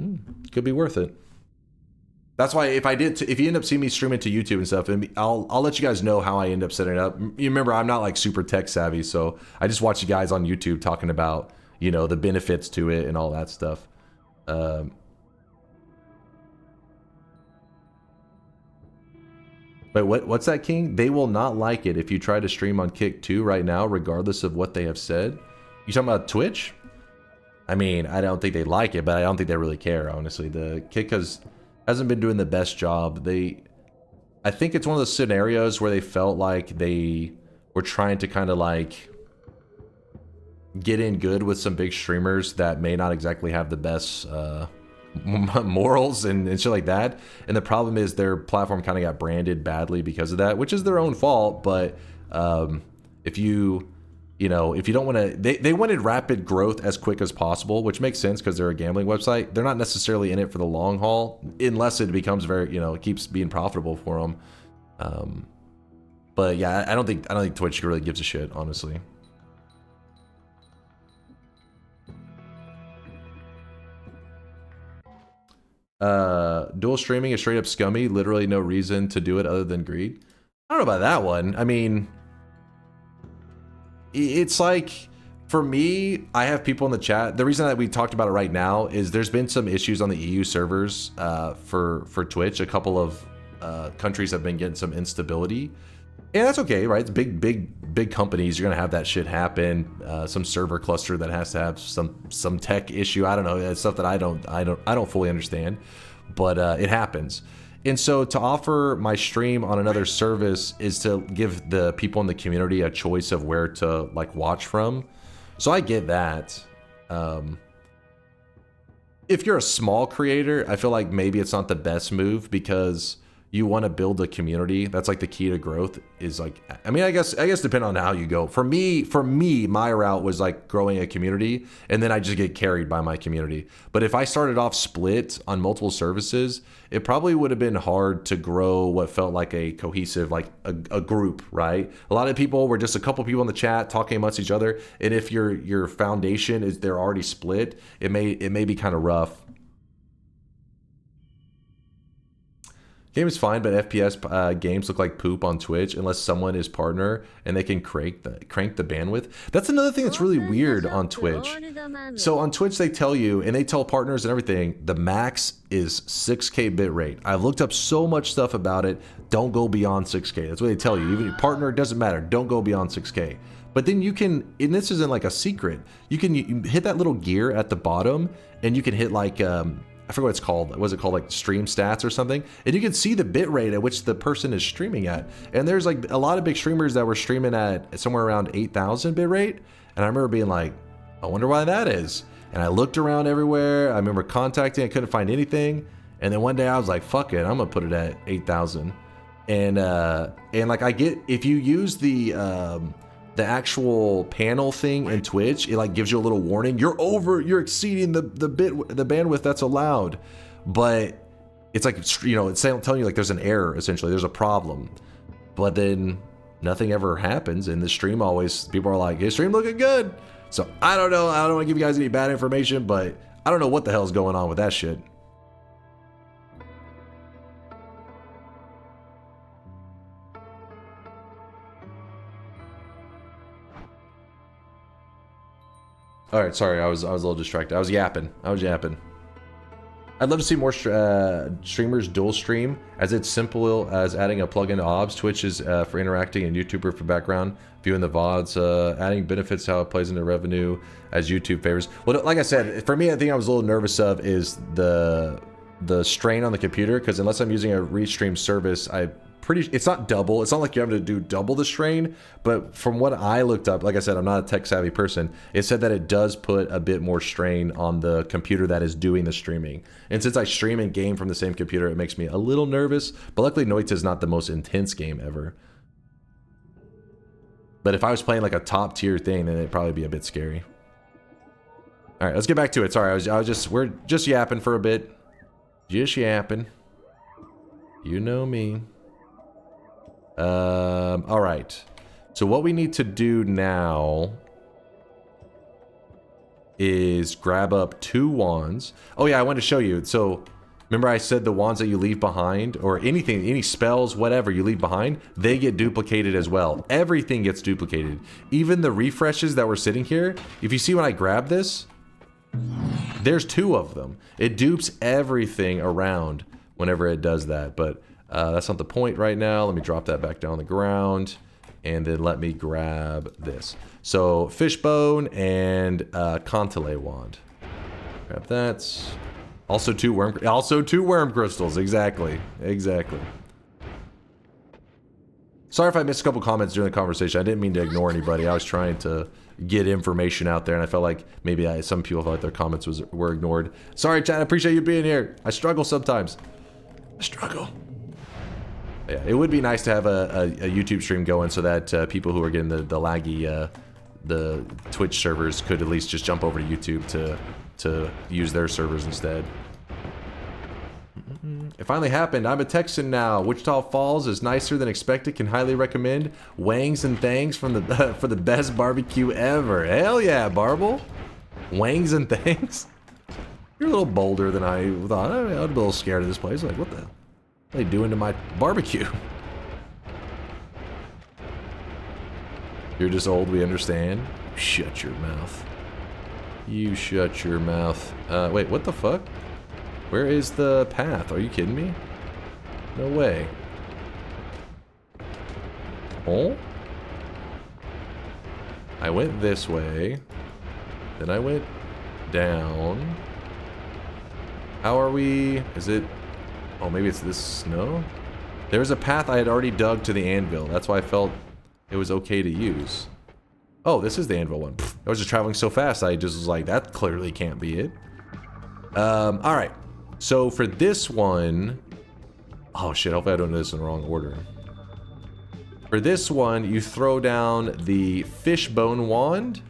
could be worth it. That's why if you end up seeing me streaming to YouTube and stuff, I'll let you guys know how I end up setting it up. You remember, I'm not like super tech savvy, so I just watch you guys on YouTube talking about, you know, the benefits to it and all that stuff. But what's that, King? They will not like it if you try to stream on Kick 2 right now, regardless of what they have said. You talking about Twitch? I mean, I don't think they like it, but I don't think they really care, honestly. The Kick hasn't been doing the best job. I think it's one of those scenarios where they felt like they were trying to kind of like get in good with some big streamers that may not exactly have the best morals and shit like that. And the problem is their platform kind of got branded badly because of that, which is their own fault. But if you you know, if you don't want to, they wanted rapid growth as quick as possible, which makes sense because they're a gambling website. They're not necessarily in it for the long haul, unless it becomes very, you know, it keeps being profitable for them. But yeah, I don't think Twitch really gives a shit, honestly. Dual streaming is straight up scummy. Literally no reason to do it other than greed. I don't know about that one. I mean, it's like, for me, I have people in the chat. The reason that we talked about it right now is there's been some issues on the EU servers for Twitch. A couple of countries have been getting some instability. And that's okay, right? It's big companies. You're gonna have that shit happen. Some server cluster that has to have some tech issue. I don't know. It's stuff that I don't fully understand, but it happens. And so to offer my stream on another service is to give the people in the community a choice of where to like watch from. So I get that. If you're a small creator, I feel like maybe it's not the best move because you want to build a community. That's like the key to growth is like, I mean, I guess depending on how you go. For me, my route was like growing a community and then I just get carried by my community. But if I started off split on multiple services, it probably would have been hard to grow what felt like a cohesive, like a group, right? A lot of people were just a couple people in the chat talking amongst each other. And if your foundation is they're already split, it may be kind of rough. Game is fine, but FPS games look like poop on Twitch unless someone is partner and they can crank the bandwidth. That's another thing that's really weird on Twitch. So on Twitch they tell you, and they tell partners and everything, the max is 6K bitrate. I've looked up so much stuff about it. Don't go beyond 6K. That's what they tell you. Even your partner, doesn't matter. Don't go beyond 6K. But then you can, and this isn't like a secret, you hit that little gear at the bottom and you can hit like, I forget what it's called. Was it called like stream stats or something? And you can see the bit rate at which the person is streaming at. And there's like a lot of big streamers that were streaming at somewhere around 8,000 bit rate. And I remember being like, I wonder why that is. And I looked around everywhere. I remember contacting, I couldn't find anything. And then one day I was like, fuck it, I'm gonna put it at 8,000. And like I get, if you use the actual panel thing in Twitch, it like gives you a little warning. You're exceeding the bandwidth that's allowed. But it's like, you know, it's telling you like there's an error, essentially. There's a problem. But then nothing ever happens. And the stream always, people are like, hey, stream looking good. So I don't know. I don't want to give you guys any bad information, but I don't know what the hell's going on with that shit. All right, sorry, I was a little distracted. I was yapping. I'd love to see more streamers dual stream, as it's simple as adding a plugin to OBS. Twitch is for interacting and YouTuber for background viewing the VODs. Adding benefits how it plays into revenue as YouTube favors. Well, like I said, for me, I think I was a little nervous of is the strain on the computer, because unless I'm using a restream service, it's not double. It's not like you're having to do double the strain, but from what I looked up, like I said, I'm not a tech savvy person. It said that it does put a bit more strain on the computer that is doing the streaming. And since I stream and game from the same computer, it makes me a little nervous, but luckily Noita is not the most intense game ever. But if I was playing like a top tier thing, then it'd probably be a bit scary. All right, let's get back to it. Sorry, we're just yapping for a bit. Just yapping. You know me. All right. So what we need to do now is grab up 2 wands. Oh yeah, I wanted to show you. So remember I said the wands that you leave behind, or anything, any spells, whatever you leave behind, they get duplicated as well. Everything gets duplicated. Even the refreshes that were sitting here, if you see when I grab this, there's 2 of them. It dupes everything around whenever it does that, but that's not the point right now. Let me drop that back down on the ground, and then let me grab this. So fishbone and Contelé wand. Grab that. Also 2 worm crystals. Exactly. Sorry if I missed a couple comments during the conversation. I didn't mean to ignore anybody. I was trying to get information out there, and I felt like maybe some people felt like their comments were ignored. Sorry, chat. I appreciate you being here. I struggle sometimes. Yeah, it would be nice to have a YouTube stream going so that people who are getting the laggy the Twitch servers could at least just jump over to YouTube to use their servers instead. It finally happened. I'm a Texan now. Wichita Falls is nicer than expected. Can highly recommend. Wangs and Thangs from the for the best barbecue ever. Hell yeah, Barble. Wangs and Thangs. You're a little bolder than I thought. I was a little scared of this place. Like, what the hell are they doing to my barbecue? You're just old, we understand. Shut your mouth. You shut your mouth. Wait, what the fuck? Where is the path? Are you kidding me? No way. Oh? I went this way. Then I went down. How are we? Is it... Oh, maybe it's this snow? There's a path I had already dug to the anvil. That's why I felt it was okay to use. Oh, this is the anvil one. Pfft, I was just traveling so fast, I just was like, that clearly can't be it. Alright. So for this one... Oh shit, hopefully I don't do this in the wrong order. For this one, you throw down the fishbone wand,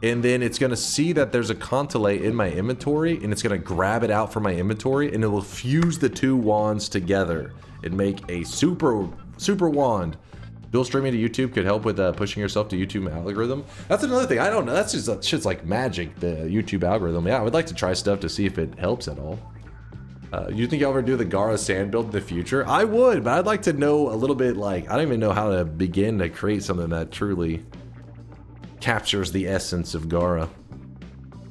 and then it's going to see that there's a Contelate in my inventory, and it's going to grab it out from my inventory, and it will fuse the two wands together and make a super wand. Dual streaming to YouTube could help with pushing yourself to YouTube algorithm. That's another thing. I don't know. That's just shit's like magic, the YouTube algorithm. Yeah, I would like to try stuff to see if it helps at all. You think you'll ever do the Gara sand build in the future? I would, but I'd like to know a little bit, like, I don't even know how to begin to create something that truly captures the essence of Gara.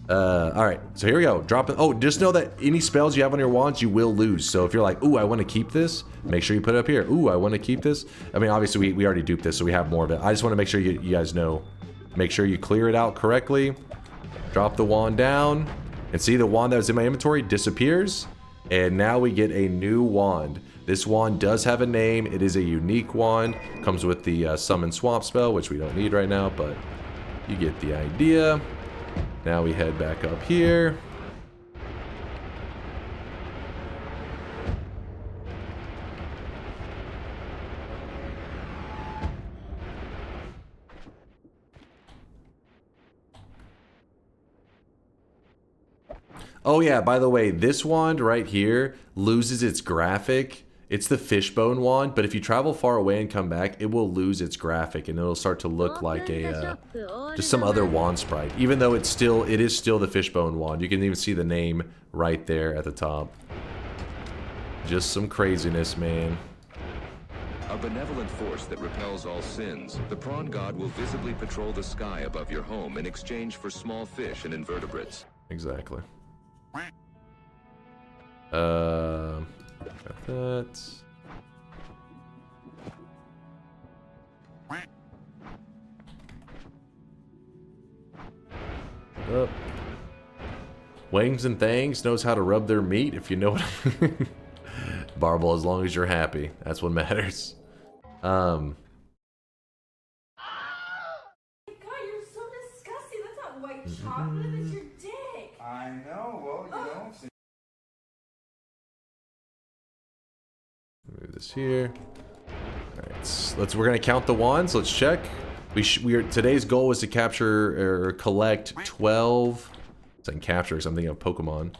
Alright, so here we go. Drop it. Oh, just know that any spells you have on your wands, you will lose. So if you're like, ooh, I want to keep this, make sure you put it up here. Ooh, I want to keep this. I mean, obviously, we already duped this, so we have more of it. I just want to make sure you guys know. Make sure you clear it out correctly. Drop the wand down. And see, the wand that was in my inventory disappears. And now we get a new wand. This wand does have a name. It is a unique wand. Comes with the Summon Swamp spell, which we don't need right now, but you get the idea. Now we head back up here. Oh yeah, by the way, this wand right here loses its graphic. It's the fishbone wand, but if you travel far away and come back, it will lose its graphic and it'll start to look like a just some other wand sprite. Even though it is still the fishbone wand. You can even see the name right there at the top. Just some craziness, man. A benevolent force that repels all sins, the prawn god will visibly patrol the sky above your home in exchange for small fish and invertebrates. Exactly. Got that. Up. Wangs and Thangs knows how to rub their meat, if you know what I mean. Barble, as long as you're happy. That's what matters. God, you're so disgusting. That's not white chocolate, that's your dick. I know, well, you know. Move this here. Alright, we're gonna count the wands. Let's check. Today's goal was to capture or collect 12. It's like capture or something of Pokemon.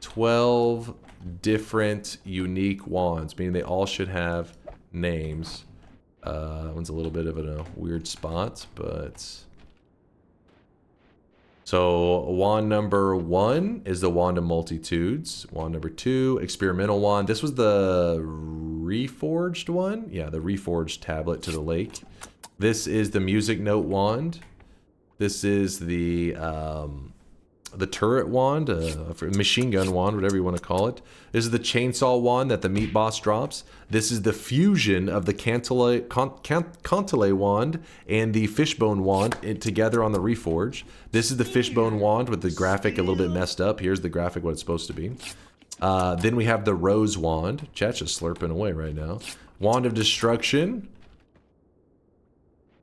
12 different unique wands, meaning they all should have names. One's a little bit of a weird spot, but so wand number 1 is the Wand of Multitudes. Wand number 2, experimental wand. This was the reforged one. Yeah, the reforged tablet to the lake. This is the music note wand. This is the turret wand, machine gun wand, whatever you want to call it. This is the chainsaw wand that the meat boss drops. This is the fusion of the Contelate wand and the fishbone wand together on the reforge. This is the fishbone wand with the graphic a little bit messed up. Here's the graphic, what it's supposed to be. Then we have the rose wand. Chat's just slurping away right now. Wand of destruction.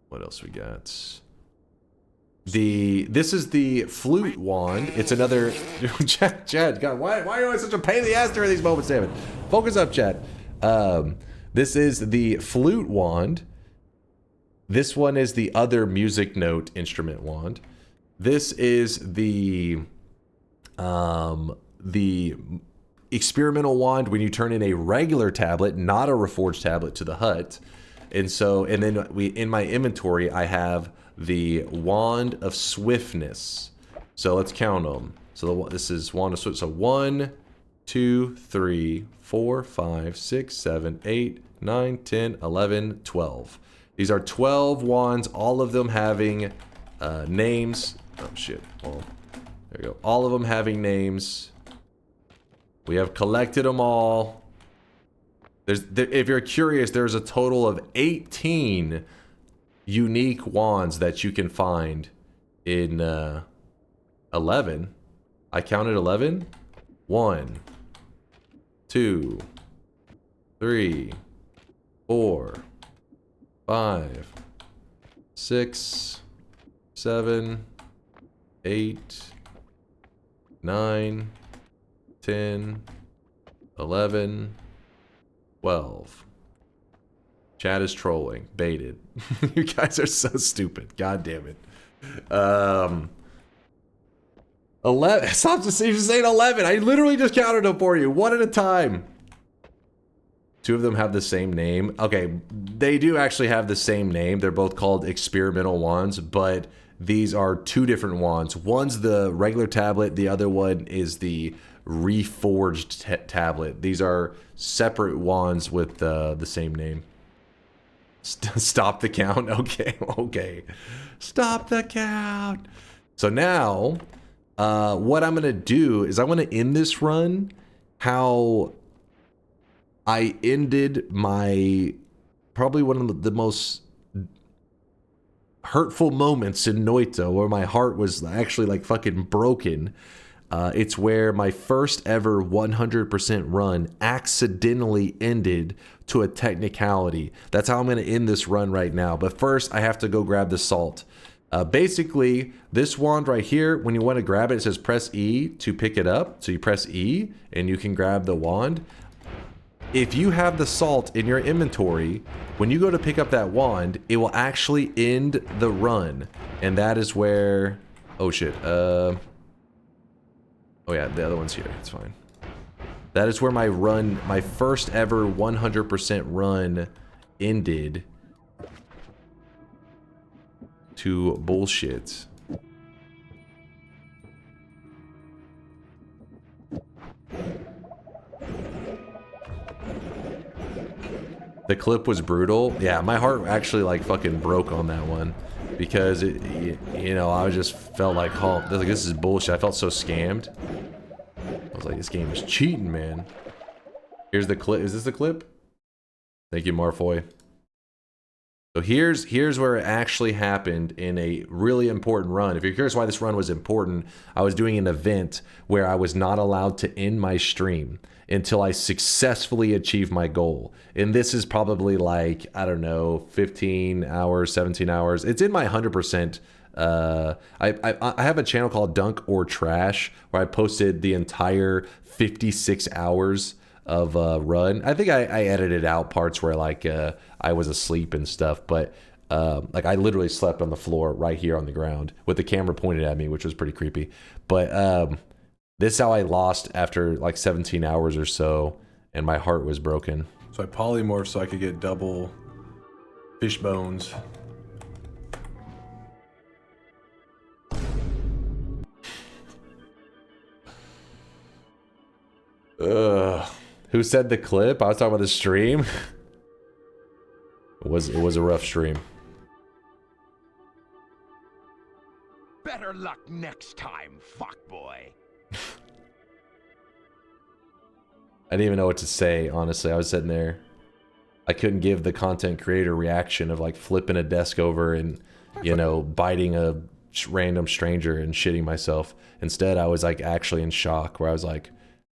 What else we got? This is the flute wand. It's another Chad, God, why are you always such a pain in the ass during these moments, David? Focus up, Chad. This is the flute wand. This one is the other music note instrument wand. This is the experimental wand when you turn in a regular tablet, not a reforged tablet, to the hut. And then in my inventory, I have the wand of swiftness. So let's count them. So this is wand of swiftness. So 1, 2, 3, 4, 5, 6, 7, 8, 9, 10, 11, 12. These are 12 wands, all of them having names. Oh shit. Well, there we go. All of them having names. We have collected them all. If you're curious, there's a total of 18 unique wands that you can find in 11. I counted 11. 1, 2, 3, 4, 5, 6, 7, 8, 9, 10, 11, 12. Chat is trolling. Baited. You guys are so stupid. God damn it. 11. Stop just saying 11. I literally just counted them for you. One at a time. Two of them have the same name. Okay, they do actually have the same name. They're both called experimental wands, but these are two different wands. One's the regular tablet. The other one is the reforged tablet. These are separate wands with the same name. Stop the count. Okay, okay. Stop the count. So now, what I'm gonna do is I'm gonna end this run how I ended my probably one of the most hurtful moments in Noita, where my heart was actually like fucking broken. It's where my first ever 100% run accidentally ended to a technicality. That's how I'm going to end this run right now. But first, I have to go grab the salt. Basically, this wand right here, when you want to grab it, it says press E to pick it up. So you press E and you can grab the wand. If you have the salt in your inventory, when you go to pick up that wand, it will actually end the run. And that is where... Oh shit. Oh yeah, the other one's here. It's fine. That is where my run, my first ever 100% run ended to bullshit. The clip was brutal. Yeah, my heart actually like fucking broke on that one because it, you know, I just felt like, oh, this is bullshit. I felt so scammed. I was like, this game is cheating, man. Here's the clip. Is this the clip? Thank you, Marfoy. So here's where it actually happened in a really important run. If you're curious why this run was important, I was doing an event where I was not allowed to end my stream until I successfully achieved my goal. And this is probably like, I don't know, 15 hours, 17 hours. It's in my 100%. I have a channel called DunkOrSlam where I posted the entire 56 hours of run. I think I edited out parts where like I was asleep and stuff, but like I literally slept on the floor right here on the ground with the camera pointed at me, which was pretty creepy. But this is how I lost after like 17 hours or so, and my heart was broken. So I polymorphed so I could get double fish bones. Who said the clip? I was talking about the stream. It was a rough stream. Better luck next time, fuckboy. I didn't even know what to say, honestly. I was sitting there. I couldn't give the content creator reaction of like flipping a desk over and, you know, biting a random stranger and shitting myself. Instead, I was like actually in shock where I was like,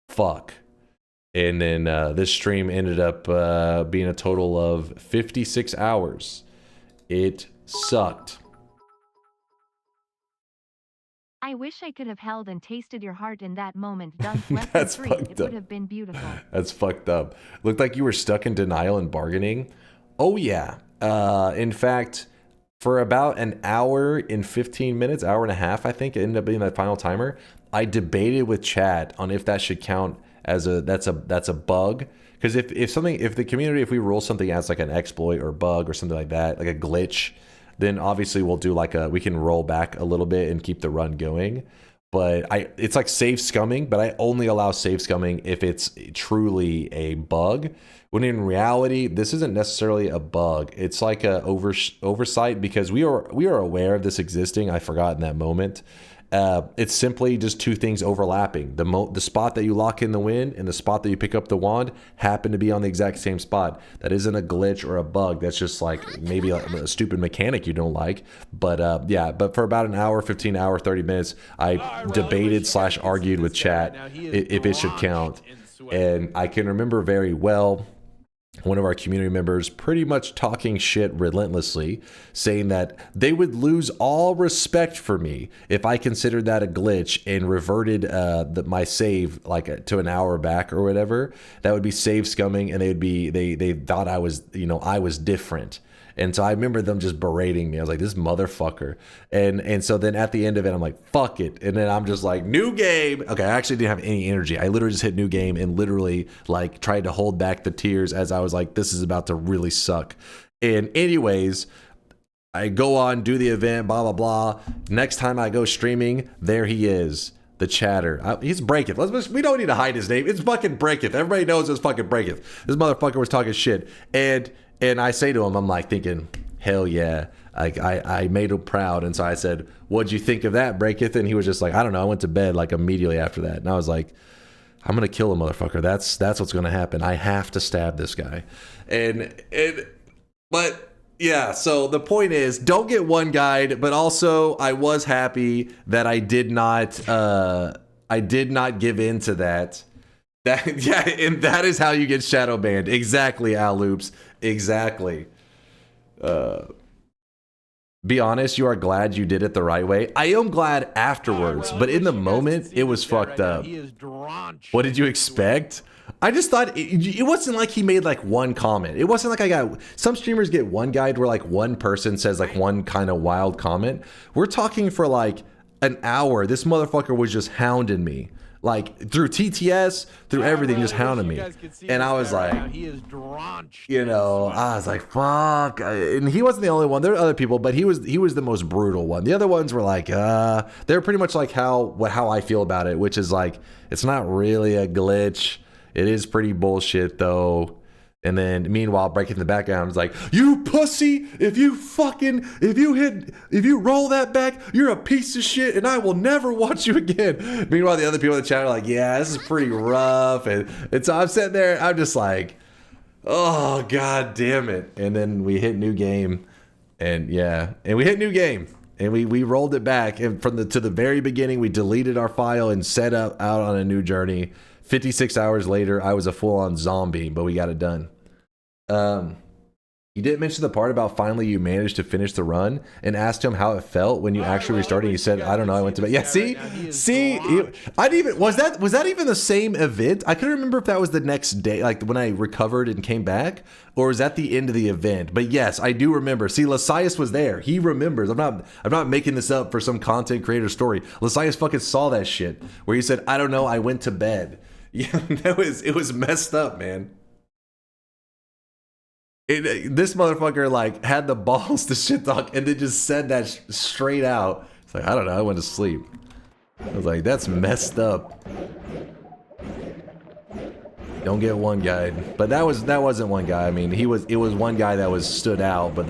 fuck. And then this stream ended up being a total of 56 hours. It sucked. I wish I could have held and tasted your heart in that moment. Dunk less than 3. It would have been beautiful. That's fucked up. Looked like you were stuck in denial and bargaining. Oh yeah. In fact, for about an hour and 15 minutes, hour and a half, I think it ended up being that final timer. I debated with chat on if that should count as that's a bug. Because if the community, if we rule something as like an exploit or bug or something like that, like a glitch, then obviously we'll do like we can roll back a little bit and keep the run going. But it's like save scumming, but I only allow save scumming if it's truly a bug. When in reality, this isn't necessarily a bug. It's like a oversight because we are aware of this existing. I forgot in that moment. It's simply just two things overlapping. The spot that you lock in the wind and the spot that you pick up the wand happen to be on the exact same spot. That isn't a glitch or a bug. That's just like maybe a stupid mechanic you don't like. But yeah, but for about an hour, 15 hour, 30 minutes, I debated / argued with chat if it should count. And I can remember very well one of our community members pretty much talking shit relentlessly, saying that they would lose all respect for me if I considered that a glitch and reverted my save like to an hour back or whatever. That would be save scumming, and they thought I was different. And so I remember them just berating me. I was like, this motherfucker. And so then at the end of it, I'm like, fuck it. And then I'm just like, new game. Okay, I actually didn't have any energy. I literally just hit new game and literally like tried to hold back the tears as I was like, this is about to really suck. And anyways, I go on, do the event, blah, blah, blah. Next time I go streaming, there he is. The chatter. He's Breaketh. We don't need to hide his name. It's fucking Breaketh. Everybody knows it's fucking Breaketh. This motherfucker was talking shit. And I say to him, I'm like thinking, hell yeah, I made him proud. And so I said, what'd you think of that, Breaketh? And he was just like, I don't know. I went to bed like immediately after that. And I was like, I'm going to kill a motherfucker. That's what's going to happen. I have to stab this guy. But yeah, so the point is, don't get one guide, but also I was happy that I did not give in to that. Yeah, and that is how you get shadow banned. Exactly, Al Loops. Exactly. Be honest, you are glad you did it the right way. I am glad afterwards, but in the moment, it was fucked up. What did you expect? I just thought it wasn't like he made like one comment. It wasn't like some streamers get one guide where like one person says like one kind of wild comment. We're talking for like an hour. This motherfucker was just hounding me. Like through TTS, through everything, just hounding me. And I was like, I was like, fuck. And he wasn't the only one. There were other people, but he was the most brutal one. The other ones were like, they're pretty much like how I feel about it, which is like, it's not really a glitch. It is pretty bullshit though. And then meanwhile, breaking the background was like, you pussy, if you roll that back, you're a piece of shit and I will never watch you again. Meanwhile, the other people in the chat are like, yeah, this is pretty rough. And so I'm sitting there, I'm just like, oh, God damn it. And then we hit new game. And yeah, and we hit new game. And we rolled it back. And to the very beginning, we deleted our file and set out on a new journey. 56 hours later, I was a full-on zombie, but we got it done. You didn't mention the part about finally you managed to finish the run and asked him how it felt when you actually restarted. You said, I don't know, I went to bed. Yeah, see, I didn't even, was that even the same event? I couldn't remember if that was the next day, like when I recovered and came back, or was that the end of the event? But yes, I do remember. See, Lasias was there. He remembers. I'm not making this up for some content creator story. Lasias fucking saw that shit where he said, I don't know, I went to bed. Yeah, it was messed up, man. This motherfucker like had the balls to shit talk and then just said that straight out. It's like, I don't know, I went to sleep. I was like, that's messed up. Don't get one guide, but that wasn't one guy. I mean, it was one guy that stood out, but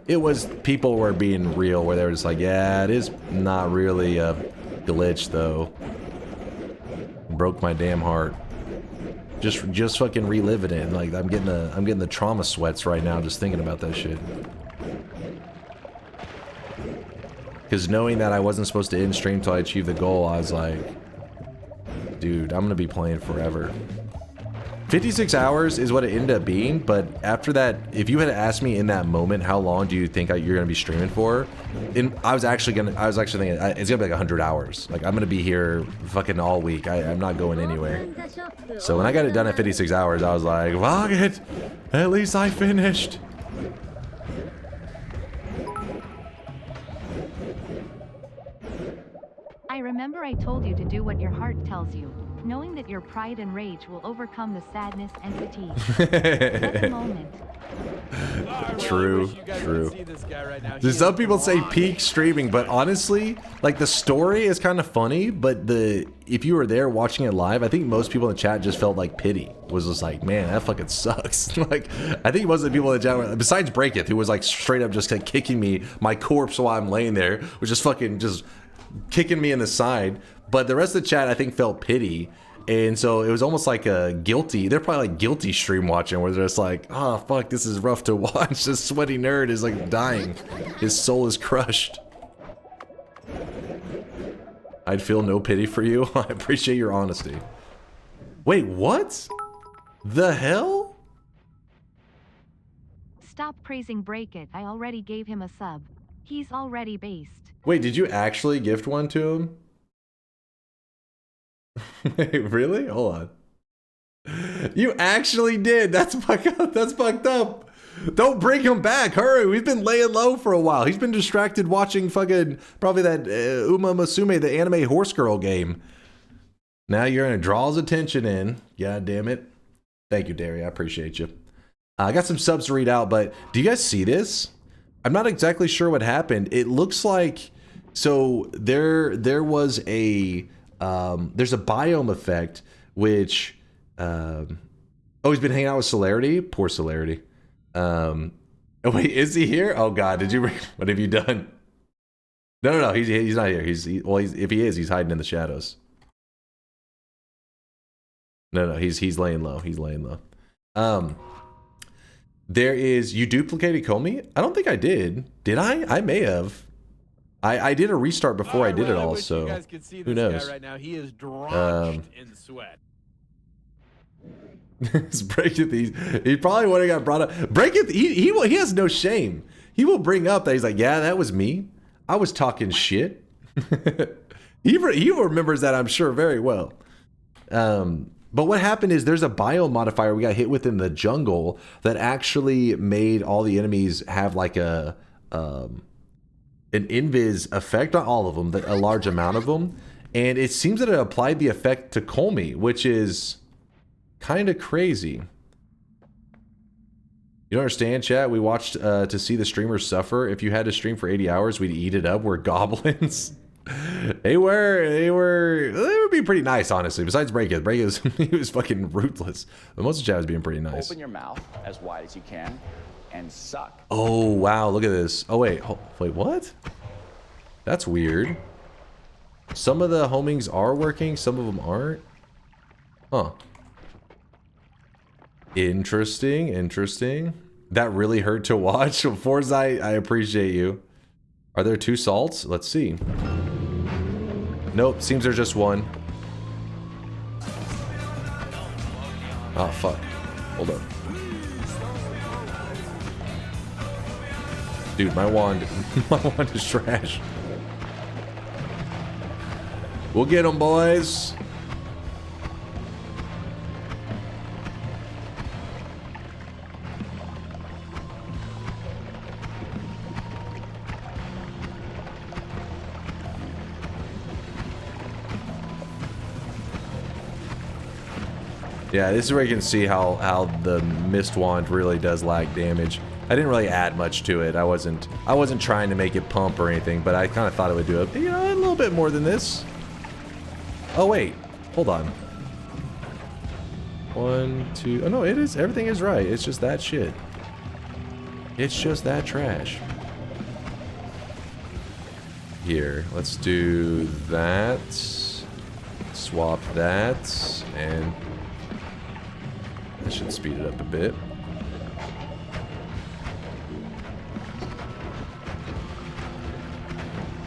it was people were being real where they were just like, yeah, it is not really a glitch though. Broke my damn heart. Just fucking reliving it. Like I'm getting the trauma sweats right now just thinking about that shit. Because knowing that I wasn't supposed to end stream till I achieved the goal, I was like, dude, I'm gonna be playing forever. 56 hours is what it ended up being, but after that, if you had asked me in that moment, how long do you think you're gonna be streaming for? And I was actually thinking it's gonna be like 100 hours. Like I'm gonna be here fucking all week. I'm not going anywhere. So when I got it done at 56 hours, I was like, fuck it. At least I finished. Remember I told you to do what your heart tells you, knowing that your pride and rage will overcome the sadness and fatigue. What a moment. True, true. Some people say peak streaming, but honestly, like the story is kind of funny, but if you were there watching it live, I think most people in the chat just felt like pity. Was just like, man, that fucking sucks. Like, I think most of the people in the chat were, besides Breakith, who was like straight up just like kicking me, my corpse while I'm laying there, was just fucking just kicking me in the side. But the rest of the chat, I think, felt pity. And so it was almost like a guilty, they're probably like guilty stream watching where they're just like, oh fuck, this is rough to watch. This sweaty nerd is like dying. His soul is crushed. I'd feel no pity for you. I appreciate your honesty. Wait, what? The hell? Stop praising Break It. I already gave him a sub. He's already based. Wait, did you actually gift one to him? Wait, really? Hold on. You actually did. That's fucked up. That's fucked up. Don't bring him back. Hurry. We've been laying low for a while. He's been distracted watching fucking probably that Uma Musume, the anime horse girl game. Now you're gonna draw his attention in. God damn it. Thank you, Derry. I appreciate you. I got some subs to read out, but do you guys see this? I'm not exactly sure what happened. It looks like, so there was a there's a biome effect which oh, he's been hanging out with Celerity. Poor Celerity. Oh wait, is he here? Oh god, what have you done? No, he's not here. If he is, he's hiding in the shadows. No, he's laying low. He's laying low. There is, you duplicated Comey? I don't think I did. Did I? I may have. I did a restart before I did it all, so you guys could see who this knows? guy right now. He is drenched in sweat. Breakith, he probably would have got brought up. Breakith, he has no shame. He will bring up that he's like, yeah, that was me. I was talking shit. he remembers that, I'm sure, very well. But what happened is there's a bio modifier we got hit with in the jungle that actually made all the enemies have like an invis effect, not all of them, but a large amount of them. And it seems that it applied the effect to Colmy, which is kind of crazy. You don't understand, chat? We watched to see the streamers suffer. If you had to stream for 80 hours, we'd eat it up. We're goblins. They would be pretty nice, honestly. Besides Breakith, he was fucking ruthless. But most of the chat was being pretty nice. Open your mouth as wide as you can and suck. Oh wow, look at this. Oh wait, wait, what? That's weird. Some of the homings are working, some of them aren't. Huh. Interesting, interesting. That really hurt to watch. Forza, I appreciate you. Are there 2 salts? Let's see. Nope, seems there's just one. Oh, fuck. Hold up. Dude, my wand is trash. We'll get them, boys. Yeah, this is where you can see how the mist wand really does lag damage. I didn't really add much to it. I wasn't trying to make it pump or anything, but I kind of thought it would do it, you know, a little bit more than this. Oh wait, hold on. 1, 2. Oh no, it is. Everything is right. It's just that shit. It's just that trash. Here, let's do that. Swap that, and that should speed it up a bit.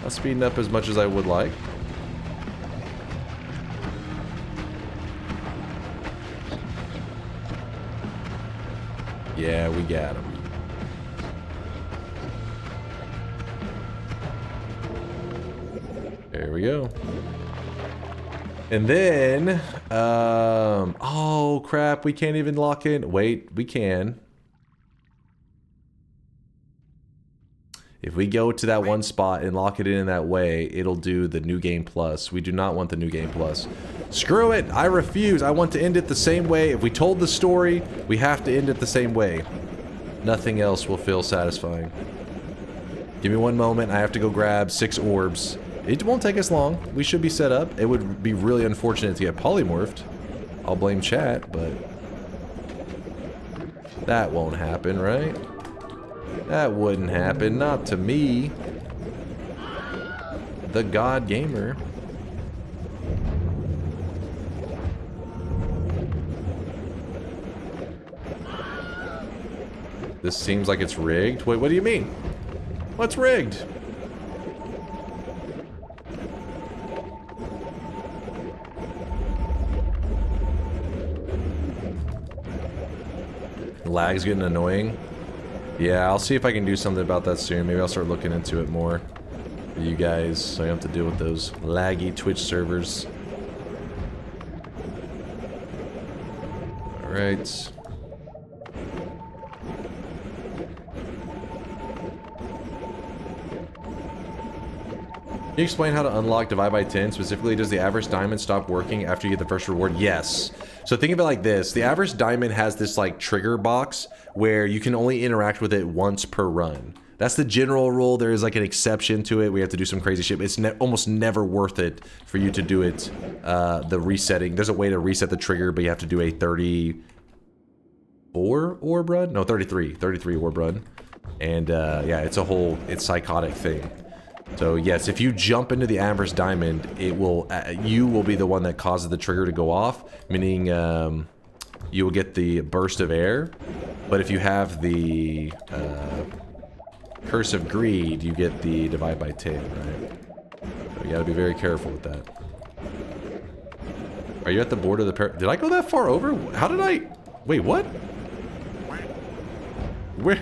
Not speeding up as much as I would like. Yeah, we got him. There we go. And then, oh crap, we can't even lock in. Wait, we can. If we go to that one spot and lock it in that way, it'll do the New Game Plus. We do not want the New Game Plus. Screw it! I refuse! I want to end it the same way. If we told the story, we have to end it the same way. Nothing else will feel satisfying. Give me one moment. I have to go grab 6 orbs. It won't take us long. We should be set up. It would be really unfortunate to get polymorphed. I'll blame chat, but... that won't happen, right? That wouldn't happen. Not to me. The God Gamer. This seems like it's rigged. Wait, what do you mean? What's rigged? Lag's getting annoying. Yeah, I'll see if I can do something about that soon. Maybe I'll start looking into it more for you guys, so I don't have to deal with those laggy Twitch servers. Alright. Can you explain how to unlock Divide by 10? Specifically, does the average diamond stop working after you get the first reward? Yes. So think of it like this. The average diamond has this like trigger box where you can only interact with it once per run. That's the general rule. There is like an exception to it. We have to do some crazy shit. It's almost never worth it for you to do it. The resetting. There's a way to reset the trigger, but you have to do a 34 orb run? No, 33. 33 orb run. And yeah, it's psychotic thing. So yes, if you jump into the average diamond, it will you will be the one that causes the trigger to go off, meaning you will get the burst of air. But if you have the Curse of Greed, you get the Divide by 10, right? So you gotta be very careful with that. Are you at the border of the did I go that far over? How did I... Wait, what? Where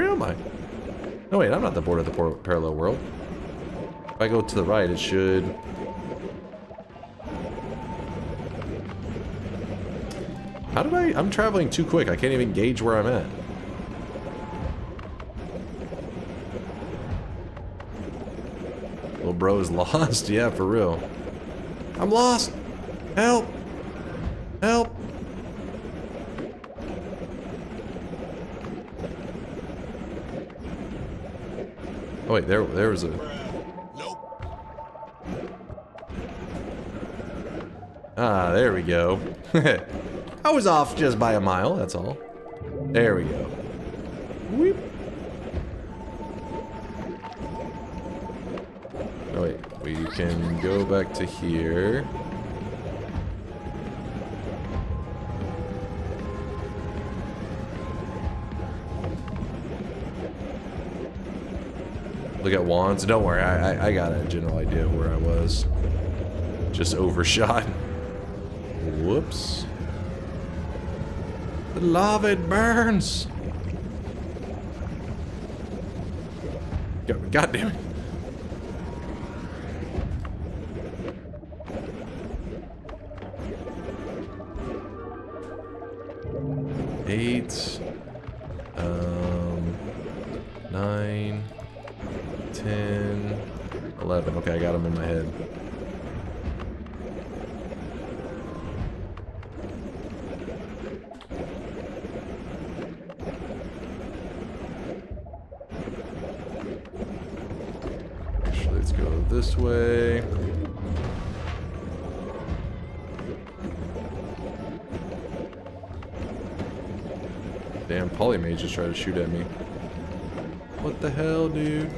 am I? No, wait, I'm not at the border of the parallel world. If I go to the right, it should... How did I'm traveling too quick. I can't even gauge where I'm at. Little bro is lost? Yeah, for real. I'm lost! Help! Help! Oh wait, there was a... Ah, there we go. I was off just by a mile, that's all. There we go. Whoop. Oh wait, we can go back to here. Look at wands. Don't worry, I got a general idea of where I was. Just overshot. Whoops. The lava, it burns. God damn it. Eight. 9. 10. 11. Okay, I got them in my head. This way. Damn, Polymage just tried to shoot at me. What the hell, dude?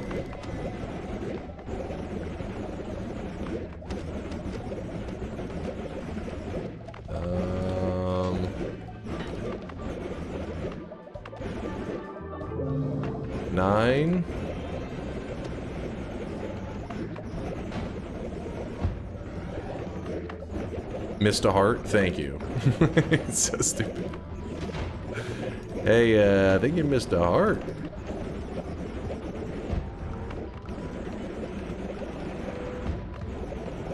Nine. Missed a heart? Thank you. It's so stupid. Hey, I think you missed a heart.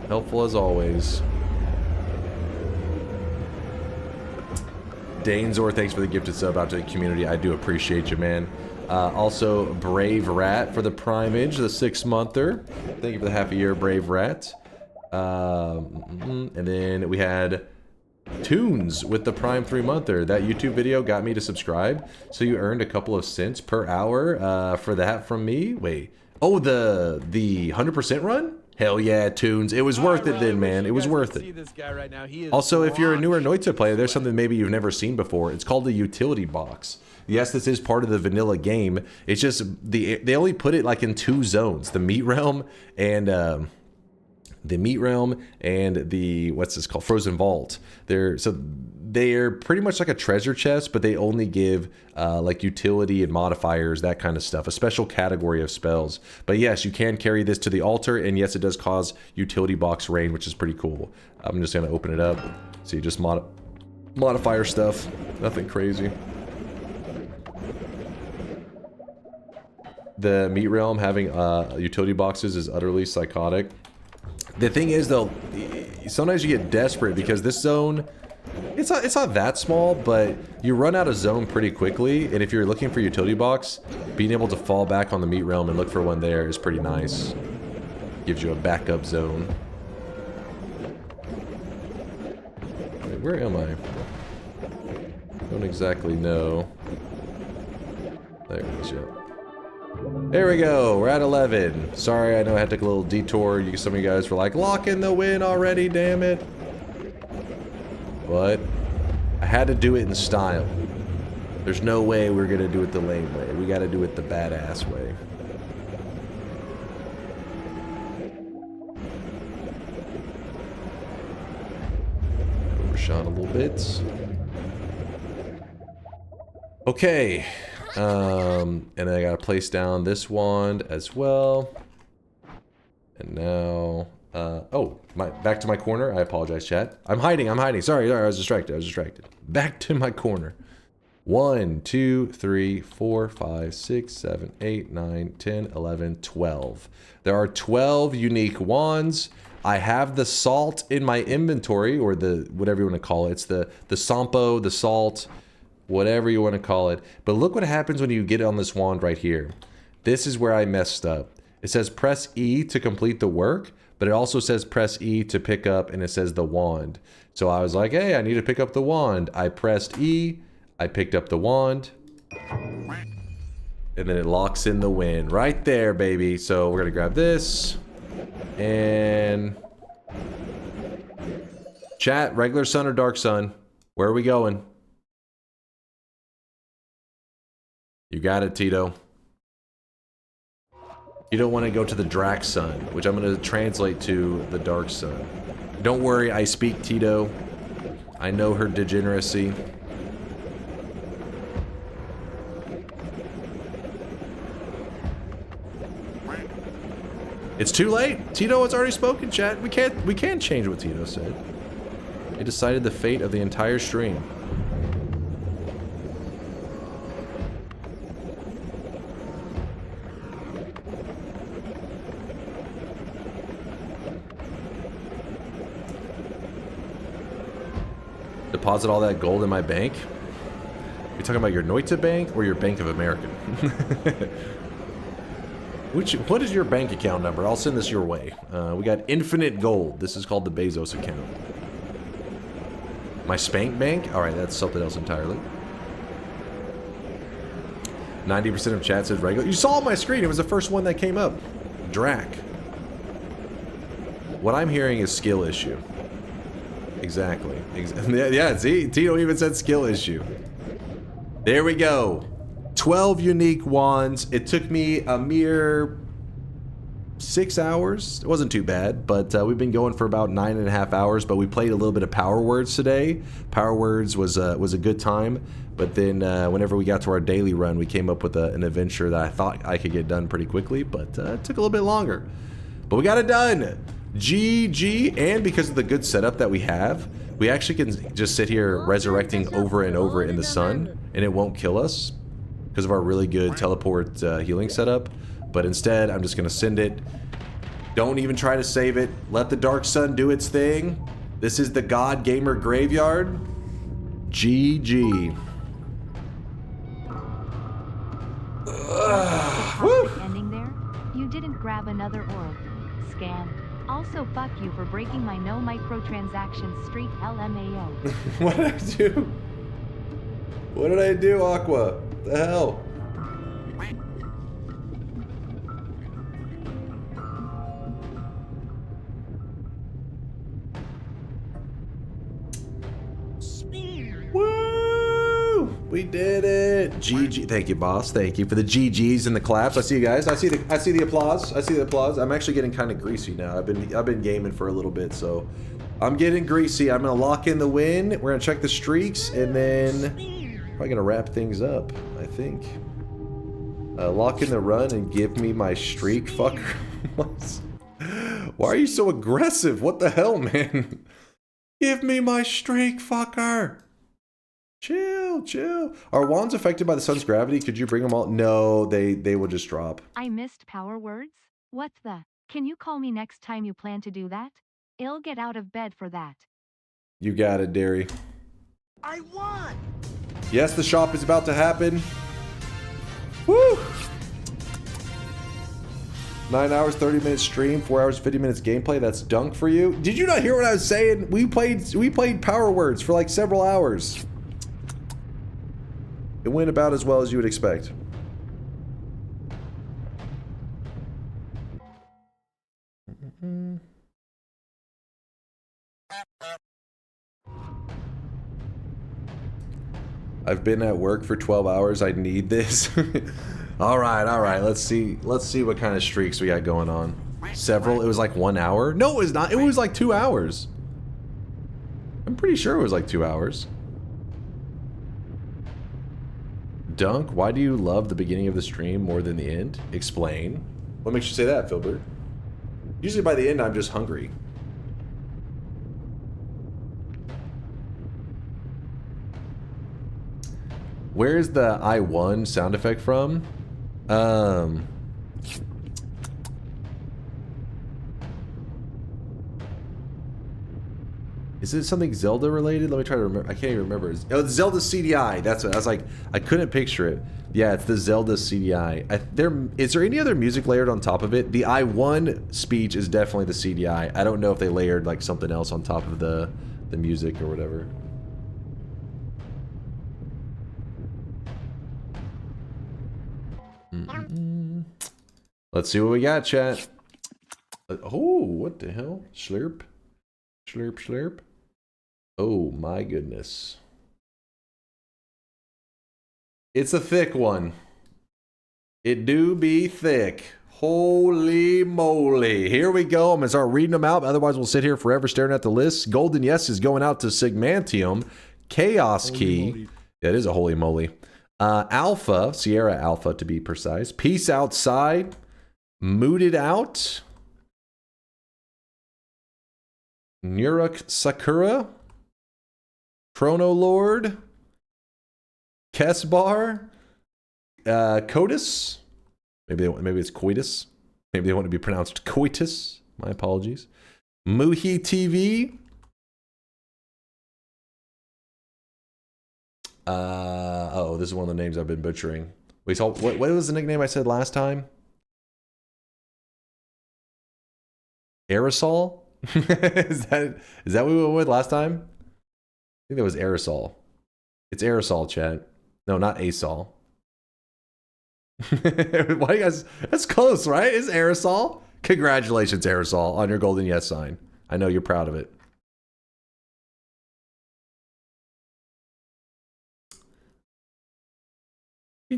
Helpful as always. Danezor, thanks for the gifted sub out to the community. I do appreciate you, man. Also, Brave Rat for the Primage, the 6-monther. Thank you for the half a year, Brave Rat. And then we had Tunes with the Prime 3-monther. That YouTube video got me to subscribe, so you earned a couple of cents per hour for that from me. Wait. Oh, the 100% run? Hell yeah, Tunes. It was worth it then, man. It was worth it. This guy right now, he is Also, if you're a newer Noita player, there's something maybe you've never seen before. It's called the utility box. Yes, this is part of the vanilla game. It's just they only put it like in 2 zones: the meat realm and the what's this called, Frozen Vault. They're pretty much like a treasure chest, but they only give like utility and modifiers, that kind of stuff, a special category of spells. But yes, you can carry this to the altar, and yes, it does cause utility box rain, which is pretty cool. I'm just gonna open it up. See, just modifier stuff, nothing crazy. The meat realm having utility boxes is utterly psychotic. The thing is, though, sometimes you get desperate because this zone, it's not that small, but you run out of zone pretty quickly, and if you're looking for utility box, being able to fall back on the meat realm and look for one there is pretty nice. Gives you a backup zone. Wait, where am I? Don't exactly know. There it is, yeah. There we go, we're at 11. Sorry, I know I had to take a little detour. Some of you guys were like, lock in the win already, damn it. But I had to do it in style. There's no way we're gonna do it the lame way. We gotta do it the badass way. Overshot a little bit. Okay. And then I gotta place down this wand as well. And now, oh, back to my corner. I apologize, chat. I'm hiding. Sorry, I was distracted. Back to my corner. 1, 2, 3, 4, 5, 6, 7, 8, 9, 10, 11, 12. There are 12 unique wands. I have the salt in my inventory, or the, whatever you want to call it. It's the Sampo, the salt, whatever you want to call it. But look what happens when you get on this wand right here. This is where I messed up. It says press E to complete the work, but it also says press E to pick up, and it says the wand. So I was like, hey, I need to pick up the wand. I pressed E, I picked up the wand, and then it locks in the win right there, baby. So we're gonna grab this, and chat, regular sun or dark sun? Where are we going? You got it, Tito. You don't want to go to the Drac Sun, which I'm going to translate to the Dark Sun. Don't worry, I speak Tito. I know her degeneracy. It's too late. Tito has already spoken, chat. We can't change what Tito said. It decided the fate of the entire stream. Deposit all that gold in my bank? You're talking about your Noita bank or your Bank of America? What is your bank account number? I'll send this your way. We got infinite gold. This is called the Bezos account. My Spank Bank? Alright, that's something else entirely. 90% of chat says regular. You saw on my screen, it was the first one that came up. Drac. What I'm hearing is skill issue. Exactly. Yeah, see? Tito even said skill issue. There we go. 12 unique wands. It took me a mere 6 hours. It wasn't too bad, but we've been going for about 9.5 hours, but we played a little bit of Power Words today. Power Words was a good time, but then whenever we got to our daily run, we came up with an adventure that I thought I could get done pretty quickly, but it took a little bit longer. But we got it done. GG, and because of the good setup that we have, we actually can just sit here resurrecting over and over in the sun, and it won't kill us because of our really good teleport healing setup. But instead, I'm just gonna send it. Don't even try to save it. Let the Dark Sun do its thing. This is the God Gamer Graveyard. GG. Toxic ending there? You didn't grab another orb. Scam. Also, fuck you for breaking my no microtransactions streak, LMAO. What did I do? What did I do, Aqua? The hell? Woo! We did it. GG. Thank you, boss. Thank you for the GGs and the claps. I see you guys. I see the applause. I see the applause. I'm actually getting kind of greasy now. I've been gaming for a little bit, so I'm getting greasy. I'm gonna lock in the win. We're gonna check the streaks, and then probably gonna wrap things up, I think. Lock in the run and give me my streak, fucker. Why are you so aggressive? What the hell, man? Give me my streak, fucker. Chill, chill. Are wands affected by the sun's gravity? Could you bring them all? No, they will just drop. I missed power words? What the? Can you call me next time you plan to do that? I'll get out of bed for that. You got it, Derry. I won! Yes, the shop is about to happen. Woo! 9 hours, 30 minutes stream, 4 hours, 50 minutes gameplay. That's dunk for you. Did you not hear what I was saying? We played power words for like several hours. It went about as well as you would expect. I've been at work for 12 hours. I need this. All right. Let's see what kind of streaks we got going on. Several. It was like 1 hour. No, it was not. It was like 2 hours. I'm pretty sure it was like 2 hours. Dunk, why do you love the beginning of the stream more than the end? Explain. What makes you say that, Filbert? Usually by the end, I'm just hungry. Where's the I won sound effect from? Is it something Zelda related? Let me try to remember. I can't even remember. Oh, it's Zelda CDI. That's what I was like. I couldn't picture it. Yeah, it's the Zelda CDI. Is there any other music layered on top of it? The I won speech is definitely the CDI. I don't know if they layered like something else on top of the music or whatever. Let's see what we got, chat. Oh, what the hell? Slurp. Slurp, slurp. Oh my goodness. It's a thick one. It do be thick. Holy moly. Here we go. I'm going to start reading them out. Otherwise, we'll sit here forever staring at the list. Golden Yes is going out to Sigmantium. Chaos Key. That is a holy moly. Alpha. Sierra Alpha, to be precise. Peace Outside. Mooted Out. Nuruk Sakura. Chrono Lord. Kesbar. Coitus. Maybe it's coitus. Maybe they want to be pronounced coitus. My apologies. Muhi TV. Oh, this is one of the names I've been butchering. Wait, so what was the nickname I said last time? Aerosol? Is that what we went with last time? I think that was aerosol. It's aerosol, chat. No, not asol. Why you guys? That's close, right? It's aerosol. Congratulations, aerosol, on your golden yes sign. I know you're proud of it.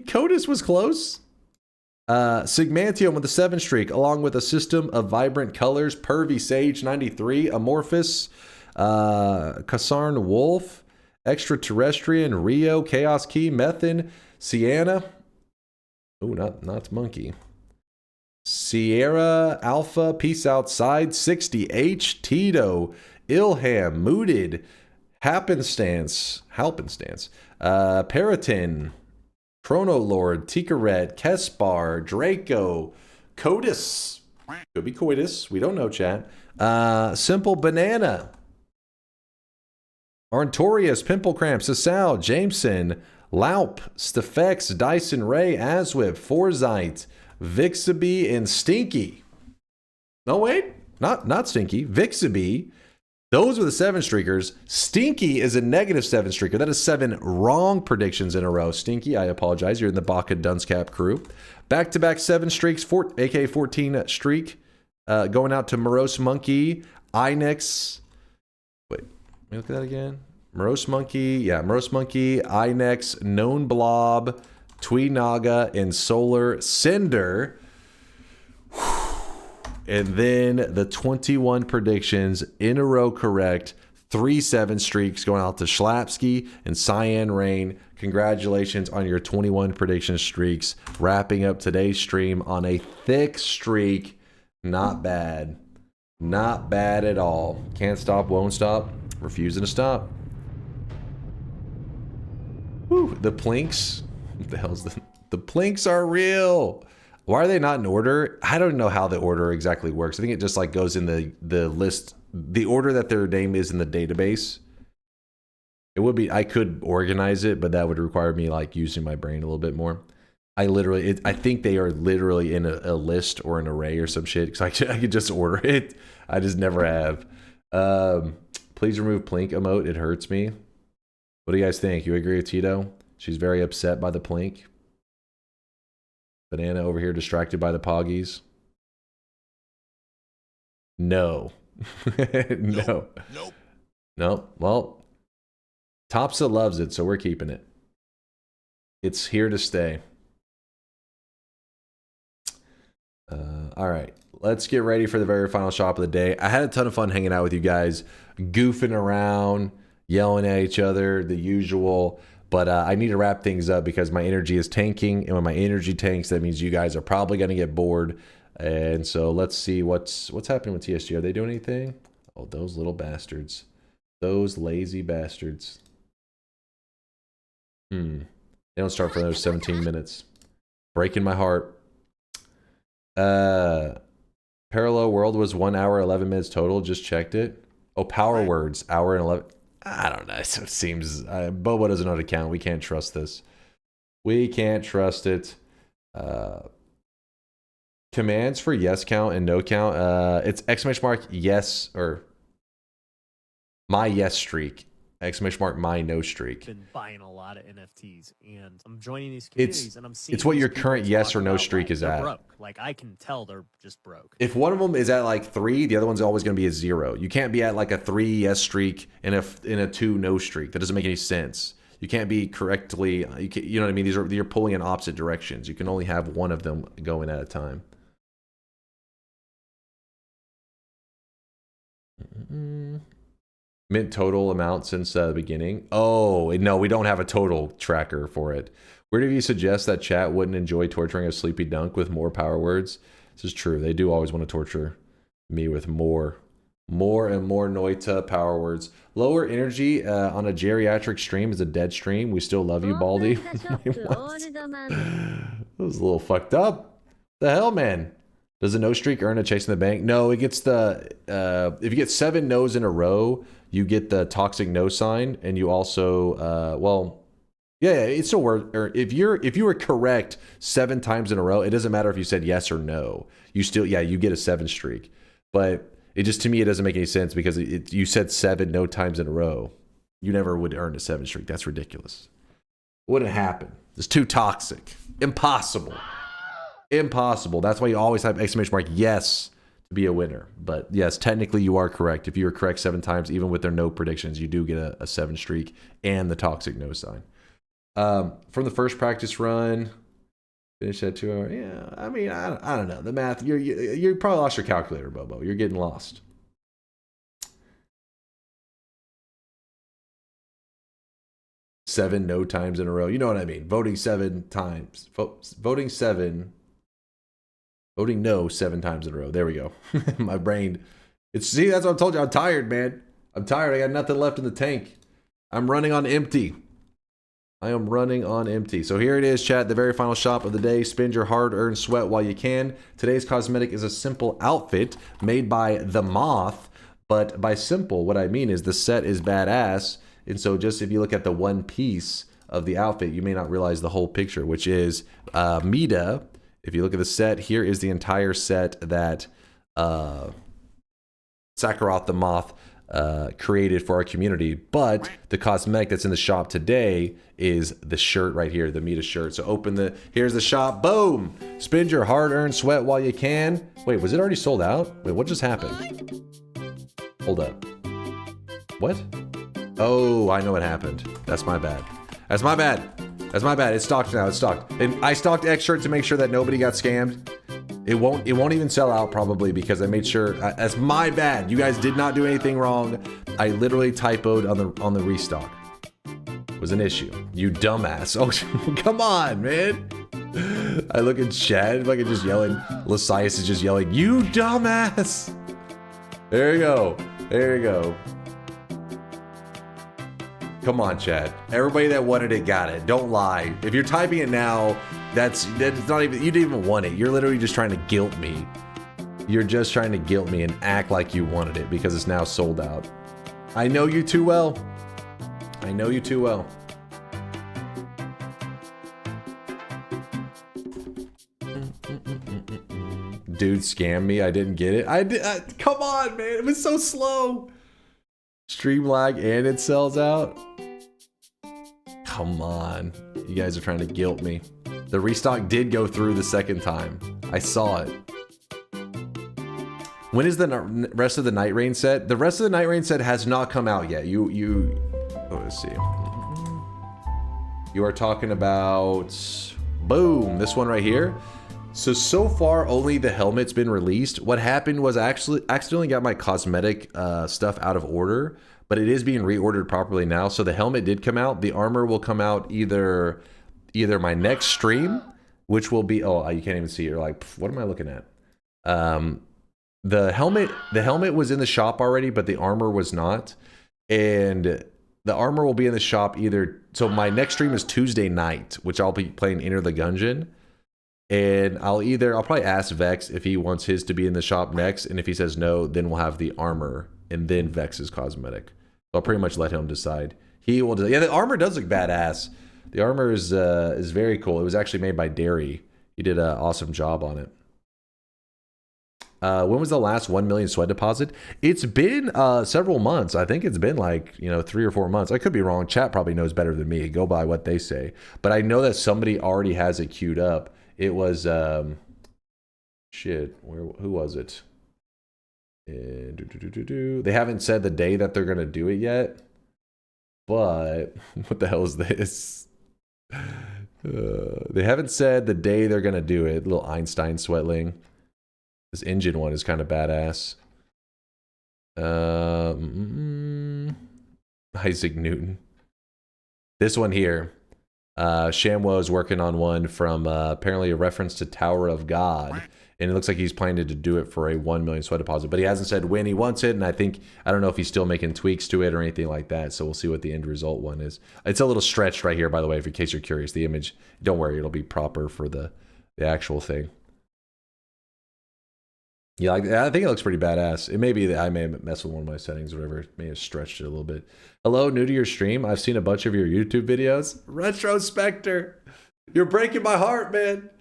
Coitus was close. Sigmantium with a 7 streak, along with a system of vibrant colors. Pervy Sage 93, Amorphous, Kasarn Wolf, Extraterrestrian, Rio, Chaos Key, Methan, Sienna. Oh, not Monkey. Sierra Alpha, Peace Outside, 60H, Tito, Ilham, Mooted, Happenstance, Periton, Chrono Lord, Tikaret, Kespar, Draco, Coitus. Could be Coitus. We don't know, chat. Simple Banana. Arntorius, Pimple Cramp, Sasal, Jameson, Laup, Stefex, Dyson Ray, Aswip, Forzyte, Vixaby, and Stinky. No, wait. Not Stinky. Vixaby. Those were the 7 streakers. Stinky is a -7 streaker. That is 7 wrong predictions in a row. Stinky, I apologize. You're in the Baka Dunscap crew. Back-to-back 7 streaks, aka 14 streak. Going out to Morose Monkey, Inex. Wait, let me look at that again. Morose Monkey, Inex, Known Blob, Twee Naga, and Solar Cinder. And then the 21 predictions in a row correct. 3 7 streaks going out to Schlapsky and Cyan Rain. Congratulations on your 21 prediction streaks. Wrapping up today's stream on a thick streak. Not bad. Not bad at all. Can't stop, won't stop. Refusing to stop. Whew, the plinks. What the hell's the plinks are real. Why are they not in order? I don't know how the order exactly works. I think it just like goes in the list, the order that their name is in the database. It would be, I could organize it, but that would require me like using my brain a little bit more. I think they are literally in a list or an array or some shit, because I could just order it. I just never have. Please remove Plink emote. It hurts me. What do you guys think? You agree with Tito? She's very upset by the Plink. Banana over here distracted by the Poggies. No. No. Nope. No. Well, Topsa loves it, so we're keeping it. It's here to stay. All right. Let's get ready for the very final shop of the day. I had a ton of fun hanging out with you guys, goofing around, yelling at each other, the usual. But I need to wrap things up because my energy is tanking. And when my energy tanks, that means you guys are probably going to get bored. And so let's see what's happening with TSG. Are they doing anything? Oh, those little bastards. Those lazy bastards. They don't start for another 17 minutes. Breaking my heart. Parallel World was 1 hour, 11 minutes total. Just checked it. Oh, Power Words, hour and 11. I don't know. So it seems Bobo doesn't know how to count. We can't trust this. We can't trust it. Commands for yes count and no count. It's exclamation mark yes or my yes streak. Exclamation mark my no streak. Been buying a lot of NFTs and I'm joining these communities and I'm seeing it's what these your people current yes or talk no about, streak like, is they're at. broke. Like I can tell they're just broke. If one of them is at like 3, the other one's always going to be a 0. You can't be at like a 3 yes streak and a 2 no streak. That doesn't make any sense. You can't be correctly. You know what I mean? You're pulling in opposite directions. You can only have one of them going at a time. Mint total amount since the beginning. Oh, no, we don't have a total tracker for it. Where do you suggest that chat wouldn't enjoy torturing a sleepy dunk with more power words? This is true. They do always want to torture me with more and more Noita power words. Lower energy on a geriatric stream is a dead stream. We still love you, Baldy. That was a little fucked up. The hell, man? Does a no streak earn a chasing the bank? No, it gets the if you get 7 no's in a row, you get the toxic no sign, and you also well, yeah, it still works. Or if you were correct 7 times in a row, it doesn't matter if you said yes or no. You still you get a 7 streak. But it just, to me, it doesn't make any sense because you said 7 no times in a row. You never would earn a 7 streak. That's ridiculous. It wouldn't happen. It's too toxic. Impossible. Impossible. That's why you always have exclamation mark yes to be a winner. But yes, technically you are correct. If you were correct 7 times, even with their no predictions, you do get a 7 streak and the toxic no sign. From the first practice run, finish at 2 hours. Yeah, I mean, I don't know. The math, you probably lost your calculator, Bobo. You're getting lost. Seven no times in a row. You know what I mean. Voting 7 times. Voting no 7 times in a row. There we go. My brain. See, that's what I told you. I'm tired, man. I'm tired. I got nothing left in the tank. I'm running on empty. I am running on empty. So here it is, chat. The very final shop of the day. Spend your hard-earned sweat while you can. Today's cosmetic is a simple outfit made by The Moth. But by simple, what I mean is the set is badass. And so just if you look at the one piece of the outfit, you may not realize the whole picture, which is Mida. If you look at the set, here is the entire set that Sakharoth the Moth created for our community. But the cosmetic that's in the shop today is the shirt right here, the Mida shirt. So here's the shop, boom! Spend your hard-earned sweat while you can. Wait, was it already sold out? Wait, what just happened? Hold up. What? Oh, I know what happened. That's my bad. That's my bad. That's my bad. It's stocked now. It's stocked. And I stocked X shirt to make sure that nobody got scammed. It won't even sell out probably because I made sure. That's my bad. You guys did not do anything wrong. I literally typoed on the restock. It was an issue. You dumbass. Oh, come on, man. I look at Chad like I'm just yelling. Lasias is just yelling, you dumbass. There you go. There you go. Come on, Chad. Everybody that wanted it got it. Don't lie. If you're typing it now, that's not even, you didn't even want it. You're literally just trying to guilt me. You're just trying to guilt me and act like you wanted it because it's now sold out. I know you too well. I know you too well. Dude scammed me. I didn't get it. Come on, man. It was so slow. Stream lag and it sells out. Come on. You guys are trying to guilt me. The restock did go through the second time. I saw it. When is the rest of the Night Rain set? The rest of the Night Rain set has not come out yet. Oh, let's see. You are talking about, boom, this one right here. So far only the helmet's been released. What happened was I actually accidentally got my cosmetic stuff out of order, but it is being reordered properly now. So the helmet did come out. The armor will come out either my next stream, which will be, oh, you can't even see it. You're like, what am I looking at? The helmet was in the shop already, but the armor was not. And the armor will be in the shop either, so my next stream is Tuesday night, which I'll be playing Enter the Gungeon. And I'll probably ask Vex if he wants his to be in the shop next, and if he says no, then we'll have the armor and then Vex's cosmetic. So I'll pretty much let him decide. He will. Yeah, the armor does look badass. The armor is very cool. It was actually made by Derry. He did an awesome job on it. When was the last 1 million sweat deposit? It's been several months. I think it's been like 3 or 4 months. I could be wrong. Chat probably knows better than me. Go by what they say. But I know that somebody already has it queued up. It was, shit, who was it? They haven't said the day that they're going to do it yet. But, what the hell is this? They haven't said the day they're going to do it. Little Einstein sweatling. This engine one is kind of badass. Isaac Newton. This one here. Shamwo is working on one from apparently a reference to Tower of God, and it looks like he's planning to do it for a 1 million sweat deposit, but he hasn't said when he wants it, and I don't know if he's still making tweaks to it or anything like that, so we'll see what the end result one is. It's a little stretched right here, by the way, in case you're curious. The image, don't worry, it'll be proper for the actual thing. Yeah, I think it looks pretty badass. It may be that I may have messed with one of my settings or whatever. May have stretched it a little bit. Hello, new to your stream. I've seen a bunch of your YouTube videos. Retrospector, you're breaking my heart, man.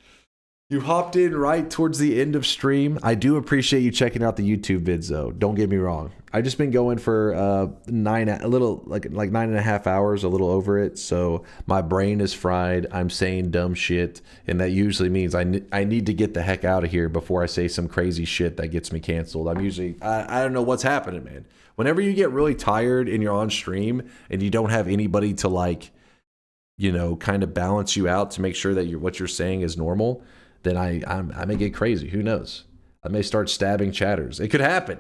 You hopped in right towards the end of stream. I do appreciate you checking out the YouTube vids, though. Don't get me wrong. I've just been going for 9.5 hours, a little over it. So my brain is fried. I'm saying dumb shit, and that usually means I need to get the heck out of here before I say some crazy shit that gets me canceled. I'm usually I don't know what's happening, man. Whenever you get really tired and you're on stream and you don't have anybody to kind of balance you out to make sure that what you're saying is normal, then I may get crazy. Who knows? I may start stabbing chatters. It could happen.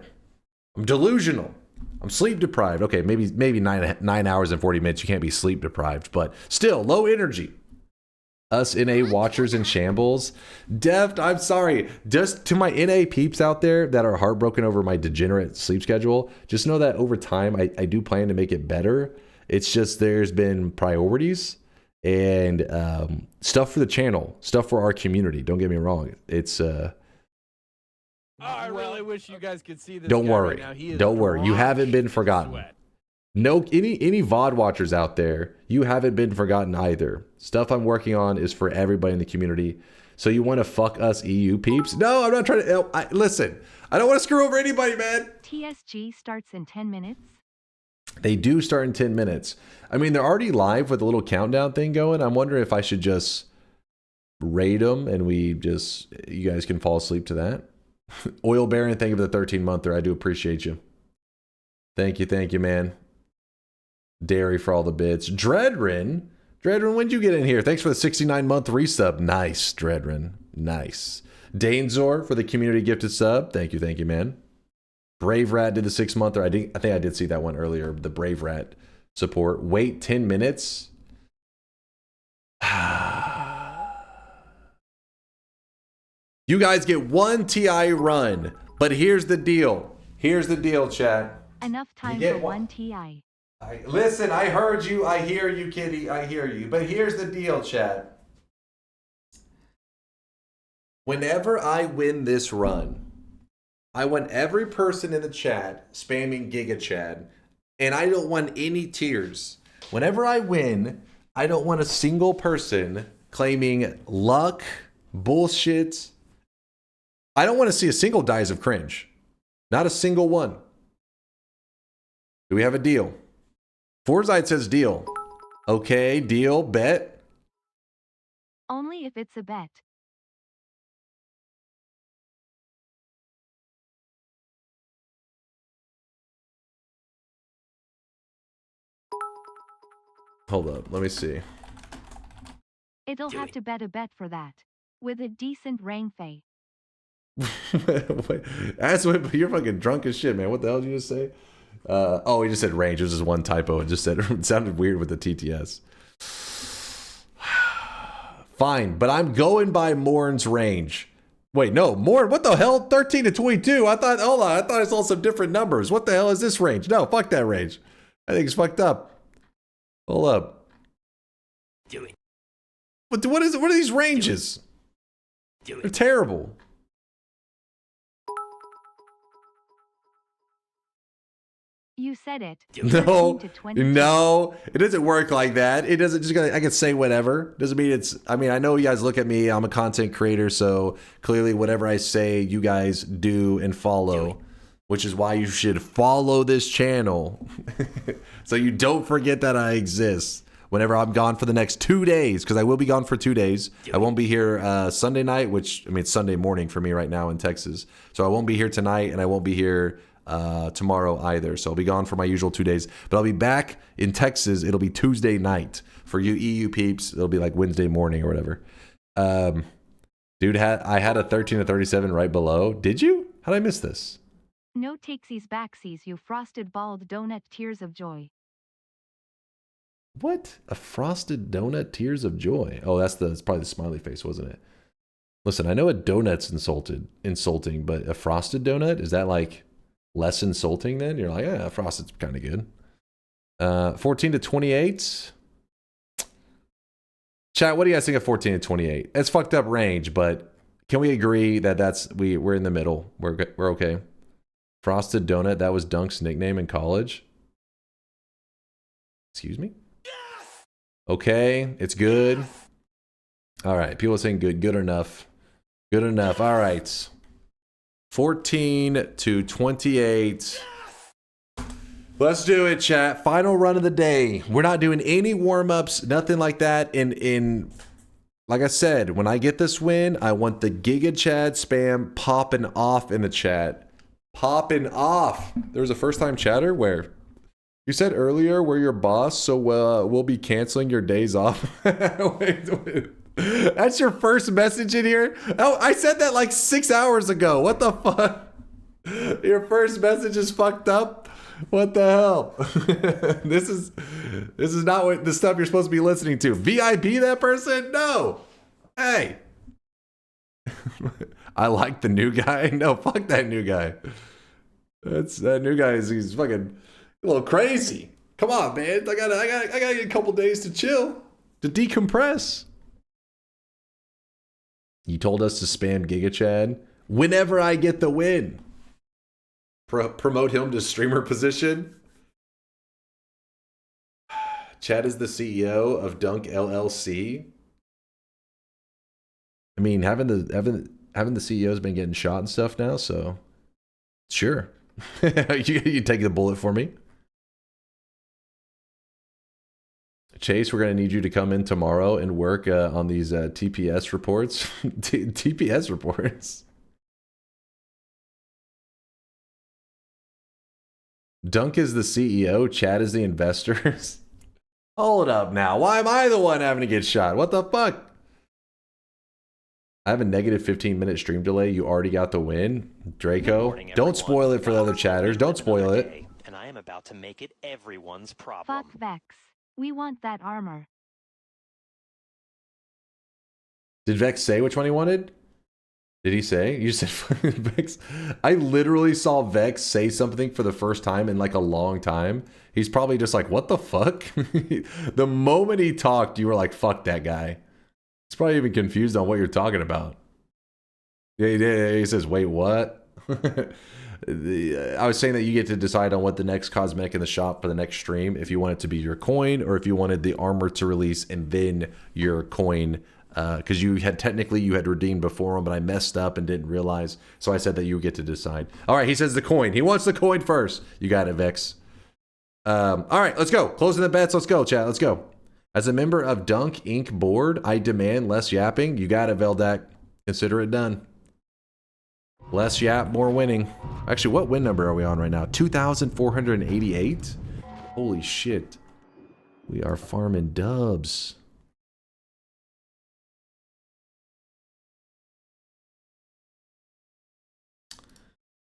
I'm delusional. I'm sleep deprived. Okay, maybe 9 hours and 40 minutes. You can't be sleep deprived, but still low energy. Us NA watchers in shambles. Deft, I'm sorry. Just to my NA peeps out there that are heartbroken over my degenerate sleep schedule, just know that over time I do plan to make it better. It's just there's been priorities and stuff for the channel, stuff for our community. Don't get me wrong. It's I really wish you guys could see this. Don't guy worry. right now. He is Don't worry. You haven't been drenched in forgotten. sweat. No, any VOD watchers out there, you haven't been forgotten either. Stuff I'm working on is for everybody in the community. So you want to fuck us EU peeps? No, I'm not trying to. Listen, I don't want to screw over anybody, man. TSG starts in 10 minutes. They do start in 10 minutes. I mean, they're already live with a little countdown thing going. I'm wondering if I should just raid them and you guys can fall asleep to that. Oil Baron, thank you for the 13-monther. I do appreciate you. Thank you, man. Dairy for all the bits. Dreadrin, when'd you get in here? Thanks for the 69-month resub. Nice, Dreadrin. Nice. Danezor for the community gifted sub. Thank you, man. Brave Rat did the 6-monther. I think I did see that one earlier. The Brave Rat support. Wait 10 minutes. You guys get one TI run, but here's the deal. Here's the deal, chat. Enough time for one TI. Listen, I heard you. I hear you, kitty. I hear you. But here's the deal, chat. Whenever I win this run, I want every person in the chat spamming Giga Chad, and I don't want any tears. Whenever I win, I don't want a single person claiming luck, bullshit. I don't want to see a single dies of cringe. Not a single one. Do we have a deal? Forsyth says deal. Okay, deal, bet. Only if it's a bet. Hold up, let me see. It'll have to bet a bet for that. With a decent rang fay. Wait, you're fucking drunk as shit, man. What the hell did you just say? Oh, he just said range. It was just one typo. It just said it sounded weird with the TTS. Fine, but I'm going by Morn's range. Wait, no, Morn, what the hell? 13 to 22. I thought I saw some different numbers. What the hell is this range? No, fuck that range. I think it's fucked up. Hold up. Do it. What are these ranges? Do it. They're terrible. You said it. No, it doesn't work like that. It doesn't just. I can say whatever. Doesn't mean it's. I mean, I know you guys look at me. I'm a content creator, so clearly, whatever I say, you guys do and follow, which is why you should follow this channel, so you don't forget that I exist. Whenever I'm gone for the next 2 days, because I will be gone for 2 days. I won't be here Sunday night, which I mean it's Sunday morning for me right now in Texas. So I won't be here tonight, and I won't be here tomorrow either. So I'll be gone for my usual 2 days, but I'll be back in Texas. It'll be Tuesday night for you EU peeps. It'll be like Wednesday morning or whatever. Dude, I had a 13 to 37 right below. Did you? How did I miss this? No takesies backsies, you frosted bald donut tears of joy. What? A frosted donut tears of joy. Oh, that's probably the smiley face, wasn't it? Listen, I know a donut's insulting, but a frosted donut, is that like less insulting then? You're like, yeah, frosted's kind of good. 14 to 28. Chat, what do you guys think of 14 to 28? It's fucked up range, but can we agree that we're in the middle? We're okay. Frosted donut, that was Dunk's nickname in college. Excuse me? Okay, it's good. All right, people are saying good enough. Good enough. All right. 14 to 28. Let's do it, chat. Final run of the day. We're not doing any warm-ups, nothing like that. In like I said, when I get this win, I want the Giga Chad spam popping off in the chat. Popping off. There was a first-time chatter where you said earlier we're your boss, so we'll be canceling your days off. Wait. That's your first message in here? Oh, I said that like 6 hours ago. What the fuck? Your first message is fucked up? What the hell? This is not what the stuff you're supposed to be listening to. VIP that person? No. Hey. I like the new guy. No, fuck that new guy. That new guy he's fucking a little crazy. Come on, man. I gotta get a couple days to chill, to decompress. You told us to spam Giga Chad whenever I get the win. Promote him to streamer position. Chad is the CEO of Dunk LLC. I mean, having the CEO's been getting shot and stuff now, so sure. you take the bullet for me. Chase, we're going to need you to come in tomorrow and work on these TPS reports. TPS reports. Dunk is the CEO. Chad is the investors. Hold up now. Why am I the one having to get shot? What the fuck? I have a negative 15-minute stream delay. You already got the win. Draco, don't spoil it for the other chatters. Don't spoil it. And I am about to make it everyone's problem. Fuck Vex. We want that armor. Did Vex say which one he wanted? Did he say? You said Vex. I literally saw Vex say something for the first time in like a long time. He's probably just like, what the fuck? The moment he talked, you were like, fuck that guy. He's probably even confused on what you're talking about. Yeah, he says, wait, what? I was saying that you get to decide on what the next cosmetic in the shop for the next stream, if you want it to be your coin or if you wanted the armor to release and then your coin, because you had redeemed before him, but I messed up and didn't realize, so I said that you get to decide. All right, he says the coin. He wants the coin first. You got it, Vex. All right, let's go. Closing the bets. Let's go, chat. Let's go. As a member of Dunk Inc. board, I demand less yapping. You got it, Veldak. Consider it done. Less yap, more winning. Actually, what win number are we on right now? 2,488? Holy shit. We are farming dubs.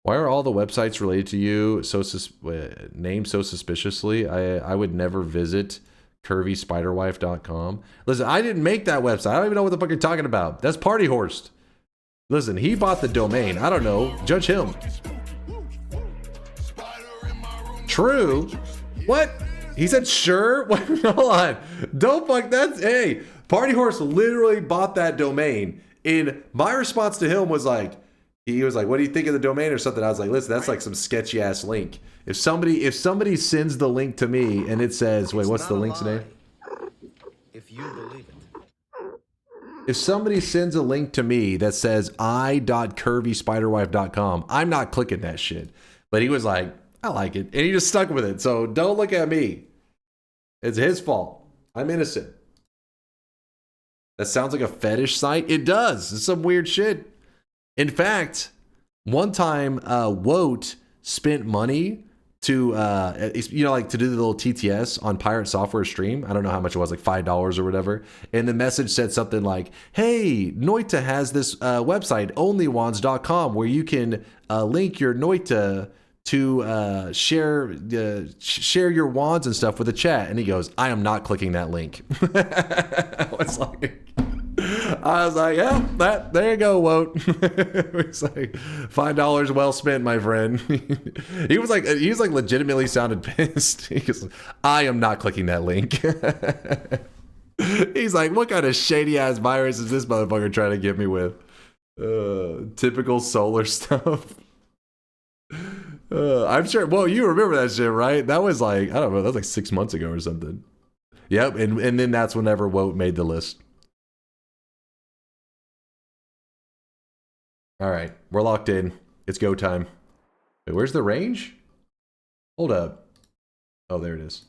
Why are all the websites related to you so named so suspiciously? I would never visit curvyspiderwife.com. Listen, I didn't make that website. I don't even know what the fuck you're talking about. That's Party Horse. Listen, he bought the domain. I don't know. Judge him. True. What? He said sure? Wait, hold on. Don't fuck that. Hey, Party Horse literally bought that domain. And my response to him was like, he was like, what do you think of the domain or something? I was like, listen, that's like some sketchy ass link. If somebody sends the link to me and it says, wait, what's the link's name? If you believe it. If somebody sends a link to me that says i.curvyspiderwife.com, I'm not clicking that shit. But he was like, I like it. And he just stuck with it. So don't look at me. It's his fault. I'm innocent. That sounds like a fetish site. It does. It's some weird shit. In fact, one time, Woat spent money to, like to do the little TTS on Pirate Software stream. I don't know how much it was, like $5 or whatever. And the message said something like, hey, Noita has this website, onlywands.com, where you can link your Noita to share your wands and stuff with the chat. And he goes, I am not clicking that link. I was like, yeah, there you go, Woat. It's like $5 well spent, my friend. he was like legitimately sounded pissed. He goes, I am not clicking that link. He's like, what kind of shady ass virus is this motherfucker trying to get me with? Typical solar stuff. I'm sure. Well, you remember that shit, right? That was like, I don't know, that was like 6 months ago or something. Yep, and then that's whenever Woat made the list. All right, we're locked in. It's go time. Wait, where's the range? Hold up. Oh, there it is.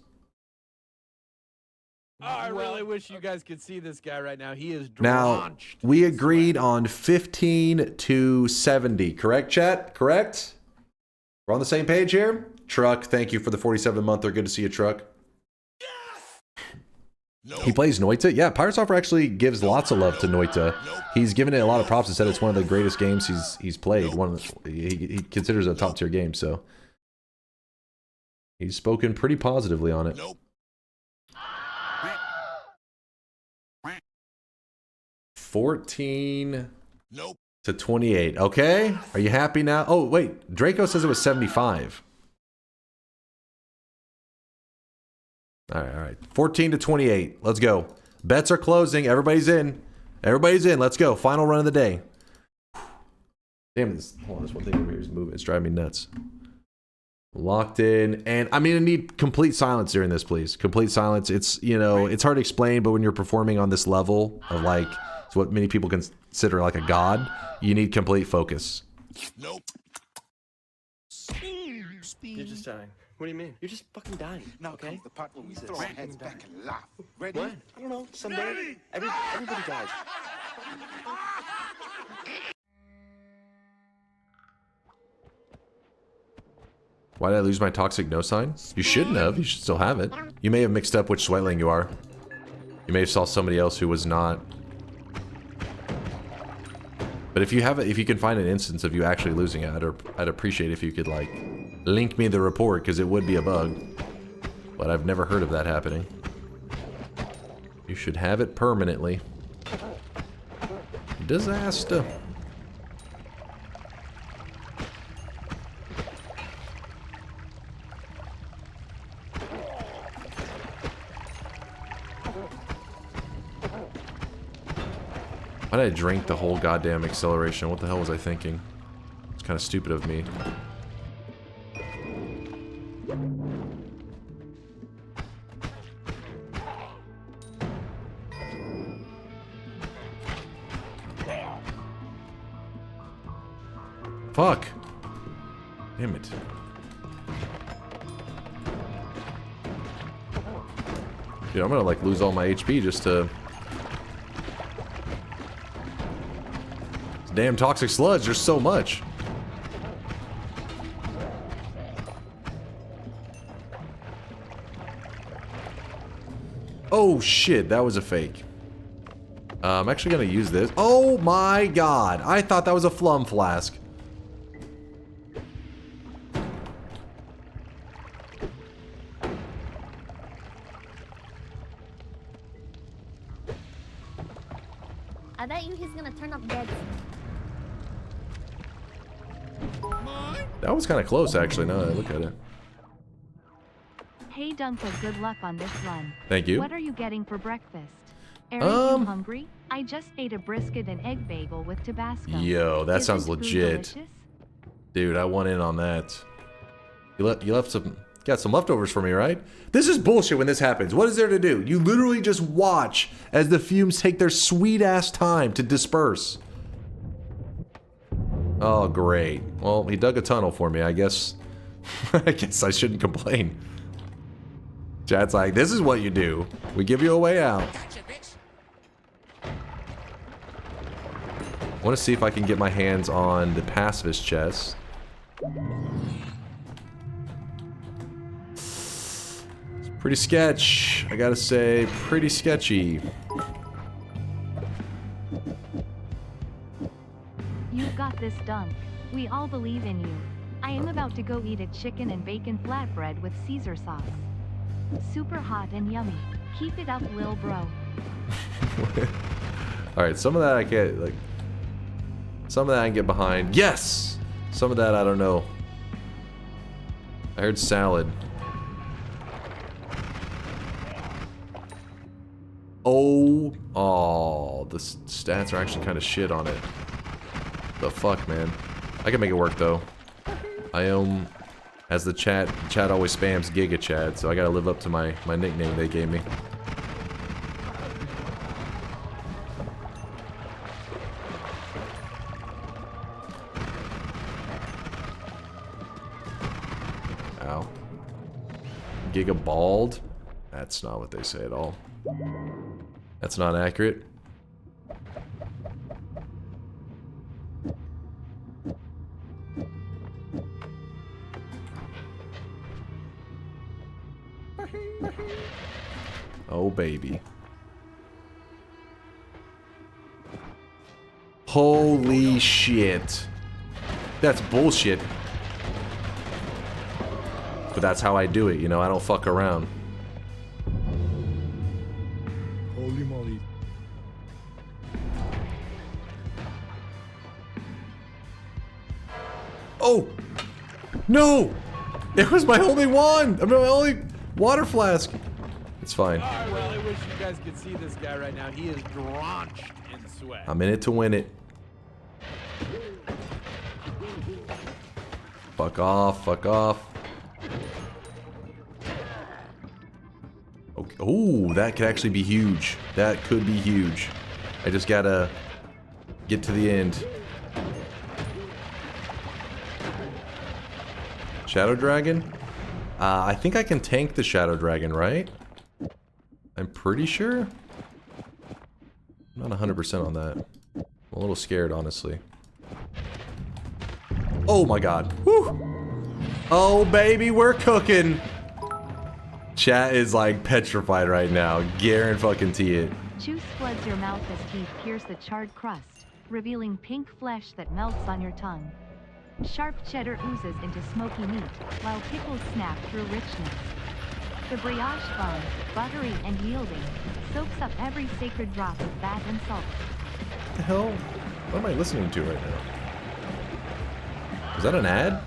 Oh, I really wish you guys could see this guy right now. He is drenched. Now, we agreed on 15 to 70. Correct, chat? Correct? We're on the same page here? Truck, thank you for the 47 month. They're good to see you, Truck. Nope. He plays Noita. Yeah, Pirate Software actually gives lots of love to Noita. He's given it a lot of props and said it's one of the greatest games he's played. He considers it a top tier game, so he's spoken pretty positively on it. Nope. 14 to 28. Okay, are you happy now? Oh wait, Draco says it was 75. All right. 14 to 28. Let's go. Bets are closing. Everybody's in. Everybody's in. Let's go. Final run of the day. Damn this. Hold on. This one thing over here is moving. It's driving me nuts. Locked in. And I mean, I need complete silence during this, please. Complete silence. It's, you know, it's hard to explain, but when you're performing on this level of like, it's what many people consider like a god, you need complete focus. Nope. You're just dying. What do you mean? You're just fucking dying. Now okay? comes the part where we throw our heads back and laugh. Ready? What? I don't know. Someday, everybody dies. Why did I lose my toxic no sign? You shouldn't have. You should still have it. You may have mixed up which sweatling you are. You may have saw somebody else who was not. But if you have it, if you can find an instance of you actually losing it, I'd appreciate if you could like link me the report, because it would be a bug. But I've never heard of that happening. You should have it permanently. Disaster. Why did I drink the whole goddamn acceleration? What the hell was I thinking? It's kind of stupid of me. Fuck. Damn it. Dude, I'm gonna like lose all my HP just to... Damn toxic sludge, there's so much. Oh shit, that was a fake. I'm actually gonna use this. Oh my god, I thought that was a flum flask. I bet you he's gonna turn up dead. That was kind of close, actually, now that I look at it. Hey Dunka, good luck on this run. Thank you. What are you getting for breakfast? Eric, you hungry? I just ate a brisket and egg bagel with Tabasco. Yo, that Isn't sounds food legit. delicious? Dude, I want in on that. You left some... Got some leftovers for me, right? This is bullshit when this happens. What is there to do? You literally just watch as the fumes take their sweet-ass time to disperse. Oh, great. Well, he dug a tunnel for me, I guess. I guess I shouldn't complain. Chat's like, this is what you do. We give you a way out. I want to see if I can get my hands on the pacifist chest. It's pretty sketch. I gotta say, pretty sketchy. You've got this, Dunk. We all believe in you. I am about to go eat a chicken and bacon flatbread with Caesar sauce. Super hot and yummy. Keep it up, lil bro. Alright, some of that I get, like... Some of that I can get behind. Yes! Some of that I don't know. I heard salad. Oh, the stats are actually kind of shit on it. The fuck, man. I can make it work, though. I am, as the chat always spams, Giga Chad, so I gotta live up to my nickname they gave me. Ow. Giga Bald? That's not what they say at all. That's not accurate. Oh, baby. Holy shit. That's bullshit. But that's how I do it, you know? I don't fuck around. Holy moly. Oh! No! It was my only one! I mean, my only water flask. It's fine. I really wish you guys could see this guy right now. He is drenched in sweat. I'm in it to win it. Fuck off, fuck off. Ooh, that could actually be huge. That could be huge. I just gotta get to the end. Shadow Dragon? I think I can tank the Shadow Dragon, right? I'm pretty sure. I'm not 100% on that. I'm a little scared, honestly. Oh my god. Woo! Oh, baby, we're cooking! Chat is like petrified right now. Guarantee it. Juice floods your mouth as teeth pierce the charred crust, revealing pink flesh that melts on your tongue. Sharp cheddar oozes into smoky meat, while pickles snap through richness. The brioche bun, buttery and yielding, soaks up every sacred drop of fat and salt. What the hell? What am I listening to right now? Is that an ad?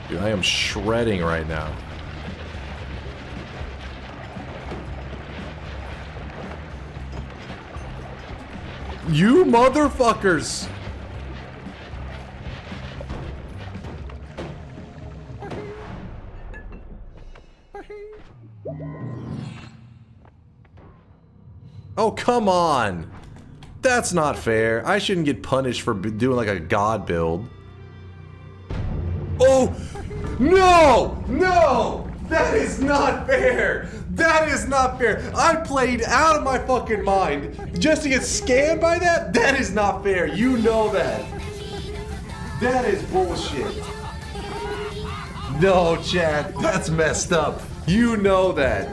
Dude, I am shredding right now. You motherfuckers! Oh, come on! That's not fair. I shouldn't get punished for doing like a god build. Oh! No! No! That is not fair! That is not fair! I played out of my fucking mind just to get scammed by that? That is not fair. You know that. That is bullshit. No, chat. That's messed up. You know that.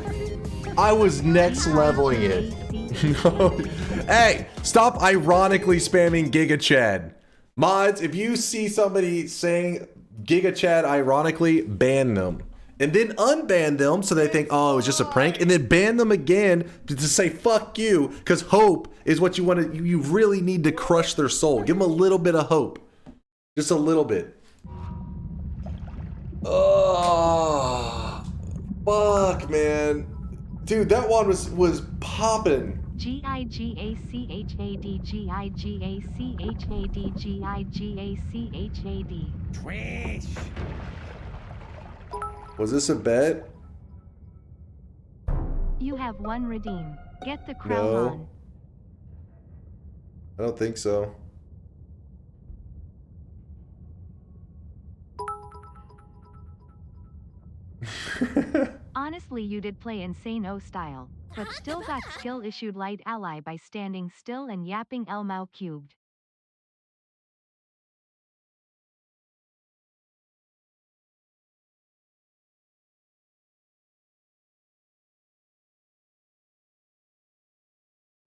I was next leveling it. No. Hey, stop ironically spamming Giga Chad. Mods, if you see somebody saying Giga Chad ironically, ban them. And then unban them so they think, oh, it was just a prank. And then ban them again to say fuck you. Because hope is what you want to, you really need to crush their soul. Give them a little bit of hope. Just a little bit. Oh, fuck, man. Dude, that one was popping. Gigachad, Gigachad, Gigachad. Trash. Was this a bet? You have one redeem. Get the crown No. on. I don't think so. Honestly, you did play insane O style, but still got skill issued light ally by standing still and yapping Elmao cubed.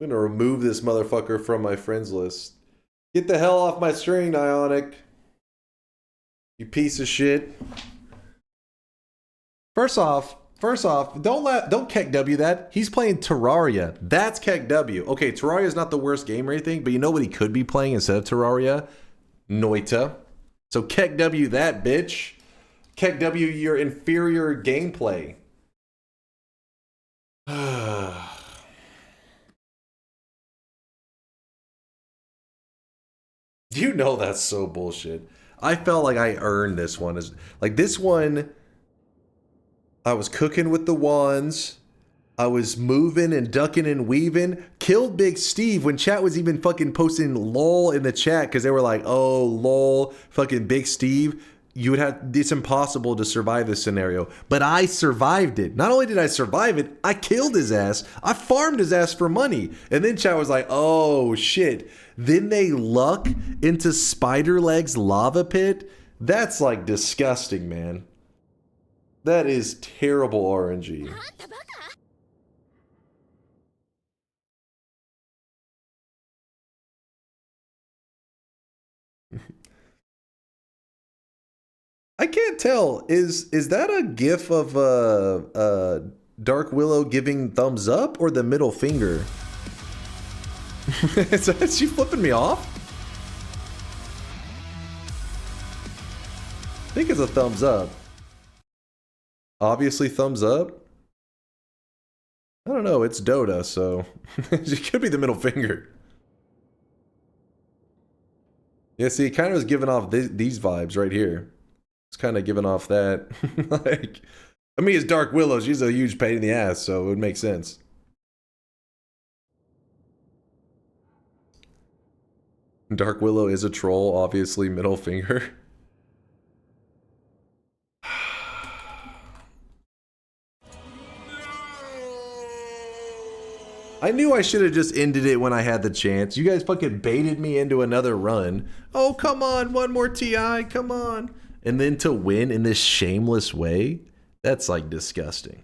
I'm gonna remove this motherfucker from my friends list. Get the hell off my screen, Ionic. You piece of shit. First off, don't Keck W that. He's playing Terraria. That's Keck W. Okay, Terraria is not the worst game or anything, but you know what he could be playing instead of Terraria? Noita. So Keck W that, bitch. Keck W your inferior gameplay. You know that's so bullshit. I felt like I earned this one. Like this one, I was cooking with the wands. I was moving and ducking and weaving. Killed Big Steve when chat was even fucking posting lol in the chat because they were like, oh, lol, fucking Big Steve. You would have, it's impossible to survive this scenario. But I survived it. Not only did I survive it, I killed his ass. I farmed his ass for money. And then chat was like, oh shit. Then they luck into Spider Legs lava pit. That's like disgusting, man. That is terrible RNG. I can't tell. Is that a gif of Dark Willow giving thumbs up or the middle finger? Is she flipping me off? I think it's a thumbs up. Obviously thumbs up. I don't know, it's Dota, so it could be the middle finger. Yeah, see, it kind of was giving off these vibes right here. It's kind of giving off that. Like, I mean, it's Dark Willow. She's a huge pain in the ass, so it would make sense. Dark Willow is a troll, obviously. Middle finger. I knew I should have just ended it when I had the chance. You guys fucking baited me into another run. Oh, come on, one more TI, come on. And then to win in this shameless way, that's like disgusting.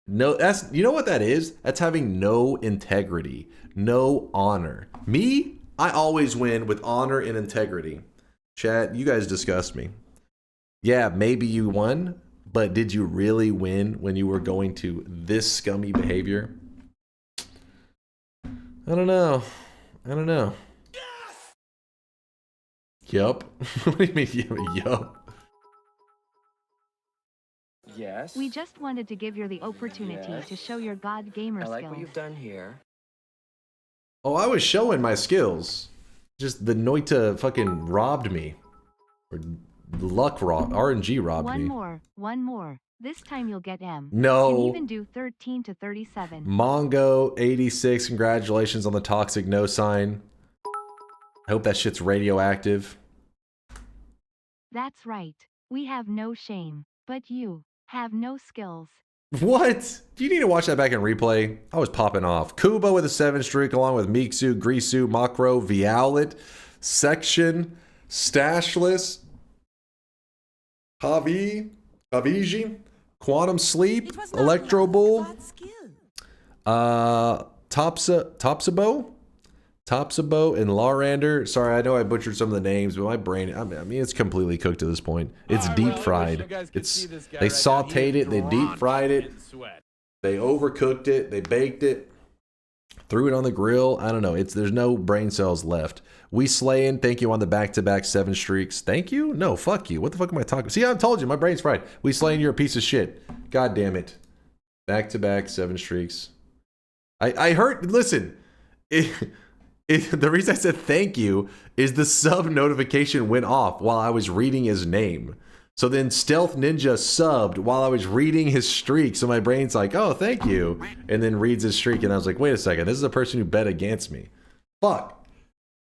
No, that's, you know what that is? That's having no integrity, no honor. Me, I always win with honor and integrity. Chat, you guys disgust me. Yeah, maybe you won, but did you really win when you were going to this scummy behavior? I don't know. I don't know. Yes! Yup. What do you mean, yup? Yes. We just wanted to give you the opportunity to show your God gamer skills. I like what you've done here. Oh, I was showing my skills. Just the Noita fucking robbed me. Or luck robbed, RNG robbed me. One more. This time you'll get M. No. And even do 13 to 37. Mongo86, congratulations on the toxic no sign. I hope that shit's radioactive. That's right. We have no shame, but you have no skills. What? Do you need to watch that back in replay? I was popping off. Kubo with a 7 streak along with Miksu, Grisu, Makro, Viowlet, Section, Stashless, Haviji, Quantum Sleep, Electro Bull, Topsabo, and Larander. Sorry, I know I butchered some of the names, but my brain, I mean, it's completely cooked at this point. It's deep fried. They sauteed it, they deep fried it, they overcooked it, they baked it, threw it on the grill. I don't know. There's no brain cells left. We slaying. Thank you on the back-to-back 7 streaks. Thank you? No, fuck you. What the fuck am I talking? See, I told you, my brain's fried. We slaying, you're a piece of shit. God damn it. Back-to-back 7 streaks. I heard, listen, the reason I said thank you is the sub notification went off while I was reading his name. So then Stealth Ninja subbed while I was reading his streak. So my brain's like, oh, thank you. And then reads his streak. And I was like, wait a second. This is a person who bet against me. Fuck.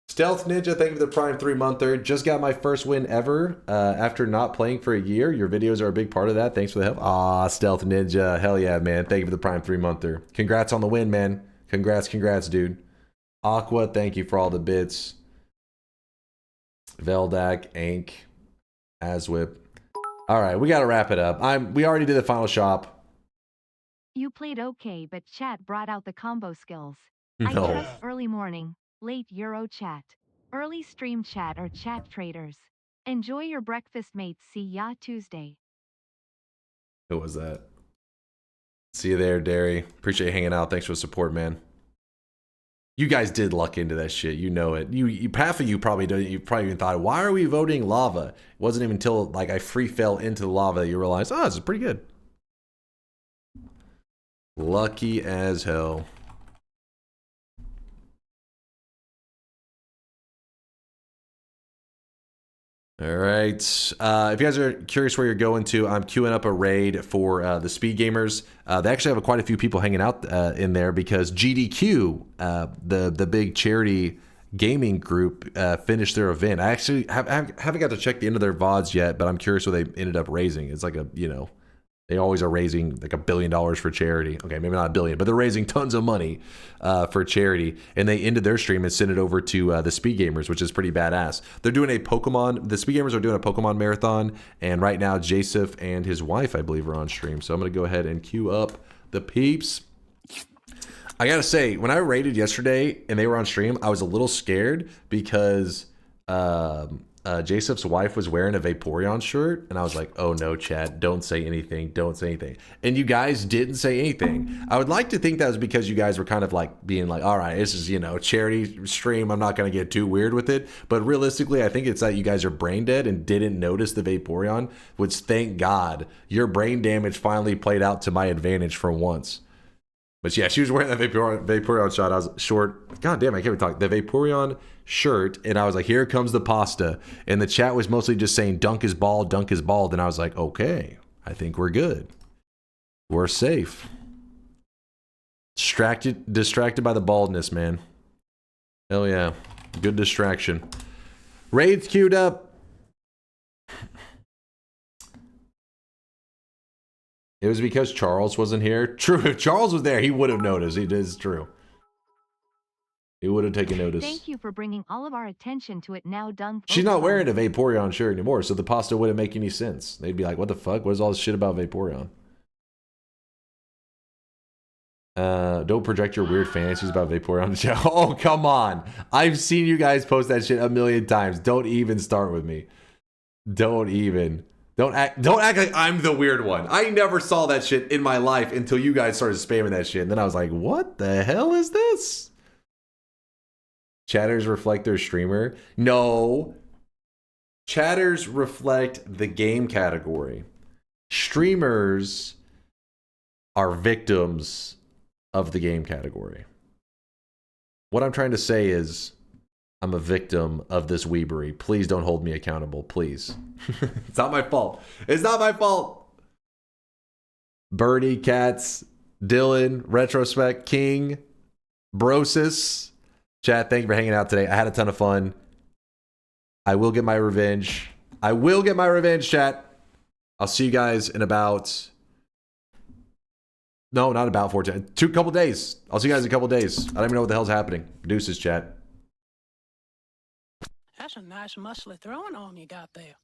Stealth Ninja, thank you for the Prime 3-monther. Just got my first win ever after not playing for a year. Your videos are a big part of that. Thanks for the help. Ah, Stealth Ninja. Hell yeah, man. Thank you for the Prime 3-monther. Congrats on the win, man. Congrats, dude. Aqua, thank you for all the bits. Veldak, Ank, Aswip. All right, we got to wrap it up. We already did the final shop. You played okay, but chat brought out the combo skills. No. I trust early morning, late Euro chat, early stream chat or chat traders. Enjoy your breakfast, mates. See ya Tuesday. Who was that? See you there, Derry. Appreciate you hanging out. Thanks for the support, man. You guys did luck into that shit. You know it. Half of you probably don't. You probably even thought, why are we voting lava? It wasn't even until like I free fell into the lava that you realized, oh, this is pretty good. Lucky as hell. All right. If you guys are curious where you're going to, I'm queuing up a raid for the Speed Gamers. They actually have quite a few people hanging out in there because GDQ, the big charity gaming group, finished their event. I actually haven't got to check the end of their VODs yet, but I'm curious what they ended up raising. It's like they always are raising like $1 billion for charity. Okay, maybe not $1 billion, but they're raising tons of money for charity. And they ended their stream and sent it over to the Speed Gamers, which is pretty badass. They're doing the Speed Gamers are doing a Pokemon marathon. And right now, Jasif and his wife, I believe, are on stream. So I'm going to go ahead and queue up the peeps. I got to say, when I raided yesterday and they were on stream, I was a little scared because Jasif's wife was wearing a Vaporeon shirt, and I was like, oh no, chat, don't say anything, and you guys didn't say anything. I would like to think that was because you guys were kind of like being like, all right, this is charity stream, I'm not going to get too weird with it, but realistically I think it's that you guys are brain dead and didn't notice the Vaporeon, which thank God your brain damage finally played out to my advantage for once. But yeah, she was wearing that Vaporeon shot. I was short. God damn, I can't even talk. The Vaporeon shirt, and I was like, here comes the pasta. And the chat was mostly just saying, dunk is bald, dunk is bald. And I was like, okay, I think we're good. We're safe. Distracted by the baldness, man. Hell yeah. Good distraction. Raids queued up. It was because Charles wasn't here. True, if Charles was there, he would have noticed. It is true. He would have taken notice. Thank you for bringing all of our attention to it now, Dunk. She's not wearing a Vaporeon shirt anymore, so the pasta wouldn't make any sense. They'd be like, what the fuck? What is all this shit about Vaporeon? Don't project your weird fantasies about Vaporeon on the chat. Oh, come on. I've seen you guys post that shit a million times. Don't even start with me. Don't even. Don't act like I'm the weird one. I never saw that shit in my life until you guys started spamming that shit. And then I was like, what the hell is this? Chatters reflect their streamer? No. Chatters reflect the game category. Streamers are victims of the game category. What I'm trying to say is, I'm a victim of this weebery. Please don't hold me accountable, please. It's not my fault. It's not my fault. Bernie, Cats, Dylan, Retrospect, King, Brosis. Chat, thank you for hanging out today. I had a ton of fun. I will get my revenge. I will get my revenge, chat. I'll see you guys in about... No, not about 14. Couple days. I'll see you guys in a couple days. I don't even know what the hell's happening. Deuces, chat. That's a nice muscly throwing arm you got there.